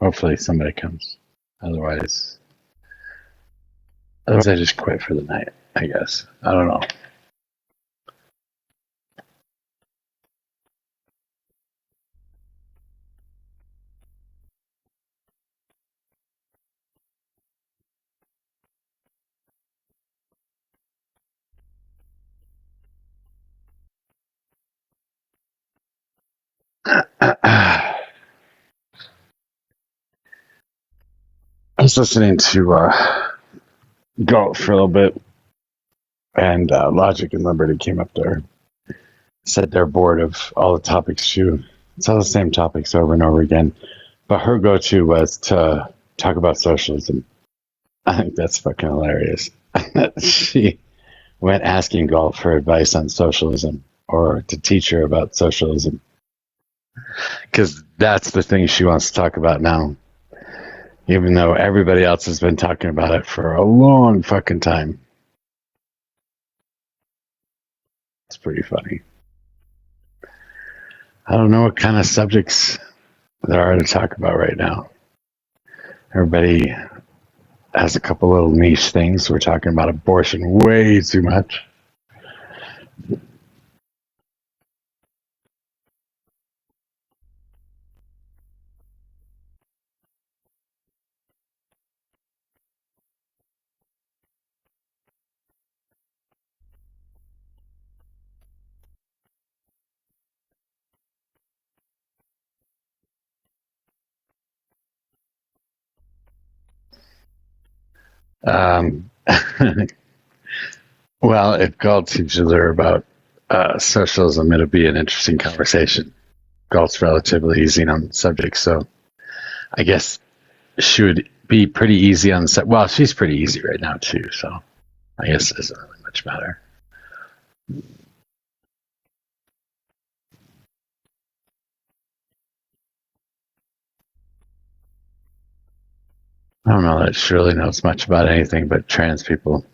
Hopefully somebody comes. Otherwise, I just quit for the night, I guess. I don't know. I was listening to Galt for a little bit, and Logic and Liberty came up there. Said they're bored of all the topics too. It's all the same topics over and over again. But her go-to was to talk about socialism. I think that's fucking hilarious. She went asking Galt for advice on socialism or to teach her about socialism. Because that's the thing she wants to talk about now. Even though everybody else has been talking about it for a long fucking time. It's pretty funny. I don't know what kind of subjects there are to talk about right now. Everybody has a couple little niche things. We're talking about abortion way too much. Um, well, if Galt teaches her about socialism, it'll be an interesting conversation. Galt's relatively easy on the subject, so I guess she would be pretty easy on the subject. Well, she's pretty easy right now, too, so I guess it doesn't really much matter. I don't know that she really knows much about anything but trans people.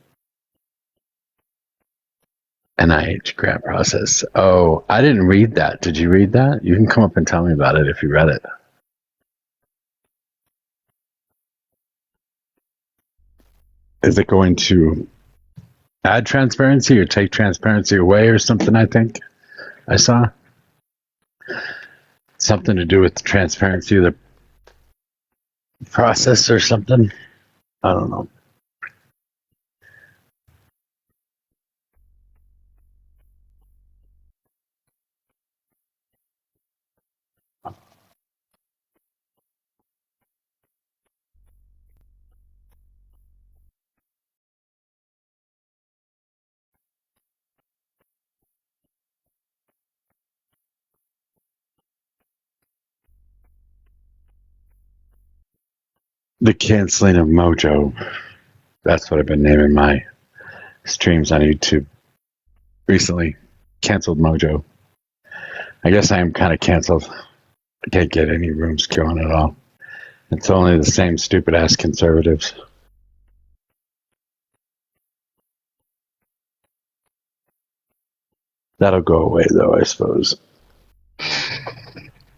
NIH grant process. Oh, I didn't read that. Did you read that? You can come up and tell me about it if you read it. Is it going to add transparency or take transparency away or something? I think I saw something to do with the transparency of the process or something. I don't know. The canceling of MOJO. That's what I've been naming my streams on YouTube recently. Canceled MOJO. I guess I am kind of canceled. I can't get any rooms going at all. It's only the same stupid ass conservatives. That'll go away though, I suppose.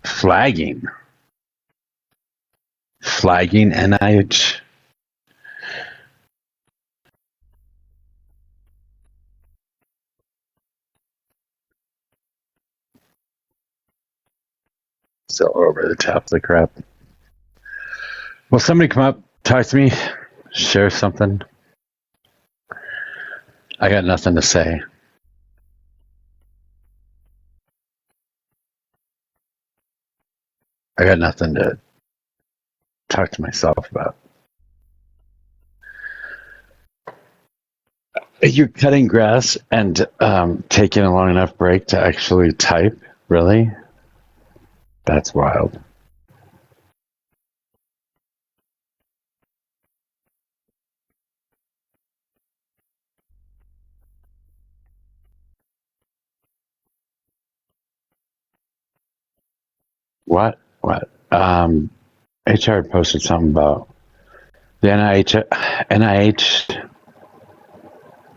Flagging NIH. So over the top of the crap. Will somebody come up, talk to me, share something? I got nothing to say. I got nothing to talk to myself about. You're cutting grass and taking a long enough break to actually type? Really? That's wild. What? HR posted something about the NIH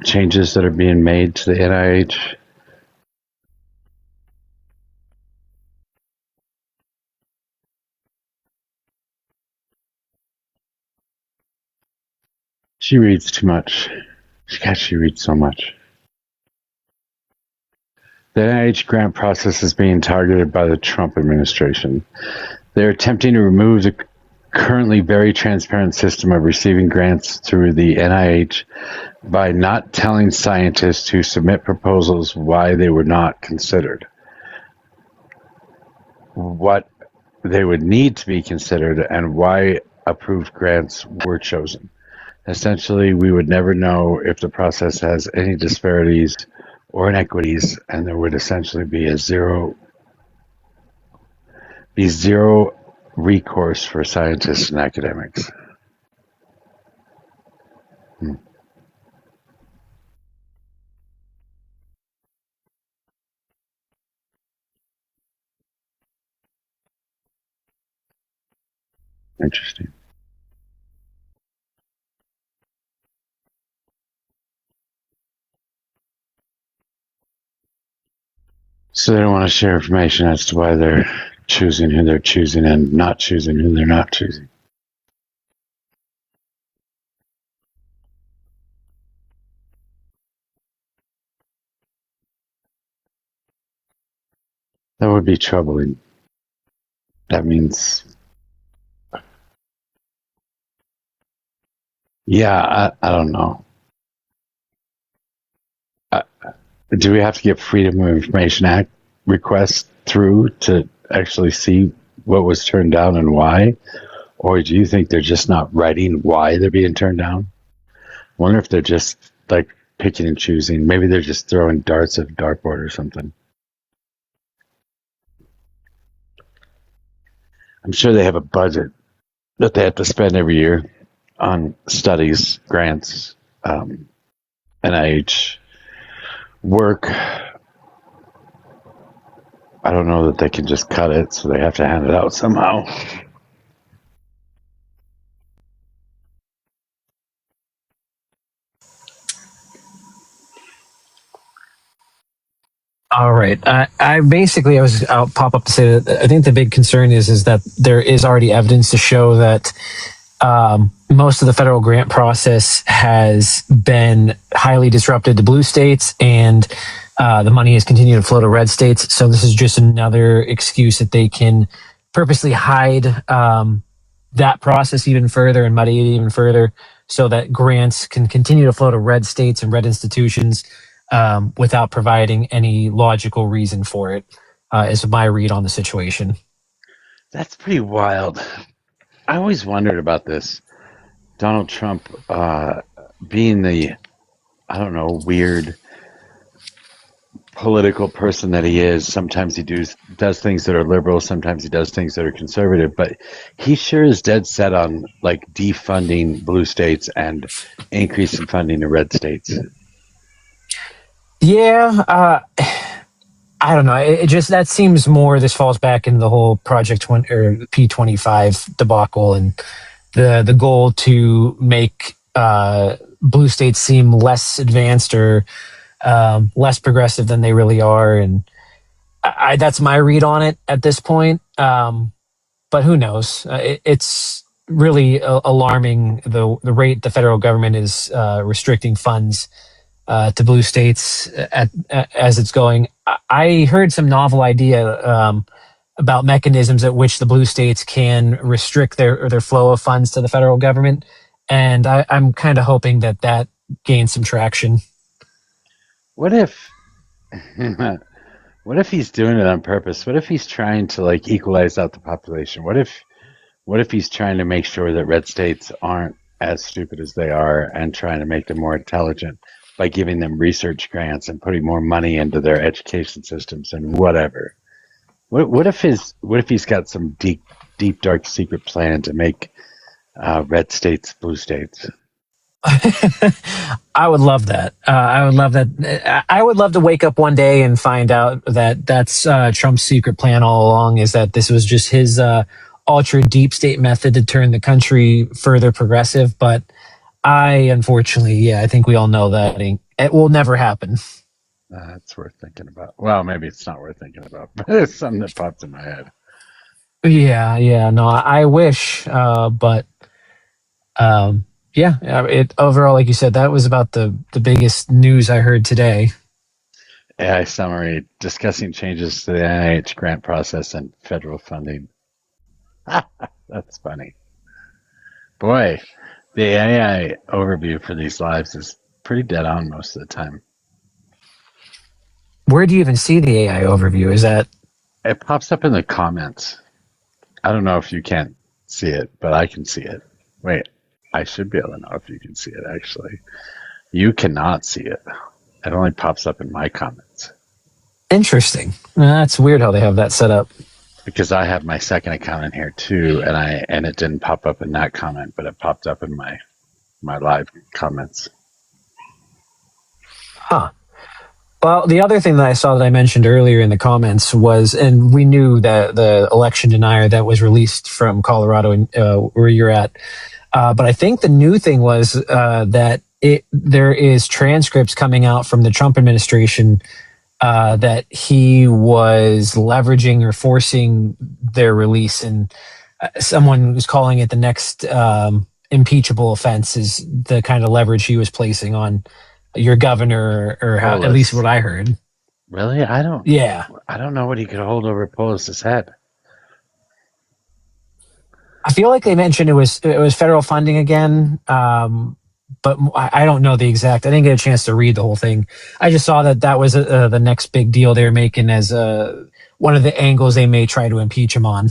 changes that are being made to the NIH. She reads too much. She reads so much. The NIH grant process is being targeted by the Trump administration. They're attempting to remove the currently very transparent system of receiving grants through the NIH by not telling scientists who submit proposals why they were not considered, what they would need to be considered, and why approved grants were chosen. Essentially, we would never know if the process has any disparities or inequities, and there would essentially be zero recourse for scientists and academics. Interesting. So they don't want to share information as to why they're choosing who they're choosing and not choosing who they're not choosing. That would be troubling. That means, yeah, I don't know. Do we have to get Freedom of Information Act requests through to actually see what was turned down and why? Or do you think they're just not writing why they're being turned down? I wonder if they're just like picking and choosing. Maybe they're just throwing darts at a dartboard or something. I'm sure they have a budget that they have to spend every year on studies, grants, NIH work. I don't know that they can just cut it, so they have to hand it out somehow. All right. I'll pop up to say that I think the big concern is that there is already evidence to show that most of the federal grant process has been highly disrupted to blue states, and the money has continued to flow to red states. So this is just another excuse that they can purposely hide that process even further and muddy it even further so that grants can continue to flow to red states and red institutions without providing any logical reason for it, is my read on the situation. That's pretty wild. I always wondered about this. Donald Trump being the, I don't know, weird political person that he is. Sometimes he does things that are liberal, sometimes he does things that are conservative, but he sure is dead set on like defunding blue states and increasing funding to red states. Yeah, I don't know. It just, that seems more, this falls back into the whole Project or P25 debacle and the goal to make blue states seem less advanced or less progressive than they really are. And that's my read on it at this point. But who knows? It's really alarming the rate the federal government is restricting funds to blue states as it's going. I heard some novel idea about mechanisms at which the blue states can restrict their flow of funds to the federal government, and I'm kind of hoping that gains some traction. What if what if he's doing it on purpose? What if he's trying to like equalize out the population? What if he's trying to make sure that red states aren't as stupid as they are and trying to make them more intelligent by giving them research grants and putting more money into their education systems and whatever? What if he's got some deep dark secret plan to make red states blue states? I would love that. I would love that. I would love to wake up one day and find out that that's Trump's secret plan all along, is that this was just his ultra deep state method to turn the country further progressive. But unfortunately, I think we all know that it will never happen. It's worth thinking about. Well, maybe it's not worth thinking about, but it's something that pops in my head. Yeah. No, I wish, but Yeah, it overall, like you said, that was about the biggest news I heard today. AI summary discussing changes to the NIH grant process and federal funding. That's funny. Boy, the AI overview for these lives is pretty dead on most of the time. Where do you even see the AI overview? Is that It pops up in the comments. I don't know if you can't see it, but I can see it. Wait, I should be able to know if you can see it, actually. You cannot see it. It only pops up in my comments. interesting? That's weird how they have that set up. Because I have my second account in here too, and it didn't pop up in that comment, but it popped up in my live comments. Huh. Well, the other thing that I saw that I mentioned earlier in the comments was, and we knew that the election denier that was released from Colorado, where you're at, but I think the new thing was that there is transcripts coming out from the Trump administration that he was leveraging or forcing their release, and someone was calling it the next impeachable offense is the kind of leverage he was placing on your governor, or how, at least Polis. what I heard. Really? Yeah, I don't know what he could hold over Polis's head. I feel like they mentioned it was federal funding again, but I don't know the exact. I didn't get a chance to read the whole thing. I just saw that was the next big deal they're making as one of the angles they may try to impeach him on.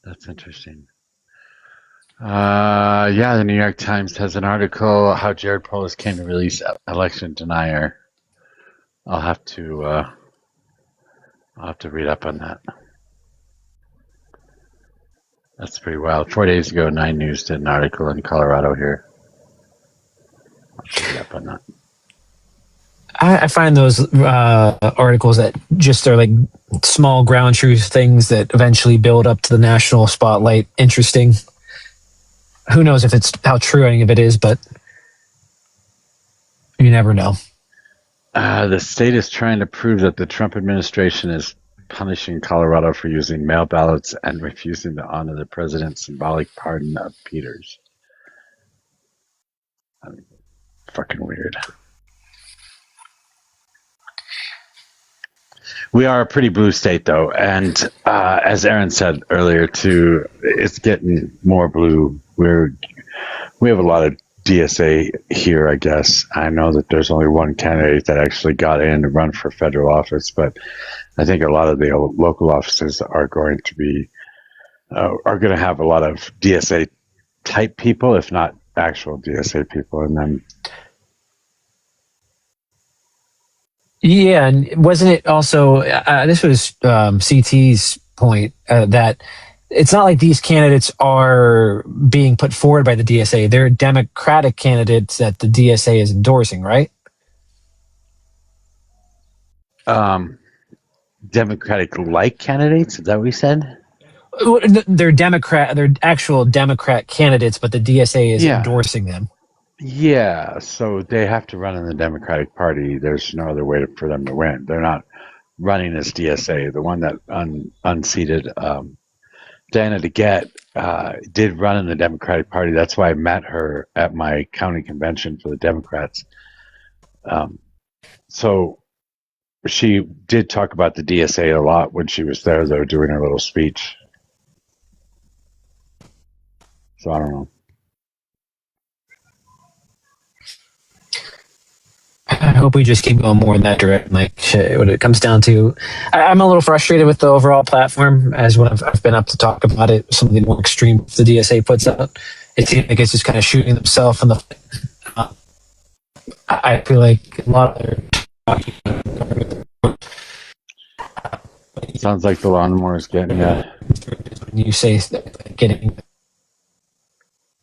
That's interesting. Yeah, the New York Times has an article how Jared Polis came to release election denier. I'll have to read up on that. That's pretty wild. 4 days ago, 9 News did an article in Colorado here. I'll have to read up on that. I find those articles that just are like small ground truth things that eventually build up to the national spotlight interesting. Who knows if it's how true any of it is, but you never know. The state is trying to prove that the Trump administration is punishing Colorado for using mail ballots and refusing to honor the president's symbolic pardon of Peters. Fucking weird. We are a pretty blue state, though, and as Aaron said earlier, too, it's getting more blue. We have a lot of DSA here, I guess. I know that there's only one candidate that actually got in to run for federal office, but I think a lot of the local offices are going to have a lot of DSA type people, if not actual DSA people, and then. Yeah, and wasn't it also this was CT's point that it's not like these candidates are being put forward by the DSA. They're Democratic candidates that the DSA is endorsing, right? Democratic-like candidates? Is that what he said? They're actual Democrat candidates, but the DSA is endorsing them. Yeah, so they have to run in the Democratic Party. There's no other way for them to win. They're not running as DSA. The one that unseated Dana DeGette did run in the Democratic Party. That's why I met her at my county convention for the Democrats. So she did talk about the DSA a lot when she was there, though, doing her little speech. So I don't know. I hope we just keep going more in that direction. Like when it comes down to, I'm a little frustrated with the overall platform. As when I've been up to talk about it, some of the more extreme the DSA puts out, it seems like it's just kind of shooting themselves in the. I feel like a lot of their. Sounds like the lawnmower is getting When you say getting.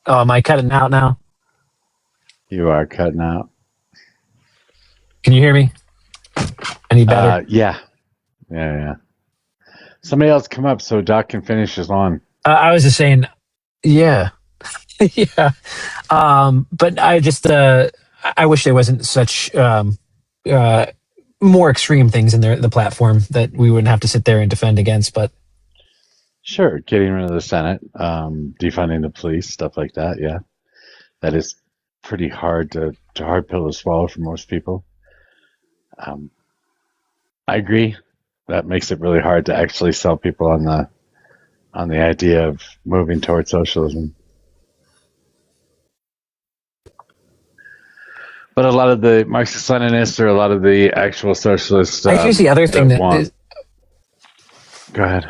Oh, am I cutting out now? You are cutting out. Can you hear me? Any better? Yeah. Somebody else come up so Doc can finish his lawn. I was just saying, yeah. Yeah. But I just, I wish there wasn't such more extreme things in the platform that we wouldn't have to sit there and defend against. But sure, getting rid of the Senate, defunding the police, stuff like that. Yeah. that is pretty hard to hard pill to swallow for most people. Um, I agree. That makes it really hard to actually sell people on the idea of moving towards socialism. But a lot of the Marxist-Leninists or a lot of the actual socialists Here's the other thing that that want. is, Go ahead.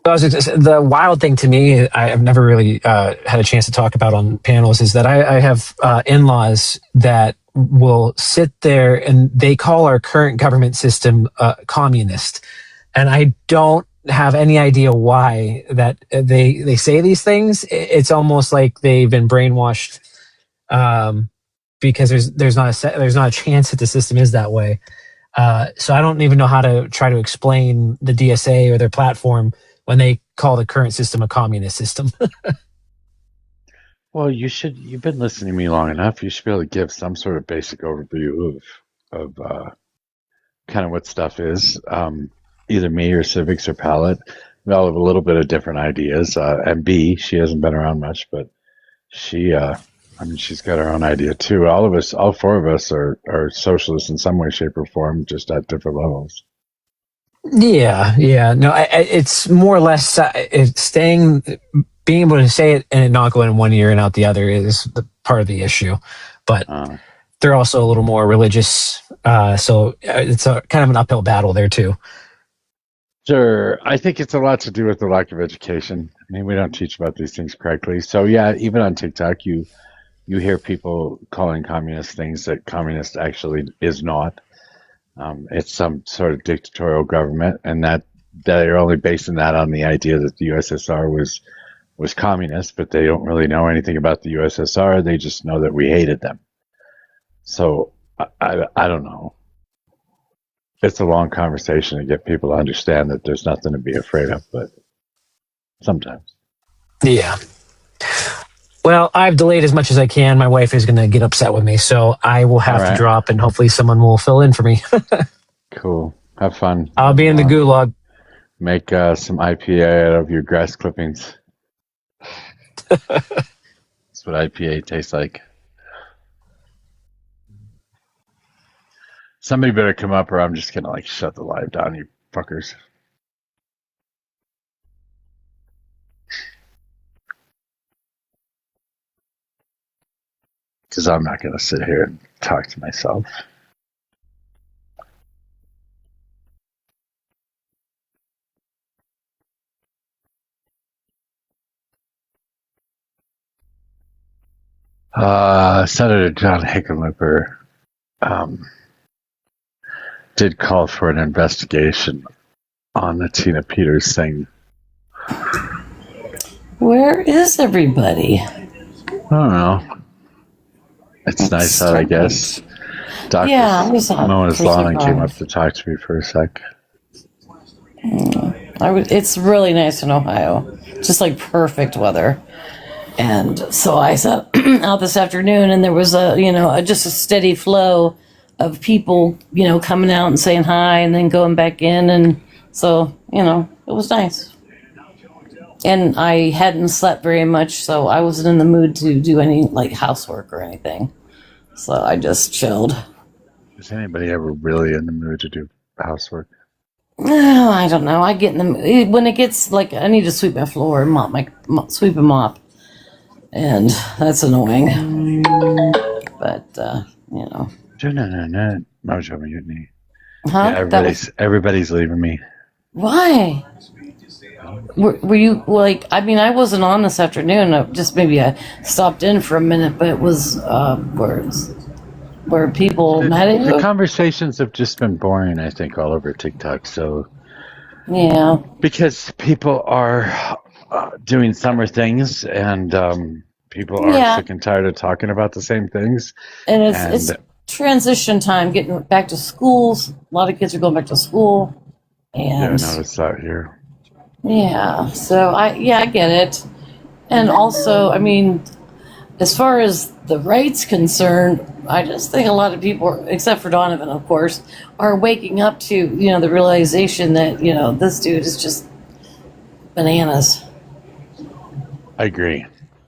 the wild thing to me, I've never really had a chance to talk about on panels, is that I have in-laws that will sit there and they call our current government system communist. And I don't have any idea why that they say these things. It's almost like they've been brainwashed, because there's not a chance that the system is that way. So I don't even know how to try to explain the DSA or their platform when they call the current system a communist system. Well, you've been listening to me long enough. You should be able to give some sort of basic overview of kind of what stuff is. Either me or Civics or Palette. We all have a little bit of different ideas. And B, she hasn't been around much, but she's got her own idea too. All four of us are socialists in some way, shape, or form, just at different levels. Yeah. No, it's more or less being able to say it and not going in one ear and out the other is the part of the issue. But they're also a little more religious, so it's kind of an uphill battle there too. Sure. I think it's a lot to do with the lack of education. I mean, we don't teach about these things correctly. So yeah, even on TikTok, you hear people calling communist things that communist actually is not. It's some sort of dictatorial government, and that they're only basing that on the idea that the USSR was communist, but they don't really know anything about the USSR. They just know that we hated them. So I don't know. It's a long conversation to get people to understand that there's nothing to be afraid of, but sometimes. Yeah. Well, I've delayed as much as I can. My wife is going to get upset with me, so I will have to drop, and hopefully someone will fill in for me. Cool. Have fun. I'll be in the gulag. Make some IPA out of your grass clippings. That's what IPA tastes like. Somebody better come up or I'm just going to shut the live down, you fuckers. Because I'm not going to sit here and talk to myself. Senator John Hickenlooper did call for an investigation on the Tina Peters thing. Where is everybody? I don't know. It's nice out, I guess. Dr. Mona Sloan came up to talk to me for a sec. It's really nice in Ohio. Just perfect weather. And so I sat out this afternoon, and there was just a steady flow of people, coming out and saying hi and then going back in. And so, it was nice. And I hadn't slept very much, so I wasn't in the mood to do any housework or anything. So I just chilled. Is anybody ever really in the mood to do housework? Oh, I don't know. I get in the mood when it gets I need to sweep my floor and sweep and mop. And that's annoying. But, No. MOJO mutiny. Huh? Yeah, everybody's leaving me. Why? Were you I wasn't on this afternoon. I stopped in for a minute, but it was where people met at you. The conversations have just been boring, I think, all over TikTok. So yeah, because people are doing summer things, and people are sick and tired of talking about the same things. And it's transition time, getting back to schools. A lot of kids are going back to school. And yeah, I noticed that here. Yeah, so I get it. And also, as far as the right's concerned, I just think a lot of people, except for Donovan, of course, are waking up to, the realization that, this dude is just bananas. I agree.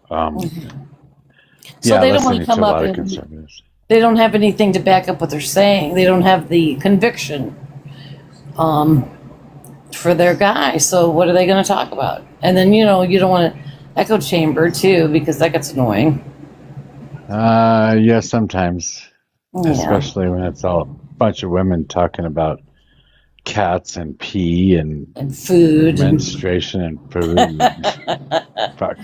So they don't want listening to come a up lot of and conservatives. they don't have anything to back up what they're saying. They don't have the conviction for their guy. So what are they going to talk about? And then, you don't want to echo chamber too, because that gets annoying. Yeah, sometimes, Yeah. especially when it's all a bunch of women talking about cats and pee and food. menstruation and food. Fuck.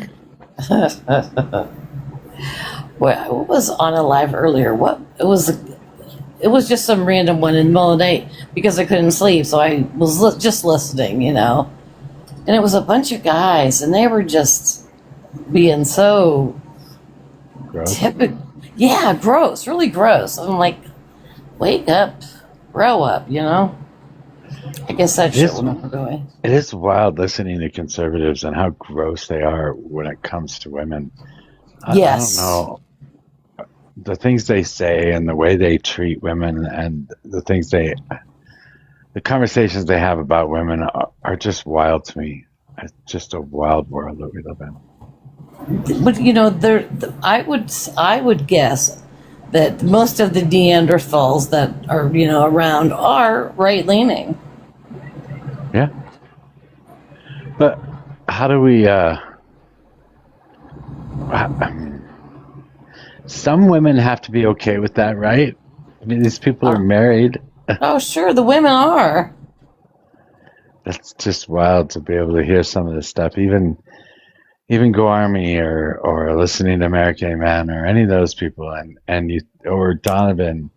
What was on a live earlier? It was just some random one in the middle of the night because I couldn't sleep, so I was just listening, and it was a bunch of guys, and they were just being so Gross. typical. Yeah, gross, really gross. I'm like, wake up, grow up, I guess that shit will never go away. It is wild listening to conservatives and how gross they are when it comes to women. Yes. I don't know. The things they say and the way they treat women and the conversations they have about women are just wild to me. It's just a wild world that we live in. But I would guess that most of the Neanderthals that are around are right leaning. Yeah. But how do we some women have to be okay with that, right? I mean, these people are married. Oh, sure, the women are. That's just wild to be able to hear some of this stuff. Even Go Army or listening to American Man or any of those people, or Donovan.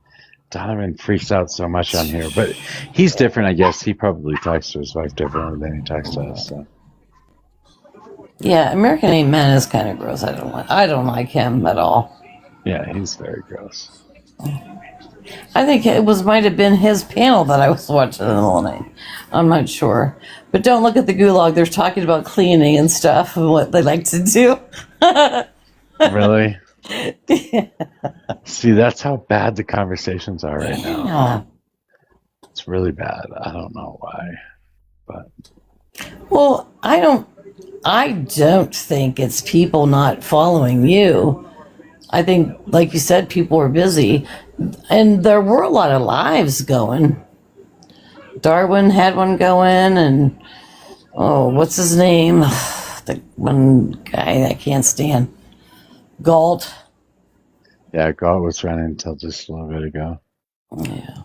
Donovan freaks out so much on here, but he's different, I guess. He probably talks to his wife differently than he talks to us. So. Yeah, American Ain't Men is kind of gross. I don't like him at all. Yeah, he's very gross. I think it might have been his panel that I was watching in the morning. I'm not sure. But don't look at the gulag. They're talking about cleaning and stuff and what they like to do. Really? Yeah. See, that's how bad the conversations are right now. Yeah. It's really bad. I don't know why, but. Well, I don't think it's people not following you. I think, like you said, people are busy. And there were a lot of lives going. Darwin had one going, and what's his name? The one guy I can't stand. Galt. Yeah, Galt was running until just a little bit ago. Yeah.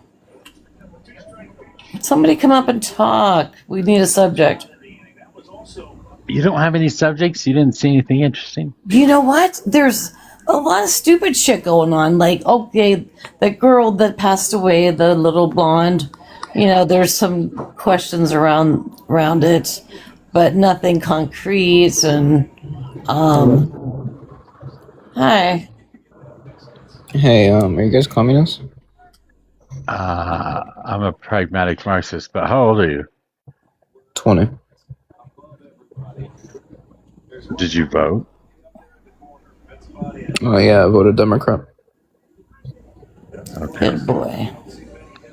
Somebody come up and talk. We need a subject. You don't have any subjects? You didn't see anything interesting? You know what? There's a lot of stupid shit going on. Like, okay, that girl that passed away, the little blonde, there's some questions around it, but nothing concrete. And hi. Hey, are you guys communists? I'm a pragmatic Marxist, but how old are you? 20. Did you vote? Oh yeah, I voted Democrat. Okay. Good boy.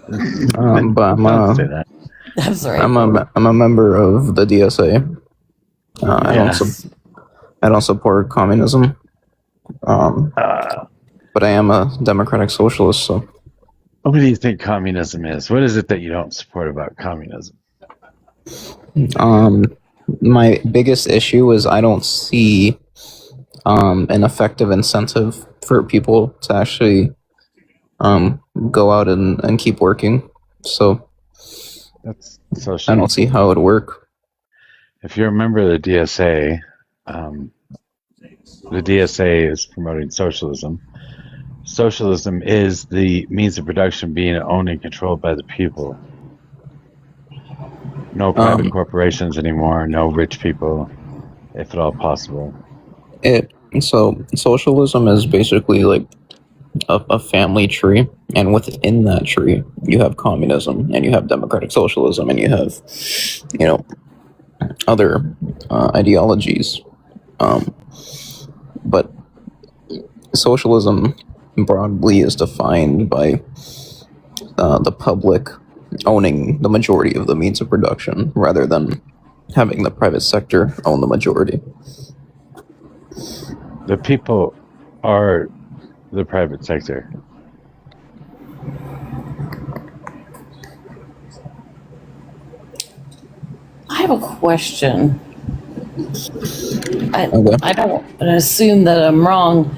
But Say that. I'm sorry. I'm a member of the DSA. I don't support communism. But I am a democratic socialist. So. What do you think communism is? What is it that you don't support about communism? My biggest issue is I don't see an effective incentive for people to actually go out and keep working. So That's social. I don't see how it would work. If you're a member of the DSA, the DSA is promoting socialism. Socialism is the means of production being owned and controlled by the people. No private corporations anymore, no rich people, if at all possible. So socialism is basically like a family tree, and within that tree you have communism, and you have democratic socialism, and you have other ideologies. But socialism broadly is defined by the public owning the majority of the means of production rather than having the private sector own the majority. The people are the private sector. I have a question. Okay. I don't assume that I'm wrong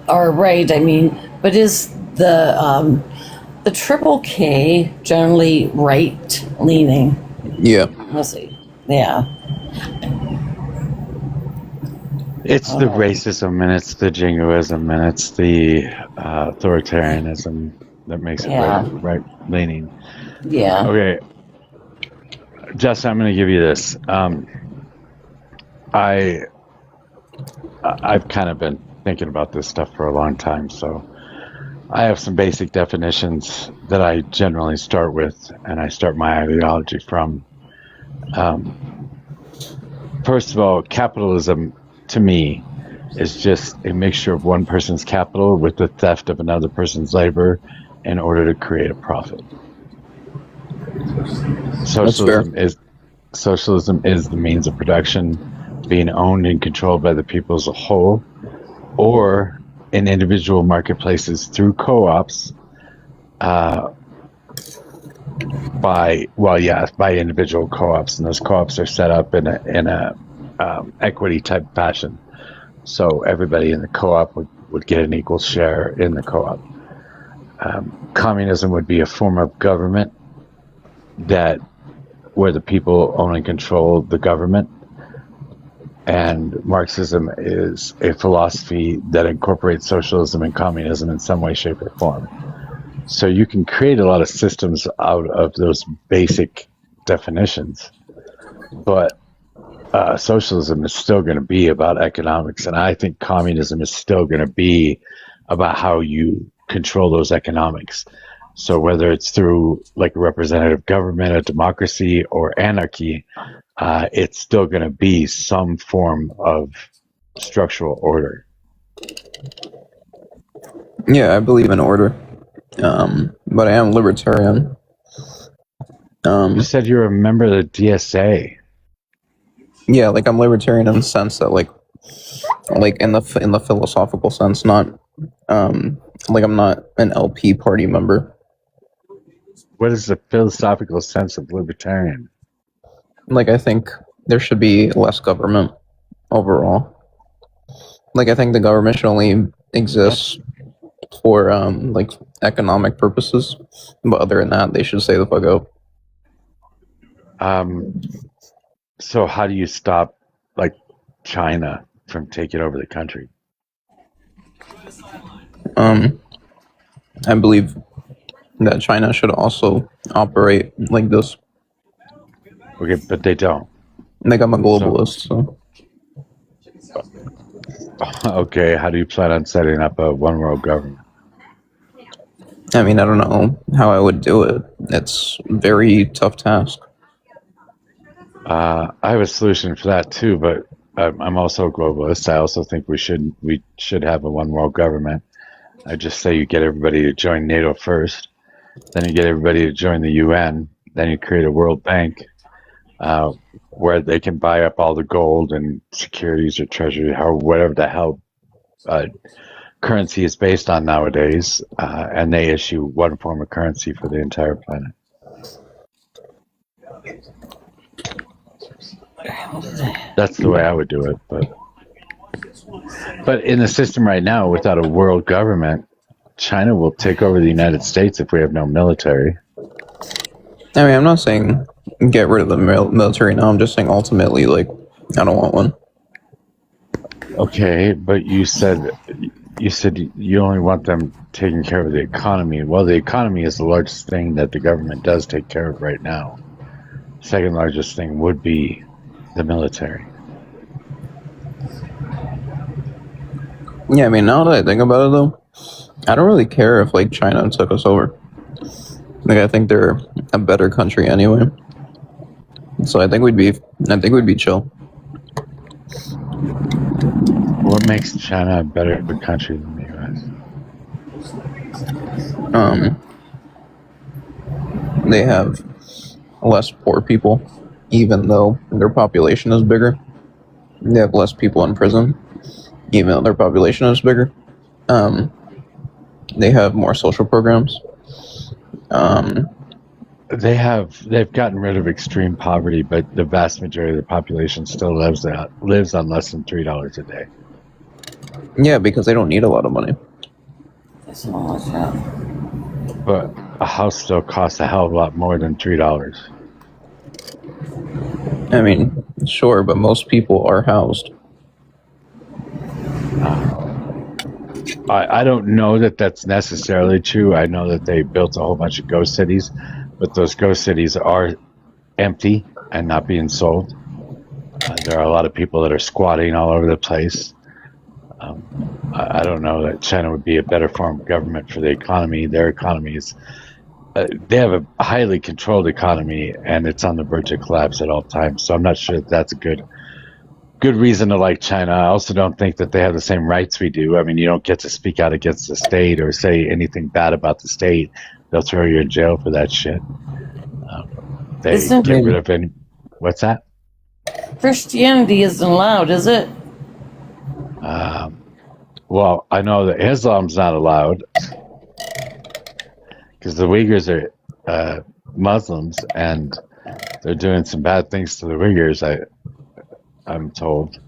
or right. I mean, but is the triple K generally right leaning? Yeah. Let's see. Yeah. It's the racism and it's the jingoism and it's the authoritarianism that makes it Yeah. right leaning. Yeah. Okay, Justin, I'm going to give you this. I've kind of been thinking about this stuff for a long time, so I have some basic definitions that I generally start with, and I start my ideology from. First of all, capitalism to me is just a mixture of one person's capital with the theft of another person's labor in order to create a profit. Socialism is the means of production being owned and controlled by the people as a whole, or in individual marketplaces through co-ops, by individual co-ops, and those co-ops are set up in a equity type fashion. So everybody in the co-op would get an equal share in the co-op. Communism would be a form of government where the people own and control the government. And Marxism is a philosophy that incorporates socialism and communism in some way, shape, or form. So you can create a lot of systems out of those basic definitions, but socialism is still going to be about economics, and I think communism is still going to be about how you control those economics. So whether it's through like a representative government, a democracy, or anarchy, it's still going to be some form of structural order. Yeah, I believe in order. But I am libertarian. You said you're a member of the DSA. Yeah, like I'm libertarian in the sense that like in the philosophical sense, not like I'm not an LP party member. What is the philosophical sense of libertarian? Like I think there should be less government overall. Like I think the government should only exist for like economic purposes, but other than that, they should stay the fuck out. So how do you stop like China from taking over the country? I believe that China should also operate like this. Okay, but they don't. Like I'm a globalist, so. Okay, how do you plan on setting up a one world government? I mean, I don't know how I would do it. It's a very tough task. I have a solution for that too, but I'm also a globalist. I also think we should have a one world government. I just say you get everybody to join NATO first, then you get everybody to join the UN, then you create a World Bank where they can buy up all the gold and securities or treasury, or whatever the hell currency is based on nowadays, and they issue one form of currency for the entire planet. That's the way I would do it, but in the system right now, without a world government, China will take over the United States if we have no military. I mean, I'm not saying get rid of the military now. I'm just saying ultimately, like, I don't want one. Okay, but you said you only want them taking care of the economy. Well, the economy is the largest thing that the government does take care of right now. Second largest thing would be the military. Yeah, I mean, now that I think about it, though, I don't really care if like China took us over. Like, I think they're a better country anyway. So I think we'd be chill. What makes China a better country than the U.S.? They have less poor people, even though their population is bigger. They have less people in prison. even though their population is bigger. They have more social programs. They've gotten rid of extreme poverty, but the vast majority of the population still lives on less than $3 a day. Yeah, because they don't need a lot of money. It's not like that. But a house still costs a hell of a lot more than $3. I mean, sure, but most people are housed. I don't know that that's necessarily true. I know that they built a whole bunch of ghost cities, but those ghost cities are empty and not being sold. There are a lot of people that are squatting all over the place. I don't know that China would be a better form of government for the economy. Their economy is, they have a highly controlled economy, and it's on the verge of collapse at all times. So I'm not sure that that's a good reason to like China. I also don't think that they have the same rights we do. I mean, you don't get to speak out against the state or say anything bad about the state. They'll throw you in jail for that shit. They get rid of any. What's that? Christianity isn't allowed, is it? Well, I know that Islam's not allowed because the Uyghurs are Muslims, and they're doing some bad things to the Uyghurs. I'm told.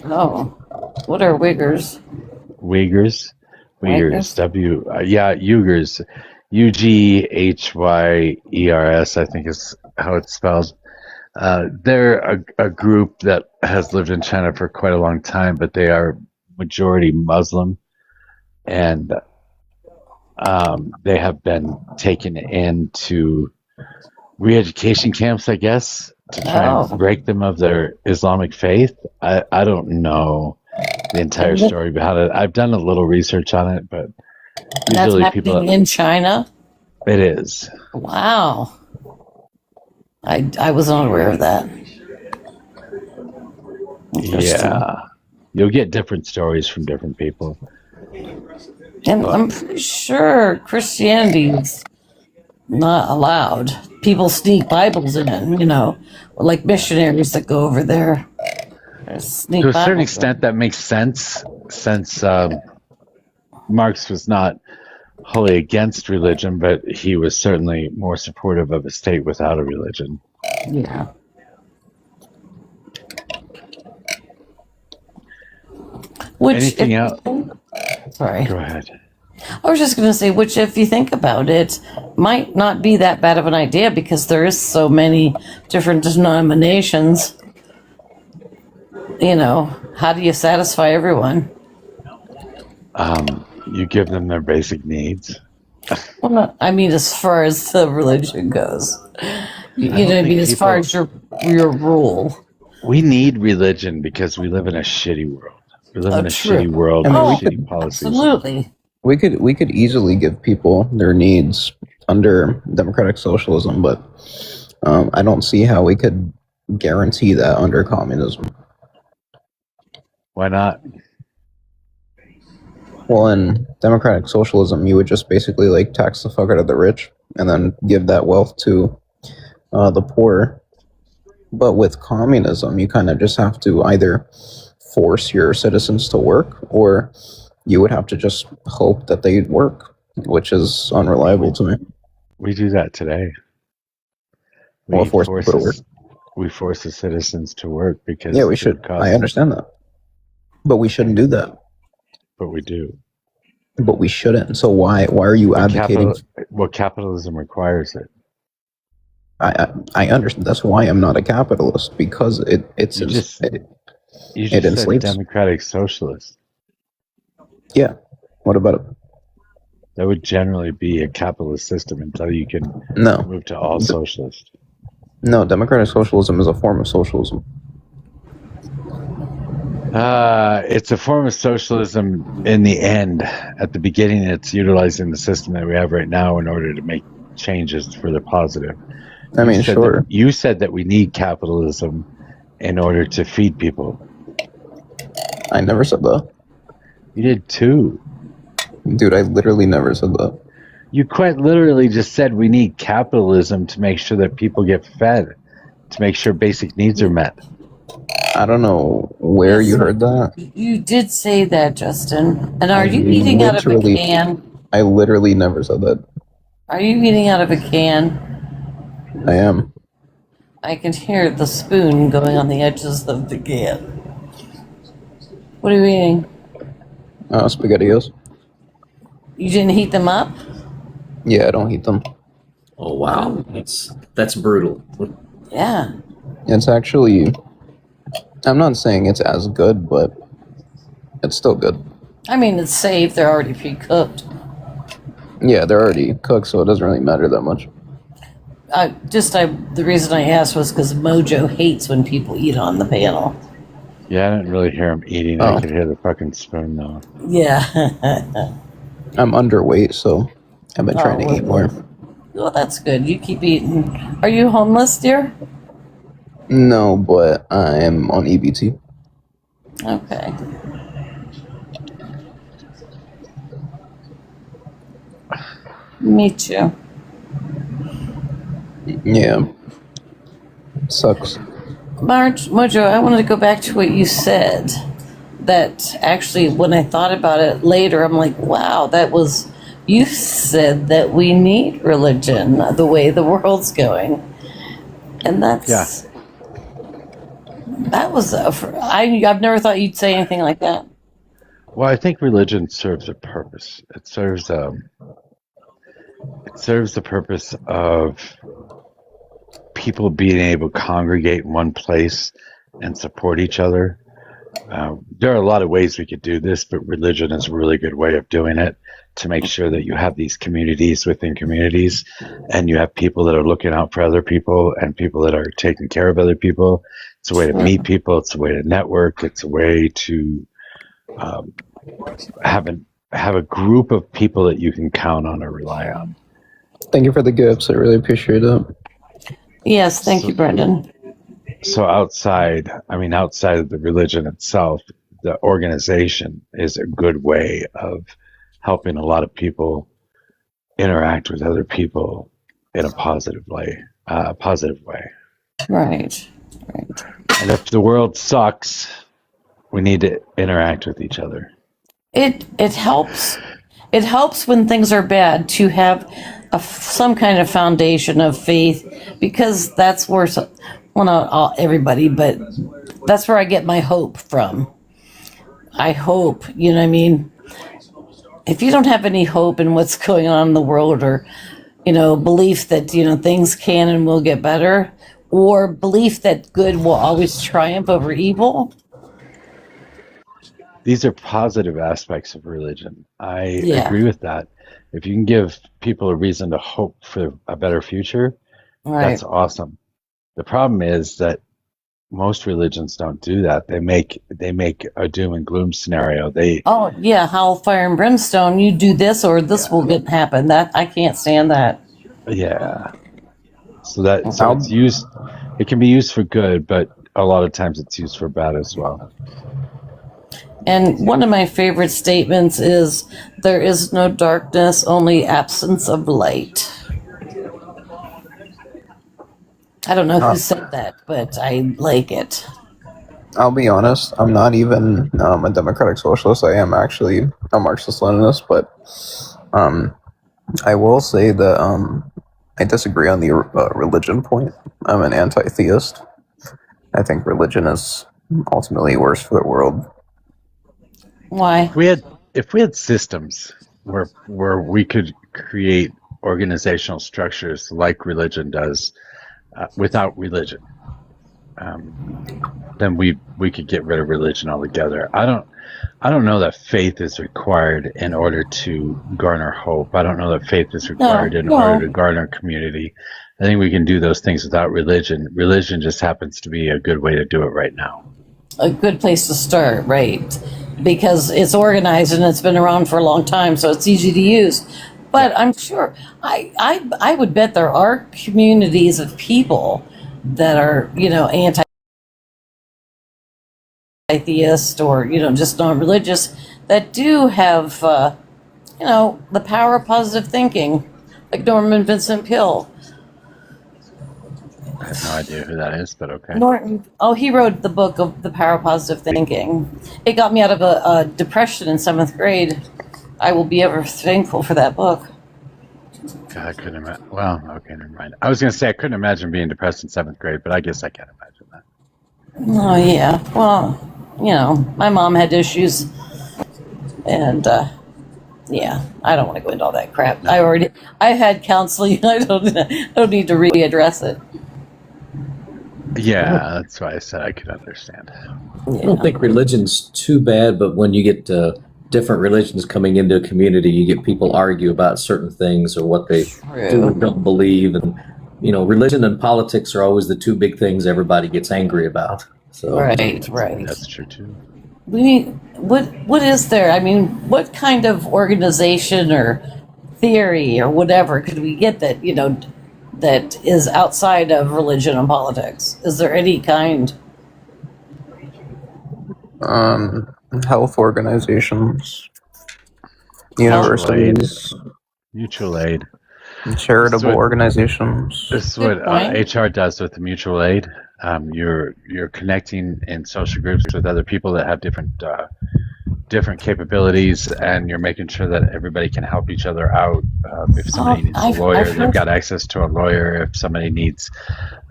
Oh, what are Uyghurs? Uyghurs. Uyghurs. Ughyrers, I think is how it's spelled. They're a group that has lived in China for quite a long time, but they are majority Muslim, and they have been taken into re-education camps, I guess, to try and break them of their Islamic faith. I don't know the entire story behind it. I've done a little research on it, but that's happening in China? It is. Wow. I was unaware of that. Yeah. You'll get different stories from different people. And I'm pretty sure Christianity is not allowed. People sneak Bibles in, like missionaries that go over there. To a certain extent, that makes sense, since Marx was not wholly against religion, but he was certainly more supportive of a state without a religion. Yeah. Anything else? Sorry. Go ahead. I was just going to say, which, if you think about it, might not be that bad of an idea because there is so many different denominations. How do you satisfy everyone? You give them their basic needs. Well, I mean, as far as the religion goes, as far as your rule. We need religion because we live in a shitty world. We live in a shitty world with shitty policies. Absolutely. We could easily give people their needs under democratic socialism, but I don't see how we could guarantee that under communism. Why not? Well, in democratic socialism, you would just basically tax the fuck out of the rich and then give that wealth to the poor. But with communism, you kind of just have to either force your citizens to work, or you would have to just hope that they'd work, which is unreliable to me. We do that today. We force the citizens to work because we should. I understand that, but we shouldn't do that. But we do. But we shouldn't. So why are you advocating? Capitalism requires it. I understand. That's why I'm not a capitalist, because it just said enslaves. Democratic socialist. Yeah. What about it? That would generally be a capitalist system until you can move to all socialist. No, democratic socialism is a form of socialism. It's a form of socialism in the end. At the beginning, it's utilizing the system that we have right now in order to make changes for the positive. I mean, sure. You said that we need capitalism in order to feed people. I never said that. You did too. Dude, I literally never said that. You quite literally just said we need capitalism to make sure that people get fed, to make sure basic needs are met. I don't know where you heard that. You did say that, Justin. And are I you eating out of a literally- can? I literally never said that. Are you eating out of a can? I am. I can hear the spoon going on the edges of the can. What are you eating? SpaghettiOs. You didn't heat them up? Yeah, I don't heat them. Oh wow, that's brutal. Yeah. It's actually. I'm not saying it's as good, but it's still good. I mean, it's safe. They're already pre-cooked. Yeah, they're already cooked, so it doesn't really matter that much. The reason I asked was because MOJO hates when people eat on the panel. Yeah, I didn't really hear him eating. Oh. I could hear the fucking spoon though. Yeah. I'm underweight, so I've been trying to eat more. Well, that's good. You keep eating. Are you homeless, dear? No, but I'm on EBT. Okay. Me too. Yeah. Sucks. Mojo, I wanted to go back to what you said. That actually, when I thought about it later, I'm like, wow, you said that we need religion the way the world's going. And that's. Yeah. That was. I've never thought you'd say anything like that. Well, I think religion serves a purpose. It serves the purpose of people being able to congregate in one place and support each other. There are a lot of ways we could do this, but religion is a really good way of doing it to make sure that you have these communities within communities and you have people that are looking out for other people and people that are taking care of other people. It's a way to meet people. It's a way to network. It's a way to have a group of people that you can count on or rely on. Thank you for the gifts. I really appreciate it. Yes, thank you, Brendan. So outside of the religion itself, the organization is a good way of helping a lot of people interact with other people in a positive way. Right. And if the world sucks, we need to interact with each other. It helps. It helps when things are bad to have some kind of foundation of faith, because that's where, well, not all, everybody, but that's where I get my hope from. I hope, you know what I mean? If you don't have any hope in what's going on in the world, or, belief that, things can and will get better, or belief that good will always triumph over evil. These are positive aspects of religion. I Yeah. agree with that. If you can give people a reason to hope for a better future, Right. that's awesome. The problem is that most religions don't do that. They make a doom and gloom scenario. Oh, yeah, hellfire and brimstone, you do this or this will happen. That I can't stand that. Yeah. So it's used. It can be used for good, but a lot of times it's used for bad as well. And one of my favorite statements is, there is no darkness, only absence of light. I don't know who said that, but I like it. I'll be honest, I'm not even a democratic socialist. I am actually a Marxist-Leninist, but I will say that I disagree on the religion point. I'm an anti-theist. I think religion is ultimately worse for the world. Why? If we had systems where we could create organizational structures like religion does, without religion, then we could get rid of religion altogether. I don't know that faith is required in order to garner hope. I don't know that faith is required in order to garner community. I think we can do those things without religion. Religion just happens to be a good way to do it right now. A good place to start, right? Because it's organized and it's been around for a long time, so it's easy to use. But I'm sure, I would bet there are communities of people that are, anti-theist or, just non-religious, that do have, the power of positive thinking, like Norman Vincent Peale. have no idea who that is, but okay. Norton. Oh, he wrote the book of The Power of Positive Thinking. It got me out of a depression in 7th grade. I will be ever thankful for that book. God, I couldn't imagine. Well, okay, never mind. I was going to say I couldn't imagine being depressed in 7th grade, but I guess I can imagine that. Oh, yeah. Well, my mom had issues. And, yeah, I don't want to go into all that crap. I had counseling. I don't need to readdress it. Yeah, that's why I said I could understand. I don't think religion's too bad, but when you get different religions coming into a community, you get people argue about certain things or what they do or don't believe, and religion and politics are always the two big things everybody gets angry about. So Right. That's true too. We need what is there? I mean, what kind of organization or theory or whatever could we get that that is outside of religion and politics? Is there any kind? Health organizations, universities, Mutual aid. charitable organizations. This is what HR does with the mutual aid. You're connecting in social groups with other people that have different capabilities, and you're making sure that everybody can help each other out. If somebody needs a lawyer, they've got access to a lawyer. If somebody needs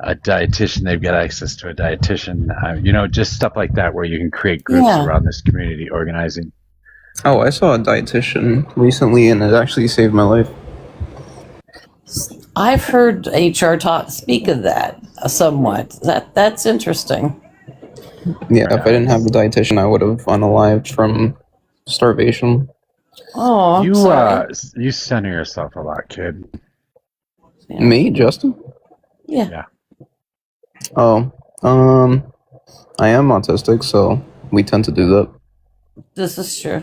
a dietitian, they've got access to a dietitian. Just stuff like that, where you can create groups around this community organizing. Oh, I saw a dietitian recently, and it actually saved my life. I've heard HR speak of that somewhat. That's interesting. Yeah, if I didn't have the dietitian, I would have unalived from starvation. Oh, you center yourself a lot, kid. Yeah. Me, Justin? Yeah. Oh, I am autistic, so we tend to do that. This is true.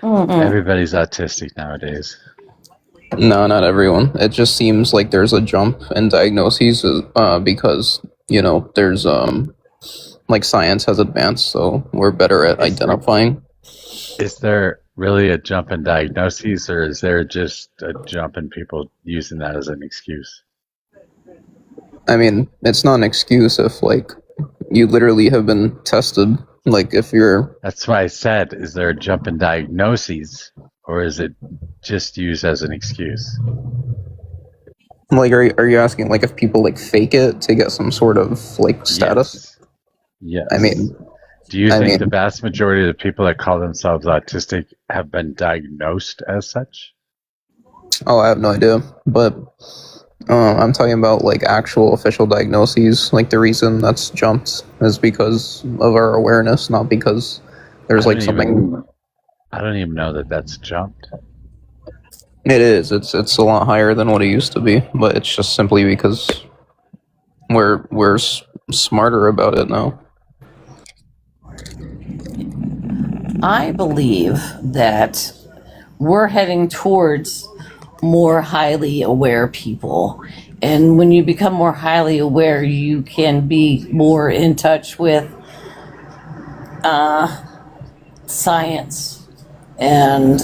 Everybody's autistic nowadays. No, not everyone. It just seems like there's a jump in diagnoses because there's like science has advanced, so we're better at identifying. Is there really a jump in diagnoses, or is there just a jump in people using that as an excuse? I mean, it's not an excuse if you literally have been tested. If you're... That's why I said, is there a jump in diagnoses, or is it just used as an excuse? Are you asking if people fake it to get some sort of status? Yes. I mean, do you think the vast majority of the people that call themselves autistic have been diagnosed as such? Oh, I have no idea, but I'm talking about actual official diagnoses. The reason that's jumped is because of our awareness, not because there's something. I don't even know that that's jumped. It is. It's a lot higher than what it used to be, but it's just simply because we're smarter about it now. I believe that we're heading towards more highly aware people. And when you become more highly aware, you can be more in touch with science. And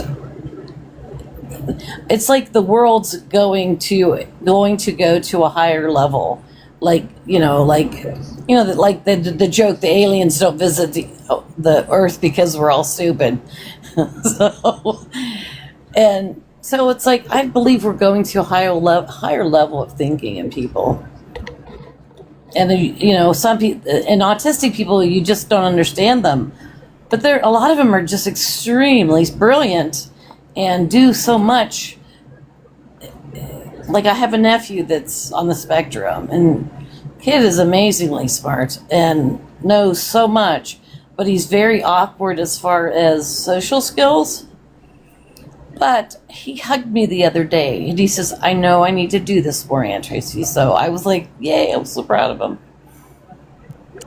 it's like the world's going to go to a higher level. The joke, the aliens don't visit the Earth because we're all stupid. So it's I believe we're going to a higher level of thinking in people. And some people, and autistic people, you just don't understand them. But a lot of them are just extremely brilliant and do so much. I have a nephew that's on the spectrum, and kid is amazingly smart and knows so much, but he's very awkward as far as social skills. But he hugged me the other day, and he says, I know I need to do this more, Aunt Tracy. So I was like, yay, I'm so proud of him.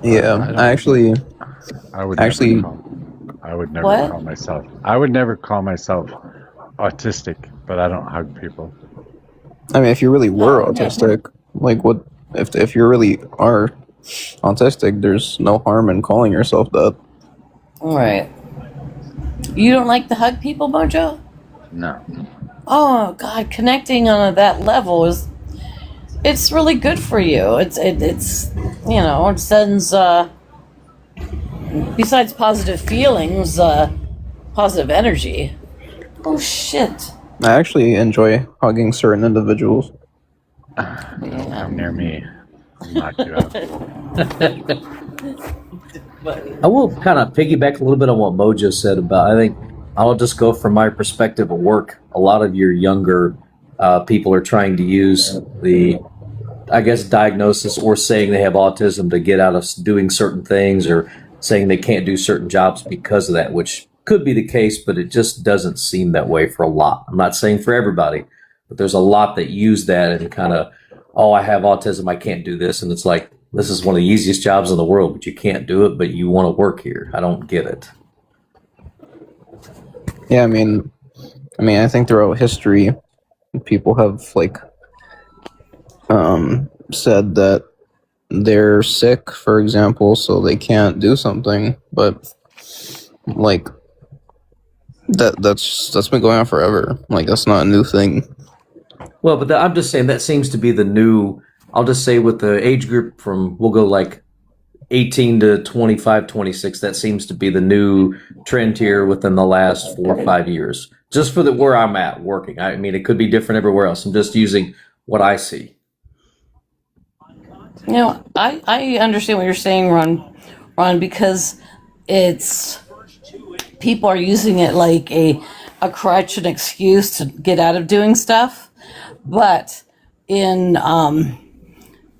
Yeah, I would never call myself autistic, but I don't hug people. I mean, if you really were autistic, what if you really are autistic, there's no harm in calling yourself that. All right. You don't like to hug people, Mojo? No. Oh God, connecting on that level is it's really good for you. It's it sends besides positive feelings, positive energy. Oh shit! I actually enjoy hugging certain individuals. Don't come near me. I'll knock you out. I will kind of piggyback a little bit on what Mojo said about. I think I'll just go from my perspective of work. A lot of your younger people are trying to use the, I guess, diagnosis or saying they have autism to get out of doing certain things or saying they can't do certain jobs because of that, which could be the case, but it just doesn't seem that way for a lot. I'm not saying for everybody, but there's a lot that use that and kind of, oh, I have autism, I can't do this. And it's like, this is one of the easiest jobs in the world, but you can't do it, but you want to work here. I don't get it. Yeah, I mean, I think throughout history, people have said that they're sick, for example, so they can't do something. But like that's been going on forever. Like that's not a new thing. Well, but I'm just saying that seems to be the new. I'll just say with the age group we'll go like 18 to 25, 26. That seems to be the new trend here within the last 4 or 5 years. Just for where I'm at working. I mean, it could be different everywhere else. I'm just using what I see. I understand what you're saying, Ron, because it's people are using it like a crutch, an excuse to get out of doing stuff, but in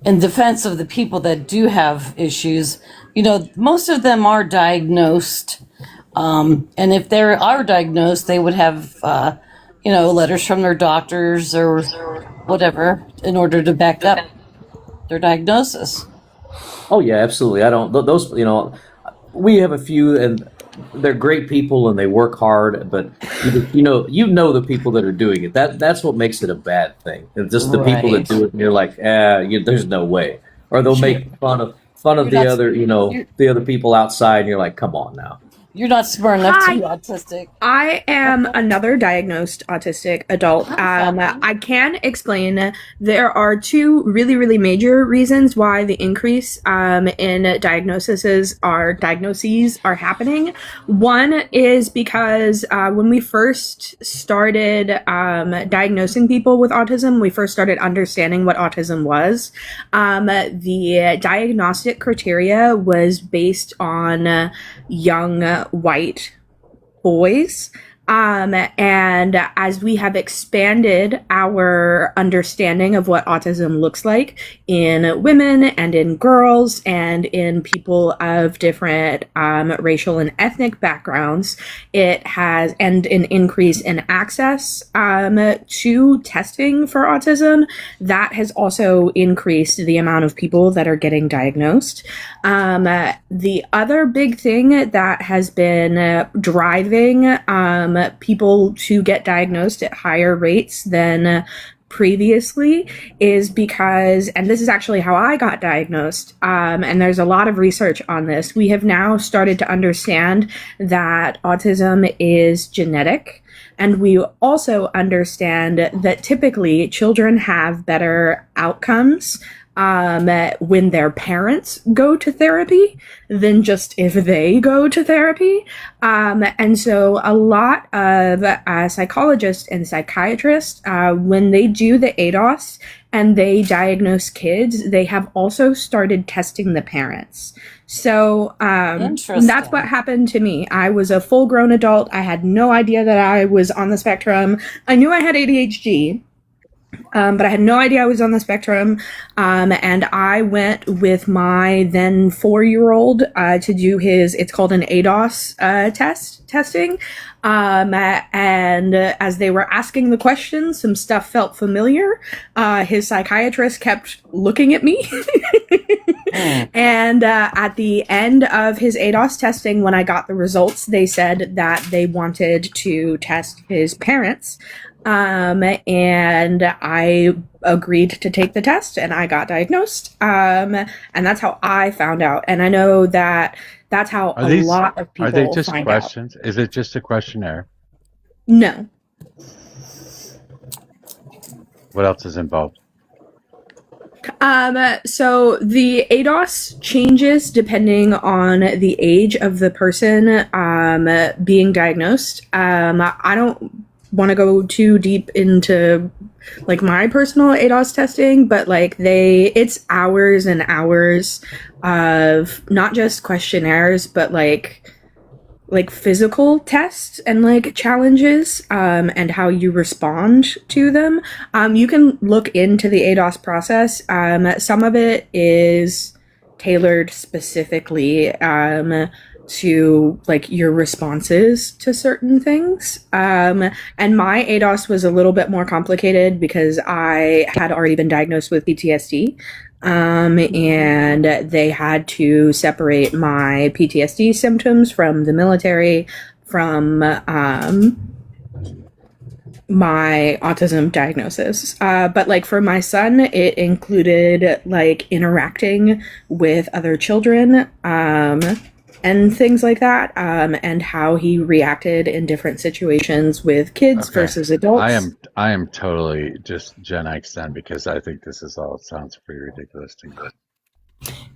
defense of the people that do have issues, most of them are diagnosed. And if they are diagnosed, they would have, letters from their doctors or whatever in order to back up their diagnosis. Oh yeah, absolutely. I don't those. We have a few, and they're great people, and they work hard. But you know the people that are doing it. That's what makes it a bad thing. It's just the people that do it, and you're like, there's no way. Or they'll make fun of the other people outside, and you're like, come on now. You're not smart enough to be autistic. I am another diagnosed autistic adult. I can explain there are two really, really major reasons why the increase in diagnoses are happening. One is because when we first started diagnosing people with autism, we first started understanding what autism was. The diagnostic criteria was based on young white boys. And as we have expanded our understanding of what autism looks like in women and in girls and in people of different racial and ethnic backgrounds, it has, and an increase in access to testing for autism, that has also increased the amount of people that are getting diagnosed. The other big thing that has been driving people to get diagnosed at higher rates than previously is because, and this is actually how I got diagnosed, and there's a lot of research on this, we have now started to understand that autism is genetic. And we also understand that typically children have better outcomes when their parents go to therapy than just if they go to therapy. And so a lot of psychologists and psychiatrists, when they do the ADOS and they diagnose kids, they have also started testing the parents. So that's what happened to me. I was a full-grown adult. I had no idea that I was on the spectrum. I knew I had ADHD. But I had no idea I was on the spectrum, and I went with my then 4-year-old to do it's called an ADOS testing, and as they were asking the questions, some stuff felt familiar. His psychiatrist kept looking at me, and at the end of his ADOS testing, when I got the results, they said that they wanted to test his parents. And I agreed to take the test and I got diagnosed. And that's how I found out. And I know that that's how lot of people Are they just find questions? out. Is it just a questionnaire? No. What else is involved? So the ADOS changes depending on the age of the person being diagnosed. I don't want to go too deep into like my personal ADOS testing, but like it's hours and hours of not just questionnaires, but like physical tests and like challenges and how you respond to them. You can look into the ADOS process. Some of it is tailored specifically to like your responses to certain things. And my ADOS was a little bit more complicated because I had already been diagnosed with PTSD. And they had to separate my PTSD symptoms from the military, from my autism diagnosis. But like for my son, it included like interacting with other children, and things like that, and how he reacted in different situations with kids versus adults. I am totally just Gen X then, because I think this is all sounds pretty ridiculous to me.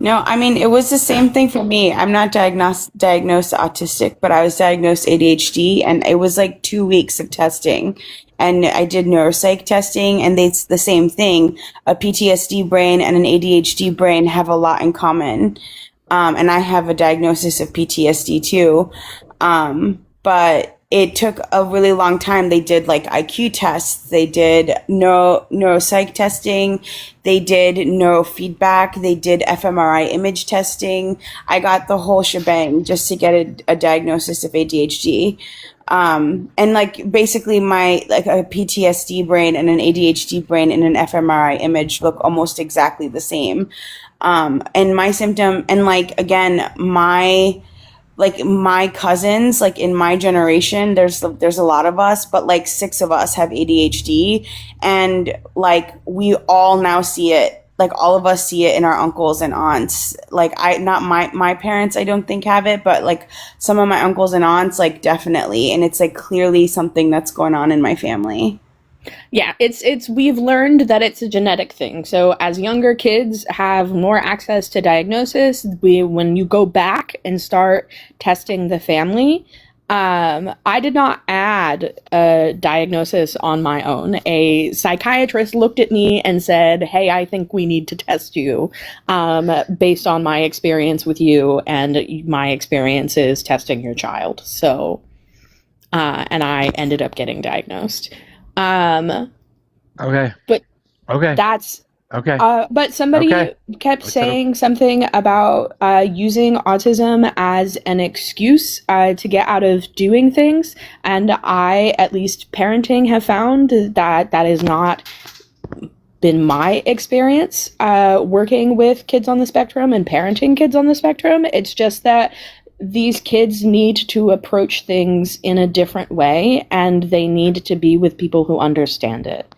No, I mean, it was the same thing for me. I'm not diagnosed autistic, but I was diagnosed ADHD, and it was like 2 weeks of testing. And I did neuropsych testing, and it's the same thing. A PTSD brain and an ADHD brain have a lot in common. And I have a diagnosis of PTSD too. But it took a really long time. They did like IQ tests. They did neuropsych testing. They did neurofeedback. They did fMRI image testing. I got the whole shebang just to get a diagnosis of ADHD. And like basically my like a PTSD brain and an ADHD brain in an fMRI image look almost exactly the same. And my symptom, and like again, my cousins, like in my generation, there's a lot of us, but like 6 of us have ADHD, and like we all now see it. Like all of us see it in our uncles and aunts. Like not my parents, I don't think have it, but like some of my uncles and aunts, like definitely. And it's like clearly something that's going on in my family. Yeah, we've learned that it's a genetic thing. So as younger kids have more access to diagnosis, when you go back and start testing the family, I did not add a diagnosis on my own. A psychiatrist looked at me and said, "Hey, I think we need to test you, based on my experience with you and my experiences testing your child." So, and I ended up getting diagnosed. Okay. But okay. that's okay. But somebody kept saying something about using autism as an excuse to get out of doing things, and I, at least parenting, have found that that has not been my experience working with kids on the spectrum and parenting kids on the spectrum. It's just that these kids need to approach things in a different way, and they need to be with people who understand it.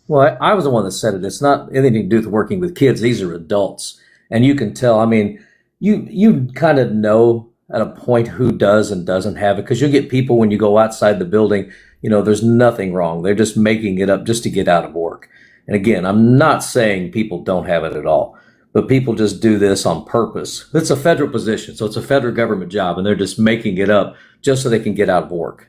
Well, I was the one that said it. It's not anything to do with working with kids. These are adults. And you can tell, I mean, you kind of know at a point who does and doesn't have it, because you'll get people when you go outside the building, there's nothing wrong. They're just making it up just to get out of work. And again, I'm not saying people don't have it at all, but people just do this on purpose. It's a federal position, so it's a federal government job, and they're just making it up just so they can get out of work.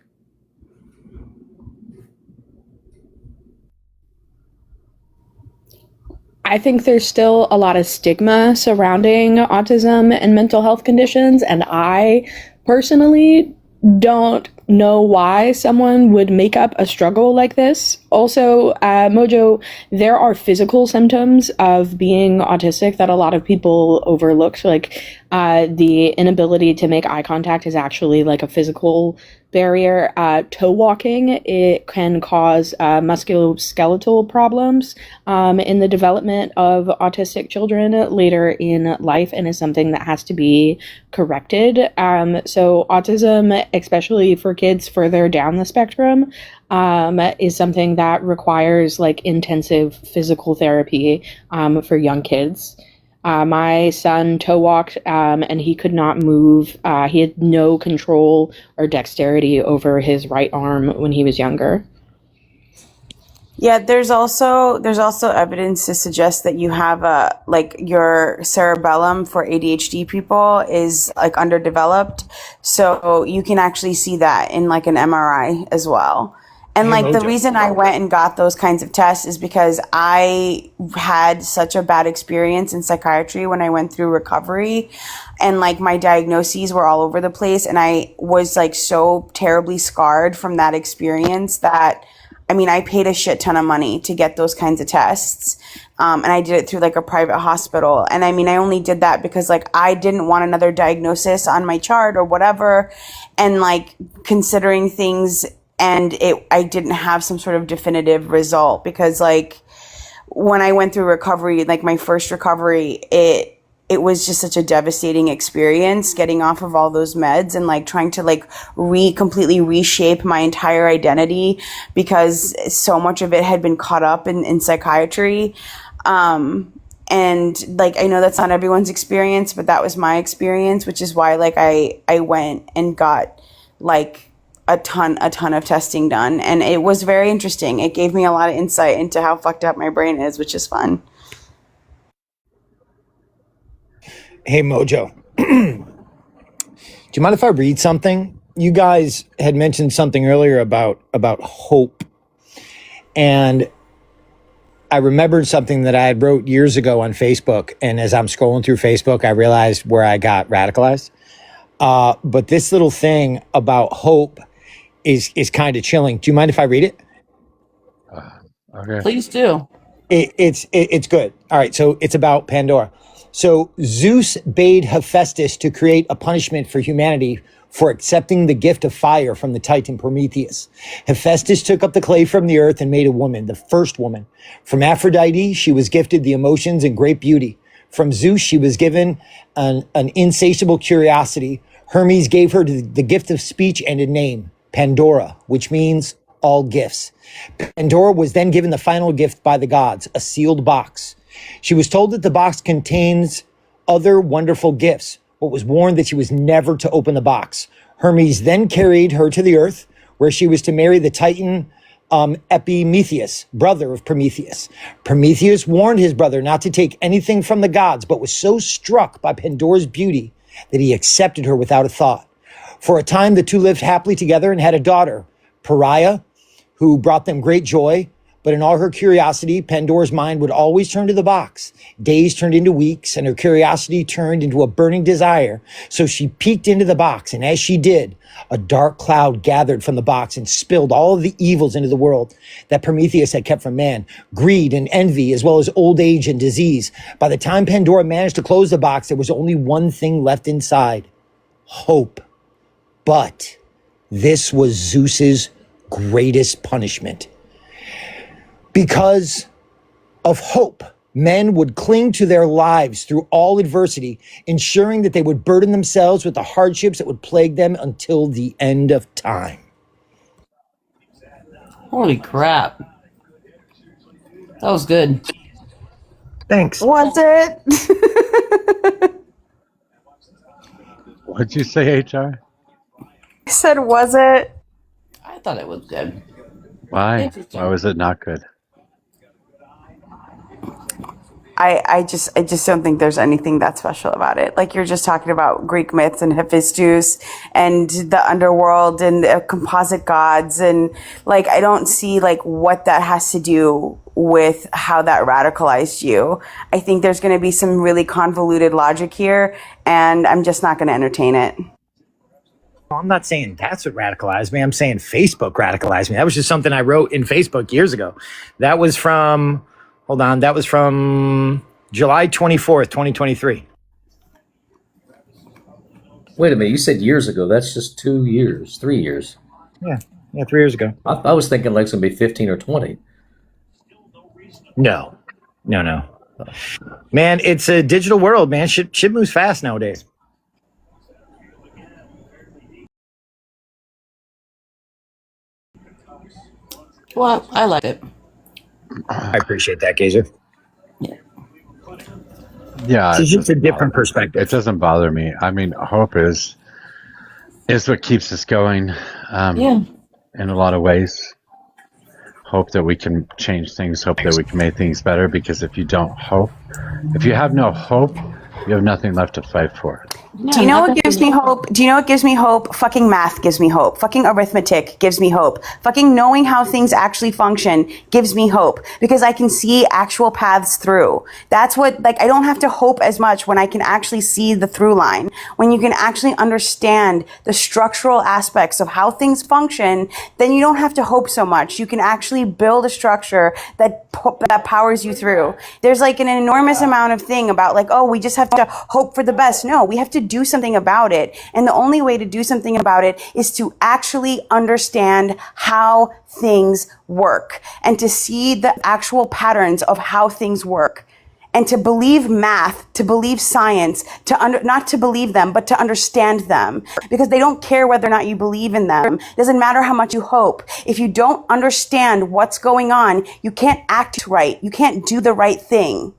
I think there's still a lot of stigma surrounding autism and mental health conditions, and I personally don't know why someone would make up a struggle like this. Also, MOJO, there are physical symptoms of being autistic that a lot of people overlook. Like the inability to make eye contact is actually like a physical barrier. Toe walking, it can cause musculoskeletal problems in the development of autistic children later in life, and is something that has to be corrected. So autism, especially for kids further down the spectrum, is something that requires like intensive physical therapy for young kids. My son toe walked, and he could not move. He had no control or dexterity over his right arm when he was younger. Yeah, there's also evidence to suggest that you have your cerebellum for ADHD people is like underdeveloped, so you can actually see that in like an MRI as well. And Hey, like the Mojo. reason I went and got those kinds of tests is because I had such a bad experience in psychiatry when I went through recovery, and like my diagnoses were all over the place, and I was like so terribly scarred from that experience that I mean, I paid a shit ton of money to get those kinds of tests. And I did it through like a private hospital. And I mean, I only did that because like I didn't want another diagnosis on my chart or whatever. And like considering things, and I didn't have some sort of definitive result because like when I went through recovery, like my first recovery, it was just such a devastating experience getting off of all those meds and like trying to like completely reshape my entire identity because so much of it had been caught up in psychiatry. And like, I know that's not everyone's experience, but that was my experience, which is why like I went and got like a ton of testing done. And it was very interesting. It gave me a lot of insight into how fucked up my brain is, which is fun. Hey, Mojo. Do you mind if I read something? You guys had mentioned something earlier about hope. And I remembered something that I had wrote years ago on Facebook. And as I'm scrolling through Facebook, I realized where I got radicalized. But this little thing about hope is kind of chilling. Do you mind if I read it? Okay. Please do. It's good. All right. So it's about Pandora. So Zeus bade Hephaestus to create a punishment for humanity for accepting the gift of fire from the Titan Prometheus. Hephaestus took up the clay from the earth and made a woman, the first woman. From Aphrodite, she was gifted the emotions and great beauty. From Zeus, she was given an insatiable curiosity. Hermes gave her the gift of speech and a name, Pandora, which means all gifts. Pandora was then given the final gift by the gods, a sealed box. She was told that the box contains other wonderful gifts, but was warned that she was never to open the box. Hermes then carried her to the earth, where she was to marry the Titan Epimetheus, brother of Prometheus. Prometheus warned his brother not to take anything from the gods, but was so struck by Pandora's beauty that he accepted her without a thought. For a time, the two lived happily together and had a daughter, Pariah, who brought them great joy. But in all her curiosity, Pandora's mind would always turn to the box. Days turned into weeks, and her curiosity turned into a burning desire. So she peeked into the box, and as she did, a dark cloud gathered from the box and spilled all of the evils into the world that Prometheus had kept from man, greed and envy, as well as old age and disease. By the time Pandora managed to close the box, there was only one thing left inside: hope. But this was Zeus's greatest punishment. Because of hope, men would cling to their lives through all adversity, ensuring that they would burden themselves with the hardships that would plague them until the end of time. Holy crap. That was good. Thanks. Was it? What'd you say, HR? I said, was it? I thought it was good. Why? Interesting. Why was it not good? I just don't think there's anything that special about it. Like you're just talking about Greek myths and Hephaestus and the underworld and the composite gods, and like I don't see like what that has to do with how that radicalized you. I think there's going to be some really convoluted logic here, and I'm just not going to entertain it. Well, I'm not saying that's what radicalized me. I'm saying Facebook radicalized me. That was just something I wrote in Facebook years ago. That was from, that was from July 24th, 2023. Wait a minute, you said years ago. That's just 2 years, 3 years. Yeah, 3 years ago. I was thinking like it's going to be 15 or 20. No. Man, it's a digital world, man. Shit moves fast nowadays. Well, I like it. I appreciate that, Gazer. Yeah, It's just a different perspective. It doesn't bother me. I mean, hope is what keeps us going. Yeah. In a lot of ways, hope that we can change things, hope that we can make things better. Because if you don't hope, if you have no hope, you have nothing left to fight for. Do you know what gives me hope? Do you know what gives me hope? Fucking math gives me hope. Fucking arithmetic gives me hope. Fucking knowing how things actually function gives me hope because I can see actual paths through. That's what, like, I don't have to hope as much when I can actually see the through line. When you can actually understand the structural aspects of how things function, then you don't have to hope so much. You can actually build a structure that powers you through. There's like an enormous amount of thing about like, oh, we just have to hope for the best. No, we have to do something about it. And the only way to do something about it is to actually understand how things work and to see the actual patterns of how things work. And to believe math, to believe science, not to believe them, but to understand them. Because they don't care whether or not you believe in them. It doesn't matter how much you hope. If you don't understand what's going on, you can't act right. You can't do the right thing.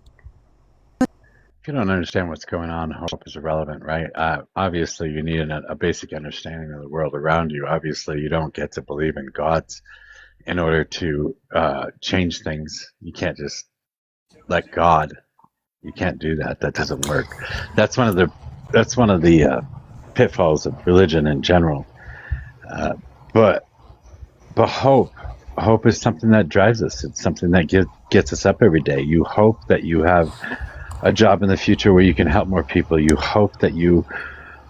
If you don't understand what's going on, hope is irrelevant, right? Obviously, you need a basic understanding of the world around you. Obviously, you don't get to believe in gods in order to change things. You can't just let God. You can't do that. That doesn't work. That's one of the pitfalls of religion in general. But hope is something that drives us. It's something that gets us up every day. You hope that you have a job in the future where you can help more people. You hope that you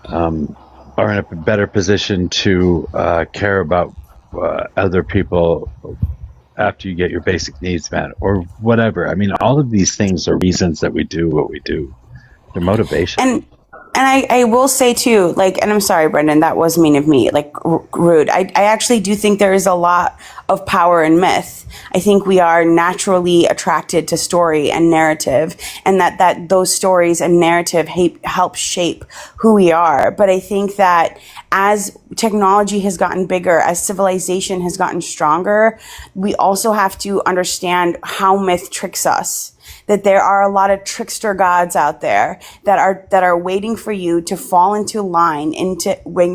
are in a better position to care about other people after you get your basic needs met or whatever. I mean, all of these things are reasons that we do what we do. They're motivation. And I will say too, like, and I'm sorry, Brendan, that was mean of me, like rude. I actually do think there is a lot of power in myth. I think we are naturally attracted to story and narrative, and that those stories and narrative help shape who we are. But I think that as technology has gotten bigger, as civilization has gotten stronger, we also have to understand how myth tricks us. That there are a lot of trickster gods out there that are waiting for you to fall into line,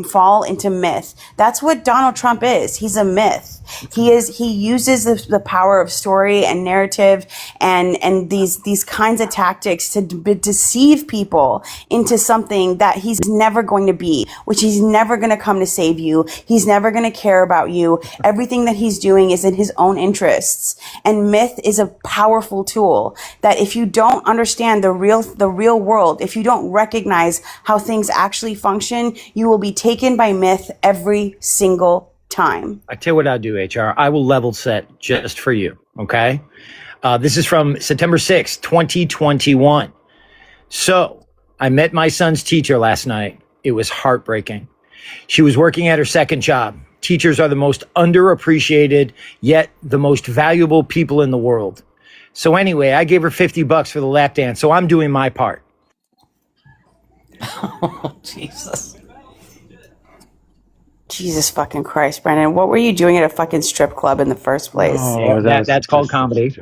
fall into myth. That's what Donald Trump is. He's a myth. He uses the power of story and narrative and these kinds of tactics to deceive people into something that he's never going to be, which he's never going to come to save you. He's never going to care about you. Everything that he's doing is in his own interests. And myth is a powerful tool that if you don't understand the real world, if you don't recognize how things actually function, you will be taken by myth every single time. I tell you what I'll do, HR. I will level set just for you. Okay. This is from September 6th, 2021. So I met my son's teacher last night. It was heartbreaking. She was working at her second job. Teachers are the most underappreciated, yet the most valuable people in the world. So anyway, I gave her $50 for the lap dance. So I'm doing my part. Oh, Jesus. Jesus fucking Christ, Brendan. What were you doing at a fucking strip club in the first place? Oh, that's called comedy.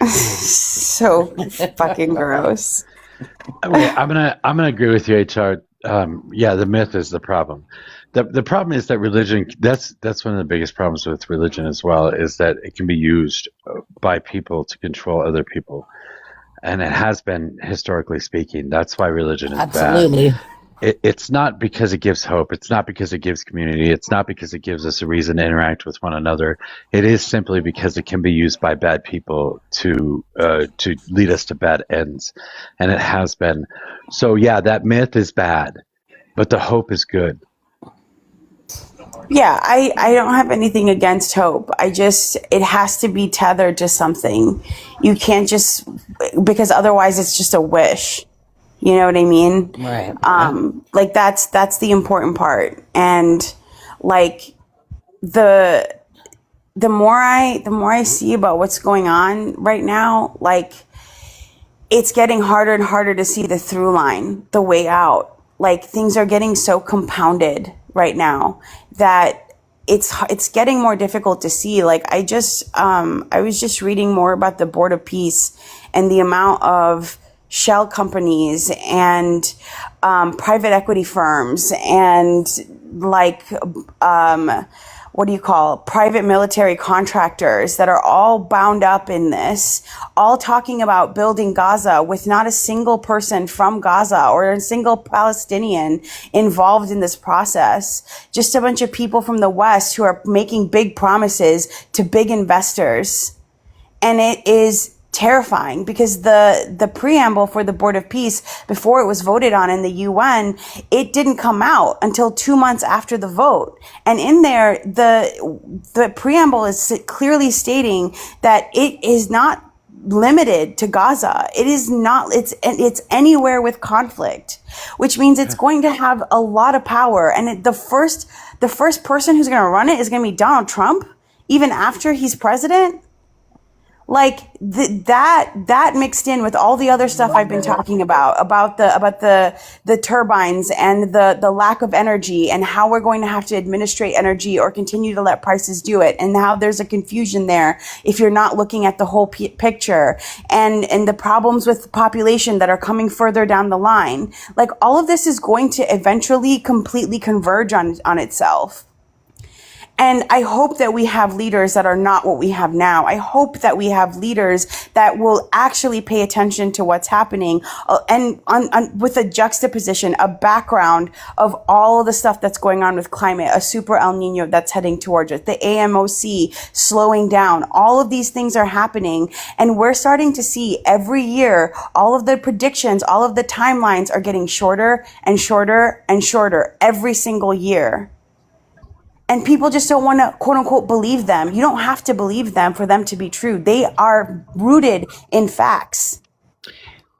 So fucking gross. Okay, I'm gonna agree with you, HR. Yeah, the myth is the problem. The problem is that religion. That's one of the biggest problems with religion as well. Is that it can be used by people to control other people, and it has been historically speaking. That's why religion is Absolutely. bad. It's not because it gives hope. It's not because it gives community. It's not because it gives us a reason to interact with one another. It is simply because it can be used by bad people to lead us to bad ends, and it has been. So yeah, that myth is bad, but the hope is good. Yeah, I don't have anything against hope. It has to be tethered to something. You can't just, because otherwise it's just a wish. You know what I mean? Right. Like that's the important part. And like the more I see about what's going on right now, like it's getting harder and harder to see the through line, the way out. Like things are getting so compounded right now that it's getting more difficult to see. Like I was just reading more about the Board of Peace and the amount of shell companies and private equity firms and like what do you call private military contractors that are all bound up in this, all talking about building Gaza with not a single person from Gaza or a single Palestinian involved in this process. Just a bunch of people from the West who are making big promises to big investors. And it is terrifying because the preamble for the Board of Peace, before it was voted on in the UN, it didn't come out until 2 months after the vote. And in there, the preamble is clearly stating that it is not limited to Gaza. It is not, it's anywhere with conflict, which means it's going to have a lot of power. And the first person who's going to run it is going to be Donald Trump, even after he's president. Like that mixed in with all the other stuff I've been talking about the turbines and the lack of energy and how we're going to have to administrate energy or continue to let prices do it, and how there's a confusion there if you're not looking at the whole picture, and the problems with the population that are coming further down the line. Like, all of this is going to eventually completely converge on itself. And I hope that we have leaders that are not what we have now. I hope that we have leaders that will actually pay attention to what's happening, and with a juxtaposition, a background of all of the stuff that's going on with climate, a super El Nino that's heading towards it, the AMOC slowing down. All of these things are happening, and we're starting to see every year all of the predictions, all of the timelines are getting shorter and shorter and shorter every single year. And people just don't want to, quote unquote, believe them. You don't have to believe them for them to be true. They are rooted in facts.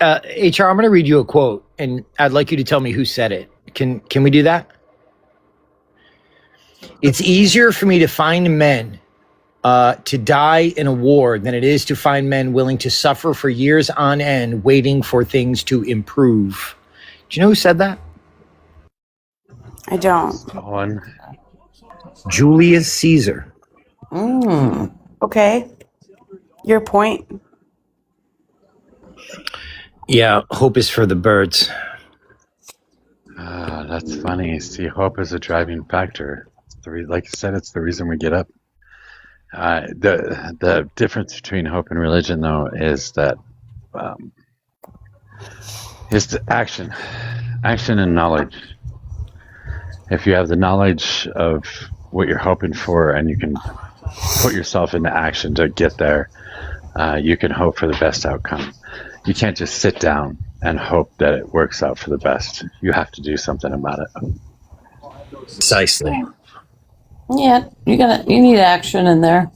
HR, I'm going to read you a quote, and I'd like you to tell me who said it. Can we do that? It's easier for me to find men to die in a war than it is to find men willing to suffer for years on end waiting for things to improve. Do you know who said that? I don't. Someone. Julius Caesar. Okay. Your point. Yeah, hope is for the birds. That's funny. See, hope is a driving factor. Like you said, it's the reason we get up. The difference between hope and religion, though, is that is the action and knowledge. If you have the knowledge of what you're hoping for and you can put yourself into action to get there, you can hope for the best outcome. You can't just sit down and hope that it works out for the best. You have to do something about it. Precisely. Yeah, you need action in there.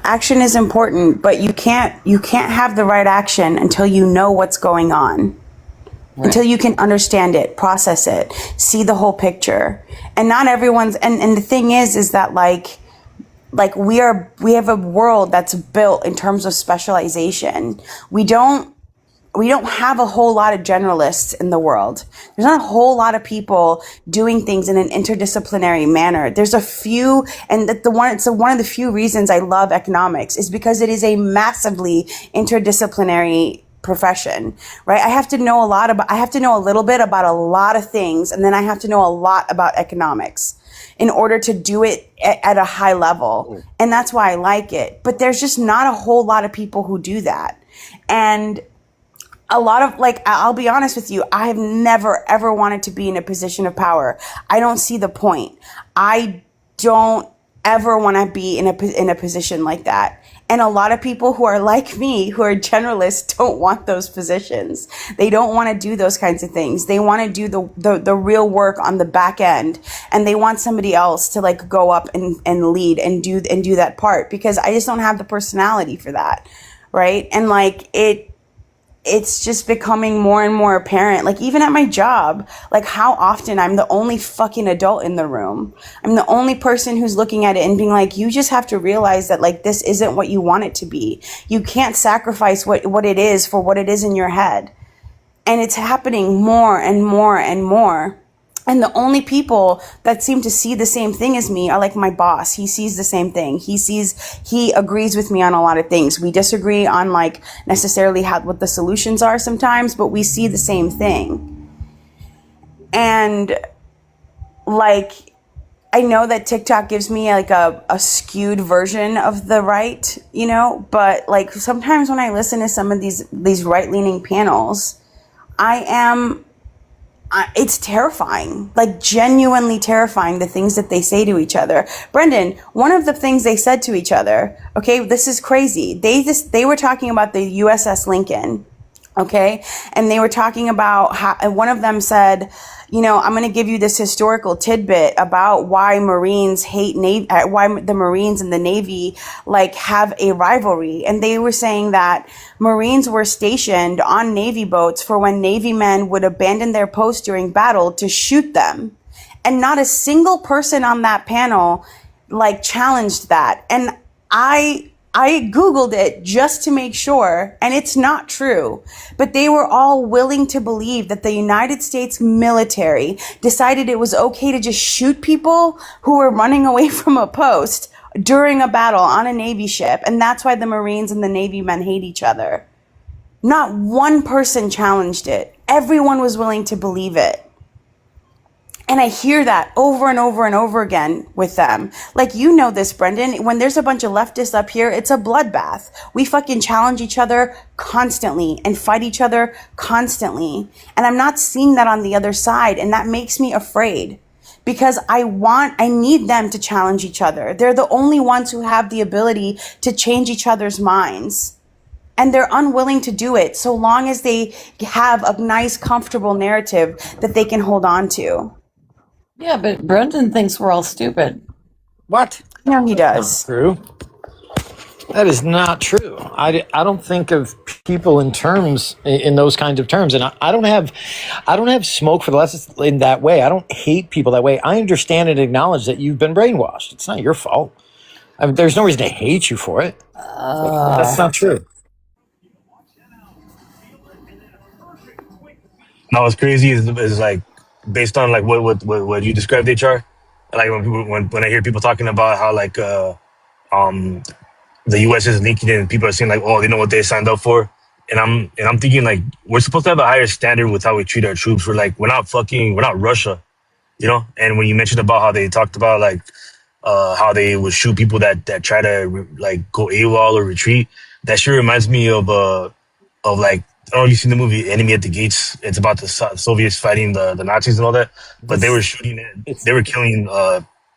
Action is important, but you can't have the right action until you know what's going on. Right. Until you can understand it, process it, see the whole picture. And not everyone's, and the thing is that like we have a world that's built in terms of specialization. We don't have a whole lot of generalists in the world. There's not a whole lot of people doing things in an interdisciplinary manner. There's a few, and it's one of the few reasons I love economics is because it is a massively interdisciplinary profession, right? I have to know a little bit about a lot of things, and then I have to know a lot about economics in order to do it at a high level. And that's why I like it. But there's just not a whole lot of people who do that. And a lot of, I'll be honest with you, I have never, ever wanted to be in a position of power. I don't see the point. I don't ever want to be in a position like that. And a lot of people who are like me, who are generalists, don't want those positions. They don't want to do those kinds of things. They want to do the real work on the back end. And they want somebody else to go up and lead and do that part, because I just don't have the personality for that. Right. And it's just becoming more and more apparent, even at my job, how often I'm the only fucking adult in the room. I'm the only person who's looking at it and being like, you just have to realize that this isn't what you want it to be. You can't sacrifice what it is for what it is in your head. And it's happening more and more and more. And the only people that seem to see the same thing as me are my boss. He sees the same thing. He agrees with me on a lot of things. We disagree on necessarily what the solutions are sometimes, but we see the same thing. And I I know that TikTok gives me like a skewed version of the right, but like sometimes when I listen to some of these right-leaning panels, it's terrifying, like genuinely terrifying, the things that they say to each other. Brendan, one of the things they said to each other, okay, this is crazy. They were talking about the USS Lincoln, okay? And they were talking about how, and one of them said, I'm going to give you this historical tidbit about why Marines hate Navy, why the Marines and the Navy like have a rivalry. And they were saying that Marines were stationed on Navy boats for when Navy men would abandon their post during battle to shoot them. And not a single person on that panel like challenged that. And I Googled it just to make sure, and it's not true. But they were all willing to believe that the United States military decided it was okay to just shoot people who were running away from a post during a battle on a Navy ship. And that's why the Marines and the Navy men hate each other. Not one person challenged it. Everyone was willing to believe it. And I hear that over and over and over again with them. Like, this, Brendan, when there's a bunch of leftists up here, it's a bloodbath. We fucking challenge each other constantly and fight each other constantly. And I'm not seeing that on the other side. And that makes me afraid because I need them to challenge each other. They're the only ones who have the ability to change each other's minds. And they're unwilling to do it so long as they have a nice, comfortable narrative that they can hold on to. Yeah, but Brendan thinks we're all stupid. What? No, he does. True. That is not true. I don't think of people in those kinds of terms, and I don't have smoke for the leftists in that way. I don't hate people that way. I understand and acknowledge that you've been brainwashed. It's not your fault. I mean, there's no reason to hate you for it. That's not true. No, what's crazy is like based on like what you described, HR. Like when I hear people talking about how like the U.S. is leaking and people are saying like, oh, they know what they signed up for, and I'm thinking like we're supposed to have a higher standard with how we treat our troops. We're not Russia, And when you mentioned about how they talked about like how they would shoot people that try to like go AWOL or retreat, that sure reminds me of like. I don't know if you've seen the movie Enemy at the Gates. It's about the Soviets fighting the Nazis and all that. But they were they were killing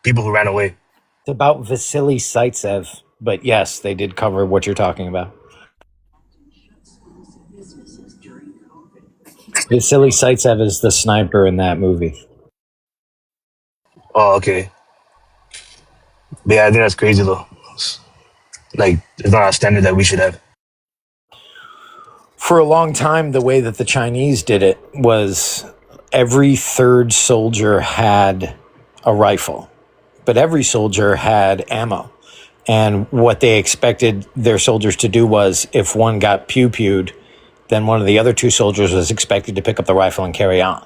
people who ran away. It's about Vasily Zaitsev, but yes, they did cover what you're talking about. Vasily Zaitsev is the sniper in that movie. Oh, okay. But yeah, I think that's crazy though. Like, it's not a standard that we should have. For a long time, the way that the Chinese did it was every third soldier had a rifle, but every soldier had ammo. And what they expected their soldiers to do was if one got pew-pewed, then one of the other two soldiers was expected to pick up the rifle and carry on.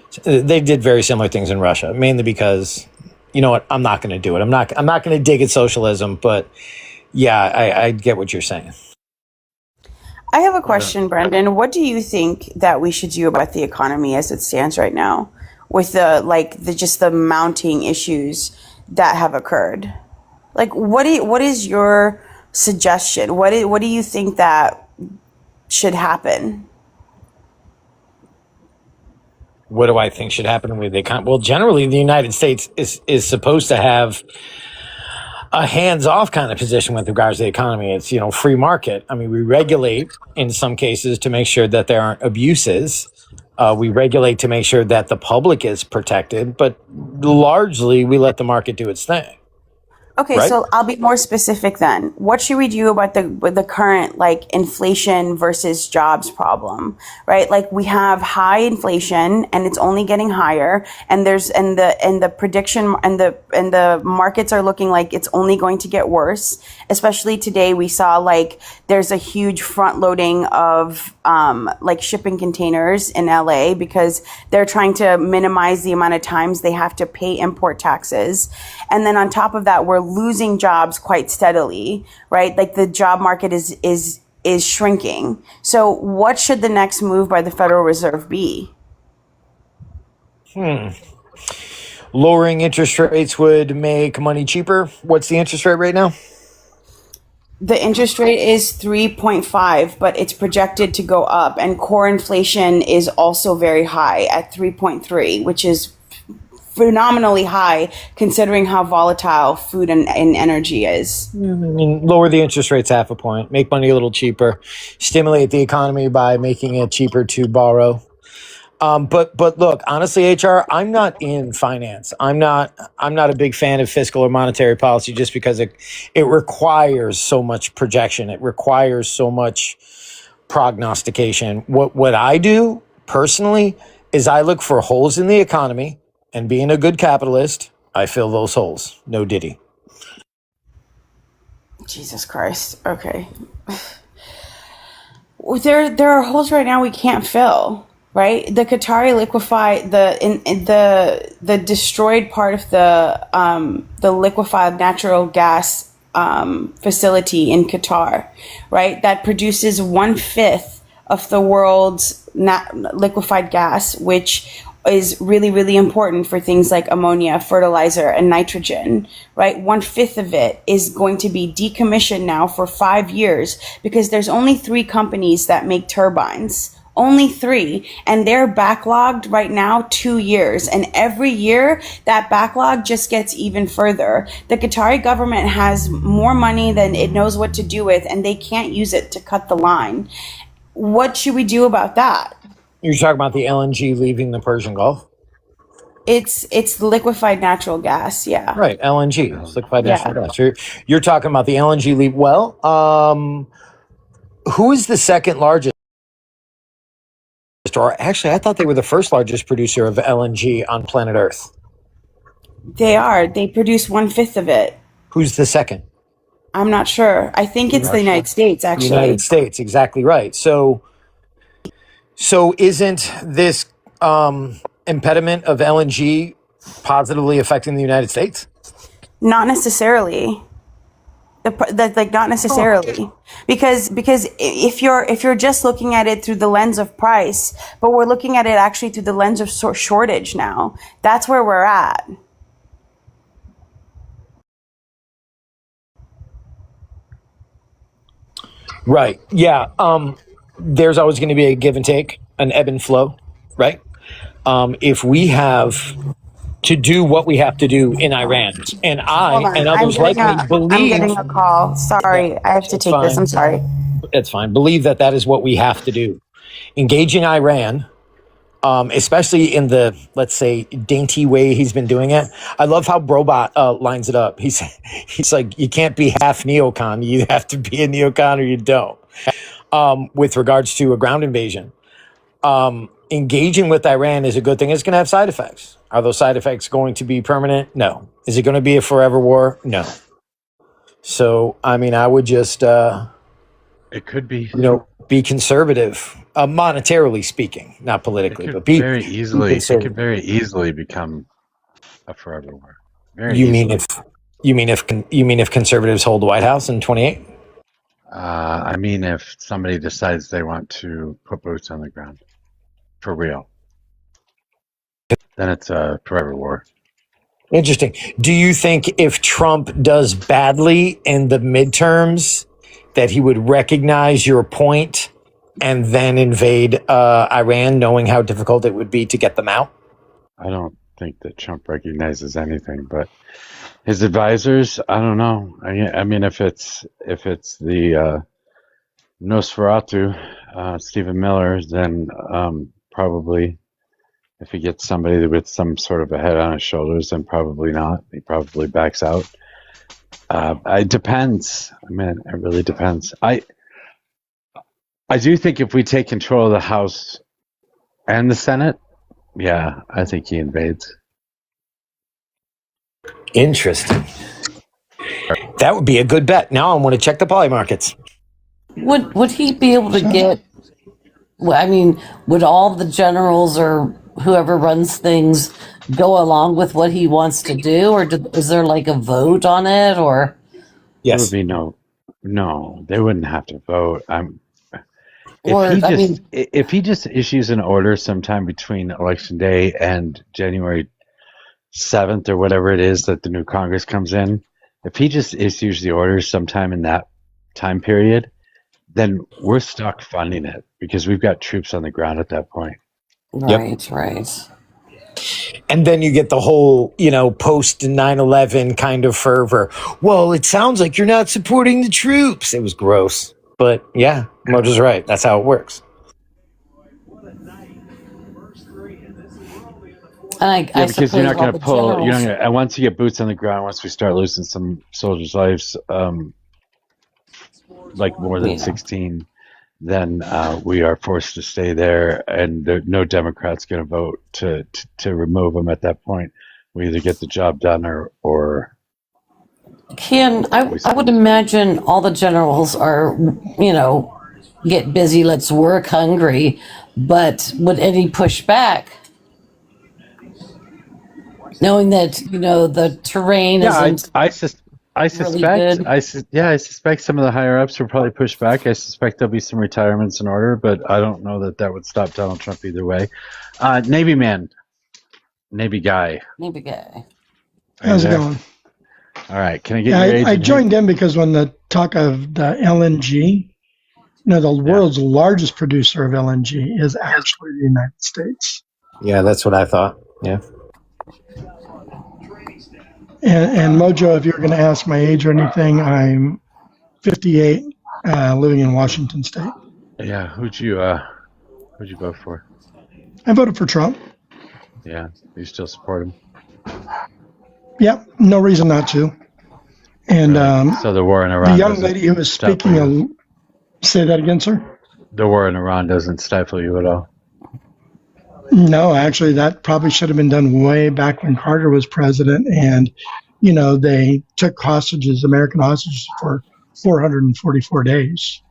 So they did very similar things in Russia, mainly because, you know what, I'm not going to do it. I'm not going to dig at socialism, but yeah, I get what you're saying. I have a question, Brendan. What do you think that we should do about the economy as it stands right now, with the mounting issues that have occurred? Like, what is your suggestion? What do you think that should happen? What do I think should happen with the economy? Well, generally, the United States is supposed to have a hands-off kind of position with regards to the economy. It's, free market. I mean, we regulate in some cases to make sure that there aren't abuses. We regulate to make sure that the public is protected, but largely we let the market do its thing. Okay, right? So I'll be more specific then. What should we do about the current inflation versus jobs problem, right? Like, we have high inflation and it's only getting higher, and the prediction and the markets are looking like it's only going to get worse. Especially today, we saw there's a huge front loading of shipping containers in LA because they're trying to minimize the amount of times they have to pay import taxes. And then on top of that, we're losing jobs quite steadily, right? Like, the job market is shrinking. So what should the next move by the Federal Reserve be? lowering interest rates would make money cheaper. What's the interest rate right now? The interest rate is 3.5, but it's projected to go up. And core inflation is also very high at 3.3, which is phenomenally high considering how volatile food and energy is. I mean, lower the interest rates half a point, make money a little cheaper, stimulate the economy by making it cheaper to borrow. But look, honestly, HR, I'm not in finance. I'm not a big fan of fiscal or monetary policy just because it requires so much projection. It requires so much prognostication. What I do personally is I look for holes in the economy, and being a good capitalist, I fill those holes. No diddy. Jesus Christ. Okay. There are holes right now we can't fill. Right, the Qatari liquefy the destroyed part of the liquefied natural gas facility in Qatar, right? That produces 1/5 of the world's liquefied gas, which is really, really important for things like ammonia, fertilizer, and nitrogen, right? 1/5 of it is going to be decommissioned now for 5 years because there's only 3 companies that make turbines. Only 3, and they're backlogged right now 2 years, and every year that backlog just gets even further. The Qatari government has more money than it knows what to do with, and they can't use it to cut the line. What should we do about that? You're talking about the LNG leaving the Persian Gulf? It's liquefied natural gas, yeah. Right, LNG, it's liquefied natural gas. You're talking about the LNG leave. Well, who is the second largest? Or actually, I thought they were the first largest producer of LNG on planet Earth. They are. They produce 1/5 of it. Who's the second? I'm not sure. I think it's the United States, actually. United States, exactly right. So isn't this impediment of LNG positively affecting the United States? Not necessarily. Not necessarily, because if you're just looking at it through the lens of price, but we're looking at it actually through the lens of shortage now. That's where we're at. Right. Yeah. There's always going to be a give and take, an ebb and flow, right? If we have to do what we have to do in Iran, and others like me believe... I'm getting a call. Sorry, I have to take this. I'm sorry. It's fine. Believe that is what we have to do. Engaging Iran, especially in the, let's say, dainty way he's been doing it. I love how Brobot lines it up. He's like, you can't be half neocon. You have to be a neocon or you don't. With regards to a ground invasion. Engaging with Iran is a good thing. It's going to have side effects. Are those side effects going to be permanent? No. Is it going to be a forever war? No. So, I mean, I would just, it could be, be conservative, monetarily speaking, not politically, but be very easily. It could very easily become a forever war. You mean if conservatives hold the White House in 28? I mean, if somebody decides they want to put boots on the ground for real, then it's a forever war. Interesting. Do you think if Trump does badly in the midterms, that he would recognize your point and then invade Iran, knowing how difficult it would be to get them out? I don't think that Trump recognizes anything, but his advisors, I don't know. I mean, if it's the Nosferatu, Stephen Miller, then probably. If he gets somebody with some sort of a head on his shoulders, then probably not. He probably backs out. It depends. I mean, it really depends. I do think if we take control of the House and the Senate, yeah, I think he invades. Interesting. That would be a good bet. Now I want to check the poly markets. Would he be able to get? I mean, would all the generals or whoever runs things go along with what he wants to do, or is there like a vote on it? Or yes, there would be no. They wouldn't have to vote. If he just issues an order sometime between Election Day and January 7th or whatever it is that the new Congress comes in, if he just issues the orders sometime in that time period, then we're stuck funding it because we've got troops on the ground at that point. Right, right. And then you get the whole, post 9/11 kind of fervor. Well, it sounds like you're not supporting the troops. It was gross. But yeah, Mojo's right. That's how it works. And I Because you're not going to pull. generals- Once you get boots on the ground, once we start losing some soldiers' lives, like more than 16, then we are forced to stay there, and no Democrat's going to vote to remove them at that point. We either get the job done or I would imagine all the generals are, get busy, let's work, hungry, but would any pushback? Knowing that, the terrain isn't I really good. I suspect some of the higher ups will probably push back. I suspect there'll be some retirements in order, but I don't know that would stop Donald Trump either way. Navy man, Navy guy. How's it going? All right, can I get your age? I joined in because when the talk of the LNG, the world's largest producer of LNG is actually the United States. Yeah, that's what I thought. Yeah. And Mojo, if you're going to ask my age or anything, I'm 58, living in Washington State. Yeah, who'd you vote for? I voted for Trump. Yeah, you still support him? Yep, no reason not to. And so the war in Iran. The young lady who was speaking, say that again, sir. The war in Iran doesn't stifle you at all. No, actually, that probably should have been done way back when Carter was president. And, they took American hostages for 444 days.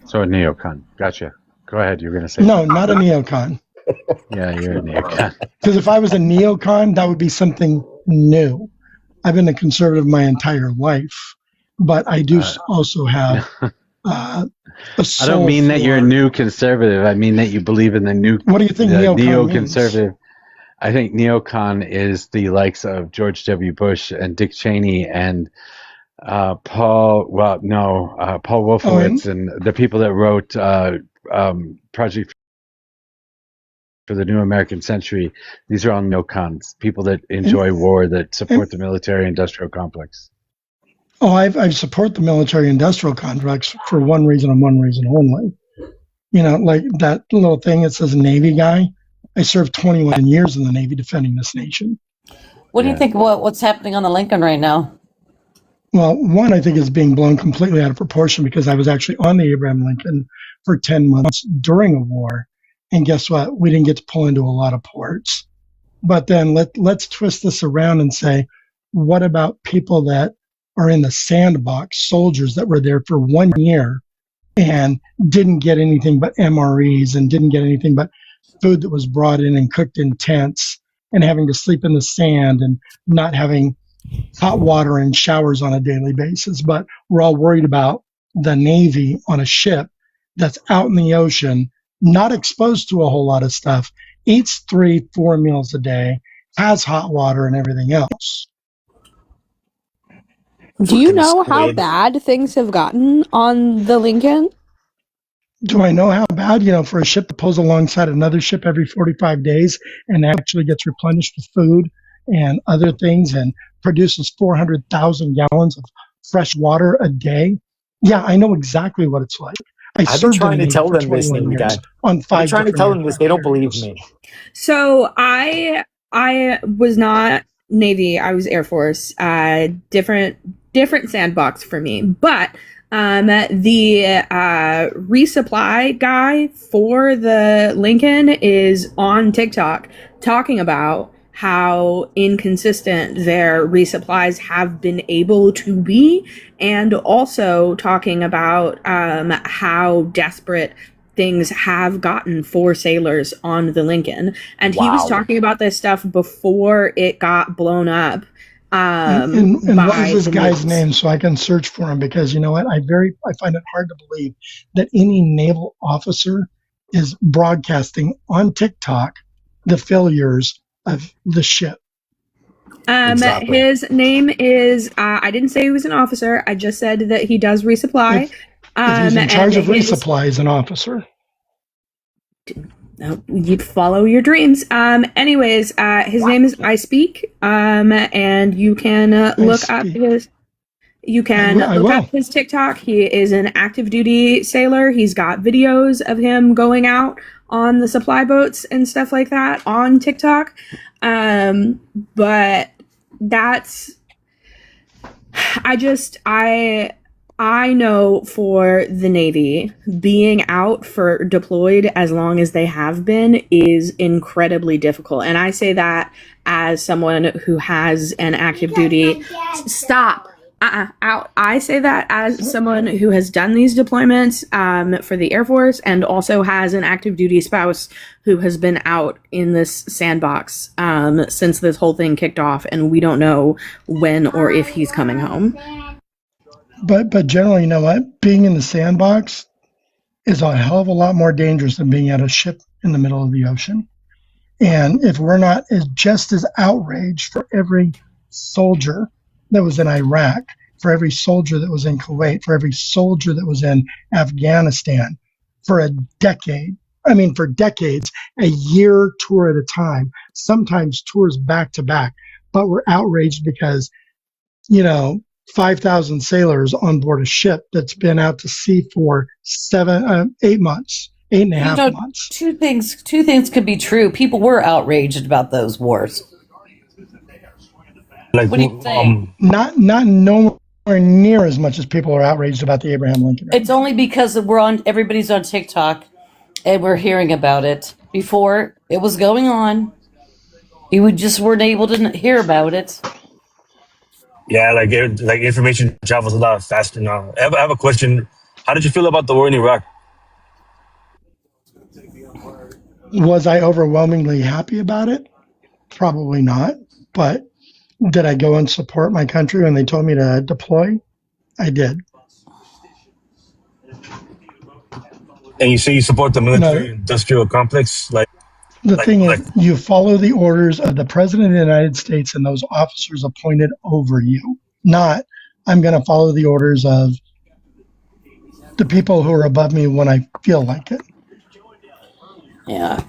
So a neocon. Gotcha. Go ahead. You're going to say. No, not a neocon. Yeah, you're a neocon. Because if I was a neocon, that would be something new. I've been a conservative my entire life, but I do also have I don't mean that you're a new conservative. I mean that you believe in the new. What do you think neoconservative means? I think neocon is the likes of George W. Bush and Dick Cheney and Paul Wolfowitz and the people that wrote Project for the New American Century. These are all neocons, people that enjoy war, that support the military-industrial complex. Oh, I support the military-industrial complex for one reason and one reason only. Like that little thing that says Navy guy. I served 21 years in the Navy defending this nation. What do you think what's happening on the Lincoln right now? Well, one, I think is being blown completely out of proportion because I was actually on the Abraham Lincoln for 10 months during a war. And guess what? We didn't get to pull into a lot of ports. But then let's twist this around and say, what about people that are in the sandbox, soldiers that were there for 1 year and didn't get anything but MREs and didn't get anything but food that was brought in and cooked in tents and having to sleep in the sand and not having hot water and showers on a daily basis. But we're all worried about the Navy on a ship that's out in the ocean, not exposed to a whole lot of stuff, eats 3-4 meals a day, has hot water and everything else. Do you know how bad things have gotten on the Lincoln? Do I know how bad? For a ship that pulls alongside another ship every 45 days and actually gets replenished with food and other things and produces 400,000 gallons of fresh water a day. Yeah, I know exactly what it's like. I've been trying to tell them this, Navy guy. On 5 I'm trying to tell them this. They don't believe me. So I was not Navy. I was Air Force. Different sandbox for me. But the resupply guy for the Lincoln is on TikTok talking about how inconsistent their resupplies have been able to be, and also talking about how desperate things have gotten for sailors on the Lincoln. And he was talking about this stuff before it got blown up. And what is this guy's name so I can search for him? Because you know what, I find it hard to believe that any naval officer is broadcasting on TikTok the failures of the ship. Exactly. His name is, I didn't say he was an officer. I just said that he does resupply. If he's in charge of and his- resupply, he's an officer. You'd follow your dreams. Anyways, his name is I Speak. And you can look up his. You can look up his TikTok. He is an active duty sailor. He's got videos of him going out on the supply boats and stuff like that on TikTok. But that's, I know for the Navy, being out for deployed as long as they have been is incredibly difficult. And I say that as someone who has an active duty. Stop. Out. I say that as someone who has done these deployments for the Air Force and also has an active duty spouse who has been out in this sandbox since this whole thing kicked off, and we don't know when or if he's coming home. But generally, you know what? Being in the sandbox is a hell of a lot more dangerous than being at a ship in the middle of the ocean. And if we're not just as outraged for every soldier that was in Iraq, for every soldier that was in Kuwait, for every soldier that was in Afghanistan for for decades, a year tour at a time, sometimes tours back to back. But we're outraged because, 5,000 sailors on board a ship that's been out to sea for 8 months, 8.5 months. Two things could be true. People were outraged about those wars. Like, what do you think? Not nowhere near as much as people are outraged about the Abraham Lincoln. It's only because everybody's on TikTok and we're hearing about it. Before it was going on, you just weren't able to hear about it. Yeah, like information travels a lot faster now. I have a question. How did you feel about the war in Iraq? Was I overwhelmingly happy about it? Probably not. But did I go and support my country when they told me to deploy? I did. And you say you support the military-industrial complex? The thing is, you follow the orders of the President of the United States and those officers appointed over you. Not, I'm going to follow the orders of the people who are above me when I feel like it. Yeah.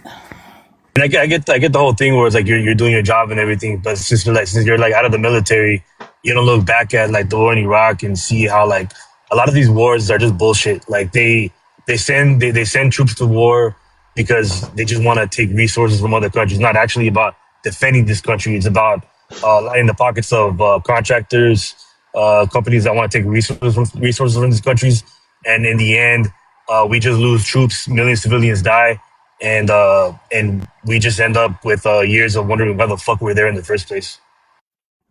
And I get the whole thing where it's like you're doing your job and everything, but since you're out of the military, you don't look back at the war in Iraq and see how a lot of these wars are just bullshit. Like they send troops to war because they just want to take resources from other countries. It's not actually about defending this country. It's about lining the pockets of contractors, companies that want to take resources from these countries. And in the end, we just lose troops, millions of civilians die. And we just end up with years of wondering why the fuck we're there in the first place.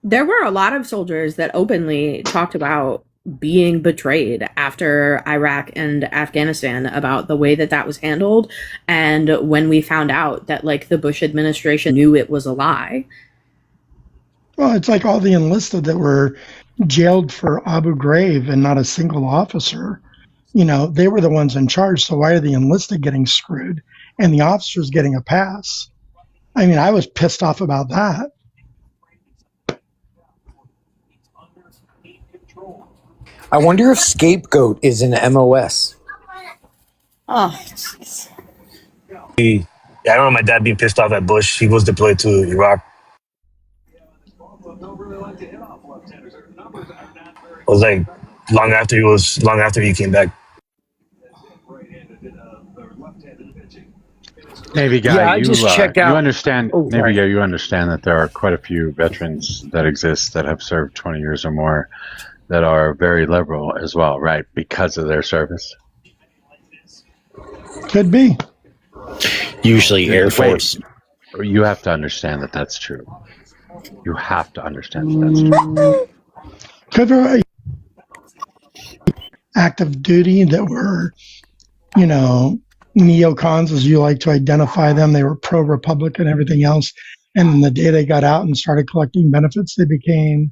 There were a lot of soldiers that openly talked about being betrayed after Iraq and Afghanistan, about the way that was handled. And when we found out that the Bush administration knew it was a lie. Well, it's like all the enlisted that were jailed for Abu Ghraib and not a single officer. They were the ones in charge. So why are the enlisted getting screwed and the officers getting a pass? I mean, I was pissed off about that. I wonder if Scapegoat is in MOS. Oh, jeez. I remember my dad being pissed off at Bush. He was deployed to Iraq. It was long after he came back. Navy guy, I just checked out. You understand, Oh, Navy guy, you understand that there are quite a few veterans that exist that have served 20 years or more that are very liberal as well, right? Because of their service. Could be. Usually Air Force. You have to understand that that's true. You have to understand that that's true. Could be active duty that were, neocons, as you like to identify them. They were pro-Republican, everything else. And then the day they got out and started collecting benefits, they became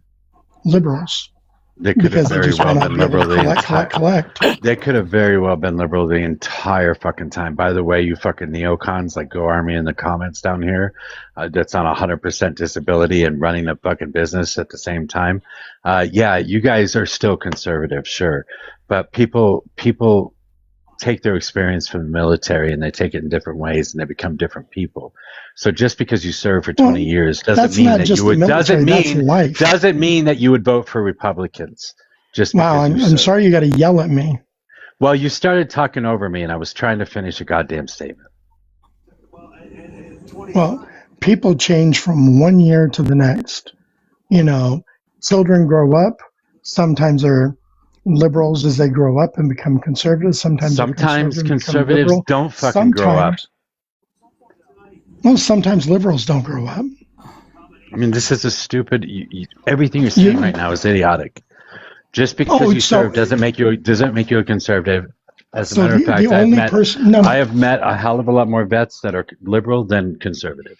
liberals. They could have because they very just well want to been be able liberal to the collect. entire. They could have very well been liberal the entire fucking time. By the way, you fucking neocons like Go Army in the comments down here, that's on 100% disability and running a fucking business at the same time. Yeah, you guys are still conservative, sure, but people take their experience from the military and they take it in different ways and they become different people. So just because you serve for 20 years doesn't mean that you would doesn't mean that you would vote for Republicans. Just wow, because I'm sorry you got to yell at me. Well, you started talking over me and I was trying to finish a goddamn statement. Well, people change from one year to the next. You know, children grow up. Sometimes they're liberals as they grow up and become conservatives. Sometimes conservatives don't fucking grow up. Well, sometimes liberals don't grow up. I mean, this is a stupid. Everything you're saying right now is idiotic. Just because you serve doesn't make you a conservative. As a matter of fact, I have met a hell of a lot more vets that are liberal than conservative.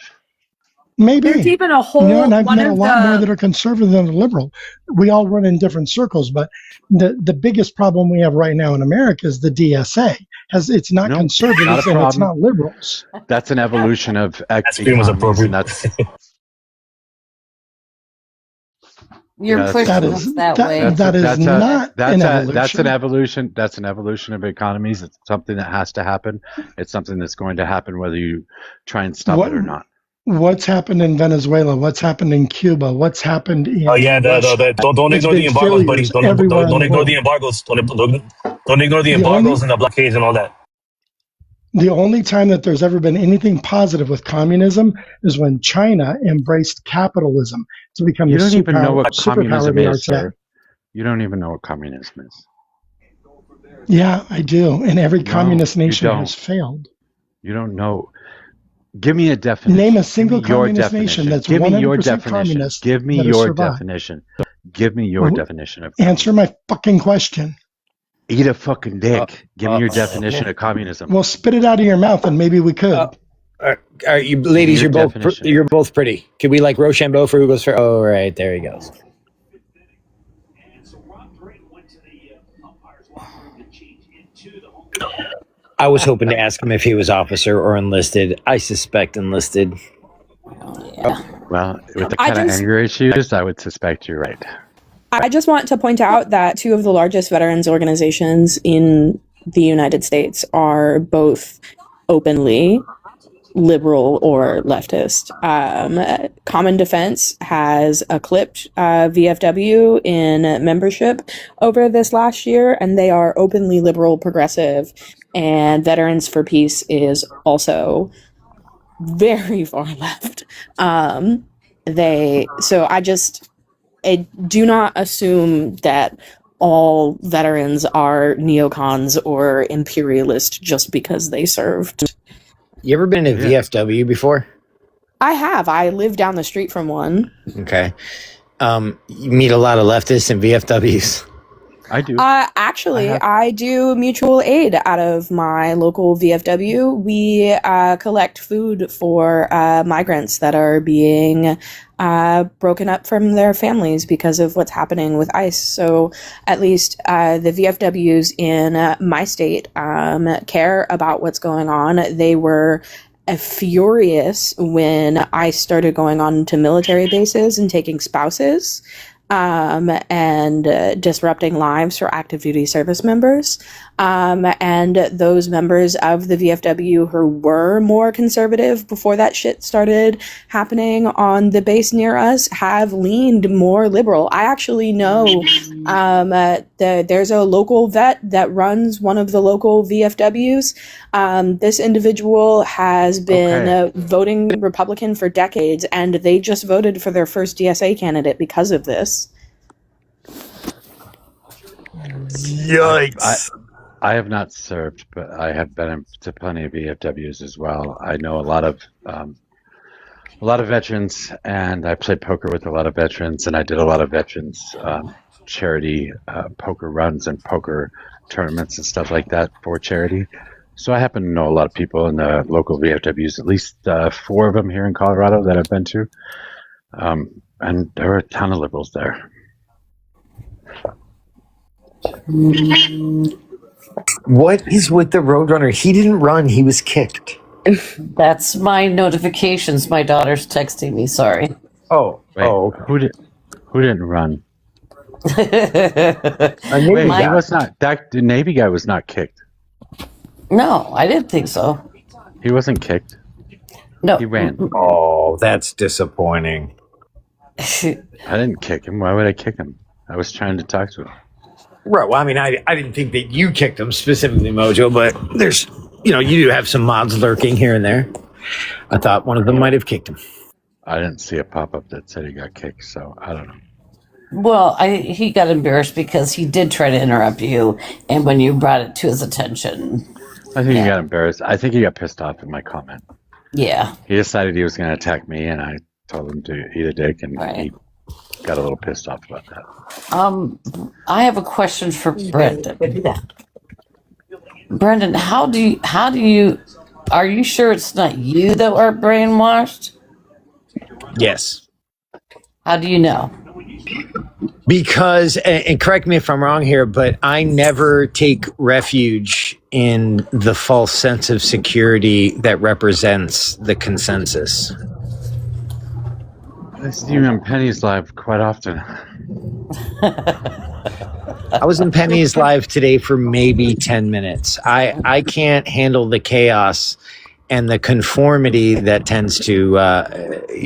Maybe. There's even a whole and I've met a lot more that are conservative than liberal. We all run in different circles, but the biggest problem we have right now in America is the DSA. It's not conservatives and it's not liberals. That's an evolution of economies, and that's You're pushing us that way. That's an evolution. That's an evolution of economies. It's something that has to happen. It's something that's going to happen whether you try and stop it or not. What's happened in Venezuela? What's happened in Cuba? What's happened in don't ignore the embargoes, buddy. Don't ignore the embargoes. Don't ignore the embargoes and the blockades and all that. The only time that there's ever been anything positive with communism is when China embraced capitalism to become You don't even know what communism is, sir. You don't even know what communism is. Yeah, I do. And every communist nation has failed. You don't know. Give me a definition. Name a single communist nation that's 100% communist. Give me your definition. Give me your definition of communism. Answer my fucking question. Eat a fucking dick. Give me your definition of communism. Well, spit it out of your mouth, and maybe we could. All right, you ladies, you're both pretty. Could we like Rochambeau for who goes first? Oh, right, there he goes. I was hoping to ask him if he was officer or enlisted. I suspect enlisted. Well, with the kind of anger issues, I would suspect you're right. I just want to point out that two of the largest veterans organizations in the United States are both openly liberal or leftist. Common Defense has eclipsed VFW in membership over this last year, and they are openly liberal progressive. And Veterans for Peace is also very far left. I do not assume that all veterans are neocons or imperialist just because they served. You ever been to VFW before? I have. I live down the street from one. Okay. You meet a lot of leftists and VFWs. I do. I do mutual aid out of my local VFW. We collect food for migrants that are being broken up from their families because of what's happening with ICE. So at least the VFWs in my state care about what's going on. They were furious when ICE started going on to military bases and taking spouses. And disrupting lives for active duty service members. And those members of the VFW who were more conservative before that shit started happening on the base near us have leaned more liberal. I actually know there's a local vet that runs one of the local VFWs. This individual has been voting Republican for decades, and they just voted for their first DSA candidate because of this. Yikes. I have not served, but I have been to plenty of VFWs as well. I know a lot of veterans, and I played poker with a lot of veterans, and I did a lot of veterans charity poker runs and poker tournaments and stuff like that for charity. So I happen to know a lot of people in the local VFWs, at least 4 of them here in Colorado that I've been to, and there are a ton of liberals there. What is with the Roadrunner? He didn't run. He was kicked. That's my notifications. My daughter's texting me. Sorry. Oh, Wait, who didn't run? Navy Wait, guy. he was not. The Navy guy was not kicked. No, I didn't think so. He wasn't kicked. No. He ran. Oh, that's disappointing. I didn't kick him. Why would I kick him? I was trying to talk to him. Right. Well, I mean, I didn't think that you kicked him specifically, Mojo, but there's, you do have some mods lurking here and there. I thought one of them might have kicked him. I didn't see a pop-up that said he got kicked, so I don't know. Well, he got embarrassed because he did try to interrupt you, and when you brought it to his attention. I think he got embarrassed. I think he got pissed off at my comment. Yeah. He decided he was going to attack me, and I told him to eat a dick, and he got a little pissed off about that. I have a question for Brendan. Brendan, how do you are you sure it's not you that are brainwashed? Yes. How do you know? Because, and correct me if I'm wrong here, but I never take refuge in the false sense of security that represents the consensus. I see you on Penny's live quite often. I was in Penny's live today for maybe 10 minutes. I can't handle the chaos and the conformity that tends to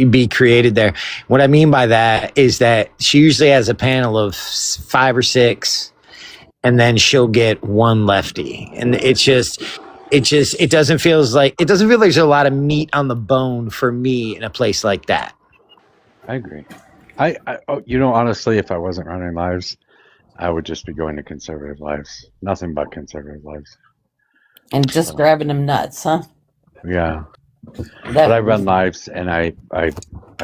be created there. What I mean by that is that she usually has a panel of 5 or 6, and then she'll get one lefty. And it doesn't feel like there's a lot of meat on the bone for me in a place like that. I agree. Honestly, if I wasn't running lives, I would just be going to conservative lives. Nothing but conservative lives. And just grabbing them nuts, huh? Yeah. But I run lives, and I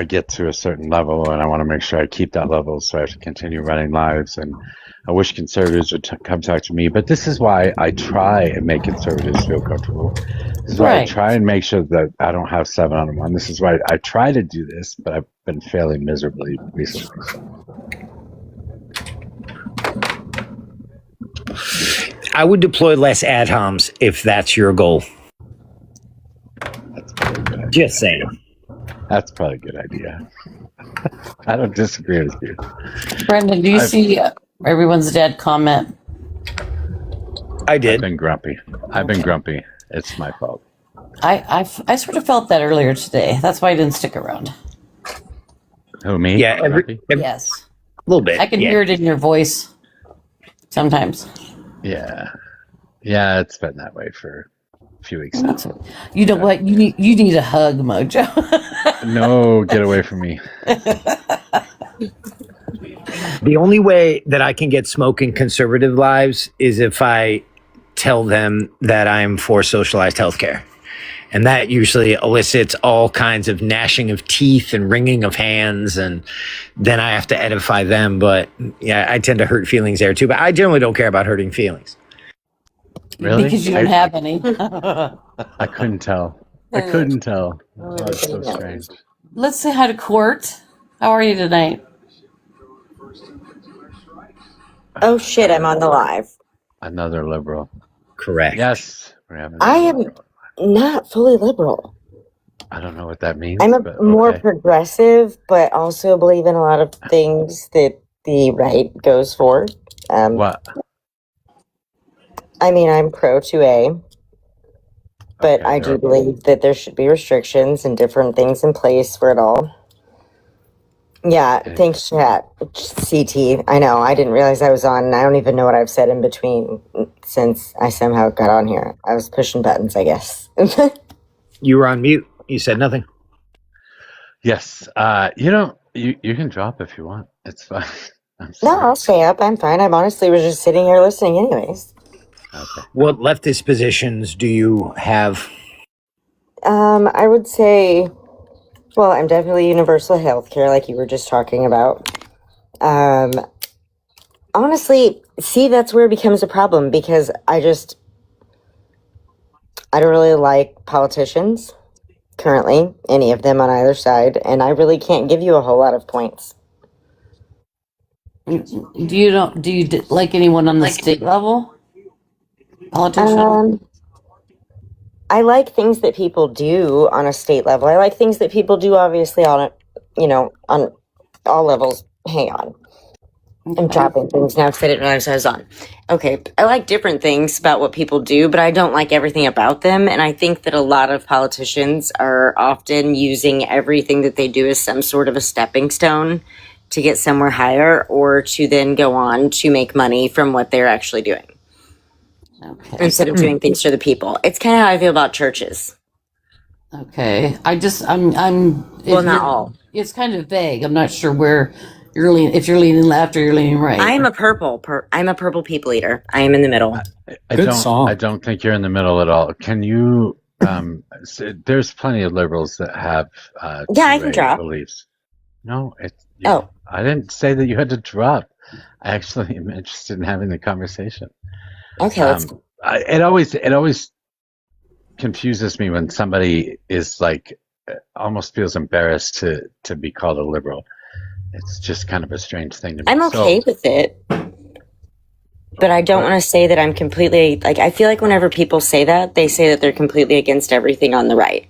get to a certain level, and I want to make sure I keep that level, so I have to continue running lives. And I wish conservatives would come talk to me. But this is why I try and make conservatives feel comfortable. This is why I try and make sure that I don't have 7-on-1. This is why I try to do this, but I've been failing miserably recently. I would deploy less ad homs if that's your goal. That's probably a good idea. Just saying. That's probably a good idea. I don't disagree with you. Brendan, do you see everyone's dead comment? I did. I've been grumpy. It's my fault. I sort of felt that earlier today. That's why I didn't stick around. Who, me? Yeah, Yes. A little bit. I can hear it in your voice sometimes. Yeah. Yeah, it's been that way for a few weeks now. You know what? You need a hug, Mojo. No, get away from me. The only way that I can get smoke in conservative lives is if I tell them that I'm for socialized healthcare. And that usually elicits all kinds of gnashing of teeth and wringing of hands. And then I have to edify them. But yeah, I tend to hurt feelings there too. But I generally don't care about hurting feelings. Really? Because you don't have any. I couldn't tell. Oh, it's so strange. Let's say hi to Court. How are you tonight? Oh shit, I'm on the live. Another liberal. Correct. Yes. We're having I am not fully liberal. I don't know what that means. I'm more okay. progressive, but also believe in a lot of things that the right goes for. What? I mean, I'm pro 2A, but Okay, I do believe that there should be restrictions and different things in place for it all. Yeah, thanks, chat. CT. I know. I didn't realize I was on, and I don't even know what I've said in between since I somehow got on here. I was pushing buttons, I guess. You were on mute. You said nothing. Yes. You can drop if you want. It's fine. No, I'll stay up. I'm fine. I'm honestly was just sitting here listening anyways. Okay. What leftist positions do you have? I would say, well, I'm definitely universal healthcare, like you were just talking about. Honestly, see, that's where it becomes a problem because I don't really like politicians currently, any of them on either side, and I really can't give you a whole lot of points. Do you like anyone on the state level? Politician? I like things that people do on a state level. I like things that people do, obviously, on on all levels. Hang on. I'm dropping things now because I didn't realize I was on. Okay, I like different things about what people do, but I don't like everything about them. And I think that a lot of politicians are often using everything that they do as some sort of a stepping stone to get somewhere higher or to then go on to make money from what they're actually doing. Okay. Instead of doing things for the people. It's kind of how I feel about churches. Okay. Well, not all. It's kind of vague. I'm not sure where you're leaning, if you're leaning left or you're leaning right. I'm a purple people eater. I am in the middle. I don't think you're in the middle at all. Can you, there's plenty of liberals that have, I can drop beliefs. No, I didn't say that you had to drop. I actually am interested in having the conversation. Okay, let's go. It always confuses me when somebody is like almost feels embarrassed to be called a liberal. It's just kind of a strange thing to me. I'm okay with it, but I don't want to say that I'm completely I feel like whenever people say that, they say that they're completely against everything on the right.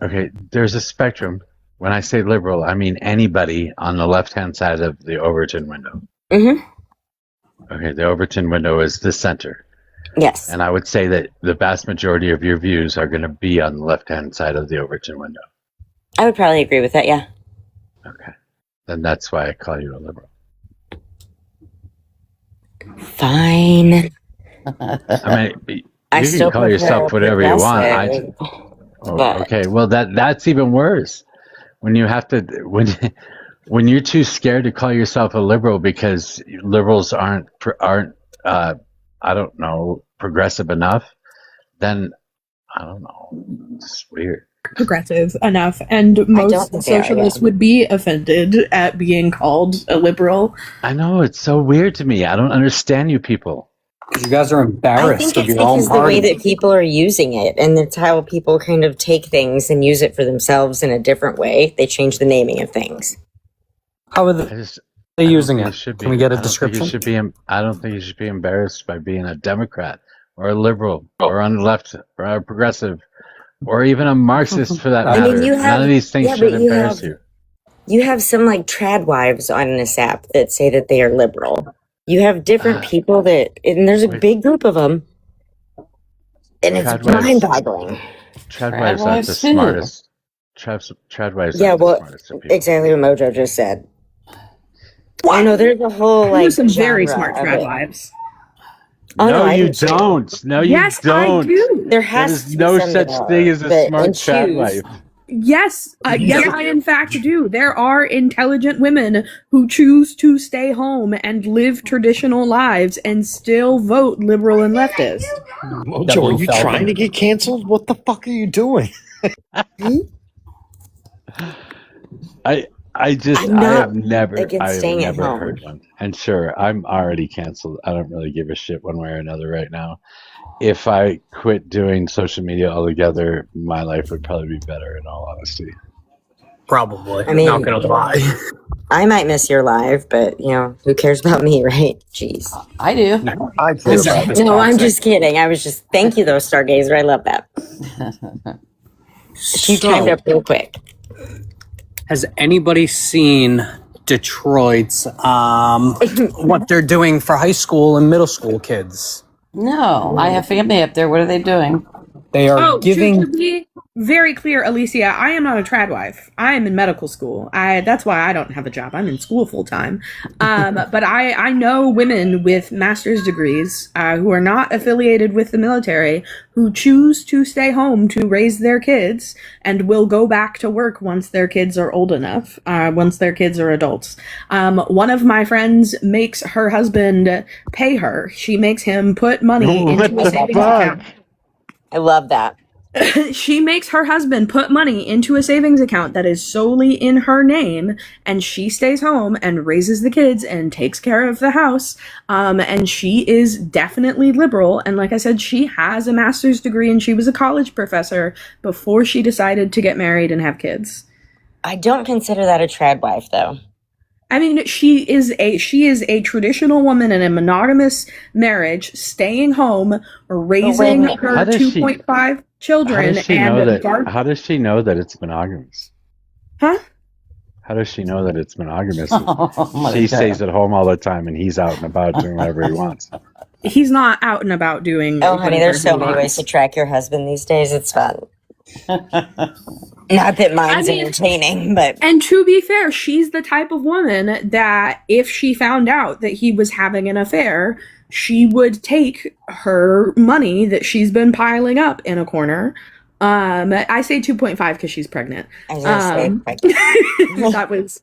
Okay, there's a spectrum. When I say liberal, I mean anybody on the left-hand side of the Overton window. Mm-hmm. Okay, the Overton window is the center. Yes. And I would say that the vast majority of your views are going to be on the left-hand side of the Overton window. I would probably agree with that, yeah. Okay. Then that's why I call you a liberal. Fine. I mean, you can call yourself whatever you want. Okay, well that's even worse. When you have to when you're too scared to call yourself a liberal because liberals aren't I don't know, progressive enough, then I don't know. It's weird. Progressive enough, and most socialists would be offended at being called a liberal. I know, it's so weird to me. I don't understand you people. You guys are embarrassed of your own because the way that people are using it, and it's how people kind of take things and use it for themselves in a different way. They change the naming of things. How are they using it? Can we get a description? I don't think you should be embarrassed by being a Democrat or a liberal or on the left or a progressive or even a Marxist for that matter. None of these things should embarrass you. You have some trad wives on this app that say that they are liberal. You have different people and there's a big group of them, and it's mind-boggling. Trad wives aren't the smartest. Trad wives aren't the smartest of people. Exactly what Mojo just said. I know there's a whole there's some very smart trad wives. Oh, no, you don't. No, you don't. I do. There has to be no such thing as a smart trad wife. Yes, yes, I in fact do. There are intelligent women who choose to stay home and live traditional lives and still vote liberal and leftist. Mojo, are you trying to get canceled? What the fuck are you doing? I have never heard one. And sure, I'm already canceled. I don't really give a shit one way or another right now. If I quit doing social media altogether, my life would probably be better, in all honesty. Probably. I mean, not gonna lie. I might miss your live, but who cares about me, right? Jeez. I do. No, I'm just kidding. I was just thank you though, Stargazer. I love that. She timed up real quick. Has anybody seen Detroit's what they're doing for high school and middle school kids? No, I have family up there. What are they doing? They are giving. To be very clear, Alicia, I am not a trad wife. I am in medical school. That's why I don't have a job. I'm in school full time. But I know women with master's degrees who are not affiliated with the military who choose to stay home to raise their kids and will go back to work once their kids are old enough, once their kids are adults. One of my friends makes her husband pay her. She makes him put money into a savings account. I love that. She makes her husband put money into a savings account that is solely in her name, and she stays home and raises the kids and takes care of the house. And she is definitely liberal. And like I said, she has a master's degree and she was a college professor before she decided to get married and have kids. I don't consider that a trad wife, though. I mean, she is a traditional woman in a monogamous marriage, staying home, raising her How does she- 2.5 How children, does she and know that? guard- How does she know that it's monogamous? Huh? How does she know that it's monogamous? Oh, my She God. stays at home all the time, and he's out and about doing whatever he wants. He's not out and about doing. Oh, honey, whatever there's so he many ways wants. to track your husband these days. It's fun. Not that mine's entertaining, but And to be fair, she's the type of woman that if she found out that he was having an affair, she would take her money that she's been piling up in a corner. I say 2.5 because she's pregnant. I was gonna say, That was,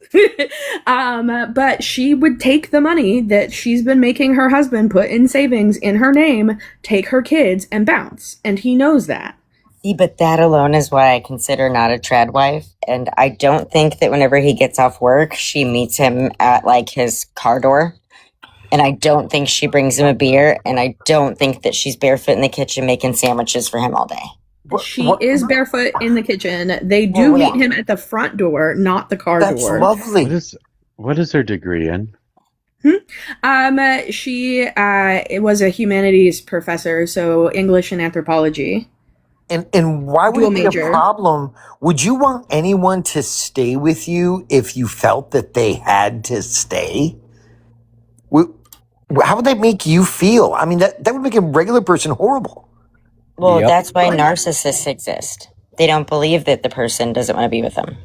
but she would take the money that she's been making her husband put in savings in her name, take her kids, and bounce. And he knows that. see, but that alone is why I consider not a trad wife. And I don't think that whenever he gets off work, she meets him at like his car door. And I don't think she brings him a beer. And I don't think that she's barefoot in the kitchen making sandwiches for him all day. She is barefoot in the kitchen. They do meet him at the front door, not the car door. Lovely. What is her degree in? She was a humanities professor, so English and anthropology. And why would Dual it be major. a problem? Would you want anyone to stay with you if you felt that they had to stay? How would that make you feel? I mean, that would make a regular person horrible. Well, that's why narcissists exist. They don't believe that the person doesn't want to be with them.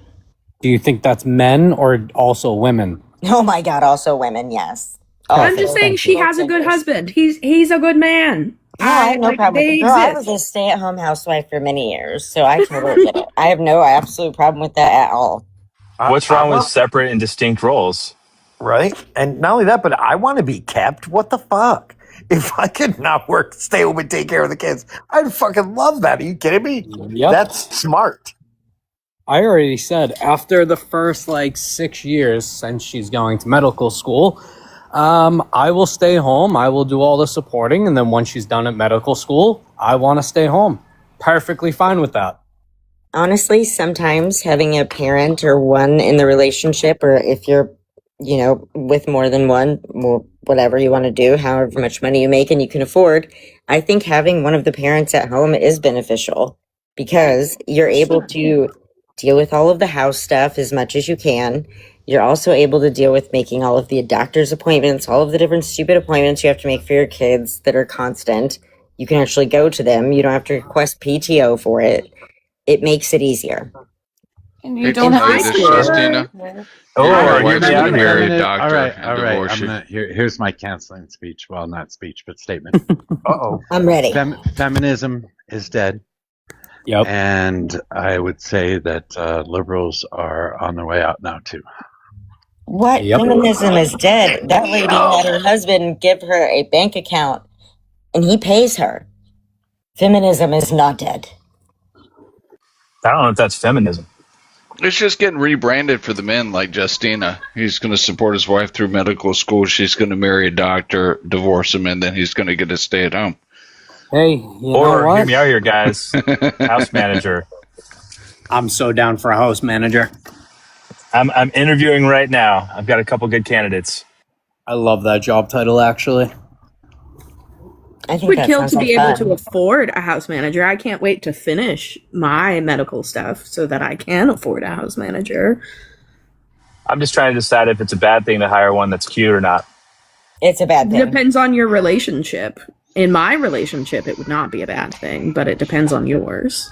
Do you think that's men or also women? Oh my God, also women, yes. I'm just saying she has a good husband. He's a good man. Yeah, I have no problem with they it. Girl, I was exist. a stay-at-home housewife for many years, so I totally get it. I have no absolute problem with that at all. What's wrong with separate and distinct roles? Right? And not only that, but I want to be kept. What the fuck? If I could not work, stay home and take care of the kids, I'd fucking love that. Are you kidding me? Yep. That's smart. I already said after the first 6 years since she's going to medical school, I will stay home. I will do all the supporting. And then once she's done at medical school, I want to stay home. Perfectly fine with that. Honestly, sometimes having a parent or one in the relationship, or if you're, with more than one, whatever you want to do, however much money you make and you can afford, I think having one of the parents at home is beneficial because you're able to deal with all of the house stuff as much as you can. You're also able to deal with making all of the doctor's appointments, all of the different stupid appointments you have to make for your kids that are constant. You can actually go to them. You don't have to request PTO for it. It makes it easier. And you don't have this, Justina. Your wife's gonna marry a doctor and divorce you. Here's my canceling speech. Well, not speech, but statement. I'm ready. Feminism is dead. Yep. And I would say that liberals are on their way out now, too. What? Yep. Feminism is dead. That lady had her husband give her a bank account and he pays her. Feminism is not dead. I don't know if that's feminism. It's just getting rebranded for the men, like Justina. He's going to support his wife through medical school. She's going to marry a doctor, divorce him, and then he's going to get to stay at home. Hey, you know Or what? hear me out here, guys. House manager. I'm so down for a house manager. I'm interviewing right now. I've got a couple good candidates. I love that job title, actually. I think Would that kill sounds to like be able fun. to afford a house manager. I can't wait to finish my medical stuff so that I can afford a house manager. I'm just trying to decide if it's a bad thing to hire one that's cute or not. It's a bad thing. Depends on your relationship. In my relationship, it would not be a bad thing, but it depends on yours.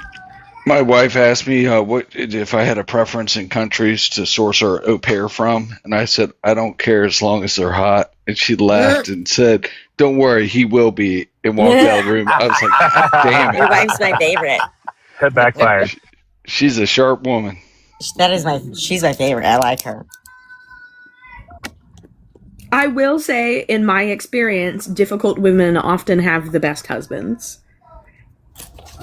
My wife asked me what if I had a preference in countries to source our au pair from, and I said I don't care as long as they're hot. And she laughed and said, "Don't worry, he will be." And walked out of the room. I was like, "Damn Your it!" wife's my favorite. That backfired. She's a sharp woman. She's my favorite. I like her. I will say, in my experience, difficult women often have the best husbands.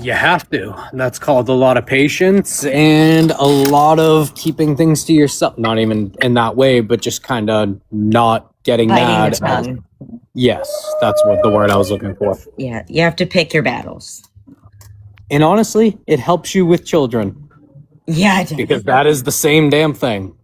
You have to. That's called a lot of patience and a lot of keeping things to yourself. Not even in that way, but just kind of not getting Biting mad. the tongue. Yes, that's what the word I was looking for. Yeah, you have to pick your battles. And honestly, it helps you with children Yeah, I do. because that is the same damn thing.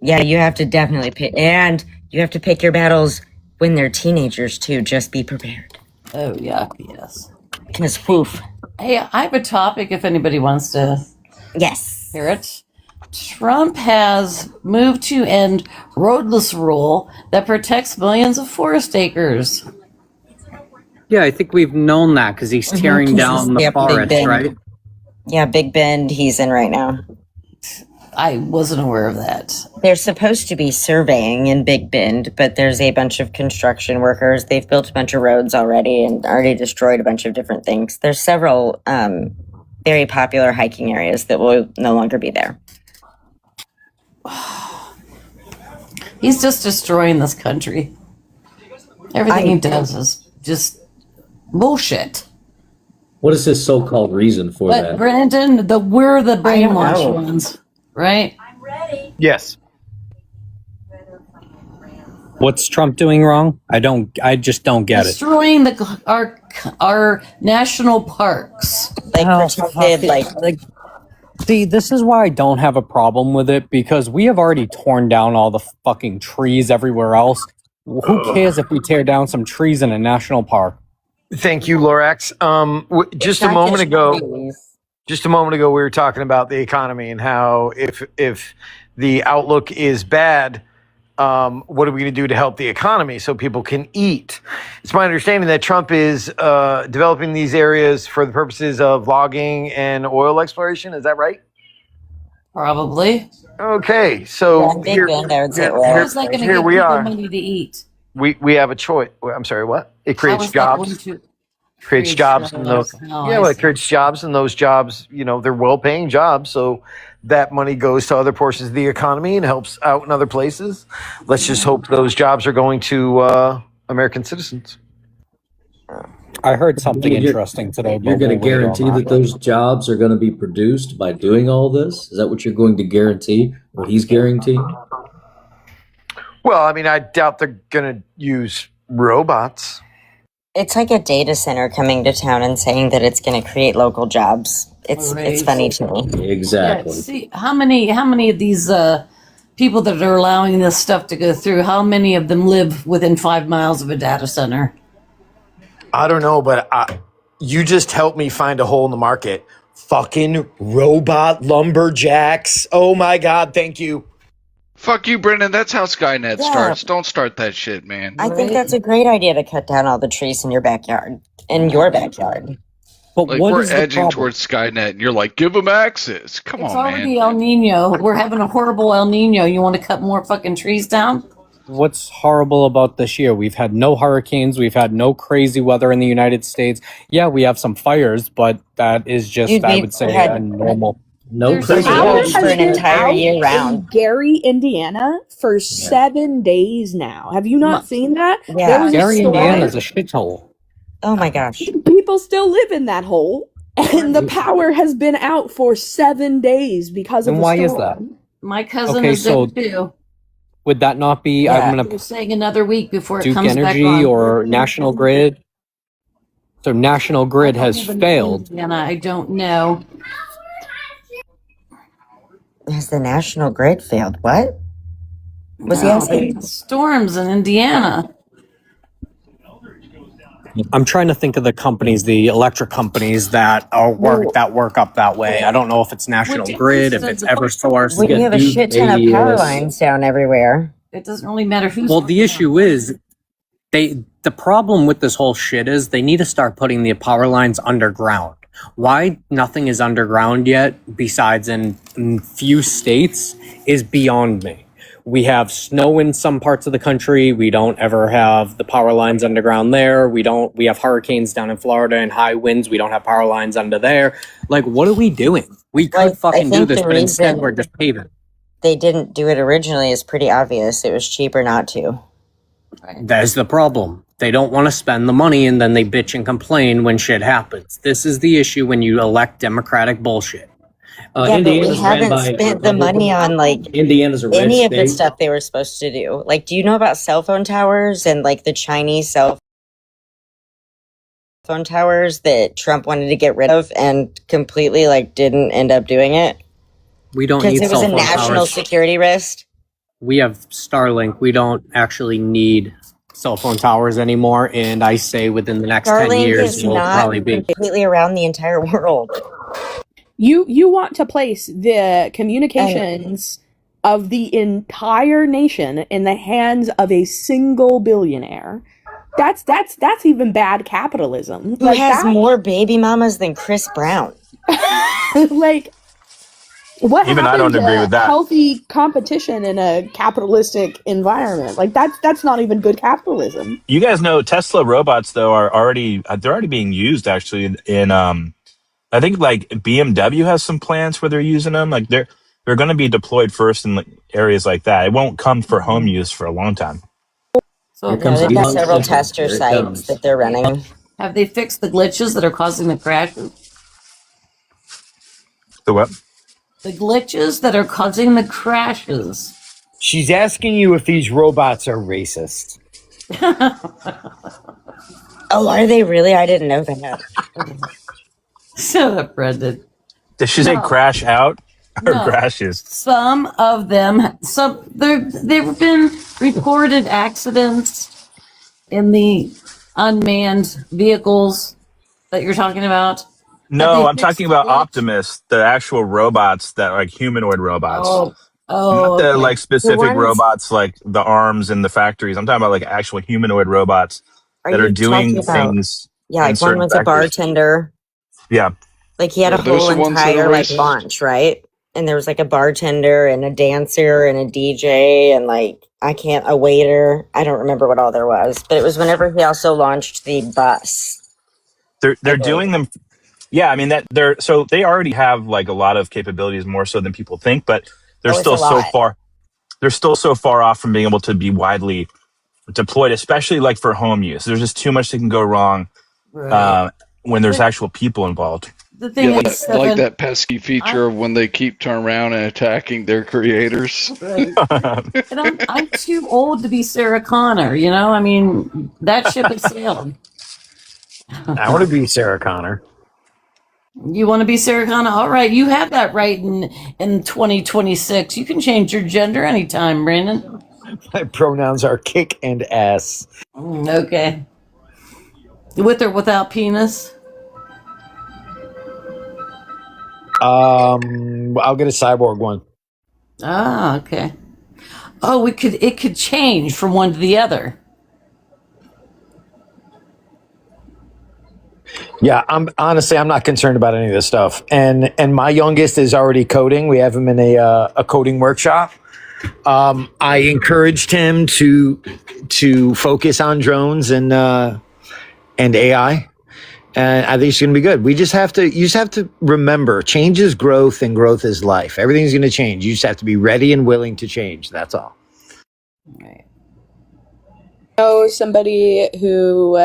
Yeah, you have to definitely pick, and you have to pick your battles when they're teenagers too. Just be prepared. Oh yeah, yes. Because poof. Hey, I have a topic if anybody wants to hear it. Trump has moved to end roadless rule that protects millions of forest acres. Yeah, I think we've known that because he's tearing down the forest, right? Yeah, Big Bend he's in right now. I wasn't aware of that. They're supposed to be surveying in Big Bend, but there's a bunch of construction workers. They've built a bunch of roads already and already destroyed a bunch of different things. There's several very popular hiking areas that will no longer be there. He's just destroying this country. Everything he does is just bullshit. What is his so-called reason for But that? Brandon, we're the brainwashed ones, right? Yes. What's Trump doing wrong? I just don't get it. Destroying our national parks. See, this is why I don't have a problem with it, because we have already torn down all the fucking trees everywhere else. Who cares if we tear down some trees in a national park? Thank you, Lorax. Just a moment ago, we were talking about the economy and how if the outlook is bad, what are we going to do to help the economy so people can eat? It's my understanding that Trump is developing these areas for the purposes of logging and oil exploration. Is that right? Probably. Okay, so here we are. Money to eat. We have a choice. I'm sorry, what? It creates jobs. Creates jobs in those. It creates jobs, and those jobs, they're well-paying jobs. So that money goes to other portions of the economy and helps out in other places. Let's just hope those jobs are going to American citizens. I heard something interesting today. You're going to guarantee that those jobs are going to be produced by doing all this? Is that what you're going to guarantee? What he's guaranteeing? Well, I mean, I doubt they're going to use robots. It's like a data center coming to town and saying that it's going to create local jobs. It's funny to me. Exactly. Yeah, see, how many of these people that are allowing this stuff to go through, how many of them live within 5 miles of a data center? I don't know, but you just helped me find a hole in the market. Fucking robot lumberjacks. Oh my God, thank you. Fuck you, Brendan. That's how Skynet starts. Don't start that shit, man. I think that's a great idea to cut down all the trees in your backyard. But like, we're edging towards Skynet, and you're like, give them access. Come It's on, already man. El Nino. We're having a horrible El Nino. You want to cut more fucking trees down? What's horrible about this year? We've had no hurricanes. We've had no crazy weather in the United States. Yeah, we have some fires, but that is just, I would say, a normal. No crazy Has for an been entire out year in round. Gary, Indiana, for 7 days now. Have you not seen that? Yeah. There was a Gary, storm. Indiana is a shithole. Oh my gosh. People still live in that hole, and the power has been out for 7 days because of And the why storm. is that? My cousin Okay, is so there too. would that not be, Yeah. I'm going They're to saying another week before it Duke comes back Energy on. or National Grid? So National Grid has failed. And I don't know. Has the National Grid failed? What? Was he asking? Storms in Indiana. I'm trying to think of the companies, the electric companies that work up that way. I don't know if it's National Grid, if it's EverSource. We have a shit ton of power lines down everywhere. It doesn't really matter who's. Well, the issue is the problem with this whole shit is they need to start putting the power lines underground. Why nothing is underground yet, besides in few states, is beyond me. We have snow in some parts of the country. We don't ever have the power lines underground there. We have hurricanes down in Florida and high winds. We don't have power lines under there. Like, what are we doing? We could fucking do this, but instead we're just paving. They didn't do it originally is pretty obvious. It was cheaper not to. That's the problem. They don't want to spend the money and then they bitch and complain when shit happens. This is the issue when you elect Democratic bullshit. Yeah, but we haven't spent the money on Indiana's a red any of the state. stuff they were supposed to do. Like, do you know about cell phone towers and like the Chinese cell phone towers that Trump wanted to get rid of and completely didn't end up doing it? We don't need because it was cell a phone national towers. security risk. we have Starlink. We don't actually need cell phone towers anymore. And I say within the next 10 Starlink years, is we'll not probably be. completely around the entire world. You want to place the communications of the entire nation in the hands of a single billionaire. That's even bad capitalism. Who has more baby mamas than Chris Brown? Like, what Even I happened don't agree to with that. healthy competition in a capitalistic environment? Like, that's not even good capitalism. You guys know Tesla robots though are already they're already being used actually in I think like BMW has some plants where they're using them. Like they're going to be deployed first in like, areas like that. It won't come for home use for a long time. So Yeah, they've got several tester sites that they're running. have they fixed the glitches that are causing the crashes? The what? The glitches that are causing the crashes. She's asking you if these robots are racist. Oh, are they really? I didn't know that. Shut up, Brendan. Did she say No. crash out or No. crashes? Some of them, there've been reported accidents in the unmanned vehicles that you're talking about. No, I'm talking about Optimus, the actual robots that are like humanoid robots. Not the okay. like specific The ones- robots like the arms in the factories. I'm talking about like actual humanoid robots that are you doing talking about? things. Yeah, in like one certain was a factories. bartender. Yeah. Like he had Yeah, a those whole are ones that entire are like racist. launch, right? And there was like a bartender and a dancer and a DJ and like a waiter. I don't remember what all there was, but it was whenever he also launched the bus. They're doing them. Yeah, I mean that they already have like a lot of capabilities more so than people think, but they're Oh, it's still a so lot. far. They're still so far off from being able to be widely deployed, especially like for home use. There's just too much that can go wrong when there's actual people involved. The thing Yeah, is, like that pesky feature of when they keep turning around and attacking their creators. Right. And I'm too old to be Sarah Connor, you know? I mean, that ship has sailed. I want to be Sarah Connor. You want to be Sarah Connor? All right, you have that right in 2026. You can change your gender anytime, Brandon. My pronouns are kick and ass. Okay. With or without penis? I'll get a cyborg one. Ah, okay. Oh, it could change from one to the other. Yeah, I'm not concerned about any of this stuff. And my youngest is already coding. We have him in a coding workshop. I encouraged him to focus on drones and AI. And I think it's going to be good. You just have to remember, change is growth and growth is life. Everything's going to change. You just have to be ready and willing to change. That's all. Right. Know somebody who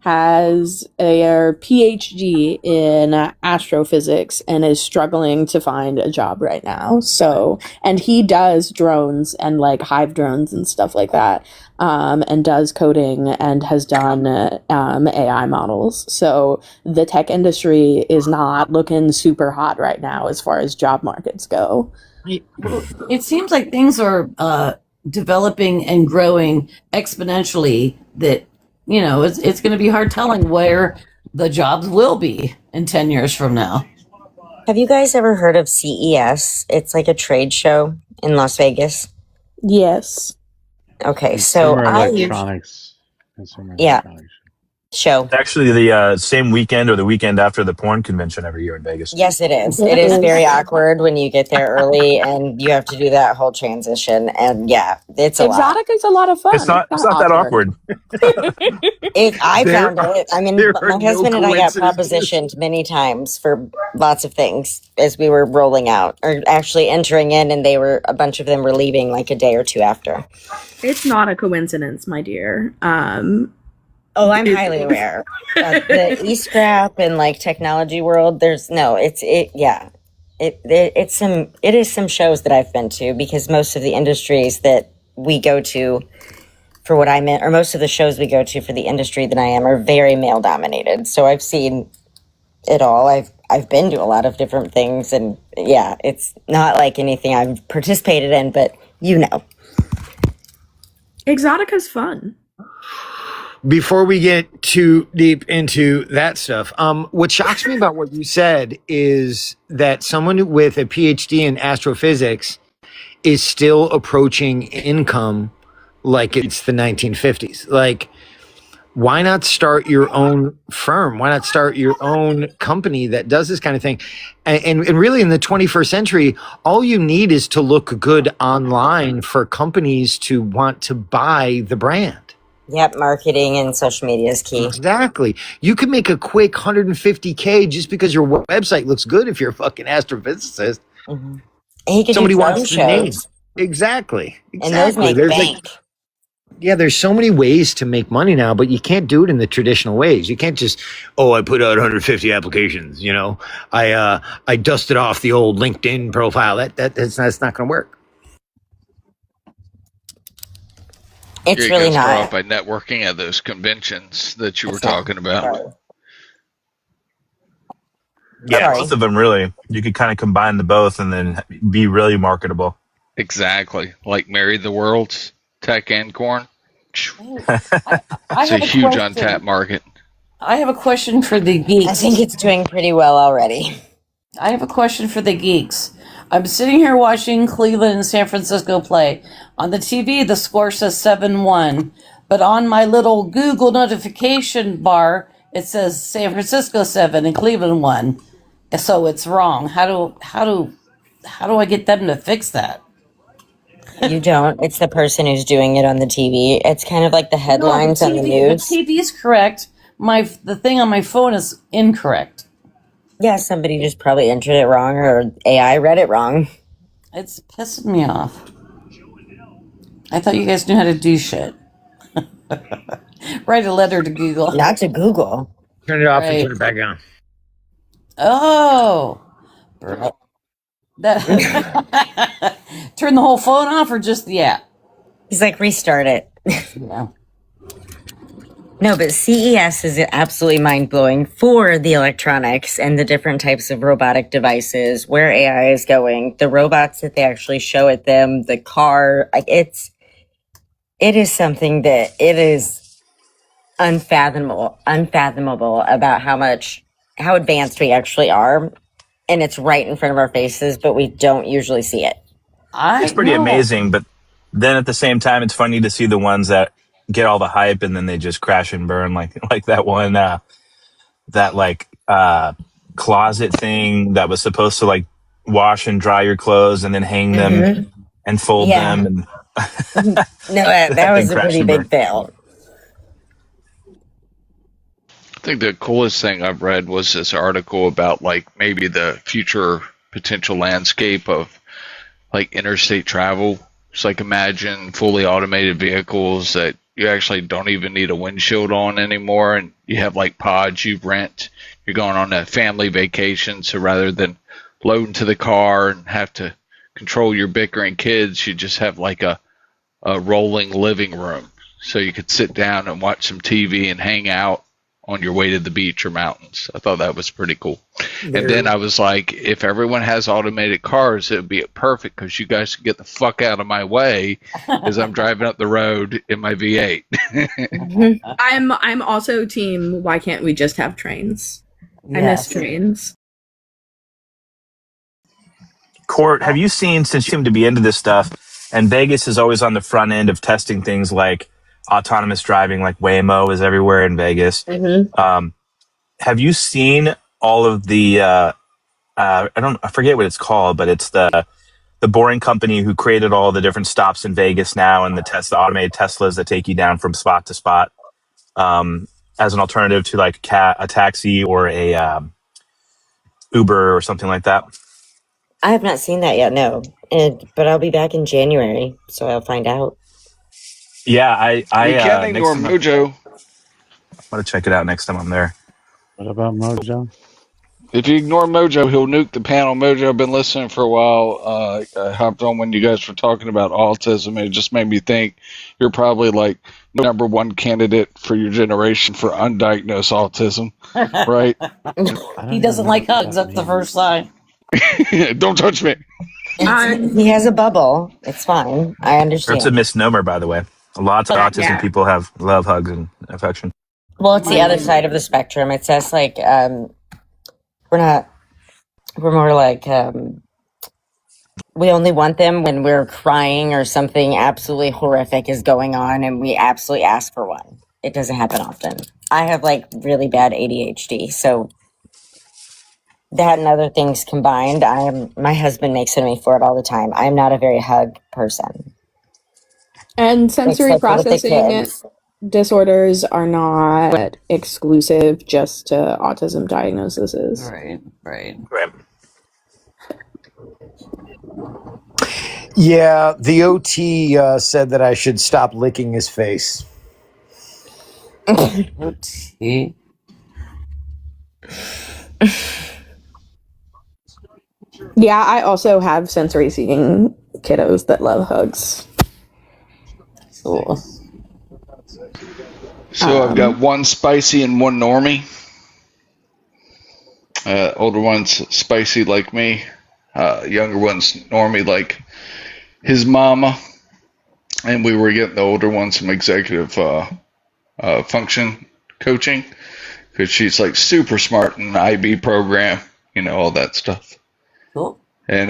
has a PhD in astrophysics and is struggling to find a job right now. So, and he does drones and like hive drones and stuff like that, and does coding and has done AI models. So the tech industry is not looking super hot right now as far as job markets go. It seems like things are developing and growing exponentially that, you know, it's going to be hard telling where the jobs will be in 10 years from now. Have you guys ever heard of CES? It's like a trade show in Las Vegas. Yes. Okay, so Consumer electronics. Yeah. Show. It's actually the same weekend or the weekend after the porn convention every year in Vegas. Yes, it is. It is very awkward when you get there early and you have to do that whole transition. And yeah, it's a lot. Exotic is a lot of fun. It's not that awkward. I found it. I mean, there my are no husband and I got coincidences. propositioned many times for lots of things as we were rolling out or actually entering in, and a bunch of them were leaving like a day or two after. It's not a coincidence, my dear. Oh, I'm highly aware. The e-scrap and like technology world, it is some shows that I've been to because most of the industries that we go to for what I'm in, or most of the shows we go to for the industry that I am are very male dominated. So I've seen it all. I've been to a lot of different things and yeah, it's not like anything I've participated in, but you know. Exotica's fun. Before we get too deep into that stuff, what shocks me about what you said is that someone with a PhD in astrophysics is still approaching income like it's the 1950s. Like, why not start your own firm? Why not start your own company that does this kind of thing? And really, in the 21st century, all you need is to look good online for companies to want to buy the brand. Yep, marketing and social media is key. Exactly. You can make a quick 150K just because your website looks good if you're a fucking astrophysicist. Mm-hmm. And he could Somebody do drone wants the name. shows. Exactly. And those make There's bank. there's so many ways to make money now, but you can't do it in the traditional ways. You can't just, I put out 150 applications, I dusted off the old LinkedIn profile. That's not going to work. It's You're really gonna start not. off by networking at those conventions that you were talking about. Yeah, both of them really. You could kind of combine the both and then be really marketable. Exactly. Like Marry the Worlds, tech and corn. I It's a have a huge question. untapped market. I have a question for the geeks. I think it's doing pretty well already. I have a question for the geeks. I'm sitting here watching Cleveland and San Francisco play. On the TV, the score says 7-1, but on my little Google notification bar, it says San Francisco 7 and Cleveland 1. So it's wrong. How do I get them to fix that? You don't. It's the person who's doing it on the TV. It's kind of like the headlines on the news. The TV's correct. The thing on my phone is incorrect. Yeah, somebody just probably entered it wrong or AI read it wrong. It's pissing me off. I thought you guys knew how to do shit. Write a letter to Google. Not to Google. Turn it off and turn it back on. Oh. That turn the whole phone off or just the app? He's like, restart it. Yeah. No, but CES is absolutely mind-blowing for the electronics and the different types of robotic devices, where AI is going, the robots that they actually show at them, the car. Like it is something that it is unfathomable about how advanced we actually are. And it's right in front of our faces, but we don't usually see it. It's pretty amazing, but then at the same time, it's funny to see the ones that get all the hype and then they just crash and burn, like that one, closet thing that was supposed to like wash and dry your clothes and then hang them and fold them. And no, that was a pretty big fail. I think the coolest thing I've read was this article about like maybe the future potential landscape of like interstate travel. It's like imagine fully automated vehicles that you actually don't even need a windshield on anymore, and you have like pods you rent. You're going on a family vacation, so rather than load into the car and have to control your bickering kids, you just have like a rolling living room, so you could sit down and watch some TV and hang out on your way to the beach or mountains. I thought that was pretty cool. And then I was like, if everyone has automated cars, it would be perfect because you guys can get the fuck out of my way as I'm driving up the road in my V8. I'm also team, why can't we just have trains? Yes. I miss trains. Court, have you seen, since you seem to be into this stuff, and Vegas is always on the front end of testing things like autonomous driving, like Waymo is everywhere in Vegas. Have you seen all of the I forget what it's called, but it's the Boring Company who created all the different stops in Vegas now, and the automated Teslas that take you down from spot to spot as an alternative to like a taxi or a Uber or something like that. I have not seen that yet, no. But I'll be back in January, so I'll find out. Yeah, you can't ignore MOJO. I'm going to check it out next time I'm there. What about MOJO? If you ignore MOJO, he'll nuke the panel. MOJO, I've been listening for a while. I hopped on when you guys were talking about autism. It just made me think you're probably like number one candidate for your generation for undiagnosed autism, right? He doesn't like hugs. That's the first sign. Don't touch me. He has a bubble. It's fine. I understand. It's a misnomer, by the way. Lots of But autism yeah. people have love, hugs, and affection. Well, it's the other side of the spectrum. It's us like we're more like we only want them when we're crying or something absolutely horrific is going on and we absolutely ask for one. It doesn't happen often. I have like really bad ADHD, so that and other things combined, my husband makes fun of me for it all the time. I'm not a very hug person. And sensory Except for with the processing kids. disorders are not exclusive just to autism diagnoses. Right. Right. Yeah, the OT said that I should stop licking his face. OT. Yeah, I also have sensory seeking kiddos that love hugs. Cool. So I've got one spicy and one normie. Older one's spicy like me. Younger one's normie like his mama. And we were getting the older one some executive function coaching because she's like super smart in the IB program, all that stuff. Cool. And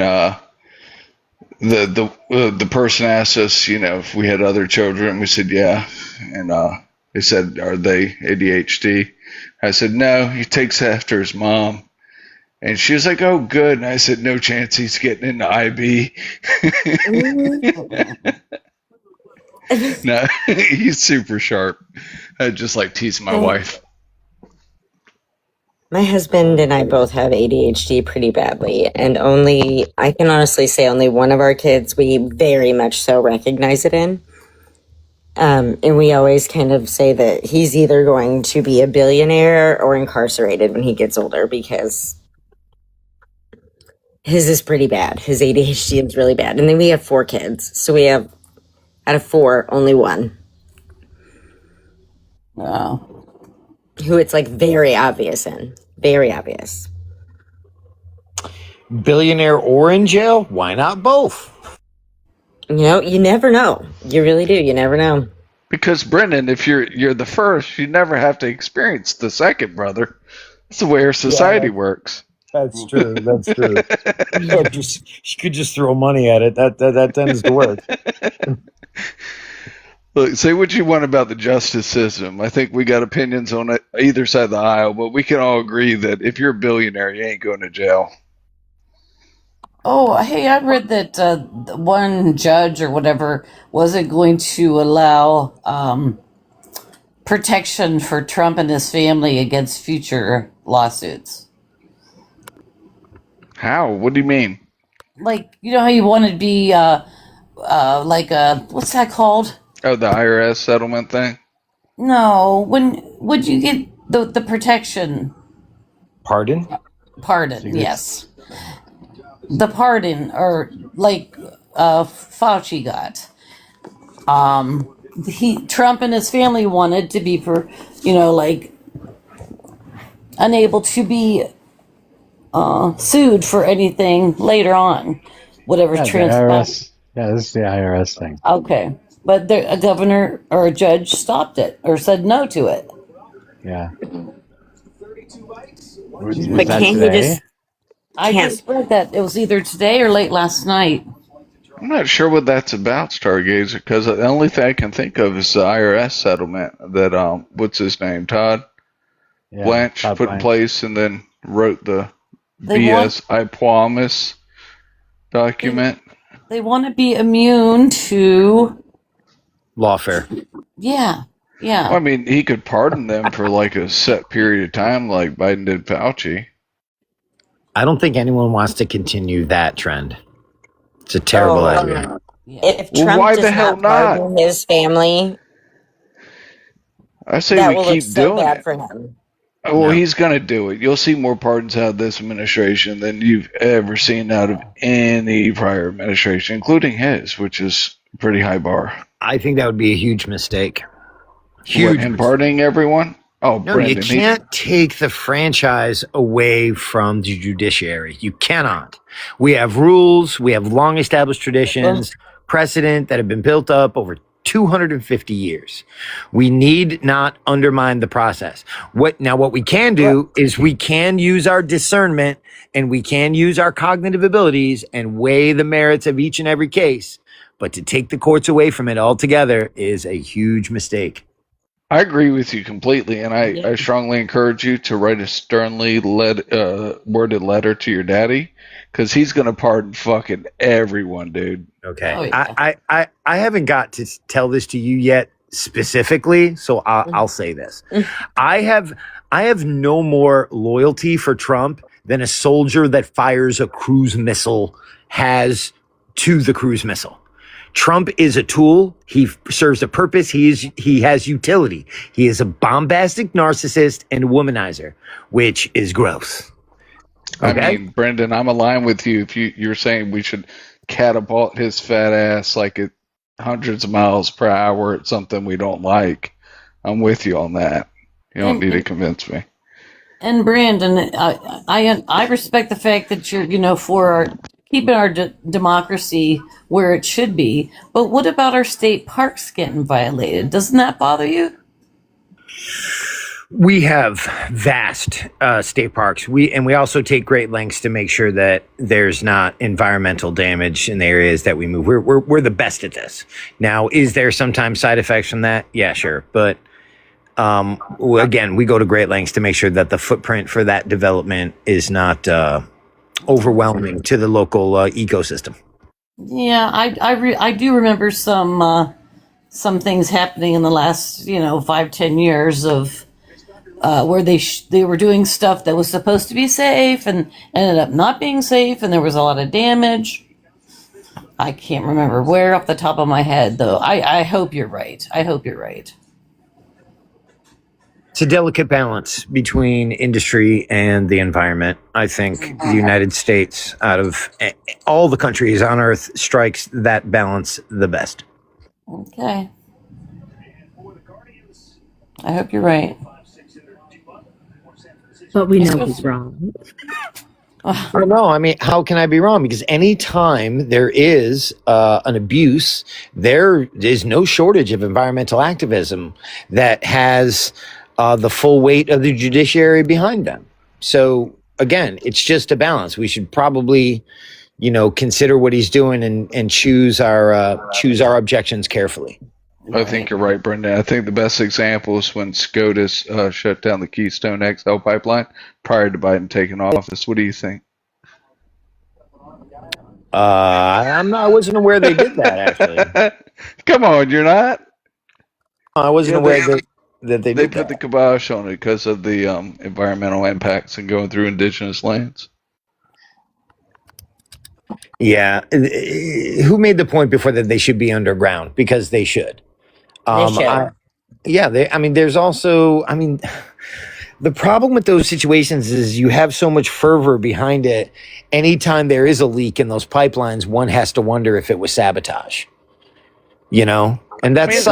the person asked us, if we had other children. We said yeah, and they said, are they ADHD? I said no. He takes after his mom. And she was like, oh, good. And I said, no chance he's getting into IB. No, he's super sharp. I just like teasing my wife. My husband and I both have ADHD pretty badly, and I can honestly say only one of our kids we very much so recognize it in. And we always kind of say that he's either going to be a billionaire or incarcerated when he gets older because his is pretty bad. His ADHD is really bad. And then we have 4 kids. So we have, out of 4, only one. Wow. Who it's like very obvious in. Very obvious. Billionaire or in jail? Why not both? You never know. You really do. You never know. Because Brendan, if you're the first, you never have to experience the second, brother. That's the way our society works. That's true. That's true. You could just throw money at it. That tends to work. Look, say what you want about the justice system. I think we got opinions on it either side of the aisle, but we can all agree that if you're a billionaire, you ain't going to jail. Oh, hey, I read that one judge or whatever wasn't going to allow protection for Trump and his family against future lawsuits. How? What do you mean? Like, how you want to be what's that called? Oh, the IRS settlement thing? No, when would you get the protection? Pardon? Pardon, yes. The pardon, or like Fauci got. Trump and his family wanted to be unable to be sued for anything later on, whatever's transpired. Yeah, this is the IRS thing. Okay, but a governor or a judge stopped it or said no to it. Yeah. But can't you just... I just read that it was either today or late last night. I'm not sure what that's about, Stargazer, because the only thing I can think of is the IRS settlement that, what's his name, Todd Blanche put in place and then wrote the BS I promise document. They want to be immune to lawfare. Yeah. Well, I mean, he could pardon them for like a set period of time like Biden did Fauci. I don't think anyone wants to continue that trend. It's a terrible idea. If Trump why does the hell not pardon his family, I say that we will keep look so doing bad it. for him. Well, he's going to do it. You'll see more pardons out of this administration than you've ever seen out of any prior administration, including his, which is a pretty high bar. I think that would be a huge mistake. Huge. Him pardoning everyone? Oh, no, Brendan, you can't take the franchise away from the judiciary. You cannot. We have rules. We have long established traditions, precedent that have been built up over 250 years. We need not undermine the process. What we can do is we can use our discernment and we can use our cognitive abilities and weigh the merits of each and every case. But to take the courts away from it altogether is a huge mistake. I agree with you completely, and I strongly encourage you to write a sternly worded letter to your daddy, because he's going to pardon fucking everyone, dude. Okay. Oh, yeah. I haven't got to tell this to you yet specifically, so I'll say this. I have no more loyalty for Trump than a soldier that fires a cruise missile has to the cruise missile. Trump is a tool. He serves a purpose. He has utility. He is a bombastic narcissist and a womanizer, which is gross. Okay? I mean, Brendan, I'm aligned with you. If you're saying we should catapult his fat ass like at hundreds of miles per hour at something we don't like, I'm with you on that. You don't need to convince me. And Brandon, I respect the fact that you're for keeping our democracy where it should be. But what about our state parks getting violated? Doesn't that bother you? We have vast state parks. We also take great lengths to make sure that there's not environmental damage in the areas that we move. We're the best at this. Now, is there sometimes side effects from that? Yeah, sure. But again, we go to great lengths to make sure that the footprint for that development is not overwhelming to the local ecosystem. Yeah, I do remember some things happening in the last 5-10 years of where they were doing stuff that was supposed to be safe and ended up not being safe, and there was a lot of damage. I can't remember where off the top of my head, though. I hope you're right. I hope you're right. It's a delicate balance between industry and the environment. I think the United States, out of all the countries on Earth, strikes that balance the best. Okay. I hope you're right. But we know he's wrong. Well, no, I mean, how can I be wrong? Because anytime there is an abuse, there is no shortage of environmental activism that has the full weight of the judiciary behind them. So again, it's just a balance. We should probably, consider what he's doing and choose our objections carefully. I think you're right, Brendan. I think the best example is when SCOTUS shut down the Keystone XL pipeline prior to Biden taking office. What do you think? I wasn't aware they did that, actually. Come on, you're not? I wasn't aware that they did put the kibosh on it because of the environmental impacts and going through indigenous lands. Yeah. Who made the point before that they should be underground? Because they should. There's also, the problem with those situations is you have so much fervor behind it. Anytime there is a leak in those pipelines, one has to wonder if it was sabotage. And that's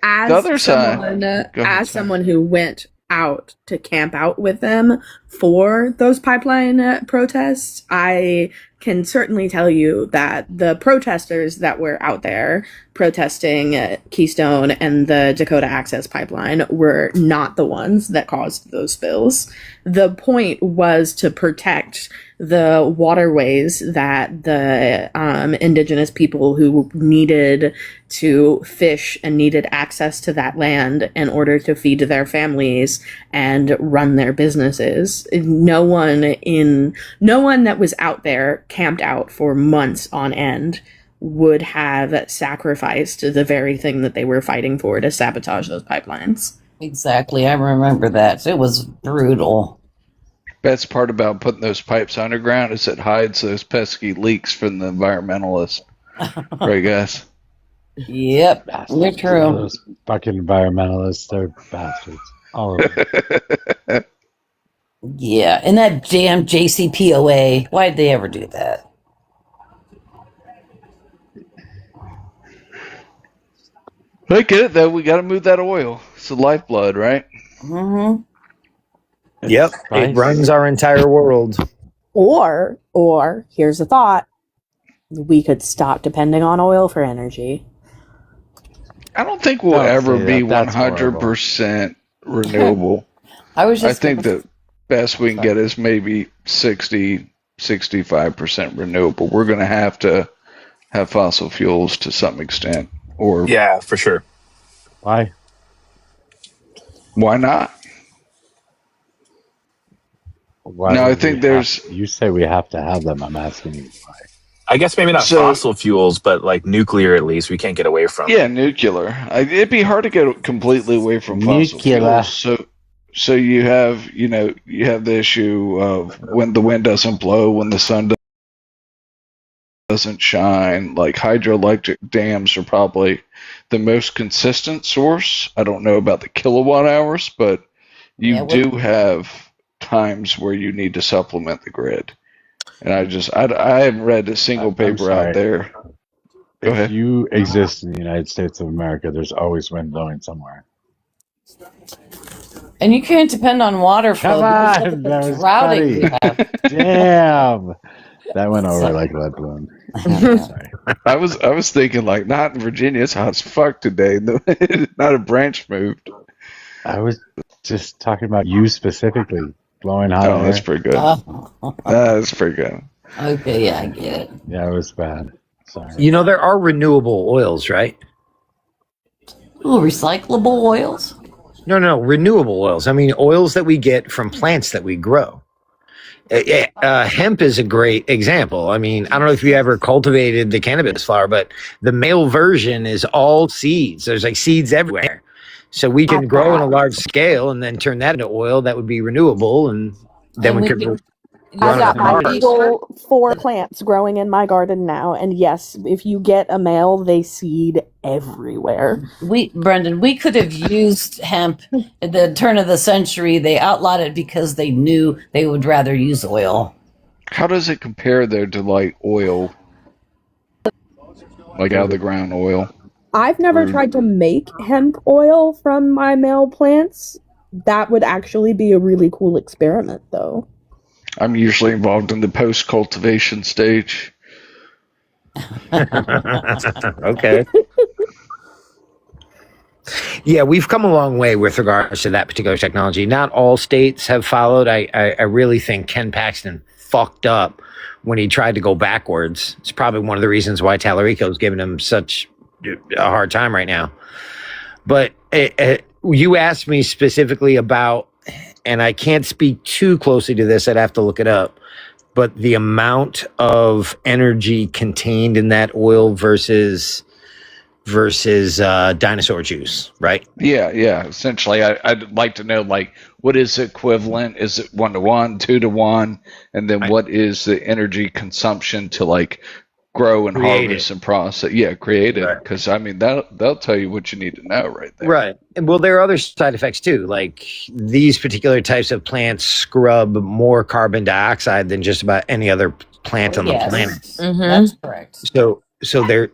as someone who went out to camp out with them for those pipeline protests, I can certainly tell you that the protesters that were out there protesting Keystone and the Dakota Access Pipeline were not the ones that caused those spills. The point was to protect the waterways that the indigenous people who needed to fish and needed access to that land in order to feed their families and run their businesses. No one that was out there camped out for months on end would have sacrificed the very thing that they were fighting for to sabotage those pipelines. Exactly. I remember that. It was brutal. Best part about putting those pipes underground is it hides those pesky leaks from the environmentalists. Right, guys? Yep. You're true. Those fucking environmentalists, they're bastards. All of them. Yeah, and that damn JCPOA. Why'd they ever do that? I get it, though. We got to move that oil. It's the lifeblood, right? Mm-hmm. Yep, it runs our entire world. Or here's a thought: we could stop depending on oil for energy. I don't think we'll Don't ever say be that. That's horrible. 100% renewable. I was I just think gonna, the best we can get is maybe 60, 65% renewable. We're going to have fossil fuels to some extent. Or Yeah, for sure. Why? why not? Why No, I would we think have? You say we have to have them. I'm asking you why. I guess maybe not So- fossil fuels, but like nuclear at least we can't get away from. Yeah, nuclear. It'd be hard to get completely away from fossil Nuclear. fuels. So you have the issue of when the wind doesn't blow, when the sun doesn't shine. Like hydroelectric dams are probably the most consistent source. I don't know about the kilowatt hours, but you do have times where you need to supplement the grid. And I haven't read a single paper sorry. out there. Go ahead. If you exist in the United States of America, there's always wind blowing somewhere. and you can't depend on water flow. Come because on, of the that was droughting funny. we have. Damn, that went over like lead balloon. Sorry. I was thinking like not in Virginia. It's hot as fuck today. Not a branch moved. I was just talking about you specifically blowing hot Oh, air. that's pretty good. That's pretty good. Okay, yeah, I get it. Yeah, it was bad. Sorry. You know, there are renewable oils, right? Ooh, recyclable oils? No, renewable oils. I mean, oils that we get from plants that we grow. Hemp is a great example. I mean, I don't know if you ever cultivated the cannabis flower, but the male version is all seeds. There's like seeds everywhere. So we can grow on a large scale and then turn that into oil that would be renewable. And then And we we could can- run I've got it my on Mars. legal 4 plants growing in my garden now, and yes, if you get a male, they seed everywhere. Brendan, we could have used hemp at the turn of the century. They outlawed it because they knew they would rather use oil. How does it compare though to like oil, like out of the ground oil? I've never tried to make hemp oil from my male plants. That would actually be a really cool experiment, though. I'm usually involved in the post-cultivation stage. Okay. Yeah, we've come a long way with regards to that particular technology. Not all states have followed. I really think Ken Paxton fucked up when he tried to go backwards. It's probably one of the reasons why Tallarico is giving him such a hard time right now. But you asked me specifically about, and I can't speak too closely to this, I'd have to look it up, but the amount of energy contained in that oil versus dinosaur juice, right? Yeah. Essentially, I'd like to know, like, what is equivalent? Is it 1-to-1, 2-to-1? And then what is the energy consumption to, like, grow and harvest and process? Yeah, create it. Because, I mean, that'll tell you what you need to know right there. Right. And well, there are other side effects too. Like these particular types of plants scrub more carbon dioxide than just about any other plant on the planet. That's correct. So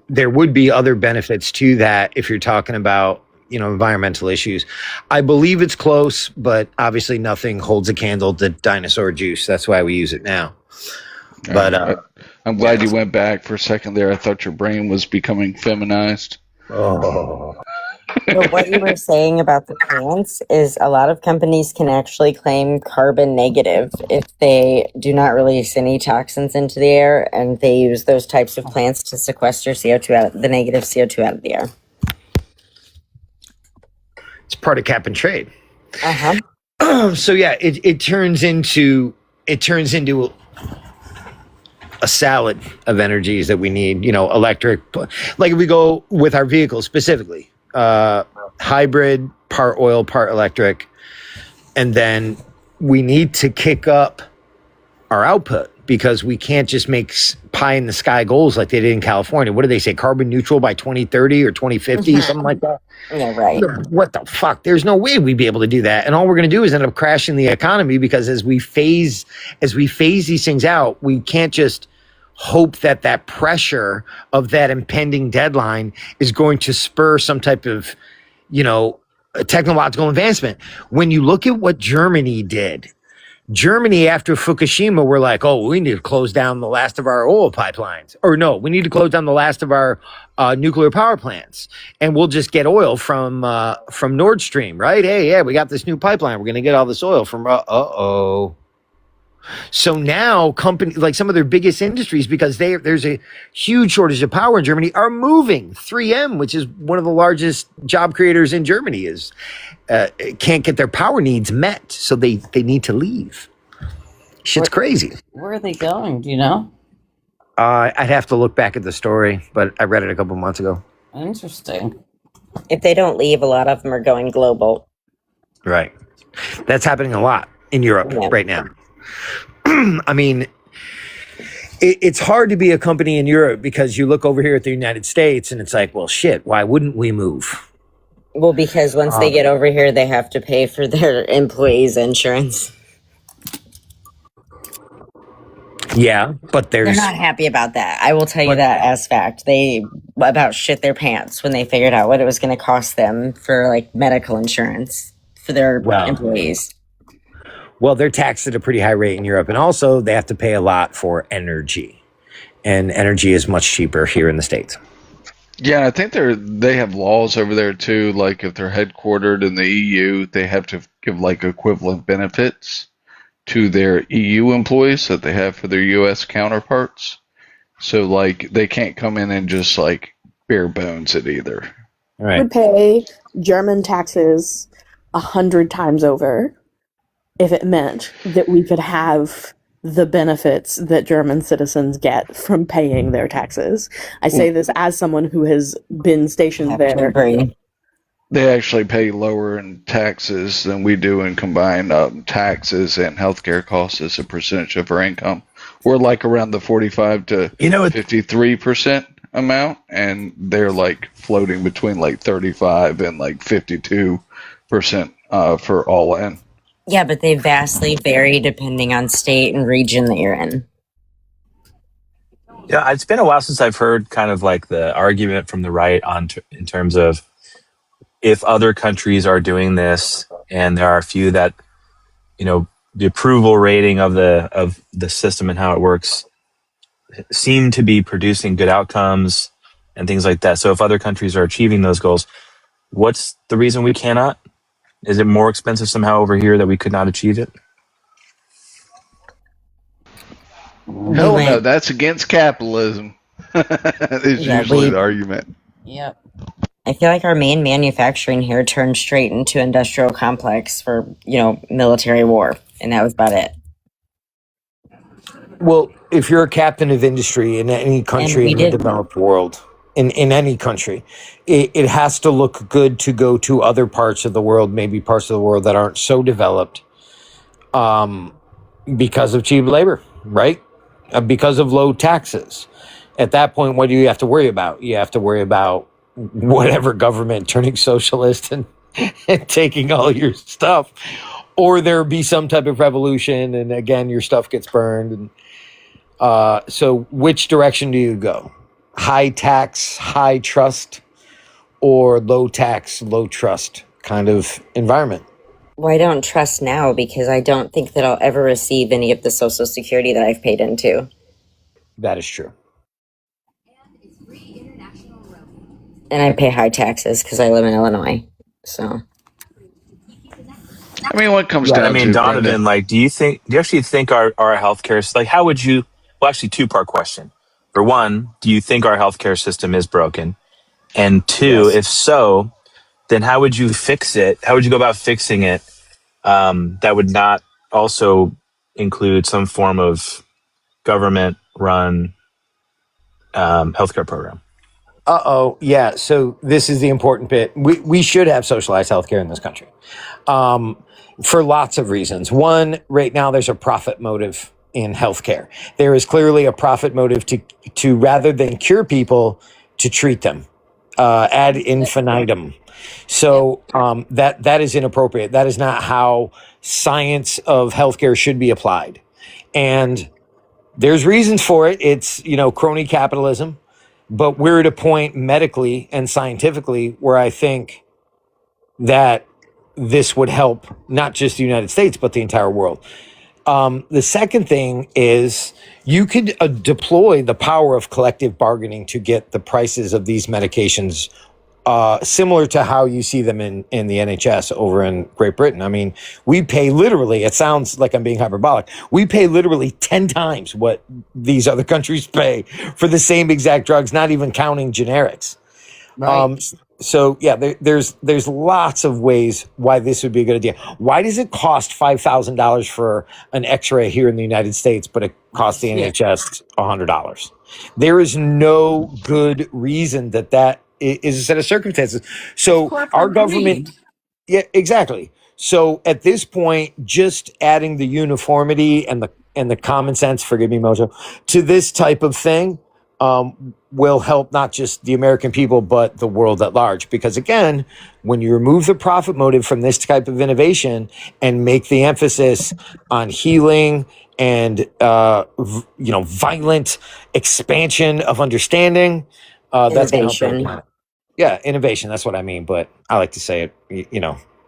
there would be other benefits to that if you're talking about, environmental issues. I believe it's close, but obviously nothing holds a candle to dinosaur juice. That's why we use it now. But I'm glad you went back for a second there. I thought your brain was becoming feminized. Oh. But what you were saying about the plants is a lot of companies can actually claim carbon negative if they do not release any toxins into the air, and they use those types of plants to sequester CO2 the negative CO2 out of the air. It's part of cap and trade. Uh-huh. So yeah, it turns into a salad of energies that we need, electric, like if we go with our vehicles specifically, hybrid, part oil, part electric. And then we need to kick up our output because we can't just make pie in the sky goals like they did in California. What do they say? Carbon neutral by 2030 or 2050, something like that. Yeah, right. What the fuck? There's no way we'd be able to do that. And all we're going to do is end up crashing the economy because as we phase these things out, we can't just hope that pressure of that impending deadline is going to spur some type of, technological advancement. When you look at what Germany did Germany, after Fukushima, were like, oh, we need to close down the last of our oil pipelines. Or no, we need to close down the last of our nuclear power plants. And we'll just get oil from Nord Stream, right? Hey, yeah, we got this new pipeline. We're going to get all this oil from, uh-oh. So now companies, like some of their biggest industries, because there's a huge shortage of power in Germany, are moving. 3M, which is one of the largest job creators in Germany, can't get their power needs met, so they need to leave. Shit's crazy. Where are they going? Do you know? I'd have to look back at the story, but I read it a couple months ago. Interesting. If they don't leave, a lot of them are going global. Right. That's happening a lot in Europe right now. I mean, it's hard to be a company in Europe because you look over here at the United States and it's like, well, shit, why wouldn't we move? Well, because once they get over here, they have to pay for their employees' insurance. Yeah, but They're not happy about that. I will tell you that as fact. They about shit their pants when they figured out what it was going to cost them for like medical insurance for their employees. Well, they're taxed at a pretty high rate in Europe, and also they have to pay a lot for energy, and energy is much cheaper here in the States. Yeah, I think they have laws over there too. Like if they're headquartered in the EU, they have to give like equivalent benefits to their EU employees that they have for their US counterparts. So like they can't come in and just like bare bones it either. Right. Would pay German taxes 100 times over if it meant that we could have the benefits that German citizens get from paying their taxes. I say this as someone who has been stationed there. They actually pay lower in taxes than we do in combined taxes and healthcare costs as a percentage of our income. We're like around the 45 to 53% amount, and they're like floating between like 35 and like 52% for all in. Yeah, but they vastly vary depending on state and region that you're in. Yeah, it's been a while since I've heard kind of like the argument from the right in terms of if other countries are doing this, and there are a few that, you know, the approval rating of the system and how it works seem to be producing good outcomes and things like that. So if other countries are achieving those goals, what's the reason we cannot? Is it more expensive somehow over here that we could not achieve it? Hell no, that's against capitalism. Is usually the argument. Yep. I feel like our main manufacturing here turned straight into industrial complex for, military war, and that was about it. Well, if you're a captain of industry in any country in the developed world, in any country, it has to look good to go to other parts of the world, maybe parts of the world that aren't so developed, because of cheap labor, right? Because of low taxes. At that point, what do you have to worry about? You have to worry about whatever government turning socialist and taking all your stuff, or there be some type of revolution, and again, your stuff gets burned. And so which direction do you go? High tax, high trust, or low tax, low trust kind of environment? Well, I don't trust now because I don't think that I'll ever receive any of the Social Security that I've paid into. That is true. And I pay high taxes because I live in Illinois. So, I mean, what comes down to Donovan, Brendan, like, do you actually think our healthcare, like, how would you? Well, actually, two-part question. For one, do you think our healthcare system is broken? And two, if so, then how would you fix it? How would you go about fixing it? That would not also include some form of government-run healthcare program. Yeah. So this is the important bit. We should have socialized healthcare in this country, for lots of reasons. One, right now there's a profit motive in healthcare. There is clearly a profit motive to rather than cure people, to treat them ad infinitum. So that is inappropriate. That is not how science of healthcare should be applied. And there's reasons for it. It's, crony capitalism. But we're at a point medically and scientifically where I think that this would help not just the United States, but the entire world. The second thing is you could deploy the power of collective bargaining to get the prices of these medications similar to how you see them in the NHS over in Great Britain. I mean, we pay literally, it sounds like I'm being hyperbolic, we pay literally 10 times what these other countries pay for the same exact drugs, not even counting generics. Right. So yeah, there's lots of ways why this would be a good idea. Why does it cost $5,000 for an X-ray here in the United States, but it costs the NHS $100? There is no good reason that is a set of circumstances. So our government, yeah, exactly. So at this point, just adding the uniformity and the common sense, forgive me, Mojo, to this type of thing will help not just the American people, but the world at large. Because again, when you remove the profit motive from this type of innovation and make the emphasis on healing and, violent expansion of understanding, that's going to help the planet. Yeah, innovation. That's what I mean. But I like to say it,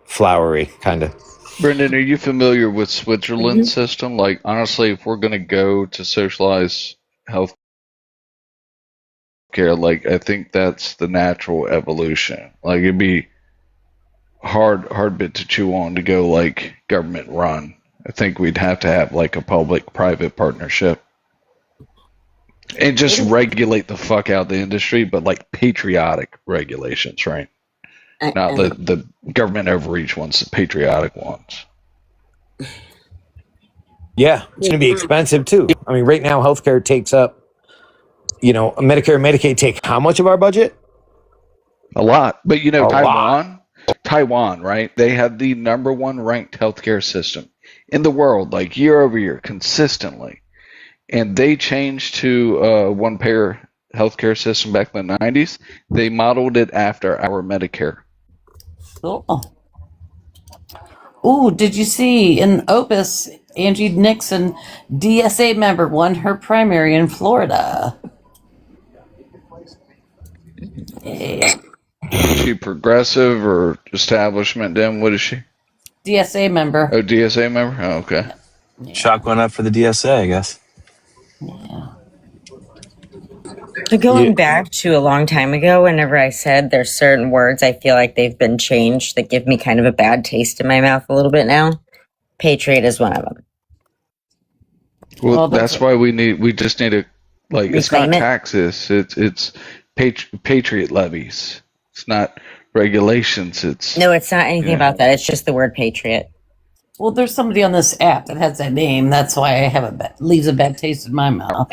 flowery kind of. Brendan, are you familiar with Switzerland's system? Like, honestly, if we're going to go to socialize health care, like, I think that's the natural evolution. Like, it'd be hard bit to chew on to go, like, government run. I think we'd have to have, like, a public-private partnership. And just regulate the fuck out the industry, but, like, patriotic regulations, right? Not the government overreach ones, the patriotic ones. Yeah, it's going to be expensive too. I mean, right now, healthcare takes up, Medicare and Medicaid take how much of our budget? A lot. But, Taiwan, right? They have the number one ranked healthcare system in the world, like year over year, consistently. And they changed to a one-payer healthcare system back in the 90s. They modeled it after our Medicare. Ooh, did you see in Opus, Angie Nixon, DSA member, won her primary in Florida? Yeah. Is she progressive or establishment then? What is she? DSA member. Oh, DSA member? Oh, okay. Yeah. Shotgun up for the DSA, I guess. Yeah. So going back to a long time ago, whenever I said there's certain words I feel like they've been changed that give me kind of a bad taste in my mouth a little bit now, patriot is one of them. Well, that's why we just need to, like, it's not taxes, it's patriot levies. It's not regulations, No, it's not anything about that. It's just the word patriot. Well, there's somebody on this app that has that name. That's why I have leaves a bad taste in my mouth.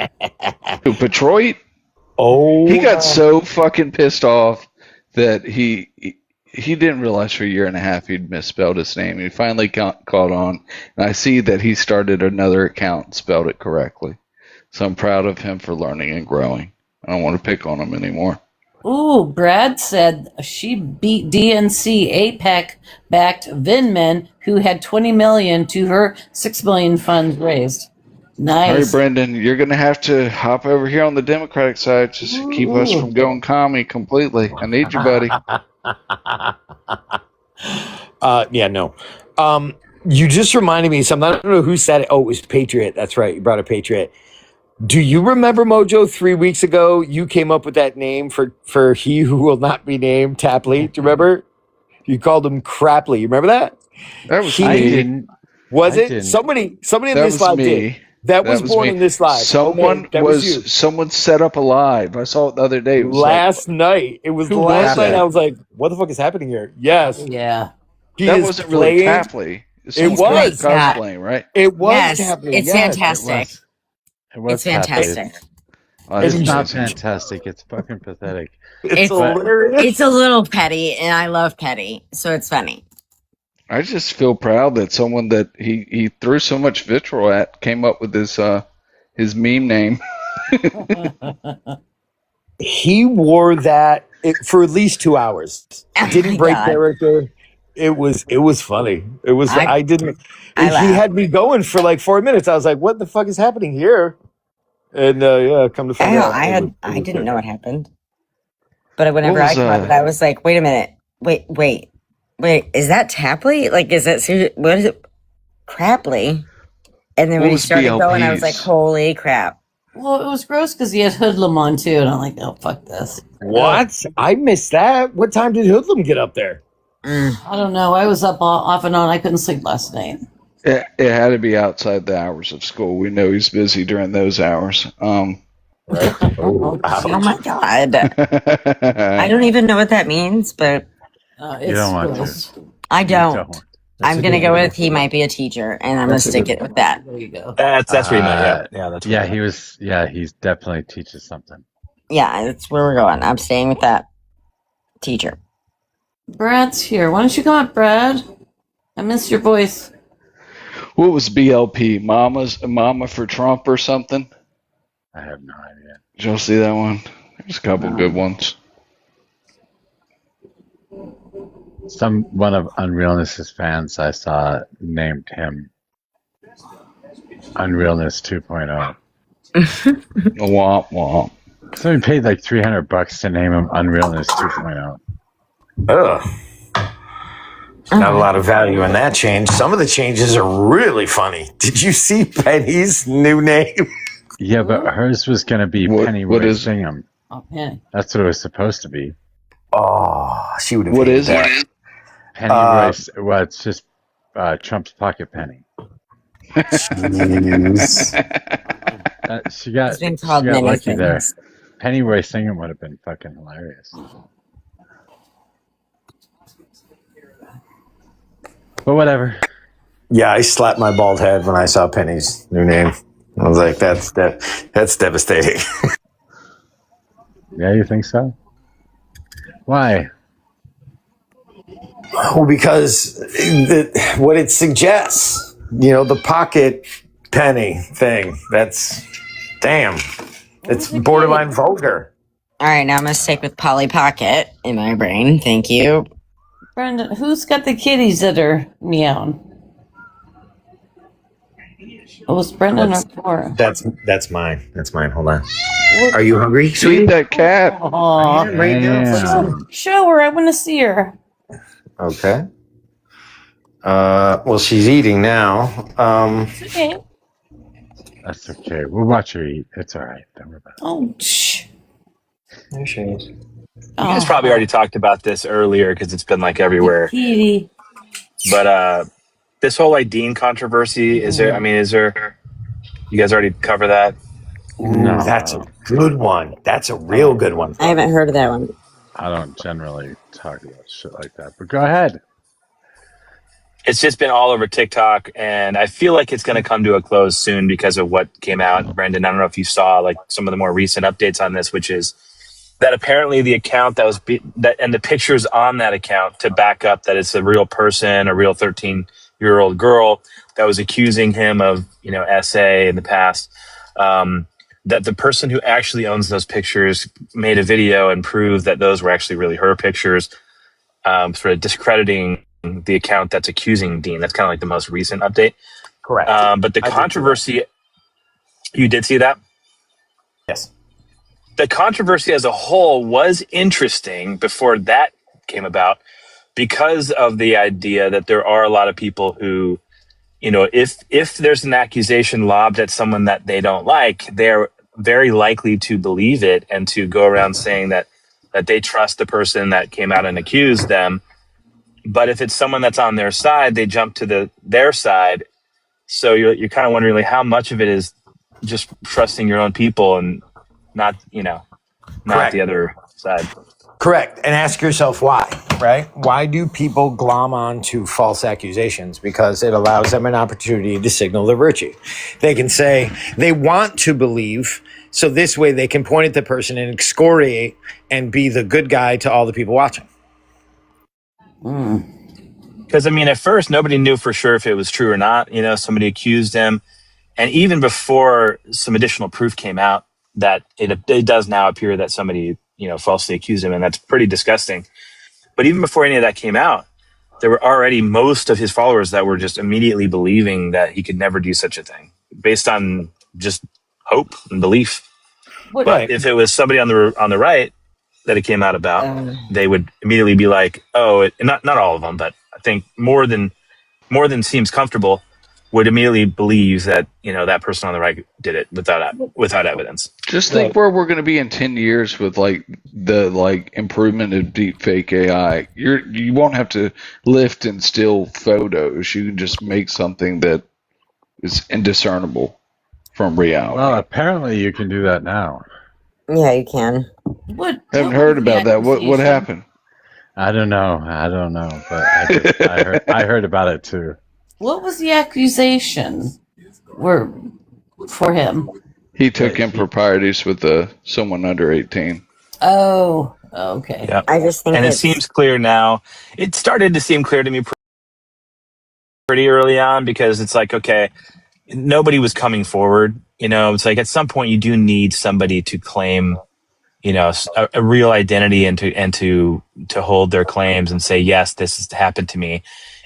Who, Detroit? Oh, he got so fucking pissed off that he didn't realize for a year and a half he'd misspelled his name. He finally caught on, and I see that he started another account and spelled it correctly. So I'm proud of him for learning and growing. I don't want to pick on him anymore. Ooh, Brad said she beat DNC APEC-backed Vinmen, who had $20 million to her $6 million funds raised. Nice. All right, Brendan, you're going to have to hop over here on the Democratic side just to keep us from going commie completely. I need you, buddy. You just reminded me of something. I don't know who said it. Oh, it was Patriot. That's right. You brought a Patriot. Do you remember, Mojo, 3 weeks ago, you came up with that name for he who will not be named, Tapley? Do you remember? You called him Crapley. You remember that? That was me. I didn't. Was I it? didn't. Somebody in that this live me. did. That was born me. in this live. Someone was someone set up a live. I saw it the other day. It was last night. It was last night. I was like, what the fuck is happening here? Yes. Yeah. That wasn't really Tapley. It was cosplaying, right? It was Tapley. It's fantastic. It's fantastic. It's not fantastic. It's fucking pathetic. It's hilarious. It's a little petty, and I love petty, so it's funny. I just feel proud that someone that he threw so much vitriol at came up with his meme name. He wore that for at least 2 hours. Didn't break character. It was funny. It was. He had me going for like 4 minutes. I was like, "What the fuck is happening here?" And come to find out, I didn't know what happened. But whenever I caught it, I was like, "Wait a minute! Wait! Is that Tapley? Like, is that what is it? Crapley?" And then What when he was started going, I was like, BLP's? holy crap. Well, it was gross because he had Hoodlum on too, and I'm like, oh fuck this. What? I missed that. What time did Hoodlum get up there? Mm. I don't know. I was up off and on. I couldn't sleep last night. It had to be outside the hours of school. We know he's busy during those hours. Right. Oh my god. I don't even know what that means, but You don't want to. I You don't. I'm a gonna good go one. with he might be a teacher, and I'm That's a gonna stick good it with that. There you go. That's where you meant. Yeah, that's yeah. where you He was. Yeah, he's definitely teaches something. Yeah, that's where we're going. I'm staying with that teacher. Brad's here. Why don't you come up, Brad? I missed your voice. What was BLP? Mama for Trump or something? I have no idea. Did y'all see that one? There's a couple good ones. One of Unrealness's fans I saw named him Unrealness 2.0. Womp womp. Somebody paid like $300 to name him Unrealness 2.0. Ugh. Not a lot of value in that change. Some of the changes are really funny. Did you see Penny's new name? Yeah, but hers was going to be Penny Roy Singham. Oh, Penny. That's what it was supposed to be. Oh, she would have. What is that. it? Penny Royce. Well, it's just Trump's pocket penny. She got many lucky there. things. Penny Roy Singham would have been fucking hilarious. But whatever. Yeah, I slapped my bald head when I saw Penny's new name. I was like, that's devastating. Yeah, you think so? Why? Well, because what it suggests, the pocket penny thing, that's, damn, it's borderline vulgar. All right, now I'm gonna stick with Polly Pocket in my brain. Thank you. Brendan, who's got the kitties that are meowing? Oh, was Brendan or Cora? That's mine. That's mine. Hold on. Are you hungry, sweet? Feed that cat. Aw. Right now. Show her. I want to see her. Okay. Well, she's eating now. Okay. That's okay. We'll watch her eat. It's all right. Don't worry about it. Oh, shh. There she is. You guys probably already talked about this earlier because it's been like everywhere. Kitty. But this whole like Dean controversy, is there? You guys already cover that? Ooh, that's a good one. That's a real good one. I haven't heard of that one. I don't generally talk about shit like that, but go ahead. It's just been all over TikTok, and I feel like it's going to come to a close soon because of what came out. Brendan, I don't know if you saw like some of the more recent updates on this, which is that apparently the account that was and the pictures on that account to back up that it's a real person, a real 13-year-old girl that was accusing him of, SA in the past. That the person who actually owns those pictures made a video and proved that those were actually really her pictures, sort of discrediting the account that's accusing Dean. That's kind of like the most recent update. Correct. But the controversy, you did see that? Yes. The controversy as a whole was interesting before that came about because of the idea that there are a lot of people who, if there's an accusation lobbed at someone that they don't like, they're very likely to believe it and to go around saying that they trust the person that came out and accused them. But if it's someone that's on their side, they jump to their side. So you're kind of wondering, like, how much of it is just trusting your own people and not Correct. the other side. Correct. And ask yourself why, right? Why do people glom on to false accusations? Because it allows them an opportunity to signal their virtue. They can say they want to believe, so this way they can point at the person and excoriate and be the good guy to all the people watching. Because, at first, nobody knew for sure if it was true or not. Somebody accused him. And even before some additional proof came out, that it does now appear that somebody, falsely accused him. And that's pretty disgusting. But even before any of that came out, there were already most of his followers that were just immediately believing that he could never do such a thing based on just hope and belief. But if it was somebody on the right that it came out about, they would immediately be like, not all of them, but I think more than seems comfortable, would immediately believe that, that person on the right did it without evidence. Just think where we're going to be in 10 years with the improvement of deep fake AI. You won't have to lift and steal photos. You can just make something that is indiscernible from reality. Well, apparently you can do that now. Yeah, you can. Haven't heard about that. What happened? I don't know, but I heard about it too. What was the accusation for him? He took improprieties with someone under 18. Oh, okay. Yeah. I just think it seems clear now. It started to seem clear to me pretty early on, because it's like, okay, nobody was coming forward. It's like at some point you do need somebody to claim, a real identity and to hold their claims and say, yes, this has happened to me,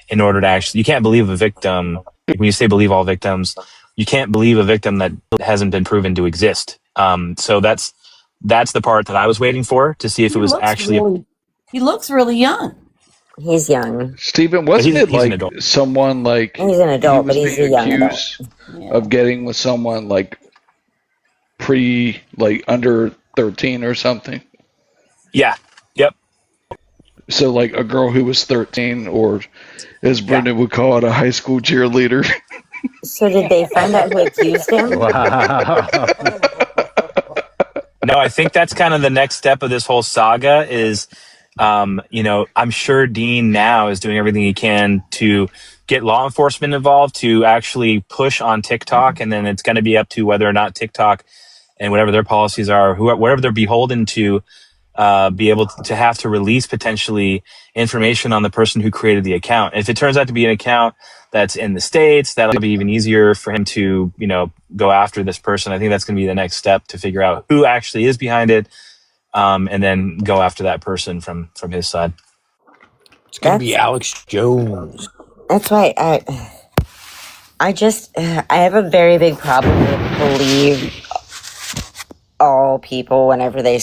in order to actually, you can't believe a victim. When you say believe all victims, you can't believe a victim that hasn't been proven to exist. So that's the part that I was waiting for, to see if it was actually. He looks really young. He's young. Stephen, wasn't it like someone he's an adult, but he's a young adult. Of getting with someone under 13 or something? Yeah. Yep. So a girl who was 13, or as Brendan would call it, a high school cheerleader. So did they find out who accused him? Wow. No, I think that's kind of the next step of this whole saga is, I'm sure Dean now is doing everything he can to get law enforcement involved, to actually push on TikTok. And then it's going to be up to whether or not TikTok and whatever their policies are, whatever they're beholden to, be able to have to release potentially information on the person who created the account. If it turns out to be an account that's in the States, that'll be even easier for him to, go after this person. I think that's going to be the next step, to figure out who actually is behind it, and then go after that person from his side. It's going to be Alex Jones. That's right. I have a very big problem with believe all people whenever they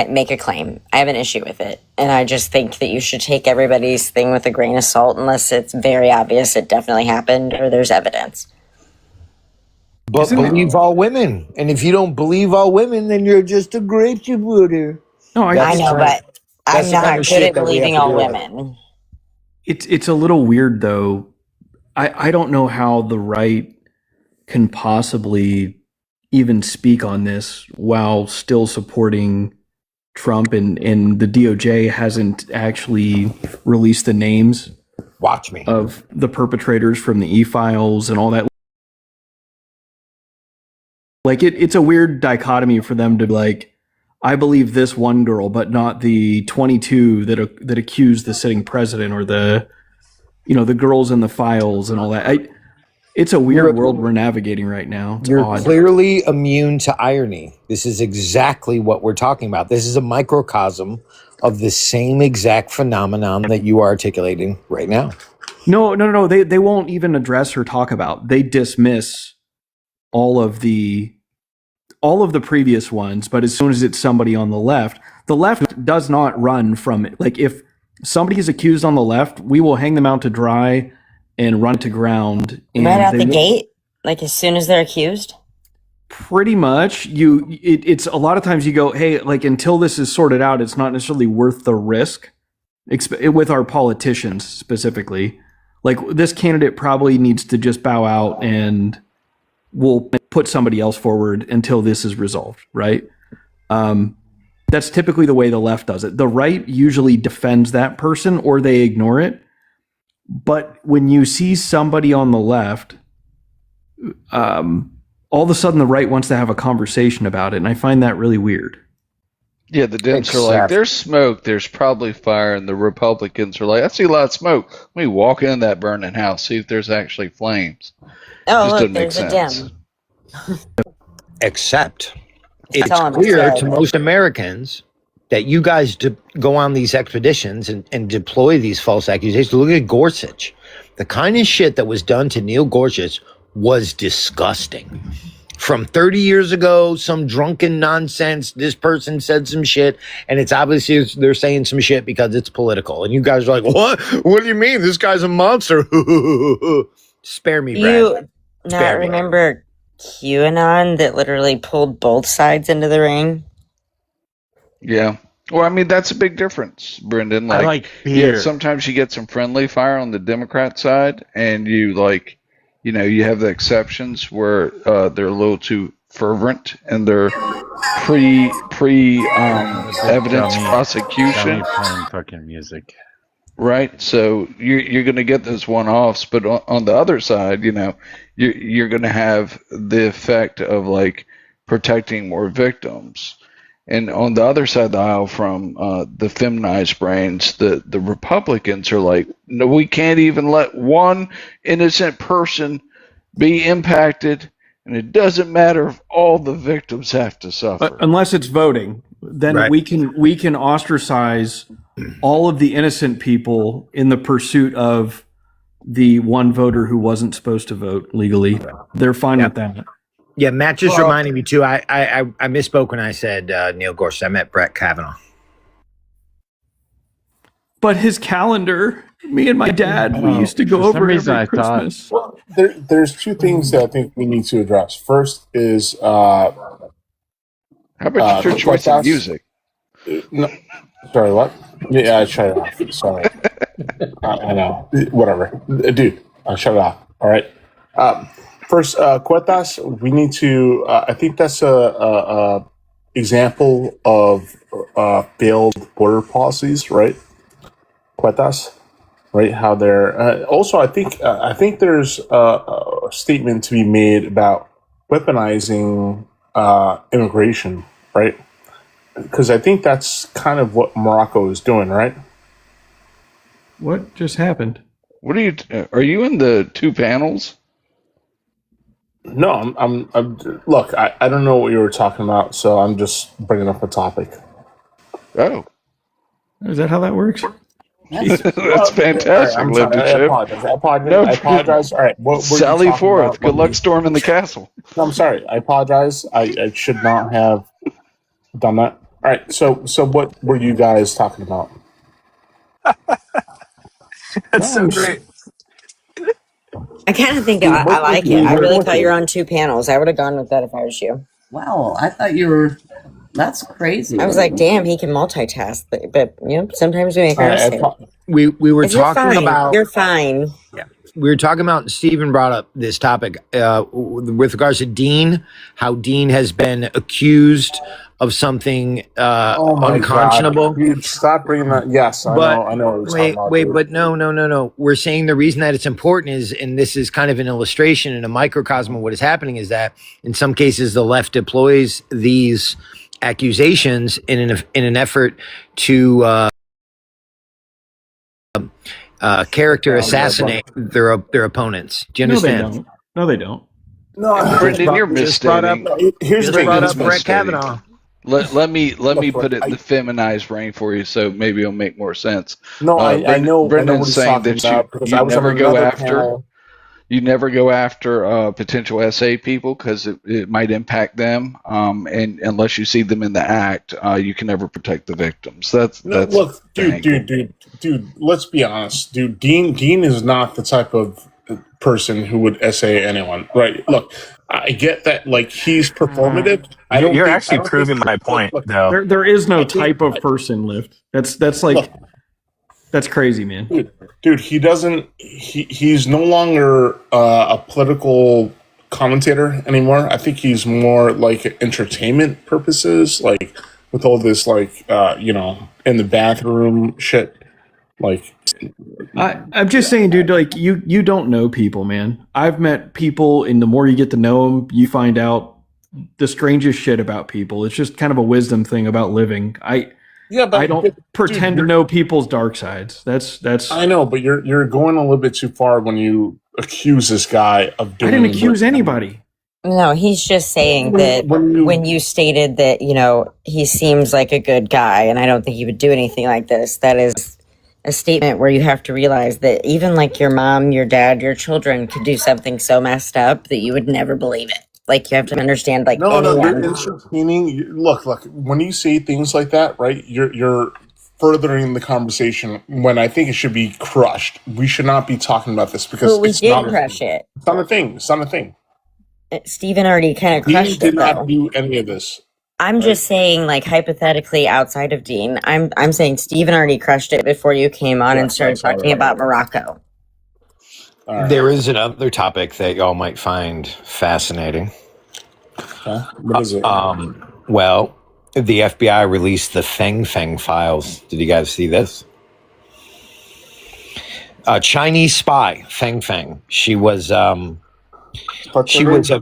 make a claim. I have an issue with it. And I just think that you should take everybody's thing with a grain of salt unless it's very obvious it definitely happened or there's evidence. But believe all women. And if you don't believe all women, then you're just a grape supporter. No, I know, but I'm not good at believing all women. It's a little weird, though. I don't know how the right can possibly even speak on this while still supporting Trump, and the DOJ hasn't actually released the names of the perpetrators from the e-files and all that. It's a weird dichotomy for them to be I believe this one girl, but not the 22 that accused the sitting president, or the girls in the files and all that. It's a weird world we're navigating right now. It's You're odd. clearly immune to irony. This is exactly what we're talking about. This is a microcosm of the same exact phenomenon that you are articulating right now. No. They won't even address or talk about. They dismiss all of the previous ones, but as soon as it's somebody on the left does not run from it. If somebody is accused on the left, we will hang them out to dry and run to ground. And right out the gate? As soon as they're accused? Pretty much. It's a lot of times you go, hey, until this is sorted out, it's not necessarily worth the risk. With our politicians specifically. This candidate probably needs to just bow out, and we'll put somebody else forward until this is resolved, right? That's typically the way the left does it. The right usually defends that person, or they ignore it. But when you see somebody on the left, all of a sudden the right wants to have a conversation about it, and I find that really weird. Yeah, the Dems are there's smoke, there's probably fire, and the Republicans are I see a lot of smoke. Let me walk in that burning house, see if there's actually flames. Oh, look, there's a Dem. Except it's clear to most Americans that you guys go on these expeditions and deploy these false accusations. Look at Gorsuch. The kind of shit that was done to Neil Gorsuch was disgusting. From 30 years ago, some drunken nonsense, this person said some shit, and it's obviously they're saying some shit because it's political. And you guys are like, what? What do you mean? This guy's a monster. Spare me, Brad. Now, Very. remember QAnon that literally pulled both sides into the ring? Yeah. Well, I mean, that's a big difference, Brendan. I Like, like yeah, beer. sometimes you get some friendly fire on the Democrat side, and you you have the exceptions where they're a little too fervent and they're evidence Dummy prosecution, playing fucking music. right? So you're going to get those one-offs, but on the other side, you're going to have the effect of like protecting more victims. And on the other side of the aisle from the feminized brains, the Republicans are like, no, we can't even let one innocent person be impacted, and it doesn't matter if all the victims have to suffer. Unless it's voting, then Right. we can ostracize all of the innocent people in the pursuit of the one voter who wasn't supposed to vote legally. They're fine with that. Yeah, Matt just reminded me too. I misspoke when I said Neil Gorsuch. I meant Brett Kavanaugh. But his calendar, me and my dad, we used to go for some over reason every I thought- Christmas. Well, there's two things that I think we need to address. First is How about your choice of music? No, sorry, what? Yeah, I shut it off. Sorry. I know. Whatever. Dude, I shut it off. All right. First, Cuetas, we need to, I think that's a example of failed border policies, right? Cuetas, right? How they're, also, I think there's a statement to be made about weaponizing immigration, right? Because I think that's kind of what Morocco is doing, right? What just happened? What are you in the two panels? No, I'm look, I don't know what you were talking about, so I'm just bringing up a topic. Oh. Is that how that works? That's fantastic, I'm sorry, I apologize. I apologize. All right. What were you Sally talking forth. about? Good luck storming the castle. No, I'm sorry. I apologize. I should not have done that. All right. So what were you guys talking about? That's so great. I kind of think I like it. I really thought you were on two panels. I would have gone with that if I was you. Wow, I thought you were. That's crazy. I was like, damn, he can multitask. But sometimes we make our mistakes. We were talking about. You're fine. Yeah, we were talking about. Stephen brought up this topic with regards to Dean. How Dean has been accused of something unconscionable. God. Dude, stop bringing that. Yes, I know. What you're talking about, but no. We're saying the reason that it's important is, and this is kind of an illustration and a microcosm of what is happening, is that in some cases the left deploys these accusations in an effort to character assassinate their opponents. Do you understand? No, they don't. No, Brendan, you're misstating. Here's the Brendan's thing. Brett Kavanaugh. Let me put it in the feminized brain for you, so maybe it'll make more sense. No, I know. Brendan's what he's saying talking that about because you I was never on go another after. panel. You never go after potential SA people because it might impact them, and unless you see them in the act, you can never protect the victims. That's Look, dude. Let's be honest, dude. Dean is not the type of person who would essay anyone, right? Look, I get that, like, he's performative. You're actually proving my point, though. There is no type of person, Lift. That's like. Look, that's crazy, man. Dude, he doesn't. He's no longer a political commentator anymore. I think he's more like entertainment purposes, like with all this, like in the bathroom shit. Like, I'm just saying, dude. Like, you don't know people, man. I've met people, and the more you get to know them, you find out the strangest shit about people. It's just kind of a wisdom thing about living. But I don't pretend to know people's dark sides. That's. I know, but you're going a little bit too far when you accuse this guy of doing. I didn't accuse anybody. No, he's just saying that when you stated that, he seems like a good guy, and I don't think he would do anything like this. That is a statement where you have to realize that even like your mom, your dad, your children could do something so messed up that you would never believe it. Like, you have to understand, like, no, you're entertaining. Look, when you say things like that, right? You're furthering the conversation when I think it should be crushed. We should not be talking about this because But we it's did not crush it. It's not a thing. It's not a thing. Stephen already kind of Dean crushed did it, not though. do any of this. I'm right? just saying, like, hypothetically, outside of Dean, I'm saying Stephen already crushed it before you came on and started talking about Morocco. There is another topic that y'all might find fascinating. What is it? Well, the FBI released the Feng Feng files. Did you guys see this? A Chinese spy, Feng Feng. She was Feng Feng,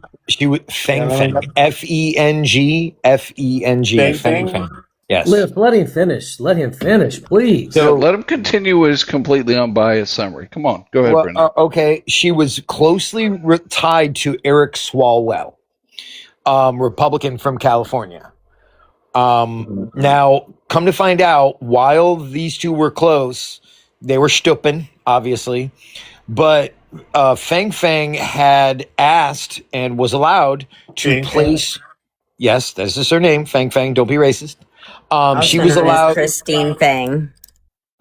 Feng Feng. Yes. Liv, let him finish. Let him finish, please. So let him continue his completely unbiased summary. Come on, go ahead, Brendan. Okay, she was closely tied to Eric Swalwell, Republican from California. Now, come to find out, while these two were close, they were stupping, obviously, but Feng Feng had asked and was allowed to place. Yes, that's just her name, Feng Feng. Don't be racist. She was allowed. Christine Feng.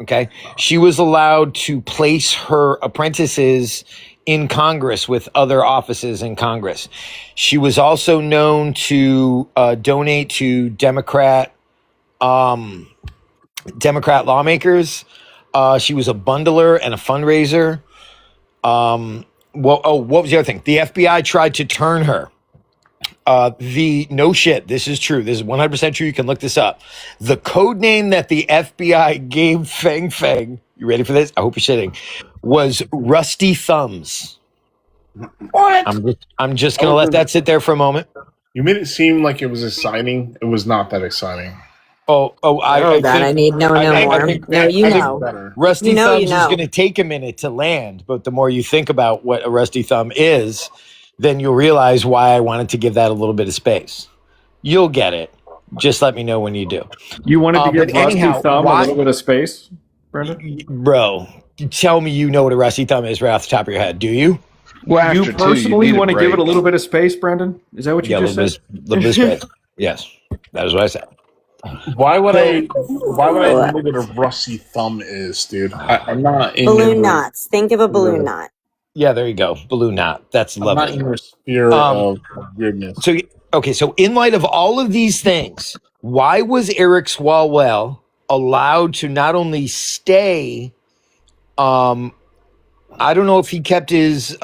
Okay, she was allowed to place her apprentices in Congress with other offices in Congress. She was also known to donate to Democrat lawmakers. She was a bundler and a fundraiser. What was the other thing? The FBI tried to turn her. No shit, this is true. This is 100% true. You can look this up. The code name that the FBI gave Feng Feng, you ready for this? I hope you're sitting, was Rusty Thumbs. What? I'm just going to let that sit there for a moment. You made it seem like it was exciting. It was not that exciting. I need no more. Rusty Thumbs is going to take a minute to land, but the more you think about what a Rusty Thumb is, then you'll realize why I wanted to give that a little bit of space. You'll get it. Just let me know when you do. You wanted to give Rusty Thumb a little bit of space, Brendan? Bro, tell me you know what a Rusty Thumb is right off the top of your head. Do you? Well, you personally want to give it a little bit of space, Brendan? Is that what you just said? A little bit of space. Yes, that is what I said. Why would I know what a Rusty Thumb is, dude? I'm not in balloon knots. Think of a balloon knot. Yeah, there you go. Balloon knot. That's lovely. I'm not in your sphere of weirdness. So in light of all of these things, why was Eric Swalwell allowed to not only stay, I don't know if he kept his,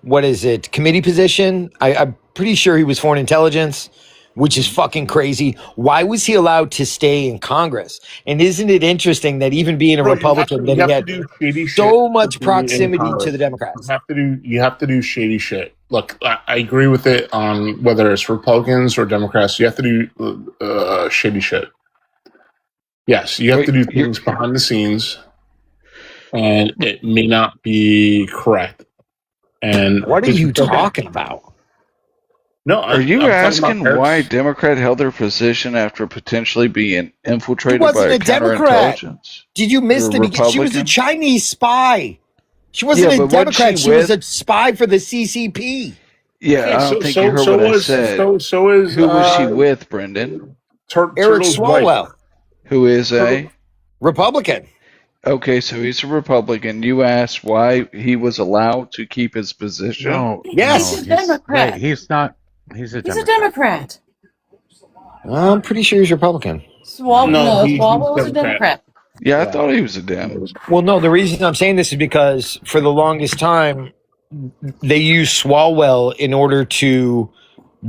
committee position? I'm pretty sure he was foreign intelligence, which is fucking crazy. Why was he allowed to stay in Congress? And isn't it interesting that even being a Republican, that he had so much proximity to the Democrats? You have to do shady shit. Look, I agree with it on whether it's Republicans or Democrats. You have to do shady shit. Yes, you have to do things behind the scenes, and it may not be correct. And what are you talking about? No, are you asking why Democrat held their position after potentially being infiltrated by a counterintelligence? Did you miss the beginning? She was a Chinese spy. She wasn't a Democrat. She was a spy for the CCP. Yeah, I don't think you heard what I said. Who was she with, Brendan? Eric Swalwell. Who is a Republican. Okay, so he's a Republican. You asked why he was allowed to keep his position? Yes. He's a Democrat. He's not. He's a Democrat. I'm pretty sure he's Republican. Swalwell was a Democrat. Yeah, I thought he was a Dem. Well, no, the reason I'm saying this is because for the longest time, they used Swalwell in order to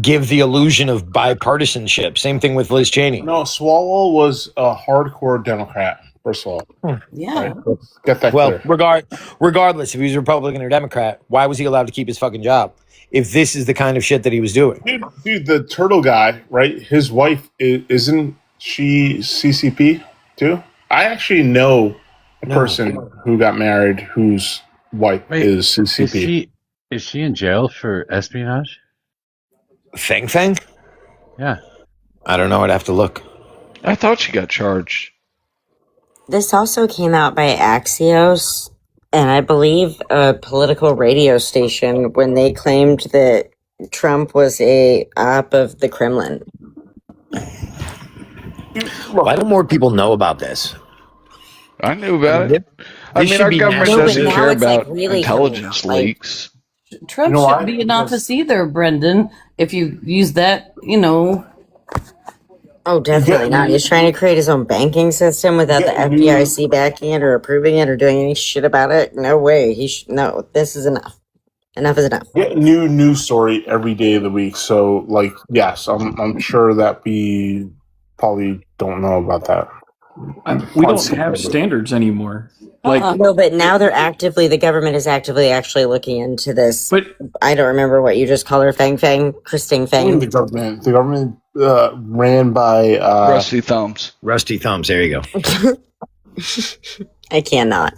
give the illusion of bipartisanship. Same thing with Liz Cheney. No, Swalwell was a hardcore Democrat, first of all. Yeah. Right, let's get that clear. Regardless if he was Republican or Democrat, why was he allowed to keep his fucking job? If this is the kind of shit that he was doing. Dude, the turtle guy, right? His wife, isn't she CCP too? I actually know a person who got married whose wife is CCP. Is she in jail for espionage? Feng Feng? Yeah. I don't know. I'd have to look. I thought she got charged. This also came out by Axios, and I believe a political radio station when they claimed that Trump was a op of the Kremlin. Why don't more people know about this? I knew about it. I mean, should our be government national doesn't news. care Now it's like about really coming intelligence out. Like, leaks. Trump You know shouldn't why? be in Because- office either, Brendan. If you use that, oh, definitely not. He's trying to create his own banking system without the FDIC backing it or approving it or doing any shit about it. No way. No. This is enough. Enough is enough. Get a new news story every day of the week. So, like, yes, I'm sure that we probably don't know about that. We don't have standards anymore. Like, no, but now the government is actively actually looking into this. But I don't remember what you just called her, Christine Fang. The government ran by Rusty Thumbs. Rusty Thumbs. There you go. I cannot.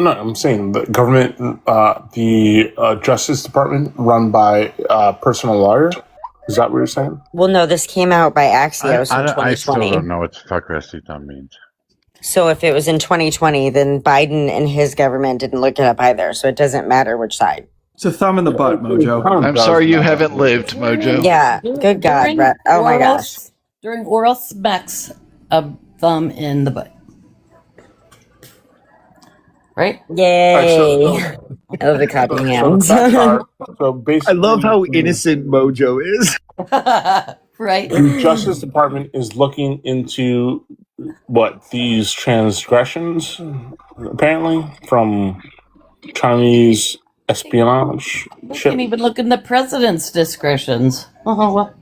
No, I'm saying the government, the Justice Department, run by a personal lawyer. Is that what you're saying? Well, no, this came out by Axios in I still 2020. don't know what the fuck Rusty Thumb means. So if it was in 2020, then Biden and his government didn't look it up either. So it doesn't matter which side. it's a thumb in the butt, Mojo. I'm sorry you haven't lived, Mojo. Yeah. Good God, Brett. Oh my gosh. During oral smacks, a thumb in the butt. Right? Yay. I love the clapping hands. So basically, I love how innocent Mojo is. Right. The Justice Department is looking into these transgressions, apparently, from Chinese espionage. We can't even look in the president's discretions. Well.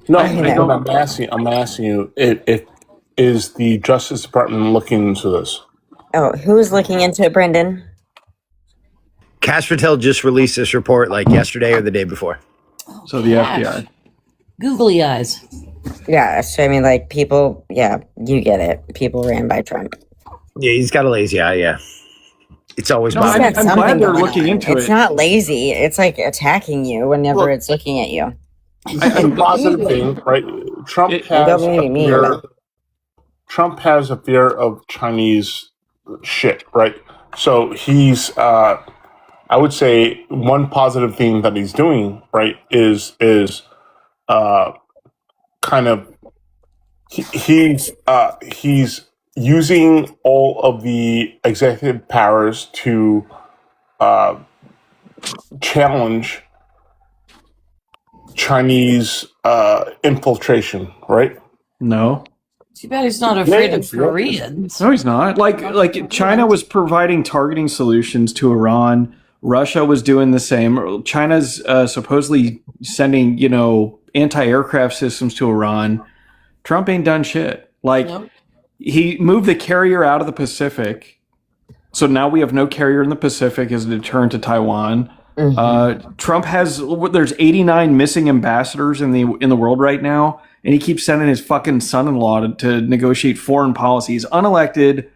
No, I'm asking you, if is the Justice Department looking into this? Oh, who's looking into it, Brendan? Cash just released this report like yesterday or the day before. So the FBI. Googly eyes. Yeah, so I mean, like, people, yeah, you get it. People ran by Trump. Yeah, he's got a lazy eye, yeah. It's always No, bothered. I'm glad they're looking into it. It's not lazy. It's like attacking you whenever it's looking at you. It's a positive thing, right? Trump has a fear of Chinese shit, right? So he's, I would say, one positive thing that he's doing, right, is kind of he's using all of the executive powers to challenge Chinese infiltration, right? No. Too bad he's not afraid of Koreans. No, he's not. Like China was providing targeting solutions to Iran. Russia was doing the same. China's supposedly sending, anti-aircraft systems to Iran. Trump ain't done shit. He moved the carrier out of the Pacific. So now we have no carrier in the Pacific as a deterrent to Taiwan. Mm-hmm. Trump there's 89 missing ambassadors in the world right now. And he keeps sending his fucking son-in-law to negotiate foreign policies. Unelected,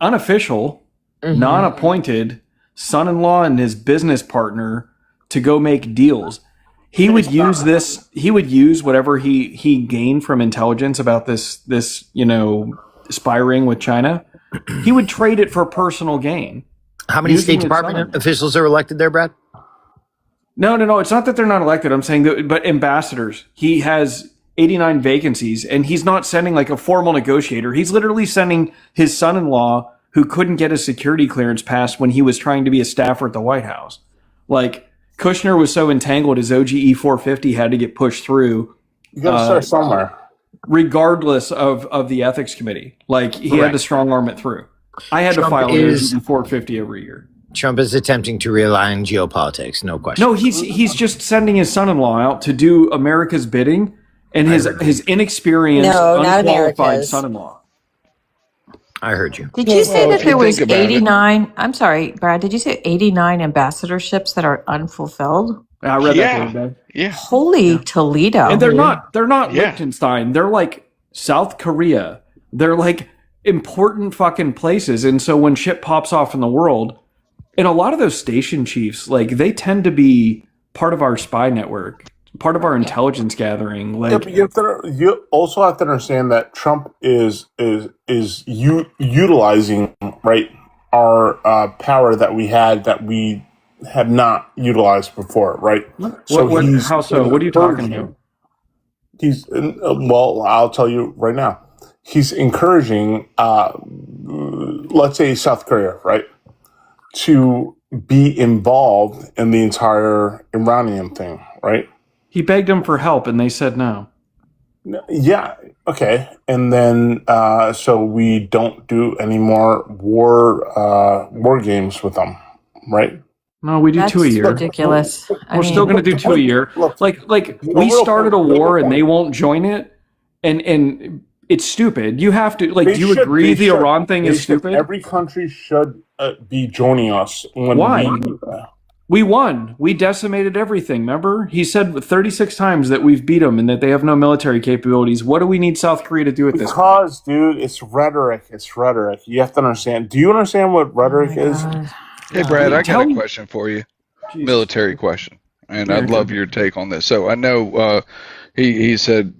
unofficial, non-appointed son-in-law and his business partner to go make deals. He would use this. He would use whatever he gained from intelligence about this spy ring with China. He would trade it for personal gain. How many State Department officials are elected there, Brad? No. It's not that they're not elected. I'm saying that, but ambassadors. He has 89 vacancies, and he's not sending like a formal negotiator. He's literally sending his son-in-law, who couldn't get a security clearance passed when he was trying to be a staffer at the White House. Like, Kushner was so entangled, his OGE 450 had to get pushed through. You gotta start somewhere. Regardless of the ethics committee. Like, he had to strong arm it through. I had to file an OGE 450 every year. Trump is attempting to realign geopolitics, no question. No, he's just sending his son-in-law out to do America's bidding, and his inexperienced, unqualified son-in-law. I heard you. Did you say that there was 89? I'm sorry, Brad. Did you say 89 ambassadorships that are unfulfilled? I read that the other day. Yeah. Holy Toledo! And they're not Liechtenstein. They're like South Korea. They're like important fucking places. And so when shit pops off in the world, and a lot of those station chiefs, like, they tend to be part of our spy network, part of our intelligence gathering. Like, yeah, but you also have to understand that Trump is utilizing, right, our power that we had not utilized before, right? how so? What are you talking about? Well, I'll tell you right now. He's encouraging, let's say South Korea, right, to be involved in the entire Iranian thing, right? He begged them for help, and they said no. Yeah, okay. And then, so we don't do any more war games with them, right? No, we do That's 2 a year. ridiculous. I We're still mean, going to do 2 a year. Like we started a war and they won't join it, and it's stupid. You have to do you agree the Iran thing is stupid? Every country should be joining us. Why? We won. We decimated everything. Remember, he said 36 times that we've beat them and that they have no military capabilities. What do we need South Korea to do with this? Because, dude, it's rhetoric. It's rhetoric. You have to understand. Do you understand what rhetoric is? Hey, Brad, I got a question for you. Military question. And I'd love your take on this. So I know he said,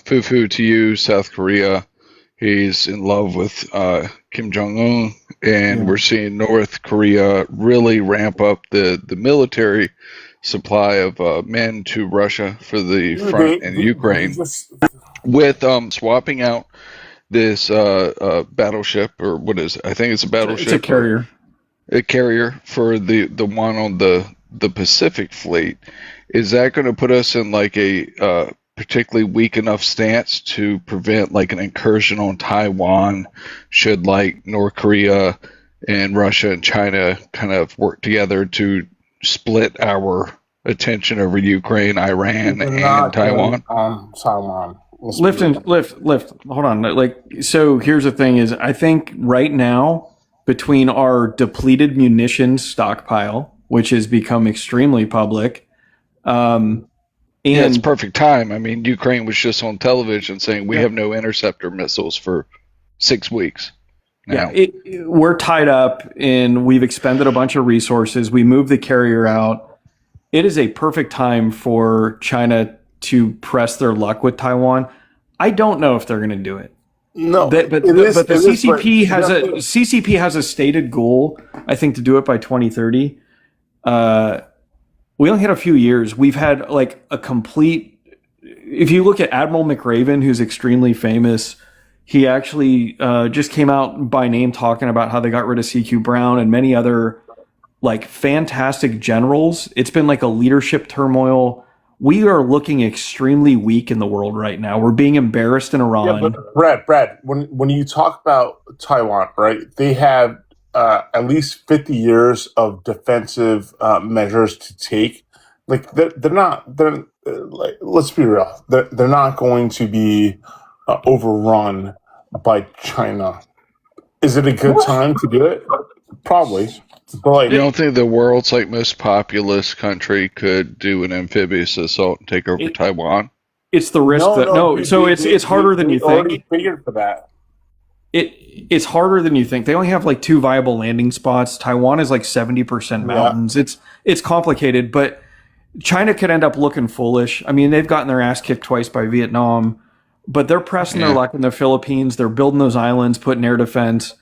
foo-foo to you, South Korea. He's in love with Kim Jong-un. And we're seeing North Korea really ramp up the military supply of men to Russia for the front in Ukraine. With swapping out this battleship, or what is it? I think it's a battleship. It's a carrier. A carrier for the one on the Pacific Fleet. Is that going to put us in like a particularly weak enough stance to prevent like an incursion on Taiwan should like North Korea and Russia and China kind of work together to split our attention over Ukraine, Iran, and Taiwan? Taiwan. Lift. Hold on. So here's the thing is I think right now between our depleted munitions stockpile, which has become extremely public, it's perfect time. I mean, Ukraine was just on television saying we have no interceptor missiles for 6 weeks. Now. Yeah, we're tied up and we've expended a bunch of resources. We moved the carrier out. It is a perfect time for China to press their luck with Taiwan. I don't know if they're going to do it. No, but the CCP has a stated goal, I think, to do it by 2030. We only had a few years. We've had like a complete. If you look at Admiral McRaven, who's extremely famous, he actually just came out by name talking about how they got rid of CQ Brown and many other like fantastic generals. It's been like a leadership turmoil. We are looking extremely weak in the world right now. We're being embarrassed in Iran. Yeah, but Brad, when you talk about Taiwan, right? They have at least 50 years of defensive measures to take. Like they're not. Like, let's be real. They're not going to be overrun by China. Is it a good time to do it? Probably. But like, you don't think the world's like most populous country could do an amphibious assault and take over Taiwan? It's the risk it's harder than you think. Already figured for that. It's harder than you think. They only have like 2 viable landing spots. Taiwan is like 70% mountains. It's complicated, but China could end up looking foolish. I mean, they've gotten their ass kicked twice by Vietnam, but they're pressing their luck in the Philippines. They're building those islands, putting air defense.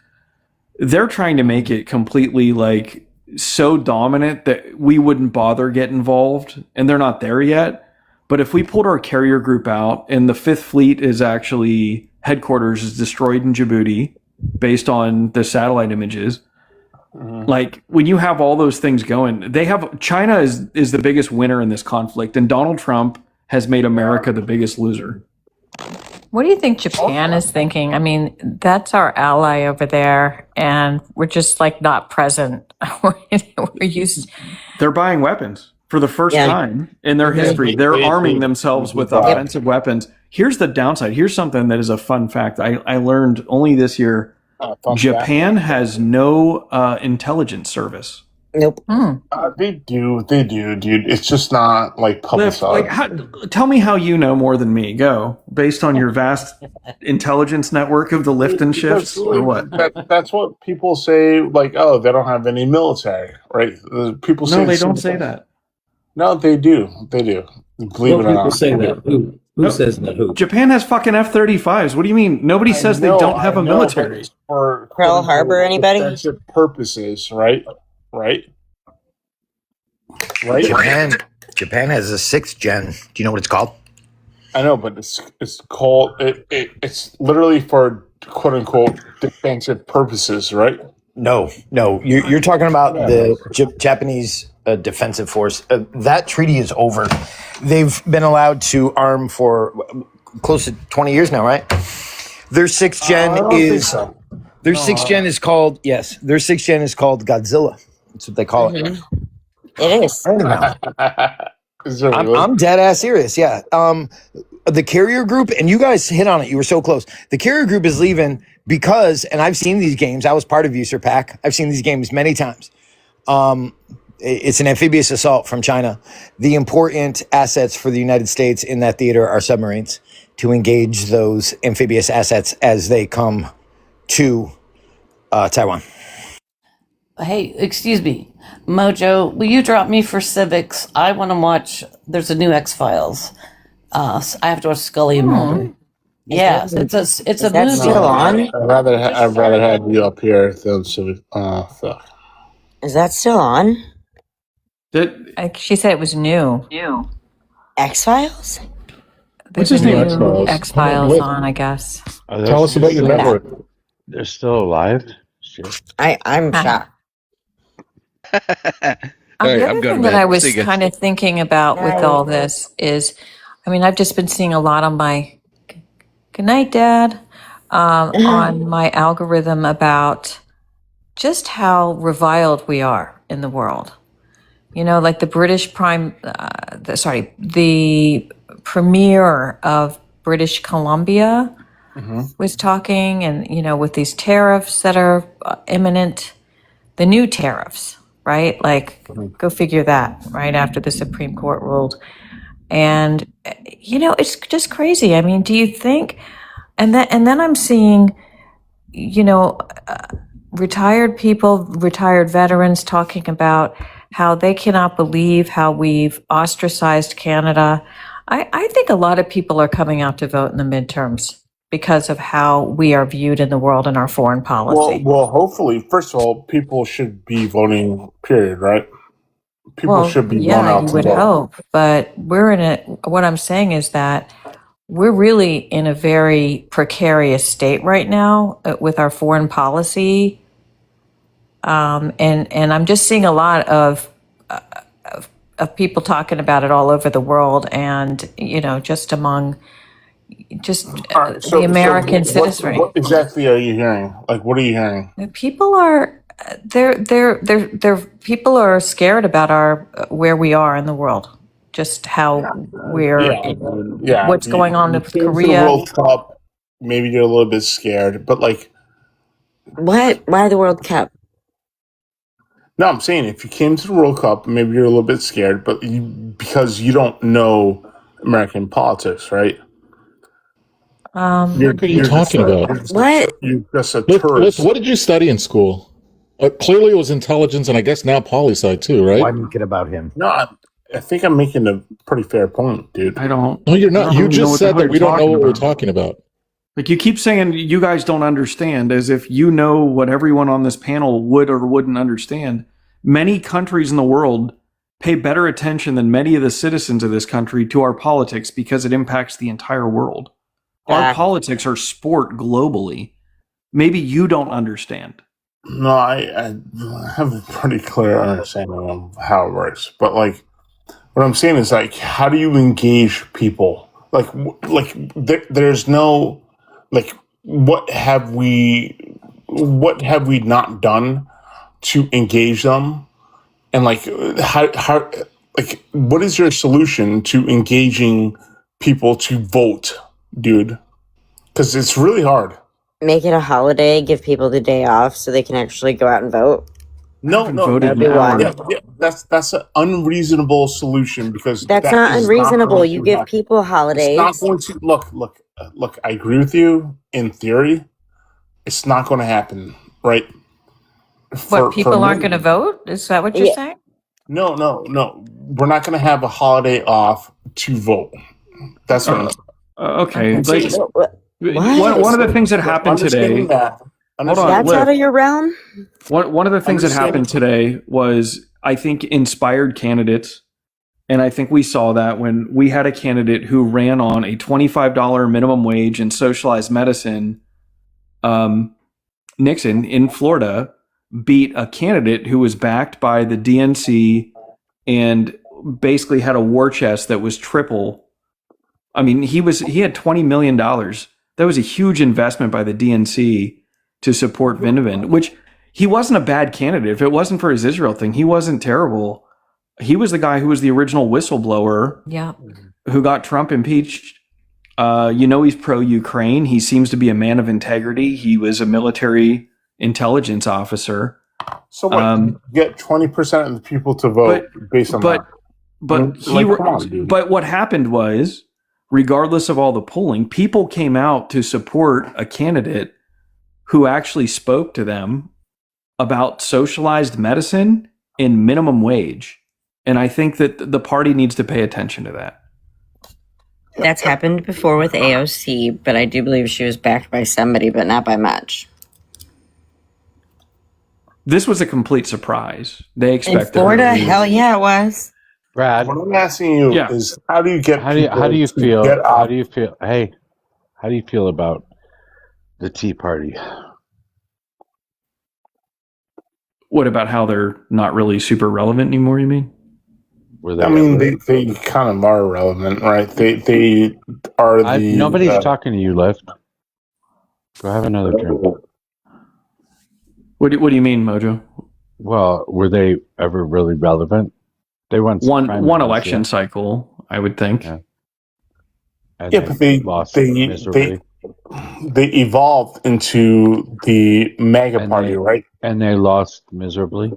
They're trying to make it completely like so dominant that we wouldn't bother get involved, and they're not there yet. But if we pulled our carrier group out and the Fifth Fleet is actually headquarters is destroyed in Djibouti based on the satellite images, like when you have all those things going, China is the biggest winner in this conflict, and Donald Trump has made America the biggest loser. What do you think Japan is thinking? I mean, that's our ally over there, and we're just like not present. We're used. They're buying weapons for the first time in their history. They're arming themselves with offensive weapons. Here's the downside. Here's something that is a fun fact I learned only this year. Japan has no intelligence service. Nope. They do, dude. It's just not like publicized. Tell me how you know more than me. Go based on your vast intelligence network of the lift and shifts, or what? That's what people say. Like, oh, they don't have any military, right? People say no, they don't say that. No, they do. They do. Believe it or not. People say that. Who says that? Who? Japan has fucking F-35s. What do you mean? Nobody says they don't have a military. For Pearl Harbor, anybody? Defensive purposes, right? Japan has a 6th gen. Do you know what it's called? I know, but it's called it's literally for quote unquote defensive purposes, right? No, you're talking about Yeah, the Japanese defensive force. That treaty is over. They've been allowed to arm for close to 20 years now, right? Their sixth gen I don't think so. Their sixth gen is called Their sixth gen is called Godzilla. That's what they call it. It is. I'm dead ass serious. Yeah. The carrier group, and you guys hit on it. You were so close. The carrier group is leaving because, and I've seen these games. I was part of User Pack. I've seen these games many times. It's an amphibious assault from China. The important assets for the United States in that theater are submarines to engage those amphibious assets as they come to Taiwan. Hey, excuse me, Mojo, will you drop me for civics? I want to watch. There's a new X-Files. So I have to watch Scully and Mulder. Yeah, it's a movie. Still on? I'd rather have you up here than Civic. Fuck. Is that still on? She said it was new. X-Files? There's What's his a name? new X-Files on, I guess. Tell us about your network. They're still alive? Shit. I'm shocked. All The right, other I'm going thing to that bed. I was See you guys. kind of thinking about with all this is, I mean, I've just been seeing a lot on my, good night, Dad, on my algorithm about just how reviled we are in the world. You know, like the the premier of British Columbia was talking, and, you know, with these tariffs that are imminent, the new tariffs, right? Like, go figure that, right? After the Supreme Court ruled. And, you know, it's just crazy. I mean, do you think, and then I'm seeing, you know, retired people, retired veterans talking about how they cannot believe how we've ostracized Canada. I think a lot of people are coming out to vote in the midterms because of how we are viewed in the world and our foreign policy. Well, hopefully, first of all, people should be voting. Period. Right? People should be going out you to would vote. hope, but what I'm saying is that we're really in a very precarious state right now with our foreign policy. And I'm just seeing a lot of people talking about it all over the world, and, you know, just among the American citizenry. What exactly are you hearing? Like, what are you hearing? People are people are scared about where we are in the world, just how what's going on with came to the Korea. World Cup, maybe you're a little bit scared, but like, What? Why the World Cup? no, I'm saying if you came to the World Cup, maybe you're a little bit scared, but because you don't know American politics, right? What are you talking about? You're just a tourist. What did you study in school? Clearly it was intelligence, and I guess now poli-sci too, right? Why make it about him? No, I think I'm making a pretty fair point, dude. I don't. No, you're not. I don't You know just what the said hell that you're we don't know talking what we're about. talking about. Like, you keep saying you guys don't understand, as if you know what everyone on this panel would or wouldn't understand. Many countries in the world pay better attention than many of the citizens of this country to our politics because it impacts the entire world. Our politics are sport globally. Maybe you don't understand. No, I have a pretty clear understanding of how it works, but like, what I'm saying is, like, how do you engage people? There's no, like, what have we not done to engage them? And like, how like, what is your solution to engaging people to vote, dude? Because it's really hard. Make it a holiday, give people the day off so they can actually go out and vote. No, That'd be one. that's an unreasonable solution, because That's that not is unreasonable. going You to give happen. people It's holidays. not going to look. I agree with you in theory. It's not going to happen, right? People aren't going to vote? Is that what you're saying? No. We're not going to have a holiday off to vote. That's what I'm saying. Okay. See, One of the things that happened today. Hold on, That's Liv. out of your realm? One of the things that happened today was, I think, inspired candidates And I think we saw that when we had a candidate who ran on a $25 minimum wage in socialized medicine. Nixon in Florida beat a candidate who was backed by the DNC and basically had a war chest that was triple. I mean, he had $20 million. That was a huge investment by the DNC to support Vindman, which he wasn't a bad candidate. If it wasn't for his Israel thing, he wasn't terrible. He was the guy who was the original whistleblower. Yeah. Who got Trump impeached. He's pro-Ukraine. He seems to be a man of integrity. He was a military intelligence officer. So get 20% of the people to vote based on that. But what happened was, regardless of all the polling, people came out to support a candidate who actually spoke to them about socialized medicine and minimum wage. And I think that the party needs to pay attention to that. That's happened before with AOC, but I do believe she was backed by somebody, but not by much. This was a complete surprise. They expected in Florida. Hell yeah, it was. Brad, what I'm asking you is, how do you get? How do you feel? How do you feel? Hey, how do you feel about the Tea Party? What about how they're not really super relevant anymore? You mean? I mean, they kind of are relevant, right? They are the. Nobody's talking to you, Lift. Go have another drink. What do you mean, Mojo? Well, were they ever really relevant? They won one election cycle, I would think. Yeah, but they evolved into the MAGA party, right? And they lost miserably.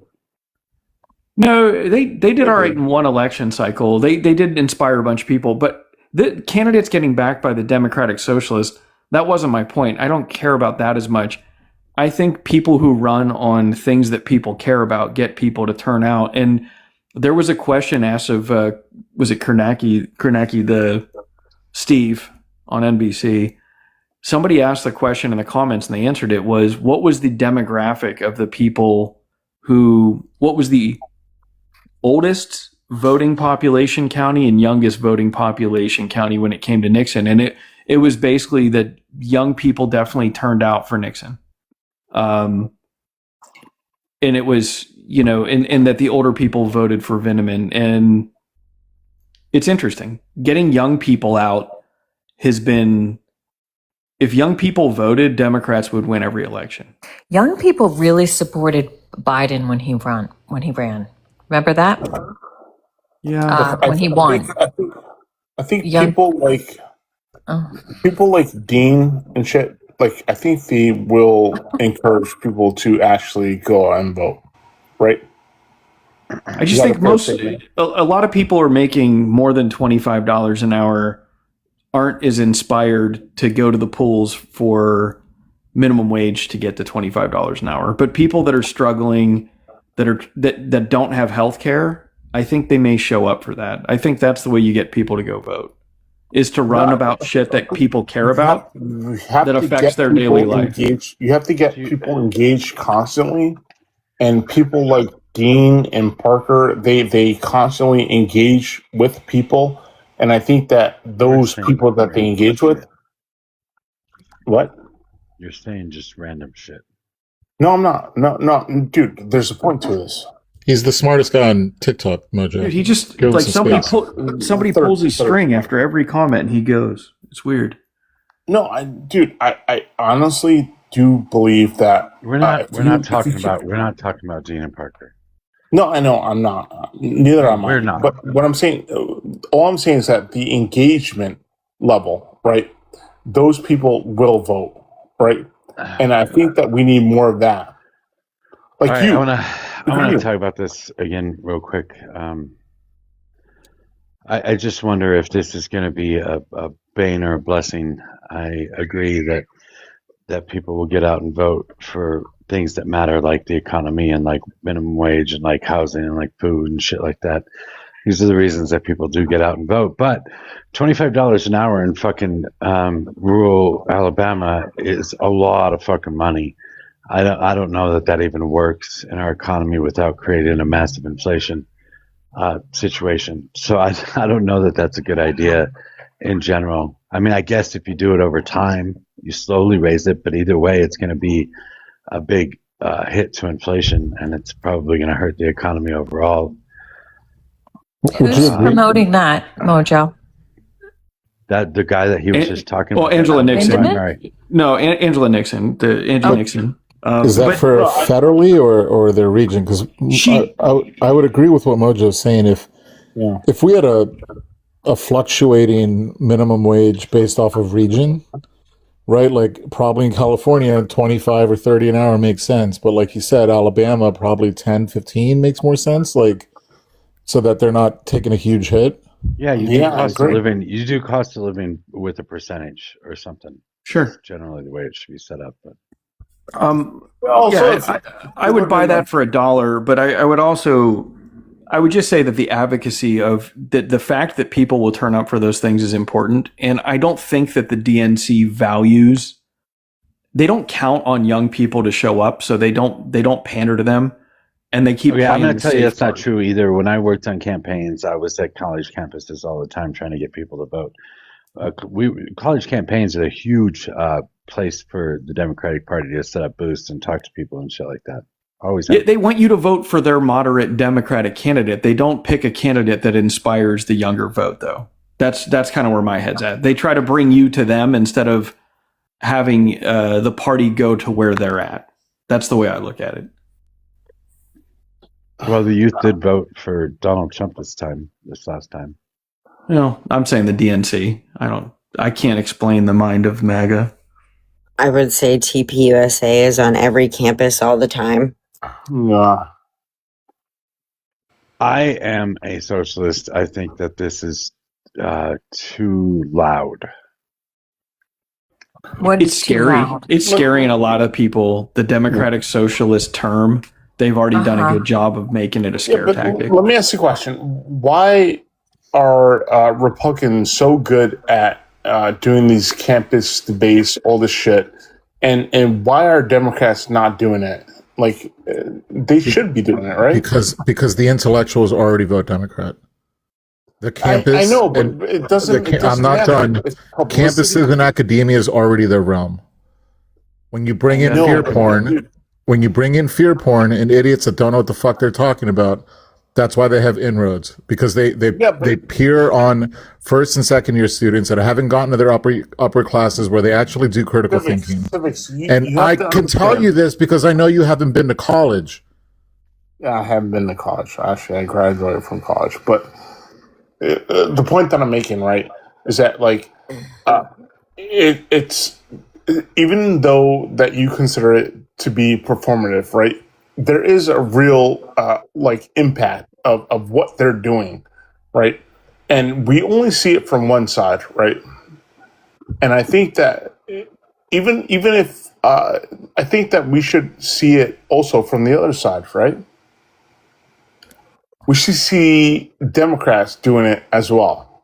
No, they did all right in one election cycle. They did inspire a bunch of people, but the candidates getting backed by the Democratic Socialists, that wasn't my point. I don't care about that as much. I think people who run on things that people care about get people to turn out. And there was a question asked of, was it Kornacki, the Steve on NBC? Somebody asked the question in the comments and they answered it was, what was the demographic of the people what was the oldest voting population county and youngest voting population county when it came to Nixon? And it was basically that young people definitely turned out for Nixon. And it was, and that the older people voted for Vindman. And it's interesting. Getting young people out has been, if young people voted, Democrats would win every election. Young people really supported Biden when he ran. Remember that? Yeah. When he won. I think people like Dean and shit, like, I think they will encourage people to actually go out and vote, right? I just think a lot of people are making more than $25 an hour aren't as inspired to go to the polls for minimum wage to get to $25 an hour. But people that are struggling, that don't have health care, I think they may show up for that. I think that's the way you get people to go vote, is to run about shit that people care about that affects their daily life. You have to get people engaged constantly, and people like Dean and Parker, they constantly engage with people, and I think that those people that they engage with, what? You're saying just random shit. No, I'm not. No, dude. There's a point to this. He's the smartest guy on TikTok, Mojo. Dude, he just like somebody pulls his string after every comment, and he goes. It's weird. No, I honestly do believe that we're not talking about Dean and Parker. No, I know I'm not. Neither am I. We're not. But what I'm saying, all I'm saying is that the engagement level, right? Those people will vote, right? And I think that we need more of that. Like right, I want to talk about this again real quick. I just wonder if this is going to be a bane or a blessing. I agree that people will get out and vote for things that matter, like the economy and like minimum wage and like housing and like food and shit like that. These are the reasons that people do get out and vote. But $25 an hour in fucking rural Alabama is a lot of fucking money. I don't know that even works in our economy without creating a massive inflation. situation. So I don't know that that's a good idea in general. I mean, I guess if you do it over time, you slowly raise it, but either way, it's going to be a big hit to inflation, and it's probably going to hurt the economy overall. Who's promoting that, Mojo? That the guy that he was just talking about. Angela Nixon. Vindman? No, Angela Nixon. Nixon. Is that for federally or their region? Because I would agree with what Mojo is saying. If we had a fluctuating minimum wage based off of region, right? Like probably in California, 25 or 30 an hour makes sense. But like you said, Alabama, probably 10, 15 makes more sense. Like, so that they're not taking a huge hit. Yeah, you do cost of living. You do cost of living with a percentage or something. Sure. That's generally the way it should be set up. But I would buy that for $1, but I would just say that the advocacy of the fact that people will turn up for those things is important. And I don't think that the DNC values, they don't count on young people to show up, so they don't pander to them. And they keep I'm going to tell you that's not true either. When I worked on campaigns, I was at college campuses all the time trying to get people to vote. College campaigns are a huge place for the Democratic Party to set up booths and talk to people and shit like that. Always. They want you to vote for their moderate Democratic candidate. They don't pick a candidate that inspires the younger vote, though. That's kind of where my head's at. They try to bring you to them instead of having the party go to where they're at. That's the way I look at it. Well, the youth did vote for Donald Trump this last time. I'm saying the DNC. I can't explain the mind of MAGA. I would say TPUSA is on every campus all the time. Yeah. I am a socialist. I think that this is too loud. It's scary. It's scary in a lot of people. The Democratic Socialist term, they've already done a good job of making it a scare tactic. Let me ask you a question. Why are Republicans so good at doing these campus debates, all this shit, and why are Democrats not doing it? Like, they should be doing it, right? Because the intellectuals already vote Democrat. The campus. I know, but it doesn't. I'm not done. Campuses and academia is already their realm. When you bring in fear porn, and idiots that don't know what the fuck they're talking about, that's why they have inroads, because they peer on first and second year students that haven't gotten to their upper classes where they actually do critical thinking. And I can tell you this because I know you haven't been to college. Yeah, I haven't been to college. Actually, I graduated from college. But the point that I'm making, right, is that like it's even though that you consider it to be performative, right? There is a real impact of what they're doing, right? And we only see it from one side, right? And I think that even if I think that we should see it also from the other side, right? We should see Democrats doing it as well.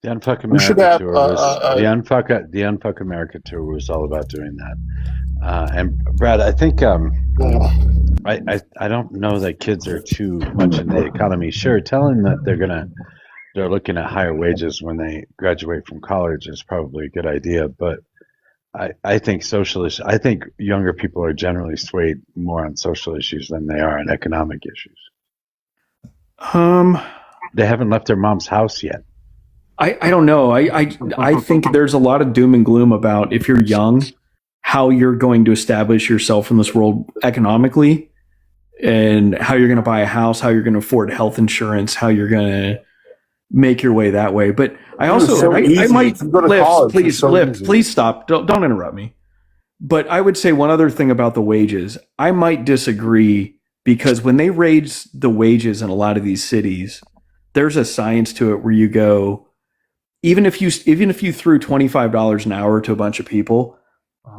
The Unfuck America tour was the Unfuck America tour was all about doing that. And Brad, I think I don't know that kids are too much in the economy. Sure, telling that they're looking at higher wages when they graduate from college is probably a good idea. But I think I think younger people are generally swayed more on social issues than they are on economic issues. They haven't left their mom's house yet. I don't know. I think there's a lot of doom and gloom about if you're young, how you're going to establish yourself in this world economically, and how you're going to buy a house, how you're going to afford health insurance, how you're going to make your way that way. But I also, I might please stop. Don't interrupt me. But I would say one other thing about the wages. I might disagree, because when they raise the wages in a lot of these cities, there's a science to it where you go, even if you threw $25 an hour to a bunch of people,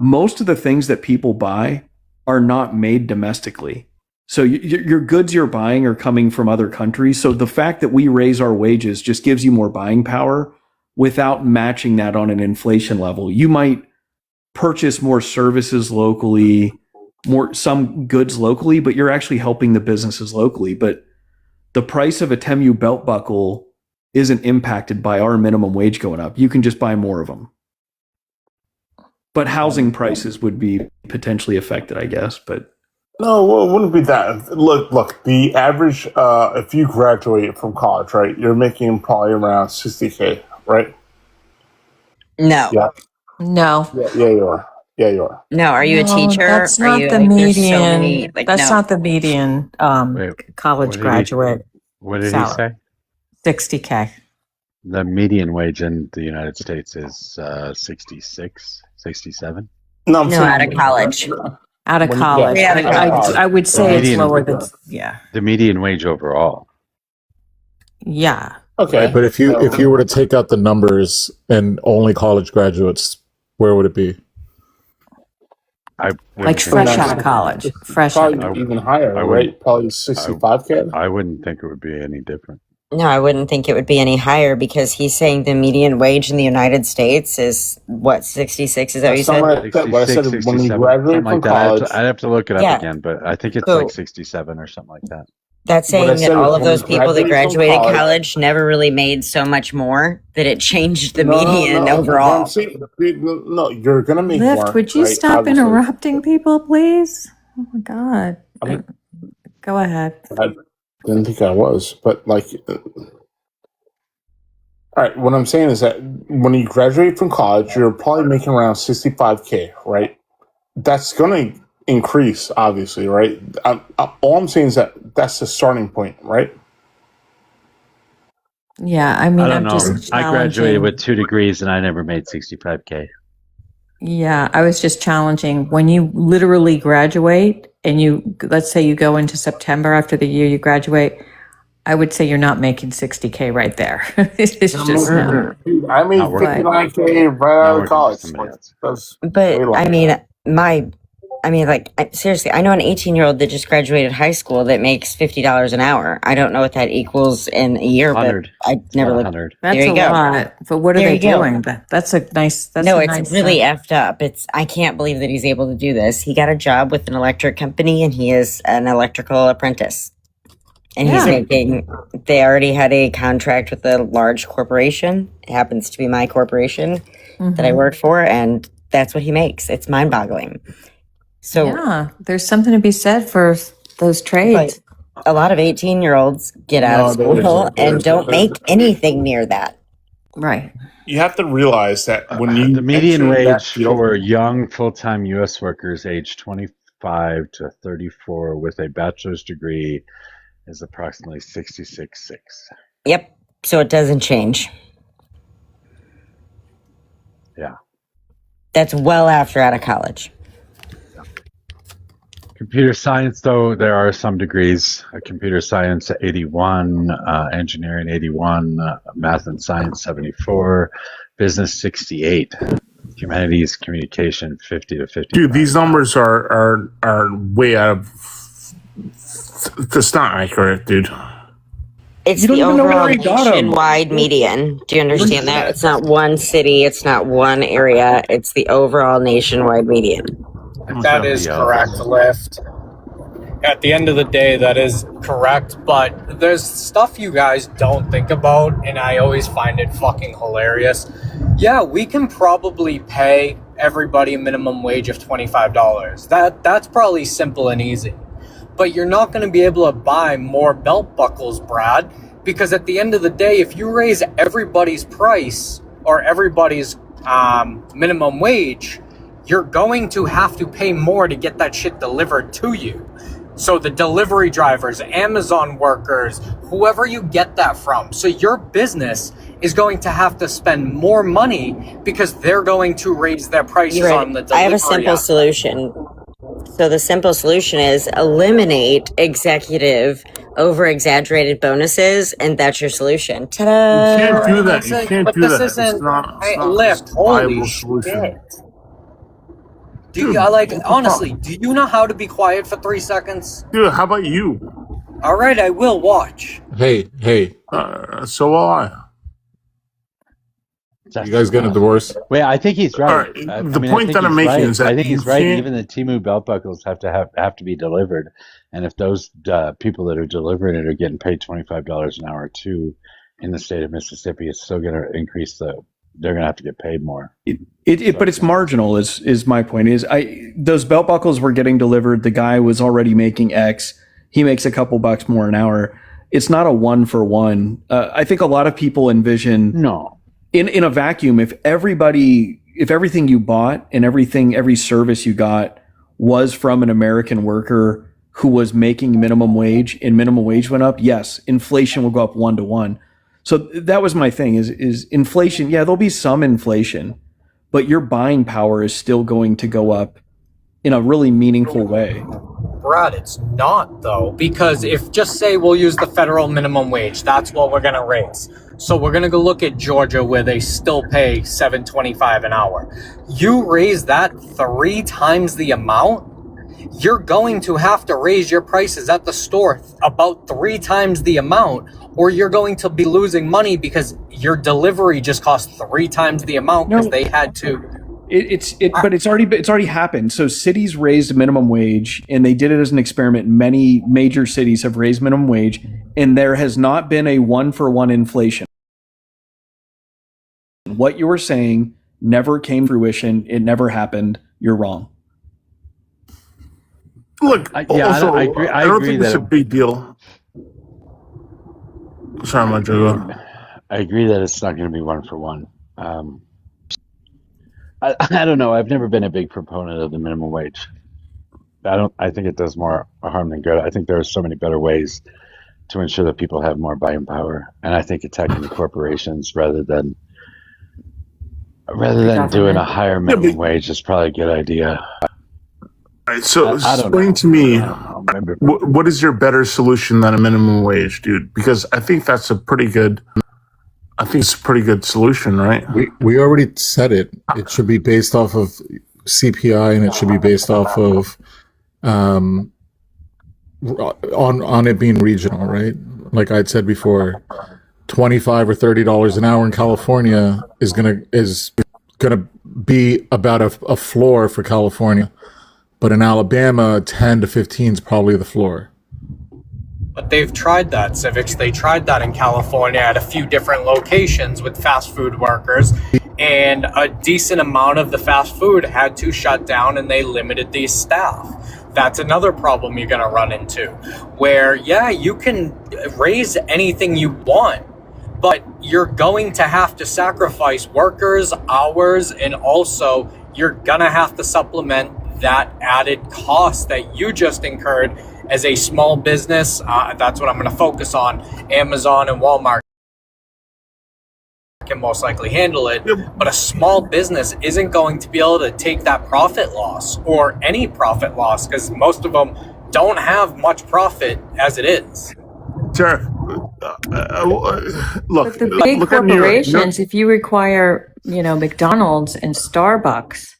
most of the things that people buy are not made domestically. So your goods you're buying are coming from other countries. So the fact that we raise our wages just gives you more buying power without matching that on an inflation level. You might purchase more services locally, some goods locally, but you're actually helping the businesses locally. But the price of a Temu belt buckle isn't impacted by our minimum wage going up. You can just buy more of them. But housing prices would be potentially affected, I guess. But No, well, it wouldn't be that. Look. The average, if you graduate from college, right, you're making probably around $60K, right? No. Yeah. No. Yeah, you are. Yeah, you are. No, are you a No, teacher? that's Are not you the like, there's median. so many, like, That's no. not the median college graduate What did he salary. say? 60K. The median wage in the United States is 66, 67. No, I'm No, saying out of college. Out of When- college. yeah, Straight out of college. I would say it's median- lower than, yeah. The median wage overall. Yeah. Okay. Right, but if you were to take out the numbers and only college graduates, where would it be? Like fresh out of college. Fresh out of Probably college. even higher, right? Probably 65K. I wouldn't think it would be any different. No, I wouldn't think it would be any higher because he's saying the median wage in the United States is what, 66? Is that what you said? What I said, when you graduate from like college. I'd have to look it up Yeah. again, but I think it's So- like 67 or something like that. That's What I saying said that is all of when those you people that graduate from graduated college- college never really made so much more that it changed the No, median no, overall. I'm saying, no, you're gonna make Lift, more. would you right? stop Obviously. interrupting people, please? Oh my God. I mean, Go ahead. I didn't think I was, but like, all right. What I'm saying is that when you graduate from college, you're probably making around 65K, right? That's gonna increase, obviously, right? All I'm saying is that that's the starting point, right? Yeah, I mean, I don't I'm know. just I graduated challenging. with 2 degrees and I never made 65K. Yeah, I was just challenging when you literally graduate and let's say you go into September after the year you graduate, I would say you're not making 60K right there. It's just no. Dude, I made Not worth it. 59K right Not out of working for college. somebody else. That's But way I low. mean, seriously, I know an 18-year-old that just graduated high school that makes $50 an hour. I don't know what that equals in a year, 100. but I never looked. 100. That's There you a go. lot. But what are There they you go. doing? That's a nice. That's No, a it's nice, really effed up. I can't believe that he's able to do this. He got a job with an electric company and he is an electrical apprentice. And he's Yeah. they already had a contract with a large corporation. It happens to be my corporation that I Mhm. work for, and that's what he makes. It's mind boggling. So Yeah, there's something to be said for those trades. a lot of 18-year-olds get out of No, there school isn't. and don't make anything near that. Right. You have to realize that when you The median enter that wage field- for young full-time U.S. workers aged 25 to 34 with a bachelor's degree is approximately 66.6. Yep. So it doesn't change. Yeah. That's well after out of college. Computer science, though, there are some degrees. Computer science 81, engineering 81, math and science 74, business 68, humanities communication 50 to 50. Dude, these numbers are way out of. That's not accurate, dude. It's You don't the even know where overall he got 'em. nationwide median. Do you understand that? It's not one city. It's not one area. It's the overall nationwide median. That is correct, Lift. At the end of the day, that is correct, but there's stuff you guys don't think about, and I always find it fucking hilarious. Yeah, we can probably pay everybody a minimum wage of $25. That's probably simple and easy. But you're not going to be able to buy more belt buckles, Brad, because at the end of the day, if you raise everybody's price or everybody's minimum wage, you're going to have to pay more to get that shit delivered to you. So the delivery drivers, Amazon workers, whoever you get that from. So your business is going to have to spend more money because they're going to raise their prices You're right. on the delivery. I have a simple app. solution. So the simple solution is eliminate executive over-exaggerated bonuses, and that's your solution. Ta-da! You can't do that. That's You it. can't But do this that. isn't- It's not Hey, a Lift, holy viable solution. shit. Do you, honestly, do you know how to be quiet for 3 seconds? Dude, how about you? All right, I will watch. Hey, So will I. You guys getting a divorce? Wait, I think he's right. All right. The point that I'm making is that I think you he's right. can't. Even the Timu belt buckles have to be delivered, and if those people that are delivering it are getting paid $25 an hour too, in the state of Mississippi, it's still going to increase the. They're going to have to get paid more. But it's marginal. Is my point. Those belt buckles were getting delivered. The guy was already making X. He makes a couple bucks more an hour. It's not a 1-for-1. I think a lot of people envision in a vacuum, if everything you bought and every service you got was from an American worker who was making minimum wage and minimum wage went up, yes, inflation will go up 1-to-1. So that was my thing is inflation. Yeah, there'll be some inflation, but your buying power is still going to go up in a really meaningful way. Brad, it's not though, because if just say we'll use the federal minimum wage, that's what we're going to raise. So we're going to go look at Georgia where they still pay $7.25 an hour. You raise that 3 times the amount, you're going to have to raise your prices at the store about 3 times the amount, or you're going to be losing money because your delivery just cost 3 times the amount because they had to. But it's already happened. So cities raised minimum wage, and they did it as an experiment. Many major cities have raised minimum wage, and there has not been a 1-for-1 inflation. What you were saying never came to fruition. It never happened. You're wrong. Look, I don't think it's a big deal. Sorry, MOJO. I agree that it's not going to be 1-for-1. I don't know. I've never been a big proponent of the minimum wage. I think it does more harm than good. I think there are so many better ways to ensure that people have more buying power, and I think attacking the corporations rather than doing a higher minimum wage is probably a good idea. All right, so explain to me, what is your better solution than a minimum wage, dude? Because I think that's a pretty good. I think it's a pretty good solution, right? We already said it. It should be based off of CPI, and it should be based off of on it being regional, right? Like I'd said before, $25 or $30 an hour in California is gonna be about a floor for California, but in Alabama, 10 to 15 is probably the floor. But they've tried that, Civics. They tried that in California at a few different locations with fast food workers, and a decent amount of the fast food had to shut down, and they limited these staff. That's another problem you're going to run into, where, yeah, you can raise anything you want, but you're going to have to sacrifice workers, hours, and also you're going to have to supplement that added cost that you just incurred as a small business. That's what I'm going to focus on. Amazon and Walmart can most likely handle it, but a small business isn't going to be able to take that profit loss or any profit loss because most of them don't have much profit as it is. Sure. Look, the big corporations, if you require, McDonald's and Starbucks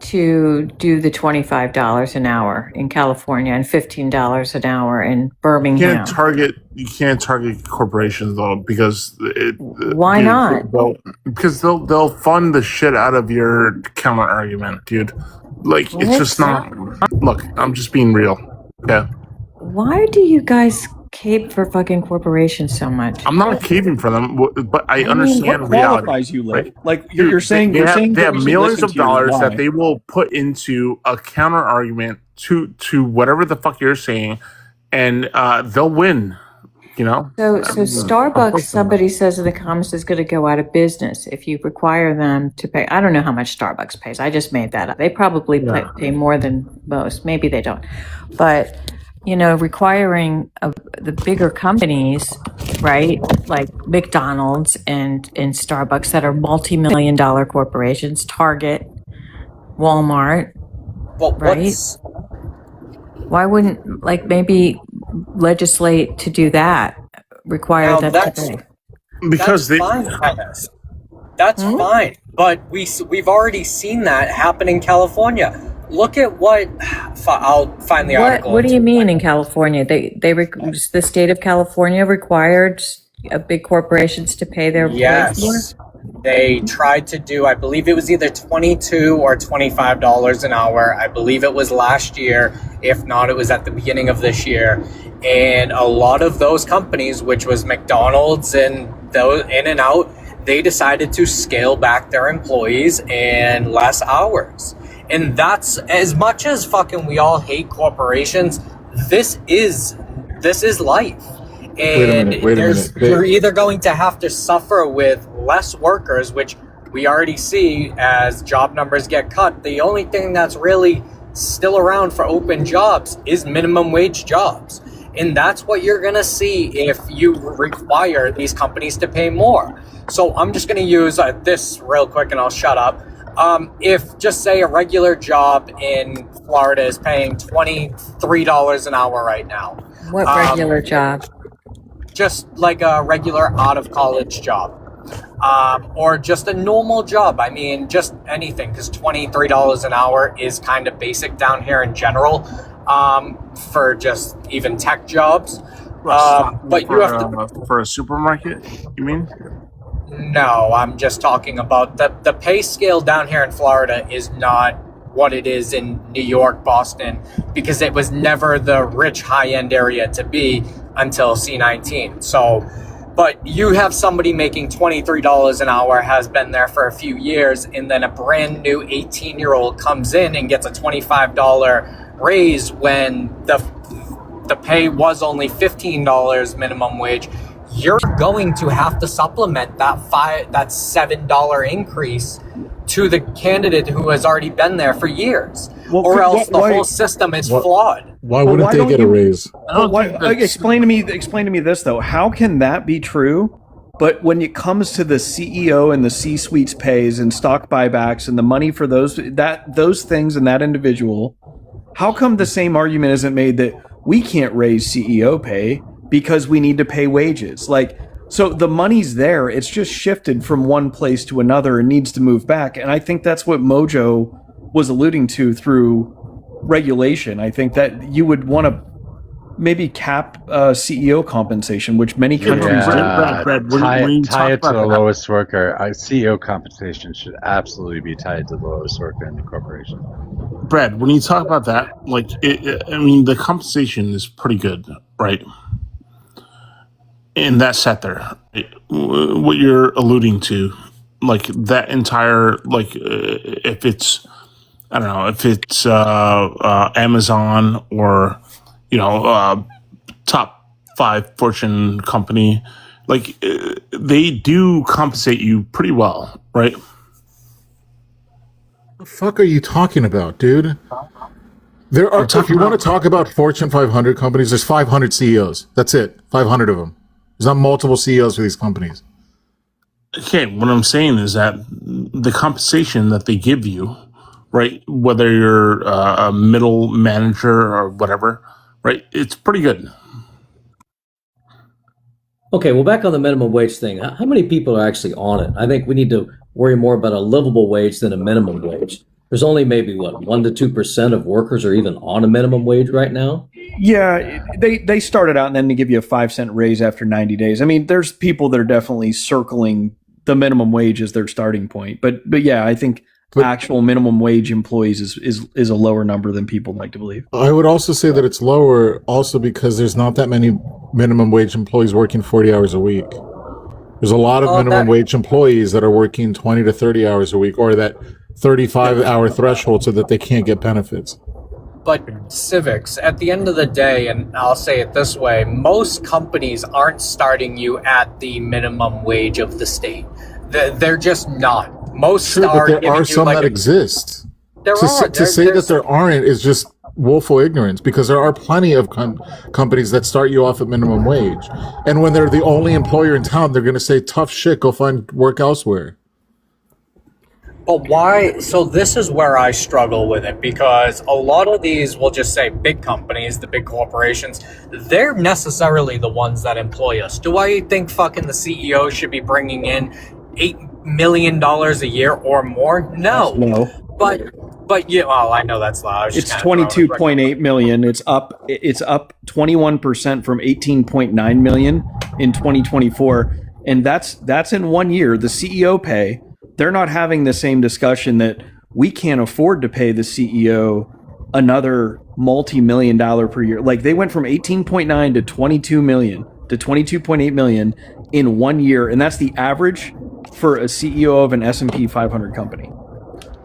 to do the $25 an hour in California and $15 an hour in Birmingham. You can't target corporations though, because why not? Because they'll fund the shit out of your counter argument, dude. Like it's just not. Look, I'm just being real. Yeah. Why do you guys cape for fucking corporations so much? I'm not caping for them, but I understand what reality. Qualifies you, Liv? Right? Like you're saying, they have millions of dollars why. that they will put into a counter argument to whatever the fuck you're saying, and they'll win. So Starbucks, somebody says in the comments, is going to go out of business if you require them to pay. I don't know how much Starbucks pays. I just made that up. They probably pay more than most. Maybe they don't, but. Requiring the bigger companies, right, like McDonald's and Starbucks that are multi-million-dollar corporations, Target, Walmart, right? Why wouldn't, maybe legislate to do that, require them to pay? Because that's fine, but we've already seen that happen in California. Look at what I'll find the article. What do you mean in California? The state of California required big corporations to pay their employees more? They tried to do, I believe it was either $22 or $25 an hour. I believe it was last year. If not, it was at the beginning of this year. And a lot of those companies, which was McDonald's and those In-N-Out, they decided to scale back their employees and less hours. And that's, as much as fucking we all hate corporations, this is life. And you're either going to have to suffer with less workers, which we already see as job numbers get cut. The only thing that's really still around for open jobs is minimum wage jobs. And that's what you're going to see if you require these companies to pay more. So I'm just going to use this real quick and I'll shut up. If just say a regular job in Florida is paying $23 an hour right now. What regular job? Just like a regular out of college job. Or just a normal job. I mean, just anything, because $23 an hour is kind of basic down here in general for just even tech jobs. But you have to... For a supermarket, you mean? No, I'm just talking about the pay scale down here in Florida is not what it is in New York, Boston, because it was never the rich high-end area to be until C-19. So, but you have somebody making $23 an hour, has been there for a few years, and then a brand new 18-year-old comes in and gets a $25 raise when the pay was only $15 minimum wage. You're going to have to supplement that $7 increase to the candidate who has already been there for years, or else the whole system is flawed. Why wouldn't they get a raise? Explain to me this though. How can that be true? But when it comes to the CEO and the C-suite's pays and stock buybacks and the money for those things and that individual, how come the same argument isn't made that we can't raise CEO pay because we need to pay wages? So the money's there. It's just shifted from one place to another and needs to move back. And I think that's what MOJO was alluding to through regulation. I think that you would want to maybe cap CEO compensation, which many countries tie it to the lowest worker. CEO compensation should absolutely be tied to the lowest worker in the corporation. Brad, when you talk about that, I mean, the compensation is pretty good, right? In that sector, what you're alluding to, like that entire, if it's, I don't know, if it's Amazon or, top 5 Fortune company, they do compensate you pretty well, right? The fuck are you talking about, dude? There are, if you want to talk about Fortune 500 companies, there's 500 CEOs. That's it. 500 of them. There's not multiple CEOs for these companies. Okay, what I'm saying is that the compensation that they give you, right, whether you're a middle manager or whatever, right, it's pretty good. Okay, well, back on the minimum wage thing, how many people are actually on it? I think we need to worry more about a livable wage than a minimum wage. There's only maybe, 1% to 2% of workers are even on a minimum wage right now? Yeah, they started out and then they give you a 5-cent raise after 90 days. I mean, there's people that are definitely circling the minimum wage as their starting point. But yeah, I think actual minimum wage employees is a lower number than people like to believe. I would also say that it's lower also because there's not that many minimum wage employees working 40 hours a week. There's a lot of minimum wage employees that are working 20 to 30 hours a week, or that 35-hour threshold so that they can't get benefits. But civics, at the end of the day, and I'll say it this way, most companies aren't starting you at the minimum wage of the state. They're just not. Most but there are some that exist. To say that there aren't is just woeful ignorance, because there are plenty of companies that start you off at minimum wage. And when they're the only employer in town, they're going to say, tough shit, go find work elsewhere. But why? So this is where I struggle with it, because a lot of these, we'll just say big companies, the big corporations, they're necessarily the ones that employ us. Do I think fucking the CEO should be bringing in $8 million a year or more? No. But yeah, well, I know that's loud. It's 22.8 million. It's up 21% from 18.9 million in 2024. And that's in 1 year. The CEO pay, they're not having the same discussion that we can't afford to pay the CEO another multi-million dollar per year. Like they went from 18.9 to 22 million to 22.8 million in 1 year, and that's the average for a CEO of an S&P 500 company.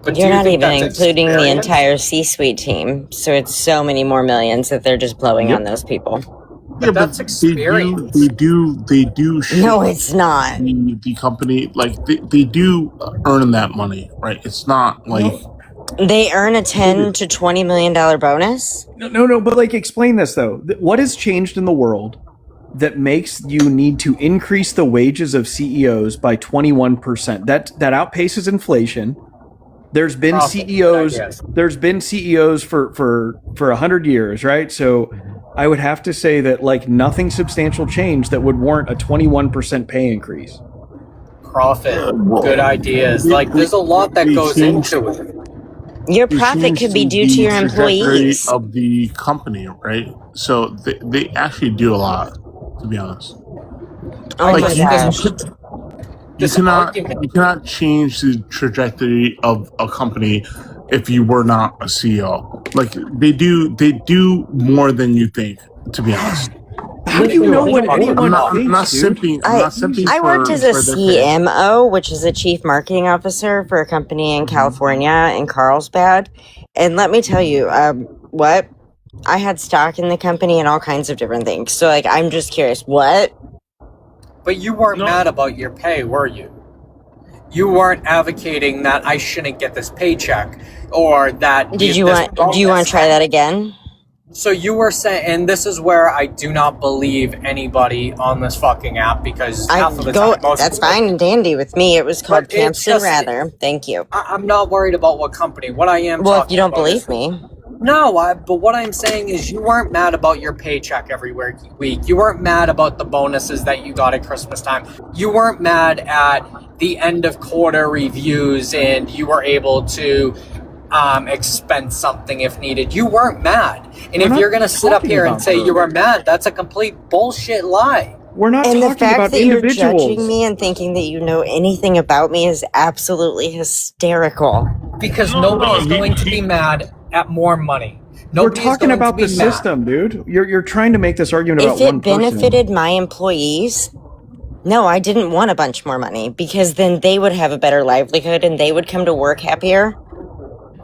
But you're not even including the entire C-suite team, so it's so many more millions that they're just blowing on those people. Yeah, but that's experience. They do. No, it's not. The company, like they do earn that money, right? It's not like they earn a $10 to $20 million bonus. No. But like, explain this though. What has changed in the world that makes you need to increase the wages of CEOs by 21%? That outpaces inflation. There's been CEOs. There's been CEOs for 100 years, right? So I would have to say that like nothing substantial changed that would warrant a 21% pay increase. Profit, good ideas. Like there's a lot that goes into it. Your profit could be due to your employees of the company, right? So they actually do a lot, to be honest. Oh my gosh. You cannot change the trajectory of a company if you were not a CEO. Like they do more than you think, to be honest. How do you know what anyone I'm not simping. I worked as a CMO, which is a chief marketing officer for a company in California in Carlsbad. And let me tell you, what? I had stock in the company and all kinds of different things. So like, I'm just curious, what? But you weren't mad about your pay, were you? You weren't advocating that I shouldn't get this paycheck or that. Do you want to try that again? So you were saying, and this is where I do not believe anybody on this fucking app because half of the time, that's fine and dandy with me. It was called Cancel Rather. Thank you. I'm not worried about what company. What I am. Well, if you don't believe me. No, but what I'm saying is you weren't mad about your paycheck every week. You weren't mad about the bonuses that you got at Christmas time. You weren't mad at the end of quarter reviews and you were able to expense something if needed. You weren't mad. And if you're going to sit up here and say you were mad, that's a complete bullshit lie. We're not talking about individuals. And the fact that you're judging me and thinking that you know anything about me is absolutely hysterical. Because nobody's going to be mad at more money. We're talking about the system, dude. You're trying to make this argument about one person. If it benefited my employees, no, I didn't want a bunch more money because then they would have a better livelihood and they would come to work happier.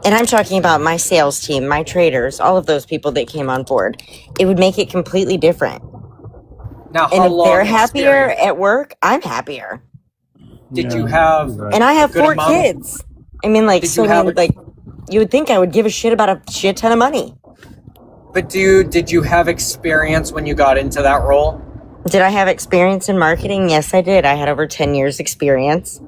And I'm talking about my sales team, my traders, all of those people that came on board. It would make it completely different. Now, and if they're happier at work, I'm happier. Did you have? And I have 4 kids. I mean, like, you would think I would give a shit about a shit ton of money. But did you have experience when you got into that role? Did I have experience in marketing? Yes, I did. I had over 10 years experience.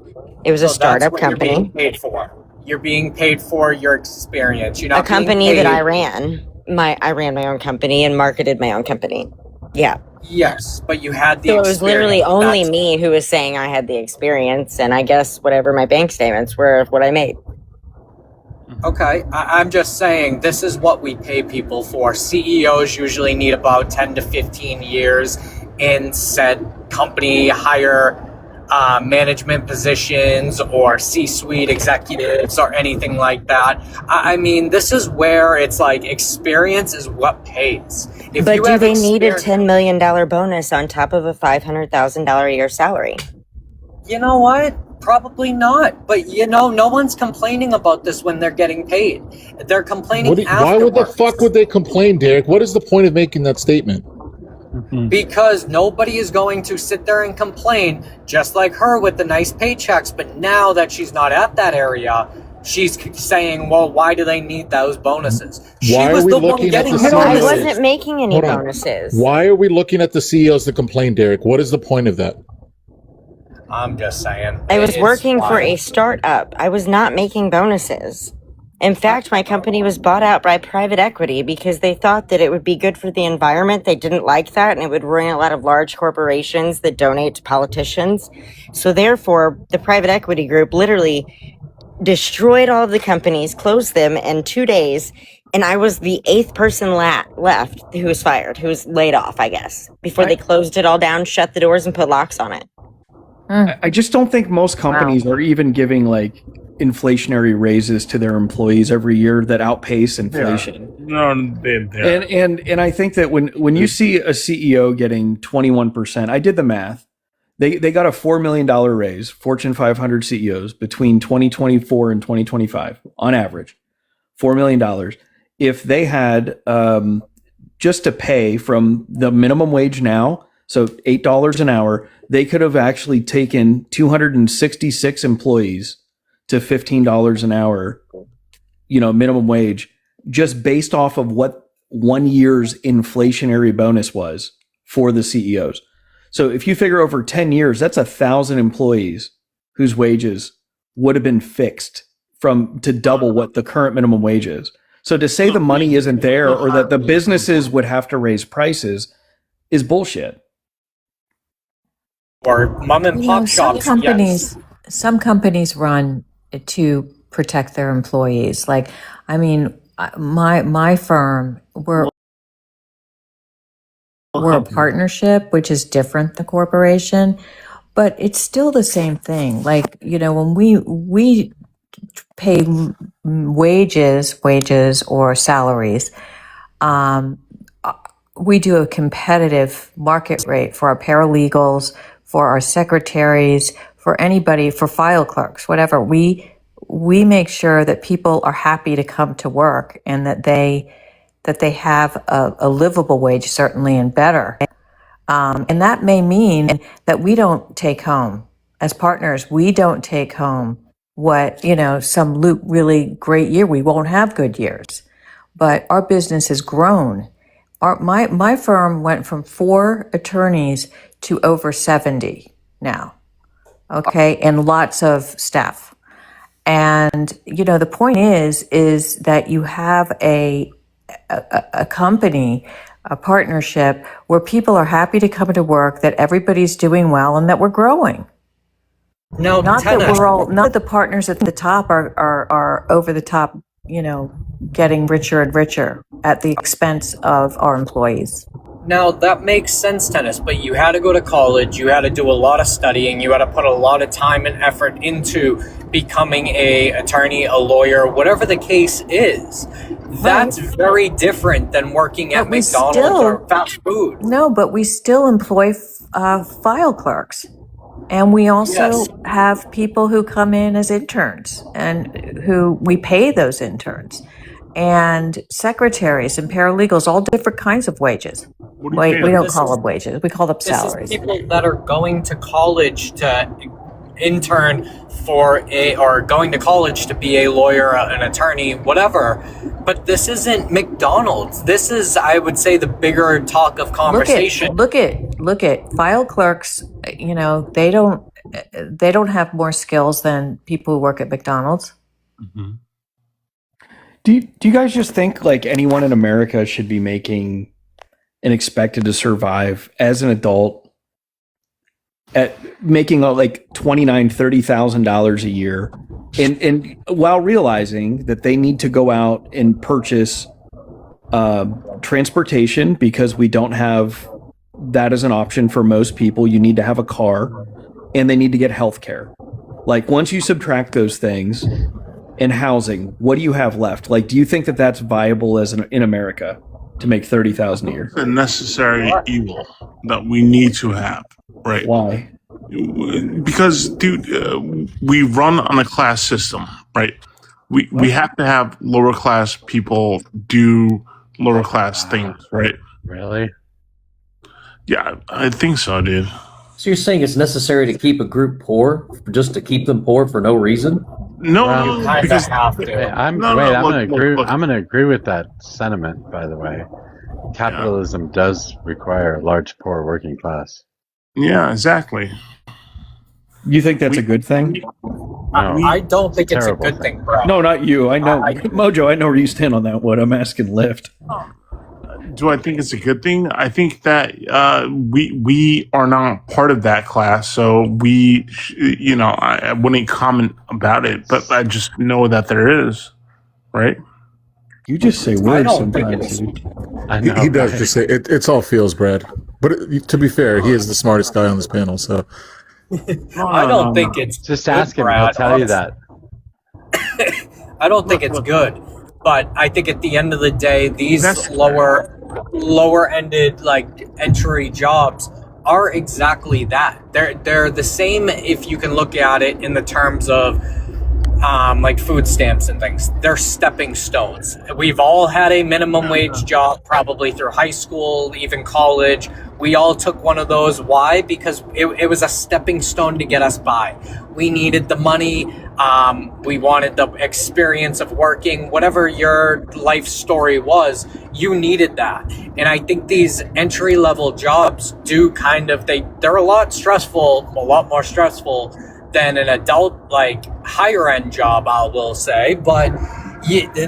It was a startup company. You're being paid for. You're being paid for your experience. You're not a company that I ran. I ran my own company and marketed my own company. Yeah. Yes, but you had the experience. So it was literally only me who was saying I had the experience, and I guess whatever my bank statements were of what I made. Okay, I'm just saying this is what we pay people for. CEOs usually need about 10 to 15 years in said company, higher management positions or C-suite executives or anything like that. I mean, this is where it's like experience is what pays. But do they need a $10 million bonus on top of a $500,000 a year salary? You know what? Probably not. But, no one's complaining about this when they're getting paid. They're complaining afterwards. Why would the fuck would they complain, Derek? What is the point of making that statement? Because nobody is going to sit there and complain, just like her with the nice paychecks. But now that she's not at that area, she's saying, well, why do they need those bonuses? Why are we looking at the CEOs? I wasn't making any bonuses. Why are we looking at the CEOs to complain, Derek? What is the point of that? I'm just saying. I was working for a startup. I was not making bonuses. In fact, my company was bought out by private equity because they thought that it would be good for the environment. They didn't like that, and it would ruin a lot of large corporations that donate to politicians. So therefore, the private equity group literally destroyed all of the companies, closed them in 2 days, and I was the 8th person left who was fired, who was laid off, I guess, before they closed it all down, shut the doors, and put locks on it. I just don't think most companies are even giving like inflationary raises to their employees every year that outpace inflation. No, And I think that when you see a CEO getting 21%, I did the math. They got a $4 million raise, Fortune 500 CEOs, between 2024 and 2025, on average, $4 million. If they had just to pay from the minimum wage now, so $8 an hour, they could have actually taken 266 employees to $15 an hour, minimum wage, just based off of what 1 year's inflationary bonus was for the CEOs. So if you figure over 10 years, that's 1,000 employees whose wages would have been fixed to double what the current minimum wage is. So to say the money isn't there or that the businesses would have to raise prices is bullshit. Or mom and pop shops. Some companies run to protect their employees. Like, I mean, my firm, we're a partnership, which is different than corporation, but it's still the same thing. Like, when we pay wages or salaries, we do a competitive market rate for our paralegals, for our secretaries, for anybody, for file clerks, whatever. We make sure that people are happy to come to work and that they have a livable wage, certainly, and better. And that may mean that we don't take home, as partners, we don't take home what, some really great year. We won't have good years, but our business has grown. My firm went from 4 attorneys to over 70 now, okay, and lots of staff. And, the point is that you have a company, a partnership where people are happy to come to work, that everybody's doing well, and that we're growing. No, not that the partners at the top are over the top, getting richer and richer at the expense of our employees. Now, that makes sense, Tennis, but you had to go to college, you had to do a lot of studying, you had to put a lot of time and effort into becoming a attorney, a lawyer, whatever the case is. That's very different than working at McDonald's or fast food. No, but we still employ file clerks. And we also have people who come in as interns and who we pay those interns, and secretaries and paralegals, all different kinds of wages. We don't call them wages. We call them salaries. This is people that are going to college to intern or going to college to be a lawyer, an attorney, whatever. But this isn't McDonald's. This is, I would say, the bigger talk of conversation. Look at file clerks. They don't have more skills than people who work at McDonald's. Mm-hmm. Do you guys just think like anyone in America should be making and expected to survive as an adult at making like $29,000-$30,000 a year, and while realizing that they need to go out and purchase transportation, because we don't have that as an option for most people. You need to have a car, and they need to get health care. Like, once you subtract those things and housing, what do you have left? Like, do you think that that's viable in America to make $30,000 a year? A necessary evil that we need to have, right? Why? Because, dude, we run on a class system, right? We have to have lower class people do lower class things, right? Really? Yeah, I think so, dude. So you're saying it's necessary to keep a group poor, just to keep them poor for no reason? No, because have to. I'm gonna agree with that sentiment. By the way, capitalism does require a large poor working class. Yeah, exactly. You think that's a good thing? No, I don't think it's a terrible good thing, bro. No, not you. I know. Mojo, I know where you stand on that one. I'm asking Lyft. Do I think it's a good thing? I think that we are not part of that class, so I wouldn't comment about it, but I just know that there is, right? You just say words sometimes. I know, He does just say it's all feels, Brad. But to be fair, he is the smartest guy on this panel, so I don't think it's Just good, ask him. Brad, He'll tell you honestly. that. I don't think it's good, but I think at the end of the day, these lower ended like entry jobs are exactly that. They're the same if you can look at it in the terms of like food stamps and things. They're stepping stones. We've all had a minimum wage job, probably through high school, even college. We all took one of those. Why? Because it was a stepping stone to get us by. We needed the money. We wanted the experience of working. Whatever your life story was, you needed that. And I think these entry level jobs do kind of, they're a lot more stressful than an adult, like higher end job, I will say. But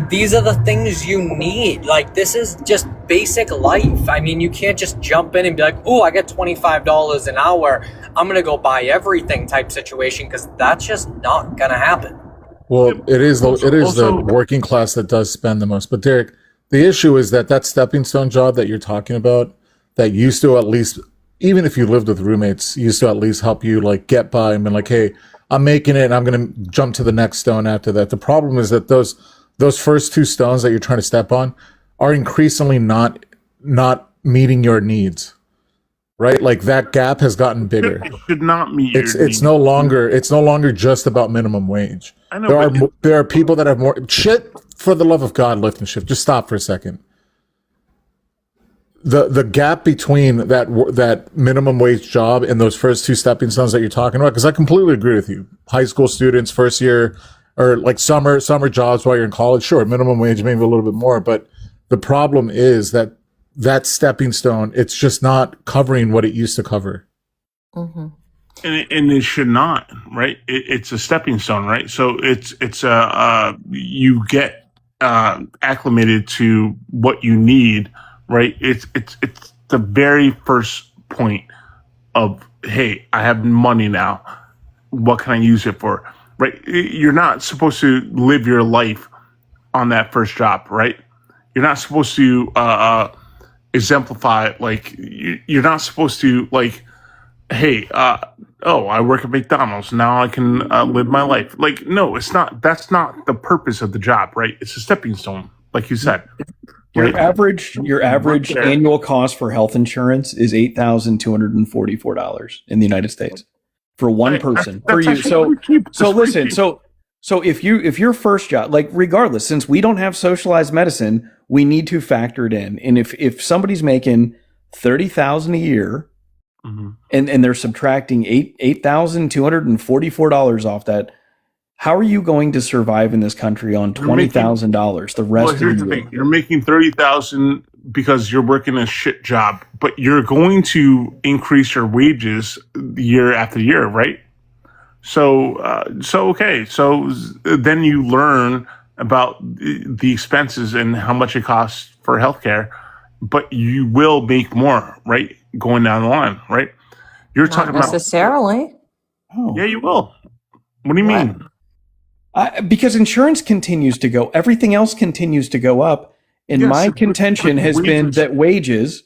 these are the things you need. Like, this is just basic life. I mean, you can't just jump in and be like, oh, I get $25 an hour, I'm gonna go buy everything type situation, because that's just not gonna happen. Well, it is the working class that does spend the most. But Derek, the issue is that stepping stone job that you're talking about, that used to, at least, even if you lived with roommates, used to at least help you like get by and be like, hey, I'm making it and I'm going to jump to the next stone after that. The problem is that those first two stones that you're trying to step on are increasingly not meeting your needs. Right? Like, that gap has gotten bigger. It should not meet your needs. It's no longer just about minimum wage. I know, There are people that have more shit. For the love of God, lift and shift. Just stop for a second. The gap between that minimum wage job and those first two stepping stones that you're talking about, because I completely agree with you. High school students, first year, or like summer jobs while you're in college, sure, minimum wage, maybe a little bit more. But the problem is that stepping stone, it's just not covering what it used to cover. Mm-hmm. And it should not, right? It's a stepping stone, right? So it's you get acclimated to what you need, right? It's the very first point of, hey, I have money now. What can I use it for? Right? You're not supposed to live your life on that first job, right? You're not supposed to exemplify, like, you're not supposed to, like, hey, I work at McDonald's, now I can live my life. Like, no, it's not. That's not the purpose of the job, right? It's a stepping stone, like you said. Your average annual cost for health insurance is $8,244 in the United States for one person. For you, so listen, so if your first job, like, regardless, since we don't have socialized medicine, we need to factor it in. And if somebody's making $30,000 a year, mm-hmm. and they're subtracting $8,244 off that, how are you going to survive in this country on $20,000 the rest of the year? You're making $30,000 because you're working a shit job, but you're going to increase your wages year after year, right? So then you learn about the expenses and how much it costs for healthcare, but you will make more, right? Going down the line, right? You're Not talking about necessarily. Yeah, you will. What do you mean? Because insurance continues to go, everything else continues to go up, and my contention has been that wages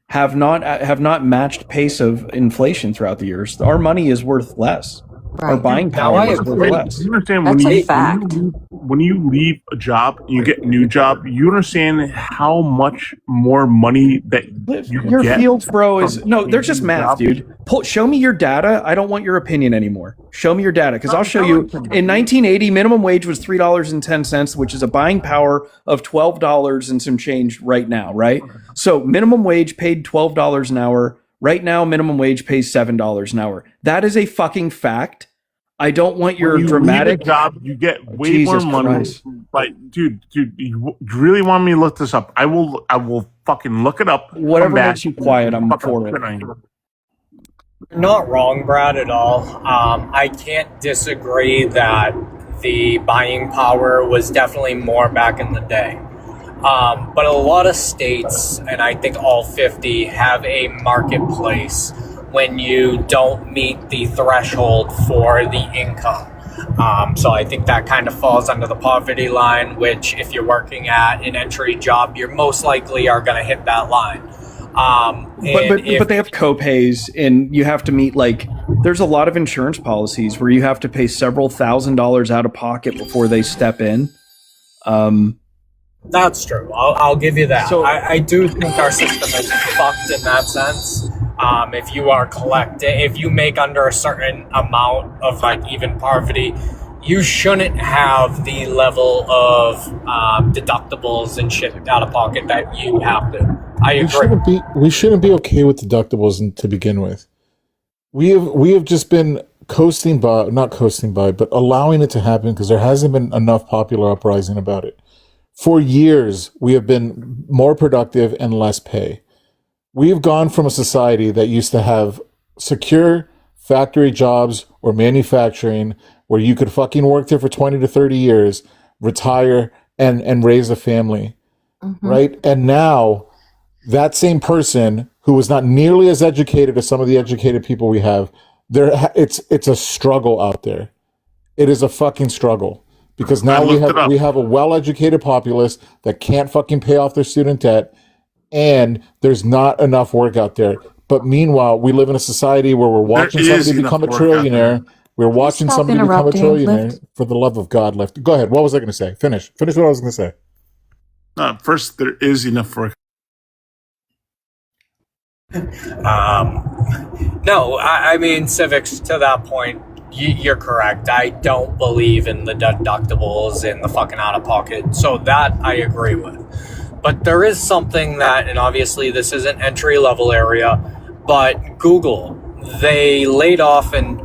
have not matched pace of inflation throughout the years. Our money is worth less. Right. Our buying power is worth less. You understand That's a fact. When you leave a job and you get a new job, you understand how much more money that your get field, bro, is they're just math, dude. Show me your data. I don't want your opinion anymore. Show me your data, because I'll show you. In 1980, minimum wage was $3.10, which is a buying power of $12 and some change right now, right? So minimum wage paid $12 an hour. Right now, minimum wage pays $7 an hour. That is a fucking fact. I don't want your dramatic job. You get way more money. Like, dude, you really want me to look this up? I will fucking look it up. Whatever makes you quiet, I'm for it. You're not wrong, Brad, at all. I can't disagree that the buying power was definitely more back in the day. But a lot of states, and I think all 50, have a marketplace when you don't meet the threshold for the income. So I think that kind of falls under the poverty line, which if you're working at an entry job, you're most likely are going to hit that line. But they have copays, and you have to meet there's a lot of insurance policies where you have to pay several $1,000s out of pocket before they step in. That's true. I'll give you that. So I do think our system is fucked in that sense. If you are if you make under a certain amount of even poverty, you shouldn't have the level of deductibles and shit out of pocket that you have to. I agree. We shouldn't be okay with deductibles to begin with. We have just been not coasting by, but allowing it to happen because there hasn't been enough popular uprising about it. For years, we have been more productive and less pay. We've gone from a society that used to have secure factory jobs or manufacturing where you could fucking work there for 20 to 30 years, retire, and raise a family, right? And now that same person who was not nearly as educated as some of the educated people we have, it's a struggle out there. It is a fucking struggle. Because now we have a well-educated populace that can't fucking pay off their student debt, and there's not enough work out there. But meanwhile, we live in a society where we're watching somebody become a trillionaire. We're watching somebody become a trillionaire. For the love of God, Lift. Go ahead. What was I going to say? Finish what I was going to say. First, there is enough work. No, I mean, civics, to that point, you're correct. I don't believe in the deductibles and the fucking out of pocket. So that I agree with. But there is something that, and obviously this isn't entry level area, but Google, they laid off, and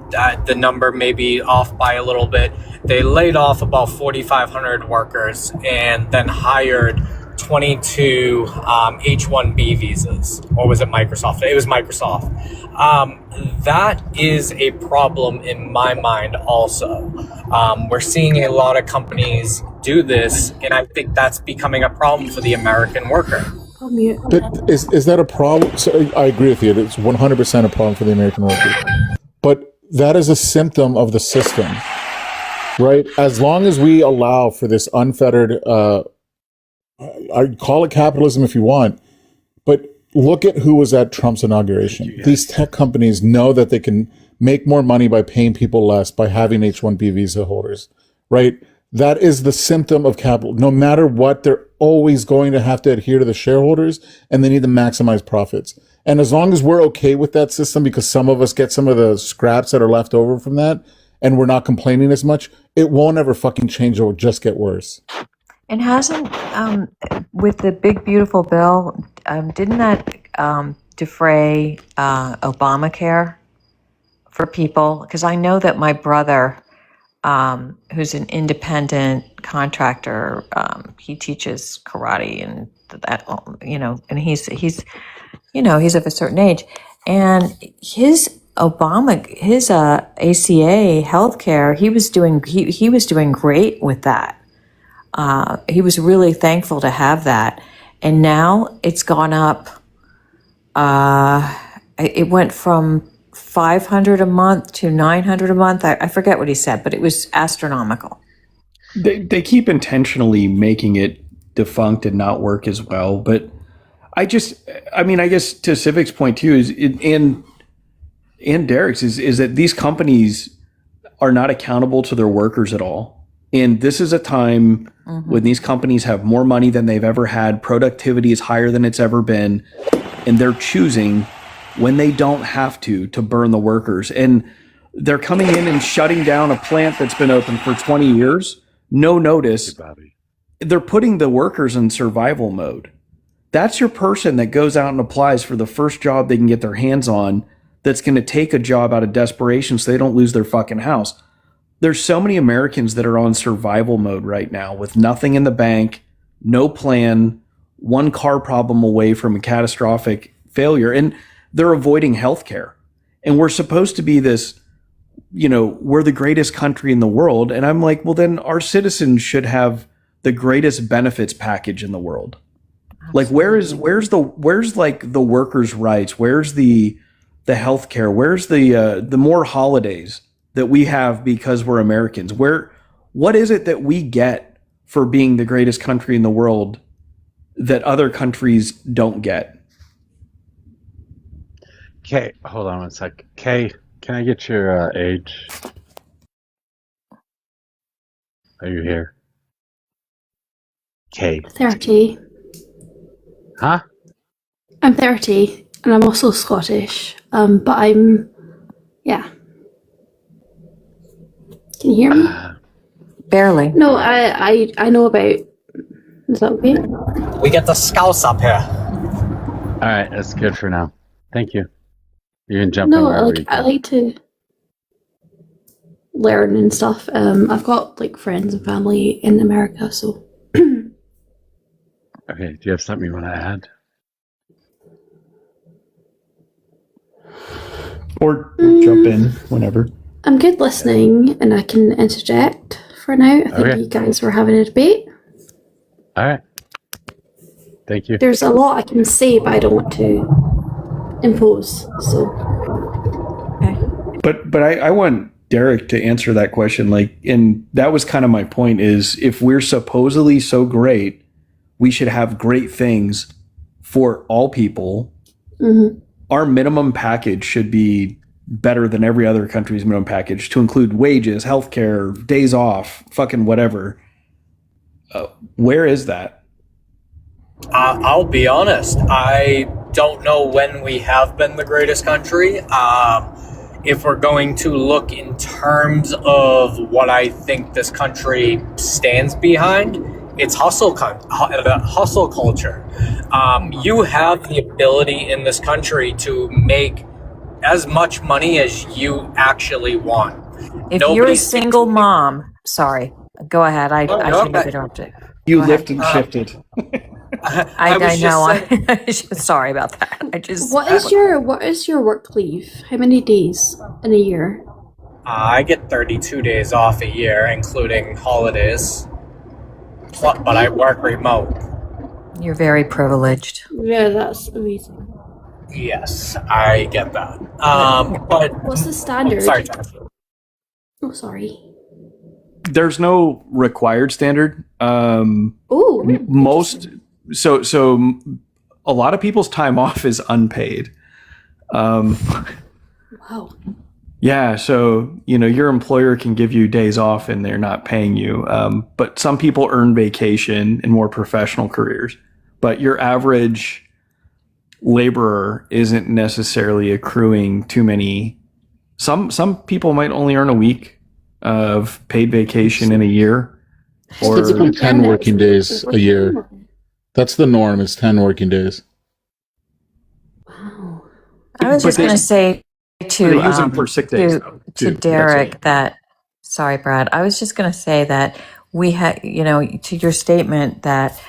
the number may be off by a little bit. They laid off about 4,500 workers and then hired 22 H-1B visas. Or was it Microsoft? It was Microsoft. That is a problem in my mind also. We're seeing a lot of companies do this, and I think that's becoming a problem for the American worker. But is that a problem? So I agree with you. It's 100% a problem for the American worker. But that is a symptom of the system, right? As long as we allow for this unfettered, I call it capitalism if you want, but look at who was at Trump's inauguration. These tech companies know that they can make more money by paying people less by having H-1B visa holders, right? That is the symptom of capital. No matter what, they're always going to have to adhere to the shareholders, and they need to maximize profits. And as long as we're okay with that system, because some of us get some of the scraps that are left over from that, and we're not complaining as much, it won't ever fucking change. It will just get worse. And hasn't, with the big beautiful bill, didn't that defray Obamacare for people? Because I know that my brother, who's an independent contractor, he teaches karate and that, and he's of a certain age, and his ACA healthcare, he was doing great with that. He was really thankful to have that. And now it's gone up. It went from $500 a month to $900 a month. I forget what he said, but it was astronomical. They keep intentionally making it defunct and not work as well. But I guess to Civic's point too and Derek's is that these companies are not accountable to their workers at all. And this is a time when these companies have more money than they've ever had. Productivity is higher than it's ever been. And they're choosing when they don't have to burn the workers. And they're coming in and shutting down a plant that's been open for 20 years. No notice. They're putting the workers in survival mode. That's your person that goes out and applies for the first job they can get their hands on that's going to take a job out of desperation so they don't lose their fucking house. There's so many Americans that are on survival mode right now with nothing in the bank, no plan, one car problem away from a catastrophic failure, and they're avoiding healthcare. And we're supposed to be this, we're the greatest country in the world. And I'm like, well, then our citizens should have the greatest benefits package in the world. Like, where's like the workers' rights? Where's the healthcare? Where's the more holidays that we have because we're Americans? What is it that we get for being the greatest country in the world that other countries don't get? Kay, hold on one sec. Kay, can I get your age? Are you here? Kay. 30. Huh? I'm 30, and I'm also Scottish. But yeah. Can you hear me? Barely. No, I know about. Is that okay? We get the scouts up here. All right, that's good for now. Thank you. You can jump No, in wherever you I can. like to learn and stuff. I've got like friends and family in America, so. Okay, do you have something you want to add? Or jump in whenever. I'm good listening, and I can interject for now. I think Okay. you guys were having a debate. All right. Thank you. There's a lot I can say, but I don't want to impose. So. But I want Derek to answer that question. Like, and that was kind of my point is if we're supposedly so great, we should have great things for all people. Mm-hmm. Our minimum package should be better than every other country's minimum package to include wages, healthcare, days off, fucking whatever. Where is that? I'll be honest. I don't know when we have been the greatest country. If we're going to look in terms of what I think this country stands behind, it's hustle culture. You have the ability in this country to make as much money as you actually want. If you're a single mom, sorry, go ahead. I shouldn't have interrupted. You Go lifted ahead. and shifted. I know. Sorry about that. What is your work leave? How many days in a year? I get 32 days off a year, including holidays. But I work remote. You're very privileged. Yeah, that's amazing. Yes, I get that. But what's the standard? Sorry, Jennifer. Oh, sorry. There's no required standard. Most so a lot of people's time off is unpaid. Wow. Yeah, so your employer can give you days off and they're not paying you. But some people earn vacation in more professional careers. But your average laborer isn't necessarily accruing too many. Some people might only earn a week of paid vacation in a year. Or typically 10 working days a year. That's the norm, is 10 working days. I was just going to say to Derek that, sorry, Brad, I was just going to say that we had, to your statement that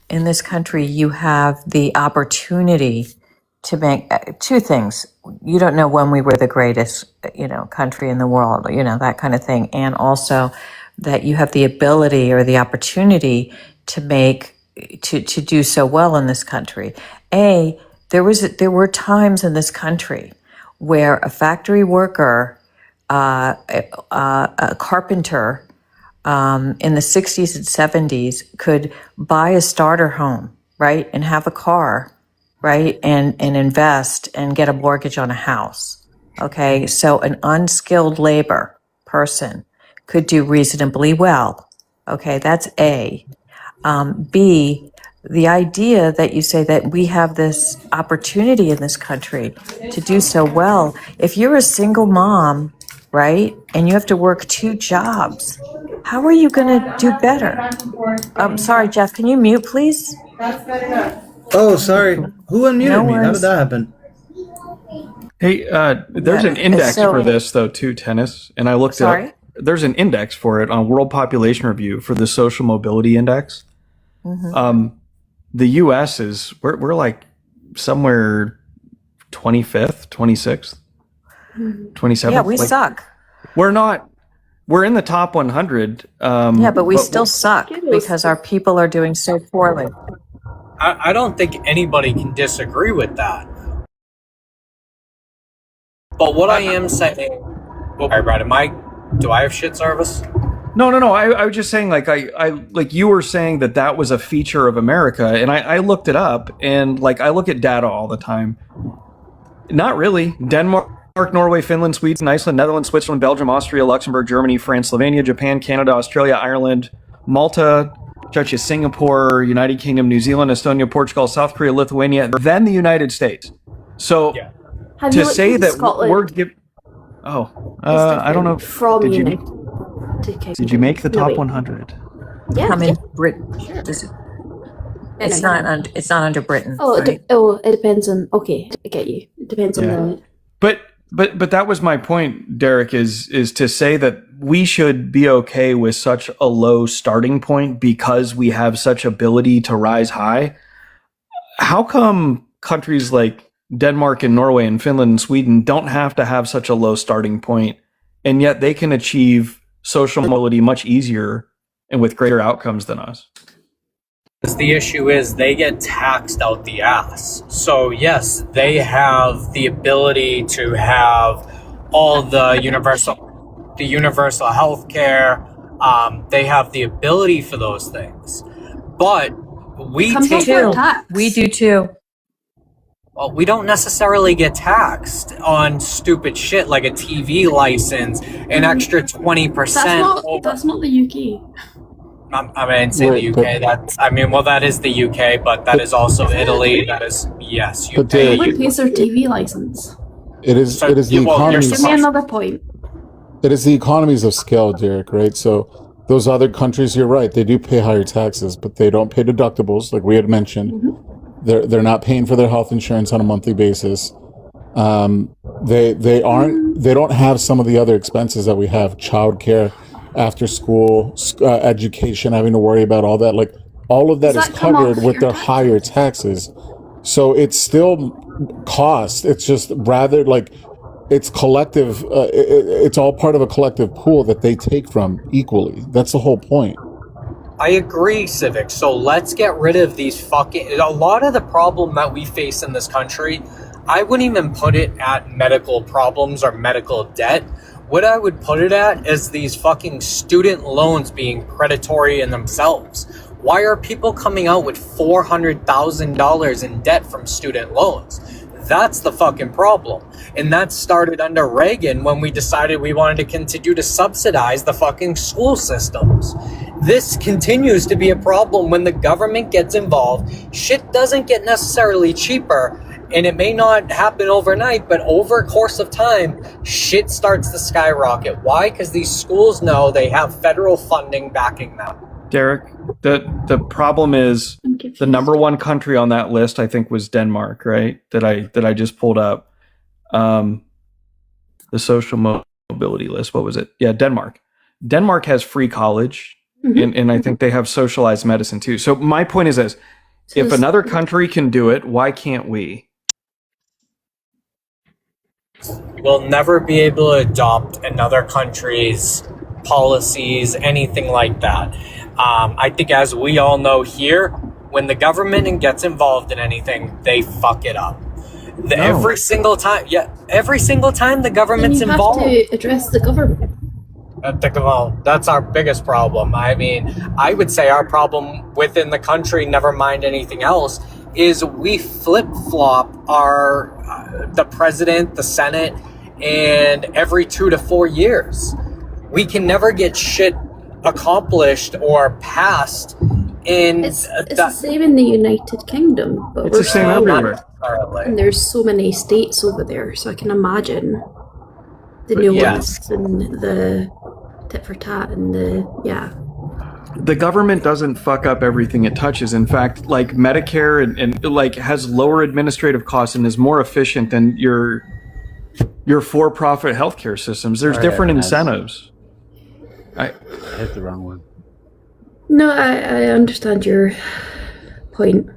in this country you have the opportunity to make two things. You don't know when we were the greatest, country in the world, that kind of thing. And also that you have the ability or the opportunity to make, to do so well in this country. There were times in this country where a factory worker, a carpenter, in the 60s and 70s could buy a starter home, right? And have a car, right? And invest and get a mortgage on a house. Okay. So an unskilled labor person could do reasonably well. Okay. That's A. B, the idea that you say that we have this opportunity in this country to do so well. If you're a single mom, right, and you have to work 2 jobs, how are you going to do better? Sorry, Jeff, can you mute, please? Oh, sorry. Who unmuted me? How did that happen? Hey, there's an index for this, though, too, Tennis. And I looked it up. There's an index for it on World Population Review for the Social Mobility Index. Mm-hmm. The U.S. is, we're like somewhere 25th, 26th, 27th. Yeah, we suck. We're in the top 100. Yeah, but we still suck because our people are doing so poorly. I don't think anybody can disagree with that. But what I am saying, all right, Brad, do I have shit service? No. I was just saying, like like you were saying that was a feature of America, and I looked it up, and like I look at data all the time. Not really. Denmark, Norway, Finland, Sweden, Iceland, Netherlands, Switzerland, Belgium, Austria, Luxembourg, Germany, France, Slovenia, Japan, Canada, Australia, Ireland, Malta, such as Singapore, United Kingdom, New Zealand, Estonia, Portugal, South Korea, Lithuania, then the United States. So Have you to looked say into that Scotland? we're giving... I don't know. From Did United you, Kingdom. did you make the No, top wait. 100? Yeah. I mean, it's not under Britain. Oh, right? it depends on. Okay, I get you. It depends on the. But that was my point, Derek, is to say that we should be okay with such a low starting point because we have such ability to rise high. How come countries like Denmark and Norway and Finland and Sweden don't have to have such a low starting point, and yet they can achieve social mobility much easier and with greater outcomes than us? The issue is they get taxed out the ass. So yes, they have the ability to have all the universal health care. They have the ability for those things. But we We do too. Well, we don't necessarily get taxed on stupid shit like a TV license, an extra 20%. That's not the UK. I mean, say the UK. That is the UK, but that is also Italy. That is yes, But UK. Everyone pays their TV license. It is the economies. Give me another point. It is the economies of scale, Derek, right? So those other countries, you're right, they do pay higher taxes, but they don't pay deductibles, like we had mentioned. They're not paying for their health insurance on a monthly basis. They don't have some of the other expenses that we have, childcare, after school, education, having to worry about all that. Like all of that is covered with their higher taxes. So it's still cost. It's just rather like it's collective. It's all part of a collective pool that they take from equally. That's the whole point. I agree, Civic. So let's get rid of these a lot of the problem that we face in this country, I wouldn't even put it at medical problems or medical debt. What I would put it at is these fucking student loans being predatory in themselves. Why are people coming out with $400,000 in debt from student loans? That's the fucking problem. And that started under Reagan when we decided we wanted to continue to subsidize the fucking school systems. This continues to be a problem when the government gets involved. Shit doesn't get necessarily cheaper, and it may not happen overnight, but over a course of time, shit starts to skyrocket. Why? Because these schools know they have federal funding backing them. Derek, the problem is the number one country on that list, I think, was Denmark, right? That I just pulled up. The social mobility list. What was it? Yeah, Denmark. Denmark has free college, and I think they have socialized medicine too. So my point is this: if another country can do it, why can't we? We'll never be able to adopt another country's policies, anything like that. I think, as we all know here, when the government gets involved in anything, they fuck it up. Every single time the government's involved. You have to address the government. Well, that's our biggest problem. I mean, I would say our problem within the country, never mind anything else, is we flip-flop the president, the Senate, and every 2 to 4 years. We can never get shit accomplished or passed in... It's the same in the United Kingdom, but it's the same everywhere. And there's so many states over there, so I can imagine the nuance and the tit for tat and the government doesn't fuck up everything it touches. In fact, like Medicare and like has lower administrative costs and is more efficient than your for-profit healthcare systems. There's different incentives. I hit the wrong one. No, I understand your point.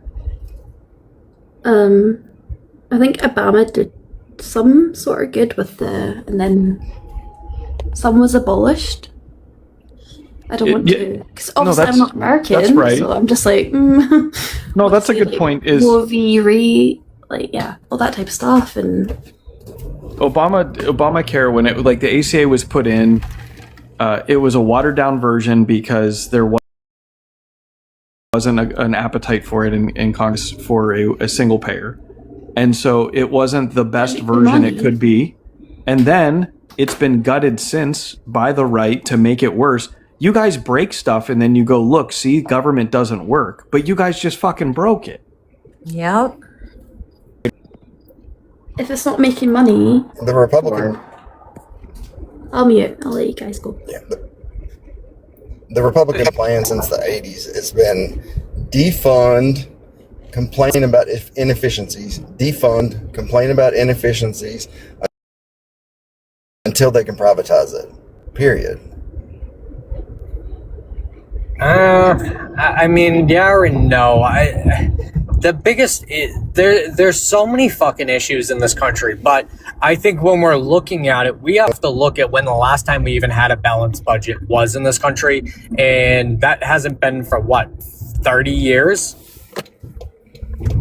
I think Obama did some sort of good with and then some was abolished. I don't want to, because obviously I'm not American, that's right. So I'm just like, no, that's a good point. Is all that type of stuff, and Obamacare, when it like the ACA was put in, it was a watered down version because there wasn't an appetite for it in Congress for a single payer. And so it wasn't the best version it could be. And then it's been gutted since by the right to make it worse. You guys break stuff and then you go, look, see, government doesn't work. But you guys just fucking broke it. Yep. If it's not making money, The Republican, I'll mute. I'll let you guys go. the Republican plan since the 80s has been defund, complain about inefficiencies, defund, complain about inefficiencies until they can privatize it. Period. I mean, yeah or no. The biggest there's so many fucking issues in this country, but I think when we're looking at it, we have to look at when the last time we even had a balanced budget was in this country, and that hasn't been for what, 30 years.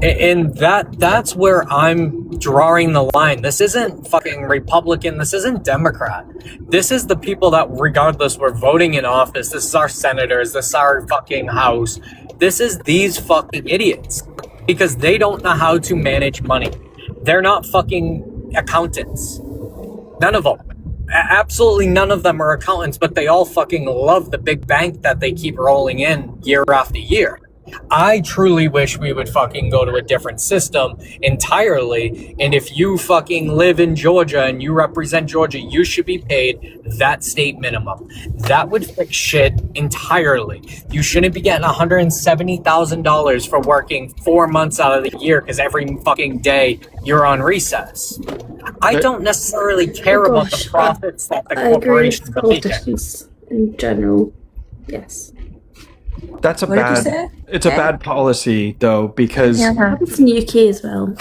And that's where I'm drawing the line. This isn't fucking Republican. This isn't Democrat. This is the people that, regardless, we're voting in office. This is our senators. This is our fucking House. This is these fucking idiots because they don't know how to manage money. They're not fucking accountants. None of them. Absolutely none of them are accountants, but they all fucking love the big bank that they keep rolling in year after year. I truly wish we would fucking go to a different system entirely. And if you fucking live in Georgia and you represent Georgia, you should be paid that state minimum. That would fix shit entirely. You shouldn't be getting $170,000 for working 4 months out of the year because every fucking day you're on recess. I don't necessarily care about the profits that the I agree corporations with are making. politicians in general. Yes. That's a What did you bad. say? It's a bad policy though, because Yeah, it happens in the UK as well.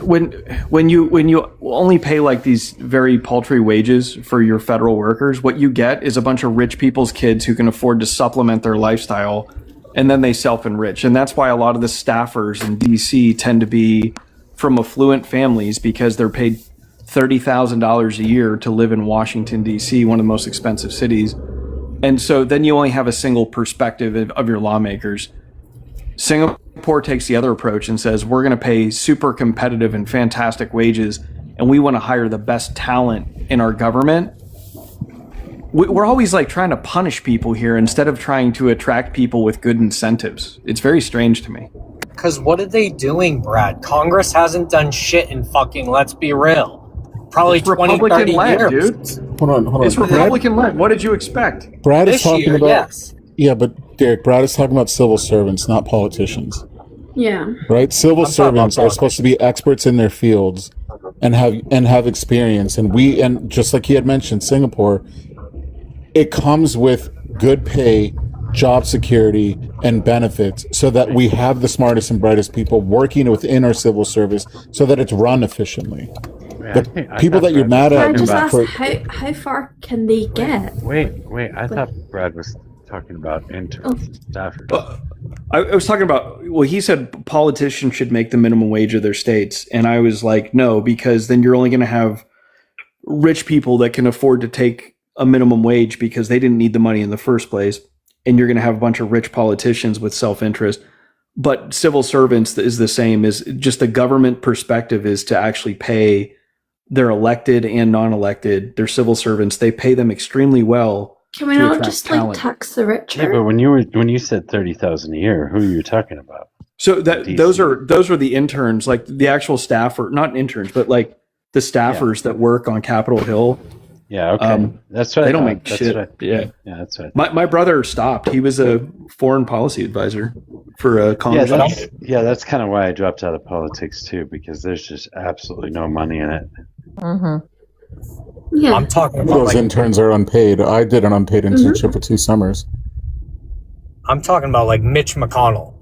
when you only pay like these very paltry wages for your federal workers, what you get is a bunch of rich people's kids who can afford to supplement their lifestyle, and then they self-enrich. And that's why a lot of the staffers in DC tend to be from affluent families because they're paid $30,000 a year to live in Washington, DC, one of the most expensive cities. And so then you only have a single perspective of your lawmakers. Singapore takes the other approach and says, we're going to pay super competitive and fantastic wages, and we want to hire the best talent in our government. We're always like trying to punish people here instead of trying to attract people with good incentives. It's very strange to me. Because what are they doing, Brad? Congress hasn't done shit in fucking, let's be real, probably It's 20, 30 Republican-led, years. dude. Hold on. It's Republican-led. What did you expect? Brad is This talking year, about. yes. Yeah, but Derek, Brad is talking about civil servants, not politicians. Yeah. Right? Civil servants are supposed to be experts in their fields and have experience. And just like he had mentioned, Singapore, it comes with good pay, job security, and benefits so that we have the smartest and brightest people working within our civil service so that it's run efficiently. The people that you're mad I at just asked for, how far can they get? Wait. I thought Brad was talking about intern staffers. I was talking about, well, he said politicians should make the minimum wage of their states. And I was like, no, because then you're only going to have rich people that can afford to take a minimum wage because they didn't need the money in the first place. And you're going to have a bunch of rich politicians with self-interest. But civil servants is the same, is just the government perspective is to actually pay their elected and non-elected, their civil servants. They pay them extremely well. Can we to not attract just talent. like tax the richer? Yeah, but when you said 30,000 a year, who are you talking about? So that those are the interns, like the actual staff, or not interns, but like the staffers that work on Capitol Hill. Yeah, okay. That's what they I don't thought. make That's shit. what I- Yeah, that's what. My brother stopped. He was a foreign policy advisor for a Congress. That's kind of why I dropped out of politics too, because there's just absolutely no money in it. Mm-hmm. Yeah. I'm talking about those like, interns are unpaid. I did an unpaid internship for 2 summers. I'm talking about like Mitch McConnell.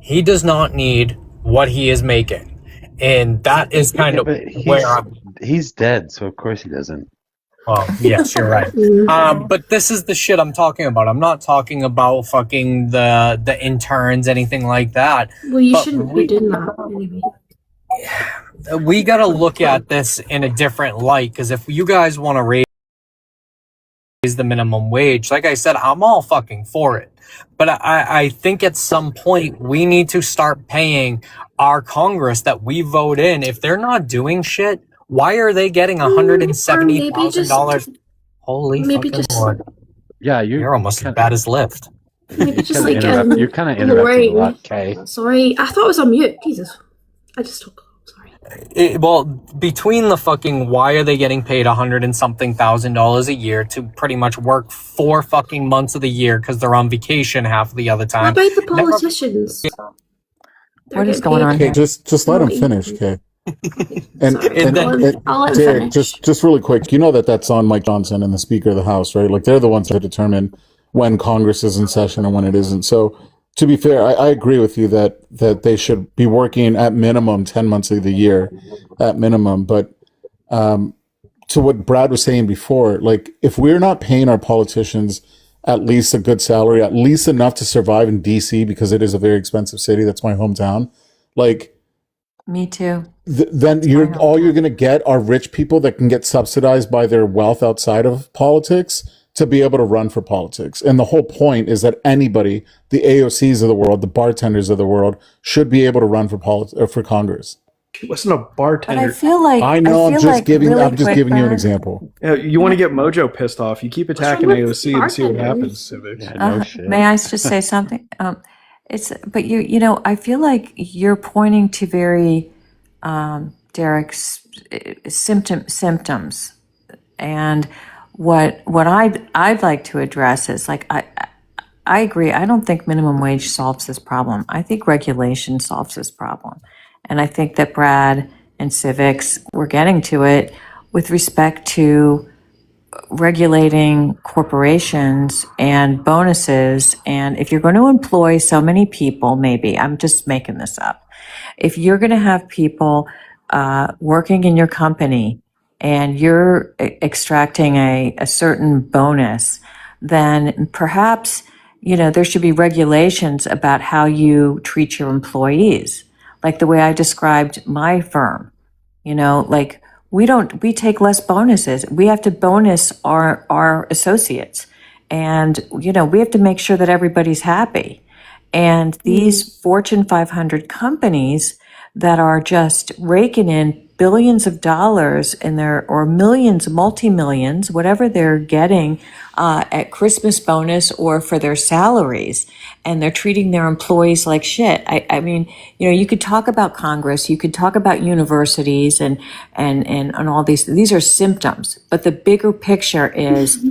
He does not need what he is making. And that is kind of where he's dead, so of course he doesn't. Well, yes, you're right. But this is the shit I'm talking about. I'm not talking about fucking the interns, anything like that. Well, you But shouldn't be doing that anyway. we got to look at this in a different light, because if you guys want to raise the minimum wage, like I said, I'm all fucking for it. But I think at some point we need to start paying our Congress that we vote in. If they're not doing shit, why are they getting $170,000? Holy maybe fucking just Lord. Yeah, You're almost as bad as Lyft. maybe just kinda like you're kind of interrupting a lowering. lot, Kay. Sorry, I thought it was on mute. Jesus, I just talk. Well, between the fucking why are they getting paid $100 and something thousand a year to pretty much work 4 fucking months of the year because they're on vacation half the other What time. about the politicians? They're What is getting going on paid here? Just let him finish, Kay. And, Sorry, and, I'll let him Derek, finish. just really quick, you know that's on Mike Johnson and the Speaker of the House, right? Like they're the ones that determine when Congress is in session and when it isn't. So to be fair, I agree with you that they should be working at minimum 10 months of the year, at minimum. But to what Brad was saying before, like if we're not paying our politicians at least a good salary, at least enough to survive in DC, because it is a very expensive city, that's my hometown, like Me too. then you're going to get are rich people that can get subsidized by their wealth outside of politics to be able to run for politics. And the whole point is that anybody, the AOCs of the world, the bartenders of the world, should be able to run for Congress. He wasn't a bartender. But I feel like I know. I'm just giving you an example. You want to get Mojo pissed off? You keep attacking AOC and see what happens. Civics. May I just say something? But you know, I feel like you're pointing to very Derek's symptoms, and what I'd like to address is like I agree. I don't think minimum wage solves this problem. I think regulation solves this problem, and I think that Brad and Civics were getting to it with respect to regulating corporations and bonuses. And if you're going to employ so many people, maybe I'm just making this up. If you're going to have people working in your company and you're extracting a certain bonus, then perhaps, you know, there should be regulations about how you treat your employees. Like the way I described my firm, you know, like we take less bonuses. We have to bonus our associates. And, you know, we have to make sure that everybody's happy. And these Fortune 500 companies that are just raking in billions of dollars in or millions, multi-millions, whatever they're getting at Christmas bonus or for their salaries, and they're treating their employees like shit. I mean, you know, you could talk about Congress, you could talk about universities and all these are symptoms, but the bigger picture is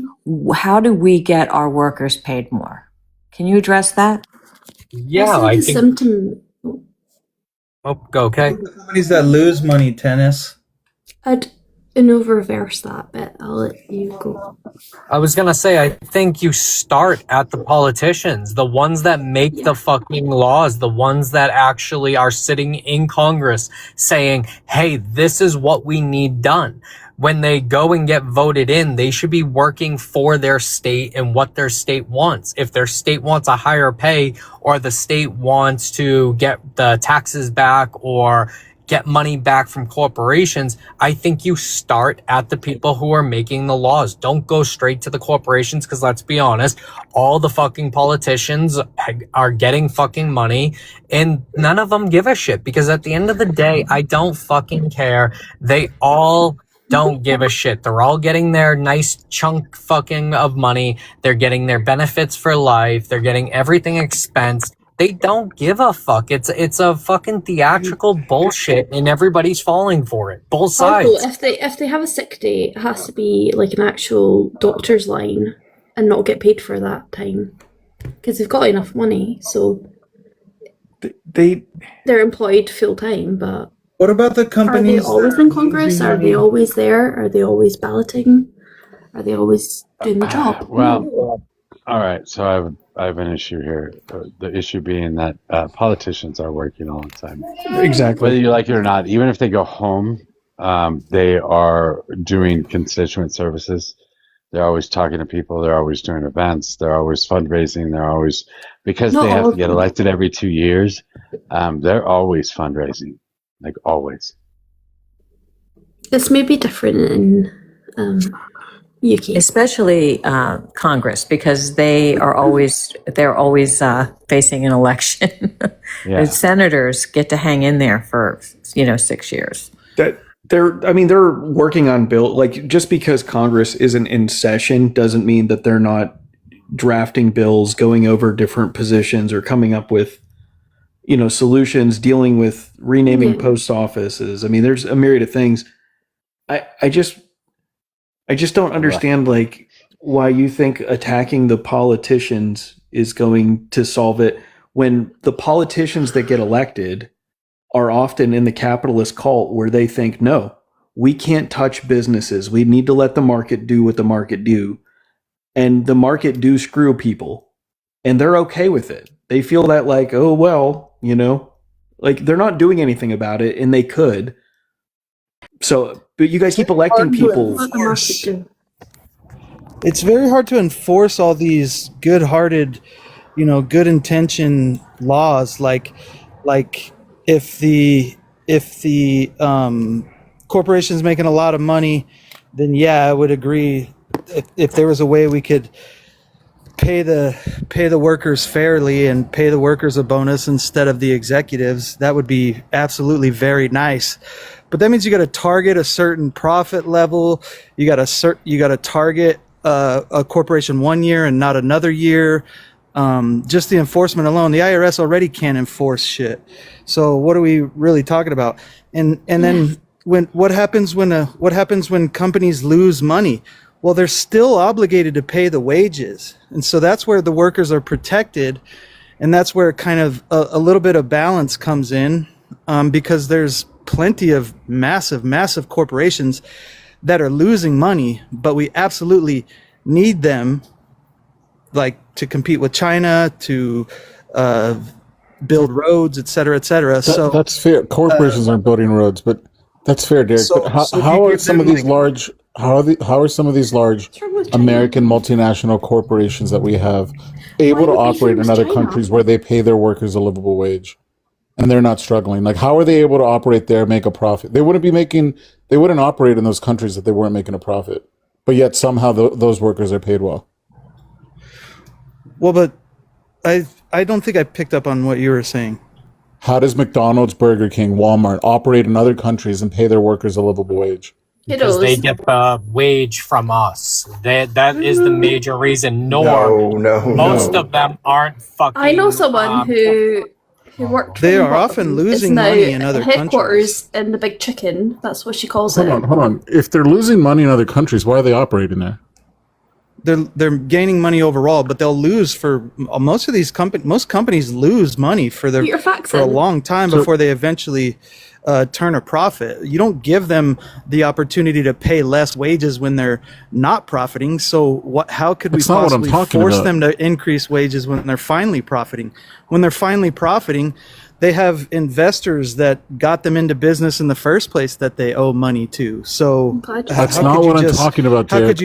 how do we get our workers paid more? Can you address that? Yeah, I think. Symptom. Oh, go, okay. Companies that lose money, tennis. I'd reverse that bit. I'll let you go. I was gonna say, I think you start at the politicians, the ones that make the fucking laws, the ones that actually are sitting in Congress saying, hey, this is what we need done. When they go and get voted in, they should be working for their state and what their state wants. If their state wants a higher pay or the state wants to get the taxes back or get money back from corporations, I think you start at the people who are making the laws. Don't go straight to the corporations, because let's be honest, all the fucking politicians are getting fucking money and none of them give a shit, because at the end of the day, I don't fucking care. They all don't give a shit. They're all getting their nice chunk fucking of money. They're getting their benefits for life. They're getting everything expensed. They don't give a fuck. It's a fucking theatrical bullshit, and everybody's falling for it. Both sides. If they have a sick day, it has to be like an actual doctor's line and not get paid for that time, because they've got enough money. So they're employed full time. But what about the companies? Are they always in Congress? Are they always there? Are they always balloting? Are they always doing the job? Well, all right. So I have an issue here. The issue being that politicians are working all the time. Exactly. Whether you like it or not, even if they go home, they are doing constituent services. They're always talking to people. They're always doing events. They're always fundraising. They're always, because they have to get elected every 2 years, they're always fundraising, like always. This may be different in especially Congress, because they're always facing an election. Yeah. And senators get to hang in there for 6 years. That they're working on bill, like, just because Congress isn't in session doesn't mean that they're not drafting bills, going over different positions, or coming up with solutions, dealing with renaming post offices. I mean, there's a myriad of things. I just don't understand, like, why you think attacking the politicians is going to solve it, when the politicians that get elected are often in the capitalist cult where they think, no, we can't touch businesses. We need to let the market do what the market do. And the market do screw people. And they're okay with it. They feel that, like, oh, well, like, they're not doing anything about it, and they could. So, but you guys keep electing people. It's very hard to enforce all these good-hearted, good intention laws. Like if the corporation's making a lot of money, then yeah, I would agree. If there was a way we could pay the workers fairly and pay the workers a bonus instead of the executives, that would be absolutely very nice. But that means you got to target a certain profit level. You got to target a corporation 1 year and not another year. Just the enforcement alone, the IRS already can't enforce shit. So what are we really talking about? And then what happens when companies lose money? Well, they're still obligated to pay the wages. And so that's where the workers are protected. And that's where kind of a little bit of balance comes in, because there's plenty of massive corporations that are losing money, but we absolutely need them, like, to compete with China, to build roads, et cetera, et cetera. So that's fair. Corporations aren't building roads, but that's fair, Derek. But how are some of these large American multinational corporations that we have able to operate in other countries where they pay their workers a livable wage and they're not struggling? Like, how are they able to operate there, make a profit? They wouldn't operate in those countries if they weren't making a profit, but yet somehow those workers are paid well. Well, but I don't think I picked up on what you were saying. How does McDonald's, Burger King, Walmart operate in other countries and pay their workers a livable wage? Because they get the wage from us. That is the major reason. Most of them aren't fucking. I know someone who worked. They are often losing money in other headquarters in the Big Chicken. That's what she calls it. Hold on. If they're losing money in other countries, why are they operating there? They're gaining money overall, but they'll lose for most of these companies. Most companies lose money for a long time before they eventually turn a profit. You don't give them the opportunity to pay less wages when they're not profiting. So how could we possibly force them to increase wages when they're finally profiting? When they're finally profiting, they have investors that got them into business in the first place that they owe money to. So that's not what I'm talking about, Derek.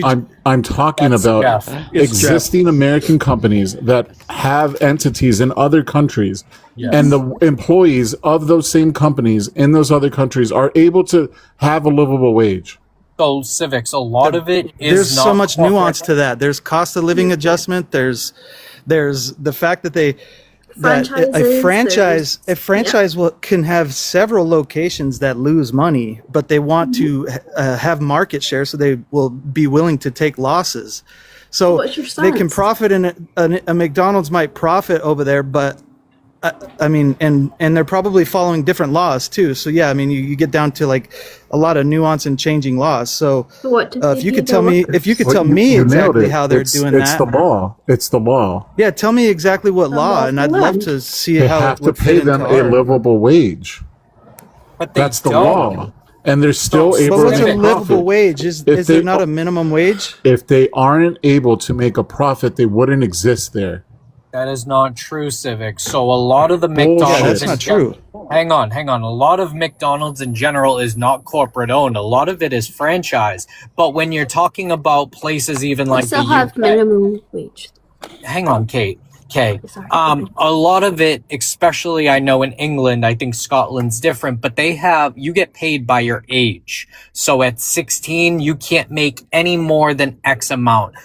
I'm talking about existing American companies that have entities in other countries, and the employees of those same companies in those other countries are able to have a livable wage. So civics, a lot of it is there's so much nuance to that. There's cost of living adjustment. There's the fact that a franchise can have several locations that lose money, but they want to have market share, so they will be willing to take losses. So they can profit in a McDonald's might profit over there, but I mean, and they're probably following different laws too. So yeah, I mean, you get down to like a lot of nuance in changing laws. So if you could tell me exactly how they're doing that. It's the law. It's the law. Yeah, tell me exactly what law, and I'd love to see they how have it would to pay fit them into a livable wage. But that's the law, and they're still able But to what's a make livable profit. wage? Is there not a minimum wage? If they aren't able to make a profit, they wouldn't exist there. That is not true, civics. So a lot of the McDonald's. Yeah, that's not true. Hang on. A lot of McDonald's in general is not corporate owned. A lot of it is franchise. But when you're talking about places even like still the have UK, minimum wage. hang on, Kate. Okay. A lot of it, especially I know in England, I think Scotland's different, but you get paid by your age. So at 16, you can't make any more than X amount.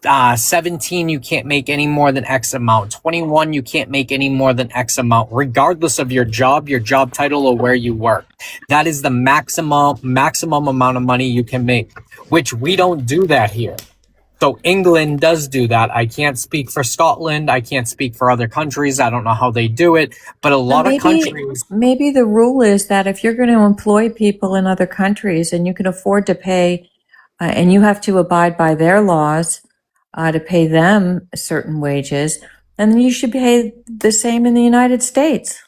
17, you can't make any more than X amount. 21, you can't make any more than X amount, regardless of your job title, or where you work. That is the maximum amount of money you can make, which we don't do that here. So England does do that. I can't speak for Scotland. I can't speak for other countries. I don't know how they do it, but a lot of countries. Maybe the rule is that if you're going to employ people in other countries and you can afford to pay, and you have to abide by their laws to pay them certain wages, then you should pay the same in the United States.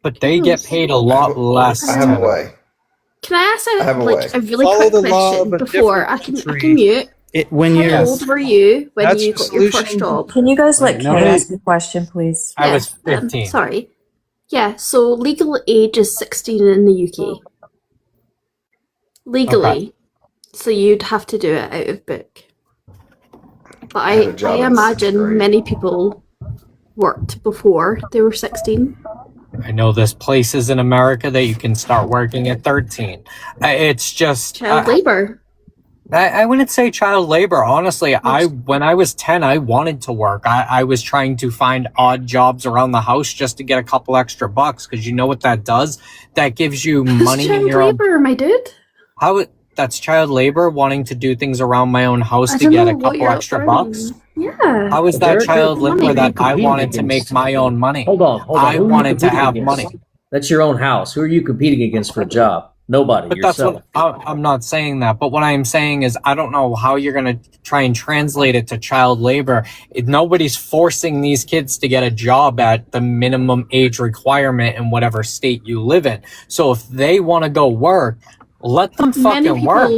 But they get paid a lot less. I have a way. Can I ask I have a way. a really Follow quick the law of question a before different I can mute? When How you old were you when That's you the got your first solution. job? Can you guys let No, Kay hey. ask a question, please? I was 15. Sorry. Yeah, so legal age is 16 in the UK. Legally. Okay. So you'd have to do it out of book. But I had a job I in sixth imagine grade. many people worked before they were 16. I know there's places in America that you can start working at 13. It's just Child labor. I wouldn't say child labor. Honestly, when I was 10, I wanted to work. I was trying to find odd jobs around the house just to get a couple extra bucks, because you know what that does? That gives you money in Child your own. labor, my dude. That's child labor, wanting to do things around my own house I to don't get know a what couple you're extra earning. bucks. Yeah. How is that Derek, child who are labor you that I competing wanted to make against? my own money? Hold on. I Who are you wanted to competing have against? money. That's your own house. Who are you competing against for a job? Nobody. But that's Yourself. what I'm not saying that. But what I'm saying is, I don't know how you're going to try and translate it to child labor. Nobody's forcing these kids to get a job at the minimum age requirement in whatever state you live in. So if they want to go work, let them fucking work.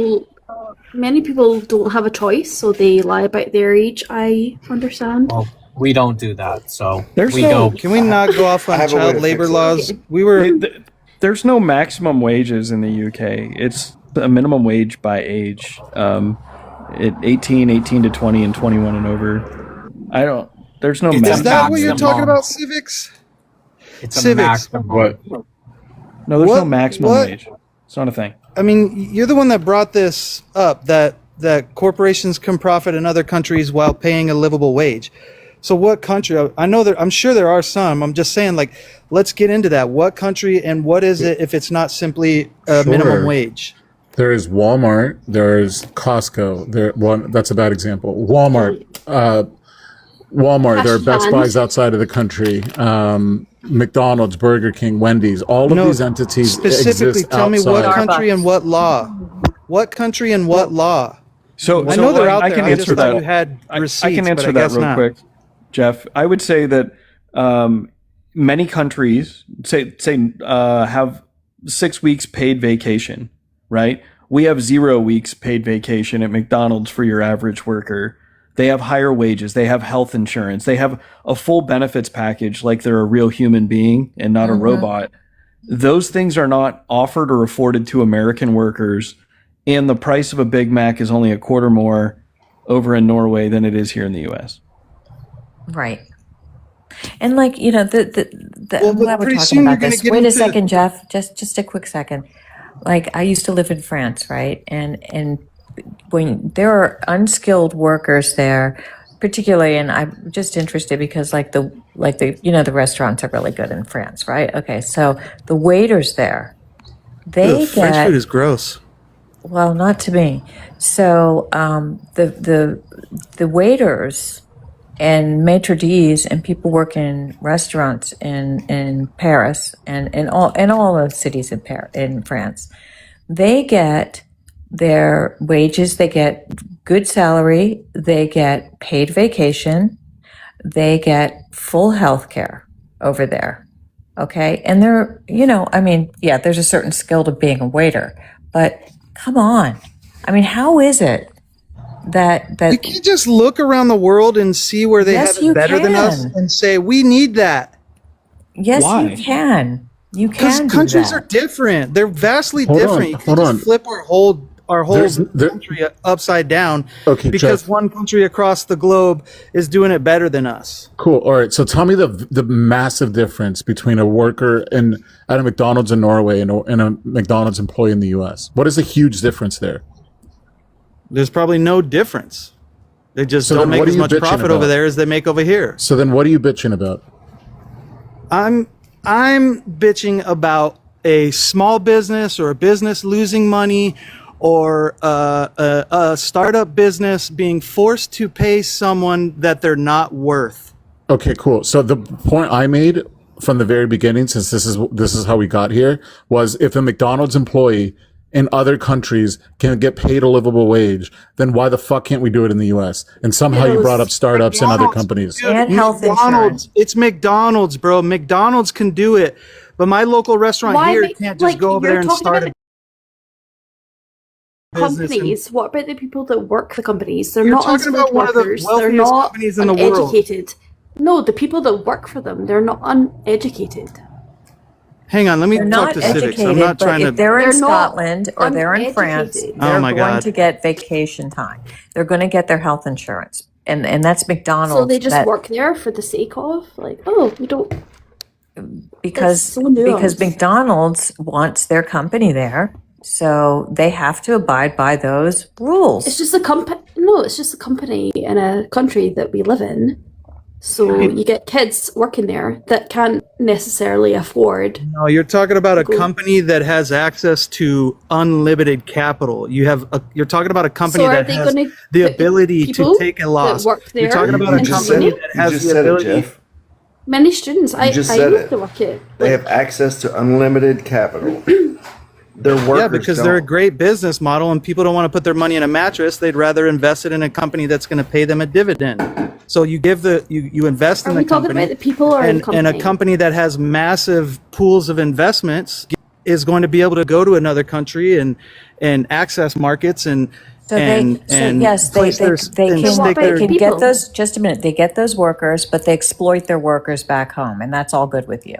Many people don't have a choice, so they lie about their age, I understand. Well, we don't do that. So Can we not go off on I have a way child to labor fix it. laws? There's no maximum wages in the UK. It's a minimum wage by age. At 18 to 20, and 21 and over. There's no maximum. Is that what you're talking maximum. about, civics? It's a Civics. maximum. No, there's no What- maximum what? wage. It's not a thing. I mean, you're the one that brought this up, that corporations can profit in other countries while paying a livable wage. So what country? I know I'm sure there are some. I'm just saying, like, let's get into that. What country and what is it if it's not simply a minimum Sure. wage? There is Walmart. There's Costco. That's a bad example. Walmart. There are Best Buys outside of the country. McDonald's, Burger King, Wendy's. All of these entities Specifically, exist tell me what outside. country and what law. What country and what law? So I know they're out I there. can I just answer thought that. you had receipts, I can but answer I that guess real not. quick, Jeff. I would say that many countries have 6 weeks paid vacation, right? We have 0 weeks paid vacation at McDonald's for your average worker. They have higher wages. They have health insurance. They have a full benefits package like they're a real human being and not a robot. Those things are not offered or afforded to American workers, and the price of a Big Mac is only a quarter more over in Norway than it is here in the U.S. Right. And like, you know, I'm glad we're pretty talking soon you're about gonna this. get Wait a into- second, Jeff. Just a quick second. Like, I used to live in France, right? And when there are unskilled workers there, particularly, and I'm just interested because the restaurants are really good in France, right? Okay, so the waiters there, they French get, food is gross. well, not to me. So the waiters and maitre d's and people work in restaurants in Paris and in all the cities in France, they get their wages, they get good salary, they get paid vacation, they get full health care over there. Okay. And they're, there's a certain skill to being a waiter, but come on. I mean, how is it that You can't just look around the world and see where they Yes, have you it better than us can. and say, we need that. yes, Why? you can. You Because can do countries that. are different. They're vastly Hold on, different. You hold can't on. just flip our whole our whole country upside down because Jeff. one country across the globe is doing it better than us. Cool. All right. So tell me the massive difference between a worker at a McDonald's in Norway and a McDonald's employee in the U.S. What is the huge difference there? There's probably no difference. They just don't make as much profit over there as they make over here. So then what are you bitching about? I'm bitching about a small business or a business losing money or a startup business being forced to pay someone that they're not worth. Okay, cool. So the point I made from the very beginning, since this is how we got here, was if a McDonald's employee in other countries can get paid a livable wage, then why the fuck can't we do it in the U.S.? And somehow you brought up startups and other companies. And health insurance. It's McDonald's, bro. McDonald's can do it, but my local restaurant here can't just go over there and start a companies. What about the people that work the companies? They're You're not talking about one of the workers. They're wealthiest not companies in the world. uneducated. No, the people that work for them, they're not uneducated. Hang on, let me They're talk not to civics. educated, I'm not but trying if to. they're in They're not Scotland or they're in France, uneducated. they're Oh my going God. to get vacation time. They're going to get their health insurance, and that's McDonald's. So they just that- work there for the sake of, like, oh, we don't. because so nuanced. because McDonald's wants their company there, so they have to abide by those rules. It's just a company. No, it's just a company in a country that we live in. So you get kids working there that can't necessarily afford. No, you're talking about a company that has access to unlimited capital. You're talking about a company So are that they has gonna the put ability people to take a loss. that work You're there talking about a into company money? that has the ability. Many students, I just I said know it. they work it. They have access to unlimited capital. Their workers Yeah, because they're a don't. great business model and people don't want to put their money in a mattress. They'd rather invest it in a company that's going to pay them a dividend. So you you invest Are in we the talking company, about the people or the and a company? company that has massive pools of investments is going to be able to go to another country and access markets and So yes, place they their can, and stake they their can get those. Just a minute, they get those workers, but they exploit their workers back home, and that's all good with you.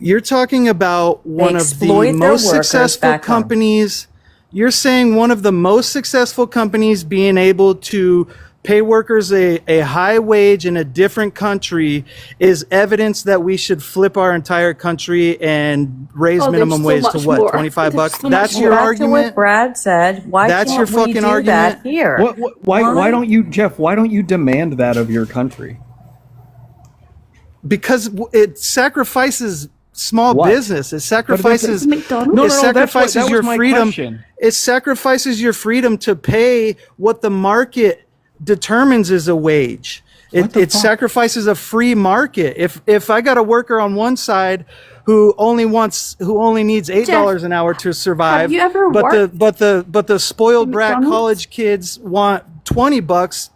You're talking about one of exploit the their most workers successful back home. companies. You're saying one of the most successful companies being able to pay workers a high wage in a different country is evidence that we should flip our entire country and raise Oh, minimum there's wage so to much what, more. 25 There's bucks? so That's much your more. Back to argument? what Brad said. Why That's can't your we fucking do argument? that here? Why don't you, Jeff? Why don't you demand that of your country? Because it sacrifices small What? business. It sacrifices. McDonald's? No, It that's sacrifices that was your my freedom. question. It sacrifices your freedom to pay what the market determines is a wage. It sacrifices a free market. If I got a worker on one side who only needs $8 an hour to survive, have you ever worked but the spoiled brat McDonald's? college kids want $20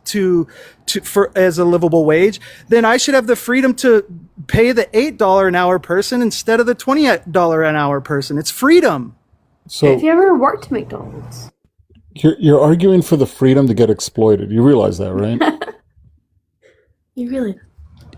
for as a livable wage, then I should have the freedom to pay the $8 an hour person instead of the $20 an hour person. It's freedom. So Have you ever worked at McDonald's? you're arguing for the freedom to get exploited. You realize that, right? You really?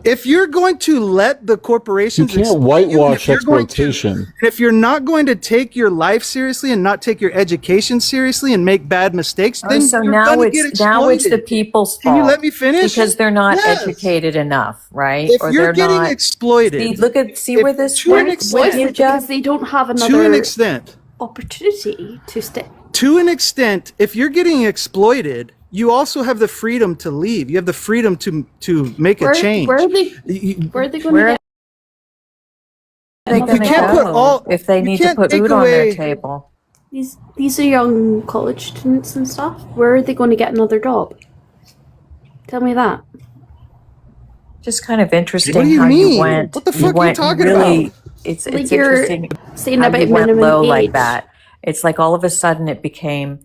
If you're going to let the You corporations can't exploit you, and whitewash if you're going to- exploitation. and if you're not going to take your life seriously and not take your education seriously and make bad mistakes, then So you're now going to get it's the exploited. people's fault. Can you let me finish? Because they're not Yes. educated enough, right? If or you're they're getting not exploited, see where this to an went extent, with you, Jeff? Because they don't have to an another extent, opportunity to stay. to an extent, if you're getting exploited, you also have the freedom to leave. You have the freedom to make a change. Where are they going to get? They're You gonna can't go put all. if they you need to can't put take food on their away- table. These are young college students and stuff. Where are they going to get another job? Tell me that. Just kind of interesting What do you how mean? you went. What the fuck are you went talking really, about? It's Like you're interesting saying how about you went minimum low age. like that. It's like all of a sudden it became.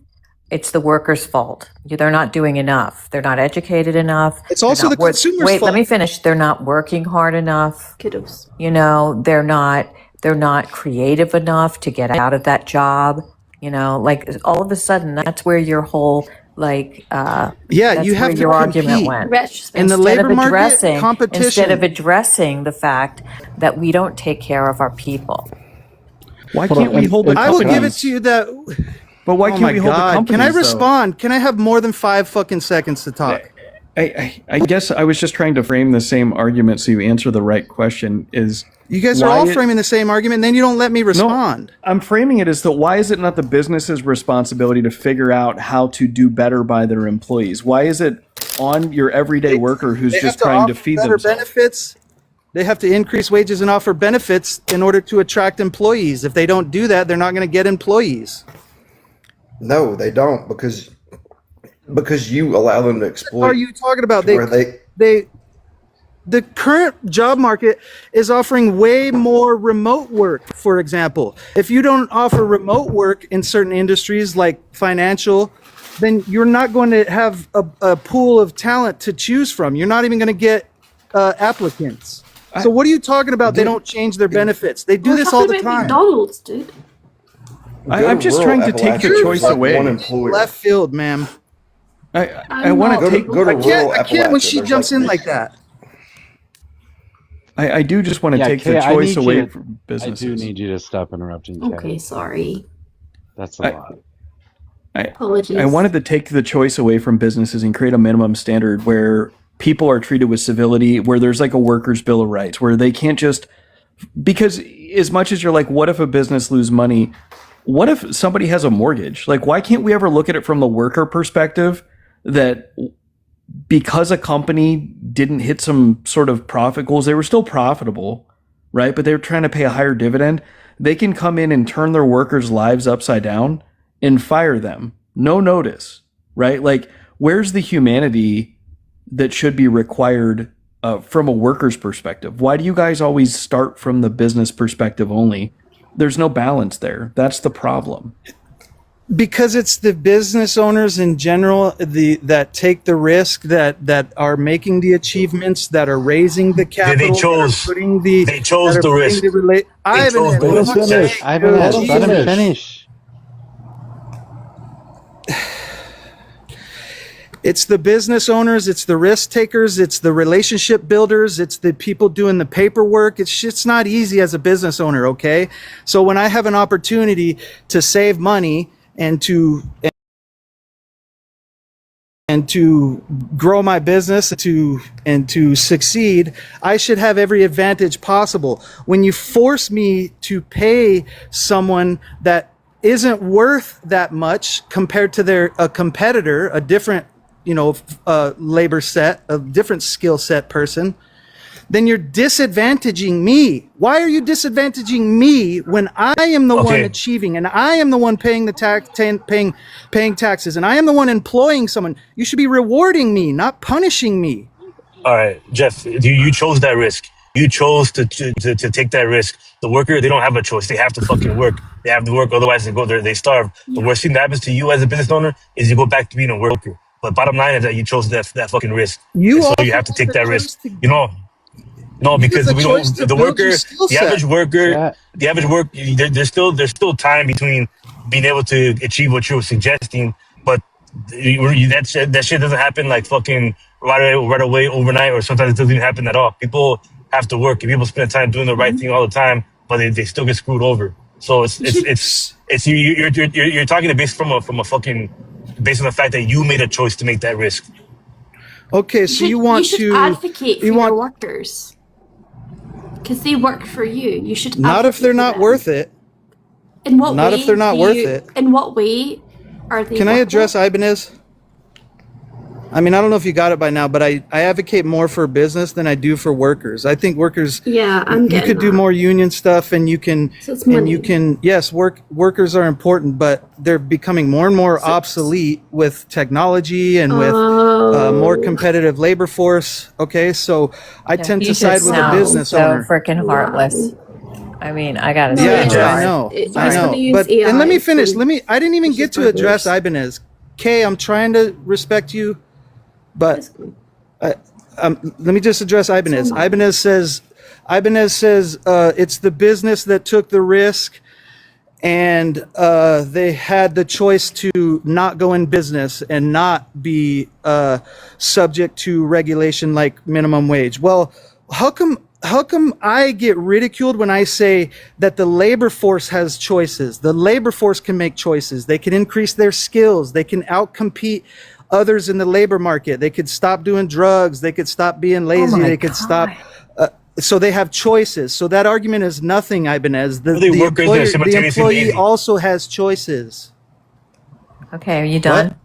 It's the workers' fault. They're not doing enough. They're not educated enough. It's They're also not the consumer's Wait, fault. let me finish. They're not working hard enough. Kiddos. You know, they're not creative enough to get out of that job. You know, like all of a sudden that's where your whole Yeah, that's you have where to your argument compete. went. In the Instead labor of market, addressing- competition. Instead of addressing the fact that we don't take care of our people. Why can't we hold the I will give it companies? to you that But why Oh can't my we hold the God. companies? Can I though? respond? Can I have more than 5 fucking seconds to talk? I guess I was just trying to frame the same argument so you answer the right question. Is You guys are all framing the same argument, and then you don't let me respond. No, I'm framing it as why is it not the business's responsibility to figure out how to do better by their employees? Why is it on your everyday worker who's just trying to feed better themselves? benefits. They have to increase wages and offer benefits in order to attract employees. If they don't do that, they're not going to get employees. No, they don't because you allow them to exploit. What are you talking about? The current job market is offering way more remote work, for example. If you don't offer remote work in certain industries like financial, then you're not going to have a pool of talent to choose from. You're not even going to get applicants. So what are you talking about? They don't change their benefits. They do this all the time. McDonald's, dude. I'm just trying to take the choice away. Left field, ma'am. I want to take. I can't when she jumps in like that. I do just want to take the choice away from businesses. I do need you to stop interrupting. Kay. Okay, sorry. That's a lot. Apologies. I wanted to take the choice away from businesses and create a minimum standard where people are treated with civility, where there's like a workers' bill of rights, where they can't just, because as much as you're like, what if a business lose money? What if somebody has a mortgage? Like, why can't we ever look at it from the worker perspective that because a company didn't hit some sort of profit goals, they were still profitable, right? But they were trying to pay a higher dividend. They can come in and turn their workers' lives upside down and fire them. No notice, right? Like, where's the humanity that should be required from a worker's perspective? Why do you guys always start from the business perspective only? There's no balance there. That's the problem. Because it's the business owners in general that take the risk, that are making the achievements, that are raising the capital. They chose the risk. Let him finish. It's the business owners, it's the risk takers, it's the relationship builders, it's the people doing the paperwork. It's not easy as a business owner, okay? So when I have an opportunity to save money and to grow my business and to succeed, I should have every advantage possible. When you force me to pay someone that isn't worth that much compared to a competitor, a different labor set, a different skill set person, then you're disadvantaging me. Why are you disadvantaging me when I am the one achieving and I am the one paying the paying taxes and I am the one employing someone? You should be rewarding me, not punishing me. All right, Jeff, you chose that risk. You chose to take that risk. The worker, they don't have a choice. They have to fucking work. They have to work, otherwise they go there, they starve. The worst thing that happens to you as a business owner is you go back to being a worker. But bottom line is that you chose that fucking risk. So you have to take that risk. No, because the average worker, there's still time between being able to achieve what you're suggesting, but that shit doesn't happen like fucking right away overnight, or sometimes it doesn't even happen at all. People have to work, and people spend time doing the right thing all the time, but they still get screwed over. So you're talking based from a fucking, based on the fact that you made a choice to make that risk. Okay, so you should advocate for your workers because they work for you. You should not if they're not worth it. In what way? Not if they're not worth it. In what way are they? Can I address Ibanez? I mean, I don't know if you got it by now, but I advocate more for business than I do for workers. I think workers. Yeah, you could do more union stuff, and you can. So it's money. Yes, workers are important, but they're becoming more and more obsolete with technology and with more competitive labor force. Okay, so I tend to side with the business owner. Freaking heartless. I mean, I gotta say. Yeah, I know. But and let me finish. I didn't even get to address Ibanez. Kay, I'm trying to respect you. But let me just address Ibanez. Ibanez says it's the business that took the risk, and they had the choice to not go in business and not be subject to regulation like minimum wage. Well, how come I get ridiculed when I say that the labor force has choices? The labor force can make choices. They can increase their skills. They can outcompete others in the labor market. They could stop doing drugs. They could stop being lazy. They could stop. So they have choices. So that argument is nothing, Ibanez. The employee also has choices. Okay, are you done?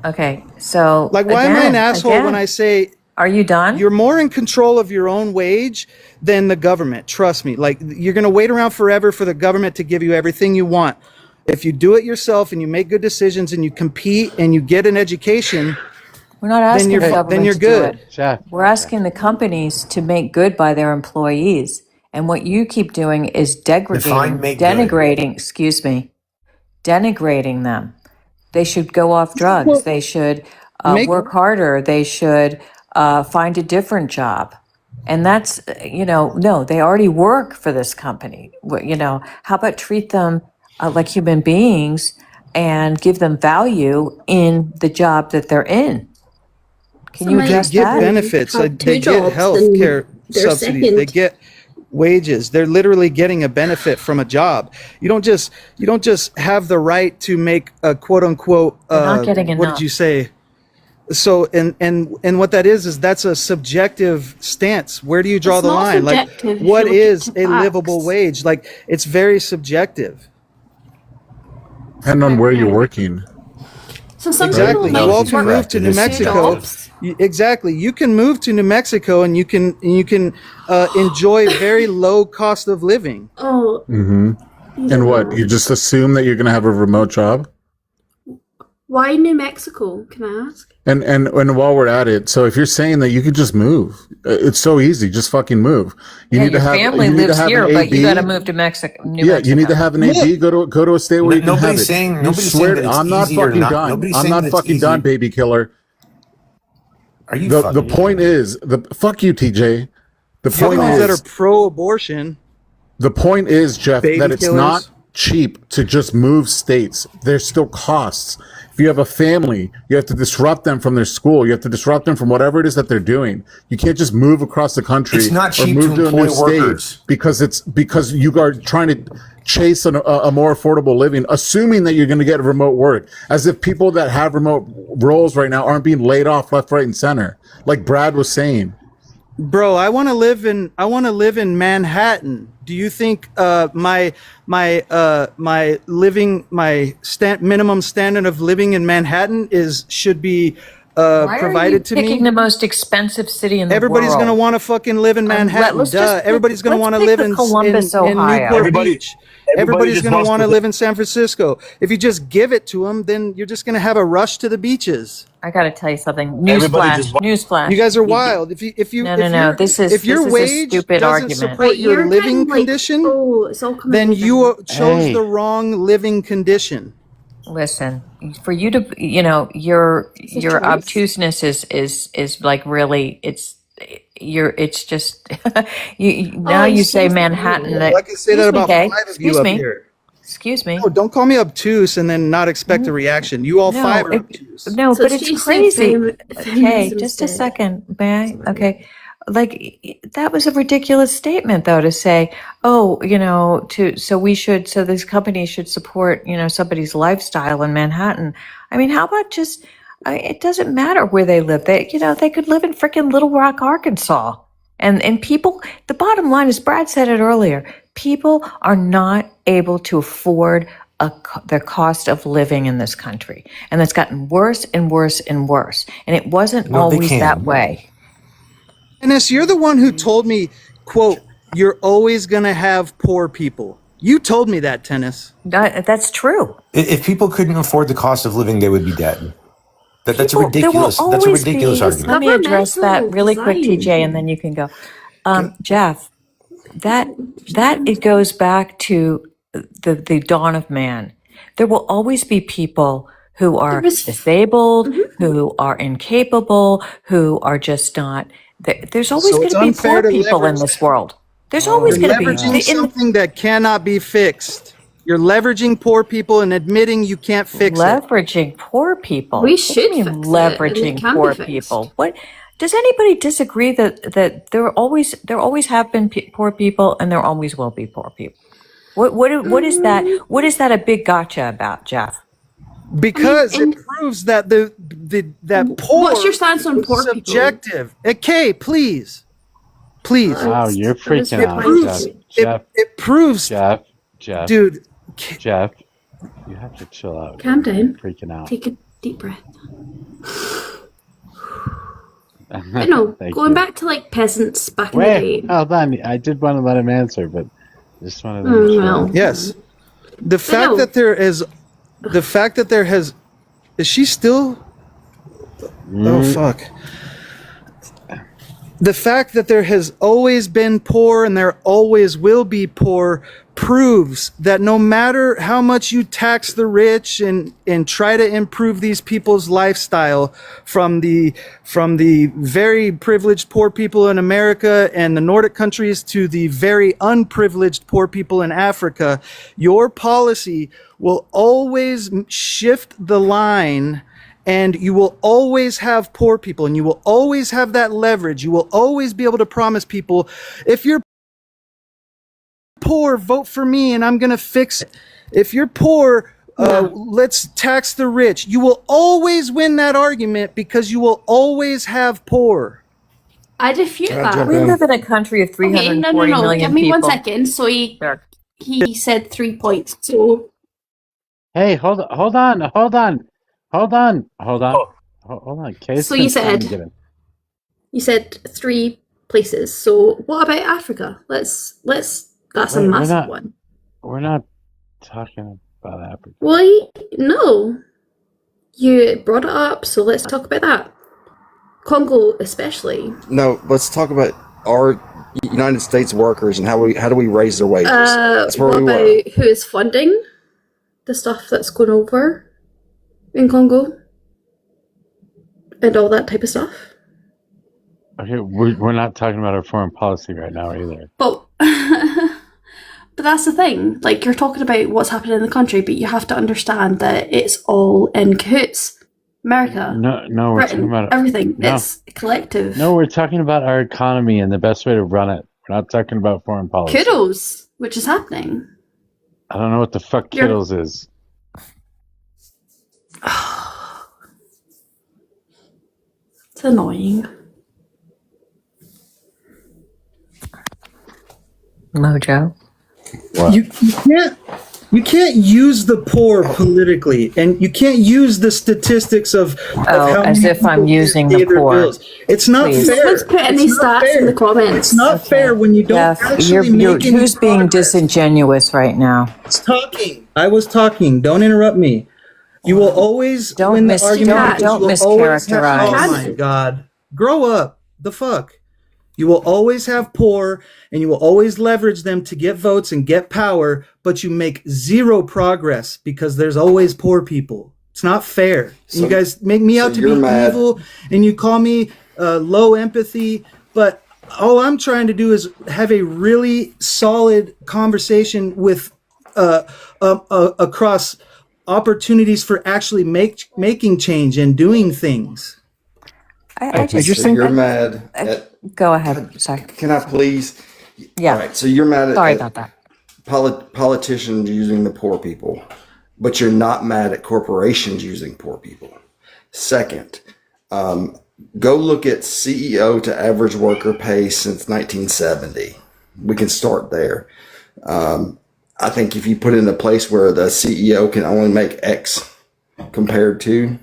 Okay, so like, why am I an asshole when I say, are you done? You're more in control of your own wage than the government. Trust me. Like, you're going to wait around forever for the government to give you everything you want. If you do it yourself and you make good decisions and you compete and you get an education, we're not asking the government then you're to good. do it. We're asking the companies to make good by their employees. And what you keep doing is denigrating, denigrating them. They should go off drugs. They should work harder. They should find a different job. And that's, no, they already work for this company. How about treat them like human beings and give them value in the job that they're in? Can you address They get that? benefits. They get health care subsidies. They get wages. They're literally getting a benefit from a job. You don't just have the right to make a quote unquote not getting what enough. did you say? So and what that is that's a subjective stance. Where do you draw It's the not line? Like, subjective if what you look is at a facts. livable wage? Like, it's very subjective. Depending on where you're working. So some Exactly. people You might all can move to New Mexico. Exactly. You can move to New Mexico and you can enjoy very low cost of living. Oh. Mm-hmm. And what? You just assume that you're going to have a remote job? Why New Mexico? Can I ask? And while we're at it, so if you're saying that you could just move, it's so easy. Just fucking move. You need your to have. family you need to lives have here, an but AB. you got to move to Mexico. You need to have an AB. Go to a state where you can have it. Nobody's saying that it's I'm not easy or fucking not. done. Nobody's I'm saying not that it's fucking easy. done, baby killer. Are you? The point is fuck you, TJ. The point Companies that are is pro-abortion. the point is, Jeff, Baby that it's killers. not cheap to just move states. There's still costs. If you have a family, you have to disrupt them from their school. You have to disrupt them from whatever it is that they're doing. You can't just move across the country It's not or cheap move to to a new employ workers. state because you are trying to chase a more affordable living, assuming that you're going to get remote work, as if people that have remote roles right now aren't being laid off left, right, and center, like Brad was saying. Bro, I want to live in Manhattan. Do you think my minimum standard of living in Manhattan should be provided to me? Picking the most expensive city in the Everybody's world. gonna want to fucking live in Manhattan. let's Duh. just pick- Everybody's gonna let's want to pick live the in Columbus, in Ohio. Newport Beach. Everybody's just gonna wants want to to- live in San Francisco. If you just give it to them, then you're just gonna have a rush to the beaches. I got to tell you something. Everybody Newsflash. just Newsflash. You guys are wild. If you No, if no, no. your- This is if your this is a wage stupid doesn't argument. support your You're living getting, like, condition, it's all coming then together. you chose Hey. the wrong living condition. Listen, for you to, your a choice. obtuseness is like really, it's just now you say excuse me. Manhattan. Well, I can say that about Okay, 5 of you excuse up me. here. Excuse me. No, don't call me obtuse and then not expect a reaction. You all No, 5 are it- obtuse. No, So but she it's said crazy. feminism Okay, just a instead. second, may I? Okay. Like that was a ridiculous statement though to say, oh, so this company should support, somebody's lifestyle in Manhattan. I mean, how about just it doesn't matter where they live. They could live in freaking Little Rock, Arkansas. And people, the bottom line is, Brad said it earlier, people are not able to afford the cost of living in this country. And it's gotten worse and worse and worse. And it wasn't No, they always can't. that way. Dennis, you're the one who told me, quote, you're always going to have poor people. You told me that, Tennis. That's true. If people couldn't afford the cost of living, they would be dead. That's a There will ridiculous. That's a always ridiculous be. argument. Let me address that Governmental really quick, design. TJ, and then you can go. Jeff, that it goes back to the dawn of man. There will always be people who are disabled, who are incapable, who are just not. There's always So going it's to be unfair poor to people in leverage this world. There's always You're going to be. leveraging something that cannot be fixed. You're leveraging poor people and admitting you can't fix it. Leveraging poor people. We What do you should mean fix it, and it leveraging can be poor fixed. people. What? Does anybody disagree that there always have been poor people and there always will be poor people? What is that? What is that a big gotcha about, Jeff? Because it proves that that poor. What's your stance on poor people? Subjective. Okay, please. Wow, you're freaking out, Jeff. It proves, Jeff, dude. Jeff, you have to chill out. Calm down. You're freaking out. Take a deep breath. But no, going back to like peasants back in the day. Hold on. I did want to let him answer, but just wanted to. Well. Yes. The fact that there has, is she still? Oh fuck. The fact that there has always been poor and there always will be poor proves that no matter how much you tax the rich and try to improve these people's lifestyle, from the very privileged poor people in America and the Nordic countries to the very unprivileged poor people in Africa, your policy will always shift the line. And you will always have poor people, and you will always have that leverage. You will always be able to promise people, if you're poor, vote for me and I'm going to fix it. If you're poor, let's tax the rich. You will always win that argument because you will always have poor. I refute that. We live in a country of 340 million Give me people. 1 second. So he said 3 points. So Hey, hold on. Case So you said 3 places. So what about Africa? That's a massive one. We're not talking about Africa. Well, no. You brought it up, so let's talk about that. Congo especially. No, let's talk about our United States workers and how do we raise their wages? That's where What we were. about who is funding the stuff that's going over in Congo and all that type of stuff? Okay, we're not talking about our foreign policy right now either. But but that's the thing. Like, you're talking about what's happening in the country, but you have to understand that it's all in cahoots. America, No, we're Britain, talking about everything. No. It's collective. No, we're talking about our economy and the best way to run it. We're not talking about foreign policy. Kudos, which is happening. I don't know what the fuck Kiddles is. It's annoying. Mojo. What? You can't use the poor politically, and you can't use the statistics of how as many if I'm people using pay the their poor. bills. It's not Please. fair. Let's put any It's not stats fair. in the comments. It's not fair when you don't actually make any who's being disingenuous right now? I was talking. Don't interrupt me. You will always win the argument. don't You will always mischaracterize. oh my God. Grow up. The fuck? You will always have poor, and you will always leverage them to get votes and get power, but you make zero progress because there's always poor people. It's not fair. So- you guys make me out to be you're mad. evil, and you call me low empathy, but all I'm trying to do is have a really solid conversation with across opportunities for actually making change and doing things. I just think you're mad at. Go ahead. Sorry. Can I please? Yeah. All right. So you're mad at. Sorry about that. Politicians using the poor people, but you're not mad at corporations using poor people. Second, go look at CEO to average worker pay since 1970. We can start there. I think if you put it in a place where the CEO can only make X compared to,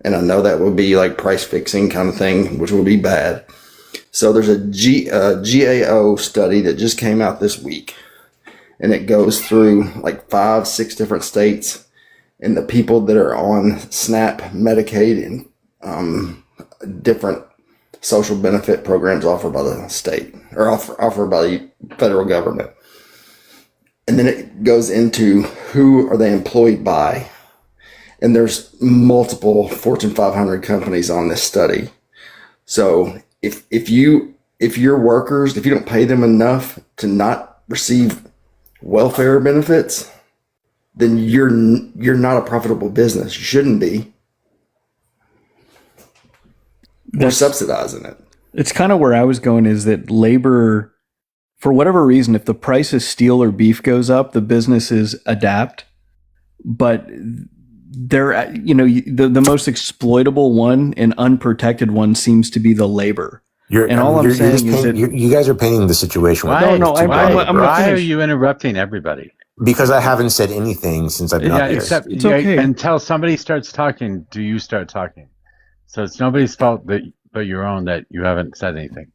and I know that would be like price fixing kind of thing, which would be bad. So there's a GAO study that just came out this week, and it goes through like 5-6 different states and the people that are on SNAP, Medicaid, and different social benefit programs offered by the state or offered by the federal government. And then it goes into who are they employed by. And there's multiple Fortune 500 companies on this study. So if your workers, if you don't pay them enough to not receive welfare benefits, then you're not a profitable business. You shouldn't be. We're subsidizing it. It's kind of where I was going, is that labor, for whatever reason, if the price of steel or beef goes up, the businesses adapt. But they're, the most exploitable one and unprotected one seems to be the labor. All I'm saying is that you guys are painting the situation. Why, I'm why are you interrupting everybody? Because I haven't said anything since I've been up here. Except until somebody starts talking, do you start talking? So it's nobody's fault but your own that you haven't said anything.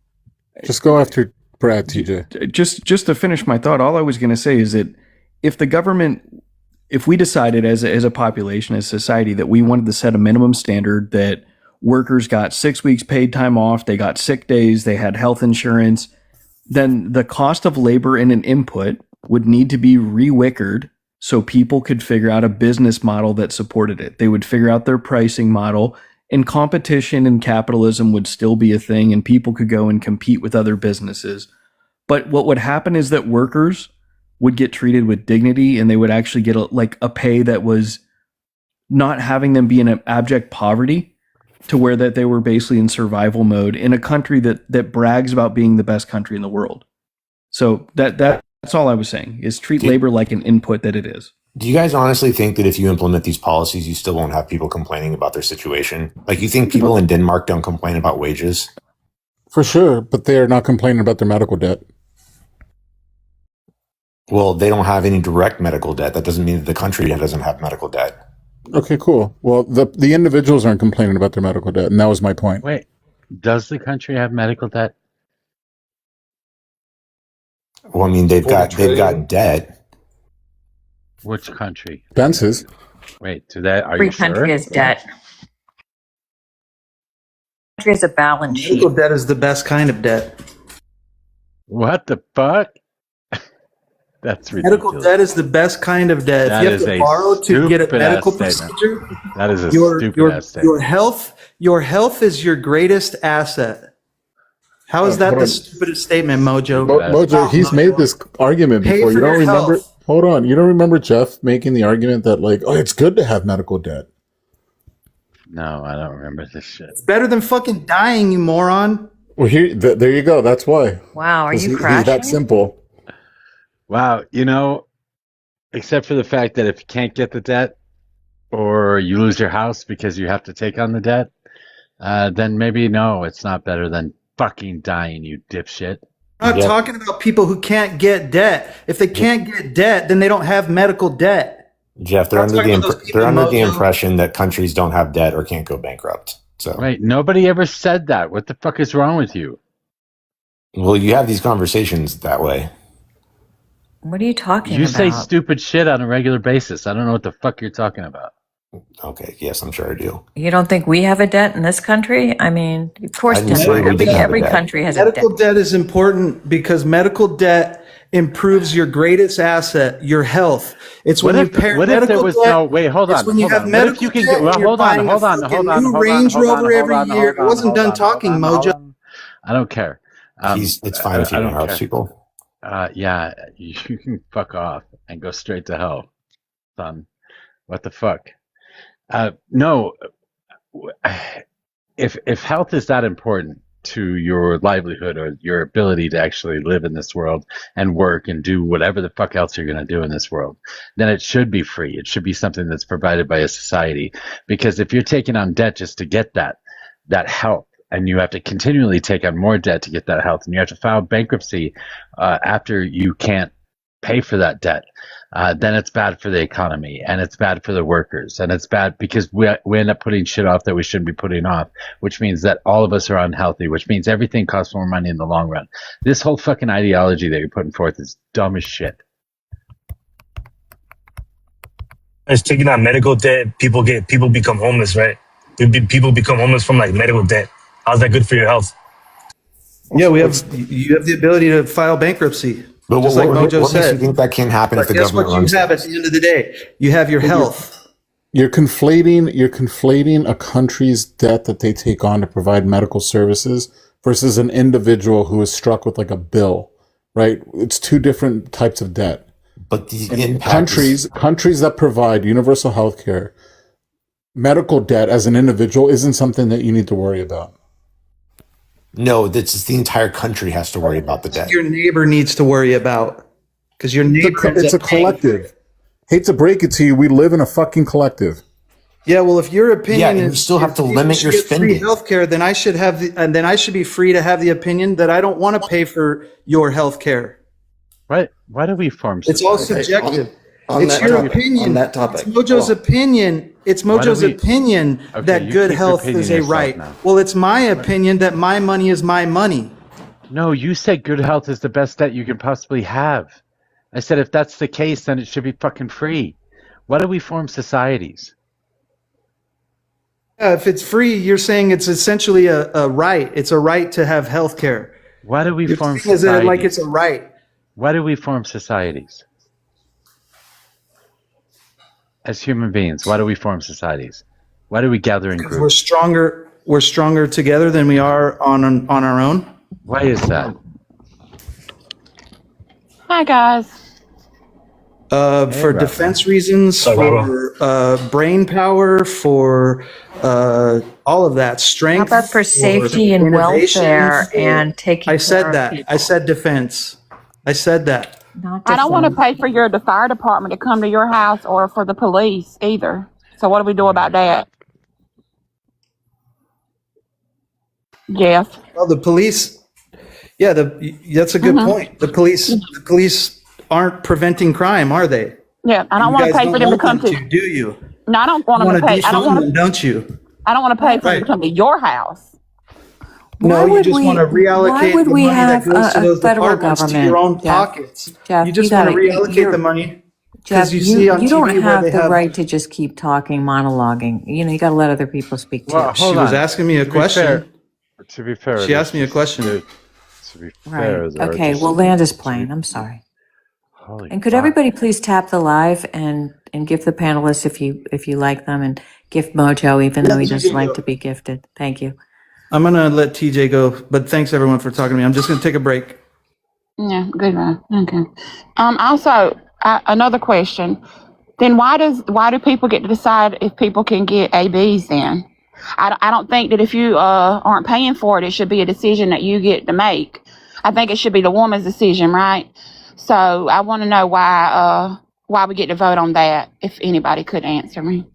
Just go after Brad, TJ. Just to finish my thought, all I was going to say is that if we decided as a population, as a society, that we wanted to set a minimum standard that workers got 6 weeks paid time off, they got sick days, they had health insurance, then the cost of labor in an input would need to be re-wickered so people could figure out a business model that supported it. They would figure out their pricing model, and competition and capitalism would still be a thing, and people could go and compete with other businesses. But what would happen is that workers would get treated with dignity, and they would actually get a pay that was not having them be in abject poverty, to where that they were basically in survival mode in a country that brags about being the best country in the world. So that's all I was saying, is treat labor like an input that it is. Do you guys honestly think that if you implement these policies, you still won't have people complaining about their situation? Like, you think people in Denmark don't complain about wages? For sure, but they are not complaining about their medical debt. Well, they don't have any direct medical debt. That doesn't mean that the country doesn't have medical debt. Okay, cool. Well, the individuals aren't complaining about their medical debt, and that was my point. Wait, does the country have medical debt? Well, I mean, they've got debt. Which country? Expenses. Wait, to that, are Every you sure? country has debt. Country has a balance sheet. Medical debt is the best kind of debt. What the fuck? That's ridiculous. Medical debt is the best kind of debt. That if you have to borrow to get a medical procedure, that is a stupid statement. Your health is your greatest asset. How is that the stupidest statement, Mojo? Mojo, he's made this argument Pay before. for You don't your remember? health. Hold on. You don't remember Jeff making the argument that, like, oh, it's good to have medical debt? No, I don't remember this shit. It's better than fucking dying, you moron. Well, there you go. That's why. Wow, are you He's crashing? that simple. Wow, except for the fact that if you can't get the debt, or you lose your house because you have to take on the debt, then maybe no, it's not better than fucking dying, you dipshit. I'm not talking about people who can't get debt. If they can't get debt, then they don't have medical debt. Jeff, they're under the impression that countries don't have debt or can't go bankrupt. So Right, nobody ever said that. What the fuck is wrong with you? Well, you have these conversations that way. What are you talking You about? say stupid shit on a regular basis. I don't know what the fuck you're talking about. Okay, yes, I'm sure I do. You don't think we have a debt in this country? I mean, of course, I didn't say we Denmark. didn't have a Every debt. country has a debt. Medical debt is important because medical debt improves your greatest asset, your health. It's when you pair medical debt. No, wait, hold on. It's when you hold have on. medical What if you can debt get, well, and you're hold on, buying hold a on, fucking hold on, new hold on, Range hold on, Rover hold every on, year. hold I wasn't on, done hold on, talking, hold on, Mojo. hold on. I don't care. It's fine if you I don't interrupt care. people. Yeah, you can fuck off and go straight to hell, son. What the fuck? No, if health is that important to your livelihood or your ability to actually live in this world and work and do whatever the fuck else you're going to do in this world, then it should be free. It should be something that's provided by a society. Because if you're taking on debt just to get that health, and you have to continually take on more debt to get that health, and you have to file bankruptcy after you can't pay for that debt, then it's bad for the economy, and it's bad for the workers, and it's bad because we end up putting shit off that we shouldn't be putting off, which means that all of us are unhealthy, which means everything costs more money in the long run. This whole fucking ideology that you're putting forth is dumb as shit. It's taking on medical debt. People become homeless, right? People become homeless from like medical debt. How's that good for your health? Yeah, you have the ability to file bankruptcy. But just what like Mojo makes said. you think that can happen if the guess government what you runs have at the end of the day? You have your health. You're conflating a country's debt that they take on to provide medical services versus an individual who is struck with like a bill, right? It's two different types of debt. But the impact countries that provide universal health care, medical debt as an individual isn't something that you need to worry about. No, that's the entire country has to worry about the debt. Your neighbor needs to worry about because your neighbor. It's a collective. Hate to break it to you, we live in a fucking collective. Yeah, well, if your opinion and you is still have to limit your spending. Free healthcare, then I should have and then I should be free to have the opinion that I don't want to pay for your healthcare. Right? Why do we form? It's all subjective. On It's that your topic, opinion. on that topic. It's Mojo's opinion. It's Mojo's opinion Okay, that you good keep health repeating is a yourself right. now. Well, it's my opinion that my money is my money. No, you said good health is the best debt you can possibly have. I said if that's the case, then it should be fucking free. Why do we form societies? Yeah, if it's free, you're saying it's essentially a right. It's a right to have health care. Why do we form Is it societies? like it's a right? Why do we form societies? As human beings, why do we form societies? Why do we gather in Because groups? we're stronger. We're stronger together than we are on our own. Why is that? Hi, guys. For defense reasons, for brain power, for all of that strength. How about for safety and innovation, welfare for- and taking I said care of that. people? I said defense. I said that. I don't want to pay for the fire department to come to your house or for the police either. So what do we do about that? Jeff? Well, the police. Yeah, that's a good point. The police aren't preventing crime, are they? Yeah, I don't You want to guys pay for don't them to want come them to. do you? No, I don't want You them want to to pay. I don't defund want them, to. don't you? I don't want to pay for them Right. to come to your house. No, you just want to why reallocate would the we money that have goes to a those federal departments to government, your own Jeff? pockets. Jeff, You just want to reallocate you're- the money Jeff, because you see on you don't TV where have they the have. right to just keep talking, monologuing. You got to let other people speak too. Well, She hold was on. asking me a To be question. fair- To be fair, She asked me a question. To be fair, Right. there are Okay. just- Well, land is plane. I'm sorry. Holy And could fuck. everybody please tap the live and give the panelists if you like them and gift Mojo even though he doesn't like to be gifted. Thank you. I'm gonna let TJ go, but thanks everyone for talking to me. I'm just gonna take a break. Yeah, good one. Okay. Also, another question. Then why do people get to decide if people can get ABs then? I don't think that if you aren't paying for it, it should be a decision that you get to make. I think it should be the woman's decision, right? So I want to know why we get to vote on that, if anybody could answer me.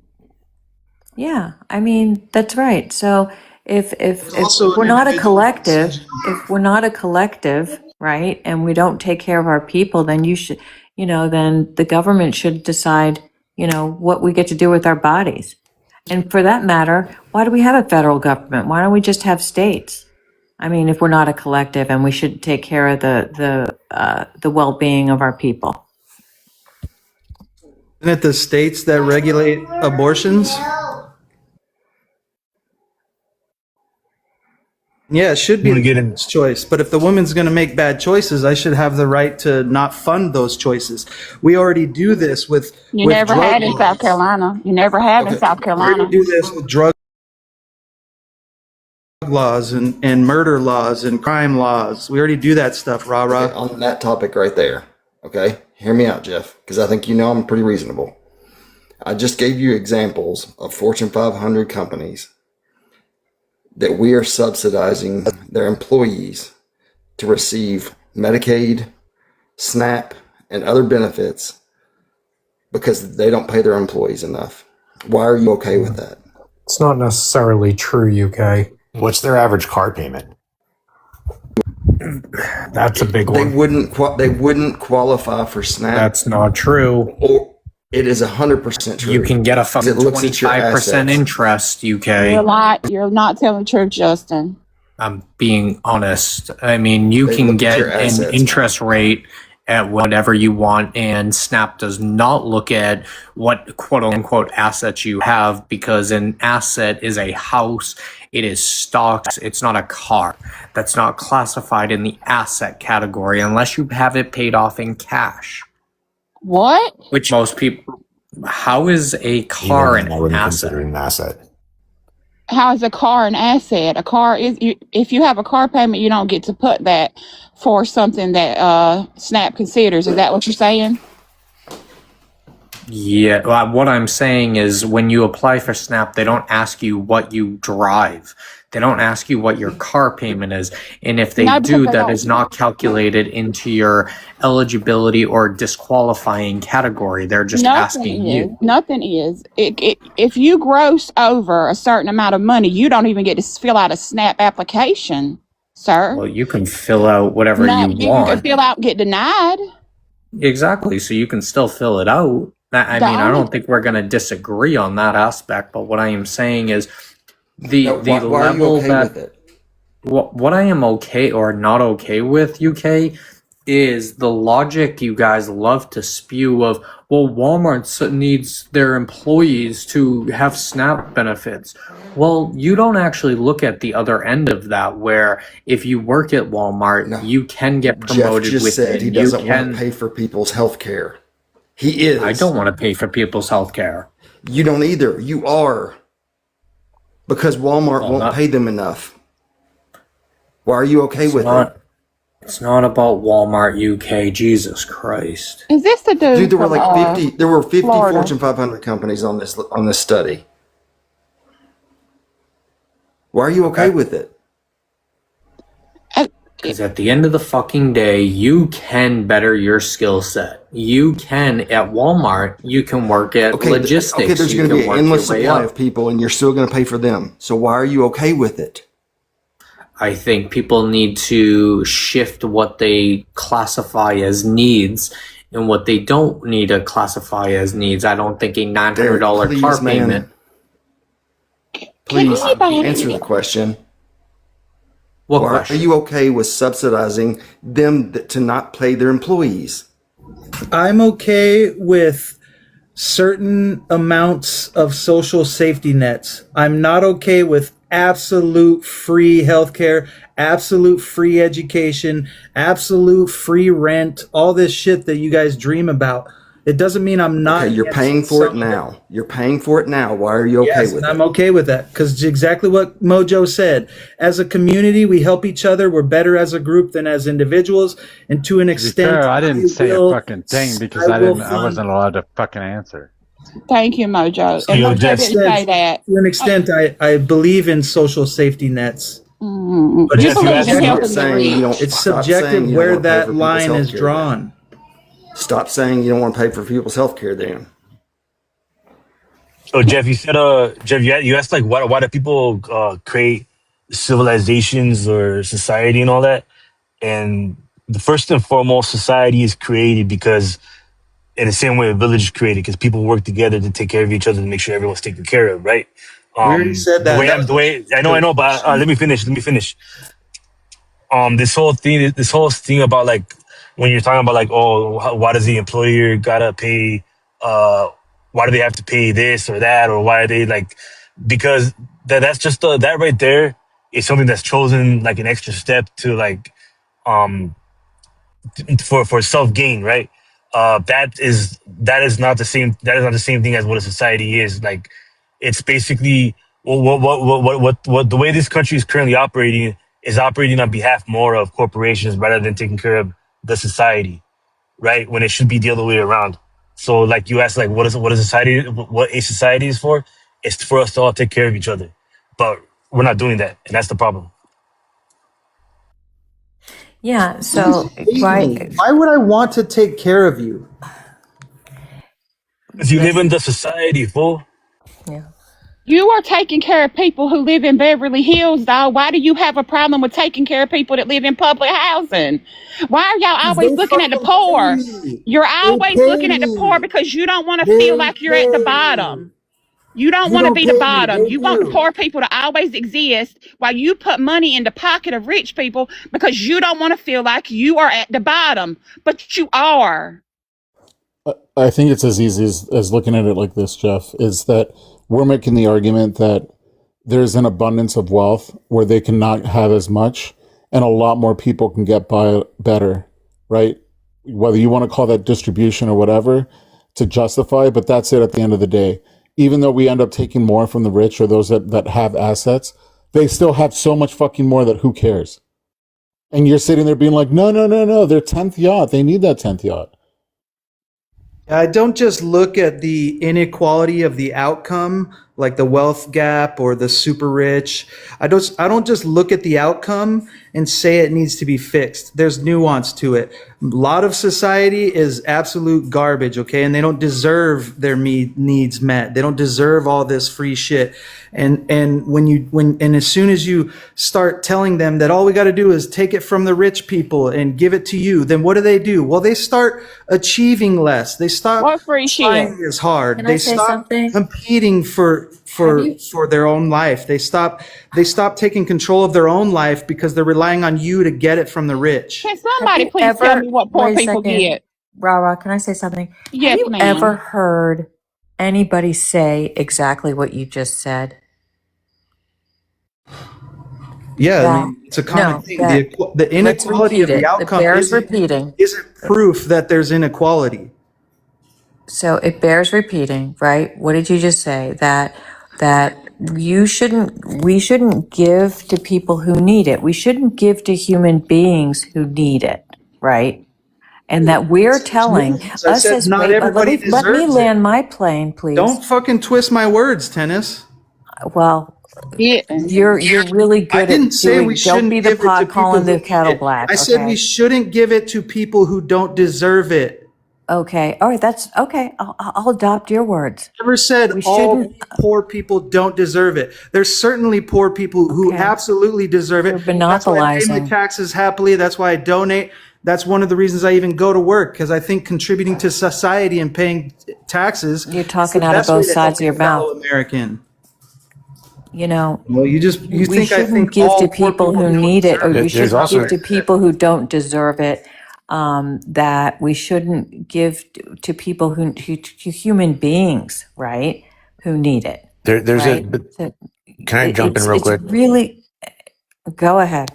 Yeah, I mean, that's right. So if also we're an not a individual collective, decision. if we're not a collective, right, and we don't take care of our people, then you should, then the government should decide, what we get to do with our bodies. And for that matter, why do we have a federal government? Why don't we just have states? I mean, if we're not a collective and we should take care of the well-being of our people. Isn't it the states that regulate abortions? Yeah, it should be Wanna the get in- woman's choice. But if the woman's going to make bad choices, I should have the right to not fund those choices. We already do this with You with never drug had in laws. South Carolina. You never have in Okay. South We already Carolina. do this with drug laws and murder laws and crime laws. We already do that stuff, rah rah. Okay, on that topic right there, okay? Hear me out, Jeff, because I think I'm pretty reasonable. I just gave you examples of Fortune 500 companies that we are subsidizing their employees to receive Medicaid, SNAP, and other benefits because they don't pay their employees enough. Why are you okay with that? It's not necessarily true, UK. What's their average car payment? That's a big They one. wouldn't qualify for SNAP. That's not true. Or it is 100% true. You can get a It fucking looks at your 25% assets. interest, UK. You're not telling the truth, Justin. I'm being honest. I mean, you They can look at get your an assets. interest rate at whatever you want, and Snap does not look at what quote unquote assets you have, because an asset is a house, it is stocks, it's not a car. That's not classified in the asset category unless you have it paid off in cash. What? Which most people. How is a car Even then, I an wouldn't asset? consider it an asset. How is a car an asset? A car is if you have a car payment, you don't get to put that for something that SNAP considers. Is that what you're saying? Yeah, what I'm saying is when you apply for SNAP, they don't ask you what you drive. They don't ask you what your car payment is. And if they No, because do, they that don't. is not calculated into your eligibility or disqualifying category. They're just asking you. Nothing is. If you gross over a certain amount of money, you don't even get to fill out a SNAP application, sir. Well, you can fill out whatever No, you you can want. fill out and get denied. Exactly. So you can still fill it out. I The mean, I only don't think we're going to disagree on that aspect, but what I am saying is the Now, the why are you level okay that with it? what I am okay or not okay with, UK, is the logic you guys love to spew of, well, Walmart needs their employees to have SNAP benefits. Well, you don't actually look at the other end of that, where if you work at Walmart, No. you can get Jeff promoted just said he within. You doesn't want can. to pay for people's health care. He is. I don't want to pay for people's health care. You don't either. You are. Because Walmart Well, won't not. pay them enough. Why are you okay It's with it? not. It's not about Walmart UK. Jesus Christ. is this the dude, Dude, there were from like 50 there were 50 Florida? Fortune 500 companies on this study. Why are you okay with it? Because at the end of the fucking day, you can better your skill set. You can, at Walmart, you can work at logistics. Okay, there's You going to can be an work endless your way supply up. of people, and you're still going to pay for them. So why are you okay with it? I think people need to shift what they classify as needs and what they don't need to classify as needs. I don't think a $900 Please, car man. payment. Please anybody- answer the question. What Why question? are you okay with subsidizing them to not pay their employees? I'm okay with certain amounts of social safety nets. I'm not okay with absolute free healthcare, absolute free education, absolute free rent, all this shit that you guys dream about. It doesn't mean I'm not. Okay, you're against paying for it some- now. You're paying for it now. Why are you okay Yes, with and it? I'm okay with that because it's exactly what Mojo said. As a community, we help each other. We're better as a group than as individuals, and to an To be extent, fair, I didn't say a will- fucking thing because I will I wasn't allowed to fucking answer. Thank you, Mojo. So And you'll Mojo just- didn't say that. To an extent, I believe in social safety nets. But Jeff, you you believe asked in me- helping the saying you rich. don't. It's Stop subjective saying you where don't wanna pay that for people's line is healthcare drawn. Stop saying you don't want to pay for people's health care then. So Jeff, you said, Jeff, you asked like why do people create civilizations or society and all that? And the first and foremost, society is created because, in the same way a village is created, because people work together to take care of each other and make sure everyone's taken care of, right? We already said that. The way I know, but let me finish. This whole thing about like when you're talking about like, oh, why does the employer gotta pay? Why do they have to pay this or that, or why are they like? Because that's just that right there is something that's chosen like an extra step to like for self gain, right? That is not the same. That is not the same thing as what a society is. Like, it's basically what the way this country is currently operating is operating on behalf more of corporations rather than taking care of the society, right? When it should be the other way around. So, like you asked, like what a society is for? It's for us to all take care of each other, but we're not doing that, and that's the problem. Yeah. So why? Why would I want to take care of you? Because you live in the society, fool. Yeah. You are taking care of people who live in Beverly Hills, dog. Why do you have a problem with taking care of people that live in public housing? Why are y'all always looking at the poor? You're always looking at the poor because you don't want to feel like you're at the bottom. You don't want to be the bottom. You want the poor people to always exist while you put money in the pocket of rich people because you don't want to feel like you are at the bottom, but you are. I think it's as easy as looking at it like this, Jeff, is that we're making the argument that there's an abundance of wealth where they cannot have as much and a lot more people can get by better, right? Whether you want to call that distribution or whatever to justify, but that's it at the end of the day. Even though we end up taking more from the rich or those that have assets, they still have so much fucking more that who cares? And you're sitting there being like, no, their 10th yacht. They need that 10th yacht. I don't just look at the inequality of the outcome like the wealth gap or the super rich. I don't just look at the outcome and say it needs to be fixed. There's nuance to it. A lot of society is absolute garbage, okay? And they don't deserve their needs met. They don't deserve all this free shit. And as soon as you start telling them that all we got to do is take it from the rich people and give it to you, then what do? Well, they start achieving less. They stop trying as hard. Can I They say stop something? competing for their own life. They stop taking control of their own life because they're relying on you to get it from the rich. Can somebody please tell me what poor wait a people second. get? Rara, can I say something? Yes, Have you ma'am. ever heard anybody say exactly what you just said? Yeah, I mean, it's a common thing. The inequality of the outcome isn't proof that there's inequality. So it bears repeating, right? What did you just say? That we shouldn't give to people who need it. We shouldn't give to human beings who need it, right? And that we're telling I us said as not wait, everybody let me deserves land my plane, please. Don't fucking twist my words, Tennis. Well, you're really good I didn't at say doing. we Don't shouldn't be the give it to pot people calling who the need kettle it. black. I said okay? we shouldn't give it to people who don't deserve it. Okay. All right. That's okay. I'll adopt your words. Never said all poor people don't deserve it. There's certainly poor people who absolutely deserve it. That's why I pay my monopolizing. taxes happily. That's why I donate. That's one of the reasons I even go to work, because I think contributing to society and paying taxes. You're talking out of both sides of your mouth. American. You know. Well, you we think I shouldn't think give all to poor people who don't need it, or deserve we There's shouldn't also- give to people who don't deserve it. That we shouldn't give to people who to human beings, right? Who need it. There's right? can I jump in real quick? It's really. Go ahead.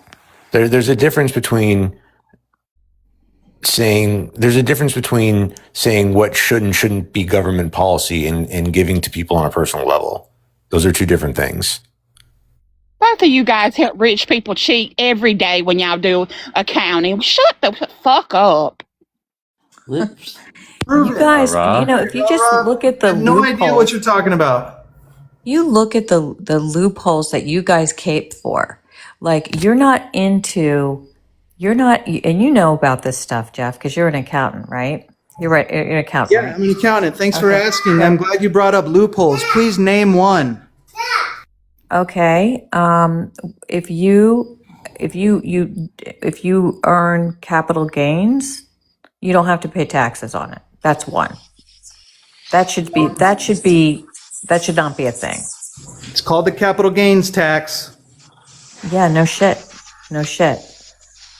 There's a difference between saying what should and shouldn't be government policy and giving to people on a personal level. Those are two different things. Both of you guys help rich people cheat every day when y'all do accounting. Shut the fuck up. Oops. You guys, if you just look at the I have no idea what loopholes, you're talking about. you look at the loopholes that you guys cape for. Like you're not, and you know about this stuff, Jeff, because you're an accountant, right? You're right, you're an accountant. Yeah, right? I'm an accountant. Thanks for Okay. asking. I'm glad you brought up loopholes. Please name one. Okay. If you earn capital gains, you don't have to pay taxes on it. That's one. That should not be a thing. It's called the capital gains tax. Yeah, no shit.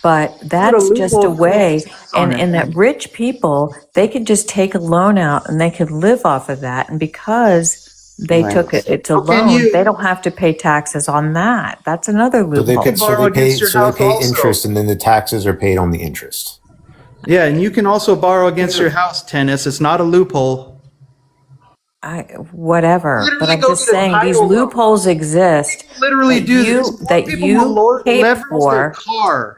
But that's just a way, and that rich people, they could just take a loan out and they could live off of that. And because they took it, it's a loan, they don't have to pay taxes on that. That's another So they loophole. pay interest, and then the taxes are paid on the interest. Yeah, and you can also borrow against your house, Tennis. It's not a loophole. Whatever, Literally but I'm go just get a saying these title loan. loopholes exist. Literally that do you, this. that People you will paid leverage their for. car.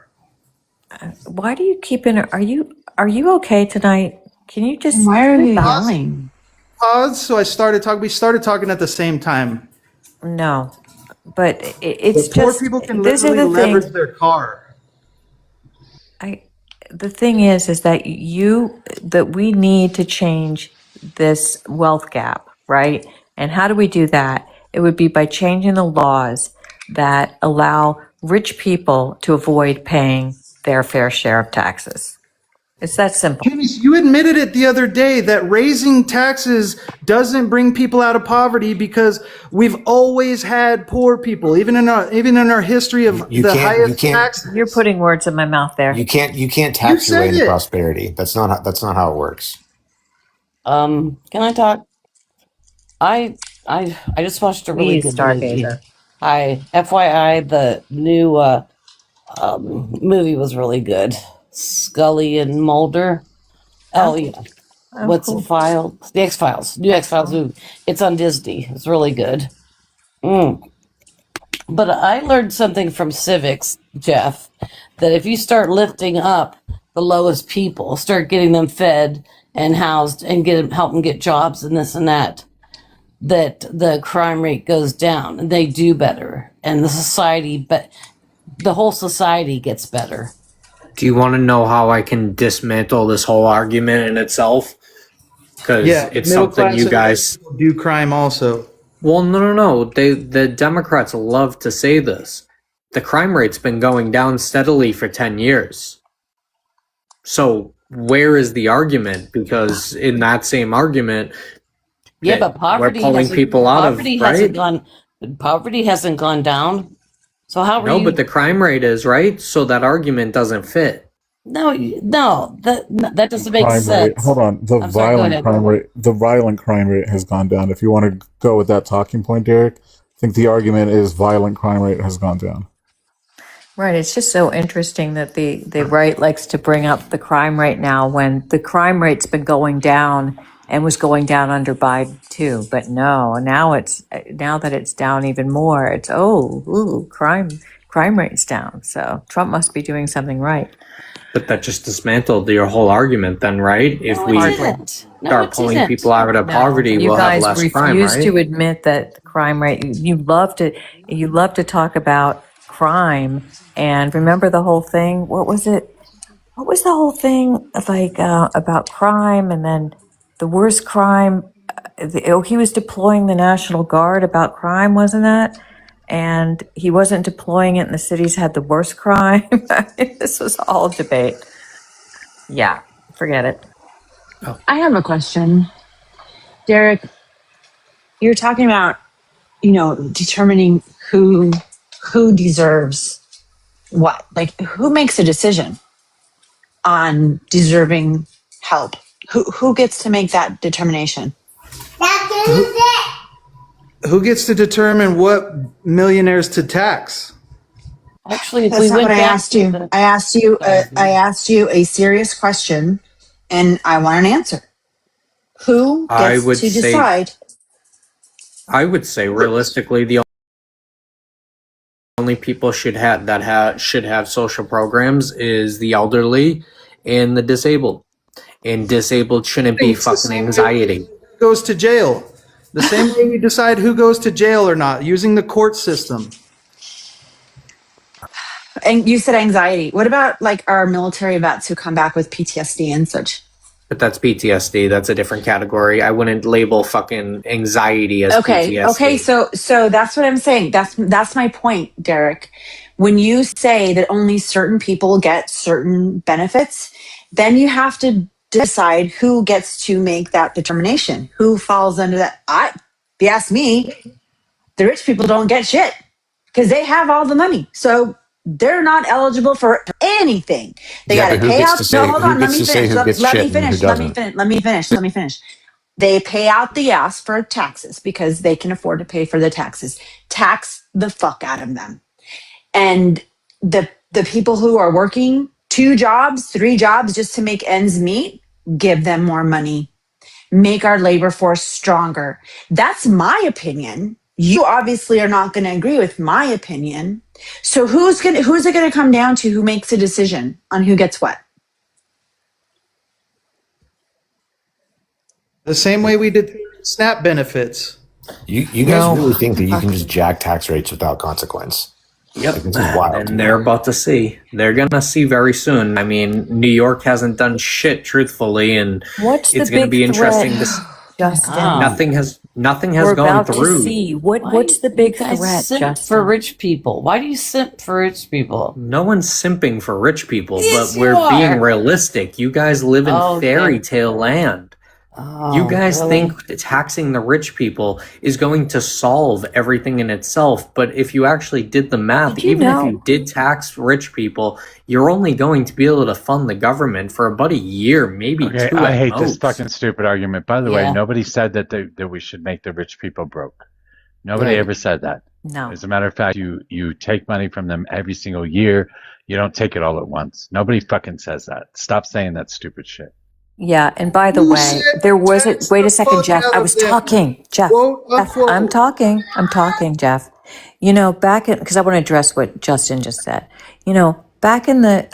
Why do you keep in? Are you okay tonight? Can you just? Why are you stop? yelling? Pause. So we started talking at the same time. No, but it's The poor just. people can These are literally the things. leverage their car. The thing is that we need to change this wealth gap, right? And how do we do that? It would be by changing the laws that allow rich people to avoid paying their fair share of taxes. It's that simple. Dennis, you admitted it the other day that raising taxes doesn't bring people out of poverty because we've always had poor people, even in our history of highest taxes. You're putting words in my mouth there. You can't tax your way into prosperity. That's not how it works. Can I talk? I just watched a really Please, good movie. Stargazer. FYI, the new movie was really good. Scully and Mulder. Oh yeah. Oh, What's cool. the file? The X-Files. New X-Files movie. It's on Disney. It's really good. But I learned something from civics, Jeff, that if you start lifting up the lowest people, start getting them fed and housed and help them get jobs and this and that, that the crime rate goes down and they do better and the society, but the whole society gets better. Do you want to know how I can dismantle this whole argument in itself? Because Yeah, it's middle something class you and guys people do crime also. Well, no. The Democrats love to say this. The crime rate's been going down steadily for 10 years. So where is the argument? Because in that same argument, Yeah, but we're pulling people out of, right? Poverty hasn't gone down. So how are No, you? but the crime rate is, right? So that argument doesn't fit. No, that doesn't make Crime rate. sense. Hold on. The I'm sorry, go ahead. violent crime rate has gone down. If you want to go with that talking point, Derek, I think the argument is violent crime rate has gone down. Right. It's just so interesting that the right likes to bring up the crime rate now when the crime rate's been going down and was going down under Biden too. But no, now that it's down even more, it's crime rate's down. So Trump must be doing something right. But that just dismantled your whole argument then, right? If No, we it didn't. No, start it pulling didn't. people out of poverty, You we'll have guys less crime, refuse right? to admit that the crime rate. You love to talk about crime, and remember the whole thing. What was it? What was the whole thing like about crime? And then the worst crime. He was deploying the National Guard about crime, wasn't that? And he wasn't deploying it, and the cities had the worst crime. This was all debate. Yeah, forget it. I have a question. Derek, you're talking about, determining who deserves what. Like, who makes a decision on deserving help? Who gets to make that determination? Who gets to determine what millionaires to tax? Actually, if That's we not went what I back asked to you. the, I asked you a serious question, and I want an answer. Who I gets would to say- decide? I would say realistically, the only people should have social programs is the elderly and the disabled. And disabled shouldn't be It's the fucking same anxiety. way who goes to jail. The same way we decide who goes to jail or not, using the court system. And you said anxiety. What about like our military vets who come back with PTSD and such? But that's PTSD. That's a different category. I wouldn't label fucking anxiety as PTSD. Okay. So that's what I'm saying. That's my point, Derek. When you say that only certain people get certain benefits, then you have to decide who gets to make that determination. Who falls under that? If you ask me, the rich people don't get shit because they have all the money. So they're not eligible for anything. They got to pay out. No, hold on. Let me finish. Let me finish. They pay out the ass for taxes because they can afford to pay for the taxes. Tax the fuck out of them. And the people who are working 2 jobs, 3 jobs just to make ends meet, give them more money. Make our labor force stronger. That's my opinion. You obviously are not going to agree with my opinion. So who's it going to come down to who makes a decision on who gets what? The same way we did SNAP benefits. You guys really think that you can just jack tax rates without consequence? Yep. Like, this is wild. And they're about to see. They're going to see very soon. I mean, New York hasn't done shit, truthfully, and What's it's the going to big be interesting threat, to Justin? Nothing has We're gone about through. to see. What's the big guys threat, simp Justin? for rich people? Why do you simp for rich people? No one's simping for rich people, Yes, but we're you are. being realistic. You guys live in Okay. fairy tale land. You guys really? think that taxing the rich people is going to solve everything in itself, but if you actually did the math, Did you even know- if you did tax rich people, you're only going to be able to fund the government for about a year, maybe Okay, 2 I at hate this most. fucking stupid argument. By the Yeah. way, nobody said that we should make the rich people broke. Nobody Right. ever said that. No. As a matter of fact, you take money from them every single year. You don't take it all at once. Nobody fucking says that. Stop saying that stupid shit. Yeah, and by the Who way, said there was tax wait the a second, fuck Jeff. out I of was them? talking, Jeff. Quote, Jeff, unquote. I'm talking, Jeff. Back in because I want to address what Justin just said. Back in the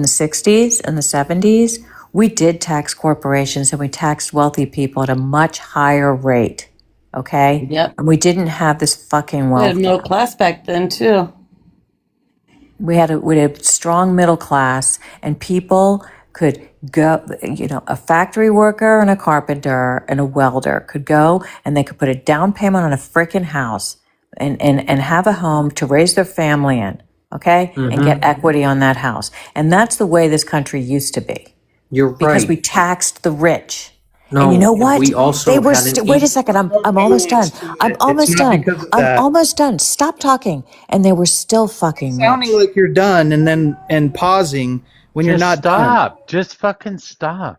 60s and the 70s, we did tax corporations and we taxed wealthy people at a much higher rate Okay. Yep. And we didn't have this fucking We wealth. had middle class back then too. We had a strong middle class, and people could go, a factory worker and a carpenter and a welder could go and they could put a down payment on a freaking house and have a home to raise their family in, okay? And get equity on that house. And that's the way this country used to be. You're Because right. we taxed the rich. No, and you know what? we also They were had an wait a second. I'm almost done. I'm almost done. I'm almost done. Stop talking. And they were still fucking Sounding rich. like you're done and pausing when you're not done. Just fucking stop.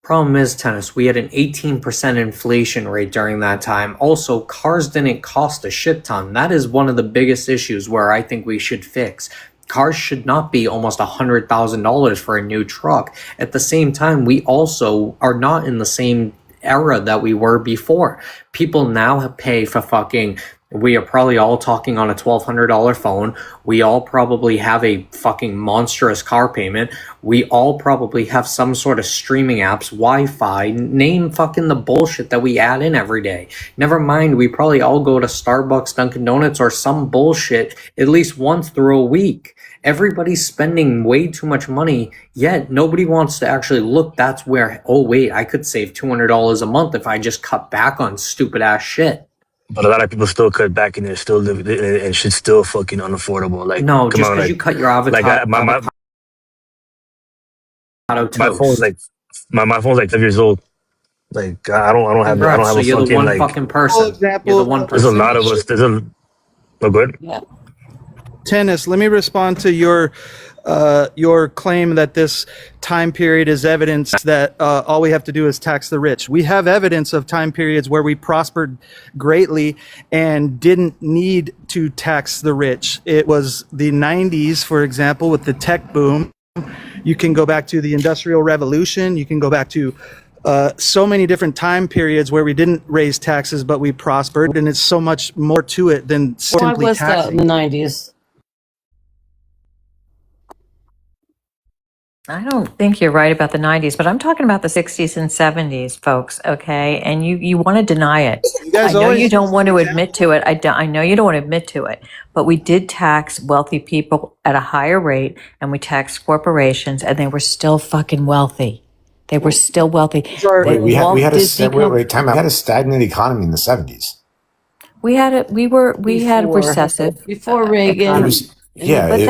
Problem is, Tennis, we had an 18% inflation rate during that time. Also, cars didn't cost a shit ton. That is one of the biggest issues where I think we should fix. Cars should not be almost $100,000 for a new truck. At the same time, we also are not in the same era that we were before. People now pay for fucking... We are probably all talking on a $1,200 phone. We all probably have a fucking monstrous car payment. We all probably have some sort of streaming apps, Wi-Fi, name fucking the bullshit that we add in every day. Never mind, we probably all go to Starbucks, Dunkin' Donuts, or some bullshit at least once through a week. Everybody's spending way too much money, yet nobody wants to actually look. That's where, oh wait, I could save $200 a month if I just cut back on stupid ass shit. But a lot of people still cut back and they're still living, and shit's still fucking unaffordable. Like, no, come just on, because you cut your avocado. Like, my phone's like my phone's like 5 years old. Like, I don't have so a you're fucking the one like. fucking person. You're the one There's person. a lot of us. Oh, good. Yeah. Tennis, let me respond to your claim that this time period is evidence that all we have to do is tax the rich. We have evidence of time periods where we prospered greatly and didn't need to tax the rich. It was the 90s, for example, with the tech boom. You can go back to the Industrial Revolution. You can go back to so many different time periods where we didn't raise taxes, but we prospered. And it's so much more to it than simply What was that taxing. in the 90s? I don't think you're right about the 90s, but I'm talking about the 60s and 70s, folks, okay? And you want to deny it. I know you don't want to admit to it. I know you don't want to admit to it, but we did tax wealthy people at a higher rate, and we taxed corporations, and they were still fucking wealthy. They were still wealthy. We had a stagnant economy in the 70s. We had recessive before Reagan. But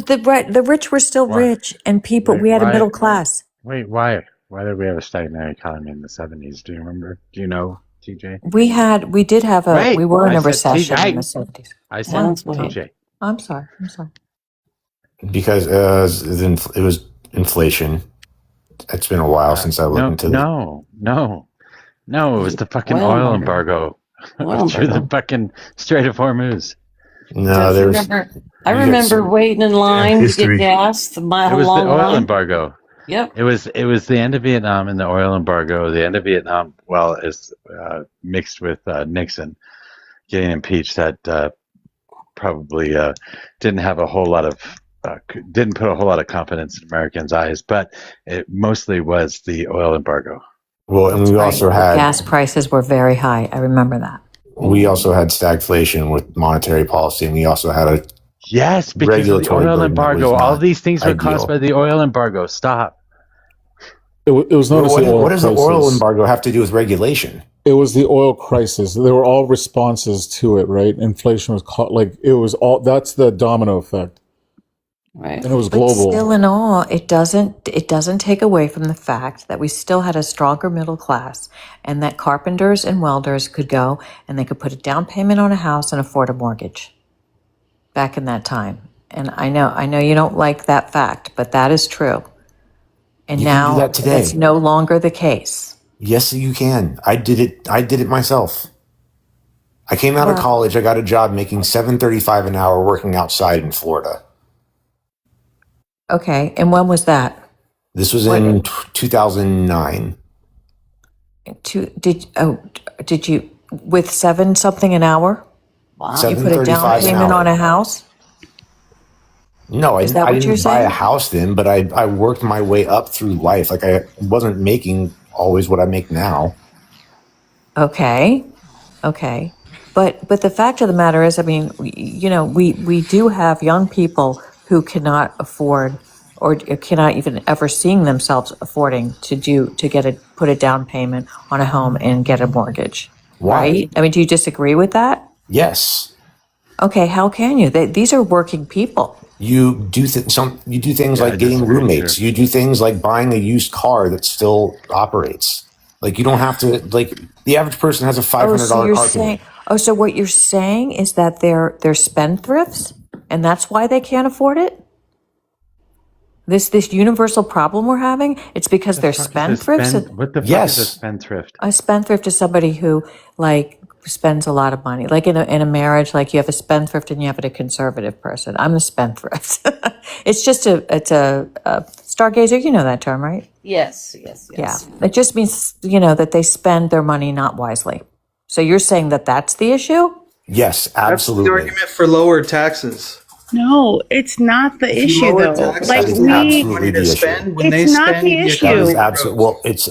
the rich were still rich, and people. We had a middle class. Wait, why did we have a stagnant economy in the 70s? Do you remember? Do you know, TJ? We were in a recession in the 70s. I said TJ. I'm sorry. Because it was inflation. It's been a while since I looked into it. No, it was the fucking oil embargo through the fucking Strait of Hormuz. No, there was. I remember waiting in line to get gas, the mile long line. It was the oil embargo. Yep. It was the end of Vietnam and the oil embargo. The end of Vietnam, is mixed with Nixon getting impeached. That probably didn't have a whole lot of didn't put a whole lot of confidence in Americans' eyes. But it mostly was the oil embargo. Well, and we also had gas prices were very high. I remember that. We also had stagflation with monetary policy, and we also had a because of the oil embargo. All these things were caused by the oil embargo. Stop. It was known as the oil What does the oil embargo have to do with regulation? It was the oil crisis. They were all responses to it, right? Inflation was that's the domino effect. Right. And it was global. But still in all, it doesn't take away from the fact that we still had a stronger middle class, and that carpenters and welders could go and they could put a down payment on a house and afford a mortgage back in that time. And I know you don't like that fact, but that is true. And now that today. It's no longer the case. Yes, you can. I did it myself. I came out of college. I got a job making $7.35 an hour working outside in Florida. Okay, and when was that? This was in 2009. Did you with $7 something an hour? Wow. You put a down payment on a house? No, I didn't buy a house then, but I worked my way up through life. Like I wasn't making always what I make now. Okay. Okay. But the fact of the matter is, I mean, we do have young people who cannot afford or cannot even ever seeing themselves affording to put a down payment on a home and get a mortgage. Why? Right? I mean, do you disagree with that? Yes. Okay, how can you? These are working people. You do things like getting roommates. You do things like buying a used car that still operates. Like you don't have to. Like the average person has a $500 car payment. So what you're saying is that they're spendthrifts, and that's why they can't afford it. This universal problem we're having, it's because they're spendthrifts. What the fuck is a spendthrift? A spendthrift is somebody who spends a lot of money. Like in a marriage, like you have a spendthrift and you have a conservative person. I'm a spendthrift. It's a stargazer. You know that term, right? Yes. Yeah. It just means that they spend their money not wisely. So you're saying that that's the issue? Yes, absolutely. That's the argument for lower taxes. No, it's not the issue though. That is absolutely the issue. It's not the issue. That is absolutely, well, it's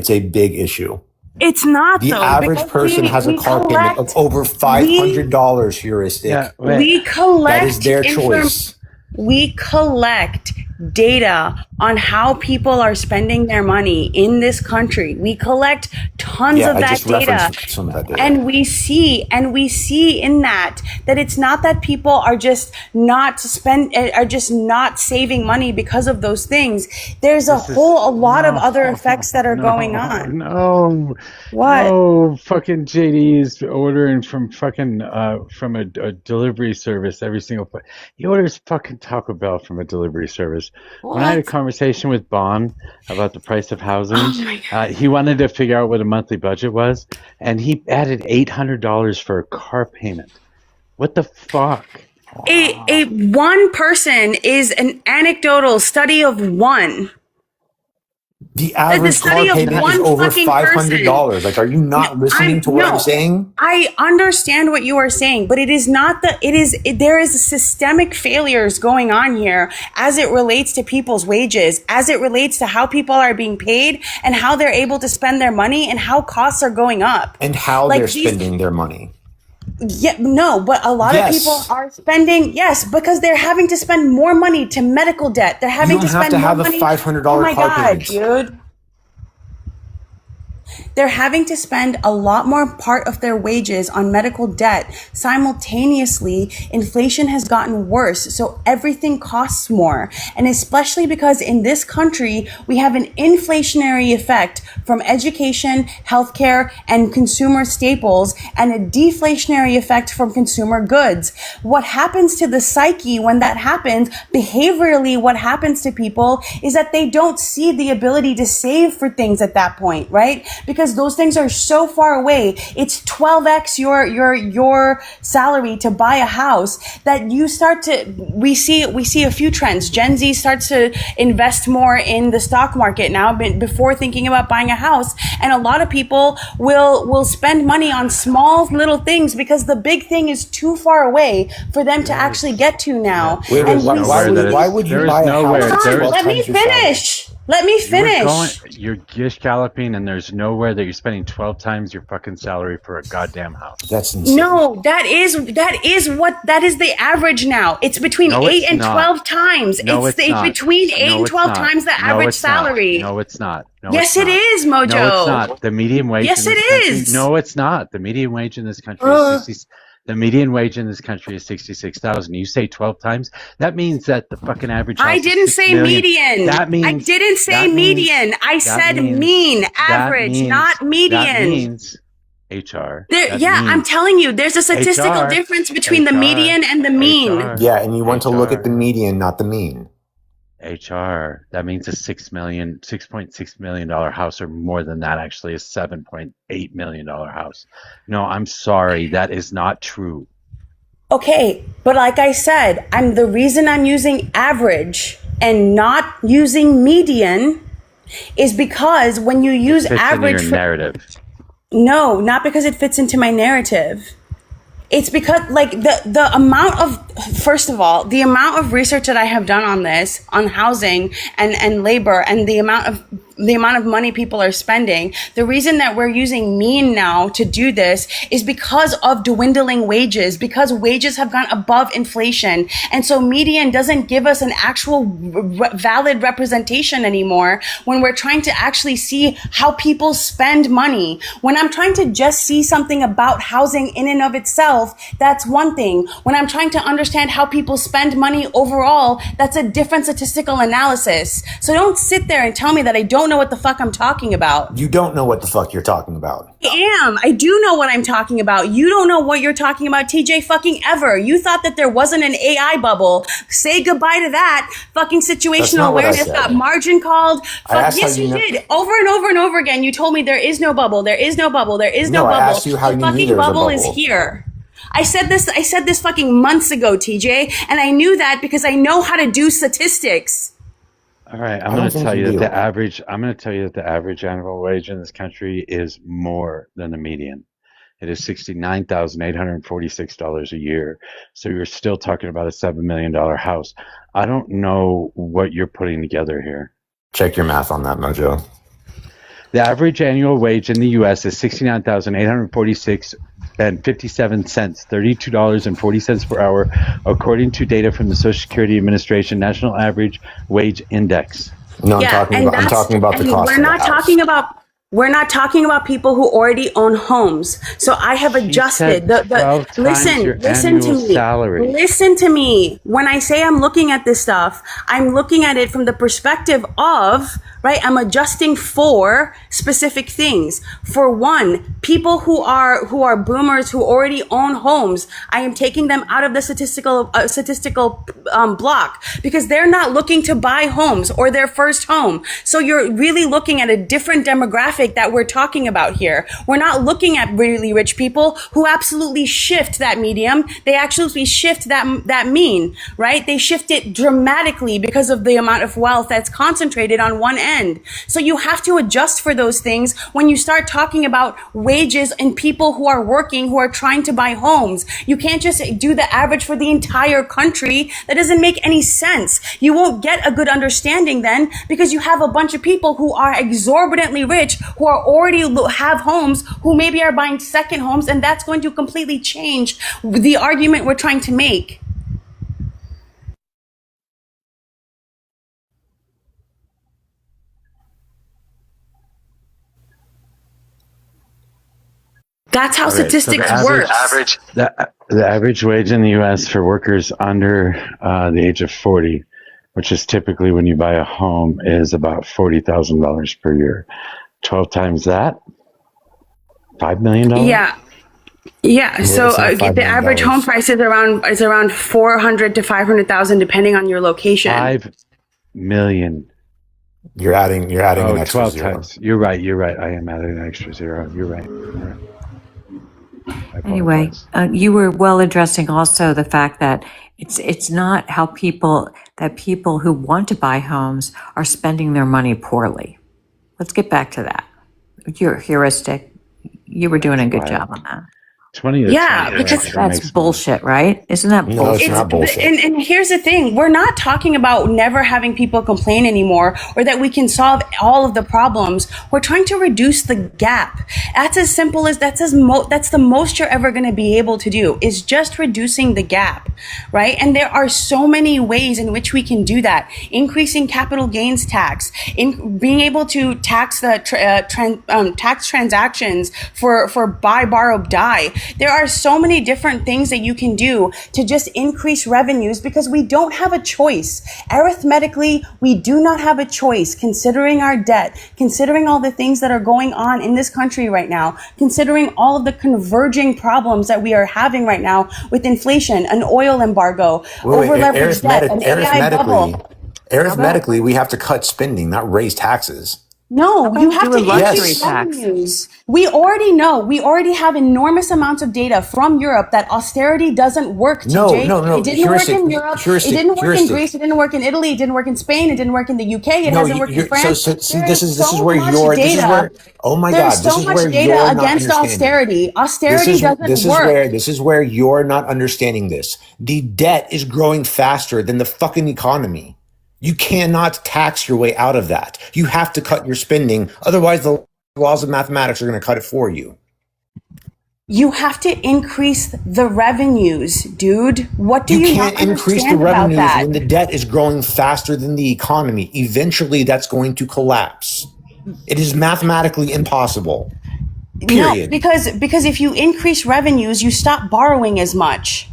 a big issue. It's not The though. average because person has a car payment of over $500 heuristic. We collect That is their choice. We collect data on how people are spending their money in this country. We collect tons of that data. Some of that data. And we see in that it's not that people are just not saving money because of those things. There's a lot of other effects that are going on. No. What? No, fucking JD is ordering from fucking from a delivery service every single place. He orders fucking Taco Bell from a delivery service. When I had a conversation with Bon about the price of housing, he wanted to figure out what a monthly budget was, and he added $800 for a car payment. What the fuck? A one person is an anecdotal study of one. The average car payment is over $500. Like, are you not listening to what I'm saying? I understand what you are saying, but it is not there is systemic failures going on here as it relates to people's wages, as it relates to how people are being paid and how they're able to spend their money and how costs are going up. And how they're spending their money. Yeah, no, but a lot of people are spending, because they're having to spend more money to medical debt. They're having to spend more money. You don't have to have a $500 oh my car God, payment. dude. They're having to spend a lot more part of their wages on medical debt. Simultaneously, inflation has gotten worse, so everything costs more. And especially because in this country, we have an inflationary effect from education, healthcare, and consumer staples, and a deflationary effect from consumer goods. What happens to the psyche when that happens, behaviorally, what happens to people is that they don't see the ability to save for things at that point, right? Because those things are so far away. It's 12x your salary to buy a house that we see a few trends. Gen Z starts to invest more in the stock market now before thinking about buying a house. And a lot of people will spend money on small little things because the big thing is too far away for them to actually get to now. Why would you buy a house? Let me finish. Let me finish. You're gish galloping, and there's nowhere that you're spending 12 times your fucking salary for a goddamn house. That's insane. No, that is the average now. It's between 8 and 12 times. It's between 8 and 12 times the average salary. No, it's not. Yes, it is, Mojo. No, it's not. The median wage. Yes, it is. No, it's not. The median wage in this country is 60. The median wage in this country is $66,000. You say 12 times? That means that the fucking average. I didn't say median. That means. I didn't say median. I said mean, average, not median. That means HR. I'm telling you, there's a statistical difference between the median and the mean. Yeah, and you want to look at the median, not the mean. HR. That means a $6.6 million house, or more than that, actually, a $7.8 million house. No, I'm sorry, that is not true. Okay, but like I said, the reason I'm using average and not using median is because when you use average in your narrative. No, not because it fits into my narrative. It's because the amount of, first of all, the amount of research that I have done on this, on housing and labor, and the amount of of money people are spending. The reason that we're using mean now to do this is because of dwindling wages, because wages have gone above inflation. And so median doesn't give us an actual valid representation anymore when we're trying to actually see how people spend money. When I'm trying to just see something about housing in and of itself, that's one thing. When I'm trying to understand how people spend money overall, that's a different statistical analysis. So don't sit there and tell me that I don't know what the fuck I'm talking about. You don't know what the fuck you're talking about. I do know what I'm talking about. You don't know what you're talking about, TJ, fucking ever. You thought that there wasn't an AI bubble. Say goodbye to that. Fucking situational awareness got margin called. Yes, you did. Over and over and over again. You told me there is no bubble. There is no bubble. There is no bubble. I asked you how the you fucking knew there was a bubble bubble. is here. I said this fucking months ago, TJ, and I knew that because I know how to do statistics. All right, I'm going to tell you that the average annual wage in this country is more than the median. It is $69,846 a year. So you're still talking about a $7 million house. I don't know what you're putting together here. Check your math on that, Mojo. The average annual wage in the U.S. is $69,846 and 57 cents, $32.40 per hour, according to data from the Social Security Administration National Average Wage Index. No, I'm talking about the cost. We're not talking about people who already own homes. So I have adjusted listen to me. Salary. Listen to me. When I say I'm looking at this stuff, I'm looking at it from the perspective of, right? I'm adjusting for specific things. For one, people who are boomers who already own homes, I am taking them out of the statistical block because they're not looking to buy homes or their first home. So you're really looking at a different demographic that we're talking about here. We're not looking at really rich people who absolutely shift that medium. They actually shift that mean, right? They shift it dramatically because of the amount of wealth that's concentrated on one end. So you have to adjust for those things when you start talking about wages and people who are working, who are trying to buy homes. You can't just do the average for the entire country. That doesn't make any sense. You won't get a good understanding then because you have a bunch of people who are exorbitantly rich, who are already have homes, who maybe are buying second homes, and that's going to completely change the argument we're trying to make. That's how statistics work. The average wage in the U.S. for workers under the age of 40, which is typically when you buy a home, is about $40,000 per year. 12 times that, $5 million. Yeah. So the average home price is around 400 to 500,000, depending on your location. 5 million. You're adding an extra 12 zero. times. You're right. I am adding an extra zero. You're right. Anyway, you were well addressing also the fact that it's not how people who want to buy homes are spending their money poorly. Let's get back to that. You're heuristic. You were doing a good job on that. 20 because that's bullshit, right? Isn't that bullshit? No, it's not bullshit. And here's the thing. We're not talking about never having people complain anymore or that we can solve all of the problems. We're trying to reduce the gap. That's as simple as that's the most you're ever going to be able to do is just reducing the gap, right? And there are so many ways in which we can do that. Increasing capital gains tax, in being able to tax the tax transactions for buy, borrow, die. There are so many different things that you can do to just increase revenues because we don't have a choice. Arithmetically, we do not have a choice considering our debt, considering all the things that are going on in this country right now, considering all of the converging problems that we are having right now with inflation, an oil embargo, over-leveraged debt, an AI bubble. Arithmetically, we have to cut spending, not raise taxes. No, you have to increase revenues. We already know. We already have enormous amounts of data from Europe that austerity doesn't work, TJ. No. It didn't work in Europe. It didn't work in Greece. It didn't work in Italy. It didn't work in Spain. It didn't work in the UK. It hasn't worked in France. This is where you're. Oh my God! There's so much data against austerity. Austerity doesn't work. This is where you're not understanding this. The debt is growing faster than the fucking economy. You cannot tax your way out of that. You have to cut your spending. Otherwise, the laws of mathematics are going to cut it for you. You have to increase the revenues, dude. What do you can't not increase the understand about revenues that? when the debt is growing faster than the economy. Eventually, that's going to collapse. It is mathematically impossible. Period. No, because if you increase revenues, you stop borrowing as much.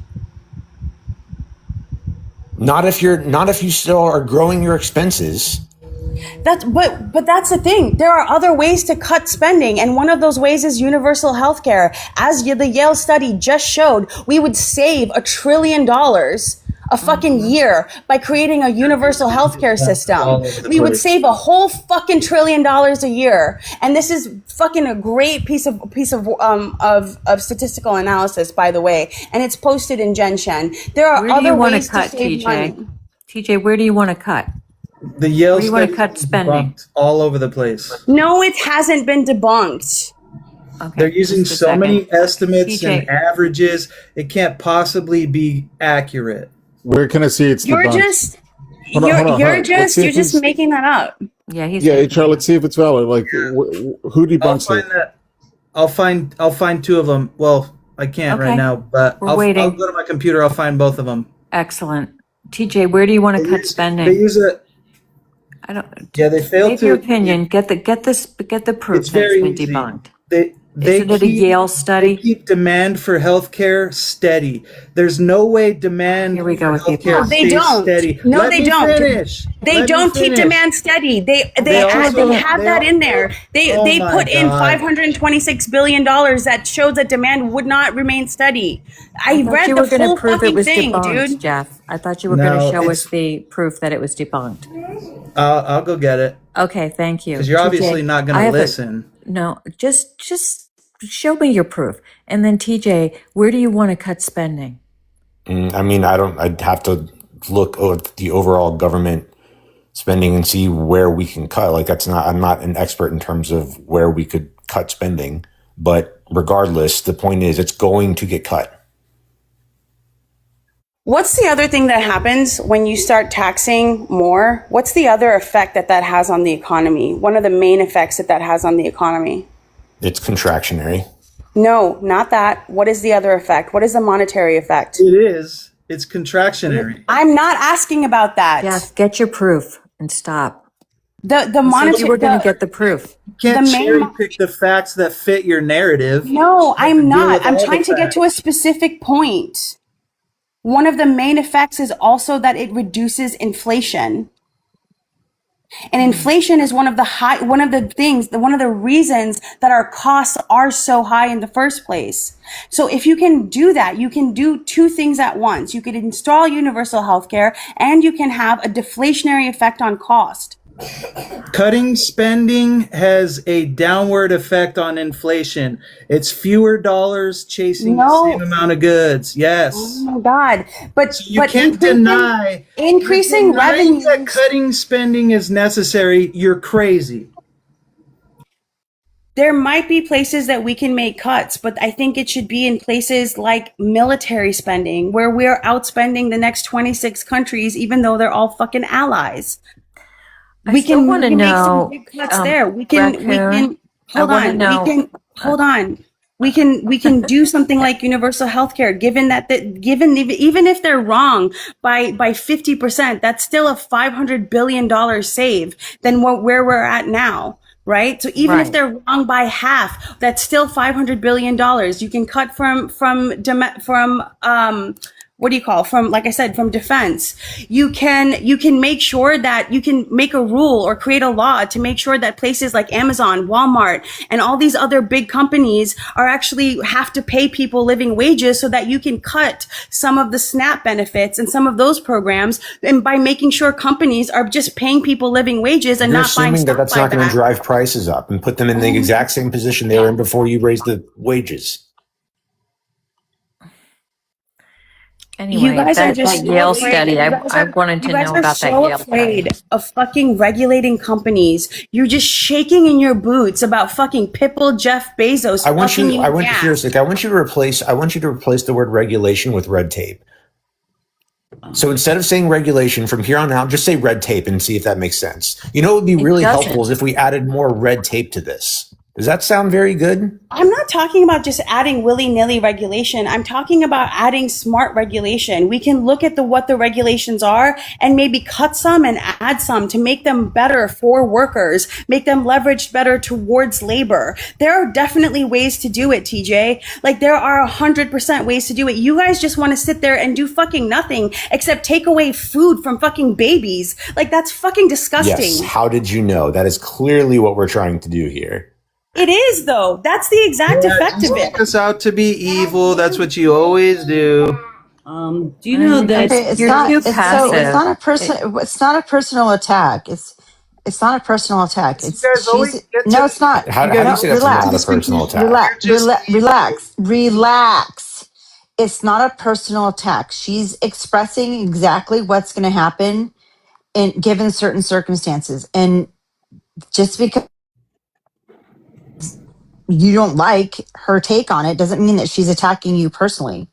Not if you still are growing your expenses. But that's the thing. There are other ways to cut spending, and one of those ways is universal health care. As the Yale study just showed, we would save $1 trillion a fucking year by creating a universal health care system. We would save a whole fucking $1 trillion a year. And this is fucking a great piece of statistical analysis, by the way. And it's posted in GenShen. There are Where do you other want ways to cut, to save money. TJ, where do you want to cut? The Yale Where do you want study to cut spending? debunked all over the place. No, it hasn't been debunked. Okay, They're using just a so second. many estimates TJ. and averages. It can't possibly be accurate. Where can I see it's You're debunked? just Hold on, hold on. you're Let's just see if you're just he's- making that up. Yeah, he's Yeah, HR. Let's see if it's valid. Like, who I'll debunks find it? that. I'll find two of them. Well, I can't Okay. right now, but We're I'll waiting. go to my computer. I'll find both of them. Excellent. TJ, where do you want to cut They spending? use it. I don't. Yeah, they failed Give your to. opinion. Get the proof It's that's very been easy. debunked. They Isn't it a Yale study? They keep demand for healthcare steady. There's no way demand Here we go for with the healthcare No, they stays don't. steady. No, Let they me don't. Finish. They Let me don't keep finish. demand steady. They also- have they that al- in there. They Oh they my put in God. $526 billion that shows that demand would not remain steady. I thought read you the were going to whole prove it fucking was thing, debunked, dude. Jeff. I thought you were going No, to show us it's- the proof that it was debunked. I'll go get it. Okay, thank you. Because you're TJ, obviously not going I to have a- listen. No, just show me your proof. And then TJ, where do you want to cut spending? I mean, I'd have to look at the overall government spending and see where we can cut. Like, I'm not an expert in terms of where we could cut spending. But regardless, the point is it's going to get cut. What's the other thing that happens when you start taxing more? What's the other effect that has on the economy? One of the main effects that has on the economy? It's contractionary. No, not that. What is the other effect? What is the monetary effect? It is. It's contractionary. I'm not asking about that. Jeff, get your proof and stop. The You said monetary. you were going to get the proof. You can't the main cherry pick the facts that fit your narrative. No, I'm deal not. with I'm all the trying to get to a specific point. One of the main effects is also that it reduces inflation. And inflation is one of the reasons that our costs are so high in the first place. So if you can do that, you can do two things at once. You could install universal health care and you can have a deflationary effect on cost. Cutting spending has a downward effect on inflation. It's fewer dollars chasing the same amount of goods. Yes. Oh my God. But You can't deny increasing revenue that cutting spending is necessary. You're crazy. There might be places that we can make cuts, but I think it should be in places like military spending, where we're outspending the next 26 countries, even though they're all fucking allies. I still want to make some know, big cuts there. We can Raccoon, hold I wanna on. know- We can hold on. We can do something like universal health care, given even if they're wrong by 50%, that's still a $500 billion save than where we're at now. Right. So even if Right. they're wrong by half, that's still $500 billion. You can cut from what do you call, from, like I said, from defense. You can make sure that you can make a rule or create a law to make sure that places like Amazon, Walmart, and all these other big companies are actually have to pay people living wages, so that you can cut some of the SNAP benefits and some of those programs, and by making sure companies are just paying people living wages and You're not buying assuming that stock that's not going to buyback. drive prices up and put them in the exact same position they were in before you raised the wages. Anyway, You guys are just that so Yale afraid. study, You guys I are- wanted to you guys know are about so that Yale study. afraid of fucking regulating companies. You're just shaking in your boots about fucking Pitbull Jeff Bezos. I want fucking you. I want you. gas. Seriously, I want you to replace the word regulation with red tape. So instead of saying regulation from here on out, just say red tape and see if that makes sense. You know, what would be It really doesn't. helpful is if we added more red tape to this. Does that sound very good? I'm not talking about just adding willy-nilly regulation. I'm talking about adding smart regulation. We can look at what the regulations are and maybe cut some and add some to make them better for workers, make them leveraged better towards labor. There are definitely ways to do it, TJ. Like there are 100% ways to do it. You guys just want to sit there and do fucking nothing except take away food from fucking babies. Like that's fucking disgusting. Yes. How did you know? That is clearly what we're trying to do here. It is though. That's the exact effect of it. Make us out to be evil. That's what you always do. Do you know that Okay, you're too passive? it's not a person. It's not a personal attack. It's not a personal attack. It's no, it's not. How do you say that's not a personal attack? Relax. It's not a personal attack. She's expressing exactly what's going to happen in given certain circumstances, and just because you don't like her take on it doesn't mean that she's attacking you personally.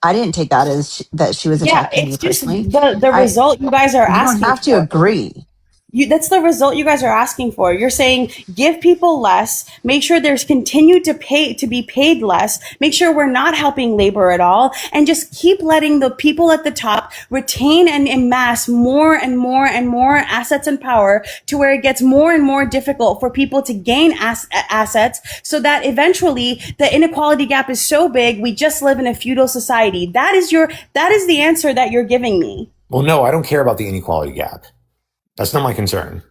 I didn't take that as that she was attacking you personally. The result you guys are asking. You don't have to agree. That's the result you guys are asking for. You're saying give people less, make sure there's continued to be paid less, make sure we're not helping labor at all, and just keep letting the people at the top retain and amass more and more and more assets and power to where it gets more and more difficult for people to gain assets, so that eventually the inequality gap is so big we just live in a feudal society. That is the answer that you're giving me. Well, no, I don't care about the inequality gap. That's not my concern.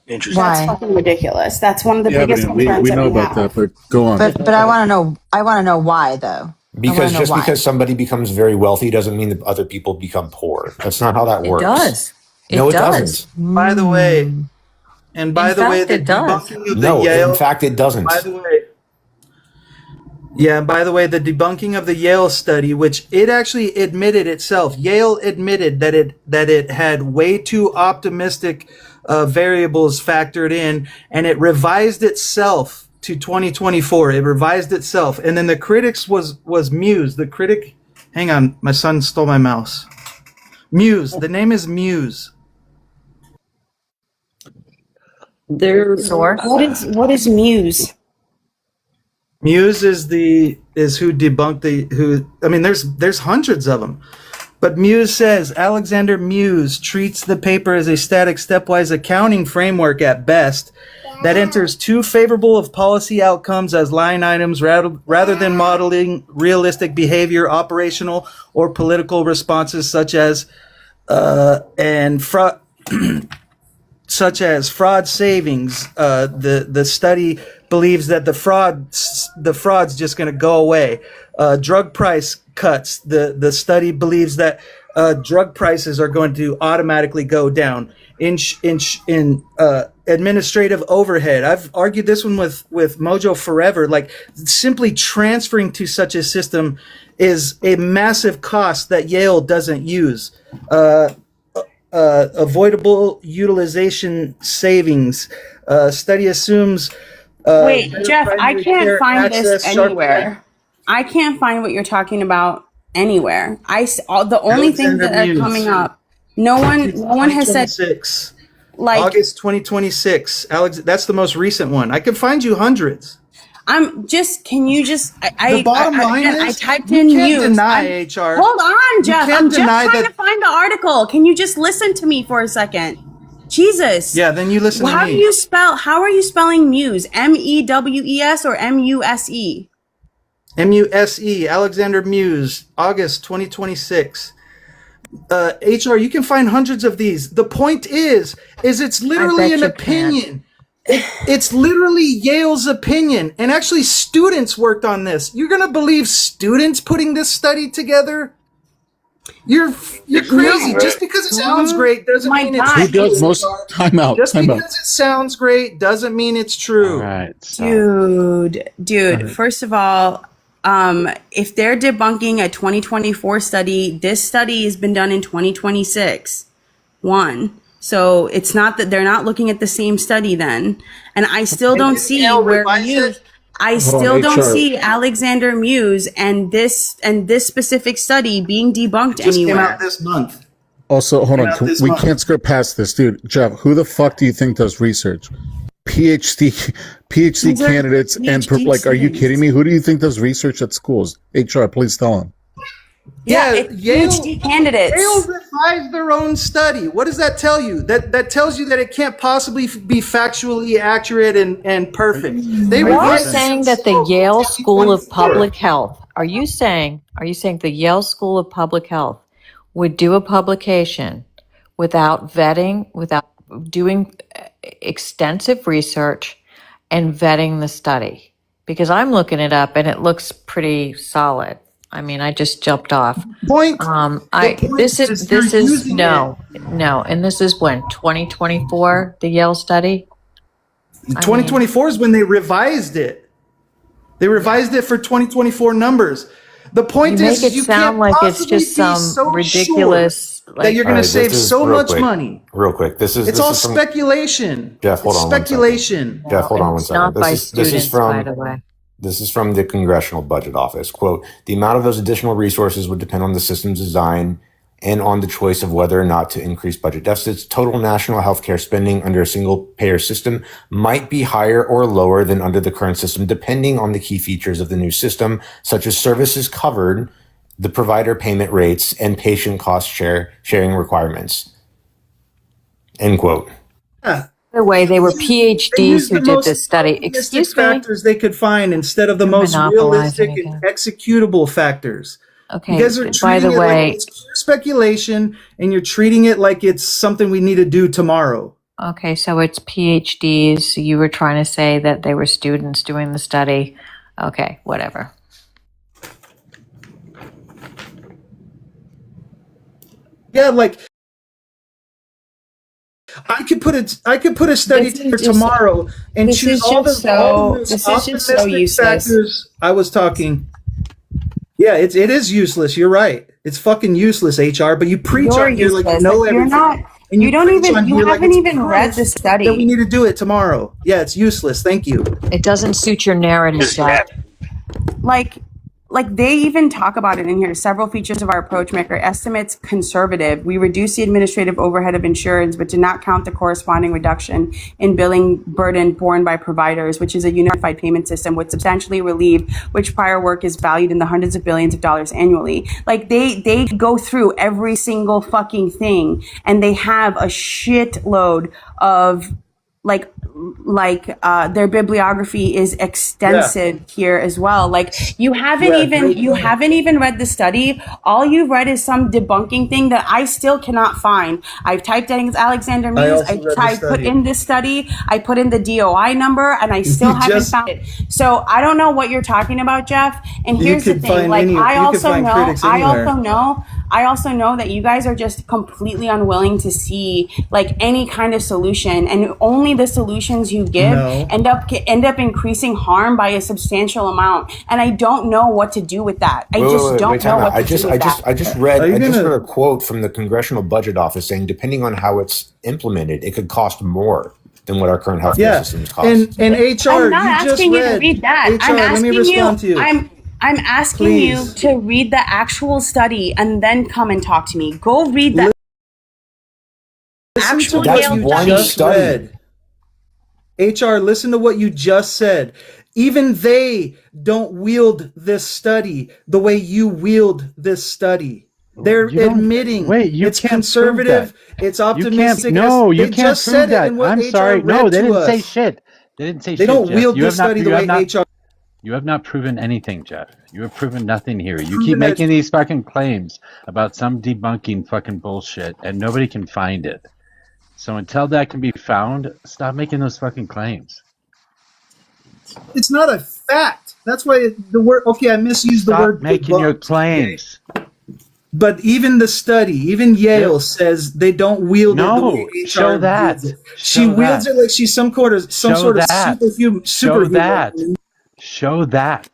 Interesting. That's fucking ridiculous. That's one of the biggest concerns we know about that, but go on. But I want to know. I want to know why, though. Because just because somebody becomes very wealthy doesn't mean that other people become poor. That's not how that works. It does. No, it doesn't. By the way, and by the way, the debunking of the Yale. In fact, it doesn't. By the way, the debunking of the Yale study, which it actually admitted itself, Yale admitted that it had way too optimistic variables factored in, and it revised itself to 2024. It revised itself, and then the critics was Muse. The critic, hang on, my son stole my mouse. Muse. The name is Muse. What is Muse? Muse is who debunked there's hundreds of them. But Muse says Alexander Muse treats the paper as a static stepwise accounting framework at best that enters too favorable of policy outcomes as line items rather than modeling realistic behavior, operational or political responses such as fraud savings. The study believes that the fraud's just going to go away. Drug price cuts. The study believes that drug prices are going to automatically go down. In administrative overhead, I've argued this one with MOJO forever. Like simply transferring to such a system is a massive cost that Yale doesn't use. Avoidable utilization savings. Study assumes. Wait, Jeff, I can't find this anywhere. I can't find what you're talking about anywhere. The only things that are coming up. No one has said. Like August 2026. Alex, that's the most recent one. I can find you hundreds. The bottom line is, I typed in you can't news. deny HR. Hold on, Jeff. I'm just deny trying that- to find the article. Can you just listen to me for a second? Jesus. Yeah, then you listen to me. How are you spelling Muse? MEWES or MUSE? MUSE, Alexander Muse, August 2026. HR, you can find hundreds of these. The point is it's literally an opinion. It's literally Yale's opinion. And actually students worked on this. You're going to believe students putting this study together? You're crazy. Just because it sounds great doesn't mean it's true. Who does most time out? Just because it sounds great doesn't mean it's true. All right, Dude, first of all, if they're debunking a 2024 study, this study has been done in 2026. So it's not that they're not looking at the same study then. And I still don't see where Muse. I Hold on, still don't HR. see Alexander Muse and this specific study being debunked It just came anywhere. out this month. Also, hold Came on. out this We month. can't skirt past this, dude. Jeff, who the fuck do you think does research? PhD These are candidates and PhD like, are you students. kidding me? Who do you think does research at schools? HR, please tell him. Yeah, it's PhD candidates. Yale revised their own study. What does that tell you? That tells you that it can't possibly be factually accurate and perfect. They Are you revised saying that the Yale School of Public Health, are you saying the Yale School of Public Health would do a publication without vetting, without doing extensive research and vetting the study? Because I'm looking it up and it looks pretty solid. I mean, I just jumped off. This is no, and this is when 2024, the Yale study. 2024 is when they revised it. They revised it for 2024 numbers. The point You is, make it you sound can't like it's possibly just be some so ridiculous, sure like- that you're going All to right, save this is so real much quick. money. Real quick, this It's is all from speculation. Jeff. Hold It's on, 1 second. speculation. Jeff, hold on and 1 it's second. not by This is students, from by the way. This is from the Congressional Budget Office. Quote, the amount of those additional resources would depend on the system's design and on the choice of whether or not to increase budget deficits. Total national healthcare spending under a single payer system might be higher or lower than under the current system, depending on the key features of the new system, such as services covered, the provider payment rates, and patient cost sharing requirements. End quote. Yeah. By the way, they were They PhDs used who the did most this study. optimistic Excuse me. factors they could find instead of the You're most realistic monopolizing and executable factors. Okay, You guys are by treating the it way- like it's pure speculation, and you're treating it like it's something we need to do tomorrow. Okay, so it's PhDs. You were trying to say that they were students doing the study. Okay, whatever. Yeah, like I could put a study This is together just- tomorrow and this choose is all just the all the so- this most is just so optimistic useless. factors I was talking. Yeah, it is useless. You're right. It's fucking useless, HR. But you preach You're on here like you useless. know Like, you're everything. not- and you don't preach even- on you here like haven't it's even read proof the study. that we need to do it tomorrow. Yeah, it's useless. Thank you. It doesn't suit your narrative, Jeff. Like they even talk about it in here. Several features of our approach make our estimates conservative. We reduce the administrative overhead of insurance, but do not count the corresponding reduction in billing burden borne by providers, which is a unified payment system would substantially relieve which prior work is valued in the hundreds of billions of dollars annually. Like they go through every single fucking thing, and they have a shitload of their bibliography is extensive here as well. Like you haven't even read the study. All you've read is some debunking thing that I still cannot find. I've typed in Alexander Muse. also read the Put study. in this study. I put in the DOI number, and I still haven't Just- found it. So I don't know what you're talking about, Jeff. And You here's the could thing. find Like any- I you could also find know. critics anywhere. I also know that you guys are just completely unwilling to see like any kind of solution, and only the solutions you give No. end up increasing harm by a substantial amount. And I don't know what to do with that. I just don't know time out. what to I do just with that. read Are you read gonna- a quote from the Congressional Budget Office saying, depending on how it's implemented, it could cost more than what our current healthcare Yeah, systems cost. and HR, I'm not you just asking you to read. read that. HR, I'm let asking me respond to you. I'm asking Please. you to read the actual study and then come and talk to me. Go read the Listen to actual what That's you one just study. read. HR, listen to what you just said. Even they don't wield this study the way you wield this study. They're You don't- admitting wait, you it's can't prove conservative, it's You can't. optimistic. No, you They can't just prove said that. it in what I'm HR sorry. read No, they to didn't say us. shit. They didn't say They shit. don't Jeff. wield You this have not- study the you way have not- HR. You have not proven anything, Jeff. You have proven nothing here. You Proven keep that making these fucking claims about some debunking fucking bullshit, and nobody can find it. So until that can be found, stop making those fucking claims. It's not a fact. That's why the word. Okay, I misused the Stop word. making your debunked. claims. But even the study, even Yale says they don't wield it the No, way HR show that. wields it. She Show wields that. it like she's some sort of Show that. superhuman. Show that. Show that.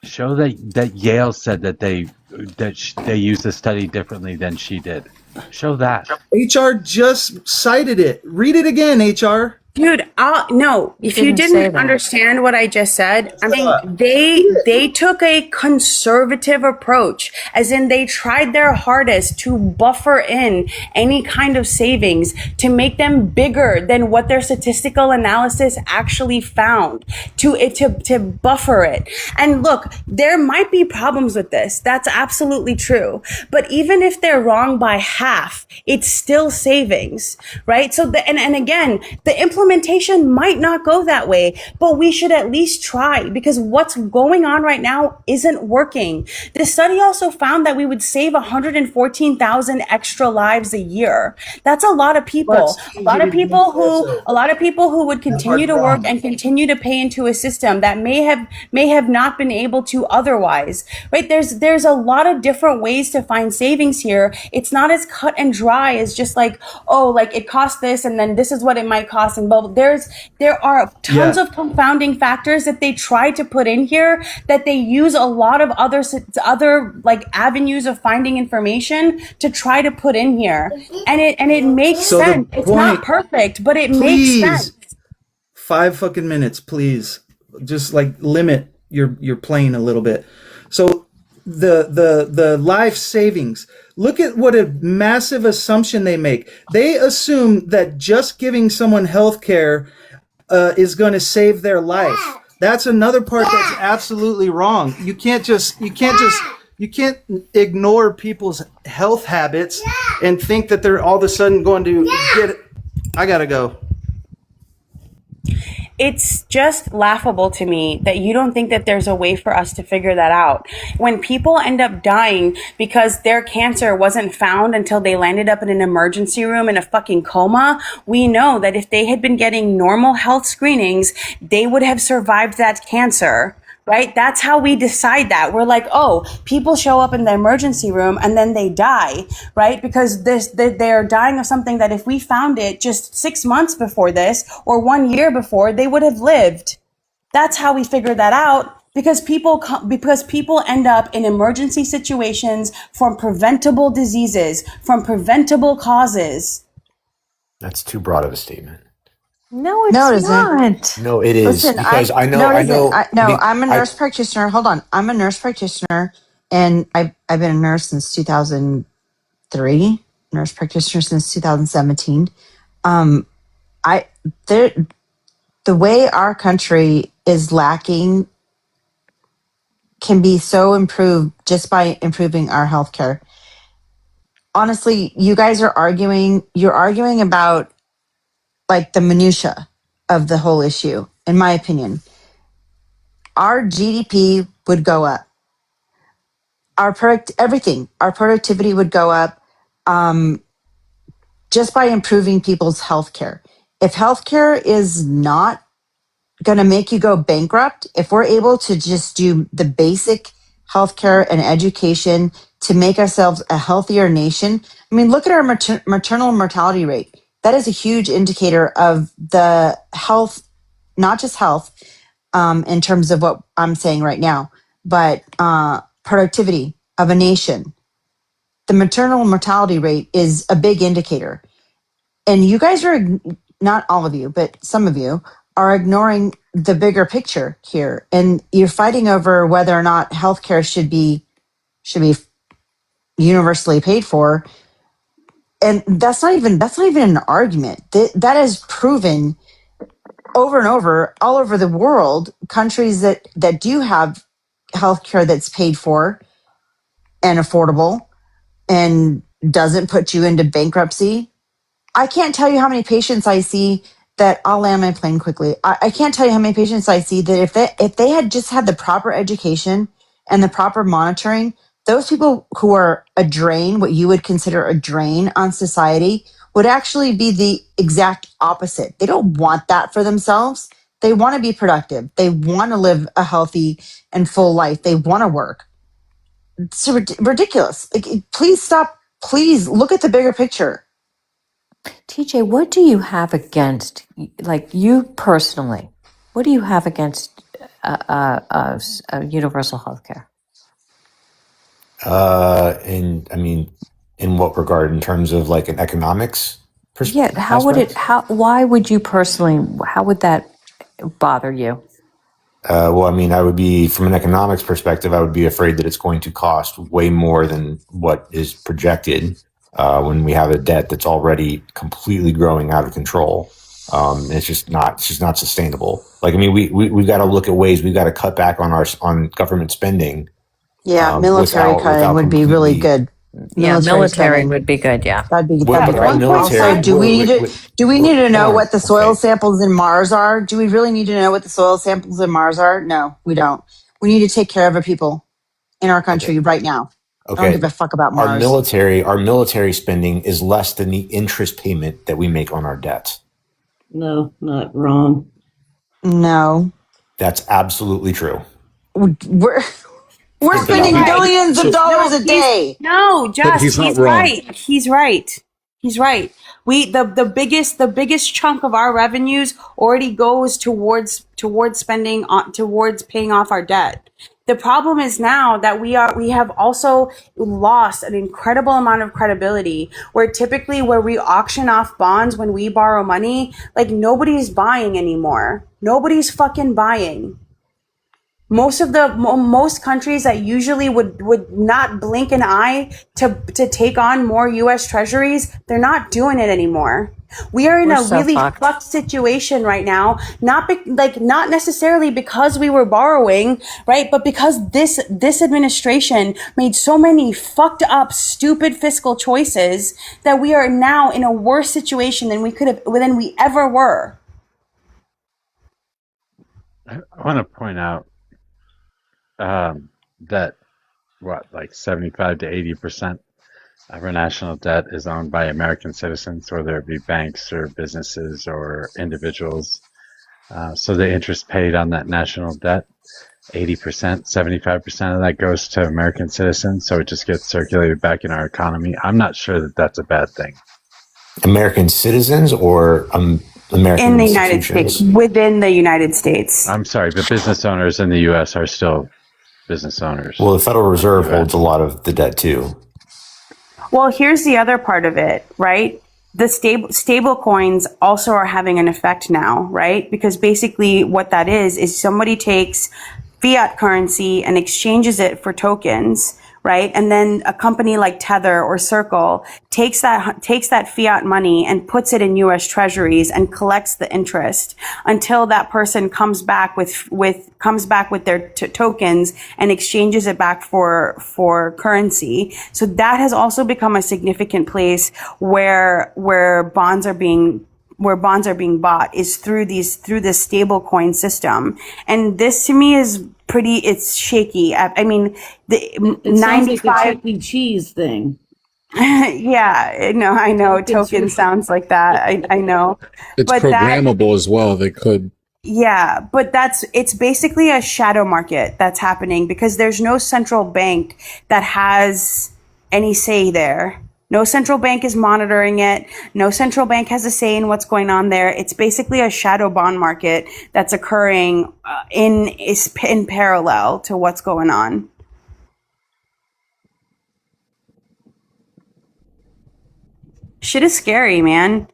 Show that Yale said that they used the study differently than she did. Show that. HR just cited it. Read it again, HR. Dude, no. If you Didn't say didn't that. understand what I just said, I mean, they took a conservative approach, as in they tried their hardest to buffer in any kind of savings to make them bigger than what their statistical analysis actually found, to buffer it. And look, there might be problems with this. That's absolutely true. But even if they're wrong by half, it's still savings, right? So and again, the implementation might not go that way, but we should at least try, because what's going on right now isn't working. The study also found that we would save 114,000 extra lives a year. That's a lot of people. A lot of people who would continue to work and continue to pay into a system that may have not been able to otherwise, right? There's a lot of different ways to find savings here. It's not as cut and dry as just like, oh, like it costs this and then this is what it might cost, and blah, blah. There are tons of confounding factors that they try to put in here, that they use a lot of other like avenues of finding information to try to put in here, and it makes sense. It's not perfect, but it makes sense. 5 fucking minutes, please. Just like limit your plane a little bit. So the life savings. Look at what a massive assumption they make. They assume that just giving someone health care is going to save their life. That's another part that's absolutely wrong. You can't ignore people's health habits and think that they're all of a sudden going to get it. I gotta go. It's just laughable to me that you don't think that there's a way for us to figure that out. When people end up dying because their cancer wasn't found until they landed up in an emergency room in a fucking coma, we know that if they had been getting normal health screenings, they would have survived that cancer. Right? That's how we decide that. We're like, oh, people show up in the emergency room and then they die, right? Because they're dying of something that if we found it just 6 months before this or 1 year before, they would have lived. That's how we figure that out. Because people end up in emergency situations from preventable diseases, from preventable causes. That's too broad of a statement. No, it's not. No, it is. Listen, because I know. I'm a nurse practitioner. Hold on. I'm a nurse practitioner, and I've been a nurse since 2003, nurse practitioner since 2017. The way our country is lacking can be so improved just by improving our healthcare. Honestly, you guys are arguing. You're arguing about like the minutia of the whole issue. In my opinion, our GDP would go up. Our productivity would go up just by improving people's healthcare. If healthcare is not going to make you go bankrupt, if we're able to just do the basic healthcare and education to make ourselves a healthier nation, I mean, look at our maternal mortality rate. That is a huge indicator of the health, not just health, in terms of what I'm saying right now, but productivity of a nation. The maternal mortality rate is a big indicator. And you guys are, not all of you, but some of you are ignoring the bigger picture here. And you're fighting over whether or not healthcare should be universally paid for. And that's not even an argument. That is proven over and over, all over the world, countries that do have healthcare that's paid for and affordable and doesn't put you into bankruptcy. I can't tell you how many patients I see that, I'll land my plane quickly. I can't tell you how many patients I see that if they had just had the proper education and the proper monitoring, those people who are a drain, what you would consider a drain on society, would actually be the exact opposite. They don't want that for themselves. They want to be productive. They want to live a healthy and full life. They want to work. It's ridiculous. Like, please stop. Please look at the bigger picture. TJ, what do you have against, like you personally, what do you have against universal health care? In what regard? In terms of like an economics Yeah, how would it, why would you personally, how would that bother you? Well, I mean, I would be, from an economics perspective, I would be afraid that it's going to cost way more than what is projected when we have a debt that's already completely growing out of control. It's just not sustainable. Like, I mean, we've got to look at ways we've got to cut back on government spending. Yeah, military cutting would be really good. Yeah, military spending. would be good. Yeah. That'd be Well, that'd but be our great. military- Also, do we need to know hold on. what the soil samples in Mars are? Do we really need to know what the soil samples in Mars are? No, we don't. We need to take care of our people in our country right now. I don't give a fuck about Mars. Our military spending is less than the interest payment that we make on our debts. No, not wrong. No. That's absolutely true. We're spending billions of dollars a day. No, Just, he's not he's wrong. right. He's right. He's right. We the biggest chunk of our revenues already goes towards spending on towards paying off our debt. The problem is now that we have also lost an incredible amount of credibility, where typically where we auction off bonds when we borrow money, like nobody's buying anymore. Nobody's fucking buying. Most countries that usually would not blink an eye to take on more U.S. treasuries, they're not doing it anymore. We are in a really fucked situation right now, not necessarily because we were borrowing, right? But because this administration made so many fucked up, stupid fiscal choices that we are now in a worse situation than we ever were. I want to point out that like 75 to 80% of our national debt is owned by American citizens, whether it be banks or businesses or individuals. So the interest paid on that national debt, 80%, 75% of that goes to American citizens. So it just gets circulated back in our economy. I'm not sure that that's a bad thing. American citizens or American in the United States, within the United States. I'm sorry, but business owners in the U.S. are still business owners. Well, the Federal Reserve holds a lot of the debt too. Well, here's the other part of it, right? The stable coins also are having an effect now, right? Because basically what that is somebody takes fiat currency and exchanges it for tokens, right? And then a company like Tether or Circle takes that fiat money and puts it in U.S. Treasuries and collects the interest until that person comes back with their tokens and exchanges it back for currency. So that has also become a significant place where bonds are being bought is through this stable coin system. And this to me is it's shaky. I mean, It 95 sounds like a Chuck E. Cheese thing. yeah, no, I know token sounds like that. I know. It's but programmable as well. They could. Yeah, but it's basically a shadow market that's happening because there's no central bank that has any say there. No central bank is monitoring it. No central bank has a say in what's going on there. It's basically a shadow bond market that's occurring in parallel to what's going on. Shit is scary, man.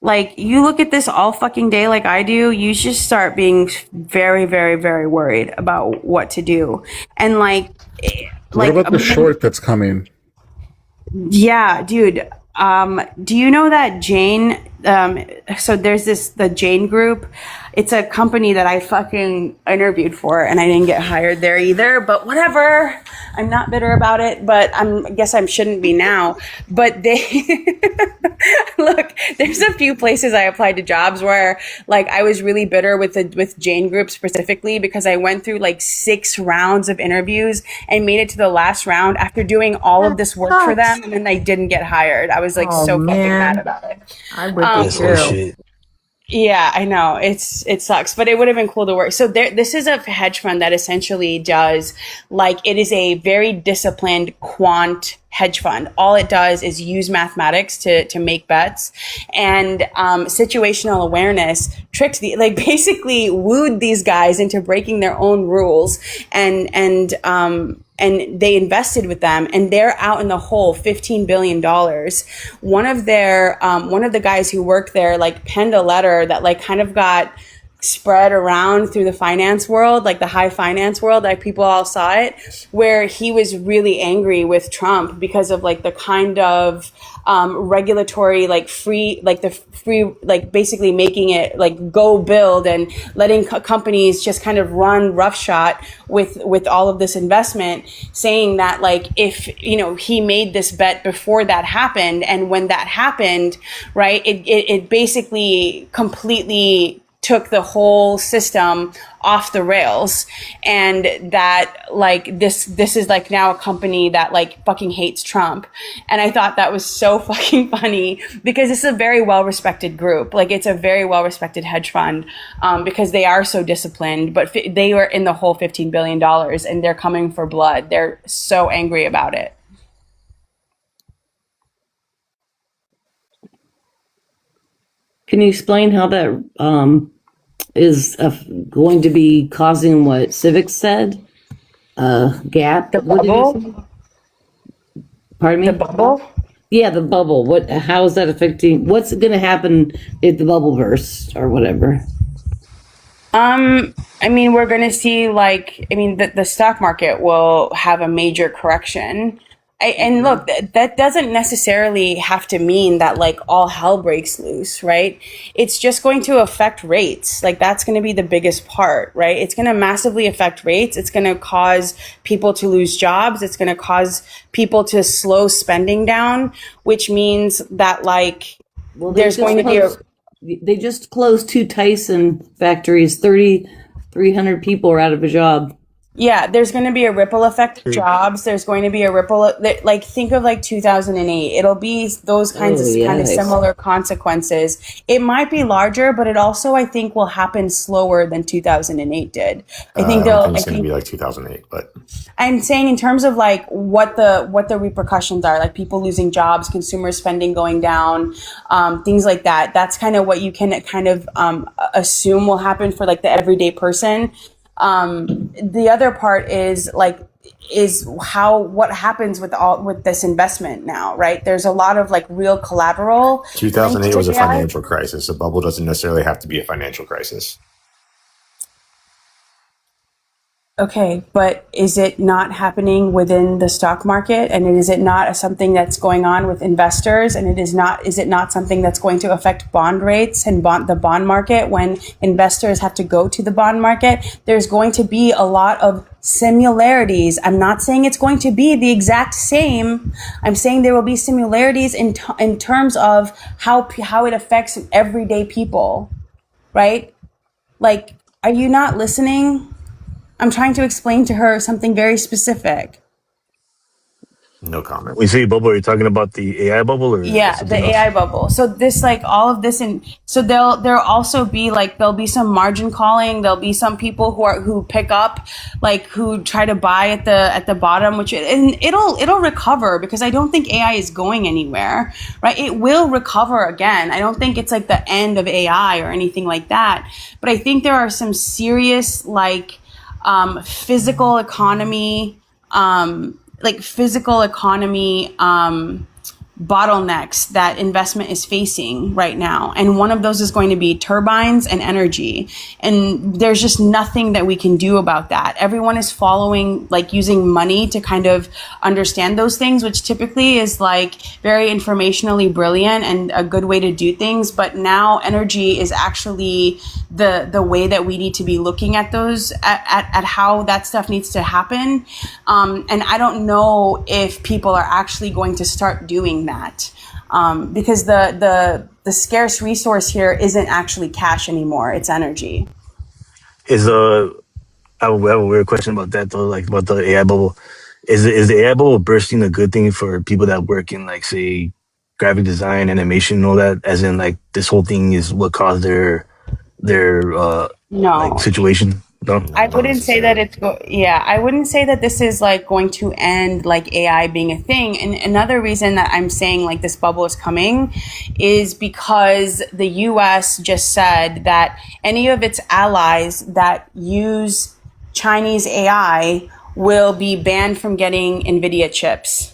Like, you look at this all fucking day like I do, you just start being very, very, very worried about what to do. And What about the short that's coming? Yeah, dude. Do you know that Jane, so there's the Jane Group. It's a company that I fucking interviewed for and I didn't get hired there either, but whatever. I'm not bitter about it, but I guess I shouldn't be now. But look, there's a few places I applied to jobs where like I was really bitter with Jane Group specifically because I went through like 6 rounds of interviews and made it to the last round after doing all of this work for them, and then I didn't get hired. I was like so fucking mad about it. I would be too. Yeah, I know. It sucks, but it would have been cool to work. So this is a hedge fund that essentially does, like, it is a very disciplined quant hedge fund. All it does is use mathematics to make bets, and situational awareness basically wooed these guys into breaking their own rules and and they invested with them, and they're out in the hole $15 billion. One of the guys who worked there like penned a letter that like kind of got spread around through the finance world, like the high finance world, like people all saw it, where he was really angry with Trump because of like the kind of regulatory, like free, like basically making it like go build and letting companies just kind of run roughshod with all of this investment, saying that like if he made this bet before that happened, and when that happened, right, it basically completely took the whole system off the rails, and that like this is like now a company that like fucking hates Trump. And I thought that was so fucking funny, because it's a very well respected group, like it's a very well respected hedge fund, because they are so disciplined, but they were in the whole $15 billion and they're coming for blood. They're so angry about it. Can you explain how that is going to be causing what Civic said? Gap? The bubble? Pardon me? The bubble? Yeah, the bubble. How is that affecting? What's going to happen if the bubble bursts or whatever? I mean, we're going to see the stock market will have a major correction. And look, that doesn't necessarily have to mean that like all hell breaks loose, right? It's just going to affect rates. Like that's going to be the biggest part, right? It's going to massively affect rates. It's going to cause people to lose jobs. It's going to cause people to slow spending down, which means that like there's going to be they just closed 2 Tyson factories. 3,300 people are out of a job. Yeah, there's going to be a ripple effect of jobs. There's going to be a ripple, like think of like 2008. It'll be those kinds of similar consequences. It might be larger, but it also I think will happen slower than 2008 did. I think it's going to be like 2008, but I'm saying in terms of like what the repercussions are, like people losing jobs, consumer spending going down, things like that. That's kind of what you can kind of assume will happen for like the everyday person. The other part is what happens with this investment now, right? There's a lot of like real collateral. 2008 was a financial crisis. A bubble doesn't necessarily have to be a financial crisis. Okay, but is it not happening within the stock market? And is it not something that's going on with investors? And is it not something that's going to affect bond rates and the bond market when investors have to go to the bond market? There's going to be a lot of similarities. I'm not saying it's going to be the exact same. I'm saying there will be similarities in terms of how it affects everyday people, right? Like, are you not listening? I'm trying to explain to her something very specific. No comment. When you say bubble, are you talking about the AI bubble or the AI bubble? So this like all of this, and so there'll also be like there'll be some margin calling. There'll be some people who pick up, like who try to buy at the bottom, and it'll recover, because I don't think AI is going anywhere, right? It will recover again. I don't think it's like the end of AI or anything like that. But I think there are some serious like physical economy bottlenecks that investment is facing right now. And one of those is going to be turbines and energy. And there's just nothing that we can do about that. Everyone is following, like using money to kind of understand those things, which typically is like very informationally brilliant and a good way to do things. But now energy is actually the way that we need to be looking at those, at how that stuff needs to happen. And I don't know if people are actually going to start doing that, because the scarce resource here isn't actually cash anymore; it's energy. I have a weird question about that though, like about the AI bubble. Is the AI bubble bursting a good thing for people that work in like say graphic design, animation, and all that? As in like this whole thing is what caused their like situation? No, I wouldn't say that I wouldn't say that this is like going to end like AI being a thing. And another reason that I'm saying like this bubble is coming is because the US just said that any of its allies that use Chinese AI will be banned from getting NVIDIA chips.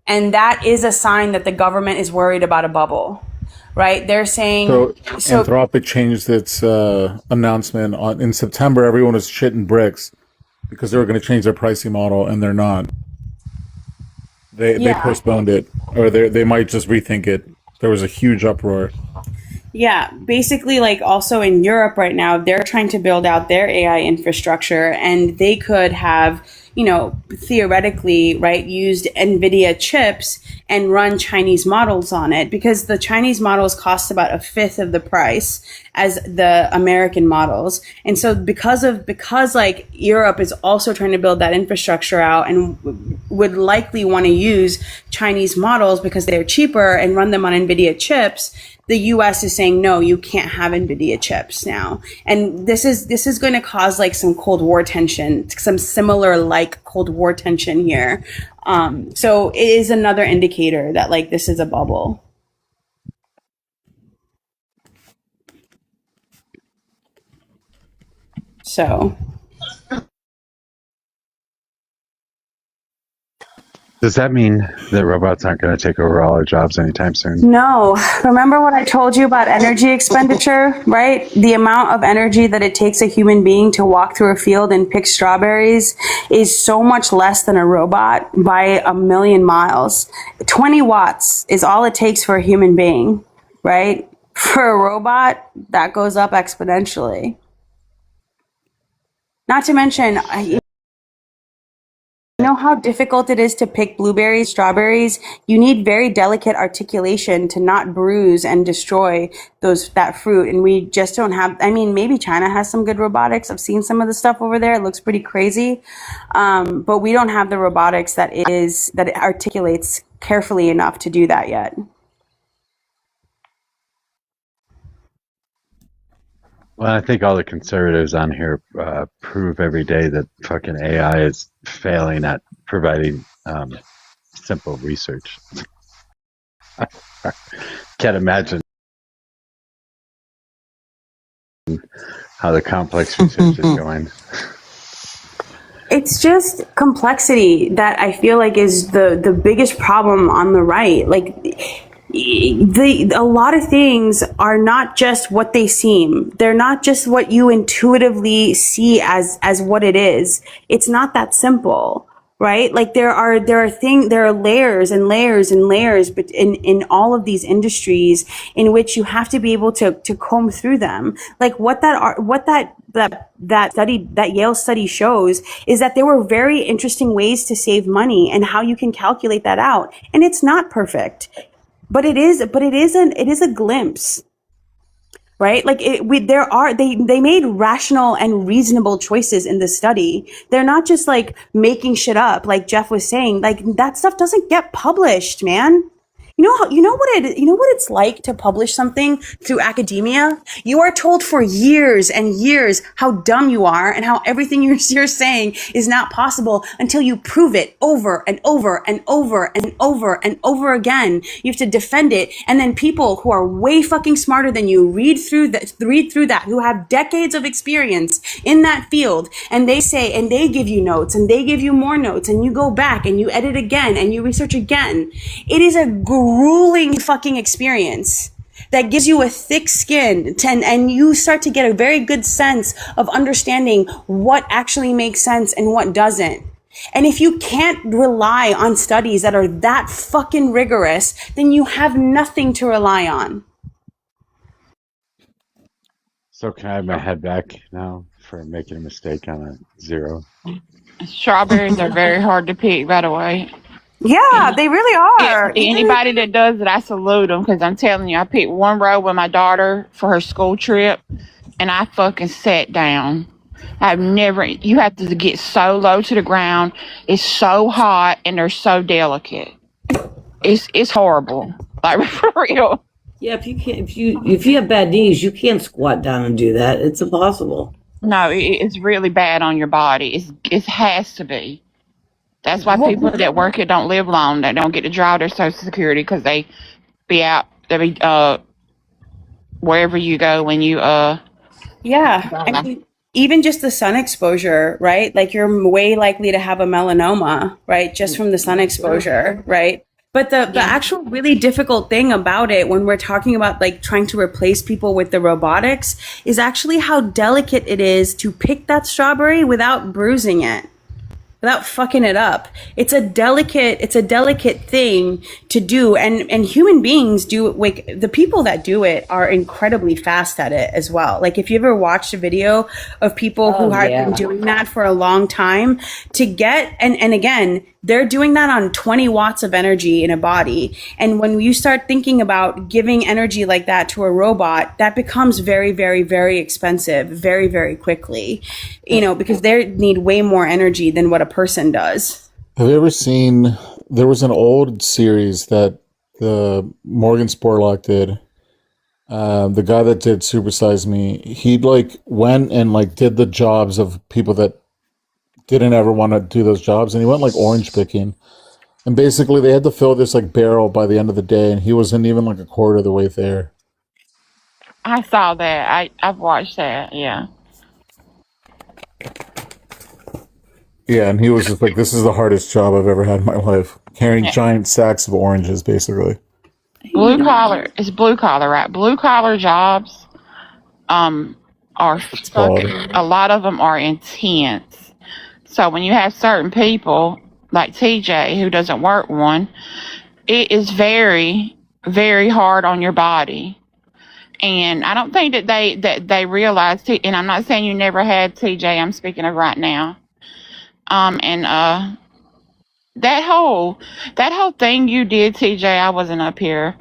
And that is a sign that the government is worried about a bubble, right? They're saying... So Anthropic changed its announcement in September. Everyone was shitting bricks because they were going to change their pricing model, and they're not. They postponed it, or they might just rethink it. There was a huge uproar. Yeah, basically, like also in Europe right now, they're trying to build out their AI infrastructure, and they could have, theoretically, right, used NVIDIA chips and run Chinese models on it, because the Chinese models cost about 1/5 of the price as the American models. And so because like Europe is also trying to build that infrastructure out and would likely want to use Chinese models because they're cheaper and run them on NVIDIA chips, the US is saying, no, you can't have NVIDIA chips now. And this is going to cause like some Cold War tension, some similar like Cold War tension here. So it is another indicator that like this is a bubble. So. Does that mean that robots aren't going to take over all our jobs anytime soon? No. Remember what I told you about energy expenditure, right? The amount of energy that it takes a human being to walk through a field and pick strawberries is so much less than a robot by 1,000,000 miles. 20 watts is all it takes for a human being, right? For a robot, that goes up exponentially. Not to mention, you know how difficult it is to pick blueberries, strawberries? You need very delicate articulation to not bruise and destroy that fruit. And we just don't have, maybe China has some good robotics. I've seen some of the stuff over there. It looks pretty crazy. But we don't have the robotics that it articulates carefully enough to do that yet. Well, I think all the conservatives on here prove every day that fucking AI is failing at providing simple research. Can't imagine how the complex research is going. It's just complexity that I feel like is the biggest problem on the right. Like, a lot of things are not just what they seem. They're not just what you intuitively see as what it is. It's not that simple, right? Like there are layers and layers and layers, but in all of these industries in which you have to be able to comb through them. Like what that Yale study shows is that there were very interesting ways to save money and how you can calculate that out. And it's not perfect. But it is a glimpse, right? Like they made rational and reasonable choices in the study. They're not just like making shit up, like Jeff was saying. Like that stuff doesn't get published, man. You know what it's like to publish something through academia? You are told for years and years how dumb you are and how everything you're saying is not possible until you prove it over and over and over and over and over again. You have to defend it, and then people who are way fucking smarter than you read through that, who have decades of experience in that field, and they say, and they give you notes, and they give you more notes, and you go back and you edit again and you research again. It is a grueling fucking experience that gives you a thick skin and you start to get a very good sense of understanding what actually makes sense and what doesn't. And if you can't rely on studies that are that fucking rigorous, then you have nothing to rely on. So can I have my head back now for making a mistake on a zero? Strawberries are very hard to pick, by the way. Yeah, they really are. Anybody that does it, I salute them, because I'm telling you, I picked one row with my daughter for her school trip, and I fucking sat down. You have to get so low to the ground. It's so hot, and they're so delicate. It's horrible, like for real. Yeah, if you have bad knees, you can't squat down and do that. It's impossible. No, it's really bad on your body. It has to be. That's why people that work here don't live long. They don't get to draw their Social Security because they be out. They be wherever you go when you Yeah. even just the sun exposure, right? Like you're way likely to have a melanoma, right? Just from the sun exposure, right? But the actual really difficult thing about it when we're talking about like trying to replace people with the robotics is actually how delicate it is to pick that strawberry without bruising it, without fucking it up. It's a delicate thing to do. And human beings do it. Like the people that do it are incredibly fast at it as well. Like if you ever watched a video of people who have been doing that for a long time to get, and again, they're doing that on 20 watts of energy in a body. And when you start thinking about giving energy like that to a robot, that becomes very, very, very expensive very, very quickly, you know, because they need way more energy than what a person does. Have you ever seen, there was an old series that the Morgan Spurlock did. The guy that did Supersize Me, he like went and like did the jobs of people that didn't ever want to do those jobs, and he went like orange picking, and basically they had to fill this like barrel by the end of the day, and he wasn't even like a quarter of the way there. I saw that. I've watched that. Yeah. Yeah, and he was just like, this is the hardest job I've ever had in my life, carrying giant sacks of oranges basically. Blue collar is blue collar, right? Blue collar jobs are fucking, a lot of them are intense. So when you have certain people like TJ who doesn't work one, it is very, very hard on your body. And I don't think that they realize, and I'm not saying you never had TJ, I'm speaking of right now. That whole thing you did, TJ, I wasn't up here,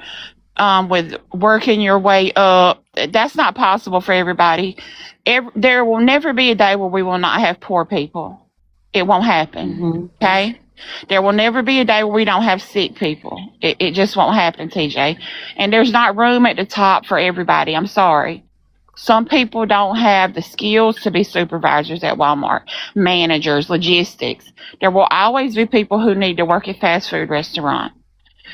with working your way up, that's not possible for everybody. There will never be a day where we will not have poor people. It won't happen. Okay? There will never be a day where we don't have sick people. It just won't happen, TJ. And there's not room at the top for everybody. I'm sorry. Some people don't have the skills to be supervisors at Walmart, managers, logistics. There will always be people who need to work at fast food restaurants.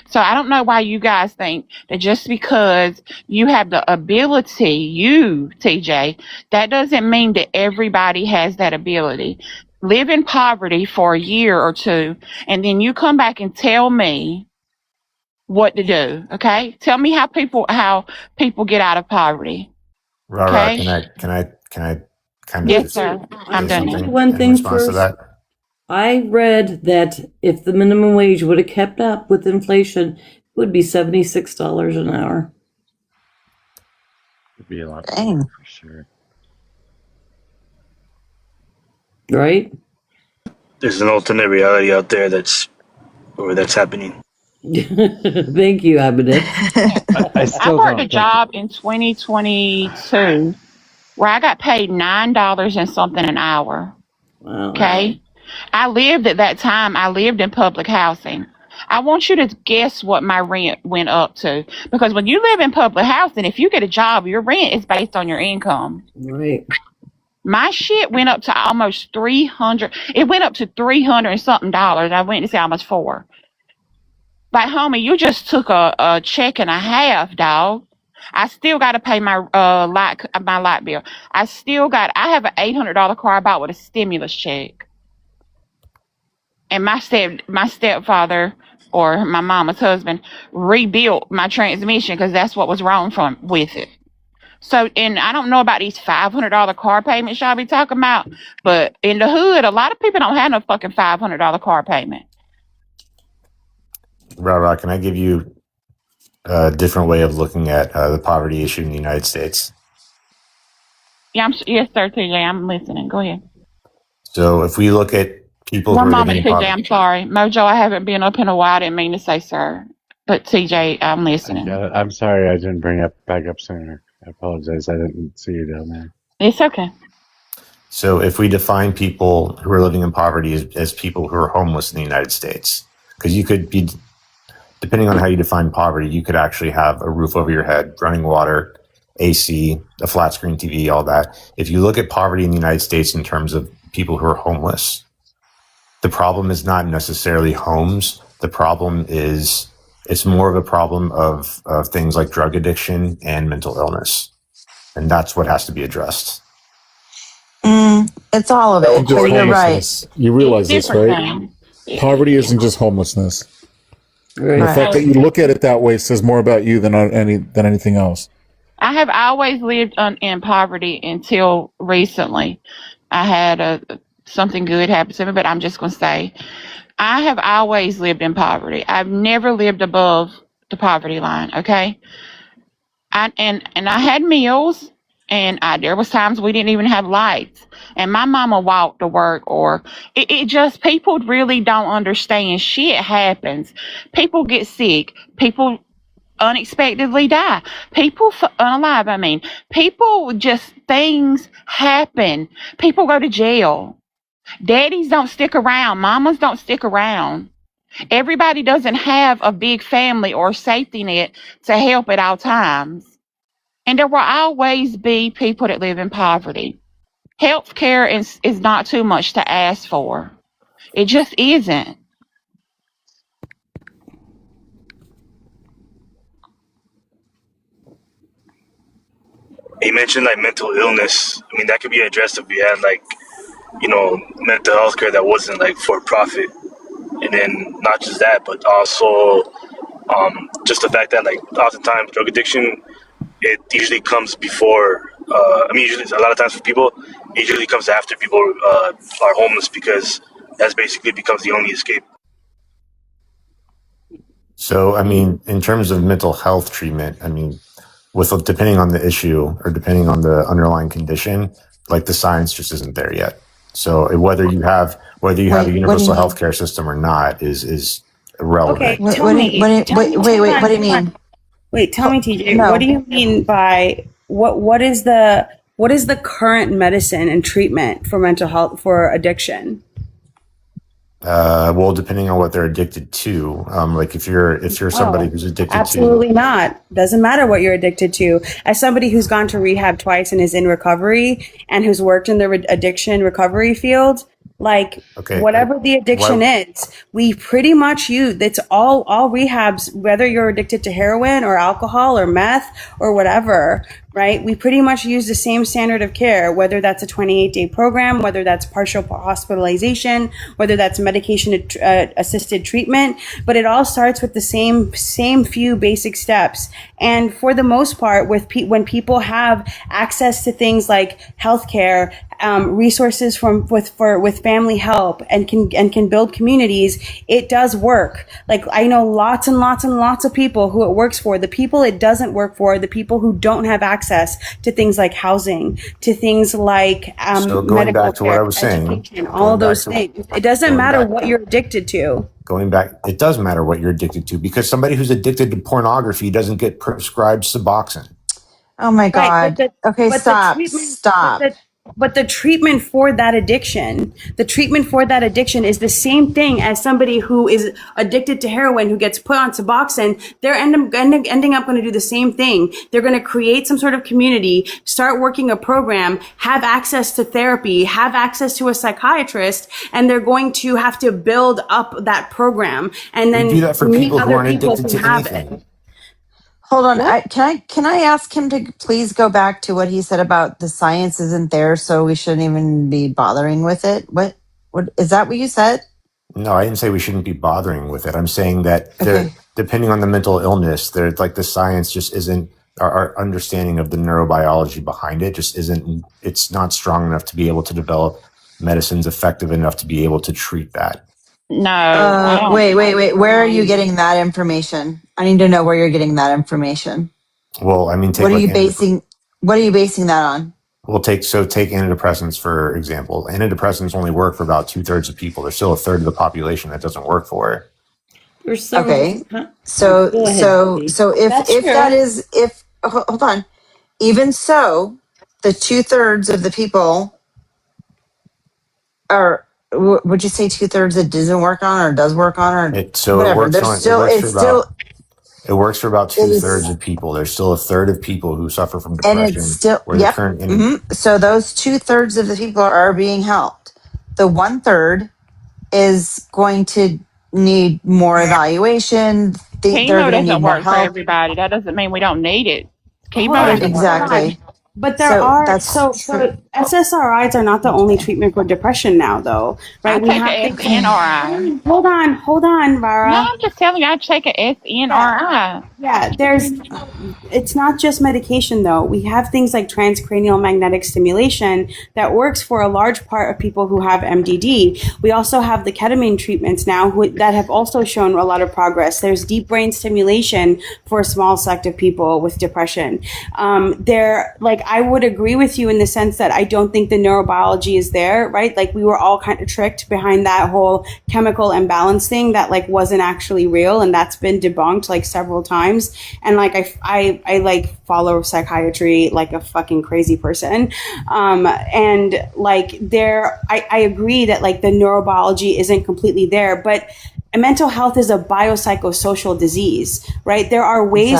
So I don't know why you guys think that just because you have the ability, you, TJ, that doesn't mean that everybody has that ability. Live in poverty for a year or two, and then you come back and tell me what to do, okay? Tell me how people get out of poverty. Rara, can I kind of yes, sir. I'm done. One thing first. I read that if the minimum wage would have kept up with inflation, it would be $76 an hour. It'd be a lot more for sure. Right? There's an alternate reality out there that's happening. Thank you, Abinette. I worked a job in 2022 where I got paid $9 and something an hour. Wow. Okay. I lived at that time, I lived in public housing. I want you to guess what my rent went up to. Because when you live in public housing, if you get a job, your rent is based on your income. Right. My shit went up to almost $300. It went up to $300 and something dollars. I went to say almost $400. Like, homie, you just took a check and a half, dog. I still got to pay my light bill. I have an $800 car I bought with a stimulus check. And my stepfather or my mama's husband rebuilt my transmission because that's what was wrong with it. So, and I don't know about these $500 car payments y'all be talking about, but in the hood, a lot of people don't have no fucking $500 car payment. Rara, can I give you a different way of looking at the poverty issue in the United States? Yeah, yes, sir, TJ, I'm listening. Go ahead. So if we look at people One who are moment, living in TJ, poverty, I'm sorry. MOJO, I haven't been up in a while. I didn't mean to say sir. But TJ, I'm listening. I'm sorry I didn't bring back up sooner. I apologize. I didn't see you down there. It's okay. so if we define people who are living in poverty as people who are homeless in the United States, because you could be, depending on how you define poverty, you could actually have a roof over your head, running water, AC, a flat screen TV, all that. If you look at poverty in the United States in terms of people who are homeless, the problem is not necessarily homes. The problem is, it's more of a problem of things like drug addiction and mental illness. And that's what has to be addressed. It's all of it. Just But you're right. homelessness. You realize this, Different right? things. Poverty isn't just homelessness. And the Right. fact that you look at it that way says more about you than anything else. I have always lived in poverty until recently. I had something good happen to me, but I'm just going to say I have always lived in poverty. I've never lived above the poverty line. Okay, and I had meals, and there was times we didn't even have lights, and my mama walked to work, or it just people really don't understand. Shit happens. People get sick. People unexpectedly die. People unalive. I mean, people just things happen. People go to jail. Daddies don't stick around. Mamas don't stick around. Everybody doesn't have a big family or safety net to help at all times. And there will always be people that live in poverty. Health care is not too much to ask for. It just isn't. You mentioned like mental illness. I mean, that could be addressed if we had like, mental health care that wasn't like for profit. And then not just that, but also just the fact that like oftentimes drug addiction, it usually comes before. Usually a lot of times for people, it usually comes after people are homeless because that's basically becomes the only escape. So, I mean, in terms of mental health treatment, I mean, depending on the issue or depending on the underlying condition, like the science just isn't there yet. So whether you have a universal healthcare system or not is irrelevant. Okay, tell me. Wait, what do you mean? Wait, tell me, TJ. No. What do you mean by what is the current medicine and treatment for mental health for addiction? Well, depending on what they're addicted to, like if you're somebody who's addicted Absolutely not. Doesn't matter what you're addicted to. As somebody who's gone to rehab twice and is in recovery and who's worked in the addiction recovery field, like whatever the addiction is, we pretty much use, it's all rehabs, whether you're addicted to heroin or alcohol or meth or whatever, right? We pretty much use the same standard of care, whether that's a 28-day program, whether that's partial hospitalization, whether that's medication assisted treatment, but it all starts with the same few basic steps. And for the most part, when people have access to things like healthcare, resources with family help and can build communities, it does work. Like I know lots and lots and lots of people who it works for. The people it doesn't work for, the people who don't have access to things like housing, to things like so going medical back to care, what I was saying, education, all of those things. It doesn't matter what you're addicted to. Going back, it does matter what you're addicted to because somebody who's addicted to pornography doesn't get prescribed Suboxone. Oh my God. Right, Okay, stop. But the treatment for that addiction, is the same thing as somebody who is addicted to heroin who gets put on Suboxone. They're ending up going to do the same thing. They're going to create some sort of community, start working a program, have access to therapy, have access to a psychiatrist, and they're going to have to build up that program and then do that for meet people who other aren't people addicted who to have anything. it. Hold on. Can I ask him to please go back to what he said about the science isn't there, so we shouldn't even be bothering with it? What is that what you said? No, I didn't say we shouldn't be bothering with it. I'm saying that depending on the mental illness, there's like the science just isn't, our understanding of the neurobiology behind it just isn't, it's not strong enough to be able to develop medicines effective enough to be able to treat that. No. Wait. Where are you getting that information? I need to know where you're getting that information. Well, I mean, what are you basing that on? We'll take antidepressants, for example. Antidepressants only work for about 2/3 of people. There's still a third of the population that doesn't work for it. Okay. So hold on. Even so, the 2/3 of the people are, would you say 2/3 it doesn't work on or does work on or whatever? It works for about 2/3 of people. There's still a third of people who suffer from depression. And it's still, So those 2/3 of the people are being helped. The 1/3 is going to need more evaluation. Chemo doesn't work for everybody. That doesn't mean we don't need it. Chemo doesn't work. Exactly. But there are so SSRIs are not the only treatment for depression now, though, right? I We take have a things. SNRI. Hold on, No, Vara. I'm just telling you, I take a SNRI. Yeah, it's not just medication though. We have things like transcranial magnetic stimulation that works for a large part of people who have MDD. We also have the ketamine treatments now that have also shown a lot of progress. There's deep brain stimulation for a small sect of people with depression. I would agree with you in the sense that I don't think the neurobiology is there, right? Like we were all kind of tricked behind that whole chemical imbalance thing that like wasn't actually real, and that's been debunked like several times. And like I like follow psychiatry like a fucking crazy person, and like I agree that like the neurobiology isn't completely there, but mental health is a biopsychosocial disease, right? There are ways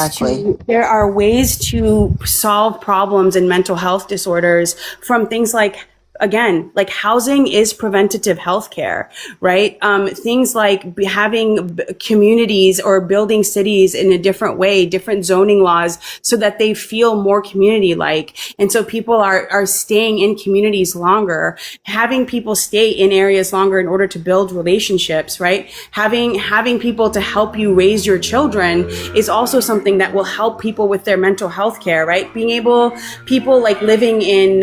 to solve problems in mental health disorders from things like, again, like housing is preventative health care, right? Things like having communities or building cities in a different way, different zoning laws, so that they feel more community-like. And so people are staying in communities longer, having people stay in areas longer in order to build relationships, right? Having people to help you raise your children is also something that will help people with their mental health care, right? People like living in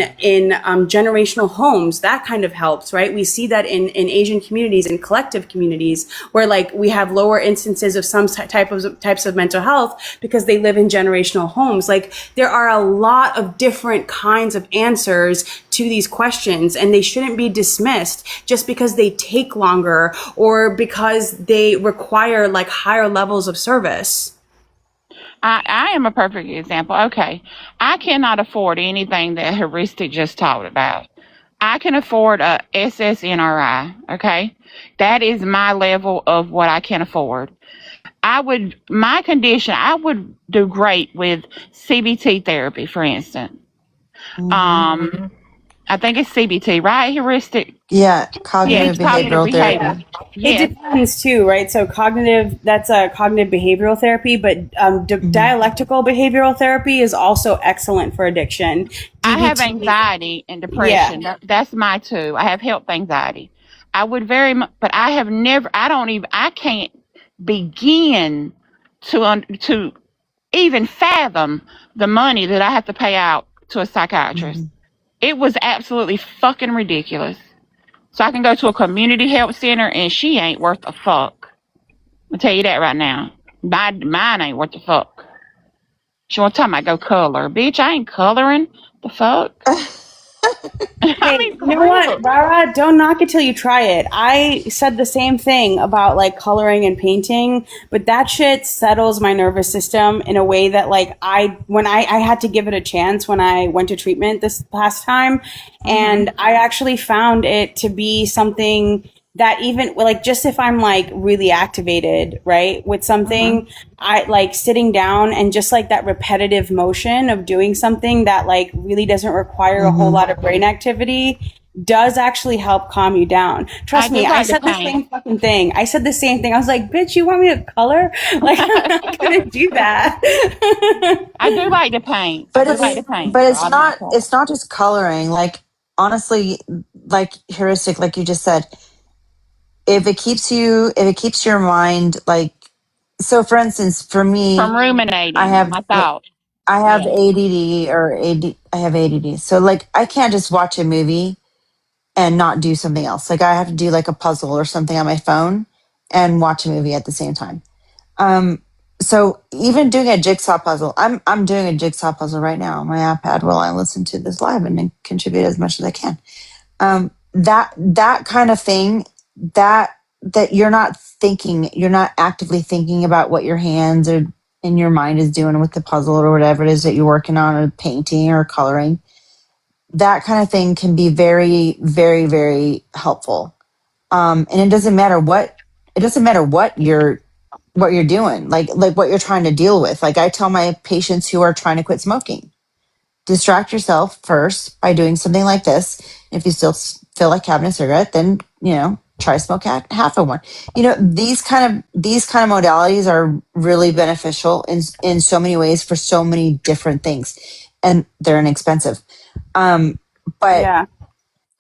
generational homes, that kind of helps, right? We see that in Asian communities and collective communities where like we have lower instances of some types of mental health because they live in generational homes. Like there are a lot of different kinds of answers to these questions, and they shouldn't be dismissed just because they take longer or because they require like higher levels of service. I am a perfect example. Okay. I cannot afford anything that Heuristic just talked about. I can afford a SSNRI. Okay. That is my level of what I can afford. My condition, I would do great with CBT therapy, for instance. I think it's CBT, right? Heuristic. Yeah, Yeah, cognitive cognitive behavioral behavior. therapy. It Yes. depends too, right? So that's a cognitive behavioral therapy, but dialectical behavioral therapy is also excellent for addiction. I have DBT, anxiety and depression. That's my two. I have health anxiety. I would very much, but I have never. I can't begin to even fathom the money that I have to pay out to a psychiatrist. It was absolutely fucking ridiculous. So I can go to a community health center and she ain't worth a fuck. I'll tell you that right now. Mine ain't worth a fuck. She want to tell me I go color. Bitch, I ain't coloring. The fuck? Hey, you know what, Rara? Don't knock it till you try it. I said the same thing about like coloring and painting, but that shit settles my nervous system in a way that like I had to give it a chance when I went to treatment this past time, and I actually found it to be something that even like just if I'm like really activated, right, with something, I like sitting down and just like that repetitive motion of doing something that like really doesn't require a whole lot of brain activity does actually help calm you down. Trust me, I said the same fucking thing. I said the same thing. I was like, bitch, you want me to color? Like, I'm not gonna do that. I do like to paint. But it's not just coloring. Like honestly, like heuristic, like you just said, if it keeps your mind like, so for instance, for me, from ruminating I have my thoughts. I have ADD. So like I can't just watch a movie and not do something else. Like I have to do like a puzzle or something on my phone and watch a movie at the same time. So even doing a jigsaw puzzle, I'm doing a jigsaw puzzle right now on my iPad while I listen to this live and contribute as much as I can. That kind of thing, that you're not actively thinking about what your hands or in your mind is doing with the puzzle or whatever it is that you're working on, or painting or coloring. That kind of thing can be very, very, very helpful. And it doesn't matter what you're doing, like what you're trying to deal with. Like I tell my patients who are trying to quit smoking, distract yourself first by doing something like this. If you still feel like having a cigarette, then, try to smoke half of one. These kind of modalities are really beneficial in so many ways for so many different things, and they're inexpensive. But Yeah.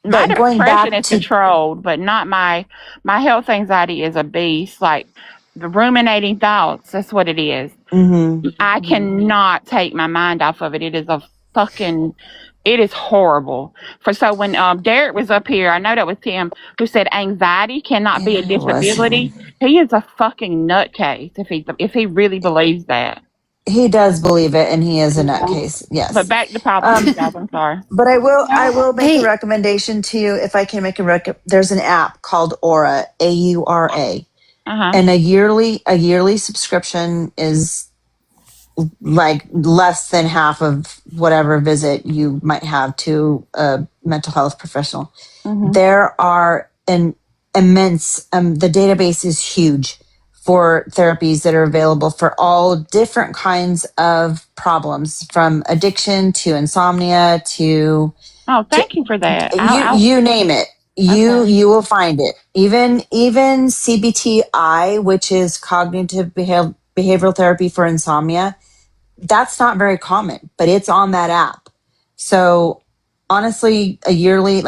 My going depression back is to controlled, but not my health anxiety is a beast. Like the ruminating thoughts, that's what it is. I cannot take my mind off of it. It is horrible. So when Derek was up here, I know that was Tim who said anxiety cannot be a it was disability. He is a fucking nutcase if he really believes that. he does believe it, and he is a nutcase. But Yes. back to politics, guys. I'm sorry. But I will make a Hey, recommendation to you if I can make there's an app called Aura, AURA. Uh-huh. And a yearly subscription is like less than half of whatever visit you might have to a mental health professional. There are an immense the database is huge for therapies that are available for all different kinds of problems, from addiction to insomnia to Oh, thank you for that. you name it. You will find it. Even CBTI, which is cognitive behavioral therapy for insomnia, that's not very common, but it's on that app. So honestly, a yearly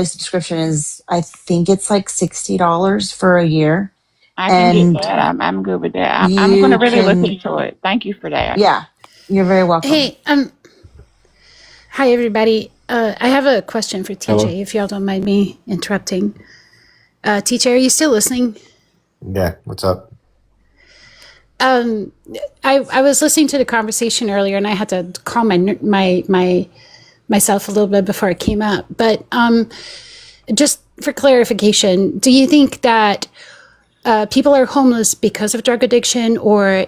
subscription is, I think it's like $60 for a year. I can get that. I'm good with that. I'm going to really look into it. Thank you for that. Yeah, you're very welcome. hey, hi everybody. I have a question for TJ, Hello. if y'all don't mind me interrupting. TJ, are you still listening? Yeah, what's up? I was listening to the conversation earlier, and I had to calm myself a little bit before it came up. But just for clarification, do you think that people are homeless because of drug addiction, or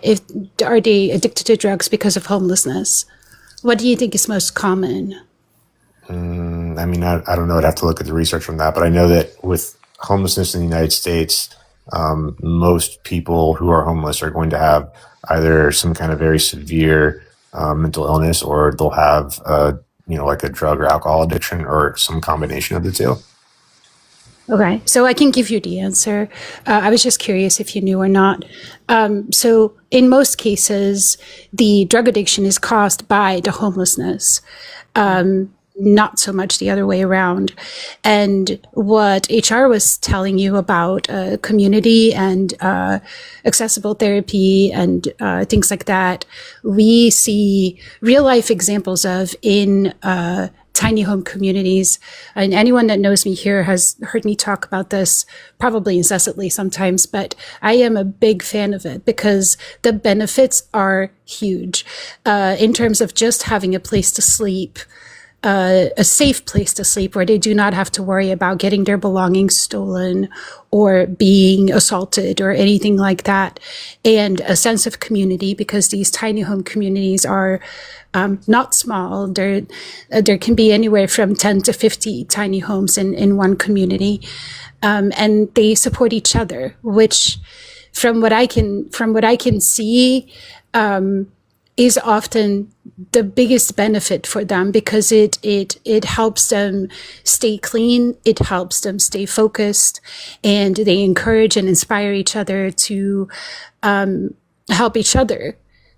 are they addicted to drugs because of homelessness? What do you think is most common? I mean, I don't know. I'd have to look at the research from that, but I know that with homelessness in the United States, most people who are homeless are going to have either some kind of very severe mental illness, or they'll have like a drug or alcohol addiction, or some combination of the two. Okay, so I can give you the answer. I was just curious if you knew or not. So in most cases, the drug addiction is caused by the homelessness. Not so much the other way around. And what HR was telling you about community and accessible therapy and things like that, we see real life examples of in tiny home communities. And anyone that knows me here has heard me talk about this probably incessantly sometimes, but I am a big fan of it because the benefits are huge in terms of just having a place to sleep, a safe place to sleep where they do not have to worry about getting their belongings stolen or being assaulted or anything like that. And a sense of community, because these tiny home communities are not small. There can be anywhere from 10 to 50 tiny homes in one community. And they support each other, which from what I can see, is often the biggest benefit for them, because it helps them stay clean, it helps them stay focused, and they encourage and inspire each other to help each other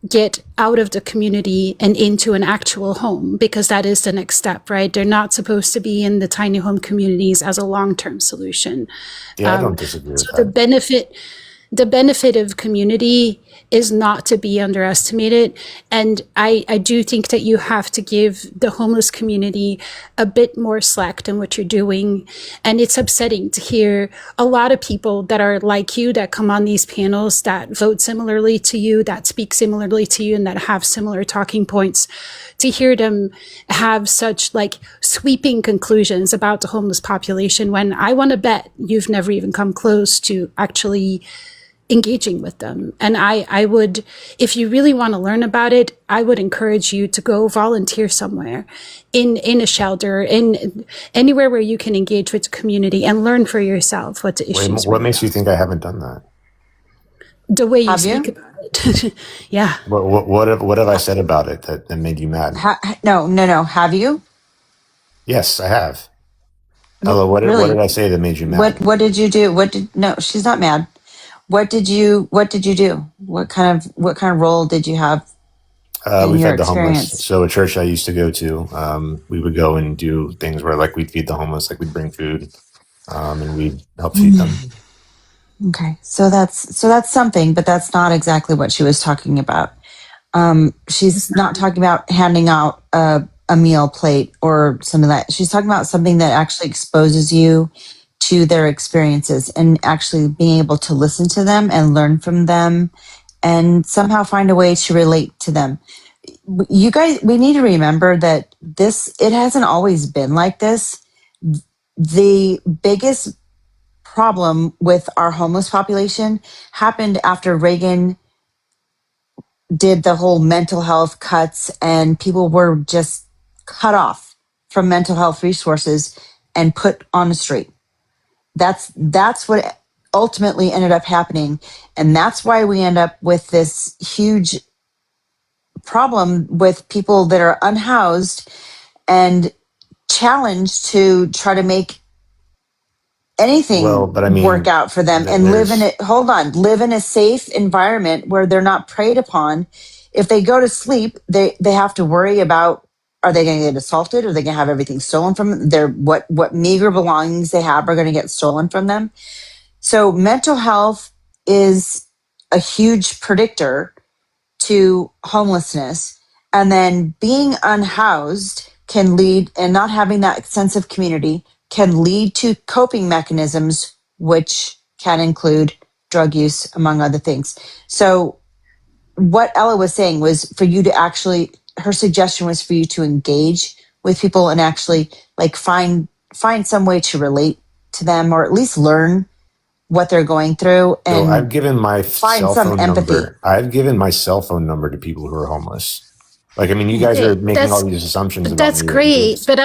get out of the community and into an actual home, because that is the next step, right? They're not supposed to be in the tiny home communities as a long-term solution. Yeah, I don't disagree with so that. The benefit of community is not to be underestimated. And I do think that you have to give the homeless community a bit more slack than what you're doing. And it's upsetting to hear a lot of people that are like you, that come on these panels, that vote similarly to you, that speak similarly to you, and that have similar talking points, to hear them have such like sweeping conclusions about the homeless population, when I want to bet you've never even come close to actually engaging with them. And I would, if you really want to learn about it, I would encourage you to go volunteer somewhere in a shelter, in anywhere where you can engage with the community and learn for yourself what the issues What really makes you think I haven't done that? the way you Have speak you? about it. Yeah. What have I said about it that made you mad? No. Have you? Yes, I have. Hello, what Really? did I say that made you mad? What did you do? No, she's not mad. What did you do? What kind of role did you have? in We've your had the homeless. experience? So a church I used to go to, we would go and do things where like we'd feed the homeless, like we'd bring food, and we'd help feed them. Okay, so that's something, but that's not exactly what she was talking about. She's not talking about handing out a meal plate or something like that. She's talking about something that actually exposes you to their experiences and actually being able to listen to them and learn from them and somehow find a way to relate to them. You guys, we need to remember that it hasn't always been like this. The biggest problem with our homeless population happened after Reagan did the whole mental health cuts and people were just cut off from mental health resources and put on the street. That's what ultimately ended up happening. And that's why we end up with this huge problem with people that are unhoused and challenged to try to make anything work out for them and live in a safe environment where they're not preyed upon. If they go to sleep, they have to worry about, are they going to get assaulted? Are they going to have everything stolen from them? What meager belongings they have are going to get stolen from them. So mental health is a huge predictor to homelessness. And then being unhoused can lead, and not having that sense of community can lead to coping mechanisms, which can include drug use, among other things. So what Ella was saying was for you to actually, her suggestion was for you to engage with people and actually like find some way to relate to them or at least learn what they're going through. And So I've given my find cell some phone empathy. number. I've given my cell phone number to people who are homeless. Like, I mean, you guys are making all these assumptions about That's me. great, but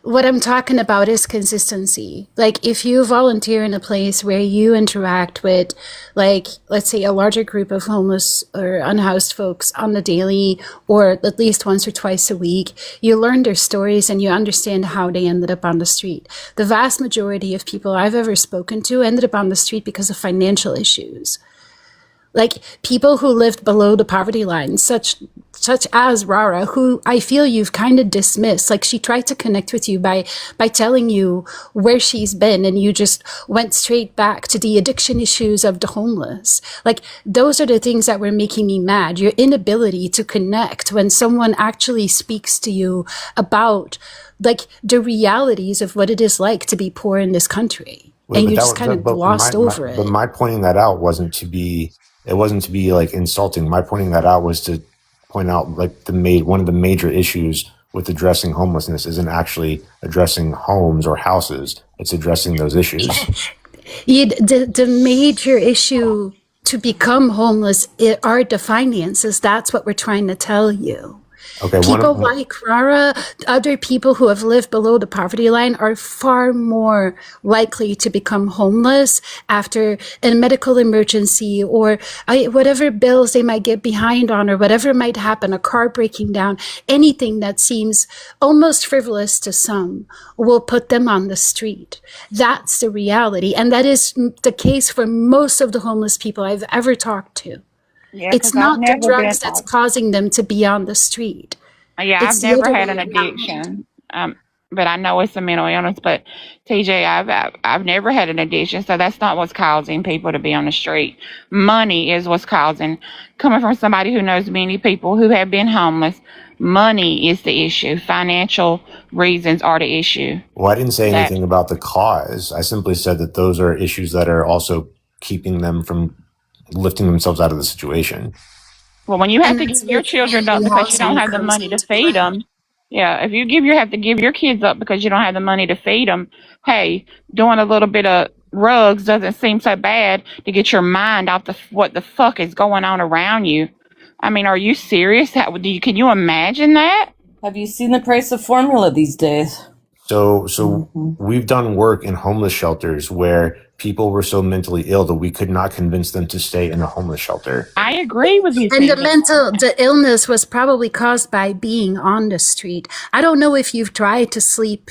what I'm talking about is consistency. Like if you volunteer in a place where you interact with, like, let's say a larger group of homeless or unhoused folks on the daily or at least once or twice a week, you learn their stories and you understand how they ended up on the street. The vast majority of people I've ever spoken to ended up on the street because of financial issues. Like people who lived below the poverty line, such as Rara, who I feel you've kind of dismissed. Like she tried to connect with you by telling you where she's been, and you just went straight back to the addiction issues of the homeless. Like those are the things that were making me mad. Your inability to connect when someone actually speaks to you about like the realities of what it is like to be poor in this country. Well, and but you that just was- kind of but glossed over it. But my pointing that out wasn't to be like insulting. My pointing that out was to point out like one of the major issues with addressing homelessness isn't actually addressing homes or houses. It's addressing those issues. The major issue to become homeless are the finances. That's what we're trying to tell you. Okay, People like Rara, other people who have lived below the poverty line are far more likely to become homeless after a medical emergency or whatever bills they might get behind on or whatever might happen, a car breaking down, anything that seems almost frivolous to some will put them on the street. That's the reality. And that is the case for most of the homeless people I've ever talked to. Yeah, It's 'cause I've not the never drugs been. that's causing them to be on the street. Yeah, It's I've the never other had way an around. addiction, but I know it's a mental illness. But TJ, I've never had an addiction, so that's not what's causing people to be on the street. Money is what's causing. Coming from somebody who knows many people who have been homeless, money is the issue. Financial reasons are the issue. Well, I didn't say That anything about the cause. I simply said that those are issues that are also keeping them from lifting themselves out of the situation. well, when you have And to that's give your where children up community because you don't housing have the comes money to into feed play. them, yeah, if you have to give your kids up because you don't have the money to feed them, hey, doing a little bit of rugs doesn't seem so bad to get your mind off what the fuck is going on around you. I mean, are you serious? Can you imagine that? Have you seen the price of formula these days? So we've done work in homeless shelters where people were so mentally ill that we could not convince them to stay in a homeless shelter. I agree with you. And the illness was probably caused by being on the street. I don't know if you've tried to sleep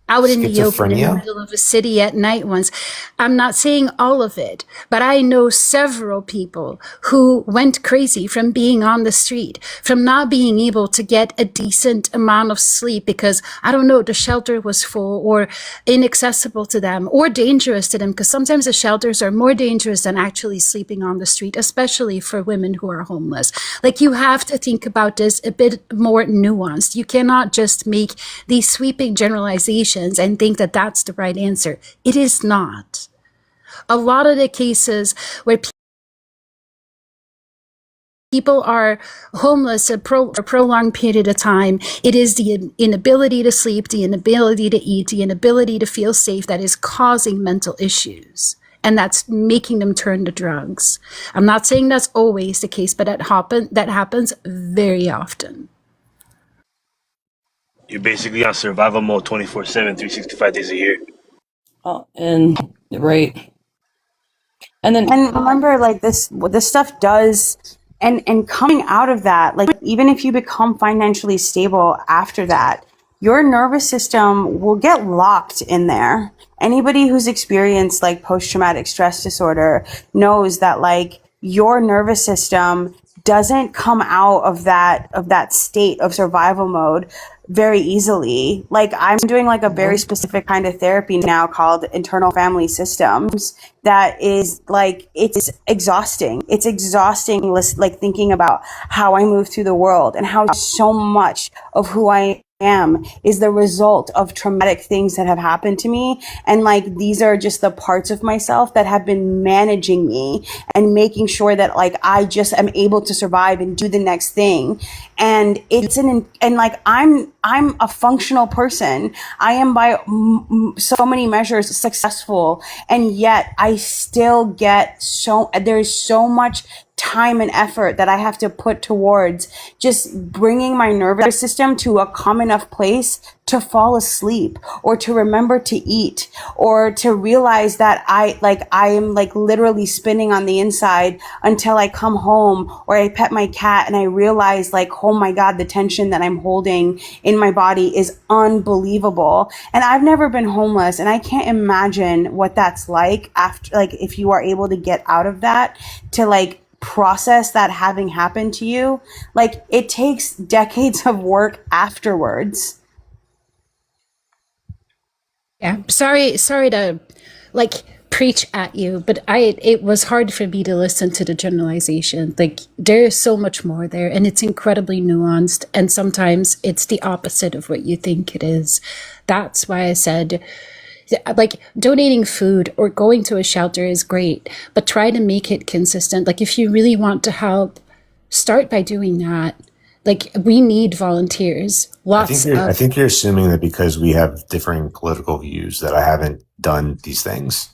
out in the open in the Schizophrenia? middle of a city at night once. I'm not saying all of it, but I know several people who went crazy from being on the street, from not being able to get a decent amount of sleep because, I don't know, the shelter was full or inaccessible to them or dangerous to them, because sometimes the shelters are more dangerous than actually sleeping on the street, especially for women who are homeless. Like, you have to think about this a bit more nuanced. You cannot just make these sweeping generalizations and think that that's the right answer. It is not. A lot of the cases where people are homeless a prolonged period of time, it is the inability to sleep, the inability to eat, the inability to feel safe that is causing mental issues. And that's making them turn to drugs. I'm not saying that's always the case, but that happens very often. You're basically on survival mode 24/7, 365 days a year. Oh, and right. And then remember, like, this stuff does, and coming out of that, like, even if you become financially stable after that, your nervous system will get locked in there. Anybody who's experienced like post-traumatic stress disorder knows that, like, your nervous system doesn't come out of that state of survival mode very easily. Like, I'm doing like a very specific kind of therapy now called internal family systems that is like, it's exhausting. It's exhausting, like, thinking about how I move through the world and how so much of who I am is the result of traumatic things that have happened to me. And like, these are just the parts of myself that have been managing me and making sure that, like, I just am able to survive and do the next thing. And like, I'm a functional person. I am by so many measures successful. And yet I still get there's so much time and effort that I have to put towards just bringing my nervous system to a calm enough place to fall asleep, or to remember to eat, or to realize that I am like literally spinning on the inside until I come home or I pet my cat and I realize, like, oh my God, the tension that I'm holding in my body is unbelievable. And I've never been homeless, and I can't imagine what that's like after, like, if you are able to get out of that, to like process that having happened to you. Like, it takes decades of work afterwards. Yeah, sorry to like preach at you, but it was hard for me to listen to the generalization. Like, there is so much more there, and it's incredibly nuanced, and sometimes it's the opposite of what you think it is. That's why I said, like, donating food or going to a shelter is great, but try to make it consistent. Like, if you really want to help, start by doing that. Like, we need volunteers. I think you're assuming that because we have differing political views that I haven't done these things.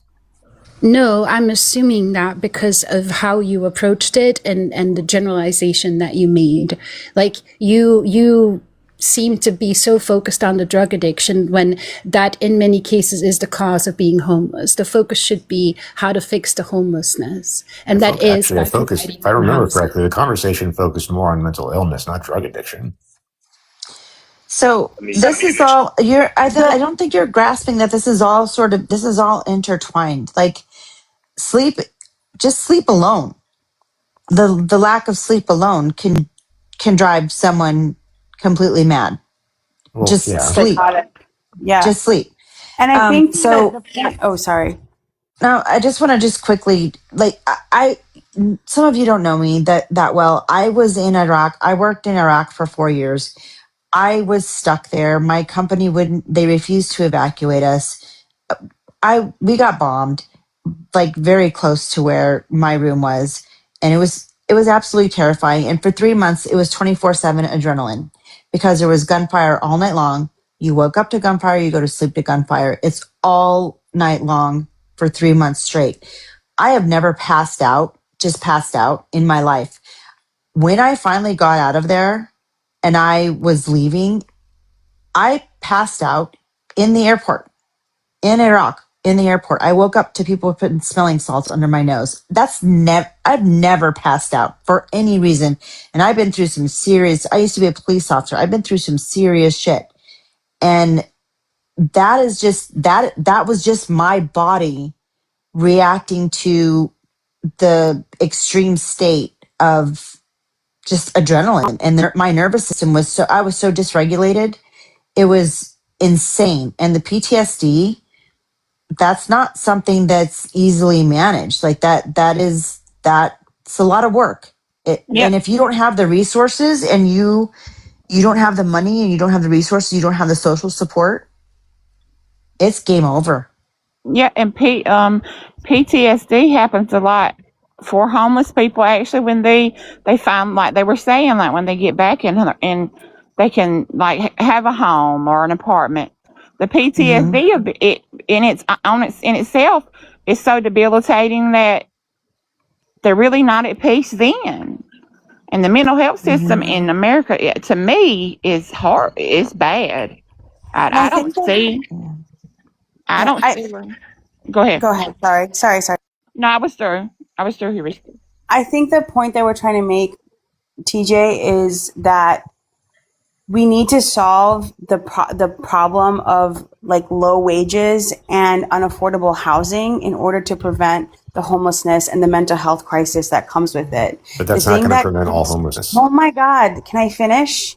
No, I'm assuming that because of how you approached it and the generalization that you made. Like, you seem to be so focused on the drug addiction when that in many cases is the cause of being homeless. The focus should be how to fix the homelessness. And If I remember correctly, the conversation focused more on mental illness, not drug addiction. So this is all I don't think you're grasping that this is all intertwined. Like, just sleep alone. The lack of sleep alone can drive someone completely mad. Well, just sleep. Yeah. Just sleep. And I think so. Oh, sorry. No, I just want to just quickly, like, I some of you don't know me that well. I was in Iraq. I worked in Iraq for 4 years. I was stuck there. My company they refused to evacuate us. We got bombed, like, very close to where my room was. And it was absolutely terrifying. And for 3 months, it was 24/7 adrenaline because there was gunfire all night long. You woke up to gunfire, you go to sleep to gunfire. It's all night long for 3 months straight. I have never passed out in my life. When I finally got out of there and I was leaving, I passed out in the airport, in Iraq, in the airport. I woke up to people putting smelling salts under my nose. I've never passed out for any reason. And I've been through I used to be a police officer. I've been through some serious shit. And that is just that was just my body reacting to the extreme state of just adrenaline, and my nervous system was I was so dysregulated. It was insane. And the PTSD, that's not something that's easily managed. Like that's a lot of work. And if you don't have the resources, and you don't have the money, and you don't have the resources, you don't have the social support, it's game over. Yeah, and PTSD happens a lot for homeless people. Actually, when they find, like they were saying, like when they get back in and they can like have a home or an apartment, the PTSD of it in itself is so debilitating that they're really not at peace then. And the mental health system in America, to me, is hard. It's bad. I don't see. I don't see. Go ahead. Go ahead. Sorry. No, I was through. Here. I think the point that we're trying to make, TJ, is that we need to solve the problem of like low wages and unaffordable housing in order to prevent the homelessness and the mental health crisis that comes with it. But that's not going to prevent all homelessness. Oh my God! Can I finish?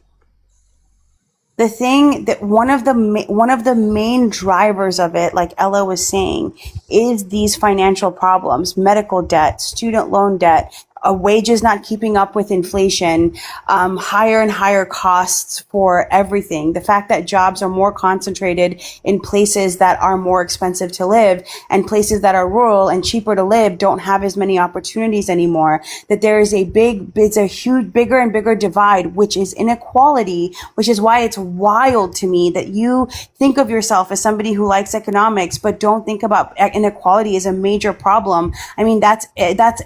The thing that one of the main drivers of it, like Ella was saying, is these financial problems: medical debt, student loan debt, wages not keeping up with inflation, higher and higher costs for everything. The fact that jobs are more concentrated in places that are more expensive to live, and places that are rural and cheaper to live don't have as many opportunities anymore. That there is it's a huge, bigger and bigger divide, which is inequality, which is why it's wild to me that you think of yourself as somebody who likes economics, but don't think about inequality as a major problem. I mean, that's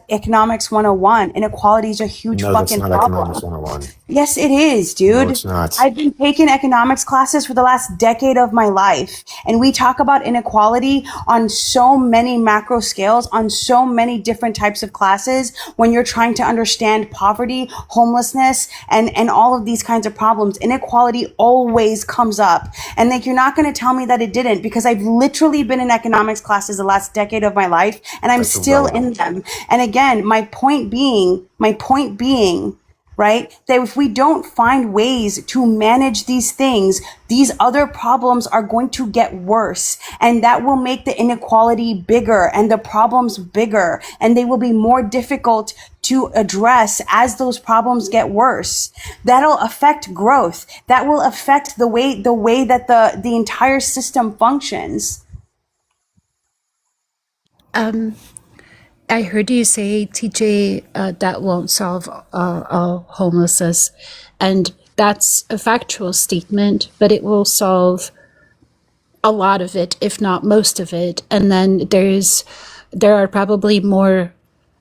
economics 101. Inequality is a huge fucking problem. Economics 101. Yes, it is, dude. No, it's not. I've been taking economics classes for the last decade of my life, and we talk about inequality on so many macro scales, on so many different types of classes when you're trying to understand poverty, homelessness, and all of these kinds of problems. Inequality always comes up. And like, you're not going to tell me that it didn't, because I've literally been in economics classes the last decade of my life, and I'm still in them. And again, my point being, right, that if we don't find ways to manage these things, these other problems are going to get worse, and that will make the inequality bigger and the problems bigger, and they will be more difficult to address as those problems get worse. That'll affect growth. That will affect the way that the entire system functions. I heard you say, TJ, that won't solve all homelessness. And that's a factual statement, but it will solve a lot of it, if not most of it. And then there are probably more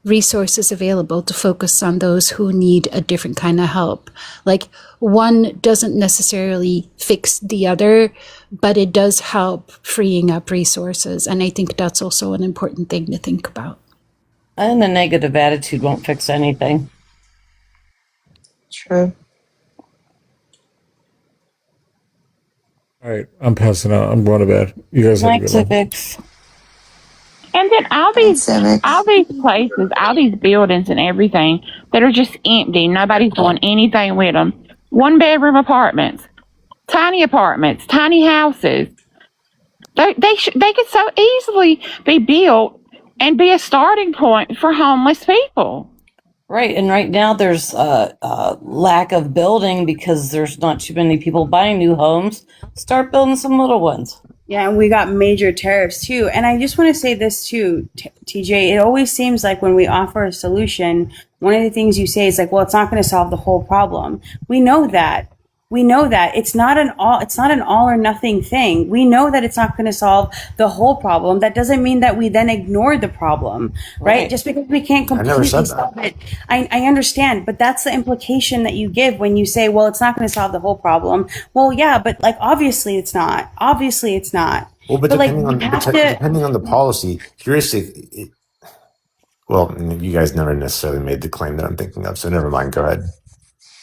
resources available to focus on those who need a different kind of help. Like, one doesn't necessarily fix the other, but it does help freeing up resources. And I think that's also an important thing to think about. And a negative attitude won't fix anything. True. All right, I'm passing out. I'm going to bed. You guys have a good one. Civics. And then all these places, all these buildings and everything that are just empty. Nobody's doing anything with them. 1-bedroom apartments, tiny houses. They could so easily be built and be a starting point for homeless people. Right, and right now there's a lack of building because there's not too many people buying new homes. Start building some little ones. Yeah, and we got major tariffs too. And I just want to say this too, TJ. It always seems like when we offer a solution, one of the things you say is like, well, it's not going to solve the whole problem. We know that. It's not an all or nothing thing. We know that it's not going to solve the whole problem. That doesn't mean that we then ignore the problem, right? Just because we can't completely solve it. I understand, but that's the implication that you give when you say, well, it's not going to solve the whole problem. Well, yeah, but like, obviously it's not. Well, but depending on the policy, curiously, well, you guys never necessarily made the claim that I'm thinking of, so never mind. Go ahead.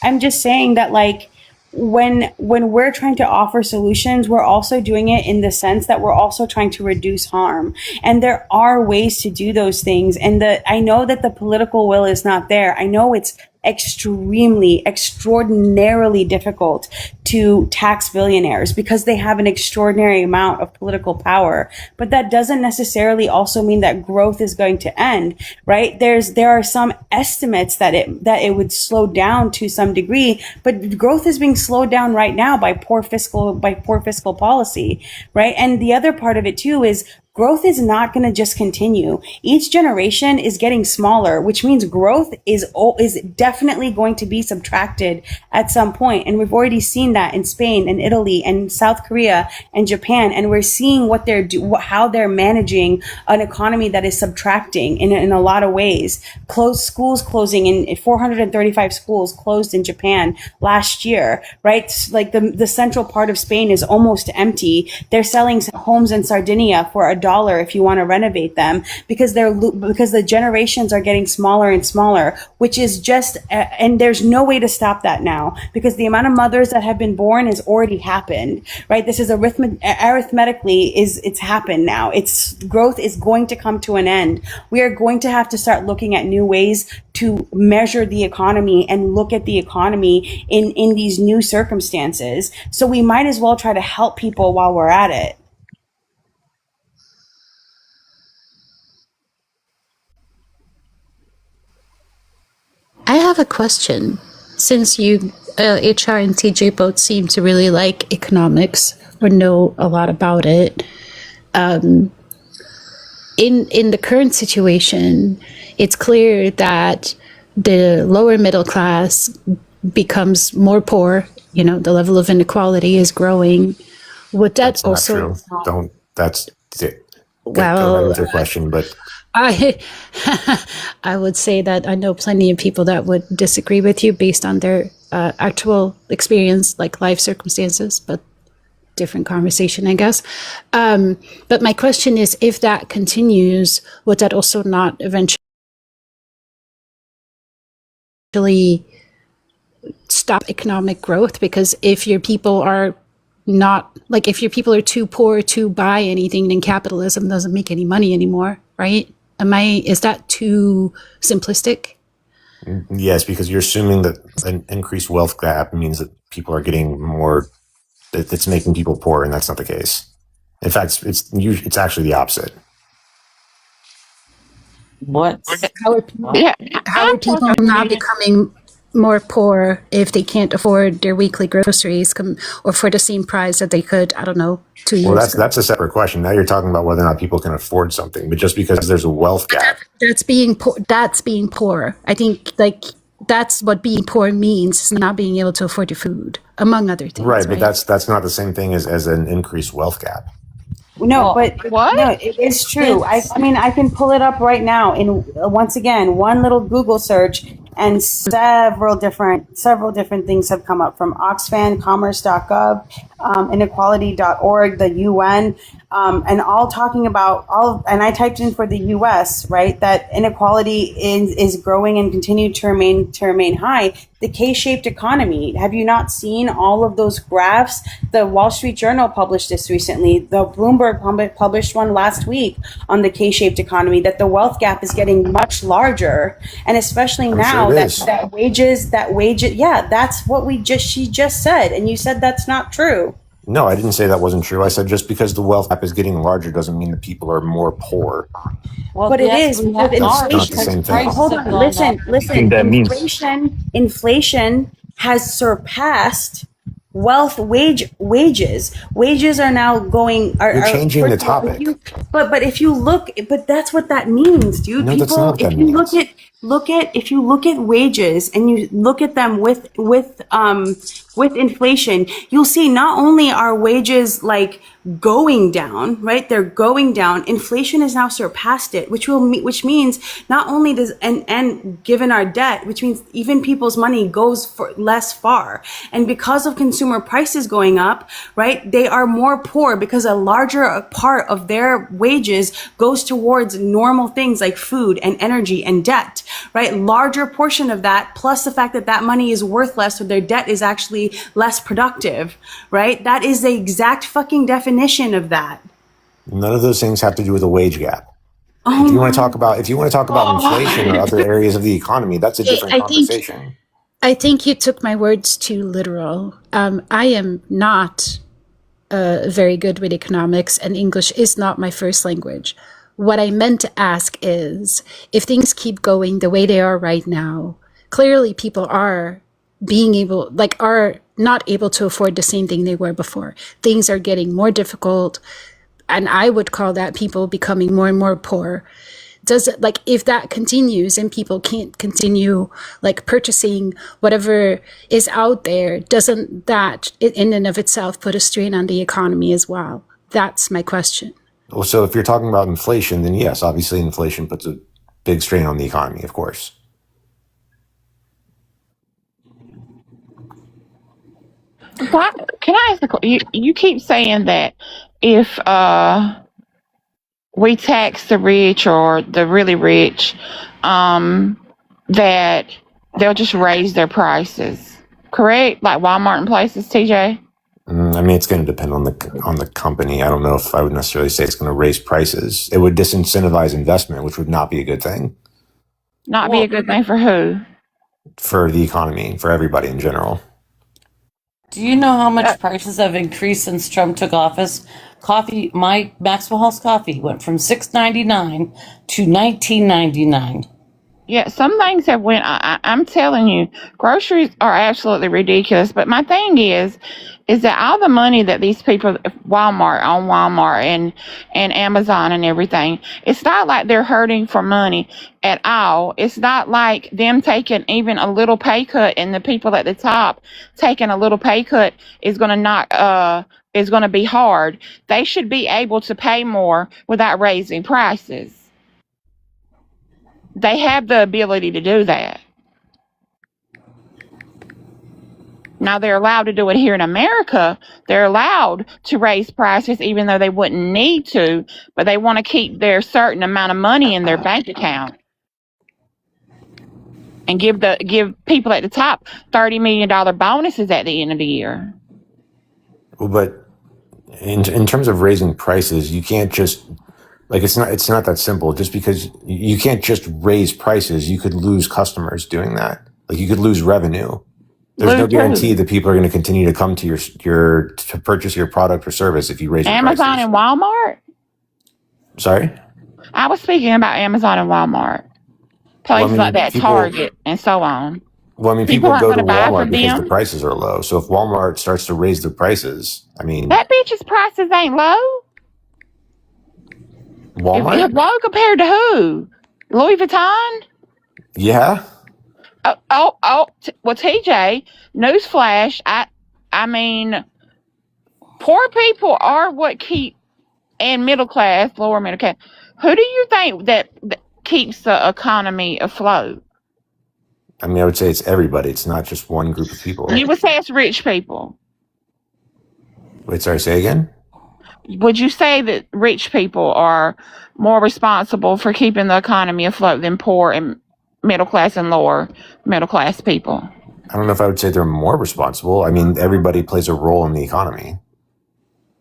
I'm just saying that, like, when we're trying to offer solutions, we're also doing it in the sense that we're also trying to reduce harm. And there are ways to do those things. And I know that the political will is not there. I know it's extraordinarily difficult to tax billionaires because they have an extraordinary amount of political power. But that doesn't necessarily also mean that growth is going to end, right? There are some estimates that it would slow down to some degree, but growth is being slowed down right now by poor fiscal policy, right? And the other part of it too is growth is not going to just continue. Each generation is getting smaller, which means growth is definitely going to be subtracted at some point. And we've already seen that in Spain and Italy and South Korea and Japan. And we're seeing how they're managing an economy that is subtracting in a lot of ways. Schools closing in 435 schools closed in Japan last year, right? Like the central part of Spain is almost empty. They're selling homes in Sardinia for $1 if you want to renovate them because the generations are getting smaller and smaller, which is just and there's no way to stop that now because the amount of mothers that have been born has already happened, right? This is arithmetically it's happened now. Growth is going to come to an end. We are going to have to start looking at new ways to measure the economy and look at the economy in these new circumstances. So we might as well try to help people while we're at it. I have a question. Since you, HR and TJ both seem to really like economics or know a lot about it, in the current situation, it's clear that the lower middle class becomes more poor. You know, the level of inequality is growing. Would that That's also? not true. Don't. That's it. Go Well, ahead with your question, but I would say that I know plenty of people that would disagree with you based on their actual experience, like life circumstances, but different conversation, I guess. But my question is, if that continues, would that also not eventually stop economic growth? Because if your people are too poor to buy anything, then capitalism doesn't make any money anymore, right? Is that too simplistic? yes, because you're assuming that an increased wealth gap means that people are getting more, that it's making people poor, and that's not the case. In fact, it's actually the opposite. What? How are people not becoming more poor if they can't afford their weekly groceries or for the same price that they could, I don't know, 2 years Well, ago? that's a separate question. Now you're talking about whether or not people can afford something, but just because there's a wealth gap. That's being poor. That's being poor. I think that's what being poor means, is not being able to afford your food, among other things. Right, but that's not the same thing as an increased wealth gap. No, no, it is true. I mean, I can pull it up right now. Once again, one little Google search, and several different things have come up from Oxfam, Commerce.gov, Inequality.org, the UN, and all talking about and I typed in for the US, right, that inequality is growing and continue to remain high. The K-shaped economy. Have you not seen all of those graphs? The Wall Street Journal published this recently. The Bloomberg published one last week on the K-shaped economy, that the wealth gap is getting much larger, and especially now that wages, yeah, that's what she just said, and you said that's not true. No, I didn't say that wasn't true. I said just because the wealth gap is getting larger doesn't mean that people are more poor. Well, but it is. With inflation. Not the same thing. Hold on, listen. Inflation has surpassed wages. Wages are now going. You're changing the topic. But if you look, but that's what that means, dude. No, that's not what that means. If you look at wages and you look at them with inflation, you'll see not only are wages like going down, right? They're going down. Inflation has now surpassed it, which means not only does and given our debt, which means even people's money goes for less far. And because of consumer prices going up, right? They are more poor because a larger part of their wages goes towards normal things like food and energy and debt, right? Larger portion of that, plus the fact that money is worth less, so their debt is actually actually less productive, right? That is the exact fucking definition of that. None of those things have to do with a wage gap. Oh if you want to talk about inflation or God. other areas of the economy, that's a different conversation. I think you took my words too literal. I am not very good with economics, and English is not my first language. What I meant to ask is, if things keep going the way they are right now, clearly people are not able to afford the same thing they were before. Things are getting more difficult, and I would call that people becoming more and more poor. Does it, like, if that continues and people can't continue like purchasing whatever is out there, doesn't that in and of itself put a strain on the economy as well? That's my question. Well, so if you're talking about inflation, then yes, obviously inflation puts a big strain on the economy, of course. Can I ask a question? You keep saying that if we tax the rich or the really rich, that they'll just raise their prices, correct? Like Walmart and places, TJ? I mean, it's going to depend on the company. I don't know if I would necessarily say it's going to raise prices. It would disincentivize investment, which would not be a good thing. Not be a good thing for who? For the economy, for everybody in general. Do you know how much prices have increased since Trump took office? Coffee, my Maxwell House coffee went from $6.99 to $19.99. Yeah, some things have went. I'm telling you, groceries are absolutely ridiculous. But my thing is that all the money that these people, Walmart and Amazon and everything, it's not like they're hurting for money at all. It's not like them taking even a little pay cut, and the people at the top taking a little pay cut is going to be hard. They should be able to pay more without raising prices. They have the ability to do that. Now they're allowed to do it here in America. They're allowed to raise prices even though they wouldn't need to, but they want to keep their certain amount of money in their bank account and give people at the top $30 million bonuses at the end of the year. Well, but in terms of raising prices, you can't just it's not that simple. Just because you can't just raise prices, you could lose customers doing that. Like, you could lose revenue. There's no guarantee that people are going to continue to come to to purchase your product or service if you raise your prices. Amazon and Walmart? Sorry? I was speaking about Amazon and Walmart. Places like that, Target, and so on. Well, I mean, people go to Walmart because the prices are low. So if Walmart starts to raise their prices, I mean... That bitch's prices ain't low. Walmart? If low compared to who? Louis Vuitton? Yeah. Well, TJ, newsflash, I mean, poor people are what keep, and middle class, lower middle class. Who do you think that keeps the economy afloat? I mean, I would say it's everybody. It's not just one group of people. You would say it's rich people. Wait, sorry, say again? Would you say that rich people are more responsible for keeping the economy afloat than poor and middle class and lower middle class people? I don't know if I would say they're more responsible. I mean, everybody plays a role in the economy.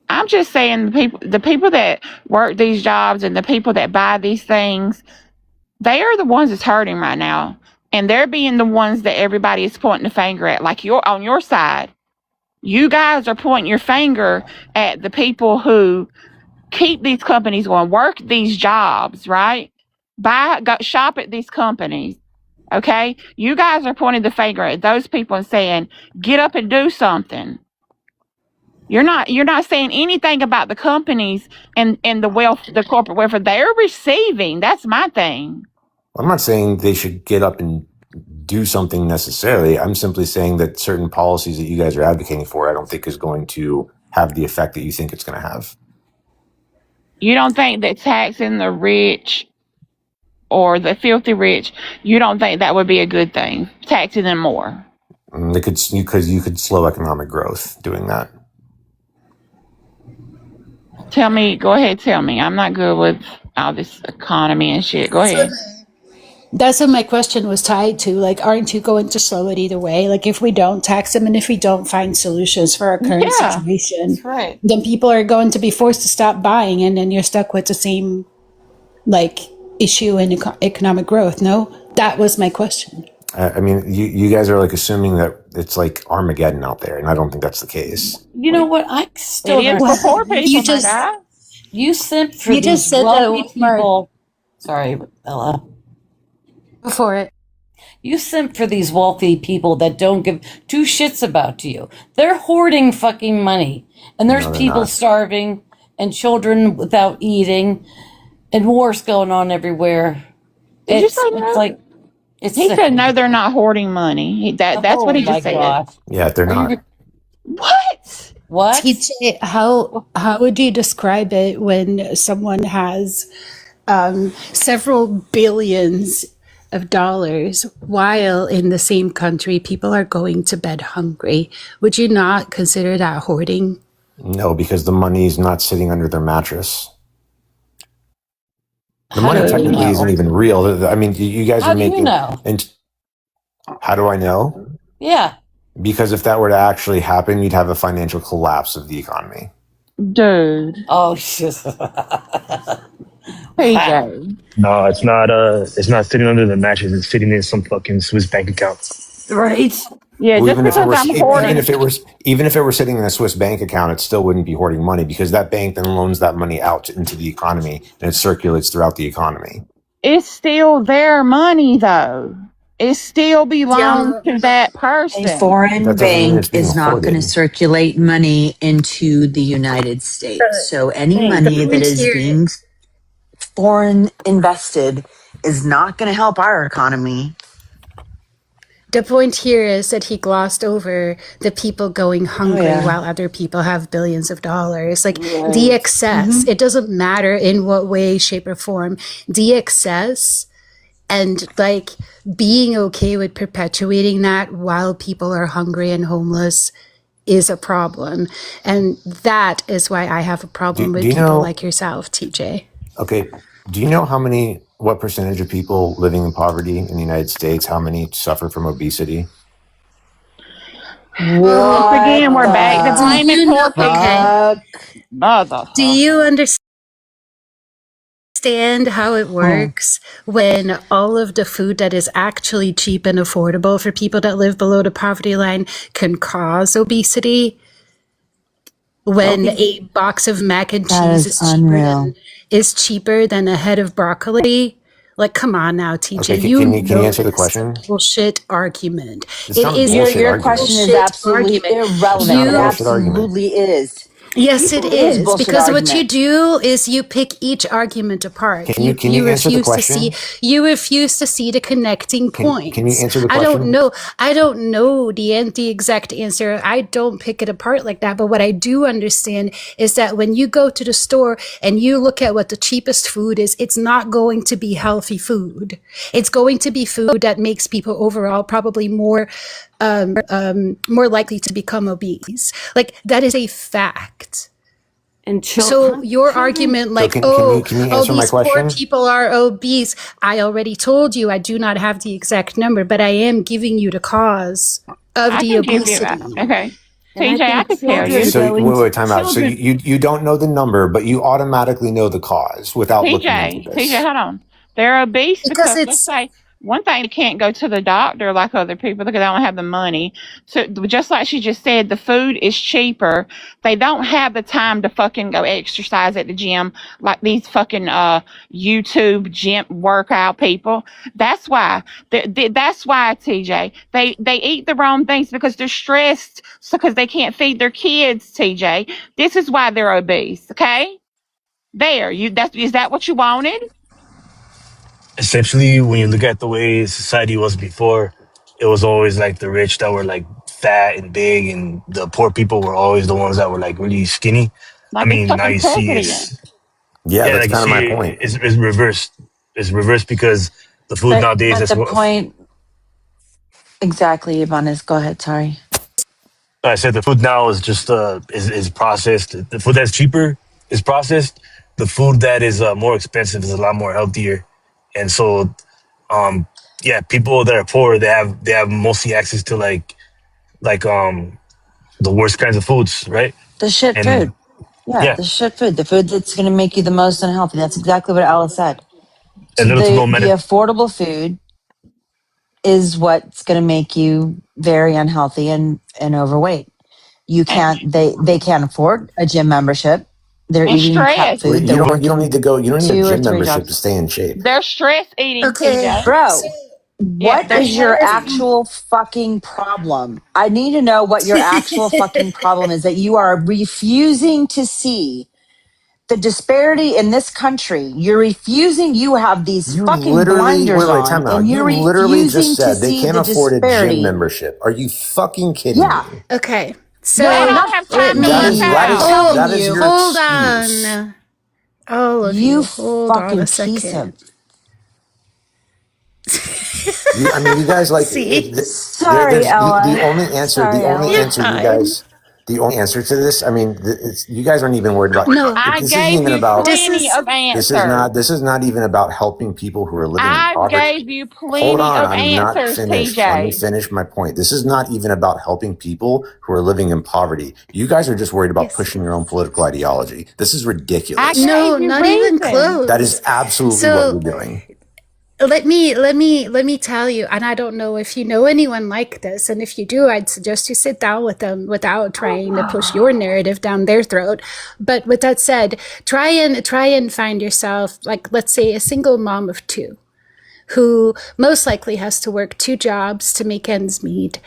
I'm just saying the people that work these jobs and the people that buy these things, they are the ones that's hurting right now. And they're being the ones that everybody is pointing the finger at. Like, you're on your side. You guys are pointing your finger at the people who keep these companies going, work these jobs, right? Shop at these companies. Okay? You guys are pointing the finger at those people and saying, get up and do something. You're not saying anything about the companies and the wealth, the corporate welfare they're receiving. That's my thing. I'm not saying they should get up and do something necessarily. I'm simply saying that certain policies that you guys are advocating for, I don't think is going to have the effect that you think it's going to have. You don't think that taxing the rich or the filthy rich, you don't think that would be a good thing, taxing them more? Because you could slow economic growth doing that. Go ahead, tell me. I'm not good with all this economy and shit. Go ahead. That's what my question was tied to. Like, aren't you going to slow it either way? Like, if we don't tax them and if we don't find solutions for our current situation, right. then people are going to be forced to stop buying, and then you're stuck with the same, like, issue in economic growth. No? That was my question. I mean, you guys are like assuming that it's like Armageddon out there, and I don't think that's the case. You know what? I still It is don't. for poor people, You my just guy. You simp for you just these said that wealthy Walmart people. Sorry, Ella. before it. You simp for these wealthy people that don't give two shits about you. They're hoarding fucking money. And there's No, they're people not. starving and children without eating and wars going on everywhere. Did you It's say no? like it's He said sickening. no, they're not hoarding money. That's what he Oh my just said. gosh. Yeah, they're Are you not. What? what? TJ, how would you describe it when someone has several billions of dollars while in the same country people are going to bed hungry? Would you not consider that hoarding? No, because the money's not sitting under their mattress. The How money do you technically know? isn't even real. I mean, you guys How are do you making. know? And how do I know? Yeah. Because if that were to actually happen, you'd have a financial collapse of the economy. Dude. Oh shit. PJ. No, it's not. It's not sitting under the mattress. It's sitting in some fucking Swiss bank account. Right. Yeah, Well, just because I'm hoarding. even if it were sitting in a Swiss bank account, it still wouldn't be hoarding money because that bank then loans that money out into the economy and it circulates throughout the economy. It's still their money, though. It still belongs to that person. A foreign That doesn't mean bank it's being is not going to hoarded. circulate money into the United States. So any money that is being foreign invested is not going to help our economy. The point here is that he glossed over the people going hungry yeah. while other people have billions of dollars. Like Right. the excess, Mhm. it doesn't matter in what way, shape, or form. The excess and like being okay with perpetuating that while people are hungry and homeless is a problem. And that is why I have a problem with Do you people know? like yourself, TJ. Okay. Do you know what percentage of people living in poverty in the United States, how many suffer from obesity? Once again, we're back to Do blaming you poor know? Okay. people. Mother. Do you understand how it works when all of the food that is actually cheap and affordable for people that live below the poverty line can cause obesity? When a box of mac and That cheese is is unreal. cheaper than a head of broccoli? Like, come on now, TJ. Okay, You can you know answer the this is a question? bullshit argument. It's It not a is bullshit Your a argument. question is bullshit absolutely argument. It's irrelevant. not a It bullshit argument. absolutely is. Yes, it It is is. bullshit Because what you argument. do is you pick each argument apart. Can you answer the question? You refuse to see the connecting points. Can you answer the I question? don't know the exact answer. I don't pick it apart like that. But what I do understand is that when you go to the store and you look at what the cheapest food is, it's not going to be healthy food. It's going to be food that makes people overall probably more likely to become obese. Like that is a fact. And So your argument, like, can you answer my these poor question? people are obese. I already told you I do not have the exact number, but I am giving you the cause of I the can give you obesity. that. Okay. And TJ, I can tell you. So wait, time out. So you don't know the number, but you automatically know the cause without looking into this. TJ, hold on. They're obese Because because let's say one thing, they can't go to the doctor like other people because they don't have the money. So just like she just said, the food is cheaper. They don't have the time to fucking go exercise at the gym like these fucking YouTube gym workout people. That's why. That's why, TJ. They eat the wrong things because they're stressed because they can't feed their kids, TJ. This is why they're obese, okay? There, is that what you wanted? Essentially, when you look at the way society was before, it was always like the rich that were like fat and big, and the poor people were always the ones that were like really skinny. Like I mean, now fucking you see president. Yeah, that's like you kind of my see point. it's reversed. It's reversed because the food nowadays But is the what point, exactly, Ibanez. Go ahead. Sorry. I said. The food now is just is processed. The food that's cheaper is processed. The food that is more expensive is a lot more healthier, and so yeah, people that are poor, they have mostly access to the worst kinds of foods, right? The shit And food. Yeah, yeah, the shit food. The food that's going to make you the most unhealthy. That's exactly what Alice said. and little to no The affordable food is what's going to make you very unhealthy and overweight. You can't. They can't afford a gym membership. They're And eating crap stress. Well, food. They're you don't need to working go. You don't need a 2 or gym 3 membership to jobs. stay in shape. They're stress eating, Okay. TJ. Bro, Yeah, what they're is your stress eating. actual fucking problem? I need to know what your actual fucking problem is, that you are refusing to see the disparity in this country. You're refusing. You have these You fucking literally blinders on, time out. and You you're literally just refusing to said they see can't the afford a gym disparity. membership. Are you fucking kidding Yeah. me? Okay. They So don't have let time to That me work is that out. is telling that is you, your hold excuse. on. All of you you, hold on a fucking piece second. of. I mean, you guys like See? Sorry, the Ella. only answer Sorry, Ella. You're fine. the only answer to this. I mean, you guys aren't even worried about. No, I This isn't gave even you about. this plenty is of answers. This is not even about helping people who are living in I poverty. gave you Hold plenty on, of I'm not answers, finished. Let me TJ. finish my point. This is not even about helping people who are living in poverty. You guys are just worried about yes. pushing your own political ideology. This is I ridiculous. No, gave you not even reasons. That is close. absolutely what So you're doing. let me tell you, and I don't know if you know anyone like this, and if you do, I'd suggest you sit down with them without trying to push your narrative down their throat. But with that said, try and find yourself, like, let's say, a single mom of 2 who most likely has to work 2 jobs to make ends meet,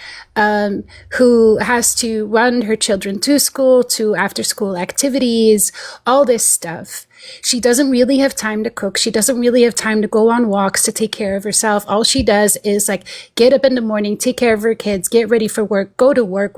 who has to run her children to school, to after school activities, all this stuff. She doesn't really have time to cook. She doesn't really have time to go on walks to take care of herself. All she does is like get up in the morning, take care of her kids, get ready for work, go to work,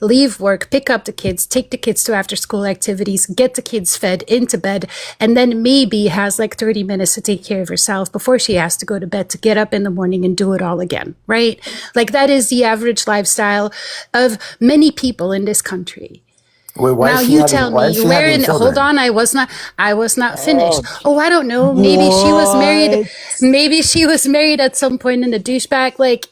leave work, pick up the kids, take the kids to after school activities, get the kids fed into bed, and then maybe has like 30 minutes to take care of herself before she has to go to bed to get up in the morning and do it all again, right? Like that is the average lifestyle of many people in this country. Wait, Now you tell me where in, hold on, I was not finished. Oh, I don't know. Maybe she was married at some point and the douchebag like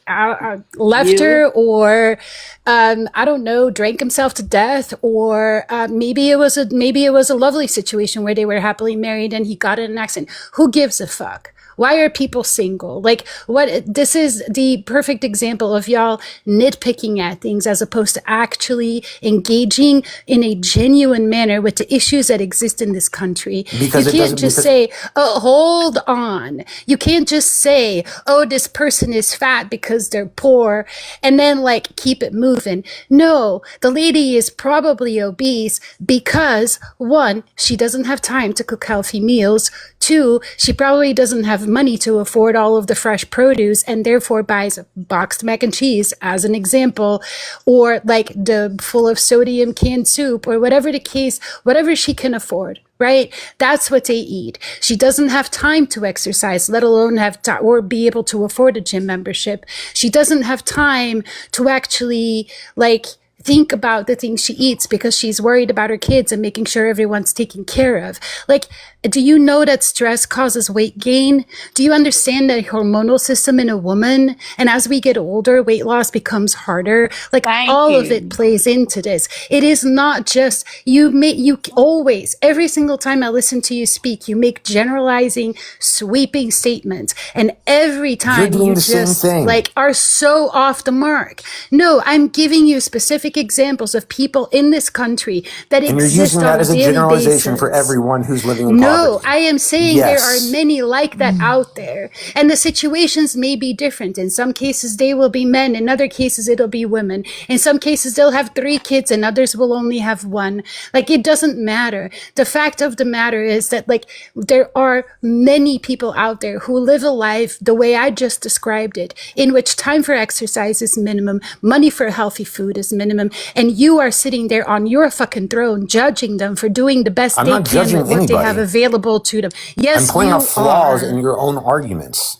left her, or I don't know, drank himself to death, or maybe it was a lovely situation where they were happily married and he got in an accident. Who gives a fuck? Why are people single? Like, what? This is the perfect example of y'all nitpicking at things as opposed to actually engaging in a genuine manner with the issues that exist in this country. Because you can't just say, oh, hold on. You can't just say, oh, this person is fat because they're poor, and then like keep it moving. No, the lady is probably obese because 1, she doesn't have time to cook healthy meals. 2, she probably doesn't have money to afford all of the fresh produce and therefore buys boxed mac and cheese as an example, or like the full of sodium canned soup, or whatever the case, whatever she can afford, right? That's what they eat. She doesn't have time to exercise, let alone have to, or be able to afford a gym membership. She doesn't have time to actually like think about the things she eats because she's worried about her kids and making sure everyone's taken care of. Like, do you know that stress causes weight gain? Do you understand the hormonal system in a woman? And as we get older, weight loss becomes harder. Like all of it plays into this. It is not just you always, every single time I listen to you speak, you make generalizing, sweeping statements. And every time you just like are so off the mark. No, I'm giving you specific examples of people in this country that and exist you're using that as a generalization basis. For everyone who's living in poverty. No, I am saying there are many like that out there. And the situations may be different. In some cases, they will be men. In other cases, it'll be women. In some cases, they'll have 3 kids and others will only have 1. Like, it doesn't matter. The fact of the matter is that, like, there are many people out there who live a life the way I just described it, in which time for exercise is minimum, money for healthy food is minimum, and you are sitting there on your fucking throne judging them for doing the best they can with what they have available to them. Yes, I'm pointing you out flaws are. in your own arguments.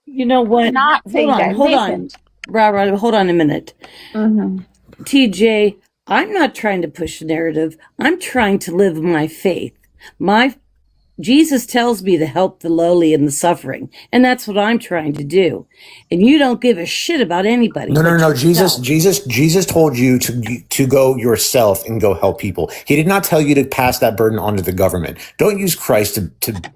You know what? Not Hold on. Robert, hold on a minute. TJ, I'm not trying to push a narrative. I'm trying to live my faith. My Jesus tells me to help the lowly and the suffering, and that's what I'm trying to do. And you don't give a shit about anybody. No. Jesus told you to go yourself and go help people. He did not tell you to pass that burden onto the government. Don't use Christ to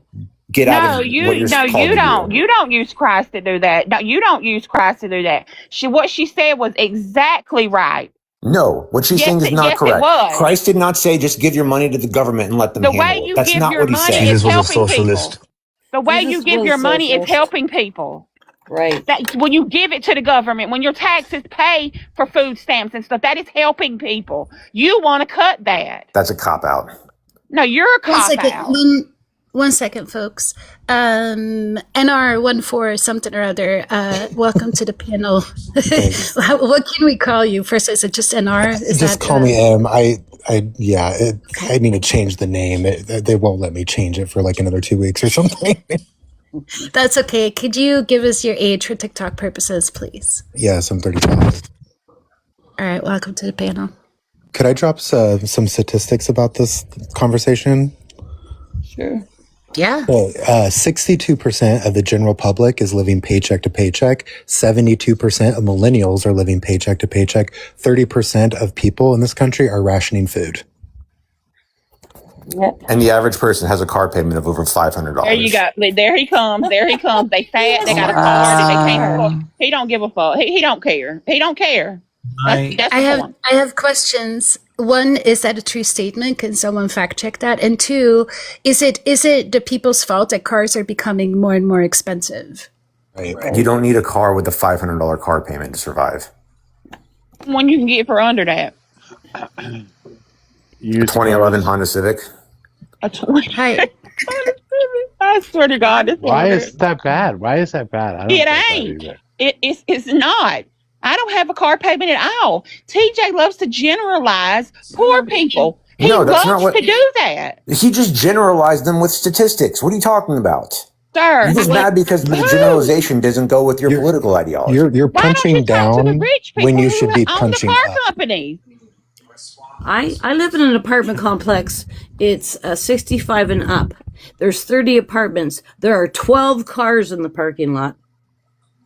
get out of what you're called to do. You don't use Christ to do that. No, you don't use Christ to do that. What she said was exactly right. No, what she's saying is not correct. It was. Christ did not say just give your money to the government and let them handle it. That's not what he said. Jesus was a socialist. The way you give your money is helping people. Right. When you give it to the government, when your taxes pay for food stamps and stuff, that is helping people. You want to cut that. That's a cop-out. No, you're a cop-out. One second, folks. NR14 something or other. Welcome to the panel. What can we call you? First, is it just NR? Just call me M. I need to change the name. They won't let me change it for like another 2 weeks or something. That's okay. Could you give us your age for TikTok purposes, please? Yes, I'm 35. All right, welcome to the panel. Could I drop some statistics about this conversation? Sure. Yeah. 62% of the general public is living paycheck to paycheck. 72% of millennials are living paycheck to paycheck. 30% of people in this country are rationing food. Yep. And the average person has a car payment of over $500. There you go. There he comes. They fat. They got a car that they can't afford. He don't give a fuck. He don't care. He don't care. That's I have questions. One, is that a true statement? Can someone fact check that? And two, is it the people's fault that cars are becoming more and more expensive? Right. You don't need a car with a $500 car payment to survive. One you can get for under that. A 2011 Honda Civic. Hi. I swear to God. Why is that bad? Why is that bad? I don't it ain't. It's not. I don't have a car payment at all. TJ loves to generalize poor people. He loves to do that. He just generalized them with statistics. What are you talking about? Sir, you're just mad because the generalization doesn't go with your political ideology. You're punching down when you should be punching up. Companies. I live in an apartment complex. It's 65 and up. There's 30 apartments. There are 12 cars in the parking lot.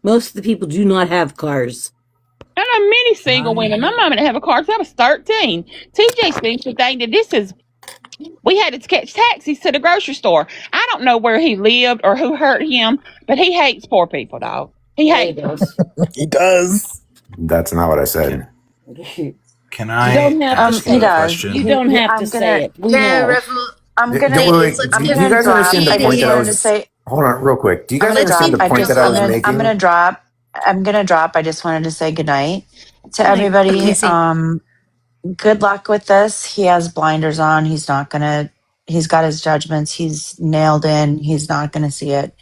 Most of the people do not have cars. I know many single women. My mom didn't have a car since I was 13. TJ seems to think that we had to catch taxis to the grocery store. I don't know where he lived or who hurt him, but he hates poor people, dog. He hates them. He does. That's not what I said. Can I ask a question? You don't have to say it. I'm gonna. Do you guys understand the point that I was? Hold on, real quick. Do you guys understand the point that I was making? I'm gonna drop. I just wanted to say goodnight to everybody. Good luck with this. He has blinders on. He's got his judgments. He's nailed in. He's not gonna see it.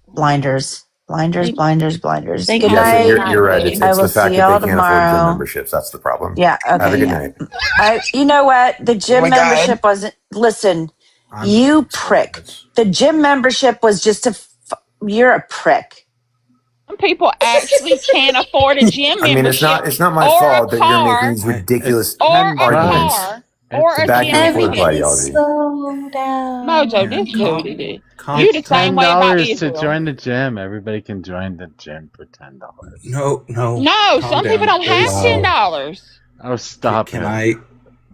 Blinders. Good night. You're right. It's I will the fact see that y'all they can't afford tomorrow. gym memberships. That's the problem. Yeah. Okay. Have a good night. You know what? The gym membership wasn't. Listen, you prick. The gym membership was just you're a prick. Some people actually can't afford a gym membership. I mean, it's not my fault that you're making these ridiculous arguments. Or a back gym and forth membership. ideology. Slow down. MOJO, this dude. You the same way about Israel. To join the gym. Everybody can join the gym for $10. No. Some people don't have $10. Oh, stop it.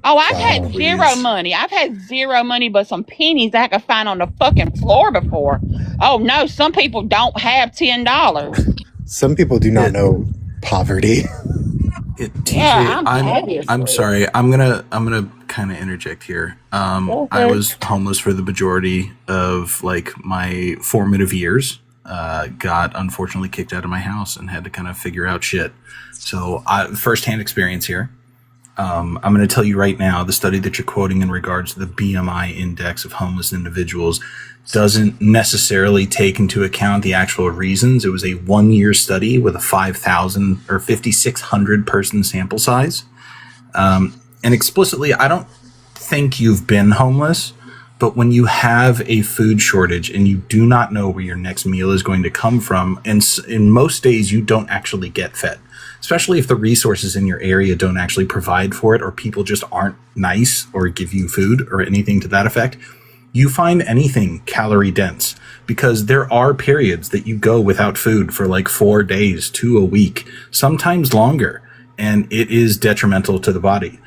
I've had zero money. I've had zero money, but some pennies I could find on the fucking floor before. Oh no, some people don't have $10. Some people do not know poverty. TJ, I'm sorry. I'm gonna kind of interject here. I was homeless for the majority of my formative years. Got unfortunately kicked out of my house and had to kind of figure out shit. So firsthand experience here. I'm going to tell you right now, the study that you're quoting in regards to the BMI index of homeless individuals doesn't necessarily take into account the actual reasons. It was a 1-year study with a 5,000 or 5,600 person sample size. And explicitly, I don't think you've been homeless, but when you have a food shortage and you do not know where your next meal is going to come from, and in most days you don't actually get fed, especially if the resources in your area don't actually provide for it, or people just aren't nice or give you food or anything to that effect. you find anything calorie dense, because there are periods that you go without food for like 4 days to a week, sometimes longer, and it is detrimental to the body.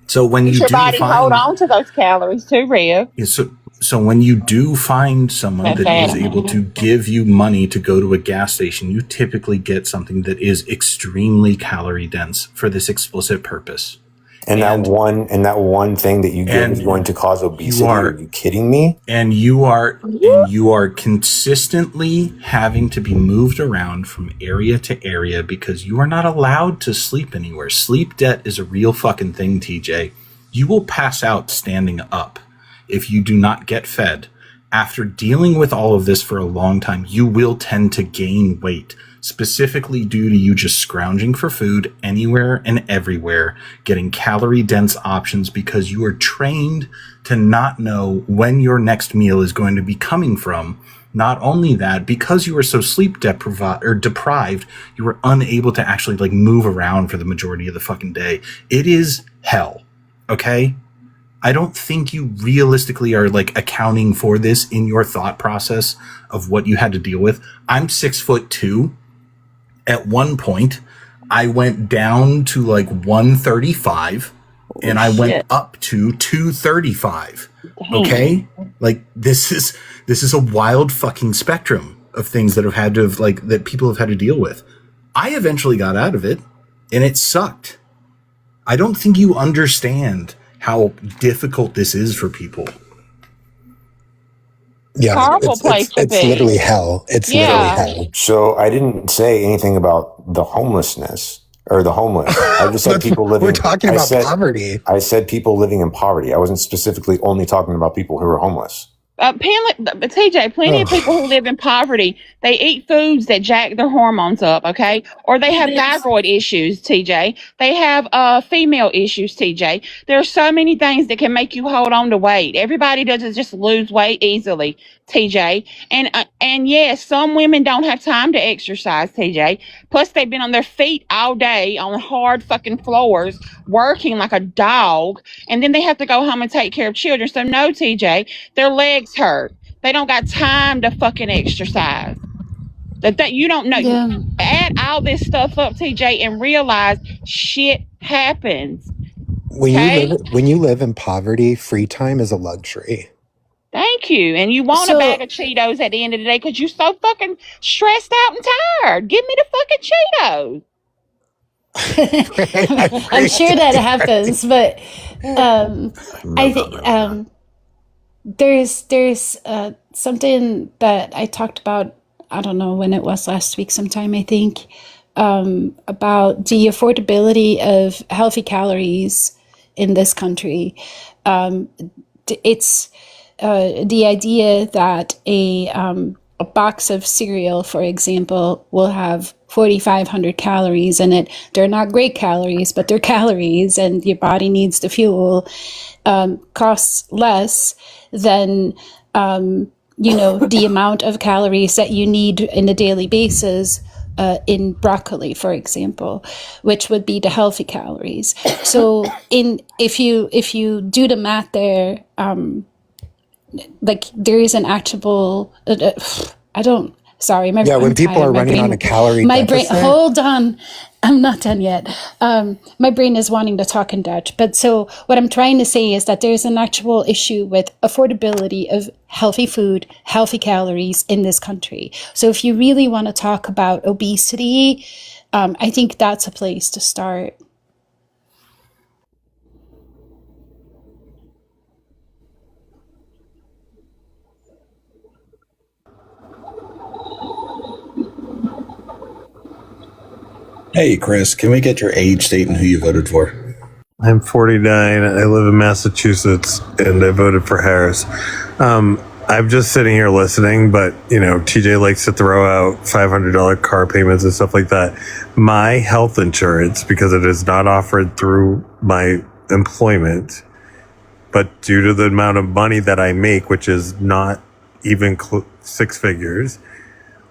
So when you Your do body hold find, on to those calories too, Rev. so when you do find someone That's that is bad. able to give you money to go to a gas station, you typically get something that is extremely calorie dense for this explicit purpose. And that one thing that you give is going to cause obesity. Are you kidding me? And you are consistently having to be moved around from area to area because you are not allowed to sleep anywhere. Sleep debt is a real fucking thing, TJ. You will pass out standing up if you do not get fed. After dealing with all of this for a long time, you will tend to gain weight, specifically due to you just scrounging for food anywhere and everywhere, getting calorie-dense options because you are trained to not know when your next meal is going to be coming from. Not only that, because you are so sleep deprived, you are unable to actually like move around for the majority of the fucking day. It is hell, okay? I don't think you realistically are like accounting for this in your thought process of what you had to deal with. I'm 6'2". At one point, I went down to like 135 and I went up to 235. Okay? Like this is a wild fucking spectrum of things that that people have had to deal with. I eventually got out of it and it sucked. I don't think you understand how difficult this is for people. Yeah, it's literally hell. It's literally hell. So I didn't say anything about the homelessness or the homeless. I just said people living. We're talking about poverty. I said people living in poverty. I wasn't specifically only talking about people who are homeless. TJ, plenty of people who live in poverty, they eat foods that jack their hormones up, okay? Or they have thyroid issues, TJ. They have female issues, TJ. There are so many things that can make you hold on to weight. Everybody doesn't just lose weight easily, TJ. And yes, some women don't have time to exercise, TJ. Plus, they've been on their feet all day on hard fucking floors, working like a dog, and then they have to go home and take care of children. So no, TJ, their legs hurt. They don't got time to fucking exercise. That you don't know. Yeah. You add all this stuff up, TJ, and realize shit happens. When you live in poverty, free time is a luxury. Thank you. And you want a bag of Cheetos at the end of the day because you're so fucking stressed out and tired. Give me the fucking Cheetos. I'm sure that happens, but I think there's something that I talked about. I don't know when it was last week sometime. I think about the affordability of healthy calories in this country. It's the idea that a box of cereal, for example, will have 4,500 calories in it. They're not great calories, but they're calories, and your body needs the fuel. Costs less than the amount of calories that you need in a daily basis in broccoli, for example, which would be the healthy calories. So if you do the math there, like there is an actual when people are running on a calorie deficit. Hold on, I'm not done yet. My brain is wanting to talk in Dutch, but so what I'm trying to say is that there's an actual issue with affordability of healthy food, healthy calories in this country. So if you really want to talk about obesity, I think that's a place to start. Hey, Chris, can we get your age, state, and who you voted for? I'm 49. I live in Massachusetts, and I voted for Harris. I'm just sitting here listening, but, TJ likes to throw out $500 car payments and stuff like that. My health insurance, because it is not offered through my employment, but due to the amount of money that I make, which is not even six figures,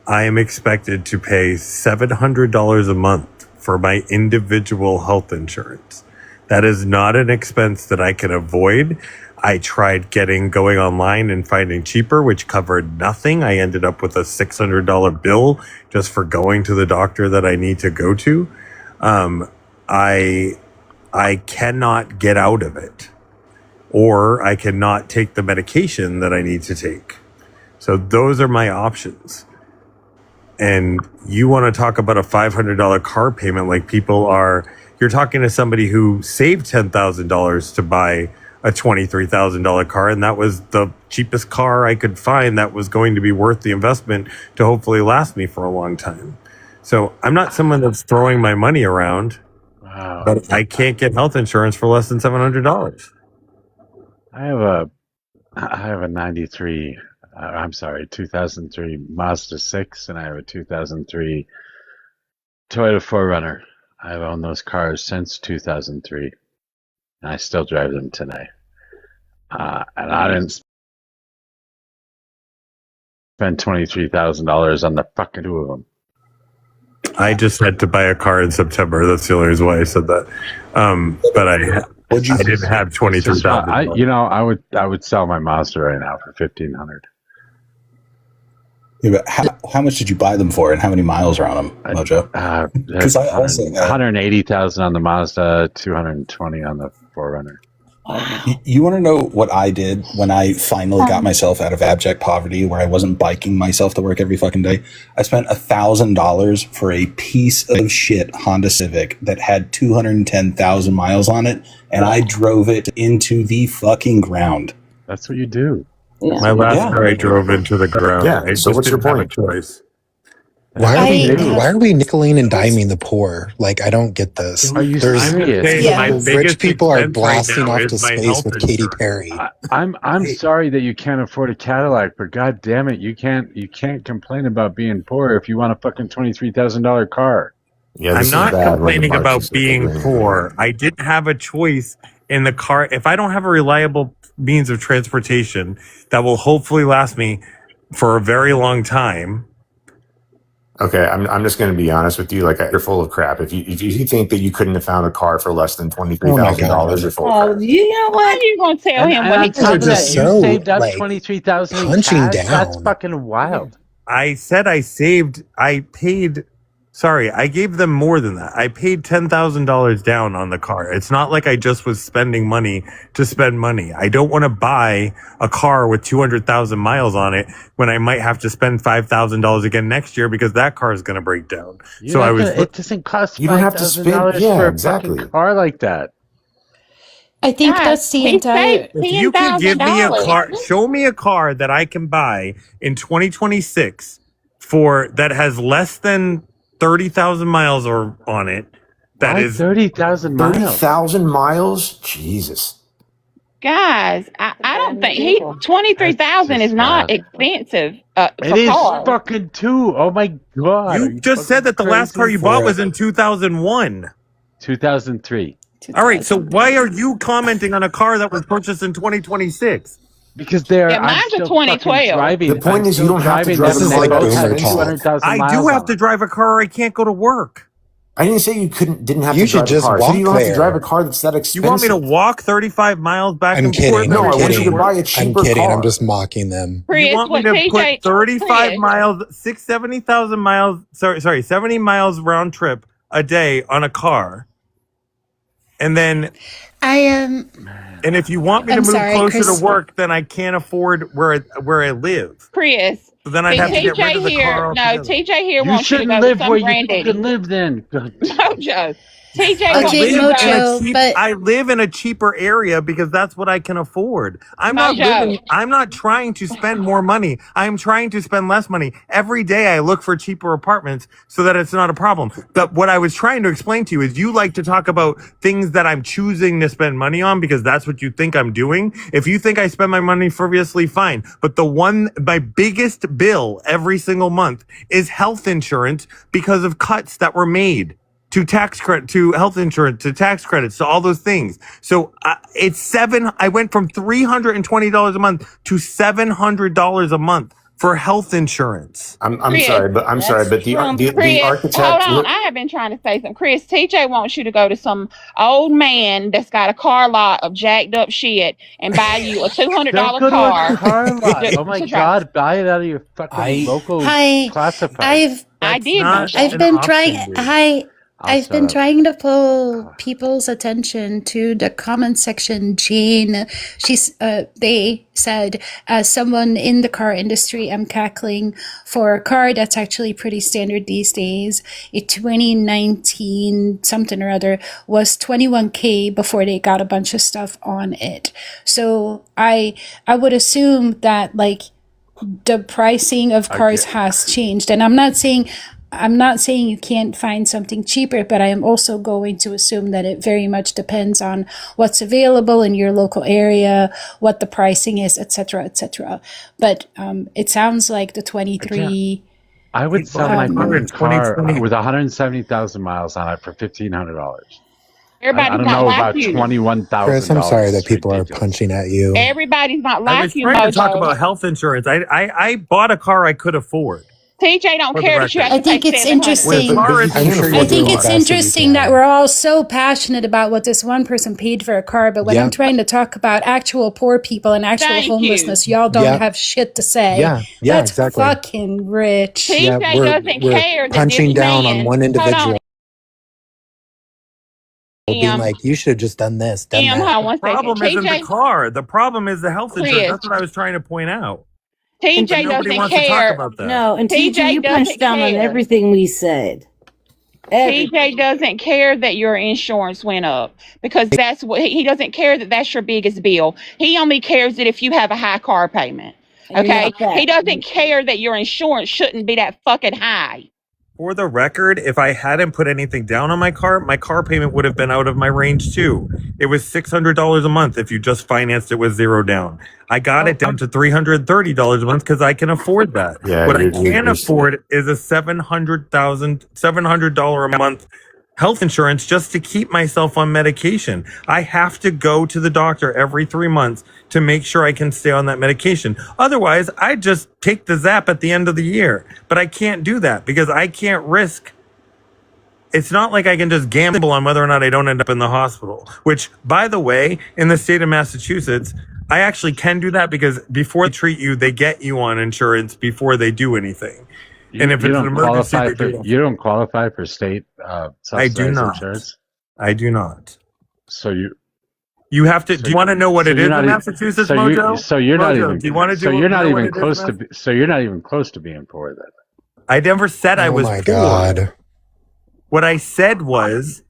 I am expected to pay $700 a month for my individual health insurance. That is not an expense that I can avoid. I tried going online and finding cheaper, which covered nothing. I ended up with a $600 bill just for going to the doctor that I need to go to. I cannot get out of it, or I cannot take the medication that I need to take. So those are my options. And you want to talk about a $500 car payment like people are. You're talking to somebody who saved $10,000 to buy a $23,000 car, and that was the cheapest car I could find that was going to be worth the investment to hopefully last me for a long time. So I'm not someone that's throwing my money around, but I can't get health insurance for less than $700. I have a 2003 Mazda 6, and I have a 2003 Toyota 4Runner. I've owned those cars since 2003, and I still drive them today. And I didn't spend $23,000 on the fucking two of them. I just had to buy a car in September. That's the only reason why I said that. But I didn't have $23,000. I would sell my Mazda right now for $1,500. Yeah, but how much did you buy them for, and how many miles are on them, Mojo? Because I also 180,000 on the Mazda, 220 on the 4Runner. You want to know what I did when I finally got myself out of abject poverty, where I wasn't biking myself to work every fucking day? I spent $1,000 for a piece of shit Honda Civic that had 210,000 miles on it, and I drove it into the fucking ground. That's what you do. Yeah. My last car I drove into the ground. Yeah. So what's your point? Choice. Why are we nickeling and diming the poor? Like, I don't get this. Are you serious? Rich people are blasting off to space with Katy Perry. I'm sorry that you can't afford a Cadillac, but god damn it, you can't complain about being poor if you want a fucking $23,000 car. Yeah, I'm not complaining about being poor. I didn't have a choice in the car. If I don't have a reliable means of transportation that will hopefully last me for a very long time. Okay, I'm just going to be honest with you. Like, you're full of crap. If you think that you couldn't have found a car for less than $23,000, you're full of crap. You know what? How are you going to tell him what he could you saved up $23,000 punching cash? down. That's fucking wild. I said I gave them more than that. I paid $10,000 down on the car. It's not like I just was spending money to spend money. I don't want to buy a car with 200,000 miles on it when I might have to spend $5,000 again next year because that car is going to break down. It doesn't cost you don't have to spend for a fucking car like that. I think that's the entire. If you can give me a car, show me a car that I can buy in 2026 that has less than 30,000 miles on it. That is 30,000 miles. 30,000 miles? Jesus. Guys, I don't think 23,000 is not expensive. It is fucking too. Oh my god! You just said that the last car you bought was in 2001. 2003. All right, so why are you commenting on a car that was purchased in 2026? Because they're. Yeah, mine's a 2012. The point is, you don't have to drive a car. I do have to drive a car, or I can't go to work. I didn't say you didn't have You to should drive just a car. walk So you don't have to there. drive a car that's that expensive. You want me to walk 35 miles back I'm and kidding. forth? No, I'm I want you kidding. to buy a I'm cheaper kidding. car. I'm just mocking them. Chris, You want me to put 35 miles, 70,000 miles, 70 miles round trip a day on a car. And then I am. And if you want me to I'm move sorry, closer Chris. to work, then I can't afford where I live. Chris. So then I'd have to get rid of the car altogether. TJ here You wants you to shouldn't go live to some where you granddaddy. fucking live then. Mojo. TJ I wants you to live, go. in a cheap, I live in a cheaper area because that's what I can afford. I'm not trying to spend more money. I'm trying to spend less money. Every day I look for cheaper apartments so that it's not a problem. But what I was trying to explain to you is you like to talk about things that I'm choosing to spend money on because that's what you think I'm doing. If you think I spend my money frivolously, fine. But my biggest bill every single month is health insurance because of cuts that were made. To tax credit, to health insurance, to tax credits, to all those things. So I went from $320 a month to $700 a month for health insurance. I'm Chris, sorry, but the Chris, architect. hold on. I have been trying to say something. Chris, TJ wants you to go to some old man that's got a car lot of jacked up shit and buy you a $200 Don't go car. to a car lot. Oh my to drive. God! Buy it out of your fucking local Hi, classified. I did. I've been trying. Hi, I've been trying to pull people's attention to the comment section. Jane, they said, as someone in the car industry, I'm cackling for a car that's actually pretty standard these days. A 2019 something or other was $21K before they got a bunch of stuff on it. So I would assume that like the pricing of cars has changed, and I'm not saying you can't find something cheaper, but I am also going to assume that it very much depends on what's available in your local area, what the pricing is, etc., etc. But it sounds like the 23. I would sell my fucking car with 170,000 miles on it for $1,500. Everybody's I don't not know like about you. $21,000. Chris, I'm sorry that people are punching at you. Everybody's not I like was you, trying to talk MOJO. about health insurance. I bought a car I could afford. TJ don't care that you have to I think pay it's $700. interesting. I think it's interesting that we're all so passionate about what this one person paid for a car, but when I'm trying to talk about actual poor people and actual homelessness, y'all don't have shit to say. That's exactly. fucking rich. TJ doesn't care that punching this down man, on one individual. Being Em, like, you should have just done this, done Em, that. hold on one The problem second. isn't the TJ, car. The problem is the health insurance. Chris. That's what I was trying to point out. TJ But nobody doesn't wants to talk care. about that. No, and TJ, TJ you doesn't punched down on care. everything we said. TJ doesn't care that your insurance went up because that's what he doesn't care that that's your biggest bill. He only cares that if you have a high car payment. Okay, he doesn't care that your insurance shouldn't be that fucking high. For the record, if I hadn't put anything down on my car payment would have been out of my range too. It was $600 a month if you just financed it with zero down. I got it down to $330 a month because I can afford that. Yeah, what I can't afford is a $700 a month health insurance just to keep myself on medication. I have to go to the doctor every 3 months to make sure I can stay on that medication. Otherwise, I just take the zap at the end of the year. But I can't do that because I can't risk. It's not like I can just gamble on whether or not I don't end up in the hospital, which, by the way, in the state of Massachusetts, I actually can do that because before they treat you, they get you on insurance before they do anything. And if it's an emergency, you don't qualify for state subsidized insurance. I do not. So you have to. Do you want to know what it is in Massachusetts, MOJO? So you're not even. Do you want to do? So you're not even close to. So you're not even close to being poor then. I never said I was poor. God. What I said was,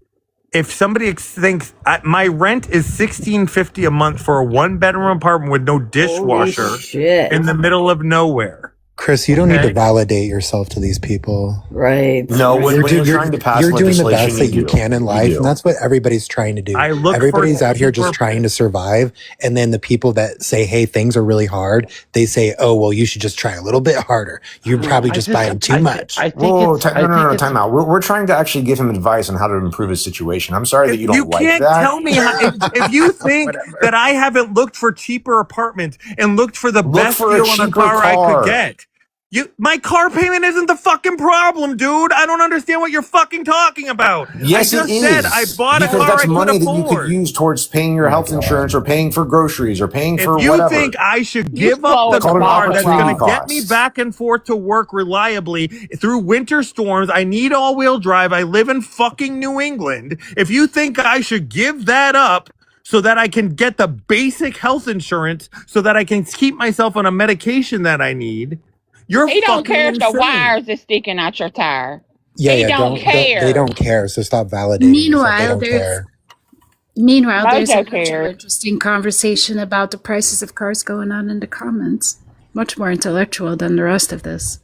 if somebody thinks my rent is $1,650 a month for a 1-bedroom apartment with no dishwasher in the middle of nowhere. Chris, you don't need to validate yourself to these people. Right. No, when you're trying to pass you're doing the legislation, best that you can in life, and that's what everybody's trying to do. Everybody's out here just trying to survive, and then the people that say, hey, things are really hard, they say, oh, well, you should just try a little bit harder. You're probably just buying too much. No, time out. We're trying to actually give him advice on how to improve his situation. I'm sorry that you don't like that. You can't tell me if you think that I haven't looked for cheaper apartments and looked for the best deal on a car I could get. My car payment isn't the fucking problem, dude. I don't understand what you're fucking talking about. Yes, I just it is. said I bought a car that's I money could that you could use towards paying your health insurance or paying for groceries or paying for if you whatever. think I should give up the car that's going to get me back and forth to work reliably through winter storms, I need all-wheel drive, I live in fucking New England. If you think I should give that up so that I can get the basic health insurance so that I can keep myself on a medication that I need, he don't care if the wires is sticking out your tire. He don't care. They don't care, so stop validating. Meanwhile, there's a MOJO much more cares. interesting conversation about the prices of cars going on in the comments. Much more intellectual than the rest of this.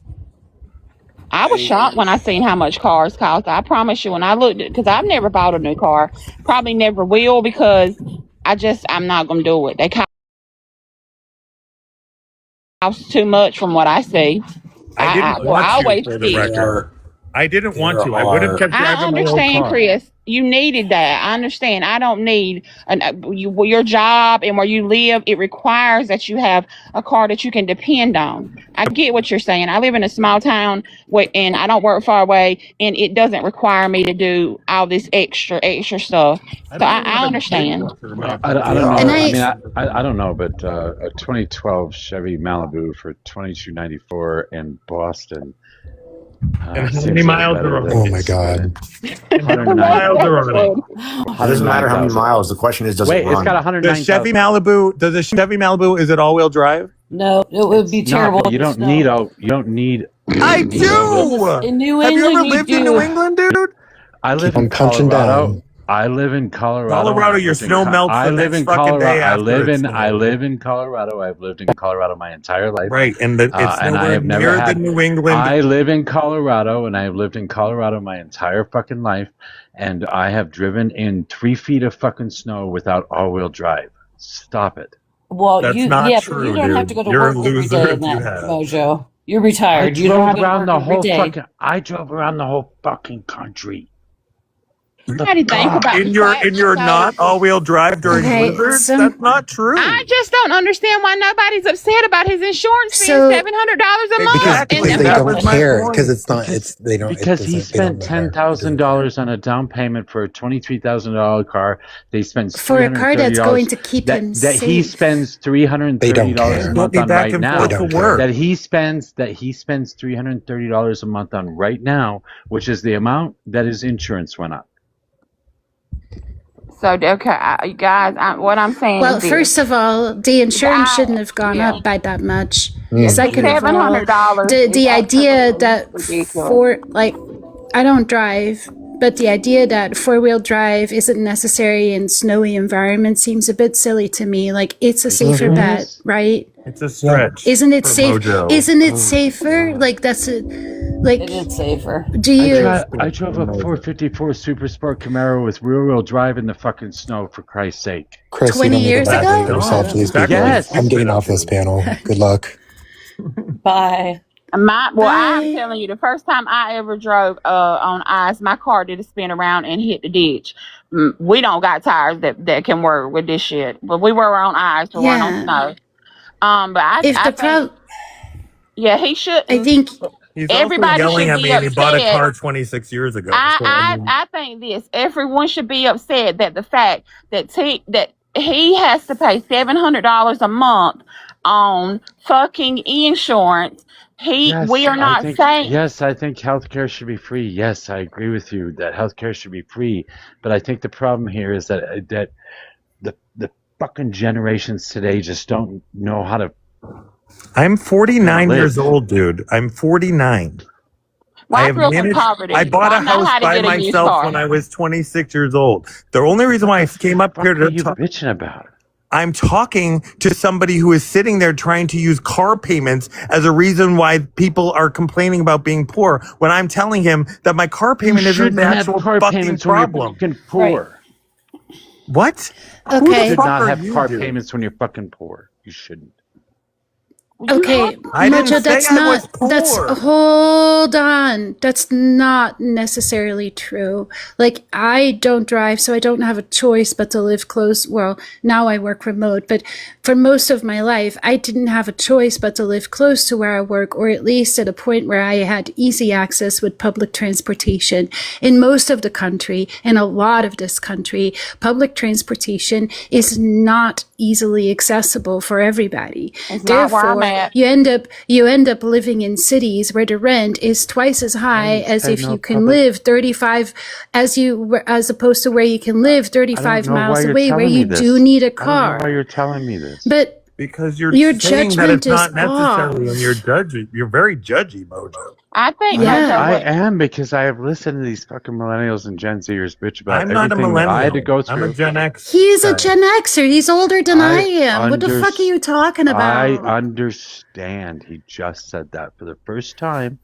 I was shocked when I seen how much cars cost. I promise you, when I looked at, because I've never bought a new car, probably never will because I'm not going to do it. They cost too much from what I see. I always see. I didn't want to. I There would have are- kept I driving my old understand, car. Chris. You needed that. I understand. I don't need your job and where you live. It requires that you have a car that you can depend on. I get what you're saying. I live in a small town and I don't work far away, and it doesn't require me to do all this extra stuff. So I understand. I don't know. And I mean, I don't know, but a 2012 Chevy Malibu for $22.94 in Boston. And how many miles are on it? Oh my god. 109. Miles are on it. It doesn't matter how many miles. The question is, does Wait, it run? it's got 109. The Chevy Malibu. Does the Chevy Malibu? Is it all-wheel drive? No, it would be terrible. You don't need all. You don't need. I do. In New Have you ever England, lived you in do. New England, dude? I live Keep in on punching Colorado. down. I live in Colorado. Colorado, your snow melts I the live next in fucking Colorado. day after it's I snowed. live in Colorado. I've lived in Colorado my entire life. Right, and it's and I nowhere have never near had. the New England. I live in Colorado, and I have lived in Colorado my entire fucking life, and I have driven in 3 feet of fucking snow without all-wheel drive. Stop it. Well, That's you not yeah, true, but you don't have to dude. go to You're work a every loser day if in you that have. Mojo. You're I retired. You don't have drove to go to around work the every whole day. fucking. I drove around the whole fucking country. Everybody think about In your not all-wheel drive during Okay, blizzards? some- That's not true. I just don't understand why nobody's upset about his insurance being So- $700 a month. Exactly. Because they That don't was my care. point. Because it's not. It's they don't. Because it he doesn't, they don't spent matter. $10,000 on a down payment for a $23,000 car. They spend For a car that's $330 going to keep him that he safe. spends They $330 don't a care. month Be on back right and now. forth They to don't care. work. That he spends $330 a month on right now, which is the amount that his insurance went up. So, okay, you guys, what I'm saying Well, is this. first of all, the insurance shouldn't have gone Yeah. up by that much. Yeah, Second of all, $700 the is idea absolutely that ridiculous. I don't drive, but the idea that 4-wheel drive isn't necessary in snowy environments seems a bit silly to me. Like, it's a safer bet, right? It's a stretch. Isn't it for safe? Mojo. Isn't it safer? Like, that's it. Like, It is safer. do you? I drove a 454 Super Sport Camaro with rear-wheel drive in the fucking snow, for Christ's sake.20 Chris, you don't need to years validate ago? yourself to these people. Yes. I'm getting off this panel. Good luck. Bye. I'm telling you, the first time I ever drove on ice, my car did a spin around and hit the ditch. We don't got tires that can work with this shit, but we were on ice, we weren't on snow. But I think, yeah, he should. I think He's everybody also yelling should at be me and he bought a upset. car 26 years ago. I think this. Everyone should be upset that the fact that he has to pay $700 a month on fucking insurance. We are not saying. Yes, I think healthcare should be free. Yes, I agree with you that healthcare should be free. But I think the problem here is that the fucking generations today just don't know how to. I'm 49 years old, dude. I'm 49. Well, I grew up in managed. poverty. I bought I a know house how to by get a used myself car. when I was 26 years old. The only reason why I came up here to talk bitching about. I'm talking to somebody who is sitting there trying to use car payments as a reason why people are complaining about being poor. When I'm telling him that my car payment isn't the actual fucking problem. Poor. What? You Okay. should not have car payments when you're fucking poor. You shouldn't. Okay, I didn't Mojo, that's say I was not, that's, poor. hold on. That's not necessarily true. Like, I don't drive, so I don't have a choice but to live close. Well, now I work remote, but for most of my life, I didn't have a choice but to live close to where I work, or at least at a point where I had easy access with public transportation. In most of the country, in a lot of this country, public transportation is not easily accessible for everybody. It's not where I'm Therefore, at. you end up living in cities where the rent is twice as high as if you can live 35 as opposed to where you can live 35 miles away where you do need a I don't car. know why you're telling me this. But because your your saying that judgment it's not is necessary off. and you're judgy. You're very judgy, Mojo. I think I am, because I have listened to these fucking millennials and Gen Zers bitch about I'm not a everything that I had to millennial. go through. I'm a Gen X. He's a Gen Xer. He's older than I am. What the unders- fuck are you talking I about? understand. He just said that for the first time.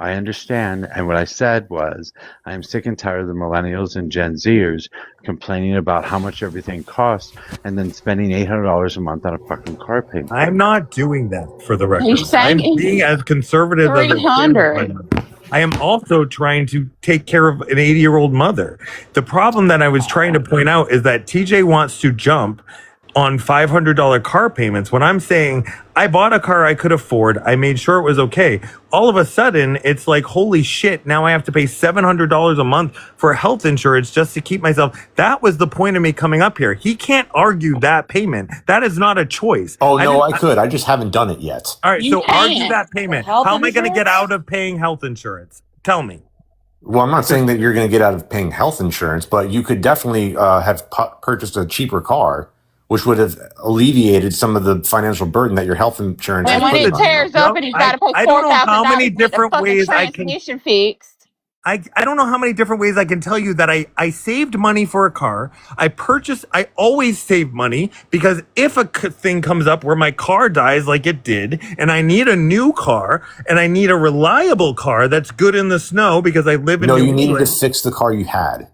I understand. And what I said was, I am sick and tired of the millennials and Gen Zers complaining about how much everything costs and then spending $800 a month on a fucking car payment. I'm not doing that, for the record. He's saying I'm being as conservative as I can. 300. I am also trying to take care of an 80-year-old mother. The problem that I was trying to point out is that TJ wants to jump on $500 car payments when I'm saying I bought a car I could afford. I made sure it was okay. All of a sudden, it's like, holy shit, now I have to pay $700 a month for health insurance just to keep myself. That was the point of me coming up here. He can't argue that payment. That is not a choice. Oh, no, I could. I just haven't done it yet. All right, You so argue can't. that payment. Health How am I going to get insurance? out of paying health insurance? Tell me. Well, I'm not saying that you're going to get out of paying health insurance, but you could definitely have purchased a cheaper car, which would have alleviated some of the financial burden that your health insurance And is when it putting on you. tears up and he's got to pay I don't know how $4,000 many to get the different fucking ways I can. transmission fixed. I don't know how many different ways I can tell you that I saved money for a car. I always save money because if a thing comes up where my car dies like it did and I need a new car and I need a reliable car that's good in the snow because I live in No, New you needed to England. fix the car you had.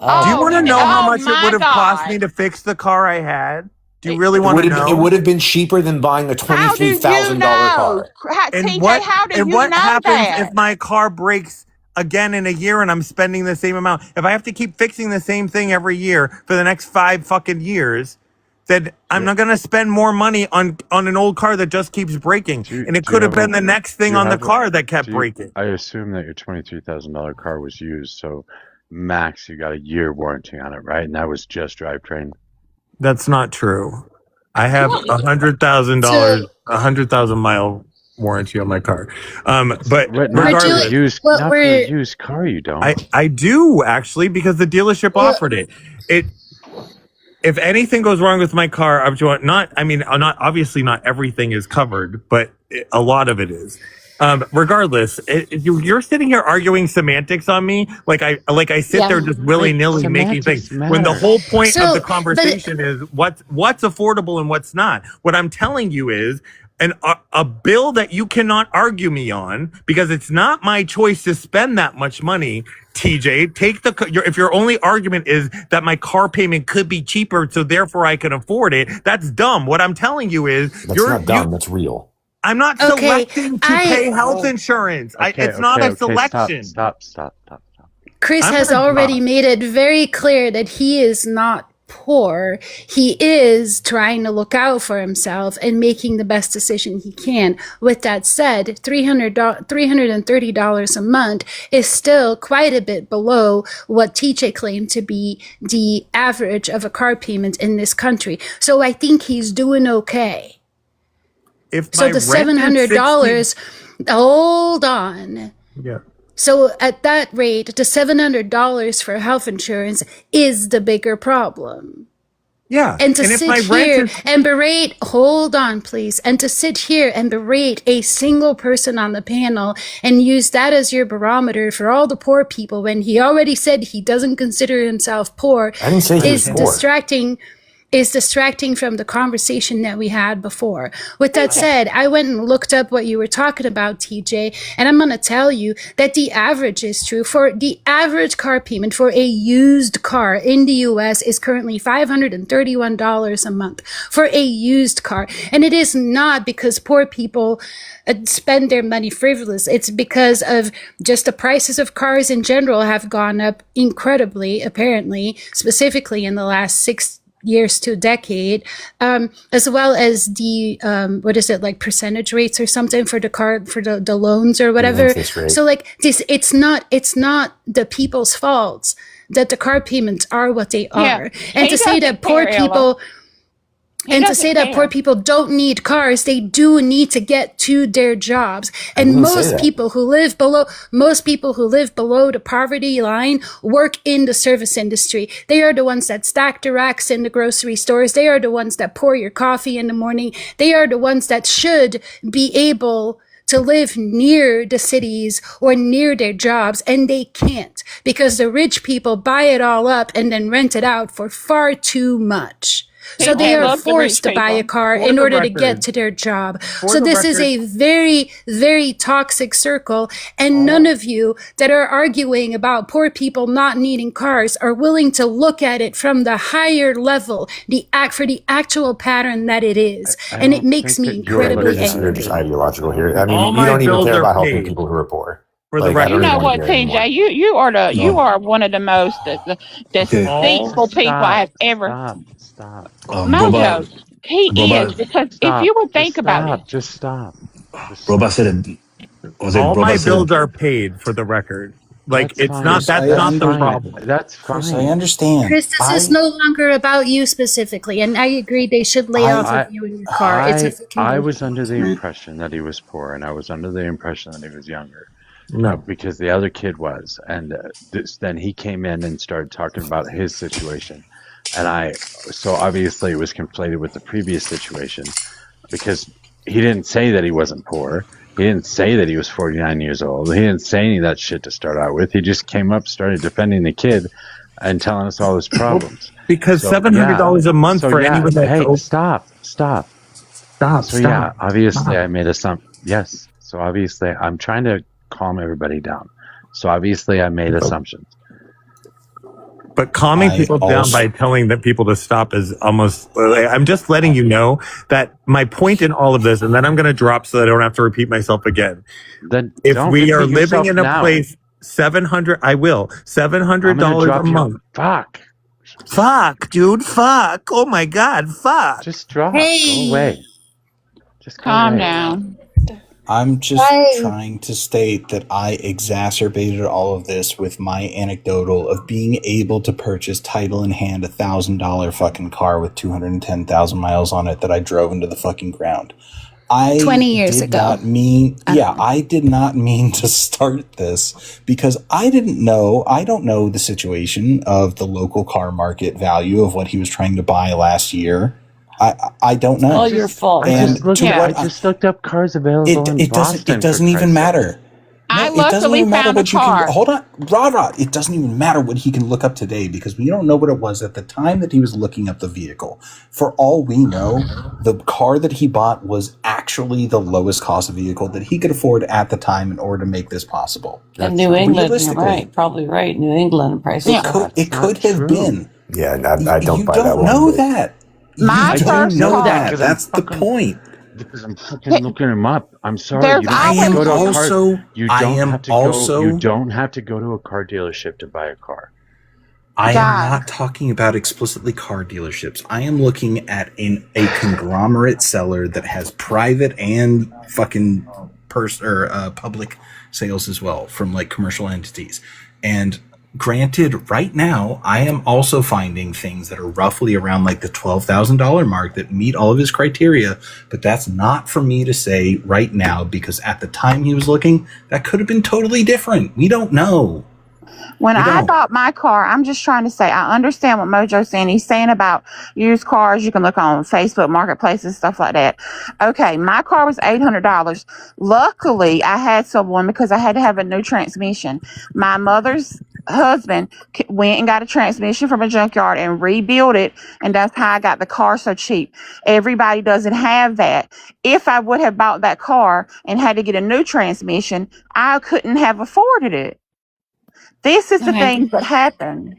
Do you want to know how much it my would have cost God. me to fix the car I had? Do you really want to know? It would have been cheaper than buying a $23,000 car. And TJ, what, how do and you what know happens that? if my car breaks again in a year and I'm spending the same amount? If I have to keep fixing the same thing every year for the next 5 fucking years, then I'm not going to spend more money on an old car that just keeps breaking. And it could have been the next thing on the car that kept breaking. I assume that your $23,000 car was used, so max you got a year warranty on it, right? And that was just drivetrain. That's not true. I have $100,000, 100,000 mile warranty on my car. But regardless, not for a used car, you don't. I do actually, because the dealership offered it. If anything goes wrong with my car, obviously not everything is covered, but a lot of it is. Regardless, you're sitting here arguing semantics on me, like I sit there just willy nilly making things. When the whole point of the conversation is what's affordable and what's not. What I'm telling you is a bill that you cannot argue me on because it's not my choice to spend that much money. TJ, if your only argument is that my car payment could be cheaper, so therefore I can afford it, that's dumb. What I'm telling you is that's not dumb. That's real. I'm not selecting to pay health insurance. It's not a selection. Stop. Chris has already made it very clear that he is not poor. He is trying to look out for himself and making the best decision he can. With that said, $330 a month is still quite a bit below what TJ claimed to be the average of a car payment in this country. So I think he's doing okay. So the $700, hold on. Yeah. So at that rate, the $700 for health insurance is the bigger problem. Yeah. And to sit here and berate, hold on, please. And to sit here and berate a single person on the panel and use that as your barometer for all the poor people when he already said he doesn't consider himself poor I didn't say he was poor. Is distracting from the conversation that we had before. With that said, I went and looked up what you were talking about, TJ, and I'm going to tell you that the average is true. For the average car payment for a used car in the US is currently $531 a month for a used car. And it is not because poor people spend their money frivolous. It's because of just the prices of cars in general have gone up incredibly, apparently, specifically in the last 6 years to a decade, as well as the percentage rates or something for the car, for the loans or whatever. So like this, it's not the people's faults that the car payments are what they are. And to say that poor people poor people don't need cars, they do need to get to their jobs. And most people who live below the poverty line work in the service industry. They are the ones that stack the racks in the grocery stores. They are the ones that pour your coffee in the morning. They are the ones that should be able to live near the cities or near their jobs, and they can't because the rich people buy it all up and then rent it out for far too much. So they are forced to buy a car in order to get to their job. So this is a very, very toxic circle. And none of you that are arguing about poor people not needing cars are willing to look at it from the higher level, for the actual pattern that it is. And it makes me incredibly angry. You're just ideological here. I mean, you don't even care about helping people who are poor. For the Like, I record, You don't even know want to what, hear it anymore. TJ? You are one of the most Okay. deceitful people Stop. I've ever. Stop. Robot, Mojo, he is, Robot, because if Stop. you would Just think about it, stop. Just stop. Just Robot stop. said it. Was it all my Robot bills said? are paid. For the record, like That's it's fine. not. Chris, That's I not That's the under fine. problem. That's Chris, I fine. understand. Chris, this is no longer about you specifically, and I agree they should lay off of I you in your car. It's affecting I your was under the engagement. impression that he was poor, and I was under the impression that he was younger, No. because the other kid was, and then he came in and started talking about his situation, and so obviously it was conflated with the previous situation, because he didn't say that he wasn't poor. He didn't say that he was 49 years old. He didn't say any of that shit to start out with. He just came up, started defending the kid, and telling us all his problems. Because So $700 a month so for yeah, anyone that's hey, stop. So yeah, obviously I made yes. So obviously I'm trying to calm everybody down. So obviously I made assumptions. But calming I people down by also telling that people to stop is almost. I'm just letting you know that my point in all of this, and then I'm going to drop so that I don't have to repeat myself again. Then If don't we are repeat living yourself in a now. place, I will I'm gonna $700 a drop you. month. Fuck, Dude, fuck. Oh my God, fuck. just drop. Go Hey, away. Just go calm away. down. I'm just why? trying to state that I exacerbated all of this with my anecdotal of being able to purchase title in hand $1,000 fucking car with 210,000 miles on it that I drove into the fucking ground. 20 years ago. I did not mean to start this because I don't know the situation of the local car market value of what he was trying to buy last year. I don't know. All your fault. I And just looked up cars available in Boston. it doesn't even matter. I No, it doesn't luckily even matter found a what you can. car. Hold on, Rod. It doesn't even matter what he can look up today because we don't know what it was at the time that he was looking up the vehicle. For all we know, the car that he bought was actually the lowest cost vehicle that he could afford at the time in order to make this possible. In New England, you're right. Probably right. New England prices are. It could have been. Yeah, I don't You buy that don't one. know but- that. My You don't first know car. that. That's the point. Because I'm fucking looking him up. I'm sorry. There's You don't have to always- go to a also- car. You I don't am have to also- go. You don't have to go to a car dealership to buy a car. I am God. not talking about explicitly car dealerships. I am looking at a conglomerate seller that has private and fucking public sales as well from like commercial entities. And granted, right now, I am also finding things that are roughly around like the $12,000 mark that meet all of his criteria. But that's not for me to say right now because at the time he was looking, that could have been totally different. We don't know. When We I don't. bought my car, I'm just trying to say, I understand what Mojo's saying. He's saying about used cars. You can look on Facebook marketplaces, stuff like that. Okay, my car was $800. Luckily, I had someone because I had to have a new transmission. My mother's husband went and got a transmission from a junkyard and rebuilt it, and that's how I got the car so cheap. Everybody doesn't have that. If I would have bought that car and had to get a new transmission, I couldn't have afforded it. This is the thing that happened.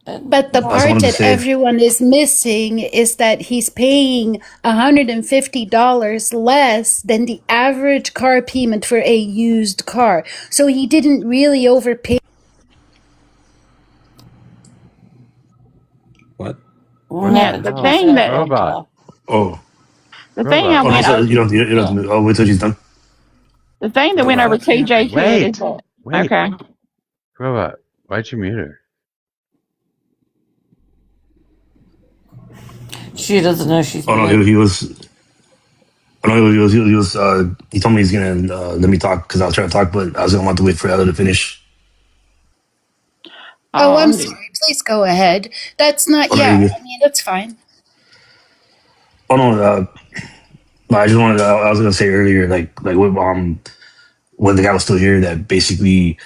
But the I just part wanted to that say- everyone is missing is that he's paying $150 less than the average car payment for a used car. So he didn't really overpay. What? Yeah, the thing that Robot. Oh, the thing I oh, no, went sorry, over, you don't. Oh, wait till she's done. the thing that went over TJ's head is that Wait. okay. Robot, why'd you mute her? She doesn't know she's. Oh no, he was. Oh no, he was. He told me he's gonna let me talk because I was trying to talk, but I was gonna want to wait for Ella to finish. Oh, I'm sorry. Please go ahead. That's not. Oh, no, Yeah, you're good. I mean that's fine. Oh no, I just wanted. I was gonna say earlier, like when the guy was still here, that basically,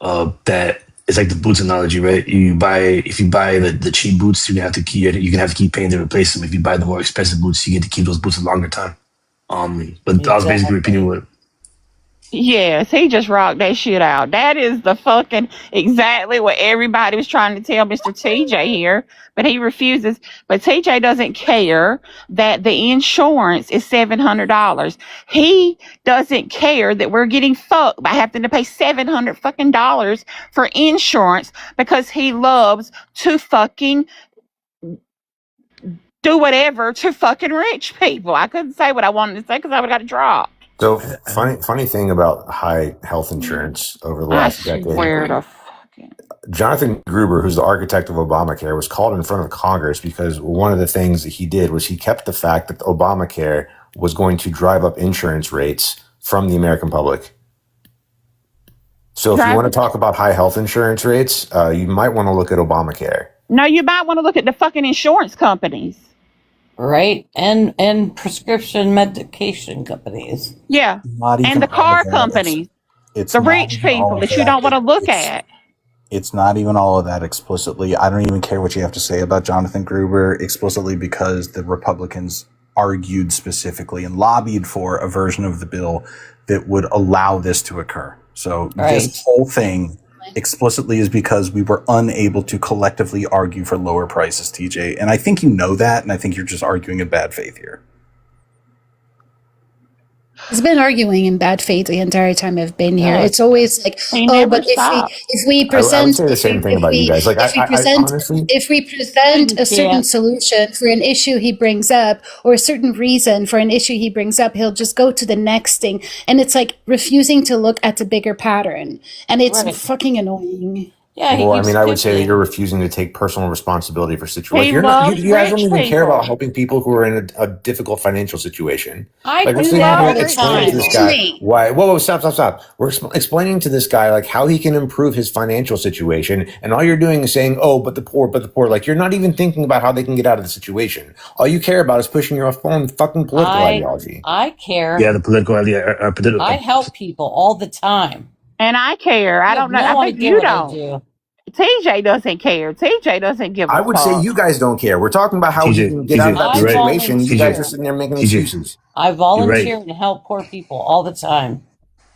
that it's like the boots analogy, right? If you buy the cheap boots, you can have to keep paying to replace them. If you buy the more expensive boots, you get to keep those boots a longer time. But I was basically repeating what. Yes, he just rocked that shit out. That is the fucking exactly what everybody was trying to tell Mr. TJ here, but he refuses. But TJ doesn't care that the insurance is $700. He doesn't care that we're getting fucked by having to pay $700 fucking dollars for insurance because he loves to fucking do whatever to fucking rich people. I couldn't say what I wanted to say because I would have got dropped. So funny thing about high health insurance over the last decade. Jonathan Gruber, who's the architect of Obamacare, was called in front of Congress because one of the things that he did was he kept the fact that Obamacare was going to drive up insurance rates from the American public. So if you want to talk about high health insurance rates, you might want to look at Obamacare. No, you might want to look at the fucking insurance companies. Right, and prescription medication companies. Yeah, and the car companies. It's the rich people that you don't want to look at. It's not even all of that explicitly. I don't even care what you have to say about Jonathan Gruber explicitly because the Republicans argued specifically and lobbied for a version of the bill that would allow this to occur. So this whole thing explicitly is because we were unable to collectively argue for lower prices, TJ. And I think you know that, and I think you're just arguing in bad faith here. He's been arguing in bad faith the entire time I've been here. It's always like, oh, but if we present, I would say the same thing about you guys. Like, if we present a certain solution for an issue he brings up, or a certain reason for an issue he brings up, he'll just go to the next thing, and it's like refusing to look at the bigger pattern, and it's fucking annoying. Yeah, well, I mean, I would say that you're refusing to take personal responsibility for situations. You guys don't even care about helping people who are in a difficult financial situation. I like, do that all the time. To this guy why? Whoa, stop! We're explaining to this guy like how he can improve his financial situation, and all you're doing is saying, "Oh, but the poor." Like you're not even thinking about how they can get out of the situation. All you care about is pushing your own fucking political ideology. I care. Yeah, the political ideology. I help people all the time. And I care. I don't know. I think you don't. TJ doesn't care. TJ doesn't give a fuck. I would say you guys don't care. We're talking about how you can get out of that situation. You guys are sitting there making excuses. I volunteer and help poor people all the time.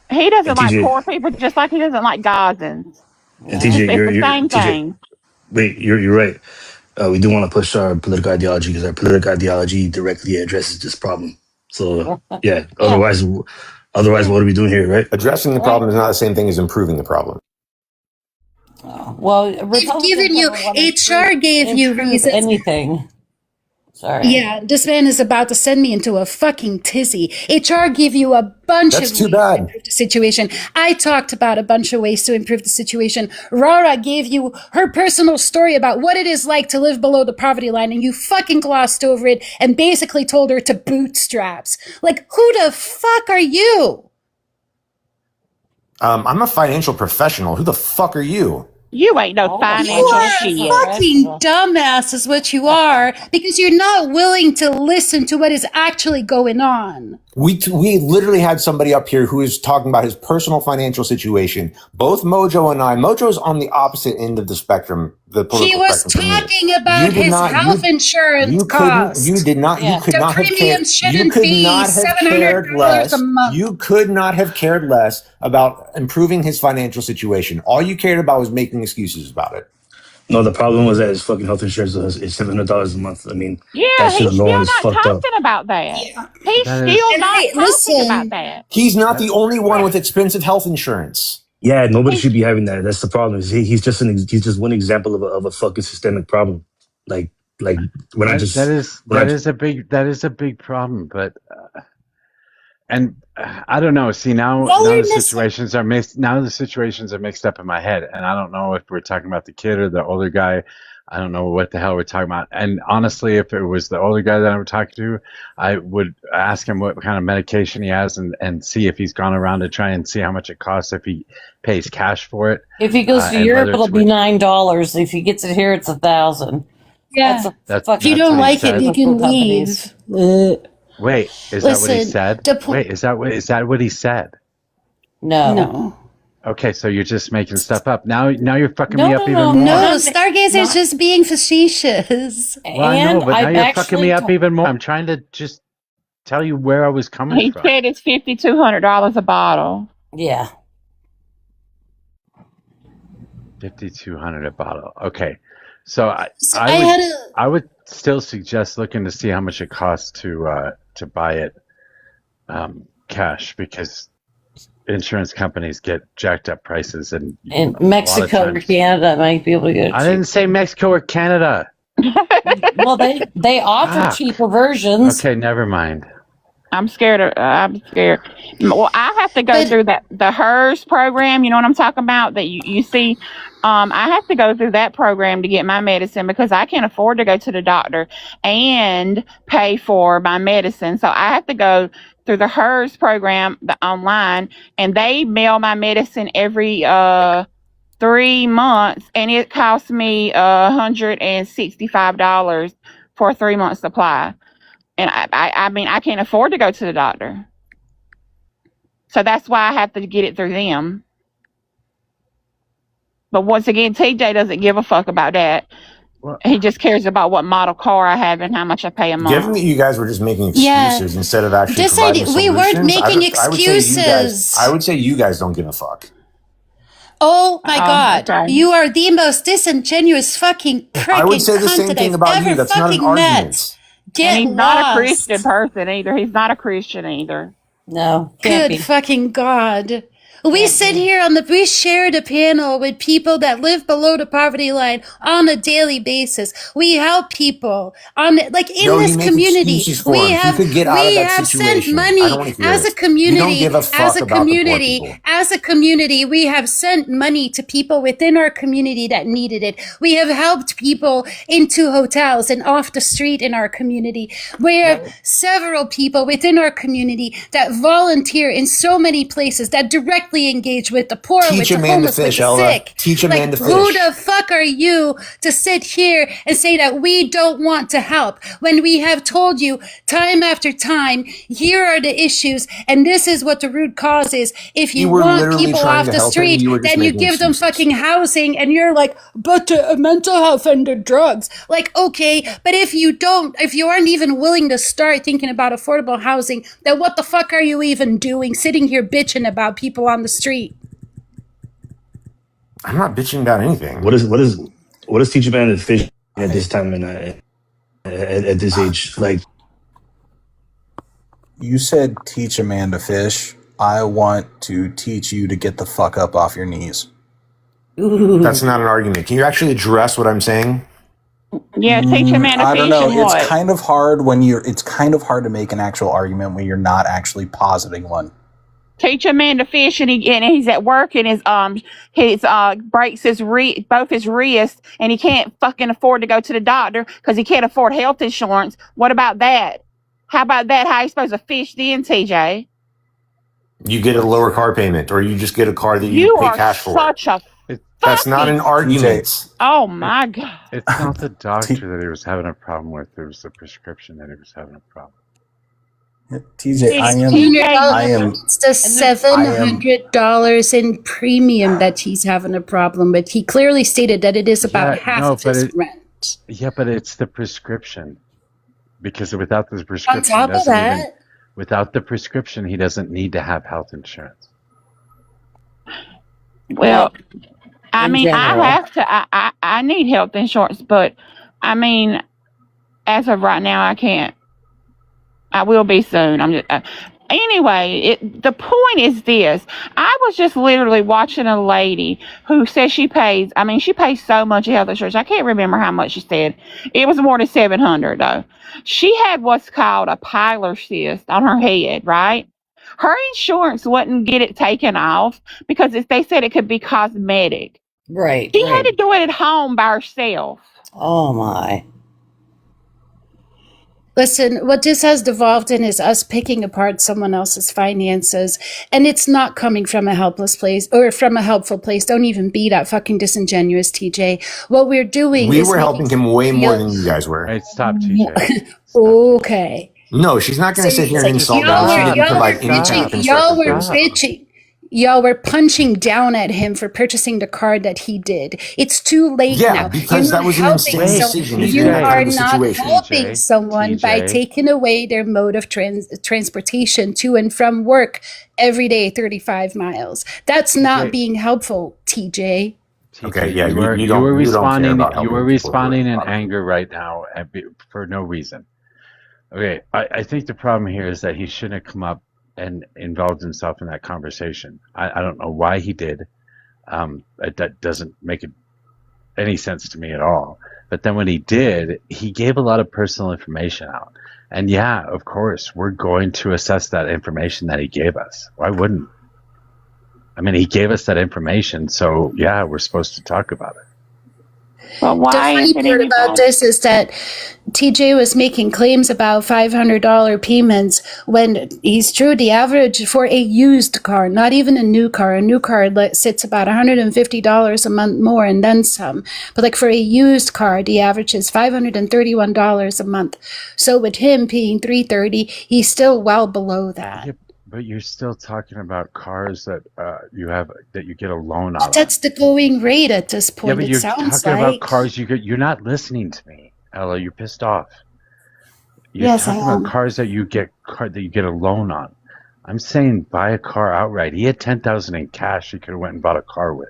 He doesn't like poor people just like he doesn't like Gazans. And TJ, it's the same thing. Wait, you're right. We do want to push our political ideology because our political ideology directly addresses this problem. So, yeah. Otherwise, what are we doing here, right? Addressing the problem is not the same thing as improving the problem. Well, HR gave you reasons. Anything. Sorry. Yeah, this man is about to send me into a fucking tizzy. HR gave you a bunch of ways to improve the situation. I talked about a bunch of ways to improve the situation. Rara gave you her personal story about what it is like to live below the poverty line, and you fucking glossed over it and basically told her to bootstraps. Like, who the fuck are you? I'm a financial professional. Who the fuck are you? You ain't no financial shit. You are a fucking dumbass is what you are, because you're not willing to listen to what is actually going on. We literally had somebody up here who is talking about his personal financial situation. Both Mojo and I. Mojo's on the opposite end of the spectrum. He was talking about his health insurance costs. You did not. You could not have cared. You could not have cared less. You could not have cared less about improving his financial situation. All you cared about was making excuses about it. No, the problem was that his fucking health insurance is $700 a month. I mean, yeah, he's still not talking about that. Yeah. He's still not talking about that. He's not the only one with expensive health insurance. Yeah, nobody should be having that. That's the problem. He's just one example of a fucking systemic problem. Like when I just that is a big problem. But and I don't know. See now the situations are mixed. Now the situations are mixed up in my head, and I don't know if we're talking about the kid or the older guy. I don't know what the hell we're talking about. And honestly, if it was the older guy that I'm talking to, I would ask him what kind of medication he has and see if he's gone around to try and see how much it costs if he pays cash for it. If he goes to Europe, it'll be $9. If he gets it here, it's $1,000. Yeah. If you don't like it, you can leave. Wait, is that what he said? Wait, is that what he said? No. Okay, so you're just making stuff up. Now you're fucking me up even more. No, Stargazer's just being facetious. Well, I know, but now you're fucking me up even more. I'm trying to just tell you where I was coming from. He said it's $5,200 a bottle. Yeah. 5,200 a bottle. Okay, so So I had a I would still suggest looking to see how much it costs to buy it cash, because insurance companies get jacked up prices, and In a lot of Mexico or times. Canada might be able to get it I cheap. didn't say Mexico or Canada. Well, they offer Fuck. cheaper versions. Okay, never mind. I'm scared. I'm scared. Well, I have to go through the HERS program. You know what I'm talking about? That you see. I have to go through that program to get my medicine because I can't afford to go to the doctor and pay for my medicine. So I have to go through the HERS program, the online, and they mail my medicine every 3 months, and it costs me $165 for a 3-month supply. And I mean, I can't afford to go to the doctor. So that's why I have to get it through them. But once again, TJ doesn't give a fuck about that. Well, he just cares about what model car I have and how much I pay a month. Given that you guys were just making Yeah. excuses instead of actually This providing idea, we solutions, weren't making I would say excuses. I would say you guys don't give a fuck. Oh my God. okay. You are the most disingenuous fucking I would pricking say the cunt same that thing I've about you. ever That's not an fucking met. argument. Get And he's not a lost. Christian person either. He's not a Christian either. No, can't Good be. fucking God. We sit here we shared a panel with people that live below the poverty line on a daily basis. We help people in No, this you make community. excuses for him. He could get out of that sent situation. money I don't want to hear as a it. community. You don't give a fuck about the poor people. As a community, we have sent money to people within our community that needed it. We have helped people into hotels and off the street in our community. We have several people within our community that volunteer in so many places that directly engage with the poor, Teach with the a man to homeless, with fish, the Ella. sick. Teach a man to Who fish. the fuck are you to sit here and say that we don't want to help when we have told you time after time, here are the issues and this is what the root cause is. If you were want literally people trying off to the help him, street, you were just then you making give them excuses. fucking housing and you're like, but mental health and the drugs. Like, okay, but if you aren't even willing to start thinking about affordable housing, then what the fuck are you even doing sitting here bitching about people on the street? I'm not bitching about anything. What is teach a man to fish at this time and at this age? Like, You said teach a man to fish. I want to teach you to get the fuck up off your knees. That's not an argument. Can you actually address what I'm saying? Yeah, teach a man to I fish don't know. and It's what? kind of hard it's kind of hard to make an actual argument when you're not actually positing one. Teach a man to fish and he's at work and his breaks both his wrists and he can't fucking afford to go to the doctor because he can't afford health insurance. What about that? How about that? How are you supposed to fish then, TJ? You get a lower car payment, or you just get a car that you pay are cash for. such a That's not an argument. Oh my God. It's not the doctor that he was having a problem with. It was the prescription that he was having a problem. TJ, I am. It's the $700 in premium that he's having a problem with. He clearly stated that it is about half of his rent. Yeah, but it's the prescription. Because without the prescription, On top of that, without the prescription, he doesn't need to have health insurance. Well, I In mean, general. I have to. I need health insurance, but I mean, as of right now, I can't. I will be soon. I'm just. Anyway, the point is this. I was just literally watching a lady who says she pays so much health insurance. I can't remember how much she said. It was more than $700 though. She had what's called a pilar cyst on her head, right? Her insurance wouldn't get it taken off because they said it could be cosmetic. Right. She had to do it at home by herself. Oh my. listen, what this has devolved in is us picking apart someone else's finances, and it's not coming from a helpless place or from a helpful place. Don't even be that fucking disingenuous, TJ. What we're doing We is were helping him way more than you guys were. Right, stop, TJ. Okay. No, she's not going to sit here and insult us. She didn't provide any kind of constructive criticism. y'all were punching down at him for purchasing the car that he did. It's too late Yeah, now. because that was an insane decision if You you're in that are kind of a not situation. helping someone by taking away their mode of transportation to and from work every day, 35 miles. That's not being helpful, TJ. Okay, yeah, you you were don't care responding. about You were helping people who are responding in in poverty. anger right now for no reason. Okay, I think the problem here is that he shouldn't have come up and involved himself in that conversation. I don't know why he did. That doesn't make any sense to me at all. But then when he did, he gave a lot of personal information out. And yeah, of course, we're going to assess that information that he gave us. Why wouldn't? I mean, he gave us that information, so yeah, we're supposed to talk about it. But The why funny is it part about anybody? this is that TJ was making claims about $500 payments when he's true. The average for a used car, not even a new car sits about $150 a month more and then some. But like for a used car, the average is $531 a month. So with him paying $330, he's still well below that. Yeah, but you're still talking about cars that you get a loan on. That's the going rate at this point. Yeah, but it you're sounds talking like about cars you're not listening to me, Ella. You're pissed off. You're Yes, I talking about am. cars that you get a loan on. I'm saying buy a car outright. He had $10,000 in cash. He could have went and bought a car with.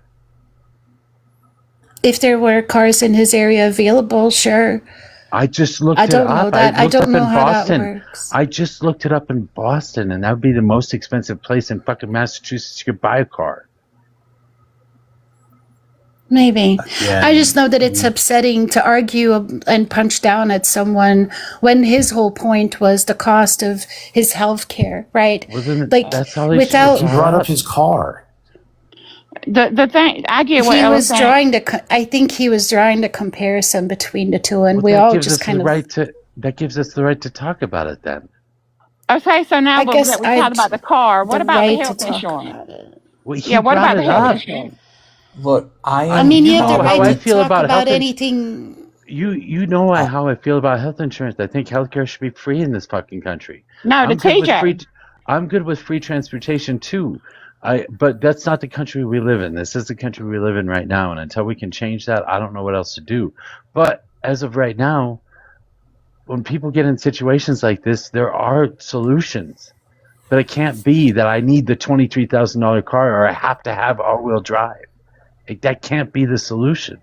If there were cars in his area available, sure. I just looked I it don't up. know that. I don't know how Boston. that works. I just looked it up in Boston, and that would be the most expensive place in fucking Massachusetts you could buy a car. Maybe. Yeah. I just know that it's upsetting to argue and punch down at someone when his whole point was the cost of his health care, right? Like that's all he without He brought up his car. The thing I get what he Ella's was saying. drawing I think he was drawing the comparison between the two, and we all just kind of that gives us the right to talk about it then. Okay, so now I we guess talked about the car. What the about right the to health talk insurance? about it. Well, Yeah, what brought about the it health up. insurance? Look, I mean, you have the how I right to feel talk about about health anything. You know how I feel about health insurance. I think healthcare should be free in this fucking country. No, I'm the good with TJ. I'm good with free transportation too. But that's not the country we live in. This is the country we live in right now, and until we can change that, I don't know what else to do. But as of right now, when people get in situations like this, there are solutions. But it can't be that I need the $23,000 car or I have to have all-wheel drive. That can't be the solution.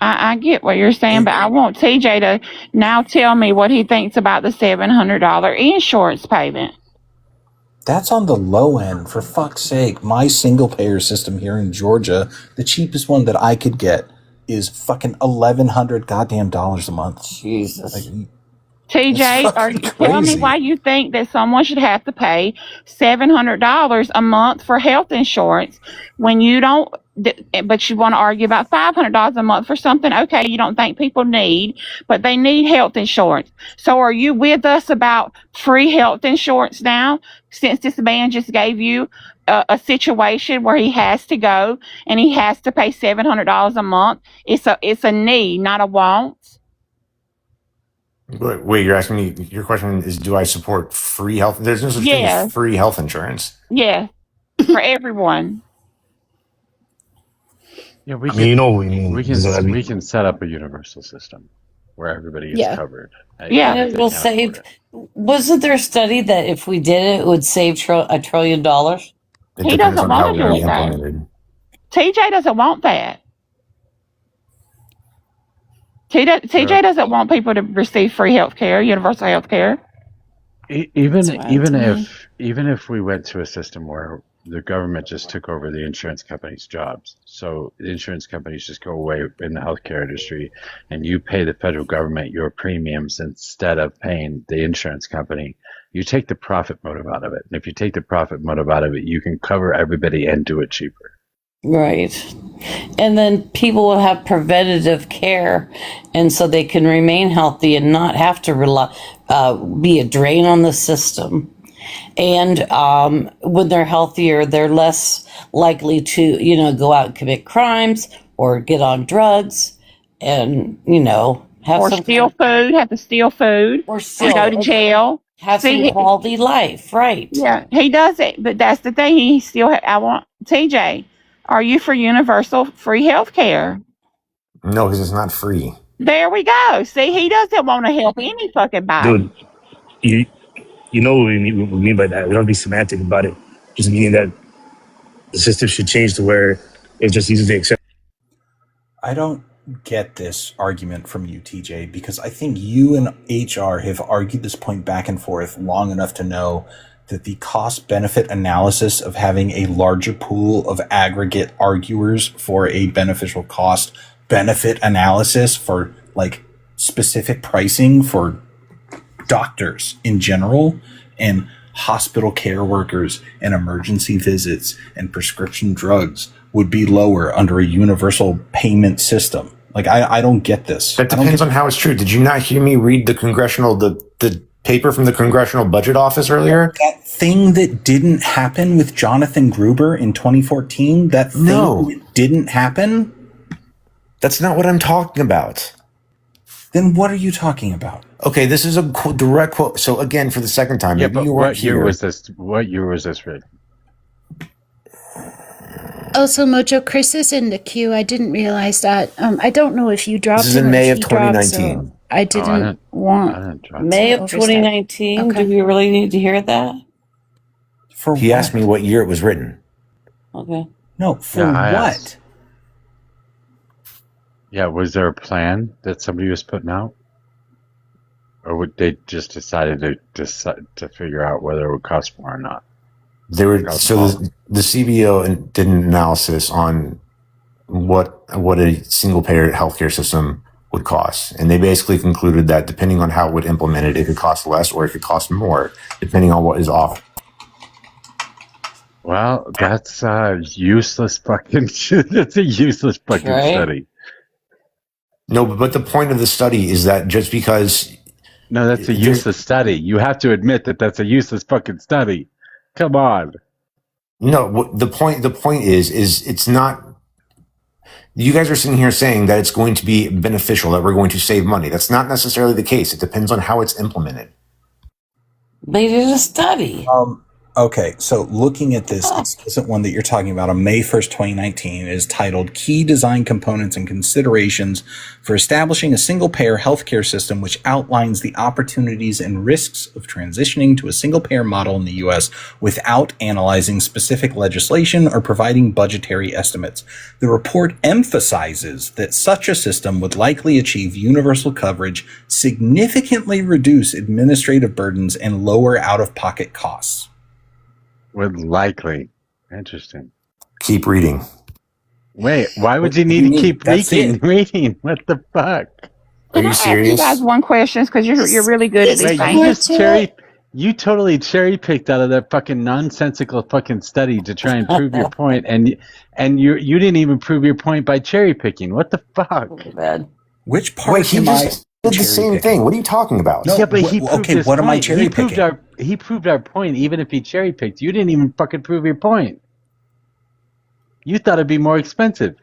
I get what you're saying, but I want TJ to now tell me what he thinks about the $700 insurance payment. That's on the low end, for fuck's sake. My single payer system here in Georgia, the cheapest one that I could get is fucking $1,100 goddamn dollars a month. Jesus. TJ, tell me why you think that someone should have to pay $700 a month for health insurance when you don't, but you want to argue about $500 a month for something, okay, you don't think people need, but they need health insurance. So are you with us about free health insurance now, since this man just gave you a situation where he has to go and he has to pay $700 a month? It's a need, not a want. Wait, you're asking me, your question is, do I support free health? There's no such thing as free health insurance. Yeah, for everyone. Yeah, we can set up a universal system where everybody is covered. Yeah, and it will save. Wasn't there a study that if we did it, it would save $1 trillion? He doesn't want to do that. TJ doesn't want that. TJ doesn't want people to receive free health care, universal health care. Even if we went to a system where the government just took over the insurance companies' jobs, so the insurance companies just go away in the healthcare industry, and you pay the federal government your premiums instead of paying the insurance company, you take the profit motive out of it. And if you take the profit motive out of it, you can cover everybody and do it cheaper. Right. And then people will have preventative care, and so they can remain healthy and not have to be a drain on the system. And when they're healthier, they're less likely to, go out and commit crimes or get on drugs and, have or some steal food, have to steal food, or go to jail. Have some quality life, right? Yeah, he does it, but that's the thing. He still. I want TJ. Are you for universal free health care? No, because it's not free. There we go. See, he doesn't want to help any fucking body. Dude, you know what we mean by that. We don't be semantic about it. Just meaning that the system should change to where it just uses the accept. I don't get this argument from you, TJ, because I think you and HR have argued this point back and forth long enough to know that the cost benefit analysis of having a larger pool of aggregate arguers for a beneficial cost benefit analysis for like specific pricing for doctors in general and hospital care workers and emergency visits and prescription drugs would be lower under a universal payment system. Like, I don't get this. That depends on how it's true. Did you not hear me read the paper from the Congressional Budget Office earlier? That thing that didn't happen with Jonathan Gruber in 2014, that thing that didn't happen? That's not what I'm talking about. Then what are you talking about? Okay, this is a direct quote. So again, for the second time, maybe you weren't here. What year was this written? Also, Mojo, Chris is in the queue. I didn't realize that. I don't know if you dropped. This is in May of 2019. I didn't want May of 2019. Okay. Do we really need to hear that? He asked me what year it was written. Okay. No, for what? Yeah, was there a plan that somebody was putting out? Or would they just decided to figure out whether it would cost more or not? The CBO did an analysis on what a single payer healthcare system would cost, and they basically concluded that depending on how it would implement it, it could cost less or it could cost more, depending on what is offered. Well, that's useless fucking. That's a useless fucking study. No, but the point of the study is that just because. No, that's a useless study. You have to admit that that's a useless fucking study. Come on. No, the point is it's not. You guys are sitting here saying that it's going to be beneficial, that we're going to save money. That's not necessarily the case. It depends on how it's implemented. They did a study. Okay, so looking at this explicit one that you're talking about on May 1st, 2019 is titled Key Design Components and Considerations for Establishing a Single-Payer Healthcare System, which outlines the opportunities and risks of transitioning to a single-payer model in the U.S. without analyzing specific legislation or providing budgetary estimates. The report emphasizes that such a system would likely achieve universal coverage, significantly reduce administrative burdens, and lower out-of-pocket costs. Would likely. Interesting. Keep reading. Wait, why would you need to keep reading? What the fuck? Are you serious? You guys one question because you're really good at these things. You totally cherry picked out of that fucking nonsensical fucking study to try and prove your point, and you didn't even prove your point by cherry picking. What the fuck? Bad. Which part? Wait, he just did the same thing. What are you talking about? No, yeah, but he proved his what point. am I cherry picking? He proved our point, even if he cherry picked. You didn't even fucking prove your point. You thought it'd be more expensive,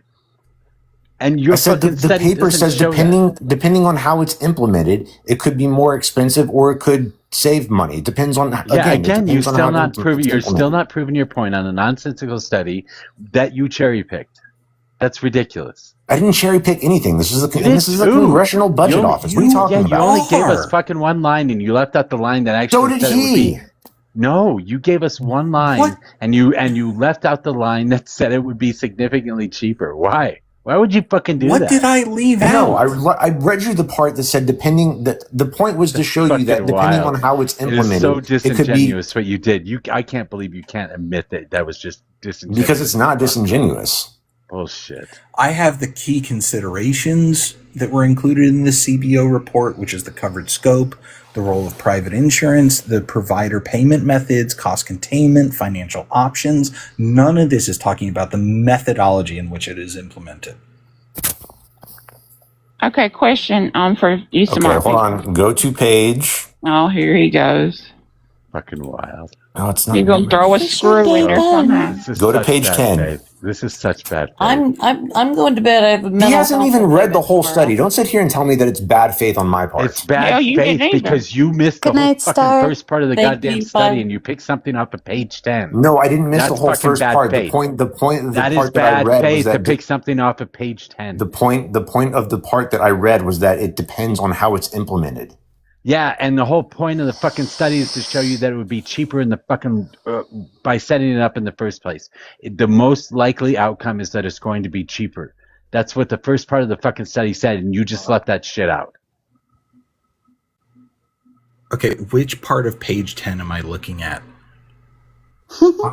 and your fucking the paper says depending on how it's implemented, it could be more expensive or it could save money. It depends on again. You're still not proving your point on a nonsensical study that you cherry picked. That's ridiculous. I didn't cherry pick anything. This is the Congressional Budget Office. What are you talking about? You only gave us fucking one line, and you left out the line that actually. So did he. No, you gave us one line, and you left out the line that said it would be significantly cheaper. Why? Why would you fucking do that? What did I leave out? No, I read you the part that said the point was to show you that depending on how it's implemented, it is so disingenuous what you did. I can't believe you can't admit that was just disingenuous. Because it's not disingenuous. Bullshit. I have the key considerations that were included in the CBO report, which is the covered scope, the role of private insurance, the provider payment methods, cost containment, financial options. None of this is talking about the methodology in which it is implemented. Okay, question for you, Samantha. Okay, hold on. Go to page. Oh, here he goes. Fucking wild. No, it's not. You're going to throw a screw in there somehow. Go to page 10. This is such bad faith. I'm going to bed. I have a mental He hasn't health even read the appointment whole tomorrow. study. Don't sit here and tell me that it's bad faith on my part. It's bad you faith didn't either. because you missed Good the whole night, fucking Star. first part of the Thank goddamn you, study, bye. and you picked something off of page 10. No, I didn't miss That's the whole fucking first bad part. faith. The point of the That is part that I bad read was faith to that pick something off of page 10. the point of the part that I read was that it depends on how it's implemented. Yeah, and the whole point of the fucking study is to show you that it would be cheaper in the fucking by setting it up in the first place. The most likely outcome is that it's going to be cheaper. That's what the first part of the fucking study said, and you just left that shit out. Okay, which part of page 10 am I looking at?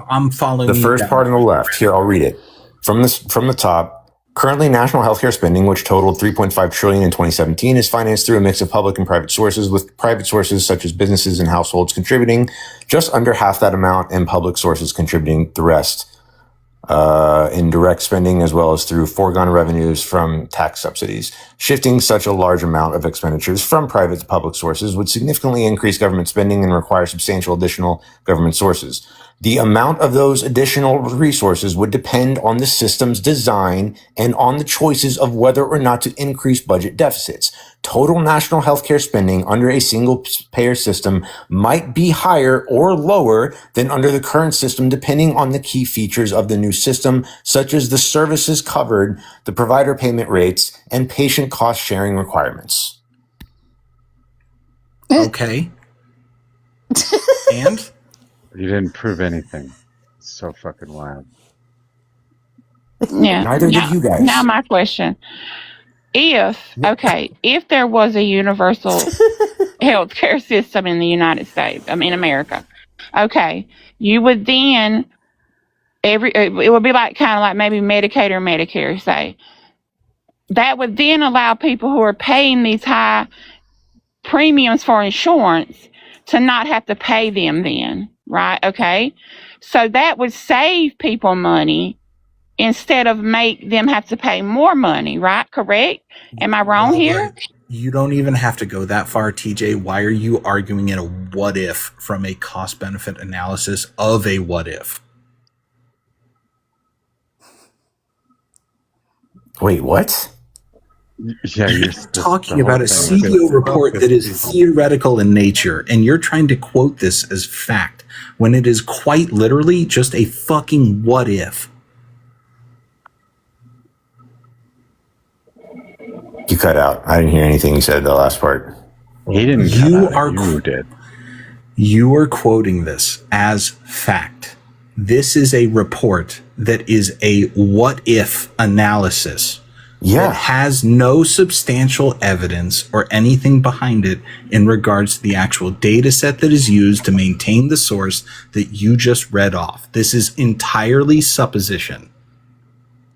I'm following The you first down. part on the left. Here, I'll read it. From the top. Currently, national healthcare spending, which totaled $3.5 trillion in 2017, is financed through a mix of public and private sources, with private sources such as businesses and households contributing just under half that amount, and public sources contributing the rest in direct spending, as well as through foregone revenues from tax subsidies. Shifting such a large amount of expenditures from private to public sources would significantly increase government spending and require substantial additional government sources. The amount of those additional resources would depend on the system's design and on the choices of whether or not to increase budget deficits. Total national healthcare spending under a single payer system might be higher or lower than under the current system, depending on the key features of the new system, such as the services covered, the provider payment rates, and patient cost sharing requirements. Okay. And? You didn't prove anything. It's so fucking wild. Yeah. Neither did you guys. Now my question. If there was a universal healthcare system in the United States, in America, you would then it would be like kind of like maybe Medicaid or Medicare, say. That would then allow people who are paying these high premiums for insurance to not have to pay them then, right? Okay. So that would save people money instead of make them have to pay more money, right? Correct? Am I wrong here? You don't even have to go that far, TJ. Why are you arguing in a what if from a cost benefit analysis of a what if? Wait, what? Yeah, you're talking about a CBO report that is theoretical in nature, and you're trying to quote this as fact when it is quite literally just a fucking what if. You cut out. I didn't hear anything you said the last part. He didn't. You did. You are quoting this as fact. This is a report that is a what if analysis. Yeah. That has no substantial evidence or anything behind it in regards to the actual data set that is used to maintain the source that you just read off. This is entirely supposition.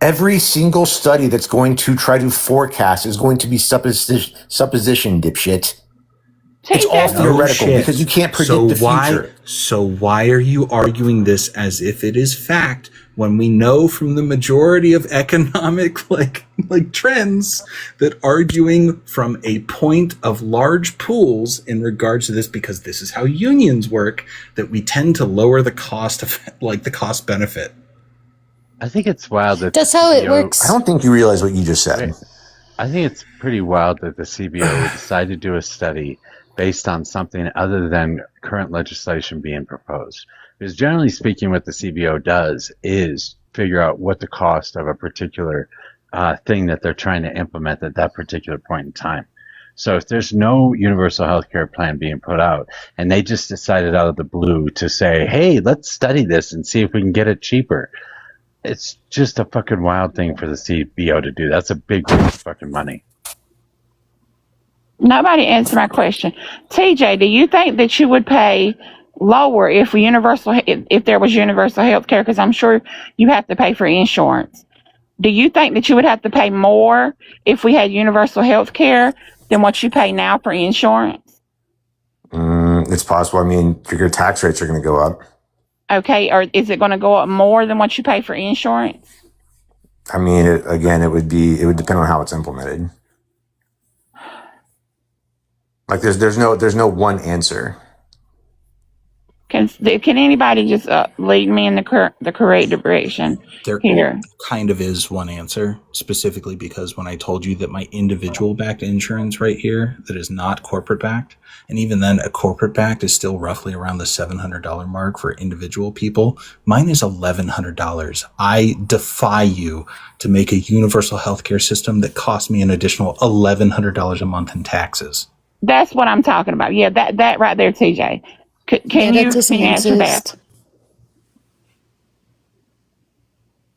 Every single study that's going to try to forecast is going to be supposition, dipshit. It's all theoretical because you can't predict the future. So why are you arguing this as if it is fact when we know from the majority of economic like trends that arguing from a point of large pools in regards to this, because this is how unions work, that we tend to lower the cost of the cost benefit. I think it's wild that that's how it works. I don't think you realize what you just said. I think it's pretty wild that the CBO would decide to do a study based on something other than current legislation being proposed. Because generally speaking, what the CBO does is figure out what the cost of a particular thing that they're trying to implement at that particular point in time. So if there's no universal healthcare plan being put out, and they just decided out of the blue to say, hey, let's study this and see if we can get it cheaper, it's just a fucking wild thing for the CBO to do. That's a big waste of fucking money. Nobody answered my question. TJ, do you think that you would pay lower if there was universal health care? Because I'm sure you have to pay for insurance. Do you think that you would have to pay more if we had universal health care than what you pay now for insurance? It's possible. I mean, your tax rates are going to go up. Okay, or is it going to go up more than what you pay for insurance? I mean, it would depend on how it's implemented. Like there's no one answer. Can anybody just lead me in the correct direction There here? kind of is one answer, specifically because when I told you that my individual backed insurance right here, that is not corporate backed, and even then a corporate backed is still roughly around the $700 mark for individual people. Mine is $1,100. I defy you to make a universal healthcare system that costs me an additional $1,100 a month in taxes. That's what I'm talking about. Yeah, that right there, TJ. Can you answer that?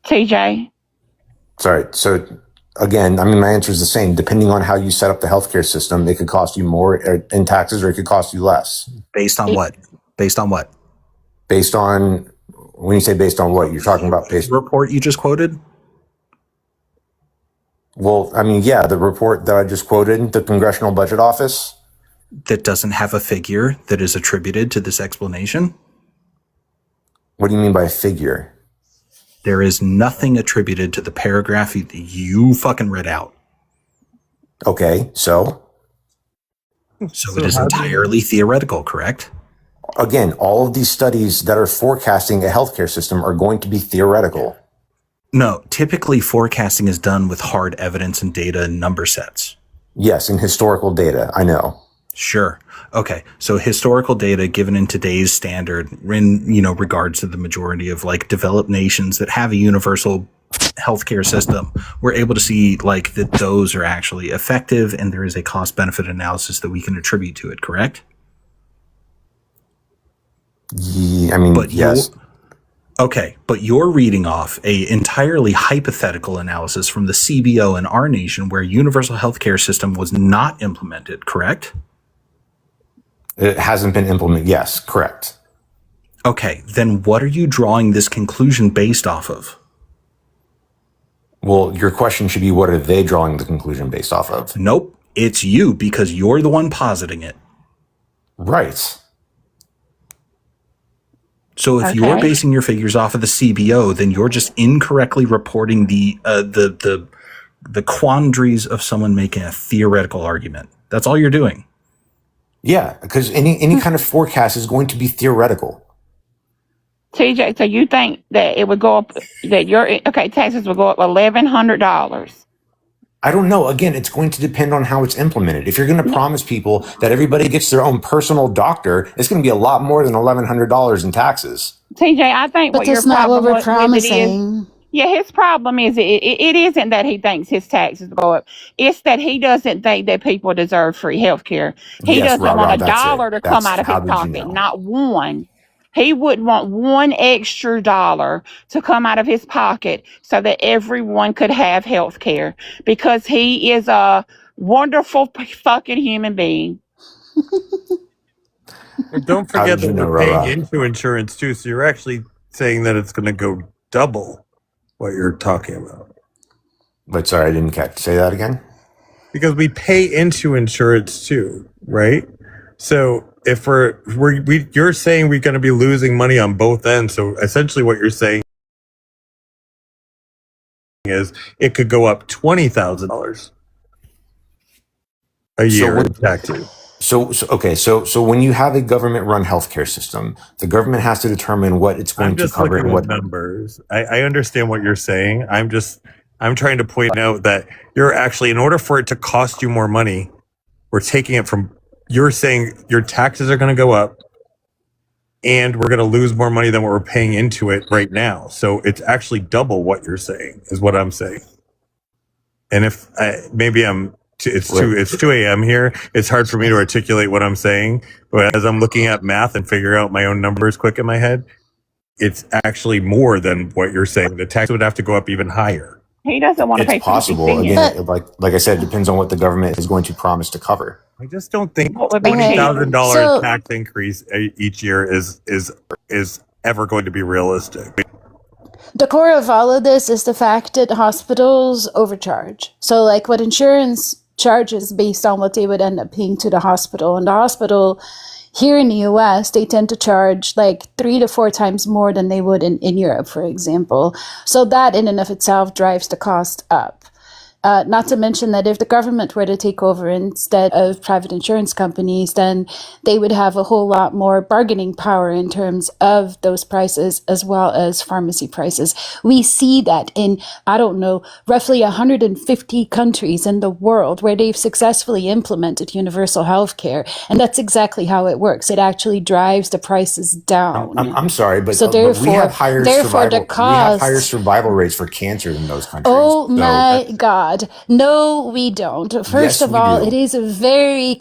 TJ? Sorry. So again, I mean, my answer is the same. Depending on how you set up the healthcare system, it could cost you more in taxes or it could cost you less. Based on what? Based on what? Based on, when you say based on what, you're talking about based report you just quoted? Well, I mean, yeah, the report that I just quoted, the Congressional Budget Office. That doesn't have a figure that is attributed to this explanation? What do you mean by figure? There is nothing attributed to the paragraph that you fucking read out. Okay, so? So it is entirely theoretical, correct? Again, all of these studies that are forecasting a healthcare system are going to be theoretical. No, typically forecasting is done with hard evidence and data and number sets. Yes, and historical data, I know. Sure. Okay. So historical data given in today's standard in, regards to the majority of like developed nations that have a universal healthcare system, we're able to see like that those are actually effective and there is a cost benefit analysis that we can attribute to it, correct? Yeah, I mean, but yes. Okay, but you're reading off a entirely hypothetical analysis from the CBO in our nation where universal healthcare system was not implemented, correct? It hasn't been implemented. Yes, correct. Okay, then what are you drawing this conclusion based off of? Well, your question should be, what are they drawing the conclusion based off of? Nope, it's you because you're the one positing it. Right. So if you're basing your figures off of the CBO, then you're just incorrectly reporting the quandaries of someone making a theoretical argument. That's all you're doing. Yeah, because any kind of forecast is going to be theoretical. TJ, so you think that it would go up, that taxes would go up $1,100? I don't know. Again, it's going to depend on how it's implemented. If you're going to promise people that everybody gets their own personal doctor, it's going to be a lot more than $1,100 in taxes. TJ, I think But what your that's not what problem we're promising. his problem is it isn't that he thinks his taxes go up. It's that he doesn't think that people deserve free health care. He doesn't want a dollar to come out of his pocket, not one. He wouldn't want one extra dollar to come out of his pocket so that everyone could have health care because he is a wonderful fucking human being. And don't forget that we're paying into insurance too, so you're actually saying that it's going to go double what you're talking about. But sorry, I didn't catch. Say that again? Because we pay into insurance too, right? So if you're saying we're going to be losing money on both ends. So essentially what you're saying is it could go up $20,000 a year in taxes. So when you have a government-run healthcare system, the government has to determine what it's going to cover and what numbers. I understand what you're saying. I'm trying to point out that you're actually, in order for it to cost you more money, we're taking it from. You're saying your taxes are going to go up, and we're going to lose more money than what we're paying into it right now. So it's actually double what you're saying, is what I'm saying. And if it's 2 a.m. here, it's hard for me to articulate what I'm saying. But as I'm looking at math and figuring out my own numbers quick in my head, it's actually more than what you're saying. The tax would have to go up even higher. He doesn't want to pay. It's possible. Again, like I said, it depends on what the government is going to promise to cover. I just don't think $20,000 tax increase each year is ever going to be realistic. The core of all of this is the fact that hospitals overcharge. So like what insurance charges based on what they would end up paying to the hospital. And the hospital here in the US, they tend to charge like 3 to 4 times more than they would in Europe, for example. So that in and of itself drives the cost up. Not to mention that if the government were to take over instead of private insurance companies, then they would have a whole lot more bargaining power in terms of those prices as well as pharmacy prices. We see that in, I don't know, roughly 150 countries in the world where they've successfully implemented universal health care. And that's exactly how it works. It actually drives the prices down. I'm sorry, but, so but we have higher survival. the cost, we have higher survival rates for cancer than those countries. Oh my God. No, we don't. First of all, it is a very,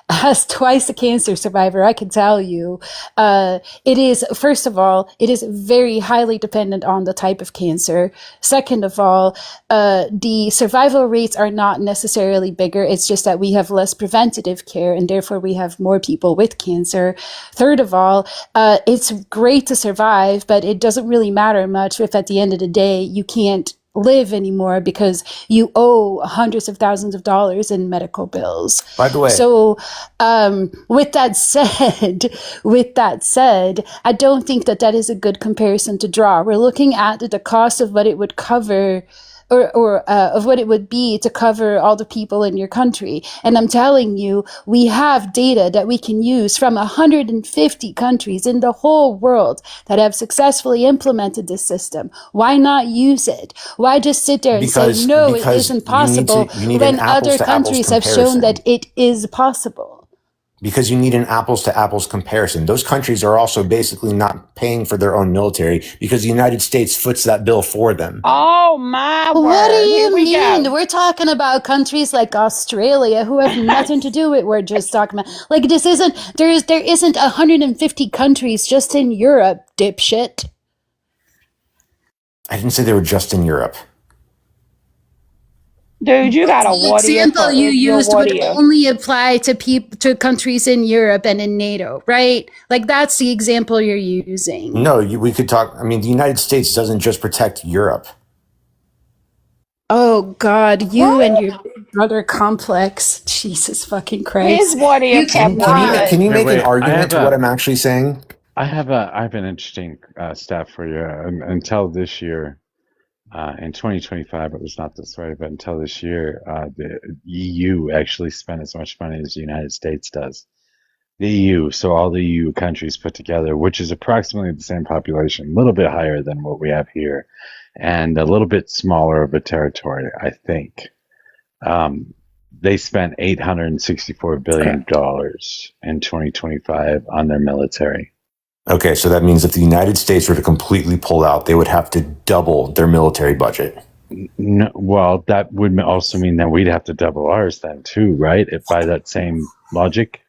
as twice a cancer survivor, I can tell you, it is, first of all, it is very highly dependent on the type of cancer. Second of all, the survival rates are not necessarily bigger. It's just that we have less preventative care and therefore we have more people with cancer. Third of all, it's great to survive, but it doesn't really matter much if at the end of the day you can't live anymore because you owe hundreds of thousands of dollars in medical bills. By the way, so with that said, I don't think that is a good comparison to draw. We're looking at the cost of what it would cover or of what it would be to cover all the people in your country. And I'm telling you, we have data that we can use from 150 countries in the whole world that have successfully implemented this system. Why not use it? Why just sit there and say, no, it isn't possible when other countries have shown that it is possible? Because you need an apples to apples comparison. Those countries are also basically not paying for their own military because the United States foots that bill for them. Oh my word. What do you mean? We're talking about countries like Australia who have nothing to do with what we're just talking about. Like there isn't 150 countries just in Europe, dipshit. I didn't say they were just in Europe. Dude, you got a the example you used would only apply to countries in Europe and in NATO, right? Like that's the example you're using. No, we could talk. I mean, the United States doesn't just protect Europe. Oh God, you and your big brother complex. Jesus fucking Christ. Can you make an argument to what I'm actually saying? I have an interesting stat for you. Until this year, in 2025, it was not this way, but until this year, the EU actually spent as much money as the United States does. The EU, so all the EU countries put together, which is approximately the same population, a little bit higher than what we have here, and a little bit smaller of a territory, I think. They spent $864 billion in 2025 on their military. Okay, so that means if the United States were to completely pull out, they would have to double their military budget. No, well, that would also mean that we'd have to double ours then too, right? If by that same logic.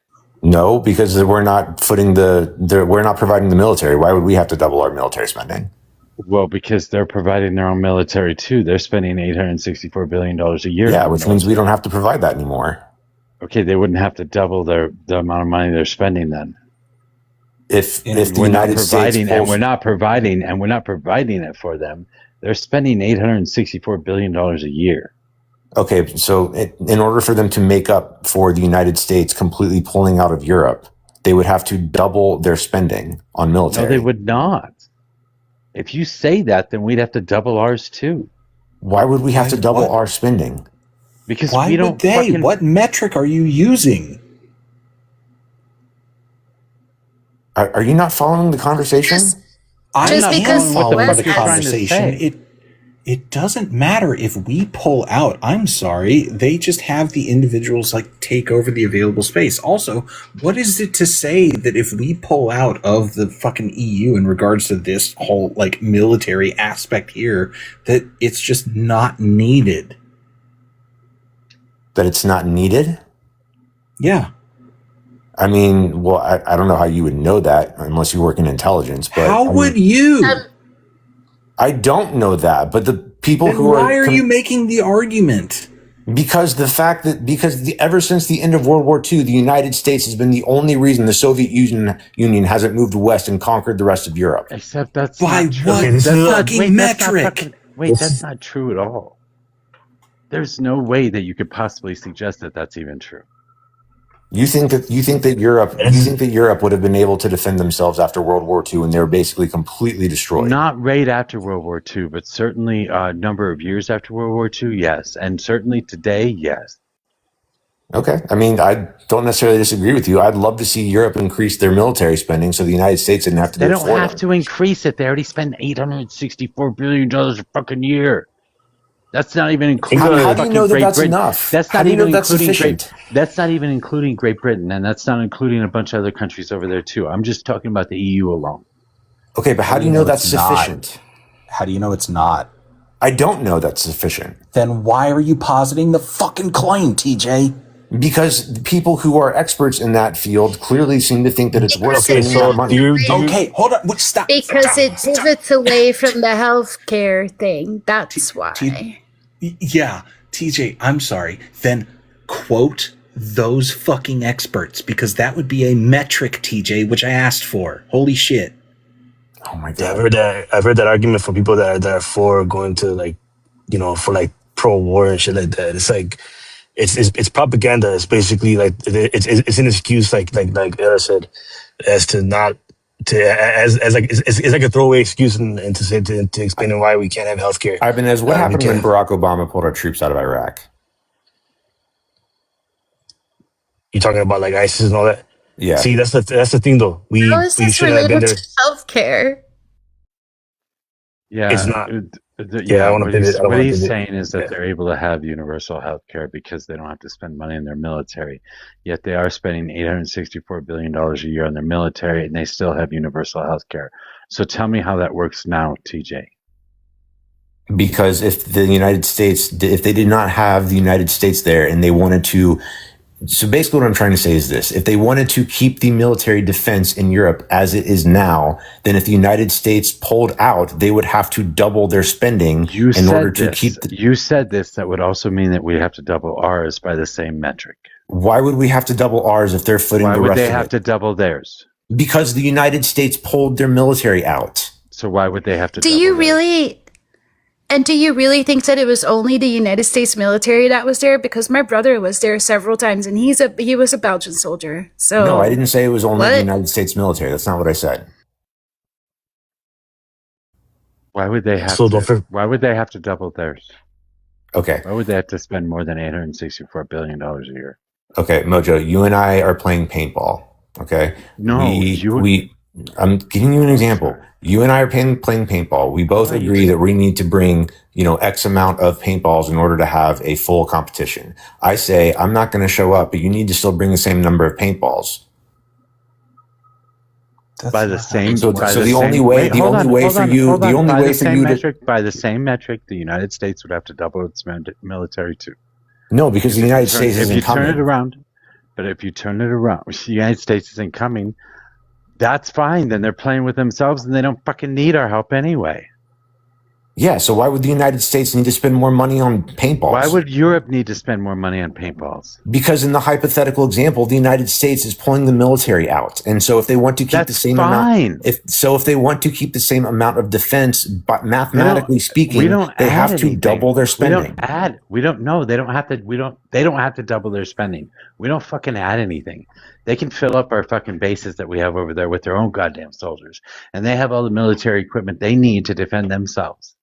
No, because we're not providing the military. Why would we have to double our military spending? Well, because they're providing their own military too. They're spending $864 billion a year. Yeah, which means we don't have to provide that anymore. Okay, they wouldn't have to double the amount of money they're spending then. If the United States we're not providing it for them, they're spending $864 billion a year. Okay, so in order for them to make up for the United States completely pulling out of Europe, they would have to double their spending on military. No, they would not. If you say that, then we'd have to double ours too. Why would we have to double our spending? Because why we don't. Would they? What metric are you using? Are you not following the conversation? I'm not following the conversation. It doesn't matter if we pull out. I'm sorry. They just have the individuals take over the available space. Also, what is it to say that if we pull out of the fucking EU in regards to this whole military aspect here, that it's just not needed? That it's not needed? Yeah. I mean, well, I don't know how you would know that unless you work in intelligence. But how would you? I don't know that, but the people who why are you making the argument? Because ever since the end of World War II, the United States has been the only reason the Soviet Union hasn't moved west and conquered the rest of Europe. Except that's by not true. what fucking metric? That's not true at all. There's no way that you could possibly suggest that that's even true. You think that Europe would have been able to defend themselves after World War II when they were basically completely destroyed? Not right after World War II, but certainly a number of years after World War II, yes. And certainly today, yes. Okay. I mean, I don't necessarily disagree with you. I'd love to see Europe increase their military spending so the United States didn't have to do it for them. They don't have to increase it. They already spend $864 billion a fucking year. That's not even including. How do you know that that's enough? That's How not do you know even that's including sufficient? That's not even including Great Britain, and that's not including a bunch of other countries over there too. I'm just talking about the EU alone. Okay, but how do you know that's sufficient? How do you know it's not? I don't know that's sufficient. Then why are you positing the fucking claim, TJ? Because people who are experts in that field clearly seem to think that it's worth spending that money. Okay, hold on. Stop. Because it pivots away from the healthcare thing. That's why. Yeah, TJ, I'm sorry. Then quote those fucking experts, because that would be a metric, TJ, which I asked for. Holy shit. Oh my god. Yeah, I've heard that argument from people that are for going to for pro-war and shit like that. It's like it's propaganda. It's basically like it's an excuse, like Era said, as to not to as like it's like a throwaway excuse and to say to explain why we can't have healthcare. Ibanez, what happened when Barack Obama pulled our troops out of Iraq? You talking about like ISIS and all that? Yeah. See, that's the thing though. We should have been there. Healthcare. Yeah, It's not. Yeah, I want to pivot. What he's saying is that they're able to have universal health care because they don't have to spend money on their military. Yet they are spending $864 billion a year on their military, and they still have universal health care. So tell me how that works now, TJ. Because if the United States, if they did not have the United States there and they wanted to, so basically what I'm trying to say is this: if they wanted to keep the military defense in Europe as it is now, then if the United States pulled out, they would have to double their spending in order to keep. You said this. That would also mean that we have to double ours by the same metric. Why would we have to double ours if they're footing the rest of it? Why would they have to double theirs? Because the United States pulled their military out. So why would they have to? Do you really think that it was only the United States military that was there? Because my brother was there several times, and he was a Belgian soldier. So no, I didn't say it was only the United States military. That's not what I said. Why would they have Why would they have to double theirs? Okay. Why would they have to spend more than $864 billion a year? Okay, Mojo, you and I are playing paintball. Okay. No, I'm giving you an example. You and I are playing paintball. We both agree that we need to bring, X amount of paintballs in order to have a full competition. I say, I'm not going to show up, but you need to still bring the same number of paintballs. By the same, By the only way by the same metric, the United States would have to double its military too. No, because the United States isn't coming. If you turn it around, the United States isn't coming. That's fine. Then they're playing with themselves, and they don't fucking need our help anyway. Yeah, so why would the United States need to spend more money on paintballs? Why would Europe need to spend more money on paintballs? Because in the hypothetical example, the United States is pulling the military out. And so if they want to keep the same amount, if they want to keep the same amount of defense, but mathematically speaking, they have to double their spending. They don't have to double their spending. We don't fucking add anything. They can fill up our fucking bases that we have over there with their own goddamn soldiers. And they have all the military equipment they need to defend themselves.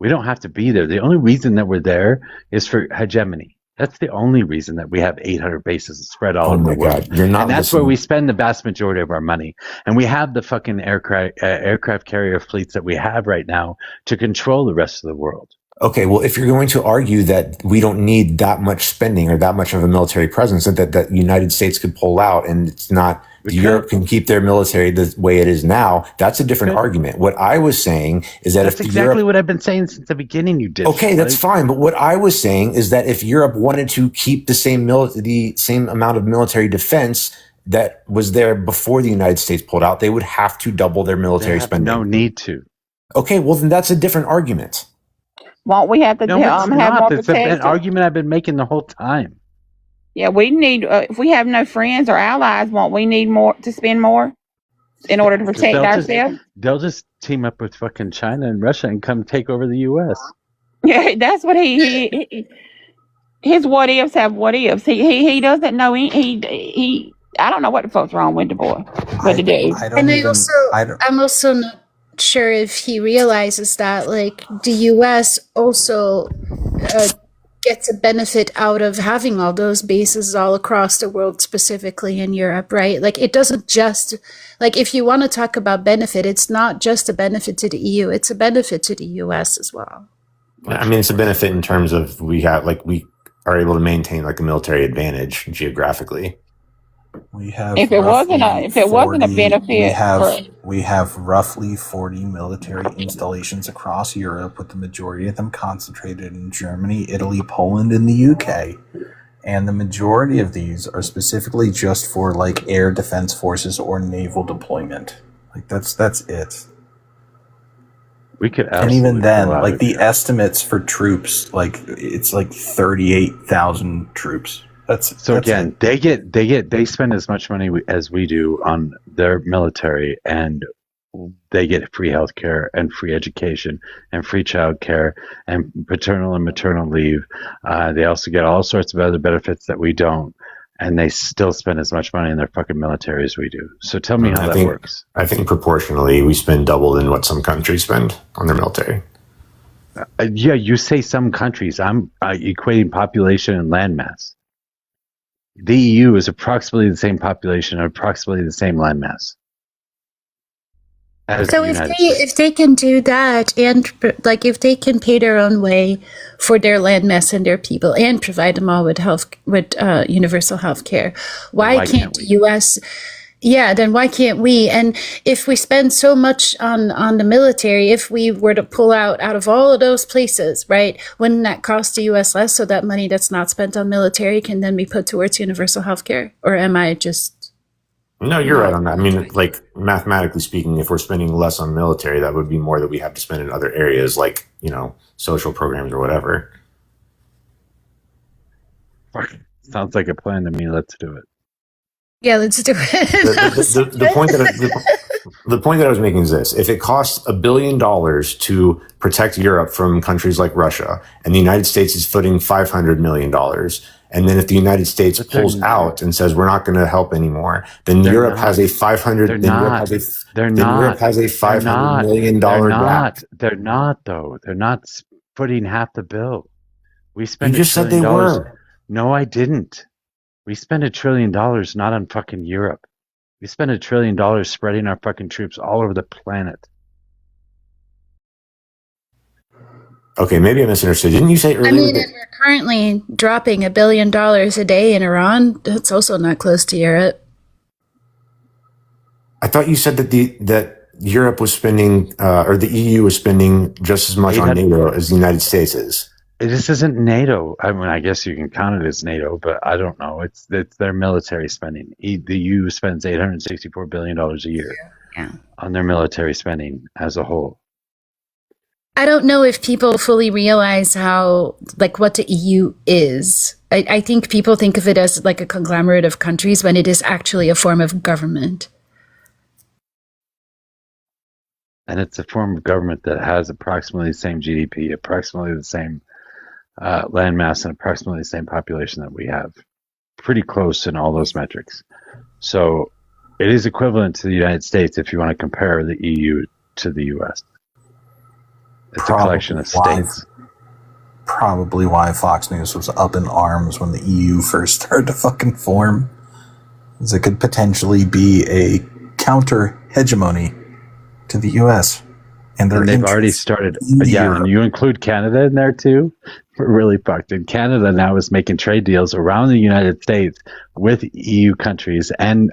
We don't have to be there. The only reason that we're there is for hegemony. That's the only reason that we have 800 bases spread all over the world. You're not and that's where we spend the vast majority of our money. And we have the fucking aircraft carrier fleets that we have right now to control the rest of the world. Okay, well, if you're going to argue that we don't need that much spending or that much of a military presence, that the United States could pull out and it's not, Europe can keep their military the way it is now, that's a different argument. What I was saying is that that's exactly what I've been saying since the beginning, you did. Okay, that's fine. But what I was saying is that if Europe wanted to keep the same amount of military defense that was there before the United States pulled out, they would have to double their military spending. No need to. Okay, well, then that's a different argument. Won't we have to have more It's an argument I've been making the whole time. Yeah, we need, if we have no friends or allies, won't we need more to spend more in order to protect ourselves? They'll just team up with fucking China and Russia and come take over the U.S. Yeah, that's what he his what ifs have what ifs. He doesn't know. He I don't know what the fuck's wrong with the boy, but the dude. And I'm also not sure if he realizes that, like, the U.S. also gets a benefit out of having all those bases all across the world, specifically in Europe, right? Like, it doesn't just, like, if you want to talk about benefit, it's not just a benefit to the EU, it's a benefit to the US as well. I mean, it's a benefit in terms of we are able to maintain like a military advantage geographically. We have If it wasn't a benefit, we have roughly 40 military installations across Europe, with the majority of them concentrated in Germany, Italy, Poland, and the UK. And the majority of these are specifically just for like air defense forces or naval deployment. Like that's it. We could, and even then, like the estimates for troops, like it's like 38,000 troops. That's again, they spend as much money as we do on their military, and they get free healthcare and free education and free childcare and paternal and maternal leave. They also get all sorts of other benefits that we don't, and they still spend as much money in their fucking military as we do. So tell me how that works. I think proportionally, we spend double than what some countries spend on their military. Yeah, you say some countries. I'm equating population and landmass. The EU is approximately the same population and approximately the same landmass. So if they can do that, and like if they can pay their own way for their landmass and their people, and provide them all with universal health care, why can't the U.S.? Yeah, then why can't we? And if we spend so much on the military, if we were to pull out of all of those places, right, wouldn't that cost the U.S. less? So that money that's not spent on military can then be put towards universal health care? Or am I just... No, you're right on that. I mean, like, mathematically speaking, if we're spending less on military, that would be more that we have to spend in other areas, like, you know, social programs or whatever. Sounds like a plan to me. Let's do it. Yeah, let's do it. The point that I was making is this: if it costs $1 billion to protect Europe from countries like Russia, and the United States is footing $500 million, and then if the United States pulls out and says we're not going to help anymore, then Europe has a $500 million gap. They're not, though. They're not footing half the bill. We spend. You just said they were. No, I didn't. We spend $1 trillion not on fucking Europe. We spend $1 trillion spreading our fucking troops all over the planet. Okay, maybe I misunderstood. Didn't you say earlier? I mean, and we're currently dropping $1 billion a day in Iran. That's also not close to Europe. I thought you said that that Europe was spending, or the EU was spending just as much on NATO as the United States is. This isn't NATO. I mean, I guess you can count it as NATO, but I don't know. It's their military spending. The EU spends $864 billion a year on their military spending as a whole. I don't know if people fully realize how, like, what the EU is. I think people think of it as like a conglomerate of countries when it is actually a form of government. And it's a form of government that has approximately the same GDP, approximately the same landmass, and approximately the same population that we have. Pretty close in all those metrics. So it is equivalent to the United States if you want to compare the EU to the US. It's a collection of states. Probably why Fox News was up in arms when the EU first started to fucking form. Is it could potentially be a counter hegemony to the US. And they've already started. Yeah, and you include Canada in there too. We're really fucked. And Canada now is making trade deals around the United States with EU countries and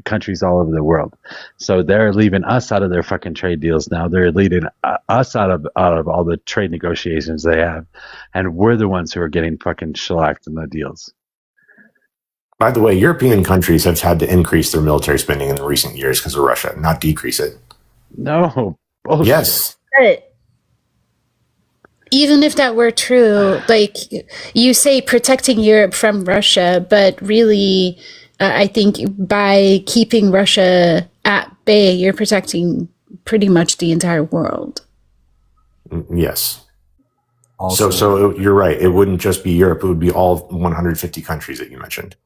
countries all over the world. So they're leaving us out of their fucking trade deals now. They're leading us out of all the trade negotiations they have, and we're the ones who are getting fucking shellacked in the deals. By the way, European countries have had to increase their military spending in the recent years because of Russia, not decrease it. No. Bullshit. Yes. But even if that were true, like you say, protecting Europe from Russia, but really, I think by keeping Russia at bay, you're protecting pretty much the entire world. Yes. Also, so you're right. It wouldn't just be Europe. It would be all 150 countries that you mentioned.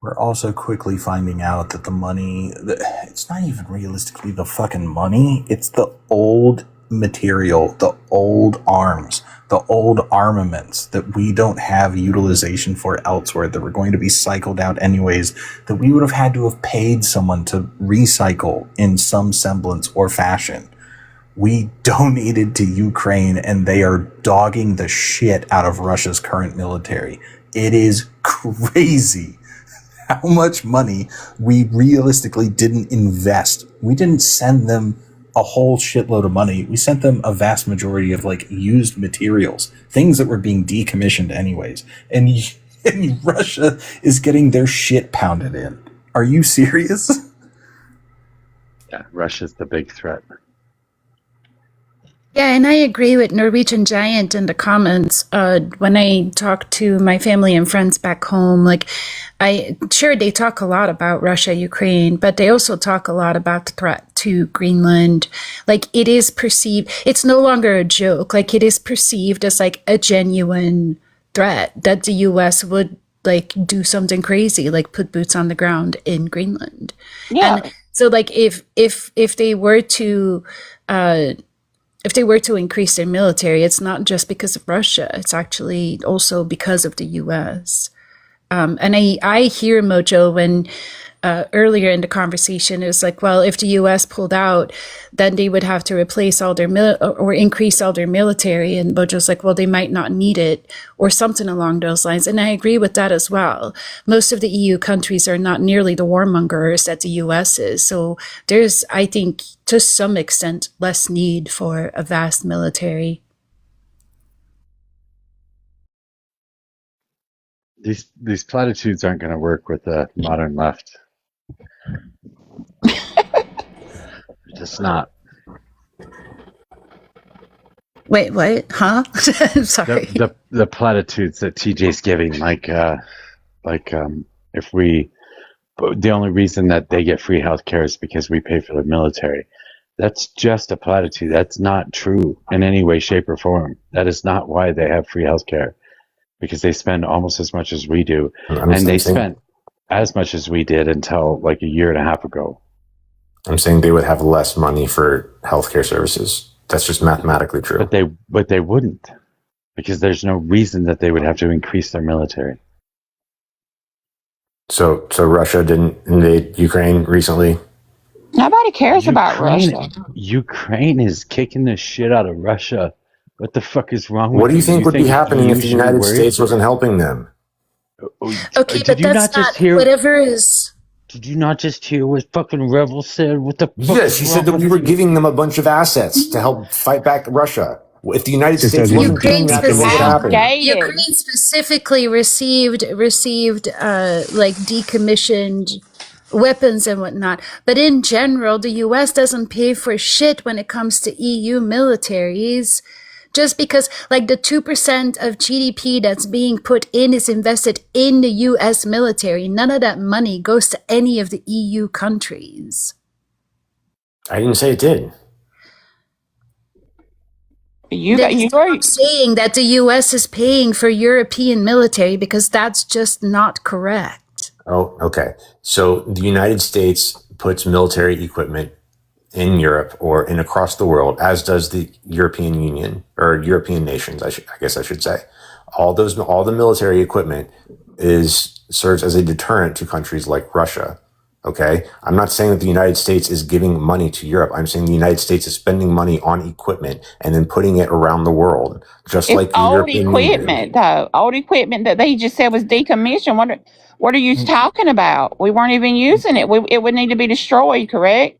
we're also quickly finding out that the money, it's not even realistically the fucking money. It's the old material, the old arms, the old armaments that we don't have utilization for elsewhere, that were going to be cycled out anyways, that we would have had to have paid someone to recycle in some semblance or fashion. We donated to Ukraine, and they are dogging the shit out of Russia's current military. It is crazy how much money we realistically didn't invest. We didn't send them a whole shitload of money. We sent them a vast majority of like used materials, things that were being decommissioned anyways. And Russia is getting their shit pounded in. Are you serious? Yeah, Russia's the big threat. Yeah, and I agree with Norwegian Giant in the comments. When I talk to my family and friends back home, like, they talk a lot about Russia, Ukraine, but they also talk a lot about the threat to Greenland. Like, it is perceived, it's no longer a joke. Like, it is perceived as like a genuine threat that the US would like do something crazy, like put boots on the ground in Greenland. Yeah. And so like if they were to increase their military, it's not just because of Russia. It's actually also because of the U.S. And I hear MOJO when earlier in the conversation, it was like, well, if the U.S. pulled out, then they would have to replace all their or increase all their military. And MOJO's like, well, they might not need it, or something along those lines. And I agree with that as well. Most of the EU countries are not nearly the warmongers that the U.S. is. So there's, I think, to some extent, less need for a vast military. These platitudes aren't going to work with the modern left. Just not. Wait, what? Huh? Sorry. The platitudes that TJ's giving, like if we, the only reason that they get free healthcare is because we pay for the military. That's just a platitude. That's not true in any way, shape, or form. That is not why they have free healthcare, because they spend almost as much as we do, and they spent as much as we did until like a year and a half ago. I'm saying they would have less money for healthcare services. That's just mathematically true. But they wouldn't, because there's no reason that they would have to increase their military. So Russia didn't invade Ukraine recently? Nobody cares about Russia. Ukraine is kicking the shit out of Russia. What the fuck is wrong with you? What do you think would be happening if the United States wasn't helping them? Okay, but that's not whatever is. Did you not just hear what fucking Rebel said? What the fuck? Yes, he said that we were giving them a bunch of assets to help fight back Russia. If the United States wasn't doing that, then what would happen? Ukraine specifically received like decommissioned weapons and whatnot. But in general, the US doesn't pay for shit when it comes to EU militaries. Just because like the 2% of GDP that's being put in is invested in the US military. None of that money goes to any of the EU countries. I didn't say it did. I'm saying that the US is paying for European military, because that's just not correct. Oh, okay. So the United States puts military equipment in Europe or in across the world, as does the European Union or European nations. I guess I should say, all the military equipment serves as a deterrent to countries like Russia. Okay, I'm not saying that the United States is giving money to Europe. I'm saying the United States is spending money on equipment and then putting it around the world, just like the European equipment, though. Old equipment that they just said was decommissioned. What are you talking about? We weren't even using it. It would need to be destroyed, correct?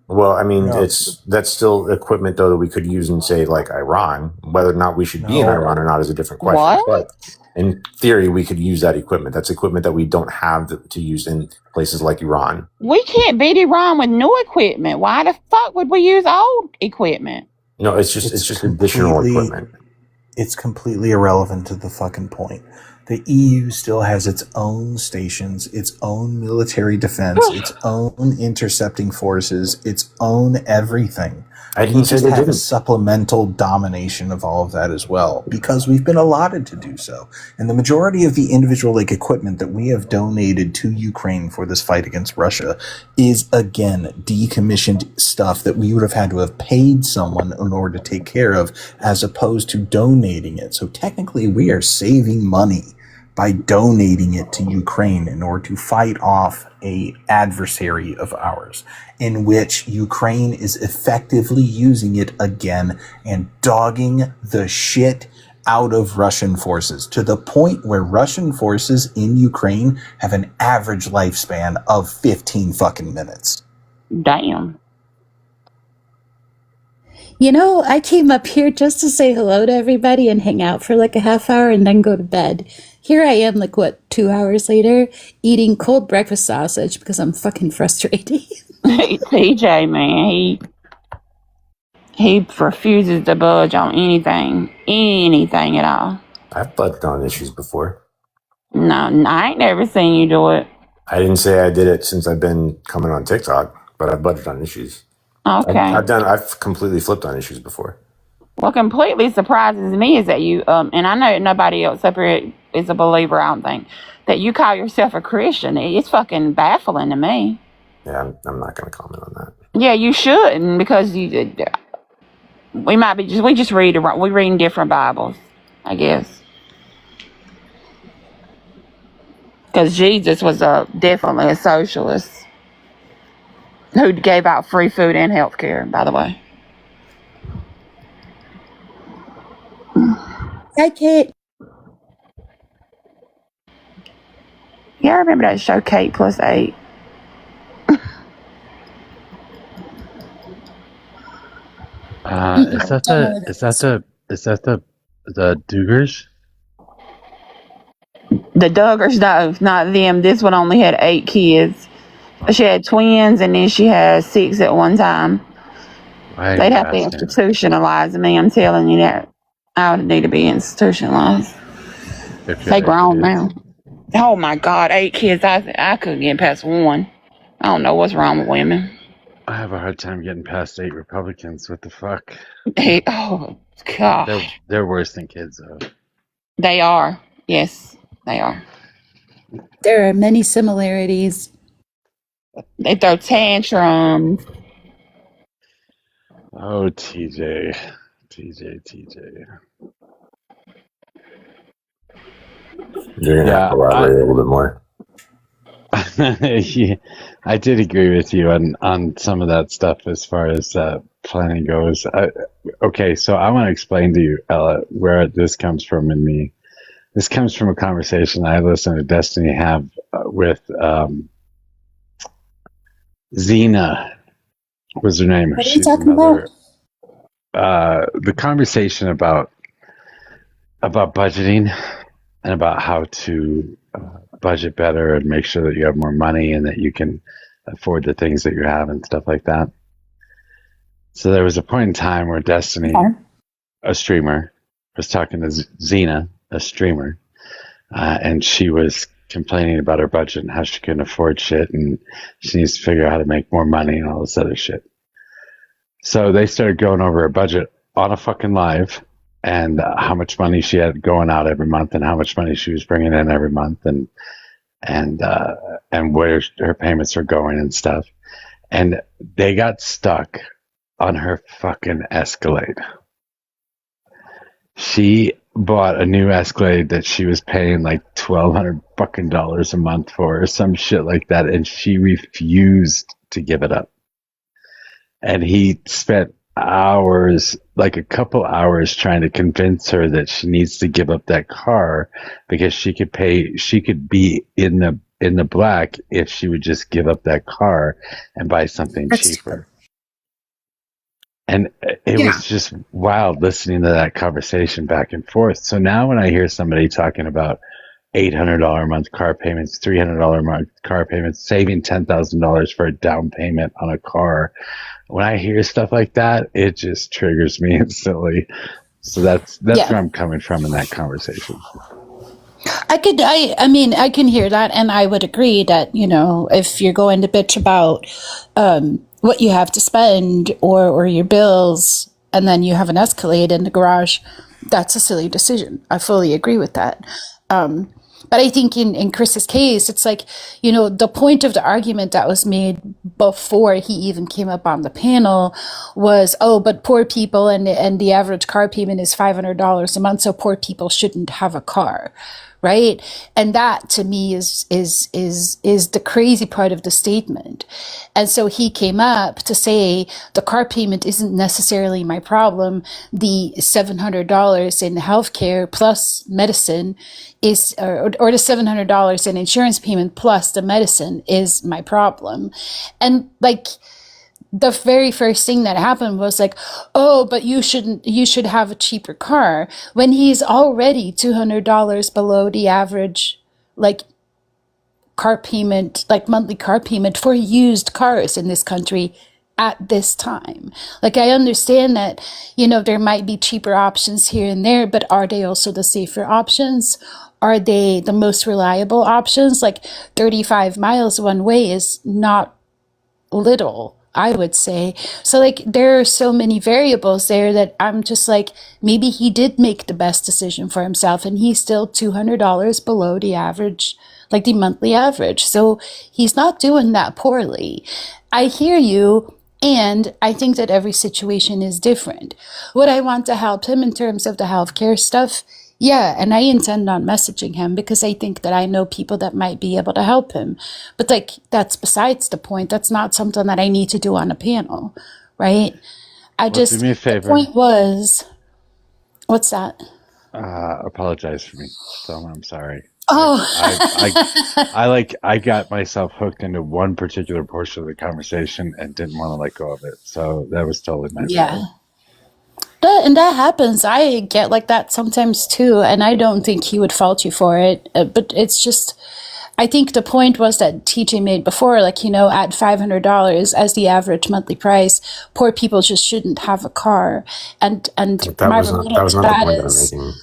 Well, I mean, that's still equipment, though, that we could use in, say, like Iran. Whether or not we should be in Iran or not is a different question. What? But in theory, we could use that equipment. That's equipment that we don't have to use in places like Iran. We can't beat Iran with new equipment. Why the fuck would we use old equipment? No, it's just additional equipment. It's completely irrelevant to the fucking point. The EU still has its own stations, its own military defense, its own intercepting forces, its own everything. I didn't say they have didn't. supplemental domination of all of that as well, because we've been allotted to do so. And the majority of the individual equipment that we have donated to Ukraine for this fight against Russia is, again, decommissioned stuff that we would have had to have paid someone in order to take care of, as opposed to donating it. So technically we are saving money by donating it to Ukraine in order to fight off a adversary of ours, in which Ukraine is effectively using it again and dogging the shit out of Russian forces, to the point where Russian forces in Ukraine have an average lifespan of 15 fucking minutes. Damn. You know, I came up here just to say hello to everybody and hang out for like a half hour and then go to bed. Here I am, 2 hours later, eating cold breakfast sausage because I'm fucking frustrated. TJ, man, he refuses to budge on anything at all. I've budged on issues before. No, I ain't never seen you do it. I didn't say I did it since I've been coming on TikTok, but I've budged on issues. Okay. I've completely flipped on issues before. What completely surprises me is that you, and I know nobody else up here is a believer, I don't think, that you call yourself a Christian. It's fucking baffling to me. Yeah, I'm not going to comment on that. Yeah, you shouldn't, because we just reading different Bibles, I guess. Because Jesus was definitely a socialist who gave out free food and health care, by the way. Hi, Kate. Yeah, I remember that show, Kate Plus 8. Is that the Duggars? The Duggars, no, not them. This one only had 8 kids. She had twins, and then she had 6 at one time. They'd have to institutionalize me. I'm telling you that. I would need to be institutionalized. They grown now. Oh my God, 8 kids. I couldn't get past 1. I don't know what's wrong with women. I have a hard time getting past 8 Republicans. What the fuck? Oh God. They're worse than kids, though. They are. Yes, they are. There are many similarities. They throw tantrums. Oh, TJ. You're going to have to elaborate a little bit more. Yeah, I did agree with you on some of that stuff as far as planning goes. Okay, so I want to explain to you, Ella, where this comes from in me. This comes from a conversation I listened to Destiny have with Xena, was her name. What are you talking about? The conversation about budgeting and about how to budget better and make sure that you have more money and that you can afford the things that you have and stuff like that. So there was a point in time where Destiny, a streamer, was talking to Xena, a streamer, and she was complaining about her budget and how she couldn't afford shit and she needs to figure out how to make more money and all this other shit. So they started going over her budget on a fucking live and how much money she had going out every month and how much money she was bringing in every month and where her payments were going and stuff. And they got stuck on her fucking Escalade. She bought a new Escalade that she was paying like $1,200 fucking dollars a month for or some shit like that, and she refused to give it up. And he spent hours, like a couple hours, trying to convince her that she needs to give up that car because she could be in the black if she would just give up that car and buy something cheaper. And it was just wild listening to that conversation back and forth. So now when I hear somebody talking about $800 a month car payments, $300 a month car payments, saving $10,000 for a down payment on a car, when I hear stuff like that, it just triggers me instantly. So that's where I'm coming from in that conversation. I mean, I can hear that, and I would agree that, if you're going to bitch about what you have to spend or your bills, and then you have an Escalade in the garage, that's a silly decision. I fully agree with that. But I think in Chris's case, it's like, the point of the argument that was made before he even came up on the panel was, oh, but poor people and the average car payment is $500 a month, so poor people shouldn't have a car. Right. And that to me is the crazy part of the statement. And so he came up to say the car payment isn't necessarily my problem. The $700 in healthcare plus medicine is, or the $700 in insurance payment plus the medicine is my problem. And like, the very first thing that happened was like, oh, but you should have a cheaper car, when he's already $200 below the average, like, car payment, like monthly car payment for used cars in this country at this time. Like, I understand that, there might be cheaper options here and there, but are they also the safer options? Are they the most reliable options? Like, 35 miles one way is not little, I would say. So like, there are so many variables there that I'm just like, maybe he did make the best decision for himself, and he's still $200 below the average, like the monthly average. So he's not doing that poorly. I hear you. And I think that every situation is different. Would I want to help him in terms of the healthcare stuff? Yeah, and I intend on messaging him because I think that I know people that might be able to help him. But like, that's besides the point. That's not something that I need to do on a panel, right? Do me a favor. The point was, what's that? Apologize for me. Tell him I'm sorry. Oh, I got myself hooked into one particular portion of the conversation and didn't want to let go of it. So that was totally my fault. And that happens. I get like that sometimes too, and I don't think he would fault you for it. But it's just, I think the point was that TJ made before, like, at $500 as the average monthly price, poor people just shouldn't have a car. And that was not the point that I'm making.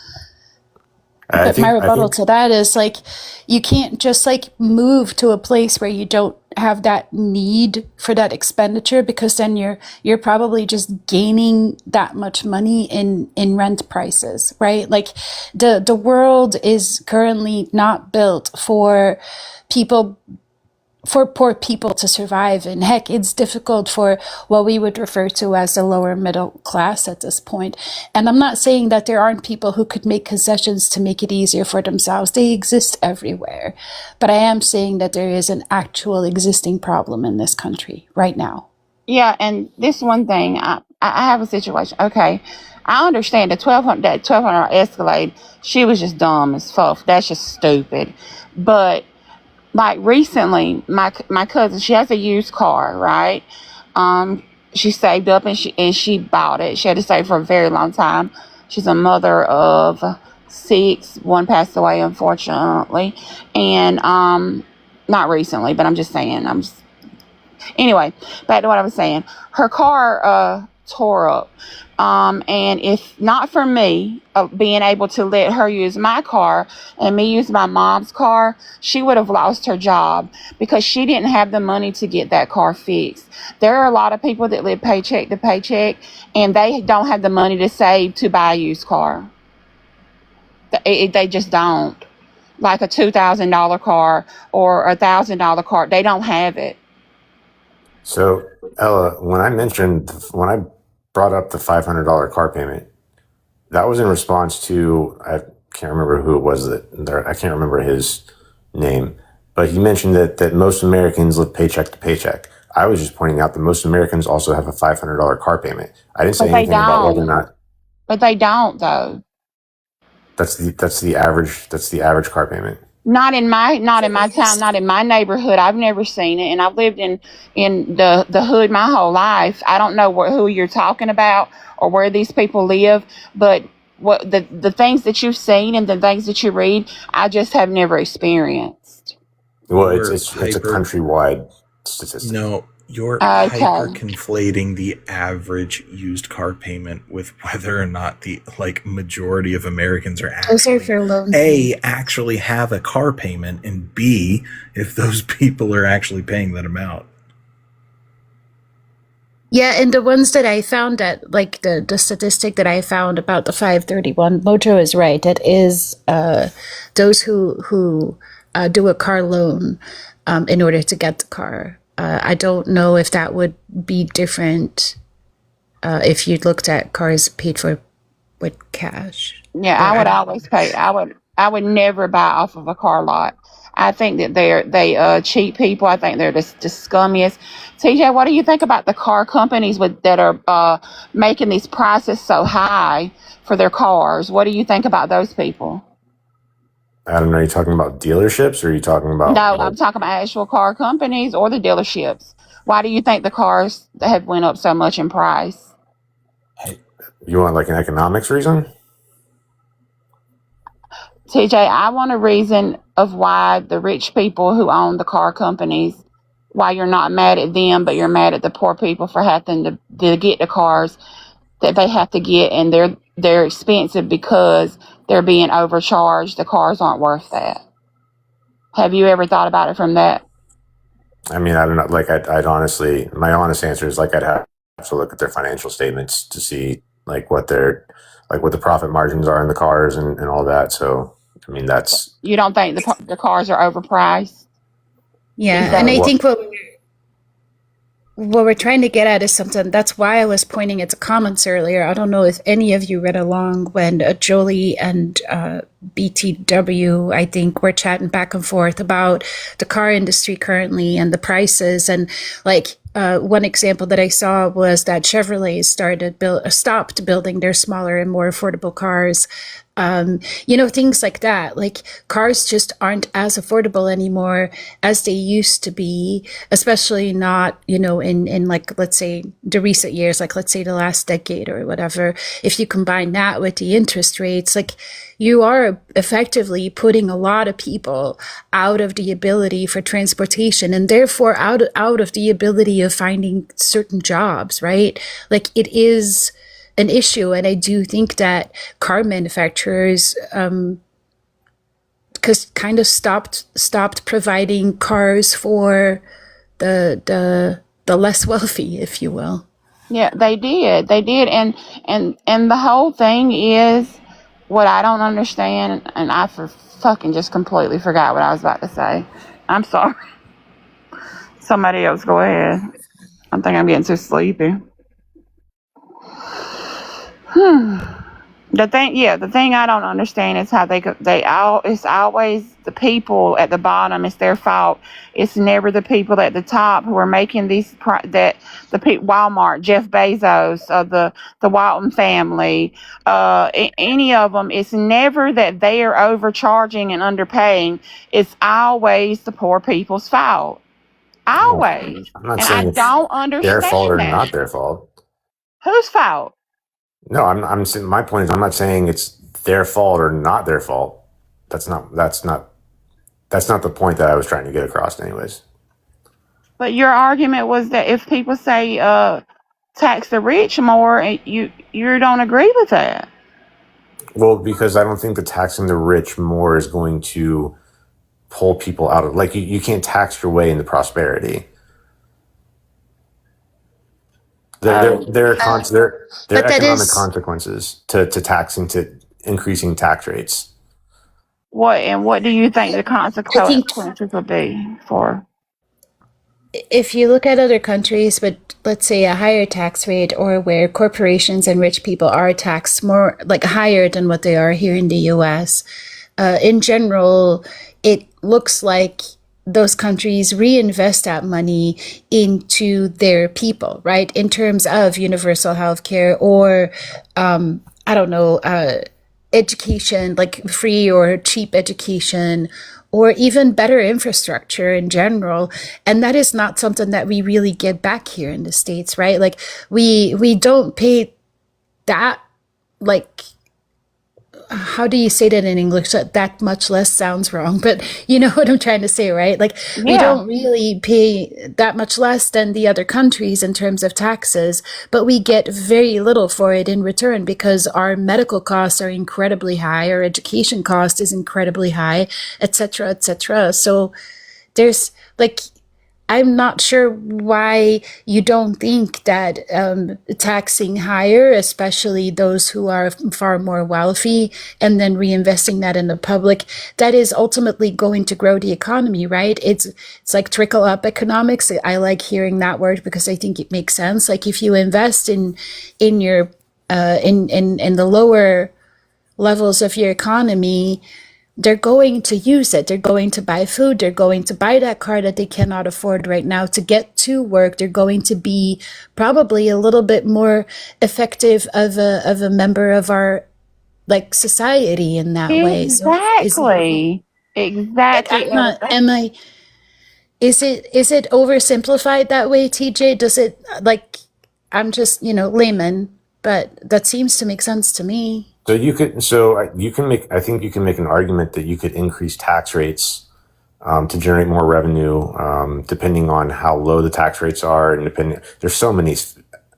But my rebuttal to that is like, you can't just like move to a place where you don't have that need for that expenditure, because then you're probably just gaining that much money in rent prices, right? Like, the world is currently not built for poor people to survive. And heck, it's difficult for what we would refer to as the lower middle class at this point. And I'm not saying that there aren't people who could make concessions to make it easier for themselves. They exist everywhere. But I am saying that there is an actual existing problem in this country right now. Yeah, and this one thing, I have a situation. Okay, I understand that 1200 Escalade, she was just dumb as fuck. That's just stupid. But like recently, my cousin, she has a used car, right? She saved up and she bought it. She had to save for a very long time. She's a mother of 6. One passed away, unfortunately, and not recently, but I'm just saying. Anyway, back to what I was saying. Her car tore up. And if not for me being able to let her use my car and me use my mom's car, she would have lost her job because she didn't have the money to get that car fixed. There are a lot of people that live paycheck to paycheck, and they don't have the money to save to buy a used car. They just don't. Like a $2,000 car or a $1,000 car, they don't have it. So, Ella, when I brought up the $500 car payment, that was in response to, I can't remember who it was I can't remember his name, but he mentioned that most Americans live paycheck to paycheck. I was just pointing out that most Americans also have a $500 car payment. I didn't say anything about whether or not. But they don't, though. That's the average car payment. Not in my town, not in my neighborhood. I've never seen it, and I've lived in the hood my whole life. I don't know who you're talking about or where these people live, but what the things that you've seen and the things that you read, I just have never experienced. Well, it's a countrywide statistic. No, You're hyper Okay. conflating the average used car payment with whether or not the majority of Americans are Those are actually for loan actually have a car payment, and B, if those people are actually paying that amount. Yeah, and the ones that I found at like the statistic that I found about the 531, Mojo is right. It is those who do a car loan in order to get the car. I don't know if that would be different if you looked at cars paid for with cash. Yeah, Or I I would don't. always pay. I would never buy off of a car lot. I think that they cheat people. I think they're the scummiest. TJ, what do you think about the car companies that are making these prices so high for their cars? What do you think about those people? I don't know. Are you talking about dealerships or are you talking about No, I'm like, talking about actual car companies or the dealerships. Why do you think the cars have went up so much in price? you want like an economics reason? TJ, I want a reason of why the rich people who own the car companies, why you're not mad at them, but you're mad at the poor people for having to get the cars that they have to get, and they're expensive because they're being overcharged. The cars aren't worth that. Have you ever thought about it from that? I mean, I don't know. Like, I'd honestly, my honest answer is like I'd have to look at their financial statements to see like what the profit margins are in the cars and all that. So, I mean, that's You don't think the cars are overpriced these Yeah, and I days? think what we're trying to get at is something. That's why I was pointing at the comments earlier. I don't know if any of you read along when Jolie and BTW, I think, were chatting back and forth about the car industry currently and the prices. And like one example that I saw was that Chevrolet stopped building their smaller and more affordable cars. Things like that. Like cars just aren't as affordable anymore as they used to be, especially not, in like, let's say the recent years, like let's say the last decade or whatever. If you combine that with the interest rates, like you are effectively putting a lot of people out of the ability for transportation and therefore out of the ability of finding certain jobs, right? Like it is an issue, and I do think that car manufacturers kind of stopped providing cars for the less wealthy, if you will. Yeah, they did. They did, and the whole thing is what I don't understand, and I fucking just completely forgot what I was about to say. I'm sorry. Somebody else go ahead. I think I'm getting too sleepy. The thing I don't understand is how it's always the people at the bottom. It's their fault. It's never the people at the top who are making Walmart, Jeff Bezos, the Walton family, any of them. It's never that they are overcharging and underpaying. It's always the poor people's fault. Always. I'm not And I saying it's don't their fault understand or not that. their fault. Whose fault? No, I'm saying my point is I'm not saying it's their fault or not their fault. That's not the point that I was trying to get across anyways. But your argument was that if people say tax the rich more, you don't agree with that. Well, because I don't think that taxing the rich more is going to pull people out of, like, you can't tax your way into prosperity. There are economic consequences to taxing, to increasing tax rates. What do you think the consequences would be for? If you look at other countries with, let's say, a higher tax rate, or where corporations and rich people are taxed more, like higher than what they are here in the US, in general, it looks like those countries reinvest that money into their people, right? In terms of universal health care or, education, like free or cheap education, or even better infrastructure in general. And that is not something that we really get back here in the States, right? Like we don't pay that like how do you say that in English? That much less sounds wrong, but you know what I'm trying to say, right? Like we don't really pay that much less than the other countries in terms of taxes, but we get very little for it in return because our medical costs are incredibly high, our education cost is incredibly high, etc., etc. So there's like, I'm not sure why you don't think that taxing higher, especially those who are far more wealthy, and then reinvesting that in the public, that is ultimately going to grow the economy, right? It's like trickle up economics. I like hearing that word because I think it makes sense. Like if you invest in your in the lower levels of your economy, they're going to use it. They're going to buy food. They're going to buy that car that they cannot afford right now to get to work. They're going to be probably a little bit more effective of a member of our like society in that way. So Exactly. Exactly. is it oversimplified that way, TJ? Does it like, I'm just, layman, but that seems to make sense to me. You can make. I think you can make an argument that you could increase tax rates to generate more revenue, depending on how low the tax rates are, and there's so many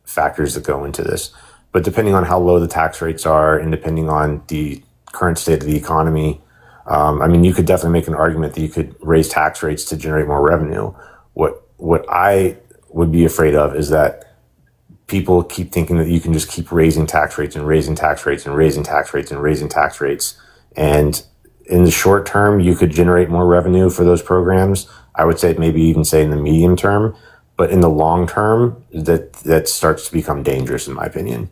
factors that go into this. But depending on how low the tax rates are, and depending on the current state of the economy, I mean, you could definitely make an argument that you could raise tax rates to generate more revenue. What I would be afraid of is that people keep thinking that you can just keep raising tax rates and raising tax rates and raising tax rates and raising tax rates. And in the short term, you could generate more revenue for those programs. I would say maybe even say in the medium term, but in the long term, that starts to become dangerous, in my opinion.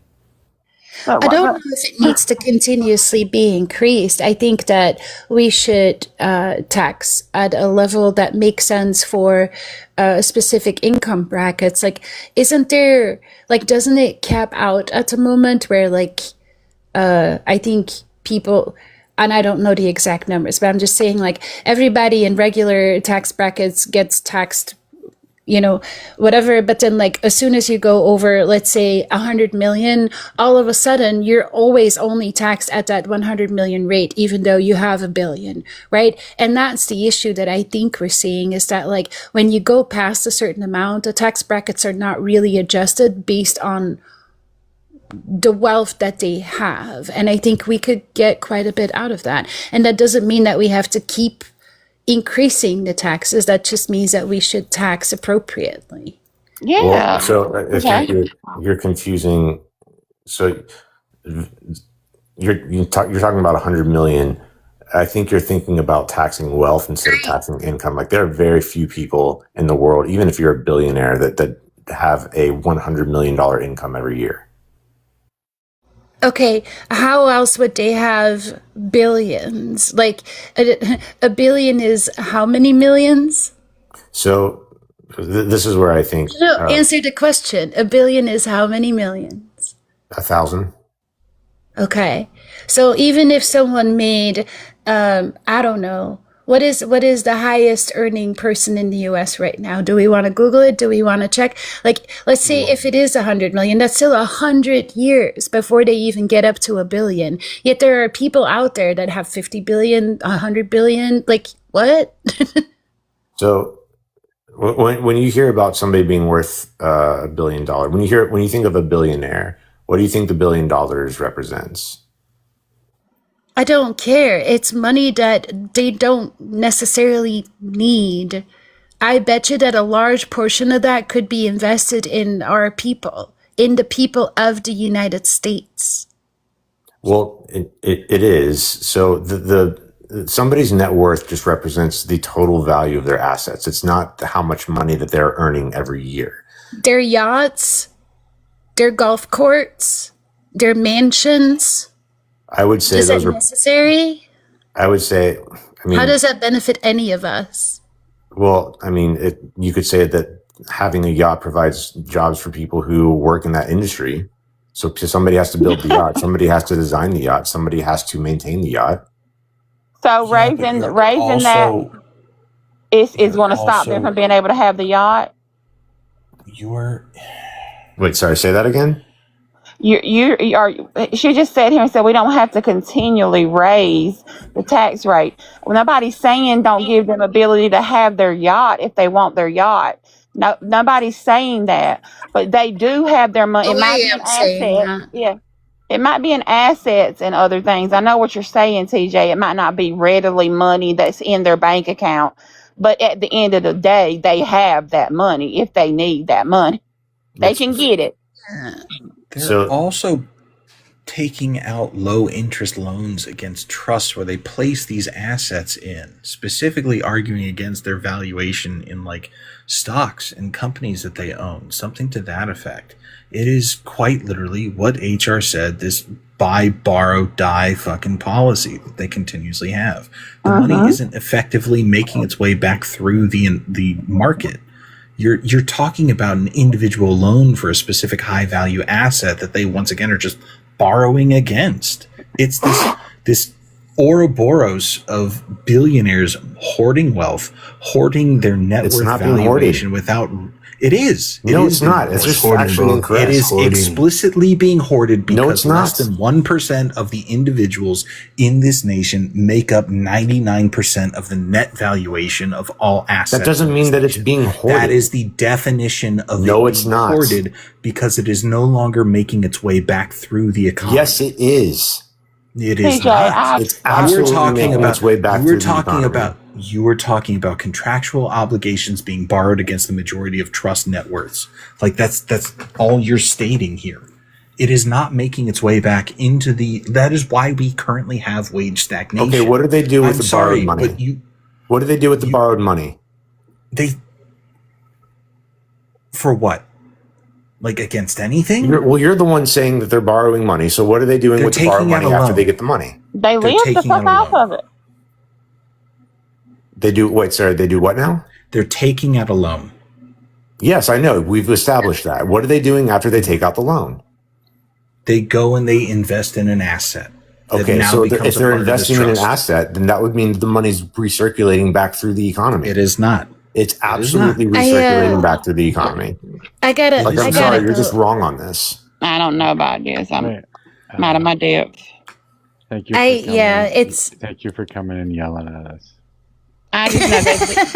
I don't know if it needs to continuously be increased. I think that we should tax at a level that makes sense for specific income brackets. Like, isn't there, like, doesn't it cap out at a moment where, like, I think people, and I don't know the exact numbers, but I'm just saying, like, everybody in regular tax brackets gets taxed, whatever. But then, like, as soon as you go over, let's say 100 million, all of a sudden you're always only taxed at that 100 million rate, even though you have a billion, right? And that's the issue that I think we're seeing, is that, like, when you go past a certain amount, the tax brackets are not really adjusted based on the wealth that they have. And I think we could get quite a bit out of that. And that doesn't mean that we have to keep increasing the taxes. That just means that we should tax appropriately. Yeah. Well, so I think you're confusing. So you're talking about 100 million. I think you're thinking about taxing wealth instead of taxing income. Like, there are very few people in the world, even if you're a billionaire, that have a $100 million income every year. Okay, how else would they have billions? Like, a billion is how many millions? So this is where I think... No, answer the question. A billion is how many millions? 1,000. Okay, so even if someone made, I don't know, what is the highest earning person in the US right now? Do we want to Google it? Do we want to check? Like, let's say if it is 100 million, that's still 100 years before they even get up to a billion. Yet there are people out there that have 50 billion, 100 billion. Like, what? So when you hear about somebody being worth $1 billion, when you think of a billionaire, what do you think the $1 billion represents? I don't care. It's money that they don't necessarily need. I bet you that a large portion of that could be invested in our people, in the people of the United States. Well, it is. So somebody's net worth just represents the total value of their assets. It's not how much money that they're earning every year. Their yachts, their golf courts, their mansions. I would say is that necessary? I would say, how does that benefit any of us? Well, I mean, you could say that having a yacht provides jobs for people who work in that industry. So somebody has to build the yacht, somebody has to design the yacht, somebody has to maintain the yacht. So raising that is going to stop them from being able to have the yacht. Wait, sorry, say that again. you are. She just sat here and said we don't have to continually raise the tax rate. Well, nobody's saying don't give them ability to have their yacht if they want their yacht. No, nobody's saying that, but they do have their money. It Oh, might I be an am saying asset. that. Yeah, it might be an assets and other things. I know what you're saying, TJ. It might not be readily money that's in their bank account, but at the end of the day, they have that money if they need that money. They can get it. They're also taking out low interest loans against trusts where they place these assets in, specifically arguing against their valuation in like stocks and companies that they own, something to that effect. It is quite literally what HR said, this buy, borrow, die fucking policy that they continuously have. The money isn't effectively making its way back through the market. You're talking about an individual loan for a specific high value asset that they once again are just borrowing against. It's this Ouroboros of billionaires hoarding wealth, hoarding their net worth valuation without. It is. No, it's not. It's just factually incorrect. It is explicitly being hoarded because less than 1% of the individuals in this nation make up 99% of the net valuation of all assets. That doesn't mean that it's being hoarded. That is the definition of it's not hoarded because it is no longer making its way back through the economy. Yes, it is. It is TJ, not. It's absolutely making its way back through the economy. You were talking about contractual obligations being borrowed against the majority of trust net worths. Like that's all you're stating here. It is not making its way back into that is why we currently have wage stagnation. Okay, what do they do with the borrowed money? What do they do with the borrowed money? For what? Like against anything? You're the one saying that they're borrowing money. So what are they doing with the borrowed money after they get the money? They live the fuck off of it. They do they do what now? They're taking out a loan. Yes, I know. We've established that. What are they doing after they take out the loan? They go and they invest in an asset. Okay, so if they're investing in an asset, then that would mean the money's recirculating back through the economy. It is not. It's absolutely recirculating back through the economy. I'm sorry, you're just wrong on this. I don't know about this. I'm out of my depth. Thank you. Thank you for coming and yelling at us. I just know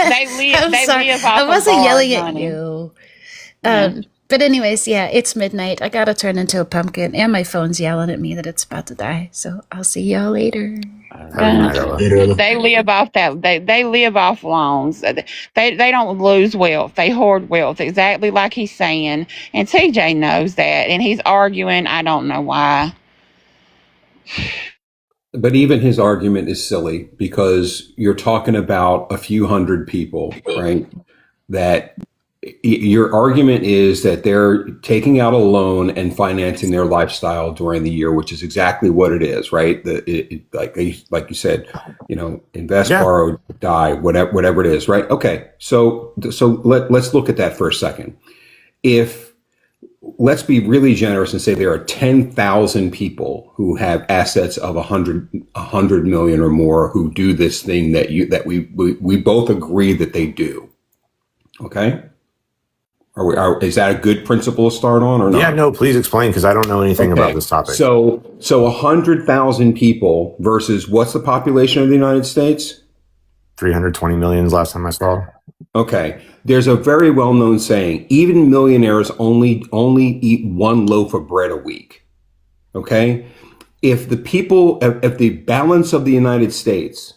they live off I wasn't of yelling at money. you. But anyways, it's midnight. I gotta turn into a pumpkin, and my phone's yelling at me that it's about to die. So I'll see y'all later. They live off that. They live off loans. They don't lose wealth. They hoard wealth, exactly like he's saying. And TJ knows that, and he's arguing. I don't know why. But even his argument is silly because you're talking about a few hundred people, right? That your argument is that they're taking out a loan and financing their lifestyle during the year, which is exactly what it is, right? Like you said, invest, borrow, die, whatever it is, right? Okay, so let's look at that for a second. Let's be really generous and say there are 10,000 people who have assets of 100 million or more who do this thing that we both agree that they do. Okay. Is that a good principle to start on or not? Yeah, no, please explain because I don't know anything about this topic. So 100,000 people versus what's the population of the United States? 320 million is last time I saw. Okay. There's a very well-known saying, even millionaires only eat one loaf of bread a week. Okay? If the balance of the United States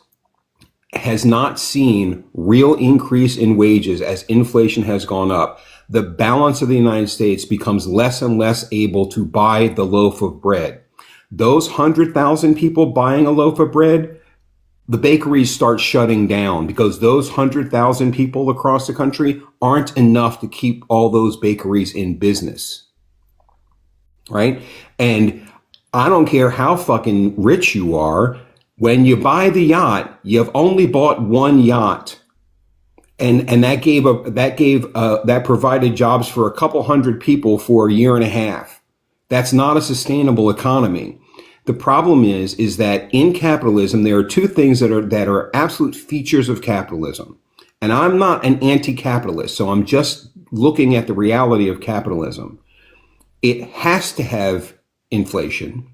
has not seen real increase in wages as inflation has gone up, the balance of the United States becomes less and less able to buy the loaf of bread. Those 100,000 people buying a loaf of bread, the bakeries start shutting down because those 100,000 people across the country aren't enough to keep all those bakeries in business. Right? And I don't care how fucking rich you are. When you buy the yacht, you've only bought one yacht. And that provided jobs for a couple hundred people for a year and a half. That's not a sustainable economy. The problem is that in capitalism, there are two things that are absolute features of capitalism. And I'm not an anti-capitalist, so I'm just looking at the reality of capitalism. It has to have inflation,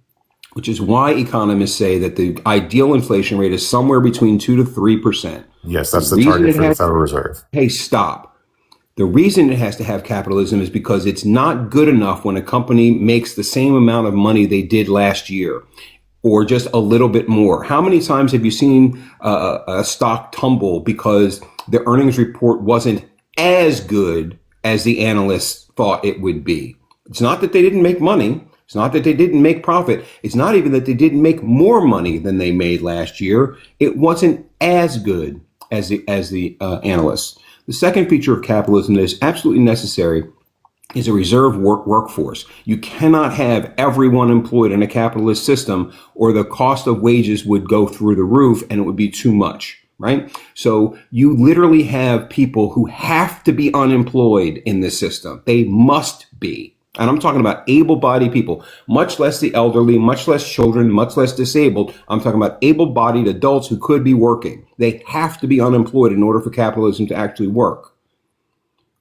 which is why economists say that the ideal inflation rate is somewhere between 2 to 3%. Yes, that's the target for the Federal Reserve. Hey, stop. The reason it has to have capitalism is because it's not good enough when a company makes the same amount of money they did last year, or just a little bit more. How many times have you seen a stock tumble because the earnings report wasn't as good as the analysts thought it would be? It's not that they didn't make money. It's not that they didn't make profit. It's not even that they didn't make more money than they made last year. It wasn't as good as the analysts. The second feature of capitalism that is absolutely necessary is a reserve workforce. You cannot have everyone employed in a capitalist system, or the cost of wages would go through the roof and it would be too much, right? So you literally have people who have to be unemployed in this system. They must be. And I'm talking about able-bodied people, much less the elderly, much less children, much less disabled. I'm talking about able-bodied adults who could be working. They have to be unemployed in order for capitalism to actually work,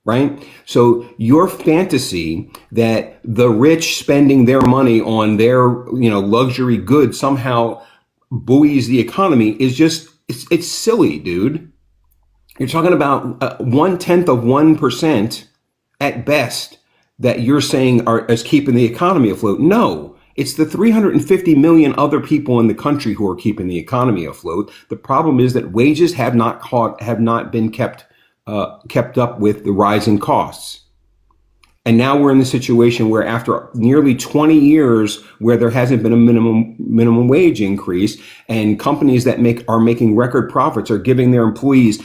right? So your fantasy that the rich spending their money on their, luxury goods somehow buoys the economy is just, it's silly, dude. You're talking about 0.1% at best that you're saying is keeping the economy afloat. No, it's the 350 million other people in the country who are keeping the economy afloat. The problem is that wages have not been kept up with the rising costs. And now we're in the situation where after nearly 20 years where there hasn't been a minimum wage increase, and companies that are making record profits are giving their employees,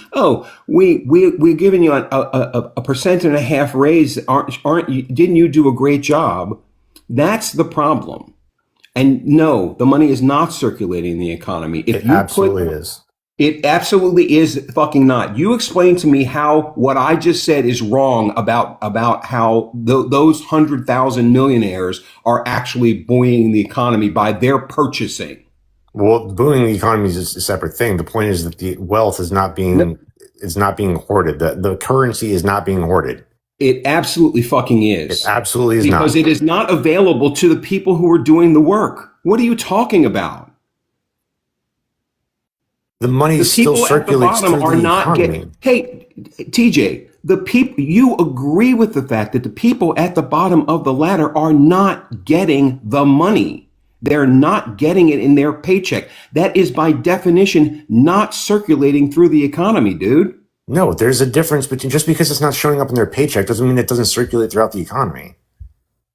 we're giving you a 1.5% raise. Didn't you do a great job? That's the problem. And no, the money is not circulating in the economy. It absolutely is. It absolutely is fucking not. You explain to me how what I just said is wrong about how those 100,000 millionaires are actually buoying the economy by their purchasing. Well, buoying the economy is a separate thing. The point is that the wealth is not being hoarded. The currency is not being hoarded. It absolutely fucking is. It absolutely is because it is not available to the people who are doing the work. What are you talking about? The money still circulates through the economy. Hey, TJ, you agree with the fact that the people at the bottom of the ladder are not getting the money. They're not getting it in their paycheck. That is by definition not circulating through the economy, dude. No, there's a difference between just because it's not showing up in their paycheck doesn't mean it doesn't circulate throughout the economy.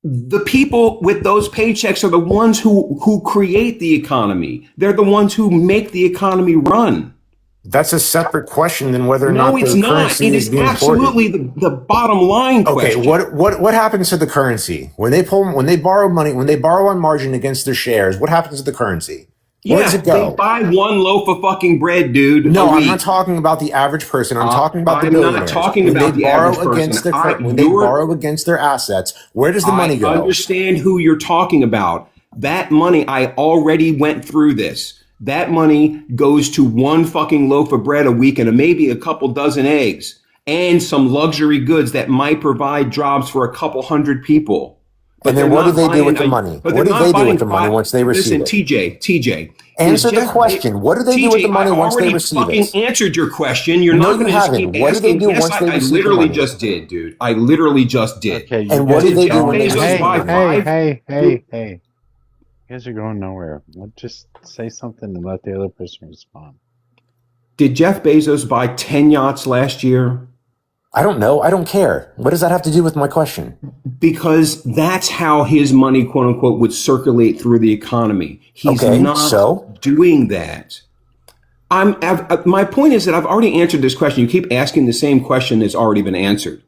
The people with those paychecks are the ones who create the economy. They're the ones who make the economy run. That's a separate question than whether or not No, it's not. It is absolutely the bottom line question. Okay, what happens to the currency when they borrow money, when they borrow on margin against their shares? What happens to the currency? Where does it go? They buy one loaf of fucking bread, dude. No, I'm not talking about the average person. I'm talking about the millionaires. I'm not talking about the average person. When they borrow against their assets, where does the money go? I understand who you're talking about. That money, I already went through this. That money goes to one fucking loaf of bread a week and maybe a couple dozen eggs and some luxury goods that might provide jobs for a couple hundred people. But then what do they do with the money? What do they do with the money once they receive it? Listen, TJ. Answer the question. What do they do with the money once they receive it? I already fucking answered your question. You're not going to just keep asking. What do they do once they receive it? I literally just did, dude. I literally just did. Okay, and what do they do when they receive it? Hey. You guys are going nowhere. Just say something and let the other person respond. Did Jeff Bezos buy 10 yachts last year? I don't know. I don't care. What does that have to do with my question? Because that's how his money, quote unquote, would circulate through the economy. He's not doing that. My point is that I've already answered this question. You keep asking the same question that's already been answered.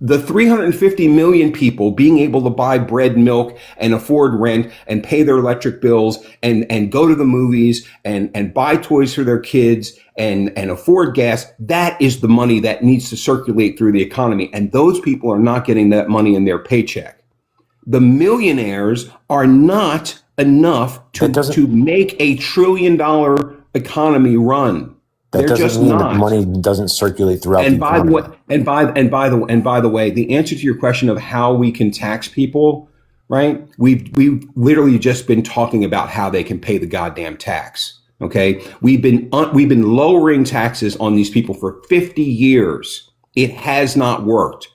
The 350 million people being able to buy bread, milk, and afford rent and pay their electric bills and go to the movies and buy toys for their kids and afford gas, that is the money that needs to circulate through the economy. And those people are not getting that money in their paycheck. The millionaires are not enough to make $1 trillion economy run. That doesn't mean that money doesn't circulate throughout the economy. And by the way, the answer to your question of how we can tax people, right? We've literally just been talking about how they can pay the goddamn tax. Okay, we've been lowering taxes on these people for 50 years. It has not worked.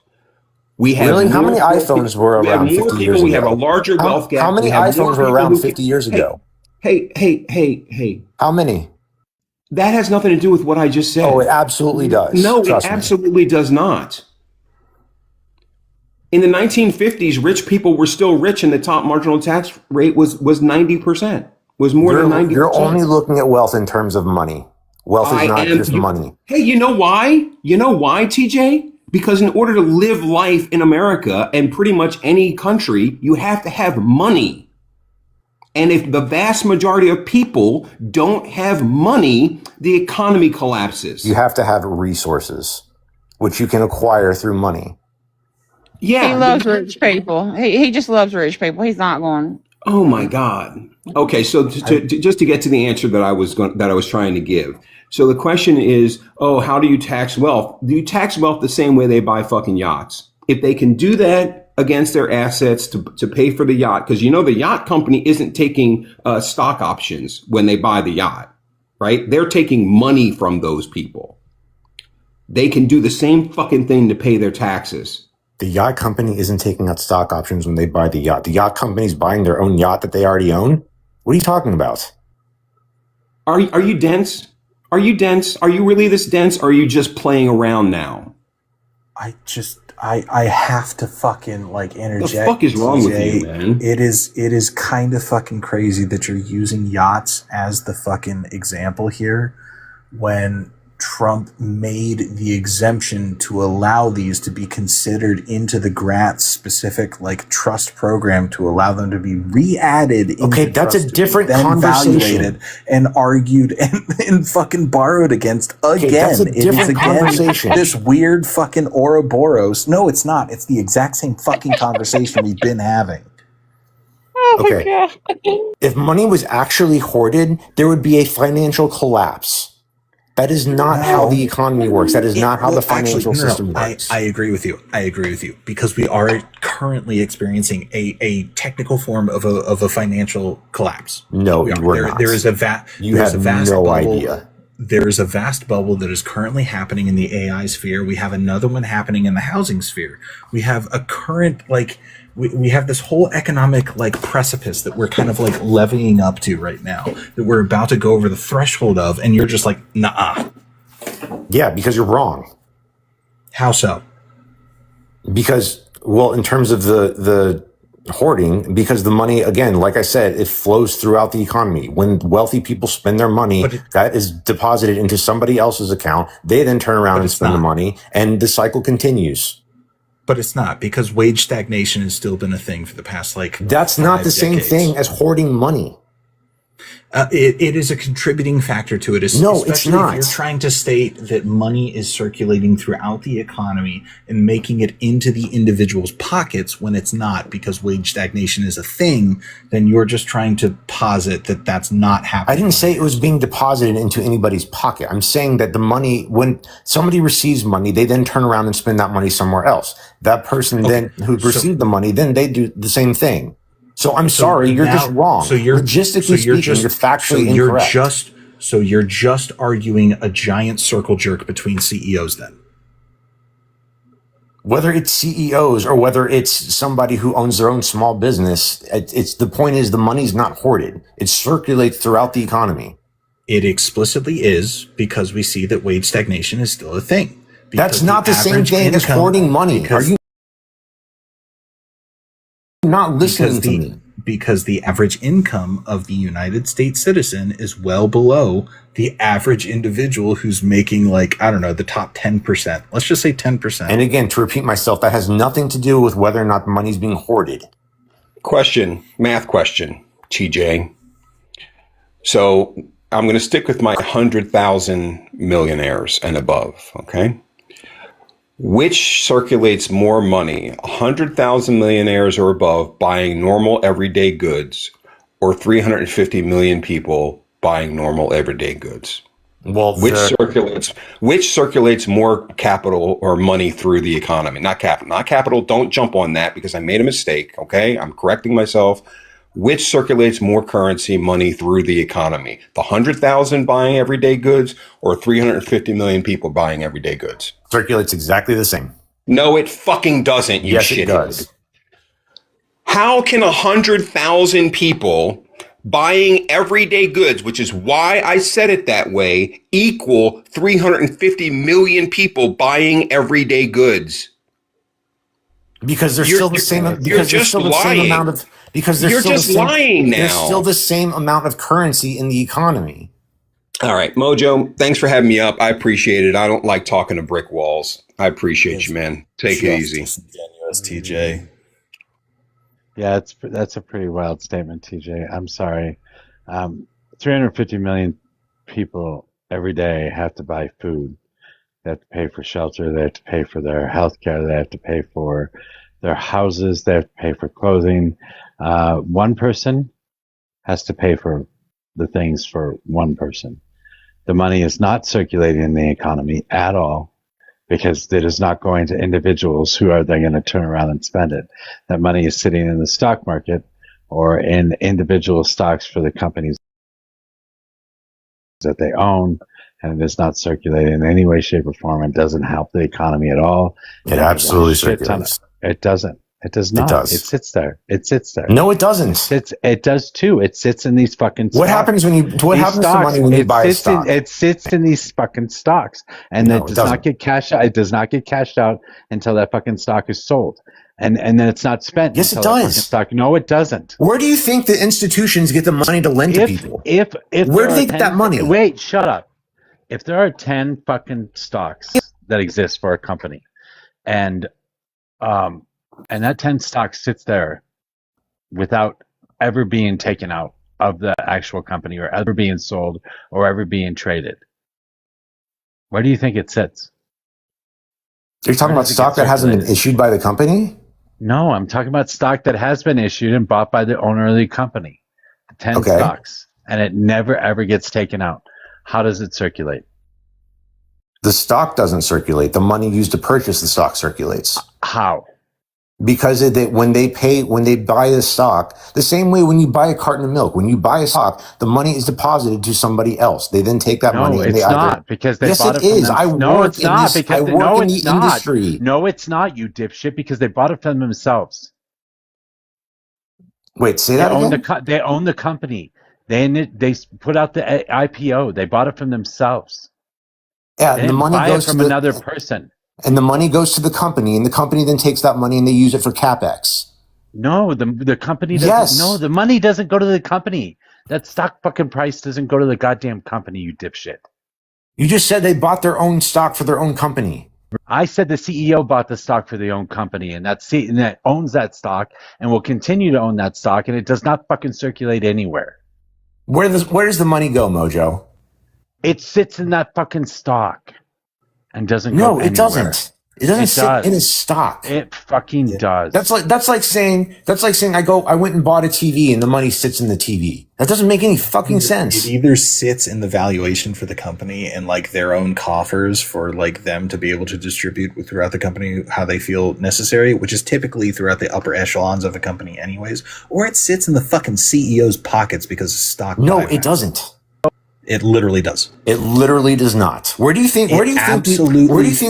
We have really? How many more iPhones were we have around more 50 years people. We have a ago? larger wealth gap. How many We have more iPhones were people around who 50 years ago? Hey. How many? That has nothing to do with what I just said. Oh, it absolutely does. No, Trust it me. absolutely does not. In the 1950s, rich people were still rich, and the top marginal tax rate was 90%. Was more than 90%. You're only looking at wealth in terms of money. Wealth is not just money. Hey, you know why? You know why, TJ? Because in order to live life in America and pretty much any country, you have to have money. And if the vast majority of people don't have money, the economy collapses. You have to have resources, which you can acquire through money. Yeah. He loves rich people. He just loves rich people. He's not going. Oh my God. Okay, so just to get to the answer that I was trying to give. So the question is, how do you tax wealth? Do you tax wealth the same way they buy fucking yachts? If they can do that against their assets to pay for the yacht, because the yacht company isn't taking stock options when they buy the yacht, right? They're taking money from those people. They can do the same fucking thing to pay their taxes. The yacht company isn't taking out stock options when they buy the yacht. The yacht company's buying their own yacht that they already own. What are you talking about? Are you dense? Are you dense? Are you really this dense? Or are you just playing around now? I have to fucking interject. The fuck is wrong with you, man? It is kind of fucking crazy that you're using yachts as the fucking example here when Trump made the exemption to allow these to be considered into the grant specific trust program to allow them to be re-added. Okay, that's a different conversation. And argued and fucking borrowed against again. Okay, that's a different conversation. This weird fucking Ouroboros. No, it's not. It's the exact same fucking conversation we've been having. Oh my Okay. God. If money was actually hoarded, there would be a financial collapse. That is not how the economy works. That is not how the financial system works. I agree with you. I agree with you because we are currently experiencing a technical form of a financial collapse. No, we're not. There is a vast no bubble. idea. There is a vast bubble that is currently happening in the AI sphere. We have another one happening in the housing sphere. We have a current we have this whole economic precipice that we're kind of levying up to right now that we're about to go over the threshold of, and you're just nah. Yeah, because you're wrong. How so? Because, in terms of the hoarding, because the money, again, like I said, it flows throughout the economy. When wealthy people spend their money, that is deposited into somebody else's account. They then turn around and spend the money, and the cycle continues. But it's not, because wage stagnation has still been a thing for the past That's not the same thing as hoarding money. It is a contributing factor to it. No, it's not. If you're trying to state that money is circulating throughout the economy and making it into the individual's pockets when it's not, because wage stagnation is a thing, then you're just trying to posit that that's not happening. I didn't say it was being deposited into anybody's pocket. I'm saying that the money, when somebody receives money, they then turn around and spend that money somewhere else. That person who received the money, then they do the same thing. So I'm sorry, you're just wrong. Logistically speaking, you're factually incorrect. You're just arguing a giant circle jerk between CEOs then. Whether it's CEOs or whether it's somebody who owns their own small business, it's the point is the money's not hoarded. It circulates throughout the economy. It explicitly is, because we see that wage stagnation is still a thing. That's not the same thing as hoarding money. Are you not listening to me? Because the average income of the United States citizen is well below the average individual who's making the top 10%. Let's just say 10%. And again, to repeat myself, that has nothing to do with whether or not the money's being hoarded. Math question, TJ. So I'm going to stick with my 100,000 millionaires and above, okay? Which circulates more money, 100,000 millionaires or above buying normal everyday goods, or 350 million people buying normal everyday goods? Well, which circulates more capital or money through the economy? Not capital. Don't jump on that because I made a mistake. Okay, I'm correcting myself. Which circulates more currency money through the economy? The 100,000 buying everyday goods or 350 million people buying everyday goods? Circulates exactly the same. No, it fucking doesn't. You Yes, shithead. it does. How can 100,000 people buying everyday goods, which is why I said it that way, equal 350 million people buying everyday goods? Because there's still the same. Because there's still the same amount of. Because there's You're still just the same, lying now. There's still the same amount of currency in the economy. All right, Mojo, thanks for having me up. I appreciate it. I don't like talking to brick walls. I appreciate you, man. Take it easy. Disingenuous, TJ. Yeah, that's a pretty wild statement, TJ. I'm sorry. 350 million people every day have to buy food. They have to pay for shelter. They have to pay for their health care. They have to pay for their houses. They have to pay for clothing. One person has to pay for the things for one person. The money is not circulating in the economy at all because it is not going to individuals who are then going to turn around and spend it. That money is sitting in the stock market or in individual stocks for the companies that they own, and it is not circulating in any way, shape, or form. It doesn't help the economy at all. It absolutely circulates. It doesn't. It does not. It does. It sits there. It sits there. No, it doesn't. It does too. It sits in these fucking stocks. What happens when you? What happens to money when you buy a stock? It sits in these fucking stocks, and it does not get cashed out. It does not get cashed out until that fucking stock is sold, and then it's not spent. Yes, it does. Stock. No, it doesn't. Where do you think the institutions get the money to lend to people? If where do they get that money? Wait, shut up. If there are 10 fucking stocks that exist for a company, and that 10 stock sits there without ever being taken out of the actual company or ever being sold or ever being traded, where do you think it sits? Are you talking about stock that hasn't been issued by the company? No, I'm talking about stock that has been issued and bought by the owner of the company. 10 stocks, and it never ever gets taken out. How does it circulate? The stock doesn't circulate. The money used to purchase the stock circulates. How? Because when they buy the stock, the same way when you buy a carton of milk, when you buy a stock, the money is deposited to somebody else. They then take that money. No, it's not because they bought it from them. No, it's not because I work in the industry. No, it's not, you dipshit, because they bought it from themselves. Wait, say that again? They own the company. They put out the IPO. They bought it from themselves. Yeah, and the money goes from another person. And the money goes to the company, and the company then takes that money and they use it for capex. No, the company doesn't. Yes. No, the money doesn't go to the company. That stock fucking price doesn't go to the goddamn company, you dipshit. You just said they bought their own stock for their own company. I said the CEO bought the stock for their own company, and that owns that stock and will continue to own that stock, and it does not fucking circulate anywhere. Where does the money go, Mojo? It sits in that fucking stock and doesn't go anywhere. No, it doesn't. It doesn't sit in a stock. It fucking does. That's like saying I went and bought a TV and the money sits in the TV. That doesn't make any fucking sense. It either sits in the valuation for the company and like their own coffers for like them to be able to distribute throughout the company how they feel necessary, which is typically throughout the upper echelons of a company anyways, or it sits in the fucking CEO's pockets because of stock. No, it doesn't. It literally does. It literally does not. Where do you think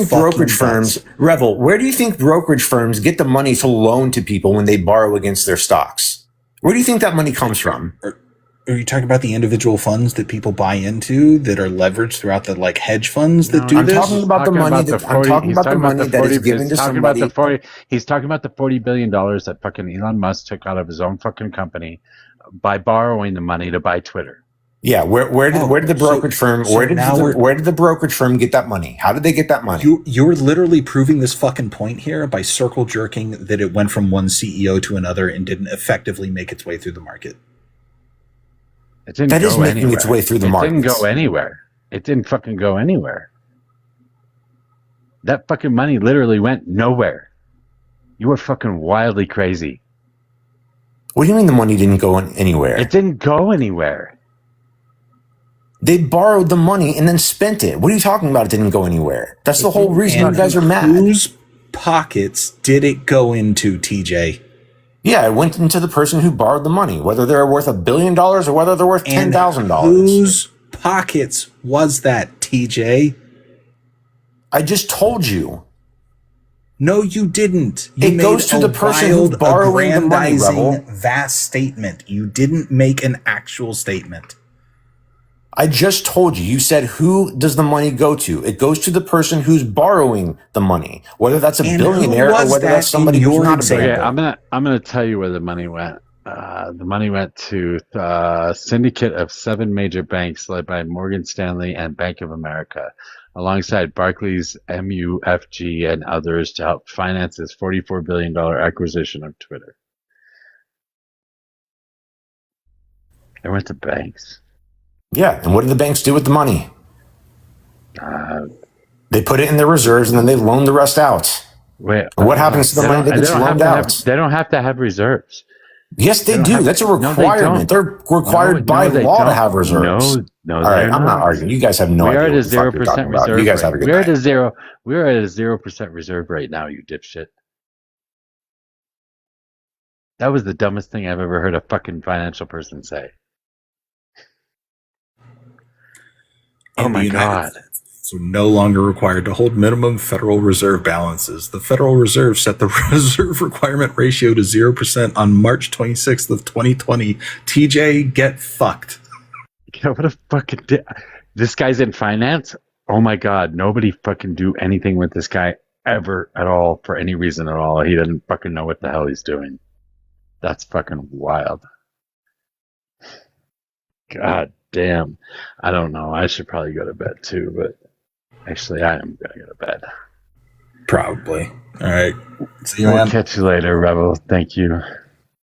brokerage firms, Revel, where do you think brokerage firms get the money to loan to people when they borrow against their stocks? Where do you think that money comes from? Are you talking about the individual funds that people buy into that are leveraged throughout the like hedge funds that do this? I'm talking about the money that is given to somebody. He's talking about the $40 billion that fucking Elon Musk took out of his own fucking company by borrowing the money to buy Twitter. Yeah, where did the brokerage firm where did the brokerage firm get that money? How did they get that money? You're literally proving this fucking point here by circle jerking that it went from one CEO to another and didn't effectively make its way through the market. That is making its way through the market. It didn't go anywhere. It didn't fucking go anywhere. That fucking money literally went nowhere. You were fucking wildly crazy. What do you mean the money didn't go anywhere? It didn't go anywhere. They borrowed the money and then spent it. What are you talking about? It didn't go anywhere. That's the whole reason you guys are mad. Whose pockets did it go into, TJ? Yeah, it went into the person who borrowed the money, whether they're worth $1 billion or whether they're worth $10,000. Whose pockets was that, TJ? I just told you. No, you didn't. You it goes to the person who's borrowing the money, Rebel. Vast statement. You didn't make an actual statement. I just told you. You said, who does the money go to? It goes to the person who's borrowing the money, whether that's a billionaire or whether that's somebody who's not a billionaire. Okay, I'm gonna tell you where the money went. The money went to a syndicate of 7 major banks led by Morgan Stanley and Bank of America, alongside Barclays, MUFG, and others to help finance this $44 billion acquisition of Twitter. It went to banks. Yeah, and what did the banks do with the money? They put it in their reserves and then they loan the rest out. Wait, what happens to the money that gets loaned out? They don't have to have reserves. Yes, they do. That's a requirement. They're required by law to have reserves. No, all right, I'm not arguing. You guys have no idea. We are at a 0% reserve. You guys have a good night. We're at a 0% reserve right now, you dipshit. That was the dumbest thing I've ever heard a fucking financial person say. Oh my God. So no longer required to hold minimum Federal Reserve balances. The Federal Reserve set the reserve requirement ratio to 0% on March 26th of 2020. TJ, get fucked. Yeah, what a fucking... This guy's in finance? Oh my God, nobody fucking do anything with this guy ever at all for any reason at all. He doesn't fucking know what the hell he's doing. That's fucking wild. God damn. I don't know. I should probably go to bed too, but actually I am going to go to bed. Probably. All right. See you, We'll man. catch you later, Rebel. Thank you.